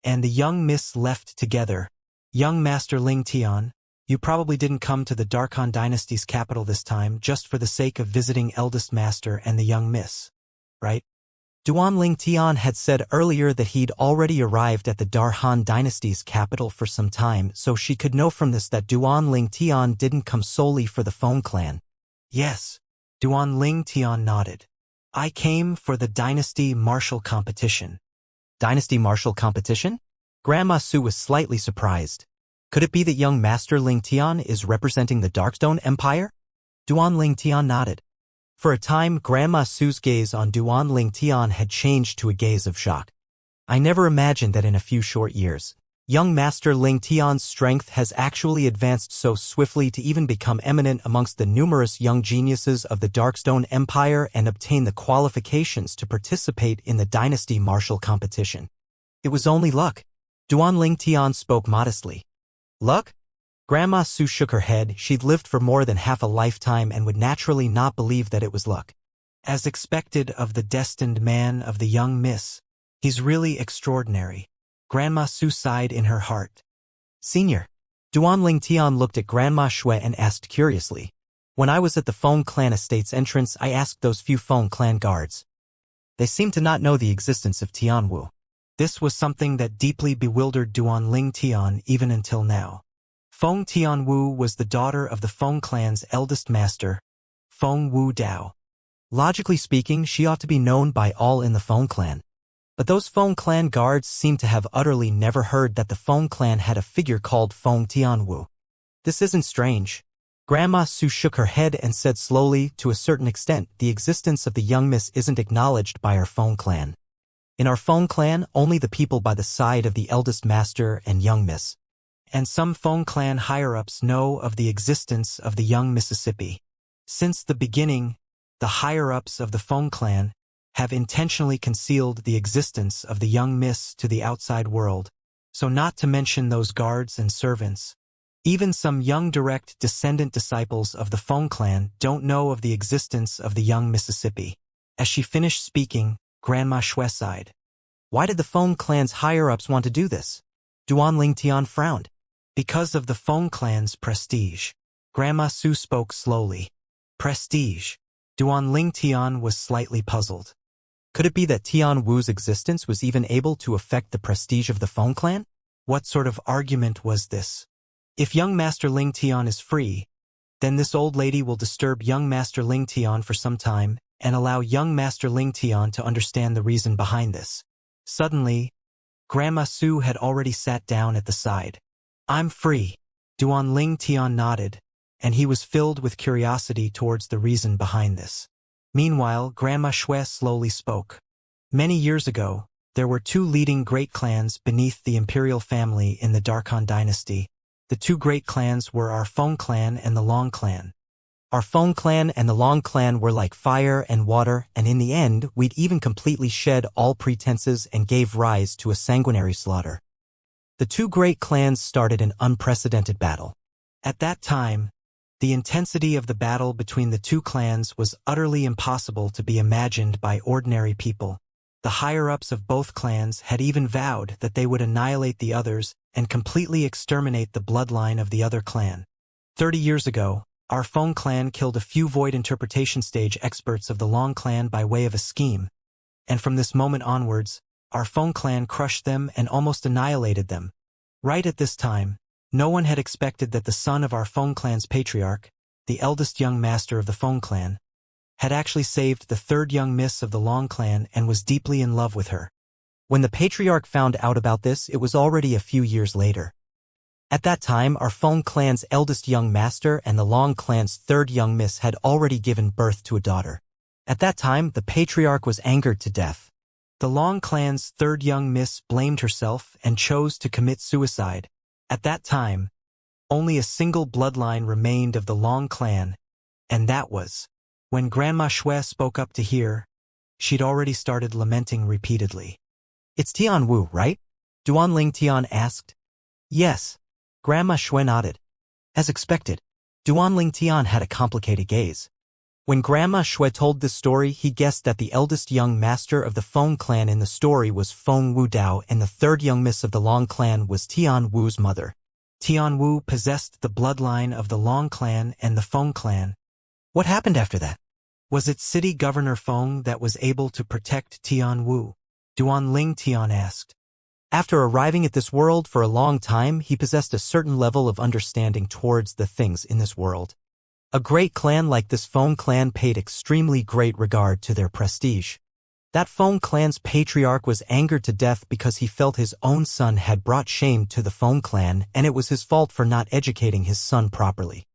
and the young miss left together. Young Master Ling Tian, you probably didn't come to the Darkhan Dynasty's capital this time just for the sake of visiting eldest master and the young miss, right? Duan Tian had said earlier that he'd already arrived at the Darkhan Dynasty's capital for some time, so she could know from this that Duan Tian didn't come solely for the Feng clan. Yes, Duan Tian nodded. I came for the Dynasty Martial competition. Dynasty Martial competition? Grandma Su was slightly surprised. Could it be that young Master Ling Tian is representing the Darkstone Empire? Duan Tian nodded. For a time, Grandma Su's gaze on Duan Tian had changed to a gaze of shock. I never imagined that in a few short years, young Master Ling Tian's strength has actually advanced so swiftly to even become eminent amongst the numerous young geniuses of the Darkstone Empire and obtain the qualifications to participate in the Dynasty Martial competition. It was only luck. Duan Tian spoke modestly. Luck? Grandma Su shook her head. She'd lived for more than half a lifetime and would naturally not believe that it was luck. As expected of the destined man of the young miss, he's really extraordinary. Grandma Su sighed in her heart. Senior. Duan Tian looked at Grandma Shui and asked curiously. When I was at the Feng clan estate's entrance, I asked those few Feng clan guards, They seemed to not know the existence of Tianwu. This was something that deeply bewildered Duan Ling Tian even until now. Feng Tianwu was the daughter of the Feng clan's eldest master, Feng Wu Dao. Logically speaking, she ought to be known by all in the Feng clan. But those Feng clan guards seemed to have utterly never heard that the Feng clan had a figure called Feng Tianwu. This isn't strange. Grandma Su shook her head and said slowly, to a certain extent, the existence of the young miss isn't acknowledged by our Feng clan. In our Feng clan, only the people by the side of the eldest master and young miss, and some Feng clan higher-ups know of the existence of the young Mississippi. Since the beginning, the higher-ups of the Feng clan have intentionally concealed the existence of the young miss to the outside world, so not to mention those guards and servants. Even some young direct descendant disciples of the Feng clan don't know of the existence of the young Mississippi. As she finished speaking, Grandma Shui sighed. Why did the Feng clan's higher-ups want to do this? Duan Ling Tian frowned. Because of the Feng clan's prestige. Grandma Su spoke slowly. Prestige. Duan Ling Tian was slightly puzzled. Could it be that Tian Wu's existence was even able to affect the prestige of the Feng clan? What sort of argument was this? If young Master Ling Tian is free, then this old lady will disturb young Master Ling Tian for some time and allow young Master Ling Tian to understand the reason behind this. Suddenly, Grandma Su had already sat down at the side. I'm free. Duan Ling Tian nodded, and he was filled with curiosity towards the reason behind this. Meanwhile, Grandma Shui slowly spoke. Many years ago, there were two leading great clans beneath the imperial family in the Darkhan dynasty. The two great clans were our Feng clan and the Long clan. Our Feng clan and the Long clan were like fire and water, and in the end, we'd even completely shed all pretenses and gave rise to a sanguinary slaughter. The two great clans started an unprecedented battle. At that time, the intensity of the battle between the two clans was utterly impossible to be imagined by ordinary people. The higher-ups of both clans had even vowed that they would annihilate the others and completely exterminate the bloodline of the other clan. 30 years ago, our Feng clan killed a few void interpretation stage experts of the Long clan by way of a scheme, and from this moment onwards, our Feng clan crushed them and almost annihilated them. Right at this time, no one had expected that the son of our Feng clan's patriarch, the eldest young master of the Feng clan, had actually saved the third young miss of the Long clan and was deeply in love with her. When the patriarch found out about this, it was already a few years later. At that time, our Feng clan's eldest young master and the Long clan's third young miss had already given birth to a daughter. At that time, the patriarch was angered to death. The Long clan's third young miss blamed herself and chose to commit suicide. At that time, only a single bloodline remained of the Long clan, and that was. When Grandma Shui spoke up to hear, she'd already started lamenting repeatedly. It's Tian Wu, right? Duan Ling Tian asked. Yes. Grandma Shui nodded. As expected, Duan Ling Tian had a complicated gaze. When Grandma Shui told this story, he guessed that the eldest young master of the Feng clan in the story was Feng Wu Dao and the third young miss of the Long clan was Tian Wu's mother. Tian Wu possessed the bloodline of the Long clan and the Feng clan. What happened after that? Was it City Governor Feng that was able to protect Tian Wu? Duan Ling Tian asked. After arriving at this world for a long time, he possessed a certain level of understanding towards the things in this world. A great clan like this Feng clan paid extremely great regard to their prestige. That Feng clan's patriarch was angered to death because he felt his own son had brought shame to the Feng clan and it was his fault for not educating his son properly.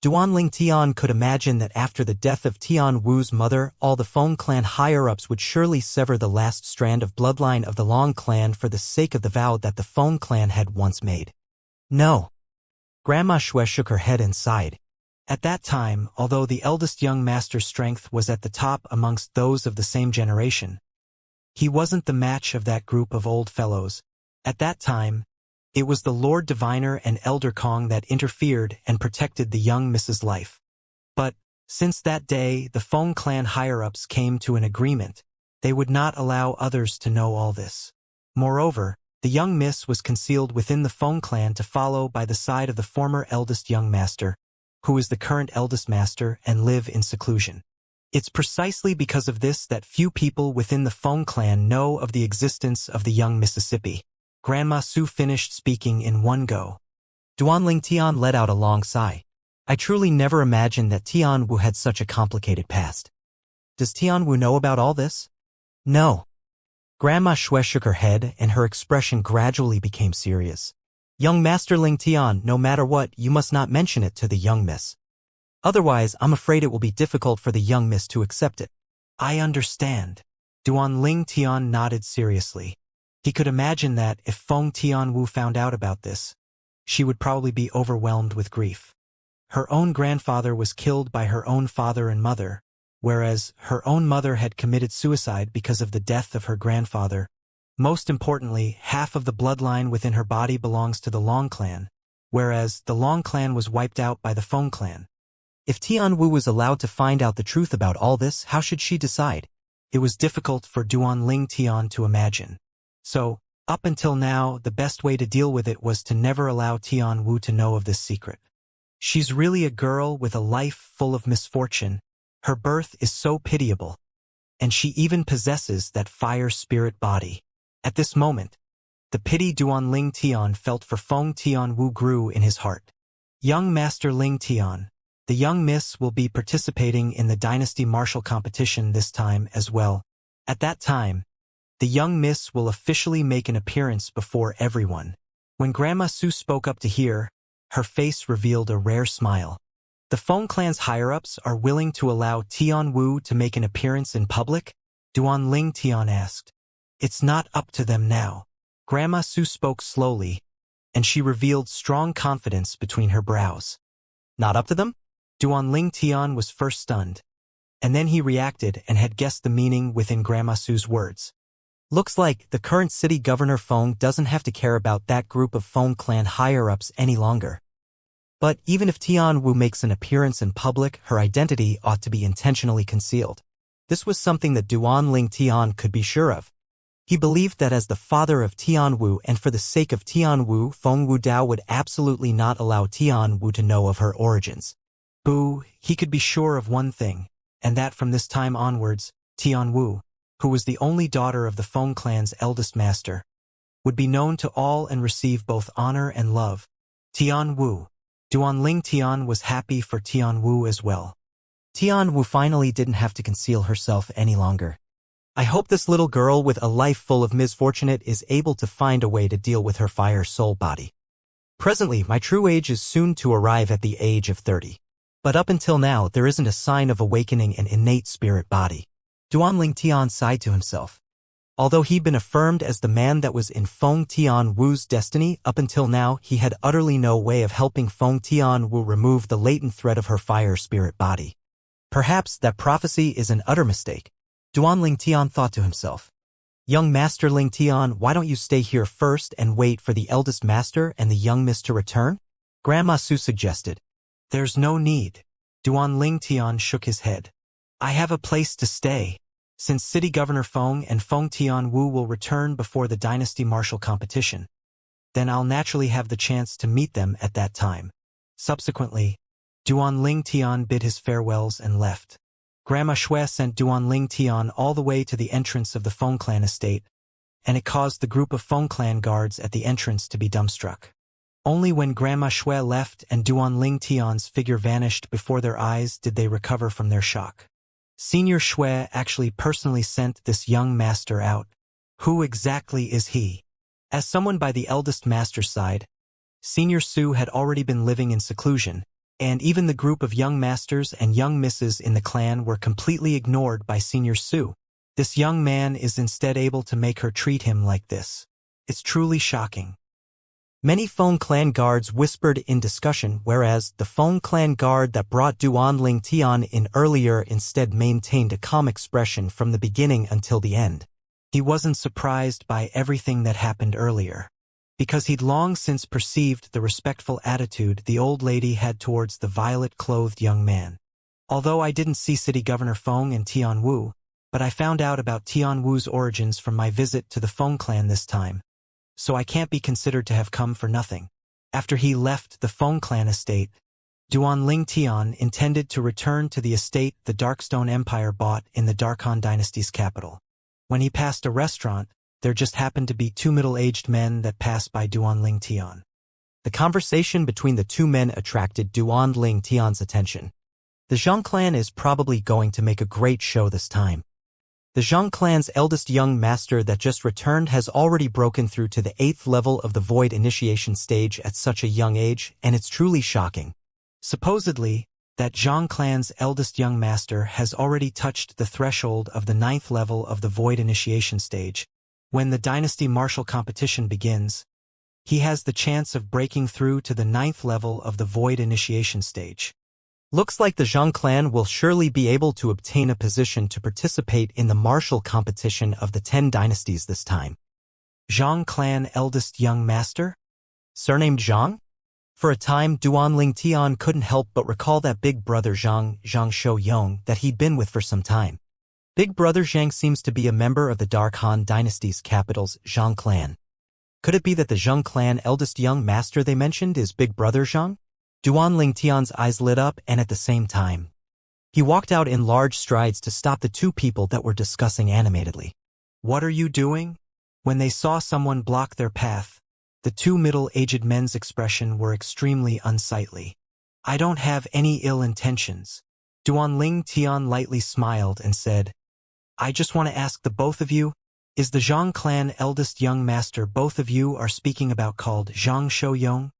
Duan Ling Tian could imagine that after the death of Tian Wu's mother, all the Feng clan higher-ups would surely sever the last strand of bloodline of the Long clan for the sake of the vow that the Feng clan had once made. No. Grandma Shui shook her head and sighed. At that time, although the eldest young master's strength was at the top amongst those of the same generation, he wasn't the match of that group of old fellows. At that time, it was the Lord Diviner and Elder Kong that interfered and protected the young Mrs. Life. But, since that day, the Feng clan higher-ups came to an agreement. They would not allow others to know all this. Moreover, the young miss was concealed within the Feng clan to follow by the side of the former eldest young master, who is the current eldest master, and live in seclusion. It's precisely because of this that few people within the Feng clan know of the existence of the young Mississippi. Grandma Su finished speaking in one go. Duanling Tian let out a long sigh. I truly never imagined that Tianwu had such a complicated past. Does Tianwu know about all this? No. Grandma Shui shook her head and her expression gradually became serious. Young Master Ling Tian, no matter what, you must not mention it to the young miss. Otherwise, I'm afraid it will be difficult for the young miss to accept it. I understand. Duanling Tian nodded seriously. He could imagine that if Feng Tianwu found out about this, she would probably be overwhelmed with grief. Her own grandfather was killed by her own father and mother, whereas her own mother had committed suicide because of the death of her grandfather. Most importantly, half of the bloodline within her body belongs to the Long clan, whereas the Long clan was wiped out by the Feng clan. If Tianwu was allowed to find out the truth about all this, how should she decide? It was difficult for Duanling Tian to imagine. So, up until now, the best way to deal with it was to never allow Tianwu to know of this secret. She's really a girl with a life full of misfortune. Her birth is so pitiable. And she even possesses that fire spirit body. At this moment, the pity Duanling Tian felt for Feng Tianwu grew in his heart. Young Master Ling Tian, the young miss will be participating in the Dynasty Martial competition this time as well. At that time, the young miss will officially make an appearance before everyone. When Grandma Su spoke up to hear, her face revealed a rare smile. The Feng clan's higher-ups are willing to allow Tianwu to make an appearance in public? Duanling Tian asked. It's not up to them now. Grandma Su spoke slowly, and she revealed strong confidence between her brows. Not up to them? Duanling Tian was first stunned, and then he reacted and had guessed the meaning within Grandma Su's words. Looks like the current city governor Feng doesn't have to care about that group of Feng clan higher-ups any longer. But even if Tianwu makes an appearance in public, her identity ought to be intentionally concealed. This was something that Duanling Tian could be sure of. He believed that as the father of Tianwu and for the sake of Tianwu, Feng Wudao would absolutely not allow Tianwu to know of her origins. He could be sure of one thing, and that from this time onwards, Tianwu, who was the only daughter of the Feng clan's eldest master, would be known to all and receive both honor and love. Tianwu. Duanling Tian was happy for Tianwu as well. Tianwu finally didn't have to conceal herself any longer. I hope this little girl with a life full of misfortune is able to find a way to deal with her fire soul body. Presently, my true age is soon to arrive at the age of 30. But up until now, there isn't a sign of awakening an innate spirit body. Duanling Tian sighed to himself. Although he'd been affirmed as the man that was in Feng Tianwu's destiny, up until now he had utterly no way of helping Feng Tianwu remove the latent threat of her fire spirit body. Perhaps that prophecy is an utter mistake. Duanling Tian thought to himself. Young Master Ling Tian, why don't you stay here first and wait for the eldest master and the young miss to return? Grandma Su suggested. There's no need. Duanling Tian shook his head. I have a place to stay. Since City Governor Feng and Feng Tianwu will return before the Dynasty Martial competition, then I'll naturally have the chance to meet them at that time. Subsequently, Duanling Tian bid his farewells and left. Grandma Shui sent Duanling Tian all the way to the entrance of the Feng clan estate, and it caused the group of Feng clan guards at the entrance to be dumbstruck. Only when Grandma Shui left and Duanling Tian's figure vanished before their eyes did they recover from their shock. Senior Shui actually personally sent this young master out. Who exactly is he? As someone by the eldest master's side, Senior Su had already been living in seclusion, and even the group of young masters and young misses in the clan were completely ignored by Senior Su. This young man is instead able to make her treat him like this. It's truly shocking. Many Feng clan guards whispered in discussion, whereas the Feng clan guard that brought Duanling Tian in earlier instead maintained a calm expression from the beginning until the end. He wasn't surprised by everything that happened earlier, because he'd long since perceived the respectful attitude the old lady had towards the violet-clothed young man. Although I didn't see City Governor Feng and Tianwu, but I found out about Tianwu's origins from my visit to the Feng clan this time. So I can't be considered to have come for nothing. After he left the Feng clan estate, Duan Ling Tian intended to return to the estate the Darkstone Empire bought in the Darkhan Dynasty's capital. When he passed a restaurant, there just happened to be two middle-aged men that passed by Duan Ling Tian. The conversation between the two men attracted Duan Ling Tian's attention. The Zhang clan is probably going to make a great show this time. The Zhang clan's eldest young master that just returned has already broken through to the 8th level of the Void initiation stage at such a young age, and it's truly shocking. Supposedly, that Zhang clan's eldest young master has already touched the threshold of the 9th level of the Void initiation stage. When the Dynasty Martial competition begins, he has the chance of breaking through to the 9th level of the Void initiation stage. Looks like the Zhang clan will surely be able to obtain a position to participate in the martial competition of the 10 dynasties this time. Zhang clan eldest young master? Surnamed Zhang? For a time, Duan Ling Tian couldn't help but recall that big brother Zhang Shouyong that he'd been with for some time. Big brother Zhang seems to be a member of the Dark Han Dynasty's capital's Zhang clan. Could it be that the Zhang clan eldest young master they mentioned is big brother Zhang? Duan Ling Tian's eyes lit up, and at the same time, he walked out in large strides to stop the two people that were discussing animatedly. What are you doing? When they saw someone block their path, the two middle-aged men's expression were extremely unsightly. I don't have any ill intentions. Duan Ling Tian lightly smiled and said, I just want to ask the both of you, is the Zhang clan eldest young master both of you are speaking about called Zhang Shouyong?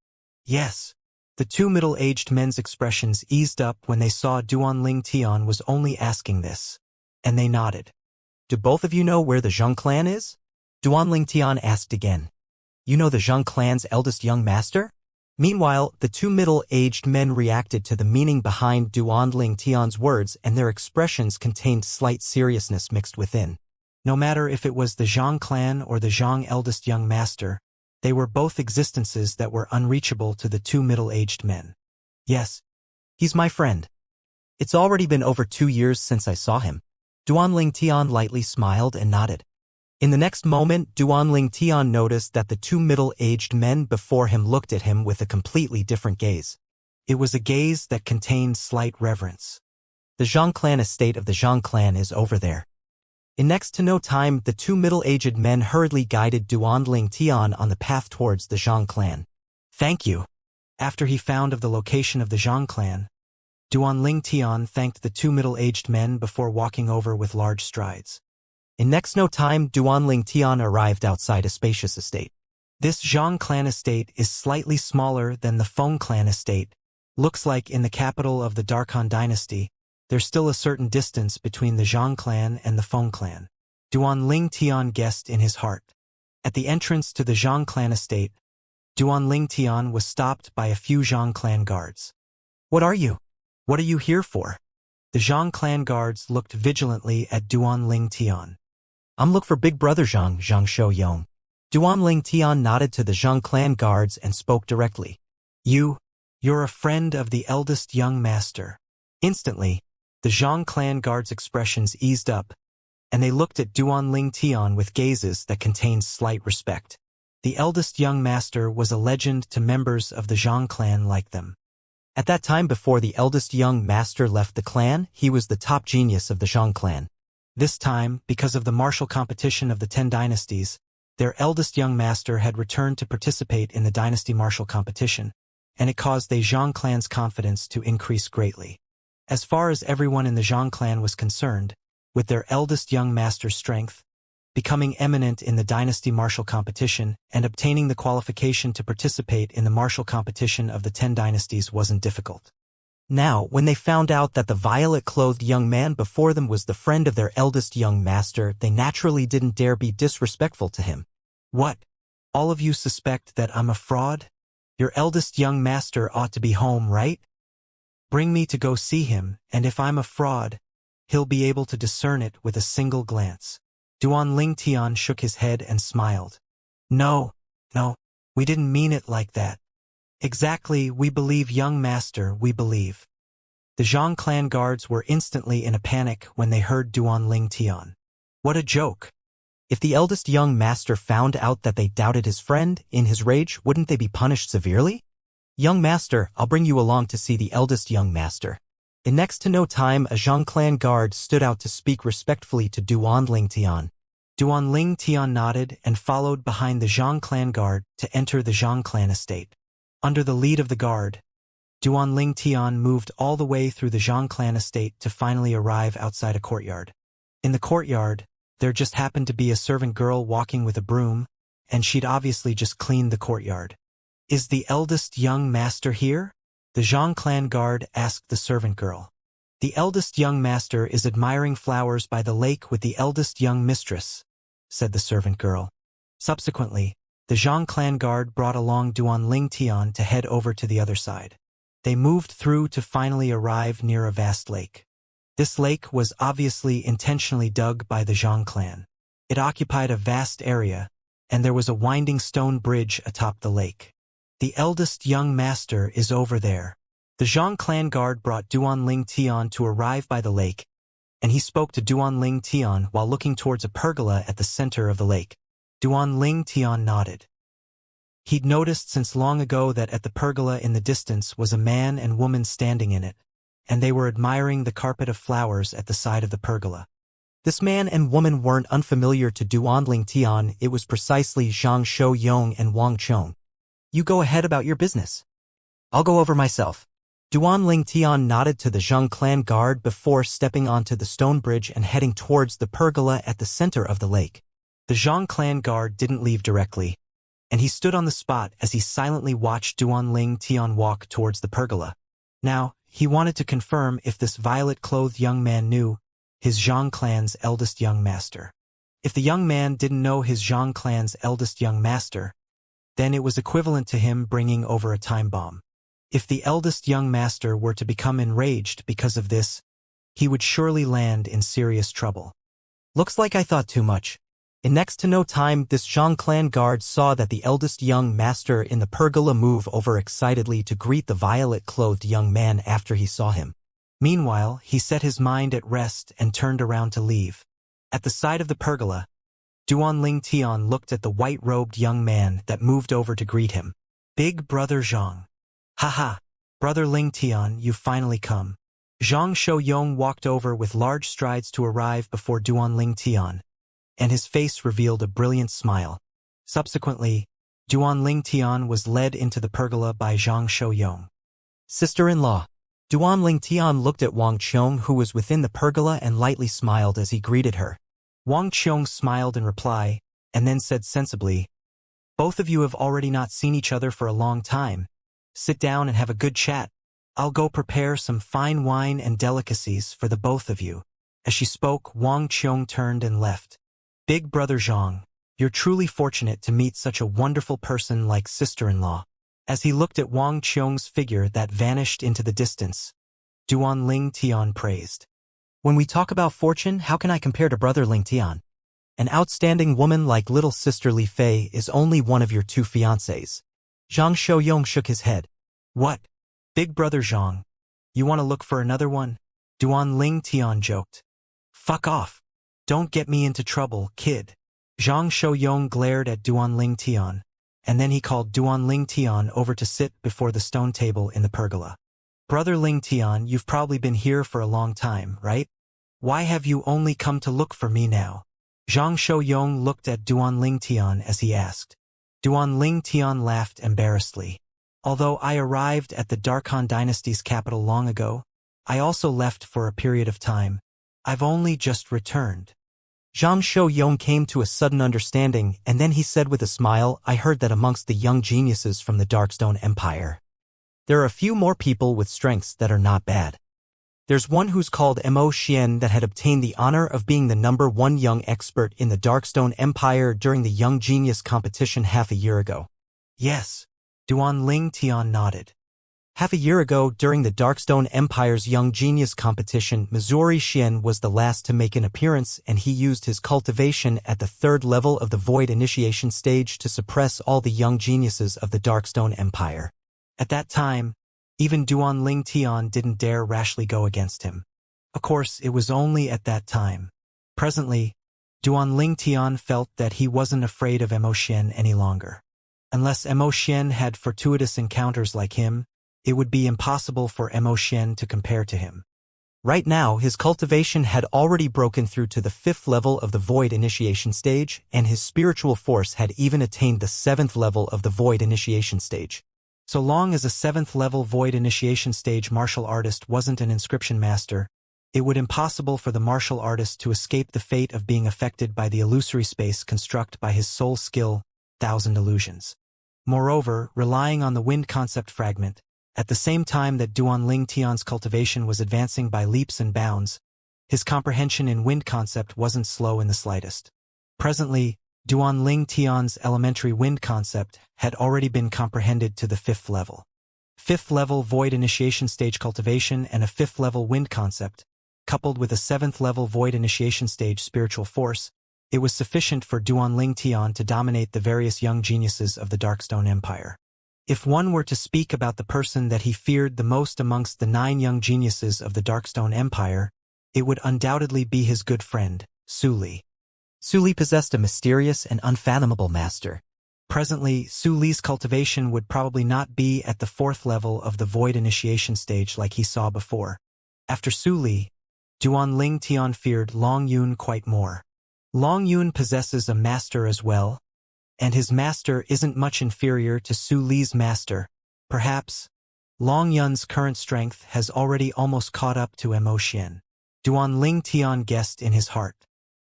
Yes. The two middle-aged men's expressions eased up when they saw Duan Ling Tian was only asking this, and they nodded. Do both of you know where the Zhang clan is? Duan Ling Tian asked again. You know the Zhang clan's eldest young master? Meanwhile, the two middle-aged men reacted to the meaning behind Duan Ling Tian's words, and their expressions contained slight seriousness mixed within. No matter if it was the Zhang clan or the Zhang eldest young master, they were both existences that were unreachable to the two middle-aged men. Yes, he's my friend. It's already been over 2 years since I saw him. Duan Ling Tian lightly smiled and nodded. In the next moment, Duan Ling Tian noticed that the two middle-aged men before him looked at him with a completely different gaze. It was a gaze that contained slight reverence. The Zhang clan estate of the Zhang clan is over there. In next to no time, the two middle-aged men hurriedly guided Duan Ling Tian on the path towards the Zhang clan. Thank you. After he found of the location of the Zhang clan, Duan Ling Tian thanked the two middle-aged men before walking over with large strides. In next no time, Duan Ling Tian arrived outside a spacious estate. This Zhang clan estate is slightly smaller than the Feng clan estate. Looks like in the capital of the Darkhan dynasty, there's still a certain distance between the Zhang clan and the Feng clan. Duan Ling Tian guessed in his heart. At the entrance to the Zhang clan estate, Duan Ling Tian was stopped by a few Zhang clan guards. What are you? What are you here for? The Zhang clan guards looked vigilantly at Duan Ling Tian. I'm look for big brother Zhang Shouyong. Duan Ling Tian nodded to the Zhang clan guards and spoke directly. You're a friend of the eldest young master. Instantly, the Zhang clan guards' expressions eased up, and they looked at Duan Ling Tian with gazes that contained slight respect. The eldest young master was a legend to members of the Zhang clan like them. At that time before the eldest young master left the clan, he was the top genius of the Zhang clan. This time, because of the martial competition of the 10 dynasties, their eldest young master had returned to participate in the dynasty martial competition, and it caused the Zhang clan's confidence to increase greatly. As far as everyone in the Zhang clan was concerned, with their eldest young master's strength, becoming eminent in the dynasty martial competition, and obtaining the qualification to participate in the martial competition of the 10 dynasties wasn't difficult. Now, when they found out that the violet-clothed young man before them was the friend of their eldest young master, they naturally didn't dare be disrespectful to him. What? All of you suspect that I'm a fraud? Your eldest young master ought to be home, right? Bring me to go see him, and if I'm a fraud, he'll be able to discern it with a single glance. Duan Ling Tian shook his head and smiled. No, we didn't mean it like that. Exactly, we believe, young master, we believe. The Zhang clan guards were instantly in a panic when they heard Duan Ling Tian. What a joke. If the eldest young master found out that they doubted his friend, in his rage, wouldn't they be punished severely? Young master, I'll bring you along to see the eldest young master. In next to no time, a Zhang clan guard stood out to speak respectfully to Duanling Tian. Duanling Tian nodded and followed behind the Zhang clan guard to enter the Zhang clan estate. Under the lead of the guard, Duanling Tian moved all the way through the Zhang clan estate to finally arrive outside a courtyard. In the courtyard, there just happened to be a servant girl walking with a broom, and she'd obviously just cleaned the courtyard. Is the eldest young master here? The Zhang clan guard asked the servant girl. The eldest young master is admiring flowers by the lake with the eldest young mistress, said the servant girl. Subsequently, the Zhang clan guard brought along Duanling Tian to head over to the other side. They moved through to finally arrive near a vast lake. This lake was obviously intentionally dug by the Zhang clan. It occupied a vast area, and there was a winding stone bridge atop the lake. The eldest young master is over there. The Zhang clan guard brought Duanling Tian to arrive by the lake, and he spoke to Duanling Tian while looking towards a pergola at the center of the lake. Duanling Tian nodded. He'd noticed since long ago that at the pergola in the distance was a man and woman standing in it, and they were admiring the carpet of flowers at the side of the pergola. This man and woman weren't unfamiliar to Duanling Tian. It was precisely Zhang Shouyong and Wang Chong. You go ahead about your business. I'll go over myself. Duanling Tian nodded to the Zhang clan guard before stepping onto the stone bridge and heading towards the pergola at the center of the lake. The Zhang clan guard didn't leave directly, and he stood on the spot as he silently watched Duanling Tian walk towards the pergola. Now, he wanted to confirm if this violet-clothed young man knew his Zhang clan's eldest young master. If the young man didn't know his Zhang clan's eldest young master, then it was equivalent to him bringing over a time bomb. If the eldest young master were to become enraged because of this, he would surely land in serious trouble. Looks like I thought too much. In next to no time, this Zhang clan guard saw that the eldest young master in the pergola move over excitedly to greet the violet-clothed young man after he saw him. Meanwhile, he set his mind at rest and turned around to leave. At the side of the pergola, Duanling Tian looked at the white-robed young man that moved over to greet him. Big brother Zhang. Haha, brother Ling Tian, you've finally come. Zhang Shouyong walked over with large strides to arrive before Duanling Tian, and his face revealed a brilliant smile. Subsequently, Duanling Tian was led into the pergola by Zhang Shouyong. Sister-in-law. Duanling Tian looked at Wang Qiong, who was within the pergola, and lightly smiled as he greeted her. Wang Qiong smiled in reply, and then said sensibly, Both of you have already not seen each other for a long time. Sit down and have a good chat. I'll go prepare some fine wine and delicacies for the both of you. As she spoke, Wang Qiong turned and left. Big brother Zhang, you're truly fortunate to meet such a wonderful person like sister-in-law. As he looked at Wang Qiong's figure that vanished into the distance, Duanling Tian praised. When we talk about fortune, how can I compare to brother Ling Tian? An outstanding woman like little sister Li Fei is only one of your two fiancés. Zhang Shouyong shook his head. What? Big brother Zhang, you want to look for another one? Duanling Tian joked. Fuck off. Don't get me into trouble, kid. Zhang Shouyong glared at Duanling Tian, and then he called Duanling Tian over to sit before the stone table in the pergola. Brother Ling Tian, you've probably been here for a long time, right? Why have you only come to look for me now? Zhang Shouyong looked at Duanling Tian as he asked. Duanling Tian laughed embarrassedly. Although I arrived at the Darkhan dynasty's capital long ago, I also left for a period of time. I've only just returned. Zhang Shouyong came to a sudden understanding, and then he said with a smile, I heard that amongst the young geniuses from the Darkstone Empire, there are a few more people with strengths that are not bad. There's one who's called Mo Xian that had obtained the honor of being the #1 young expert in the Darkstone Empire during the Young Genius competition half a year ago. Yes. Duanling Tian nodded. Half a year ago, during the Darkstone Empire's Young Genius competition, Missouri Xian was the last to make an appearance, and he used his cultivation at the 3rd level of the Void Initiation stage to suppress all the young geniuses of the Darkstone Empire. At that time, even Duanling Tian didn't dare rashly go against him. Of course, it was only at that time. Presently, Duanling Tian felt that he wasn't afraid of Mo Xian any longer. Unless Mo Xian had fortuitous encounters like him, it would be impossible for Mo Xian to compare to him. Right now, his cultivation had already broken through to the 5th level of the Void Initiation stage, and his spiritual force had even attained the 7th level of the Void Initiation stage. So long as a 7th level Void Initiation stage martial artist wasn't an inscription master, it would be impossible for the martial artist to escape the fate of being affected by the illusory space constructed by his soul skill, Thousand Illusions. Moreover, relying on the wind concept fragment, at the same time that Duanling Tian's cultivation was advancing by leaps and bounds, his comprehension in wind concept wasn't slow in the slightest. Presently, Duanling Tian's elementary wind concept had already been comprehended to the 5th level. 5th level Void Initiation stage cultivation and a 5th level wind concept, coupled with a 7th level Void Initiation stage spiritual force, it was sufficient for Duanling Tian to dominate the various young geniuses of the Darkstone Empire. If one were to speak about the person that he feared the most amongst the 9 young geniuses of the Darkstone Empire, it would undoubtedly be his good friend, Su Li. Su Li possessed a mysterious and unfathomable master. Presently, Su Li's cultivation would probably not be at the 4th level of the Void Initiation stage like he saw before. After Su Li, Duanling Tian feared Long Yun quite more. Long Yun possesses a master as well, and his master isn't much inferior to Su Li's master. Perhaps, Long Yun's current strength has already almost caught up to Mo Xian. Duanling Tian guessed in his heart.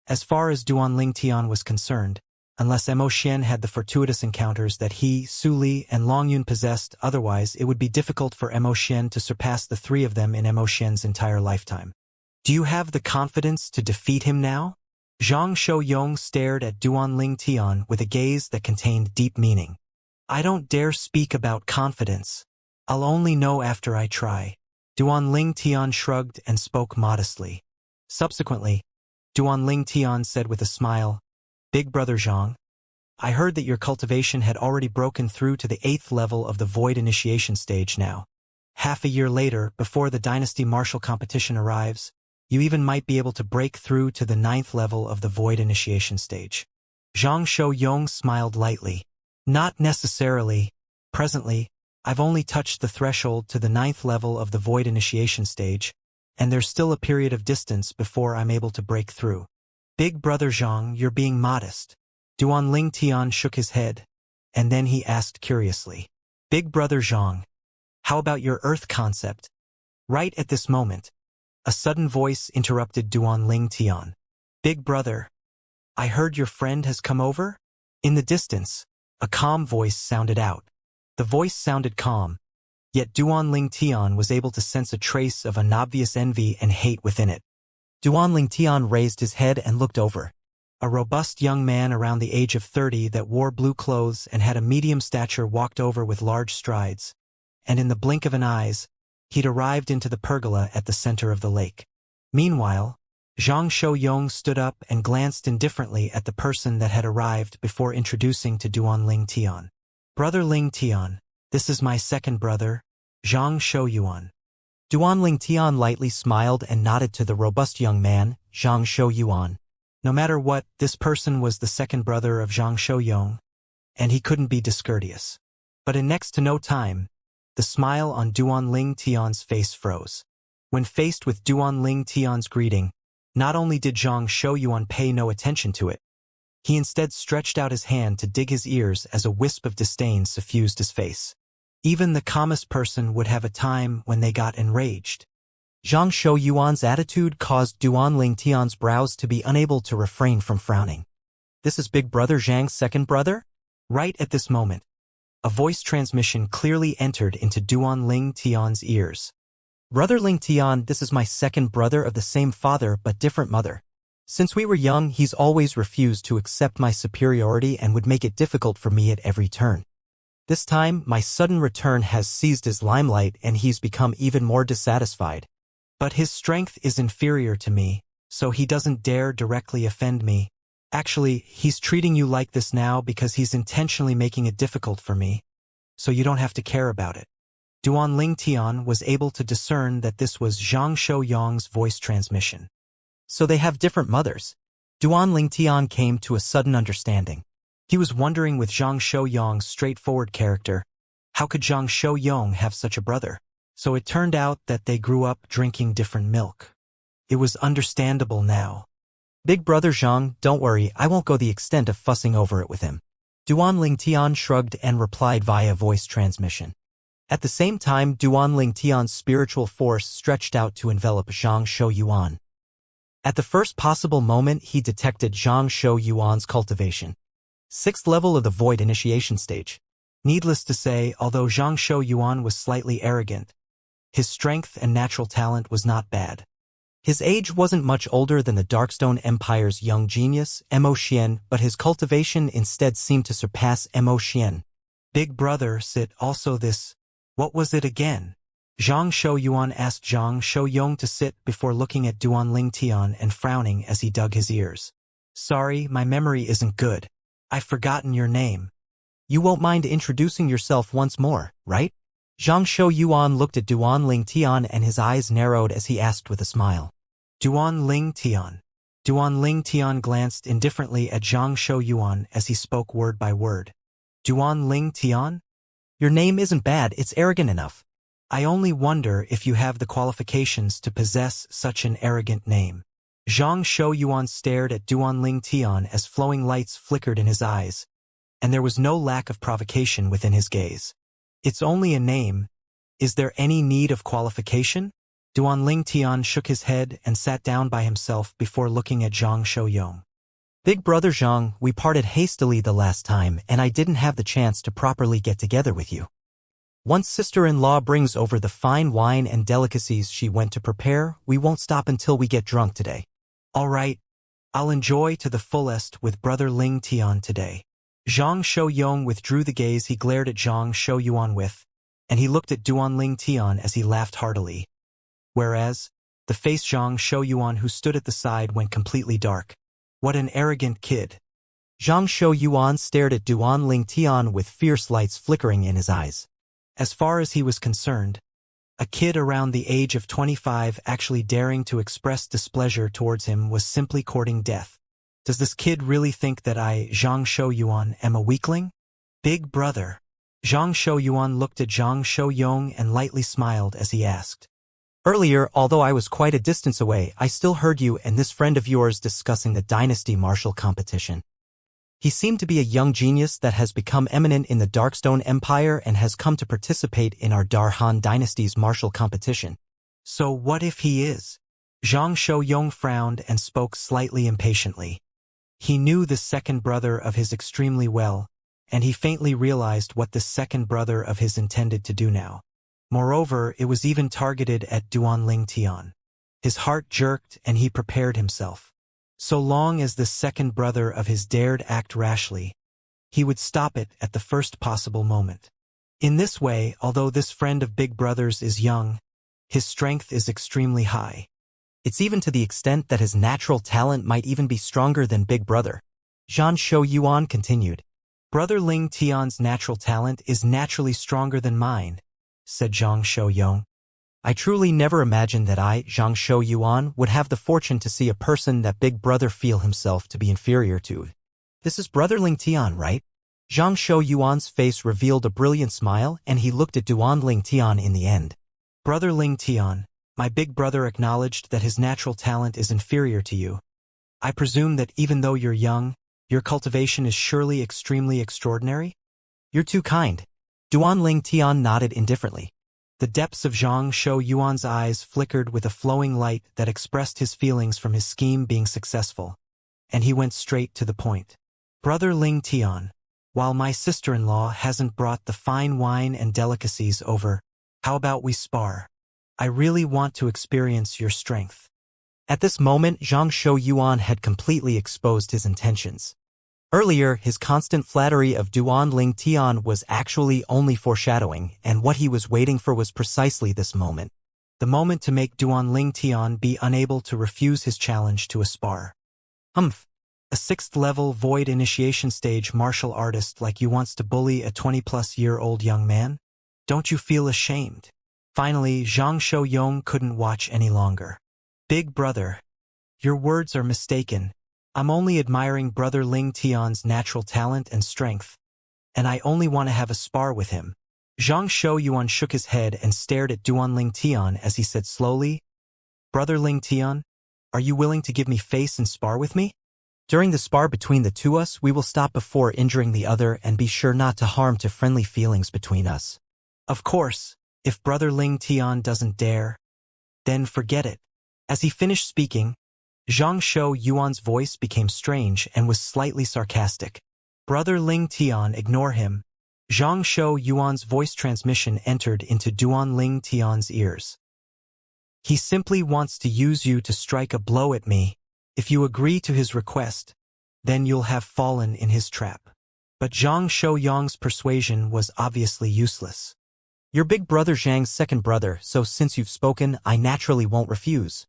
As far as Duanling Tian was concerned, unless Mo Xian had the fortuitous encounters that he, Su Li, and Long Yun possessed, otherwise it would be difficult for Mo Xian to surpass the 3 of them in Mo Xian's entire lifetime. Do you have the confidence to defeat him now? Zhang Shouyong stared at Duanling Tian with a gaze that contained deep meaning. I don't dare speak about confidence. I'll only know after I try. Duanling Tian shrugged and spoke modestly. Subsequently, Duanling Tian said with a smile, Big Brother Zhang, I heard that your cultivation had already broken through to the 8th level of the Void Initiation stage now. Half a year later, before the Dynasty Martial competition arrives, you even might be able to break through to the 9th level of the Void Initiation stage. Zhang Shouyong smiled lightly. Not necessarily. Presently, I've only touched the threshold to the 9th level of the Void Initiation stage, and there's still a period of distance before I'm able to break through. Big Brother Zhang, you're being modest. Duanling Tian shook his head, and then he asked curiously. Big Brother Zhang, how about your Earth concept? Right at this moment, a sudden voice interrupted Duanling Tian. Big Brother, I heard your friend has come over? In the distance, a calm voice sounded out. The voice sounded calm, yet Duanling Tian was able to sense a trace of an obvious envy and hate within it. Duanling Tian raised his head and looked over. A robust young man around the age of 30 that wore blue clothes and had a medium stature walked over with large strides, and in the blink of an eye, he'd arrived into the pergola at the center of the lake. Meanwhile, Zhang Shouyong stood up and glanced indifferently at the person that had arrived before introducing to Duanling Tian. Brother Ling Tian, this is my second brother, Zhang Shouyuan. Duanling Tian lightly smiled and nodded to the robust young man, Zhang Shouyuan. No matter what, this person was the second brother of Zhang Shouyong, and he couldn't be discourteous. But in next to no time, the smile on Duanling Tian's face froze. When faced with Duanling Tian's greeting, not only did Zhang Shouyuan pay no attention to it, he instead stretched out his hand to dig his ears as a wisp of disdain suffused his face. Even the calmest person would have a time when they got enraged. Zhang Shouyuan's attitude caused Duanling Tian's brows to be unable to refrain from frowning. This is Big Brother Zhang's second brother? Right at this moment, a voice transmission clearly entered into Duanling Tian's ears. Brother Ling Tian, this is my second brother of the same father but different mother. Since we were young, he's always refused to accept my superiority and would make it difficult for me at every turn. This time, my sudden return has seized his limelight and he's become even more dissatisfied. But his strength is inferior to me, so he doesn't dare directly offend me. Actually, he's treating you like this now because he's intentionally making it difficult for me, so you don't have to care about it. Duanling Tian was able to discern that this was Zhang Shouyong's voice transmission. So they have different mothers. Duanling Tian came to a sudden understanding. He was wondering with Zhang Shouyong's straightforward character, how could Zhang Shouyong have such a brother? So it turned out that they grew up drinking different milk. It was understandable now. Big brother Zhang, don't worry, I won't go the extent of fussing over it with him. Duan Lingtian shrugged and replied via voice transmission. At the same time, Duan Lingtian's spiritual force stretched out to envelop Zhang Shouyuan. At the first possible moment, he detected Zhang Shouyuan's cultivation. 6th level of the void initiation stage. Needless to say, although Zhang Shouyuan was slightly arrogant, his strength and natural talent was not bad. His age wasn't much older than the Darkstone Empire's young genius, Mo Xian, but his cultivation instead seemed to surpass Mo Xian. Big brother, sit also this. What was it again? Zhang Shouyuan asked Zhang Shouyong to sit before looking at Duan Lingtian and frowning as he dug his ears. Sorry, my memory isn't good. I've forgotten your name. You won't mind introducing yourself once more, right? Zhang Shouyuan looked at Duan Lingtian and his eyes narrowed as he asked with a smile. Duan Lingtian. Duan Lingtian glanced indifferently at Zhang Shouyuan as he spoke word by word. Duan Lingtian? Your name isn't bad, it's arrogant enough. I only wonder if you have the qualifications to possess such an arrogant name. Zhang Shouyuan stared at Duan Lingtian as flowing lights flickered in his eyes, and there was no lack of provocation within his gaze. It's only a name. Is there any need of qualification? Duan Lingtian shook his head and sat down by himself before looking at Zhang Shouyong. Big brother Zhang, we parted hastily the last time and I didn't have the chance to properly get together with you. Once sister-in-law brings over the fine wine and delicacies she went to prepare, we won't stop until we get drunk today. All right, I'll enjoy to the fullest with brother Lingtian today. Zhang Shouyong withdrew the gaze he glared at Zhang Shouyuan with, and he looked at Duan Lingtian as he laughed heartily. Whereas, the face Zhang Shouyuan who stood at the side went completely dark. What an arrogant kid. Zhang Shouyuan stared at Duan Lingtian with fierce lights flickering in his eyes. As far as he was concerned, a kid around the age of 25 actually daring to express displeasure towards him was simply courting death. Does this kid really think that I, Zhang Shouyuan, am a weakling? Big brother. Zhang Shouyuan looked at Zhang Shouyong and lightly smiled as he asked. Earlier, although I was quite a distance away, I still heard you and this friend of yours discussing the dynasty martial competition. He seemed to be a young genius that has become eminent in the Darkstone Empire and has come to participate in our Darhan dynasty's martial competition. So what if he is? Zhang Shouyong frowned and spoke slightly impatiently. He knew the second brother of his extremely well, and he faintly realized what this second brother of his intended to do now. Moreover, it was even targeted at Duan Lingtian. His heart jerked and he prepared himself. So long as this second brother of his dared act rashly, he would stop it at the first possible moment. In this way, although this friend of Big Brother's is young, his strength is extremely high. It's even to the extent that his natural talent might even be stronger than Big Brother. Zhang Shouyuan continued. Brother Lingtian's natural talent is naturally stronger than mine, said Zhang Shouyong. I truly never imagined that I, Zhang Shouyuan, would have the fortune to see a person that Big Brother feel himself to be inferior to. This is Brother Lingtian, right? Zhang Shouyuan's face revealed a brilliant smile and he looked at Duan Lingtian in the end. Brother Lingtian, my big brother acknowledged that his natural talent is inferior to you. I presume that even though you're young, your cultivation is surely extremely extraordinary? You're too kind. Duan Lingtian nodded indifferently. The depths of Zhang Shouyuan's eyes flickered with a flowing light that expressed his feelings from his scheme being successful, and he went straight to the point. Brother Lingtian, while my sister-in-law hasn't brought the fine wine and delicacies over, how about we spar? I really want to experience your strength. At this moment, Zhang Shouyuan had completely exposed his intentions. Earlier, his constant flattery of Duan Lingtian was actually only foreshadowing, and what he was waiting for was precisely this moment. The moment to make Duan Lingtian be unable to refuse his challenge to a spar. Humph. A 6th-level void initiation stage martial artist like you wants to bully a 20-plus-year-old young man? Don't you feel ashamed? Finally, Zhang Shouyong couldn't watch any longer. Big brother, your words are mistaken. I'm only admiring Brother Ling Tian's natural talent and strength, and I only want to have a spar with him. Zhang Shou Yuan shook his head and stared at Duan Ling Tian as he said slowly, Brother Ling Tian, are you willing to give me face and spar with me? During the spar between the two us, we will stop before injuring the other and be sure not to harm to friendly feelings between us. Of course, if Brother Ling Tian doesn't dare, then forget it. As he finished speaking, Zhang Shou Yuan's voice became strange and was slightly sarcastic. Brother Ling Tian, ignore him. Zhang Shou Yuan's voice transmission entered into Duan Ling Tian's ears. He simply wants to use you to strike a blow at me. If you agree to his request, then you'll have fallen in his trap. But Zhang Shou Yang's persuasion was obviously useless. Your big brother Zhang's second brother, so since you've spoken, I naturally won't refuse.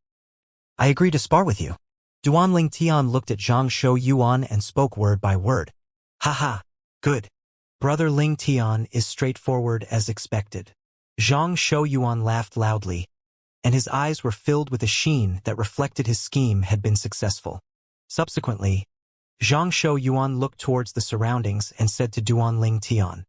I agree to spar with you. Duan Ling Tian looked at Zhang Shou Yuan and spoke word by word. Haha, good. Brother Ling Tian is straightforward as expected. Zhang Shou Yuan laughed loudly, and his eyes were filled with a sheen that reflected his scheme had been successful. Subsequently, Zhang Shou Yuan looked towards the surroundings and said to Duan Ling Tian,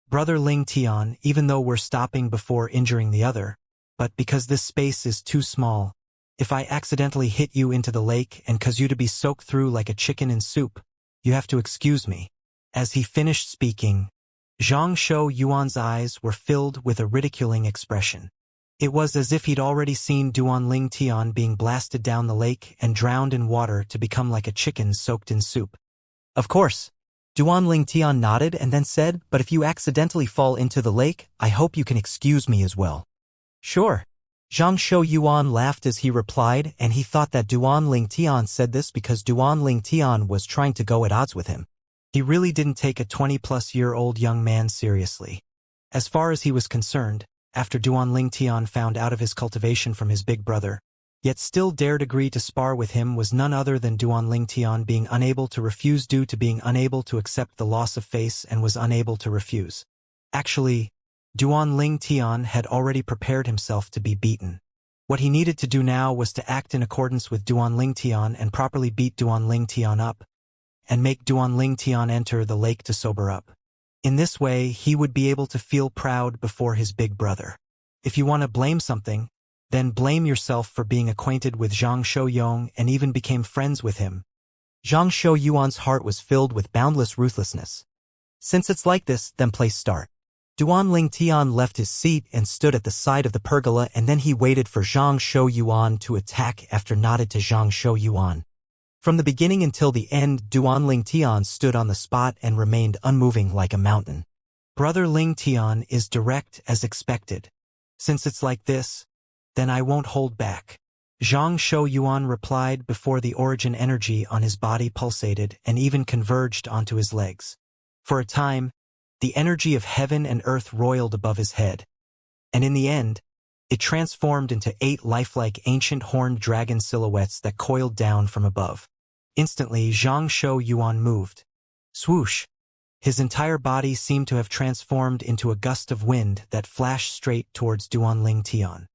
Brother Ling Tian, even though we're stopping before injuring the other, but because this space is too small, if I accidentally hit you into the lake and cause you to be soaked through like a chicken in soup, you have to excuse me. As he finished speaking, Zhang Shou Yuan's eyes were filled with a ridiculing expression. It was as if he'd already seen Duan Ling Tian being blasted down the lake and drowned in water to become like a chicken soaked in soup. Of course. Duan Ling Tian nodded and then said, but if you accidentally fall into the lake, I hope you can excuse me as well. Sure. Zhang Shou Yuan laughed as he replied, and he thought that Duan Ling Tian said this because Duan Ling Tian was trying to go at odds with him. He really didn't take a 20-plus-year-old young man seriously. As far as he was concerned, after Duan Ling Tian found out of his cultivation from his big brother, yet still dared agree to spar with him was none other than Duan Ling Tian being unable to refuse due to being unable to accept the loss of face and was unable to refuse. Actually, Duan Ling Tian had already prepared himself to be beaten. What he needed to do now was to act in accordance with Duan Ling Tian and properly beat Duan Ling Tian up, and make Duan Ling Tian enter the lake to sober up. In this way, he would be able to feel proud before his big brother. If you want to blame something, then blame yourself for being acquainted with Zhang Shou Yong and even became friends with him. Zhang Shou Yuan's heart was filled with boundless ruthlessness. Since it's like this, then play start. Duan Ling Tian left his seat and stood at the side of the pergola, and then he waited for Zhang Shou Yuan to attack after nodded to Zhang Shou Yuan. From the beginning until the end, Duan Ling Tian stood on the spot and remained unmoving like a mountain. Brother Ling Tian is direct as expected. Since it's like this, then I won't hold back. Zhang Shou Yuan replied before the origin energy on his body pulsated and even converged onto his legs. For a time, the energy of heaven and earth roiled above his head, and in the end, it transformed into 8 lifelike ancient horned dragon silhouettes that coiled down from above. Instantly, Zhang Shou Yuan moved. Swoosh! His entire body seemed to have transformed into a gust of wind that flashed straight towards Duan Ling Tian.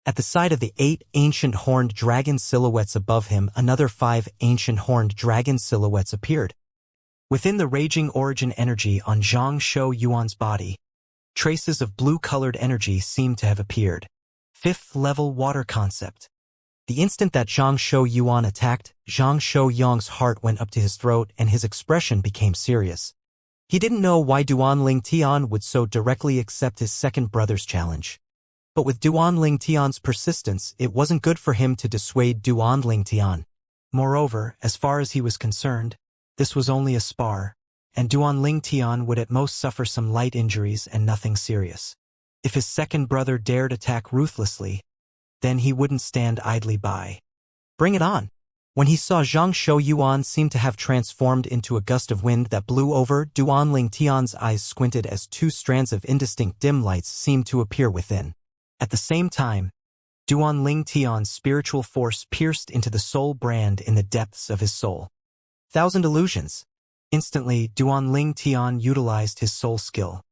At the side of the 8 ancient horned dragon silhouettes above him, another 5 ancient horned dragon silhouettes appeared. Within the raging origin energy on Zhang Shou Yuan's body, traces of blue-colored energy seemed to have appeared. 5th level water concept. The instant that Zhang Shou Yuan attacked, Zhang Shou Yang's heart went up to his throat and his expression became serious. He didn't know why Duan Ling Tian would so directly accept his second brother's challenge. But with Duan Ling Tian's persistence, it wasn't good for him to dissuade Duan Ling Tian. Moreover, as far as he was concerned, this was only a spar, and Duan Ling Tian would at most suffer some light injuries and nothing serious. If his second brother dared attack ruthlessly, then he wouldn't stand idly by. Bring it on! When he saw Zhang Shou Yuan seem to have transformed into a gust of wind that blew over, Duan Ling Tian's eyes squinted as 2 strands of indistinct dim lights seemed to appear within. At the same time, Duan Ling Tian's spiritual force pierced into the soul brand in the depths of his soul. 1,000 illusions. Instantly, Duan Ling Tian utilized his soul skill.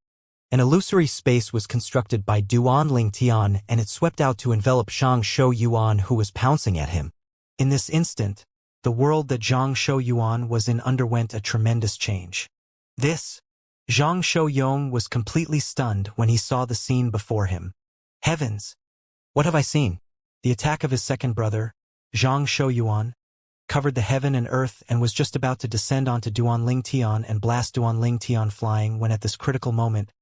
An illusory space was constructed by Duan Ling Tian, and it swept out to envelop Zhang Shou Yuan, who was pouncing at him. In this instant, The world that Zhang Shouyuan was in underwent a tremendous change. Zhang Shouyong was completely stunned when he saw the scene before him. Heavens! What have I seen? The attack of his second brother, Zhang Shouyuan, covered the heaven and earth and was just about to descend onto Duanling Tian and blast Duanling Tian flying when at this critical moment,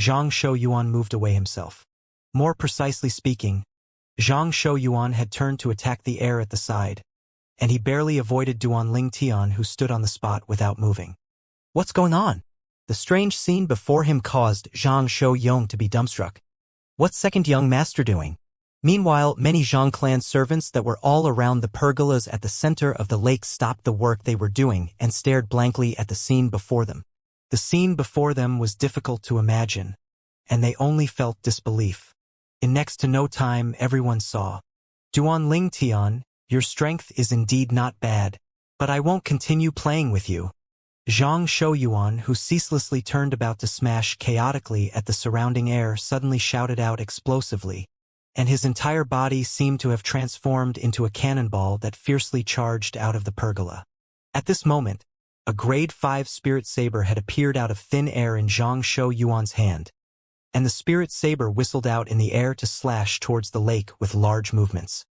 Zhang Shouyuan moved away himself. More precisely speaking, Zhang Shouyuan had turned to attack the air at the side, and he barely avoided Duanling Tian, who stood on the spot without moving. What's going on? The strange scene before him caused Zhang Shouyong to be dumbstruck. What's second young master doing? Meanwhile, many Zhang clan servants that were all around the pergolas at the center of the lake stopped the work they were doing and stared blankly at the scene before them. The scene before them was difficult to imagine, and they only felt disbelief. In next to no time, everyone saw. Duanling Tian, your strength is indeed not bad, but I won't continue playing with you. Zhang Shouyuan, who ceaselessly turned about to smash chaotically at the surrounding air, suddenly shouted out explosively, and his entire body seemed to have transformed into a cannonball that fiercely charged out of the pergola. At this moment, a grade 5 spirit saber had appeared out of thin air in Zhang Shouyuan's hand, and the spirit saber whistled out in the air to slash towards the lake with large movements.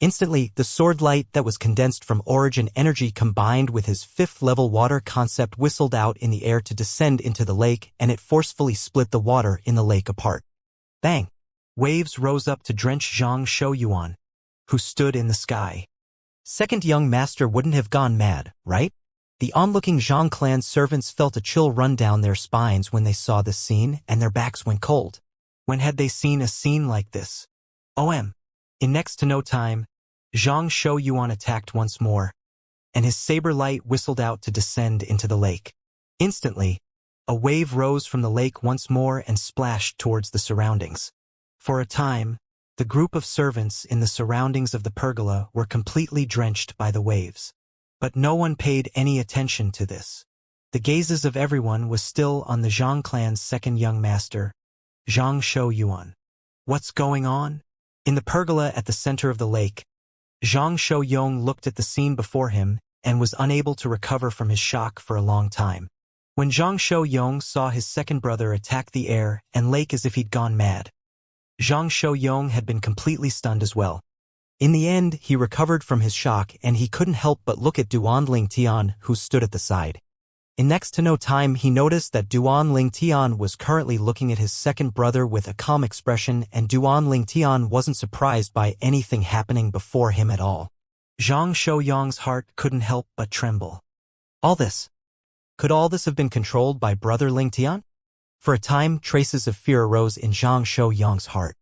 Instantly, the sword light that was condensed from origin energy combined with his 5th-level water concept whistled out in the air to descend into the lake, and it forcefully split the water in the lake apart. Bang! Waves rose up to drench Zhang Shouyuan, who stood in the sky. Second young master wouldn't have gone mad, right? The onlooking Zhang clan servants felt a chill run down their spines when they saw this scene, and their backs went cold. When had they seen a scene like this? In next to no time, Zhang Shouyuan attacked once more, and his saber light whistled out to descend into the lake. Instantly, a wave rose from the lake once more and splashed towards the surroundings. For a time, the group of servants in the surroundings of the pergola were completely drenched by the waves. But no one paid any attention to this. The gazes of everyone was still on the Zhang clan's second young master, Zhang Shouyuan. What's going on? In the pergola at the center of the lake, Zhang Shouyong looked at the scene before him and was unable to recover from his shock for a long time. When Zhang Shouyong saw his second brother attack the air and lake as if he'd gone mad, Zhang Shouyong had been completely stunned as well. In the end, he recovered from his shock and he couldn't help but look at Duanling Tian, who stood at the side. In next to no time, he noticed that Duanling Tian was currently looking at his second brother with a calm expression, and Duanling Tian wasn't surprised by anything happening before him at all. Zhang Shouyong's heart couldn't help but tremble. Could all this have been controlled by brother Ling Tian? For a time, traces of fear arose in Zhang Shouyong's heart.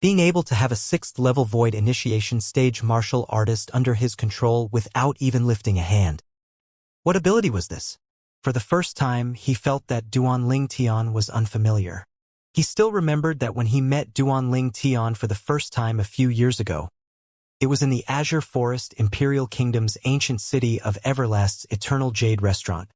Being able to have a 6th-level void initiation stage martial artist under his control without even lifting a hand. What ability was this? For the first time, he felt that Duanling Tian was unfamiliar. He still remembered that when he met Duanling Tian for the first time a few years ago, it was in the Azure Forest Imperial Kingdom's ancient city of Everlast's Eternal Jade Restaurant.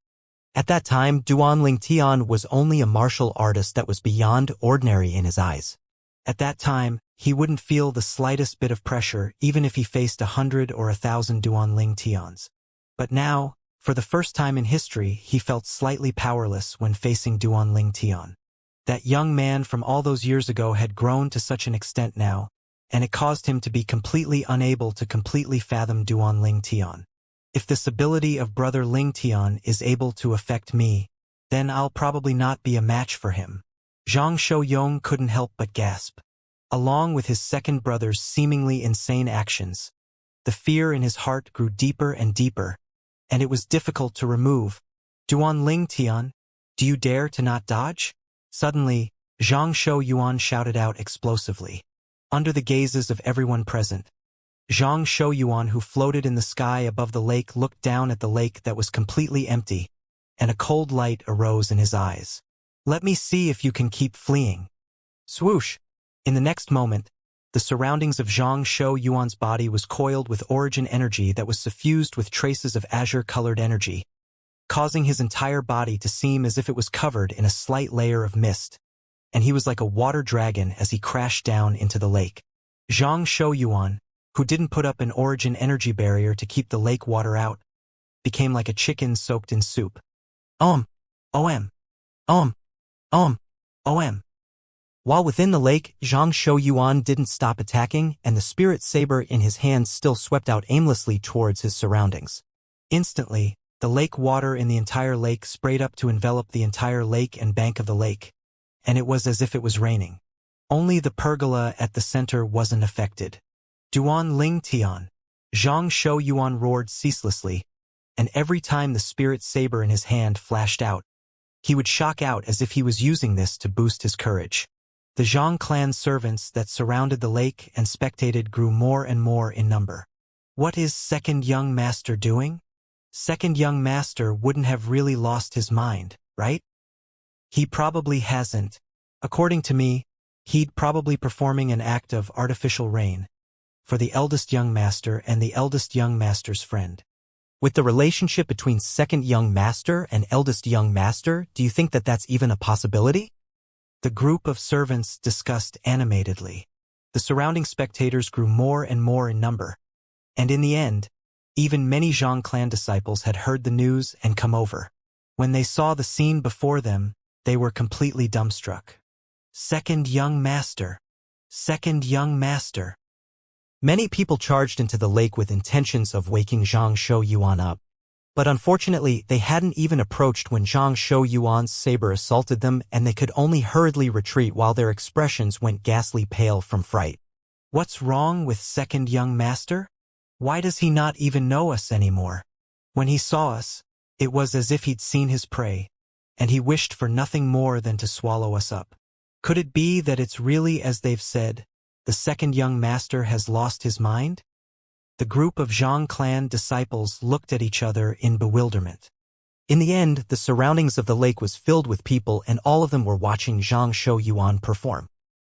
At that time, Duanling Tian was only a martial artist that was beyond ordinary in his eyes. At that time, he wouldn't feel the slightest bit of pressure even if he faced 100 or 1,000 Duanling Tians. But now, for the first time in history, he felt slightly powerless when facing Duanling Tian. That young man from all those years ago had grown to such an extent now, and it caused him to be completely unable to completely fathom Duanling Tian. If this ability of brother Ling Tian is able to affect me, then I'll probably not be a match for him. Zhang Shouyong couldn't help but gasp. Along with his second brother's seemingly insane actions, the fear in his heart grew deeper and deeper, and it was difficult to remove. Duanling Tian, do you dare to not dodge? Suddenly, Zhang Shouyuan shouted out explosively. Under the gazes of everyone present, Zhang Shouyuan, who floated in the sky above the lake, looked down at the lake that was completely empty, and a cold light arose in his eyes. Let me see if you can keep fleeing. Swoosh! In the next moment, the surroundings of Zhang Shouyuan's body was coiled with origin energy that was suffused with traces of azure-colored energy, causing his entire body to seem as if it was covered in a slight layer of mist, and he was like a water dragon as he crashed down into the lake. Zhang Shouyuan, who didn't put up an origin energy barrier to keep the lake water out, became like a chicken soaked in soup. Om. Om. Om. Om. Om. While within the lake, Zhang Shouyuan didn't stop attacking, and the spirit saber in his hand still swept out aimlessly towards his surroundings. Instantly, the lake water in the entire lake sprayed up to envelop the entire lake and bank of the lake, and it was as if it was raining. Only the pergola at the center wasn't affected. Duan Ling Tian. Zhang Shouyuan roared ceaselessly, and every time the spirit saber in his hand flashed out, he would shock out as if he was using this to boost his courage. The Zhang clan servants that surrounded the lake and spectated grew more and more in number. What is Second Young Master doing? Second Young Master wouldn't have really lost his mind, right? He probably hasn't. According to me, he'd probably performing an act of artificial rain for the eldest young master and the eldest young master's friend. With the relationship between Second Young Master and eldest young master, do you think that that's even a possibility? The group of servants discussed animatedly. The surrounding spectators grew more and more in number, and in the end, even many Zhang clan disciples had heard the news and come over. When they saw the scene before them, they were completely dumbstruck. Second Young Master. Second Young Master. Many people charged into the lake with intentions of waking Zhang Shouyuan up. But unfortunately, they hadn't even approached when Zhang Shouyuan's saber assaulted them, and they could only hurriedly retreat while their expressions went ghastly pale from fright. What's wrong with Second Young Master? Why does he not even know us anymore? When he saw us, it was as if he'd seen his prey, and he wished for nothing more than to swallow us up. Could it be that it's really as they've said, the Second Young Master has lost his mind? The group of Zhang clan disciples looked at each other in bewilderment. In the end, the surroundings of the lake was filled with people, and all of them were watching Zhang Shouyuan perform.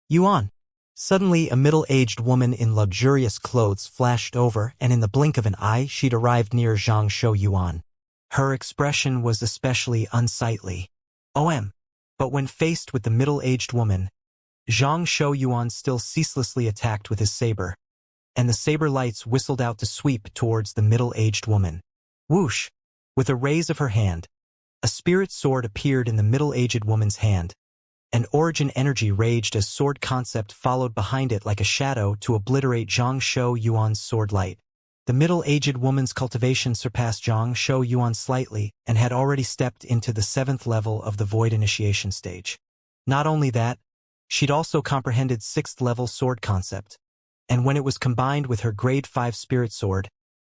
Yuan. Suddenly, a middle-aged woman in luxurious clothes flashed over, and in the blink of an eye, she'd arrived near Zhang Shouyuan. Her expression was especially unsightly. OM. But when faced with the middle-aged woman, Zhang Shouyuan still ceaselessly attacked with his saber, and the saber lights whistled out to sweep towards the middle-aged woman. Whoosh! With a raise of her hand, a spirit sword appeared in the middle-aged woman's hand. An origin energy raged as sword concept followed behind it like a shadow to obliterate Zhang Shouyuan's sword light. The middle-aged woman's cultivation surpassed Zhang Shouyuan slightly and had already stepped into the 7th level of the void initiation stage. Not only that, she'd also comprehended 6th level sword concept, and when it was combined with her grade 5 spirit sword,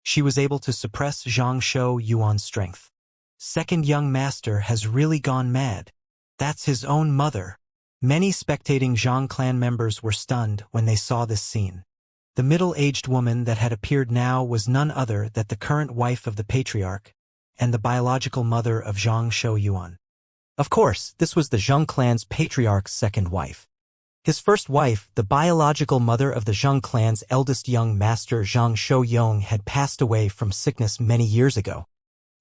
she was able to suppress Zhang Shouyuan's strength. Second Young Master has really gone mad. That's his own mother. Many spectating Zhang clan members were stunned when they saw this scene. The middle-aged woman that had appeared now was none other than the current wife of the patriarch and the biological mother of Zhang Shouyuan. Of course, this was the Zhang clan's patriarch's second wife. His first wife, the biological mother of the Zhang clan's eldest young master Zhang Shouyong, had passed away from sickness many years ago.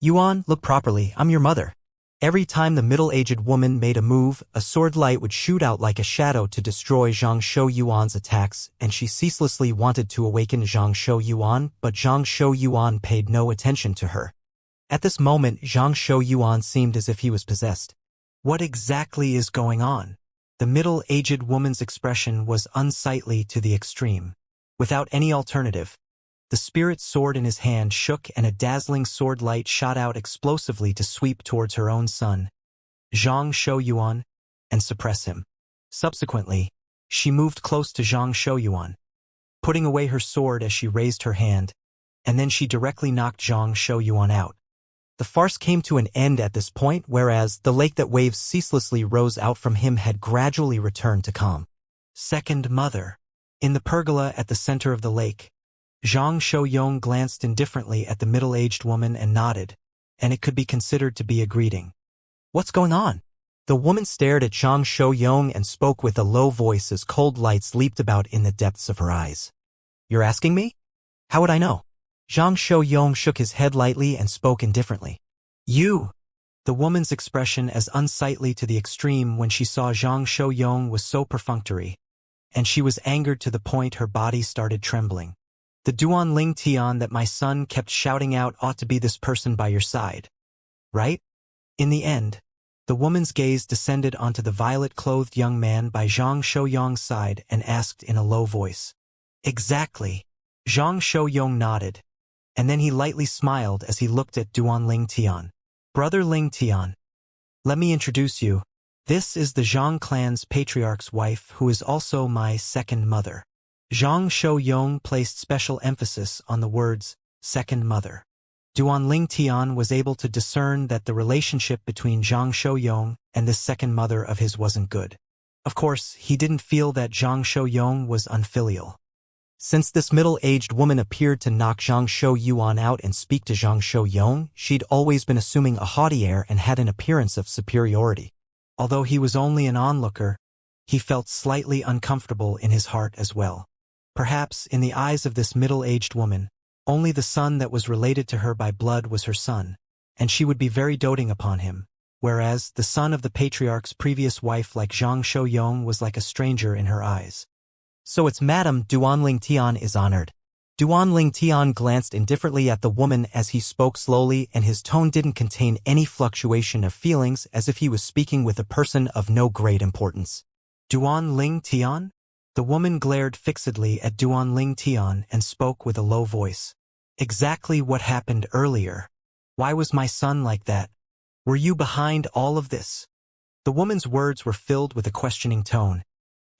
Yuan, look properly, I'm your mother. Every time the middle-aged woman made a move, a sword light would shoot out like a shadow to destroy Zhang Shouyuan's attacks, and she ceaselessly wanted to awaken Zhang Shouyuan, but Zhang Shouyuan paid no attention to her. At this moment, Zhang Shouyuan seemed as if he was possessed. What exactly is going on? The middle-aged woman's expression was unsightly to the extreme. Without any alternative, the spirit sword in his hand shook and a dazzling sword light shot out explosively to sweep towards her own son, Zhang Shouyuan, and suppress him. Subsequently, she moved close to Zhang Shouyuan, putting away her sword as she raised her hand, and then she directly knocked Zhang Shouyuan out. The farce came to an end at this point, whereas the lake that waves ceaselessly rose out from him had gradually returned to calm. Second Mother. In the pergola at the center of the lake, Zhang Shouyong glanced indifferently at the middle-aged woman and nodded, and it could be considered to be a greeting. What's going on? The woman stared at Zhang Shouyong and spoke with a low voice as cold lights leaped about in the depths of her eyes. You're asking me? How would I know? Zhang Shouyong shook his head lightly and spoke indifferently. You! The woman's expression as unsightly to the extreme when she saw Zhang Shouyong was so perfunctory, and she was angered to the point her body started trembling. The Duan Ling Tian that my son kept shouting out ought to be this person by your side. Right? In the end, the woman's gaze descended onto the violet-clothed young man by Zhang Shouyong's side and asked in a low voice. Exactly. Zhang Shouyong nodded, and then he lightly smiled as he looked at Duan Ling Tian. Brother Ling Tian, let me introduce you. This is the Zhang clan's patriarch's wife, who is also my second mother. Zhang Shouyong placed special emphasis on the words, second mother. Duan Ling Tian was able to discern that the relationship between Zhang Shouyong and this second mother of his wasn't good. Of course, he didn't feel that Zhang Shouyong was unfilial. Since this middle-aged woman appeared to knock Zhang Shouyuan out and speak to Zhang Shouyong, she'd always been assuming a haughty air and had an appearance of superiority. Although he was only an onlooker, he felt slightly uncomfortable in his heart as well. Perhaps, in the eyes of this middle-aged woman, only the son that was related to her by blood was her son, and she would be very doting upon him, whereas the son of the patriarch's previous wife like Zhang Shouyong was like a stranger in her eyes. So it's Madam Duan Ling Tian is honored. Duan Ling Tian glanced indifferently at the woman as he spoke slowly, and his tone didn't contain any fluctuation of feelings, as if he was speaking with a person of no great importance. Duan Ling Tian? The woman glared fixedly at Duan Ling Tian and spoke with a low voice. Exactly what happened earlier. Why was my son like that? Were you behind all of this? The woman's words were filled with a questioning tone,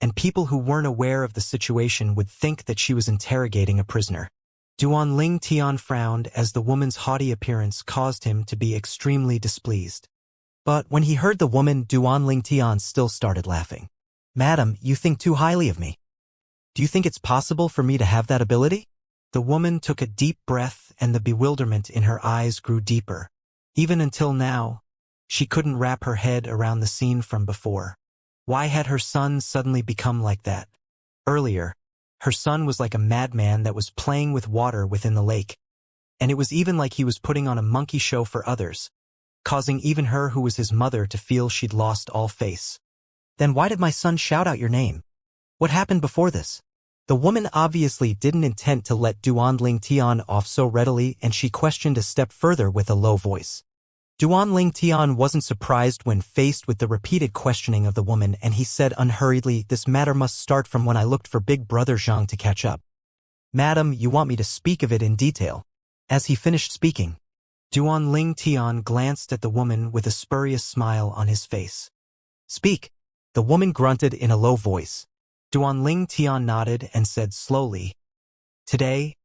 and people who weren't aware of the situation would think that she was interrogating a prisoner. Duan Ling Tian frowned as the woman's haughty appearance caused him to be extremely displeased. But when he heard the woman, Duan Ling Tian still started laughing. Madam, you think too highly of me. Do you think it's possible for me to have that ability? The woman took a deep breath, and the bewilderment in her eyes grew deeper. Even until now, she couldn't wrap her head around the scene from before. Why had her son suddenly become like that? Earlier, her son was like a madman that was playing with water within the lake, and it was even like he was putting on a monkey show for others, causing even her who was his mother to feel she'd lost all face. Then why did my son shout out your name? What happened before this? The woman obviously didn't intend to let Duan Ling Tian off so readily, and she questioned a step further with a low voice. Duan Ling Tian wasn't surprised when faced with the repeated questioning of the woman, and he said unhurriedly, "This matter must start from when I looked for Big Brother Zhang to catch up." Madam, you want me to speak of it in detail? As he finished speaking, Duan Ling Tian glanced at the woman with a spurious smile on his face. Speak. The woman grunted in a low voice. Duan Ling Tian nodded and said slowly, "Today,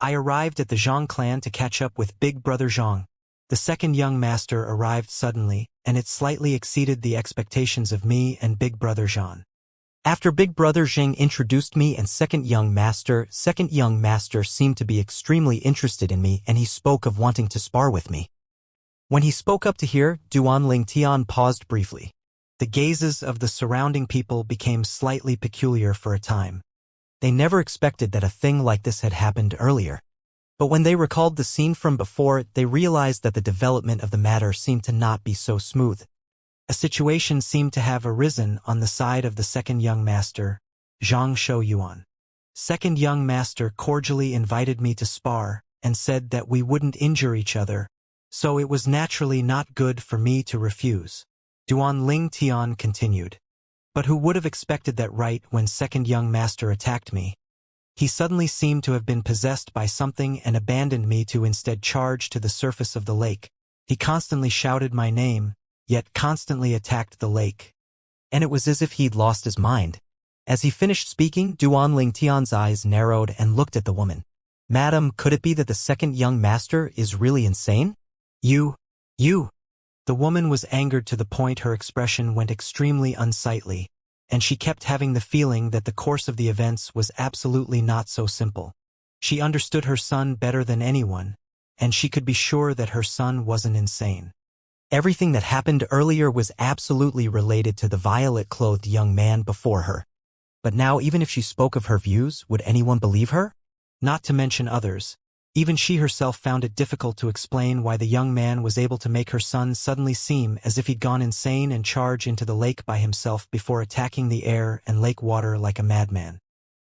I arrived at the Zhang clan to catch up with Big Brother Zhang. The second young master arrived suddenly, and it slightly exceeded the expectations of me and Big Brother Zhang. After Big Brother Zhang introduced me and second young master seemed to be extremely interested in me, and he spoke of wanting to spar with me." When he spoke up to here, Duan Ling Tian paused briefly. The gazes of the surrounding people became slightly peculiar for a time. They never expected that a thing like this had happened earlier. But when they recalled the scene from before, they realized that the development of the matter seemed to not be so smooth. A situation seemed to have arisen on the side of the second young master, Zhang Shouyuan. Second young master cordially invited me to spar and said that we wouldn't injure each other, so it was naturally not good for me to refuse. Duan Ling Tian continued. But who would have expected that right when second young master attacked me? He suddenly seemed to have been possessed by something and abandoned me to instead charge to the surface of the lake. He constantly shouted my name, yet constantly attacked the lake. And it was as if he'd lost his mind. As he finished speaking, Duan Ling Tian's eyes narrowed and looked at the woman. Madam, could it be that the second young master is really insane? You. The woman was angered to the point her expression went extremely unsightly, and she kept having the feeling that the course of the events was absolutely not so simple. She understood her son better than anyone, and she could be sure that her son wasn't insane. Everything that happened earlier was absolutely related to the violet-clothed young man before her. But now, even if she spoke of her views, would anyone believe her? Not to mention others. Even she herself found it difficult to explain why the young man was able to make her son suddenly seem as if he'd gone insane and charge into the lake by himself before attacking the air and lake water like a madman.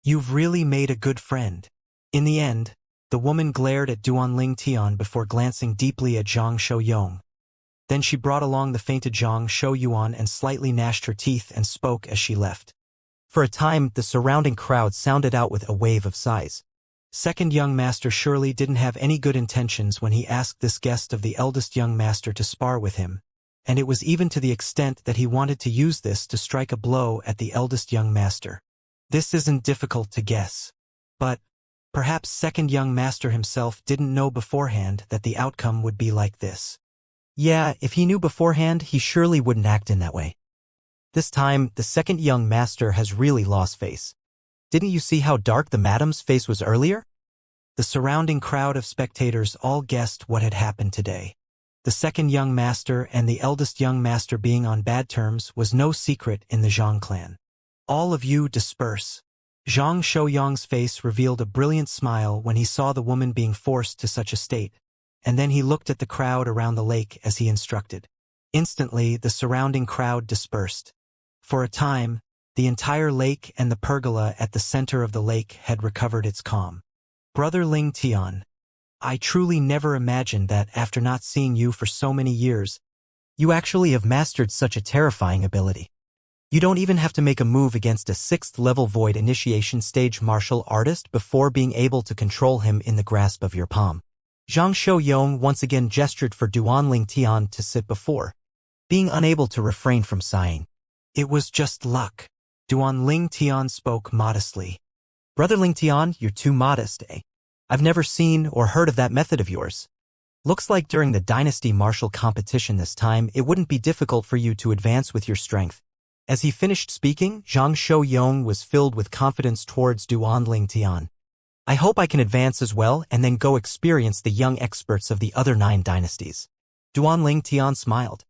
You've really made a good friend. In the end, the woman glared at Duanling Tian before glancing deeply at Zhang Shouyong. Then she brought along the fainted Zhang Shouyuan and slightly gnashed her teeth and spoke as she left. For a time, the surrounding crowd sounded out with a wave of sighs. Second young master surely didn't have any good intentions when he asked this guest of the eldest young master to spar with him, and it was even to the extent that he wanted to use this to strike a blow at the eldest young master. This isn't difficult to guess. But perhaps second young master himself didn't know beforehand that the outcome would be like this. Yeah, if he knew beforehand, he surely wouldn't act in that way. This time, the second young master has really lost face. Didn't you see how dark the madam's face was earlier? The surrounding crowd of spectators all guessed what had happened today. The second young master and the eldest young master being on bad terms was no secret in the Zhang clan. All of you disperse. Zhang Shouyong's face revealed a brilliant smile when he saw the woman being forced to such a state, and then he looked at the crowd around the lake as he instructed. Instantly, the surrounding crowd dispersed. For a time, the entire lake and the pergola at the center of the lake had recovered its calm. Brother Ling Tian, I truly never imagined that after not seeing you for so many years, you actually have mastered such a terrifying ability. You don't even have to make a move against a 6th-level void initiation stage martial artist before being able to control him in the grasp of your palm. Zhang Shouyong once again gestured for Duanling Tian to sit before, being unable to refrain from sighing. It was just luck. Duanling Tian spoke modestly. Brother Ling Tian, you're too modest, eh? I've never seen or heard of that method of yours. Looks like during the Dynasty Martial competition this time, it wouldn't be difficult for you to advance with your strength. As he finished speaking, Zhang Shouyong was filled with confidence towards Duanling Tian. I hope I can advance as well and then go experience the young experts of the other 9 dynasties. Duanling Tian smiled.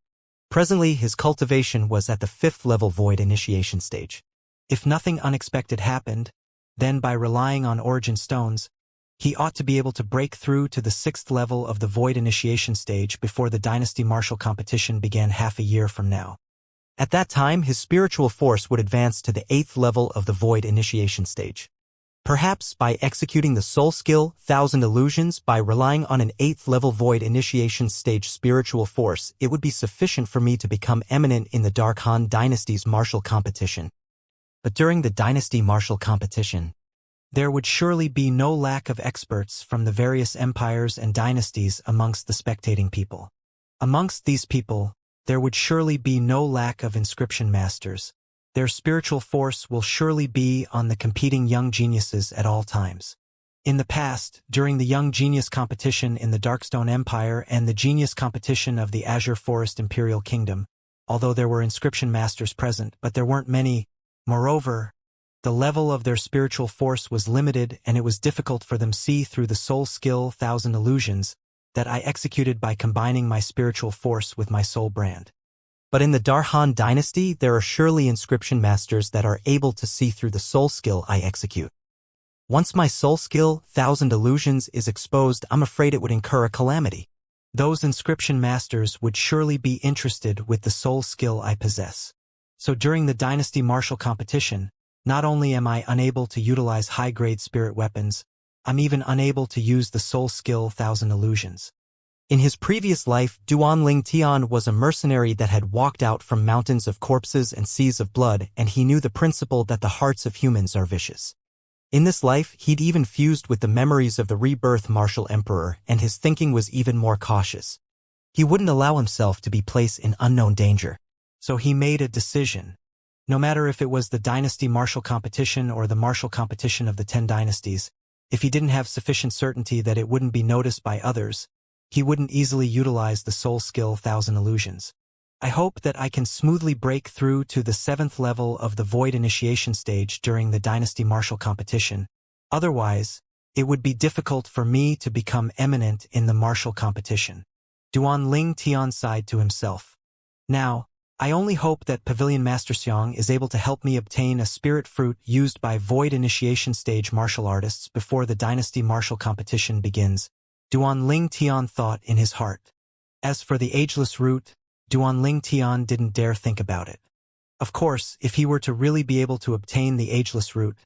Presently, his cultivation was at the 5th-level void initiation stage. If nothing unexpected happened, then by relying on origin stones, he ought to be able to break through to the 6th level of the void initiation stage before the Dynasty Martial competition began half a year from now. At that time, his spiritual force would advance to the 8th level of the void initiation stage. Perhaps by executing the soul skill, 1000 Illusions, by relying on an 8th level void initiation stage spiritual force, it would be sufficient for me to become eminent in the Dark Han Dynasty's martial competition. But during the Dynasty Martial competition, there would surely be no lack of experts from the various empires and dynasties amongst the spectating people. Amongst these people, there would surely be no lack of inscription masters. Their spiritual force will surely be on the competing young geniuses at all times. In the past, during the Young Genius competition in the Darkstone Empire and the Genius competition of the Azure Forest Imperial Kingdom, although there were inscription masters present, but there weren't many. Moreover, the level of their spiritual force was limited and it was difficult for them to see through the soul skill 1000 Illusions that I executed by combining my spiritual force with my soul brand. But in the Darhan Dynasty, there are surely inscription masters that are able to see through the soul skill I execute. Once my soul skill, 1000 Illusions, is exposed, I'm afraid it would incur a calamity. Those inscription masters would surely be interested with the soul skill I possess. So during the Dynasty Martial competition, not only am I unable to utilize high-grade spirit weapons, I'm even unable to use the soul skill 1000 Illusions. In his previous life, Duanling Tian was a mercenary that had walked out from mountains of corpses and seas of blood, and he knew the principle that the hearts of humans are vicious. In this life, he'd even fused with the memories of the rebirth martial emperor, and his thinking was even more cautious. He wouldn't allow himself to be placed in unknown danger. So he made a decision. No matter if it was the Dynasty Martial competition or the martial competition of the 10 dynasties, if he didn't have sufficient certainty that it wouldn't be noticed by others, he wouldn't easily utilize the soul skill 1000 Illusions. I hope that I can smoothly break through to the 7th level of the void initiation stage during the Dynasty Martial competition. Otherwise, it would be difficult for me to become eminent in the martial competition. Duanling Tian sighed to himself. Now, I only hope that Pavilion Master Xiang is able to help me obtain a spirit fruit used by void initiation stage martial artists before the Dynasty Martial competition begins, Duanling Tian thought in his heart. As for the ageless root, Duanling Tian didn't dare think about it. Of course, if he were to really be able to obtain the ageless root,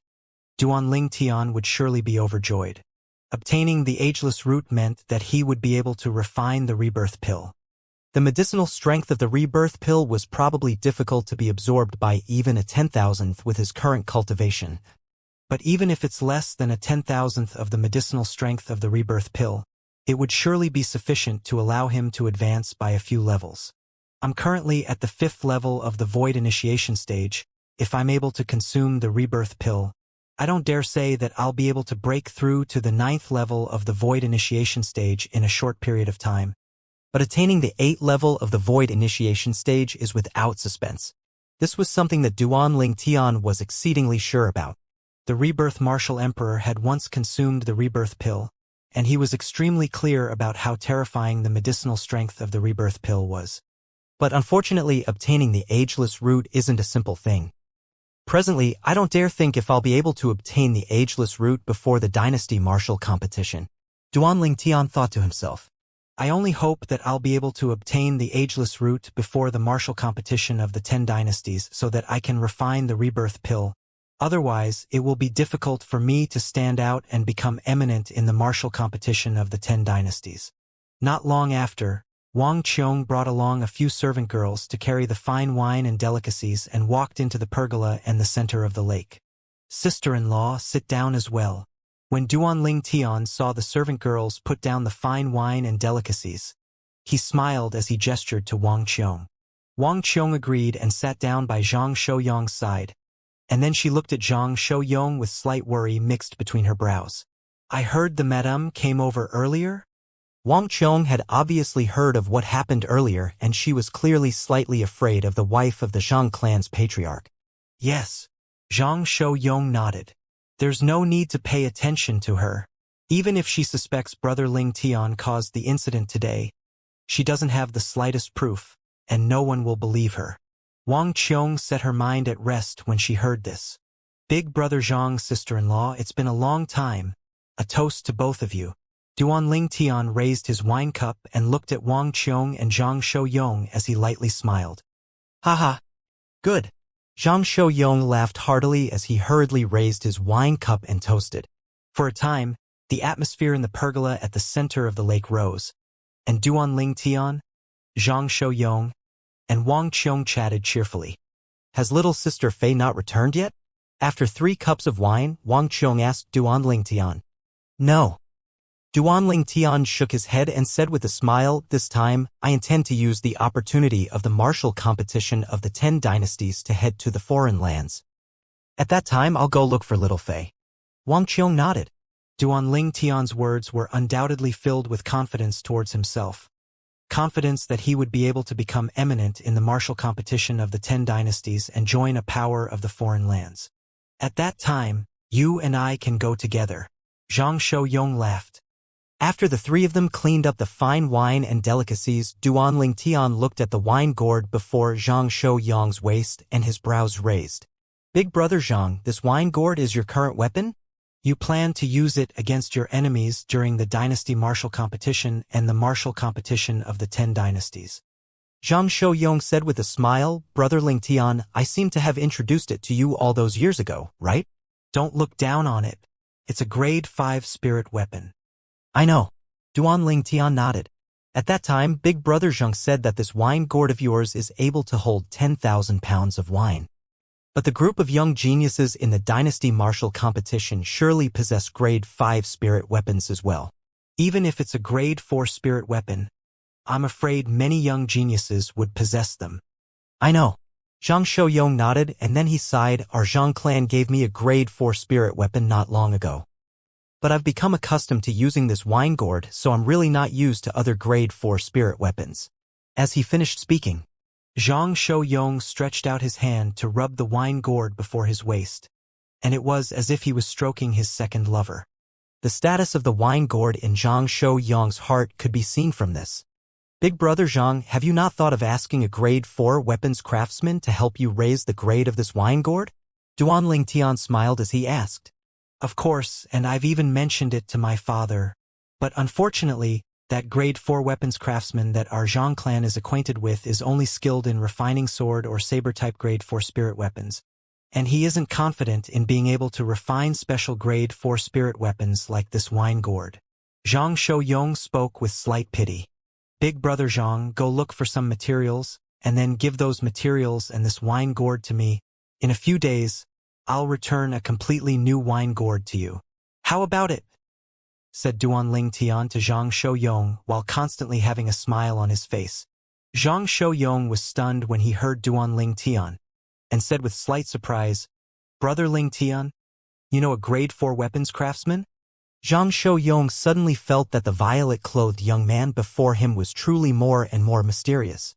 Duanling Tian would surely be overjoyed. Obtaining the ageless root meant that he would be able to refine the rebirth pill. The medicinal strength of the rebirth pill was probably difficult to be absorbed by even a 10,000th with his current cultivation. But even if it's less than a 10,000th of the medicinal strength of the rebirth pill, it would surely be sufficient to allow him to advance by a few levels. I'm currently at the 5th level of the void initiation stage. If I'm able to consume the rebirth pill, I don't dare say that I'll be able to break through to the 9th level of the void initiation stage in a short period of time. But attaining the 8th level of the void initiation stage is without suspense. This was something that Duan Ling Tian was exceedingly sure about. The rebirth martial emperor had once consumed the rebirth pill, and he was extremely clear about how terrifying the medicinal strength of the rebirth pill was. But unfortunately, obtaining the ageless root isn't a simple thing. Presently, I don't dare think if I'll be able to obtain the ageless root before the dynasty martial competition. Duan Ling Tian thought to himself. I only hope that I'll be able to obtain the ageless root before the martial competition of the 10 dynasties so that I can refine the rebirth pill. Otherwise, it will be difficult for me to stand out and become eminent in the martial competition of the 10 dynasties. Not long after, Wang Qiong brought along a few servant girls to carry the fine wine and delicacies and walked into the pergola and the center of the lake. Sister-in-law, sit down as well. When Duan Ling Tian saw the servant girls put down the fine wine and delicacies, he smiled as he gestured to Wang Qiong. Wang Qiong agreed and sat down by Zhang Shouyong's side, and then she looked at Zhang Shouyong with slight worry mixed between her brows. I heard the madame came over earlier? Wang Qiong had obviously heard of what happened earlier, and she was clearly slightly afraid of the wife of the Zhang clan's patriarch. Yes. Zhang Shouyong nodded. There's no need to pay attention to her. Even if she suspects Brother Ling Tian caused the incident today, she doesn't have the slightest proof, and no one will believe her. Wang Qiong set her mind at rest when she heard this. Big Brother Zhang's sister-in-law, it's been a long time. A toast to both of you. Duan Ling Tian raised his wine cup and looked at Wang Qiong and Zhang Shouyong as he lightly smiled. Haha. Good. Zhang Shouyong laughed heartily as he hurriedly raised his wine cup and toasted. For a time, the atmosphere in the pergola at the center of the lake rose, and Duan Ling Tian, Zhang Shouyong, and Wang Qiong chatted cheerfully. Has little sister Fei not returned yet? After 3 cups of wine, Wang Qiong asked Duan Ling Tian. No. Duan Ling Tian shook his head and said with a smile, this time, I intend to use the opportunity of the martial competition of the 10 dynasties to head to the foreign lands. At that time, I'll go look for little Fei. Wang Qiong nodded. Duan Ling Tian's words were undoubtedly filled with confidence towards himself. Confidence that he would be able to become eminent in the martial competition of the 10 dynasties and join a power of the foreign lands. At that time, you and I can go together. Zhang Shouyong laughed. After the 3 of them cleaned up the fine wine and delicacies, Duan Ling Tian looked at the wine gourd before Zhang Shouyong's waist and his brows raised. Big Brother Zhang, this wine gourd is your current weapon? You plan to use it against your enemies during the dynasty martial competition and the martial competition of the 10 dynasties. Zhang Shouyong said with a smile, Brother Ling Tian, I seem to have introduced it to you all those years ago, right? Don't look down on it. It's a grade 5 spirit weapon. I know. Duan Ling Tian nodded. At that time, Big Brother Zhang said that this wine gourd of yours is able to hold 10,000 pounds of wine. But the group of young geniuses in the dynasty martial competition surely possess grade 5 spirit weapons as well. Even if it's a grade 4 spirit weapon, I'm afraid many young geniuses would possess them. I know. Zhang Shouyong nodded, and then he sighed. Our Zhang clan gave me a grade 4 spirit weapon not long ago. But I've become accustomed to using this wine gourd, so I'm really not used to other grade 4 spirit weapons. As he finished speaking, Zhang Shouyong stretched out his hand to rub the wine gourd before his waist, and it was as if he was stroking his second lover. The status of the wine gourd in Zhang Shouyong's heart could be seen from this. Big Brother Zhang, have you not thought of asking a grade 4 weapons craftsman to help you raise the grade of this wine gourd? Duan Ling Tian smiled as he asked. Of course, and I've even mentioned it to my father. But unfortunately, that grade 4 weapons craftsman that our Zhang clan is acquainted with is only skilled in refining sword or saber-type grade 4 spirit weapons, and he isn't confident in being able to refine special grade 4 spirit weapons like this wine gourd. Zhang Shouyong spoke with slight pity. Big brother Zhang, go look for some materials, and then give those materials and this wine gourd to me. In a few days, I'll return a completely new wine gourd to you. How about it? Said Duanling Tian to Zhang Shouyong while constantly having a smile on his face. Zhang Shouyong was stunned when he heard Duanling Tian, and said with slight surprise, Brother Ling Tian, you know a grade 4 weapons craftsman? Zhang Shouyong suddenly felt that the violet-clothed young man before him was truly more and more mysterious.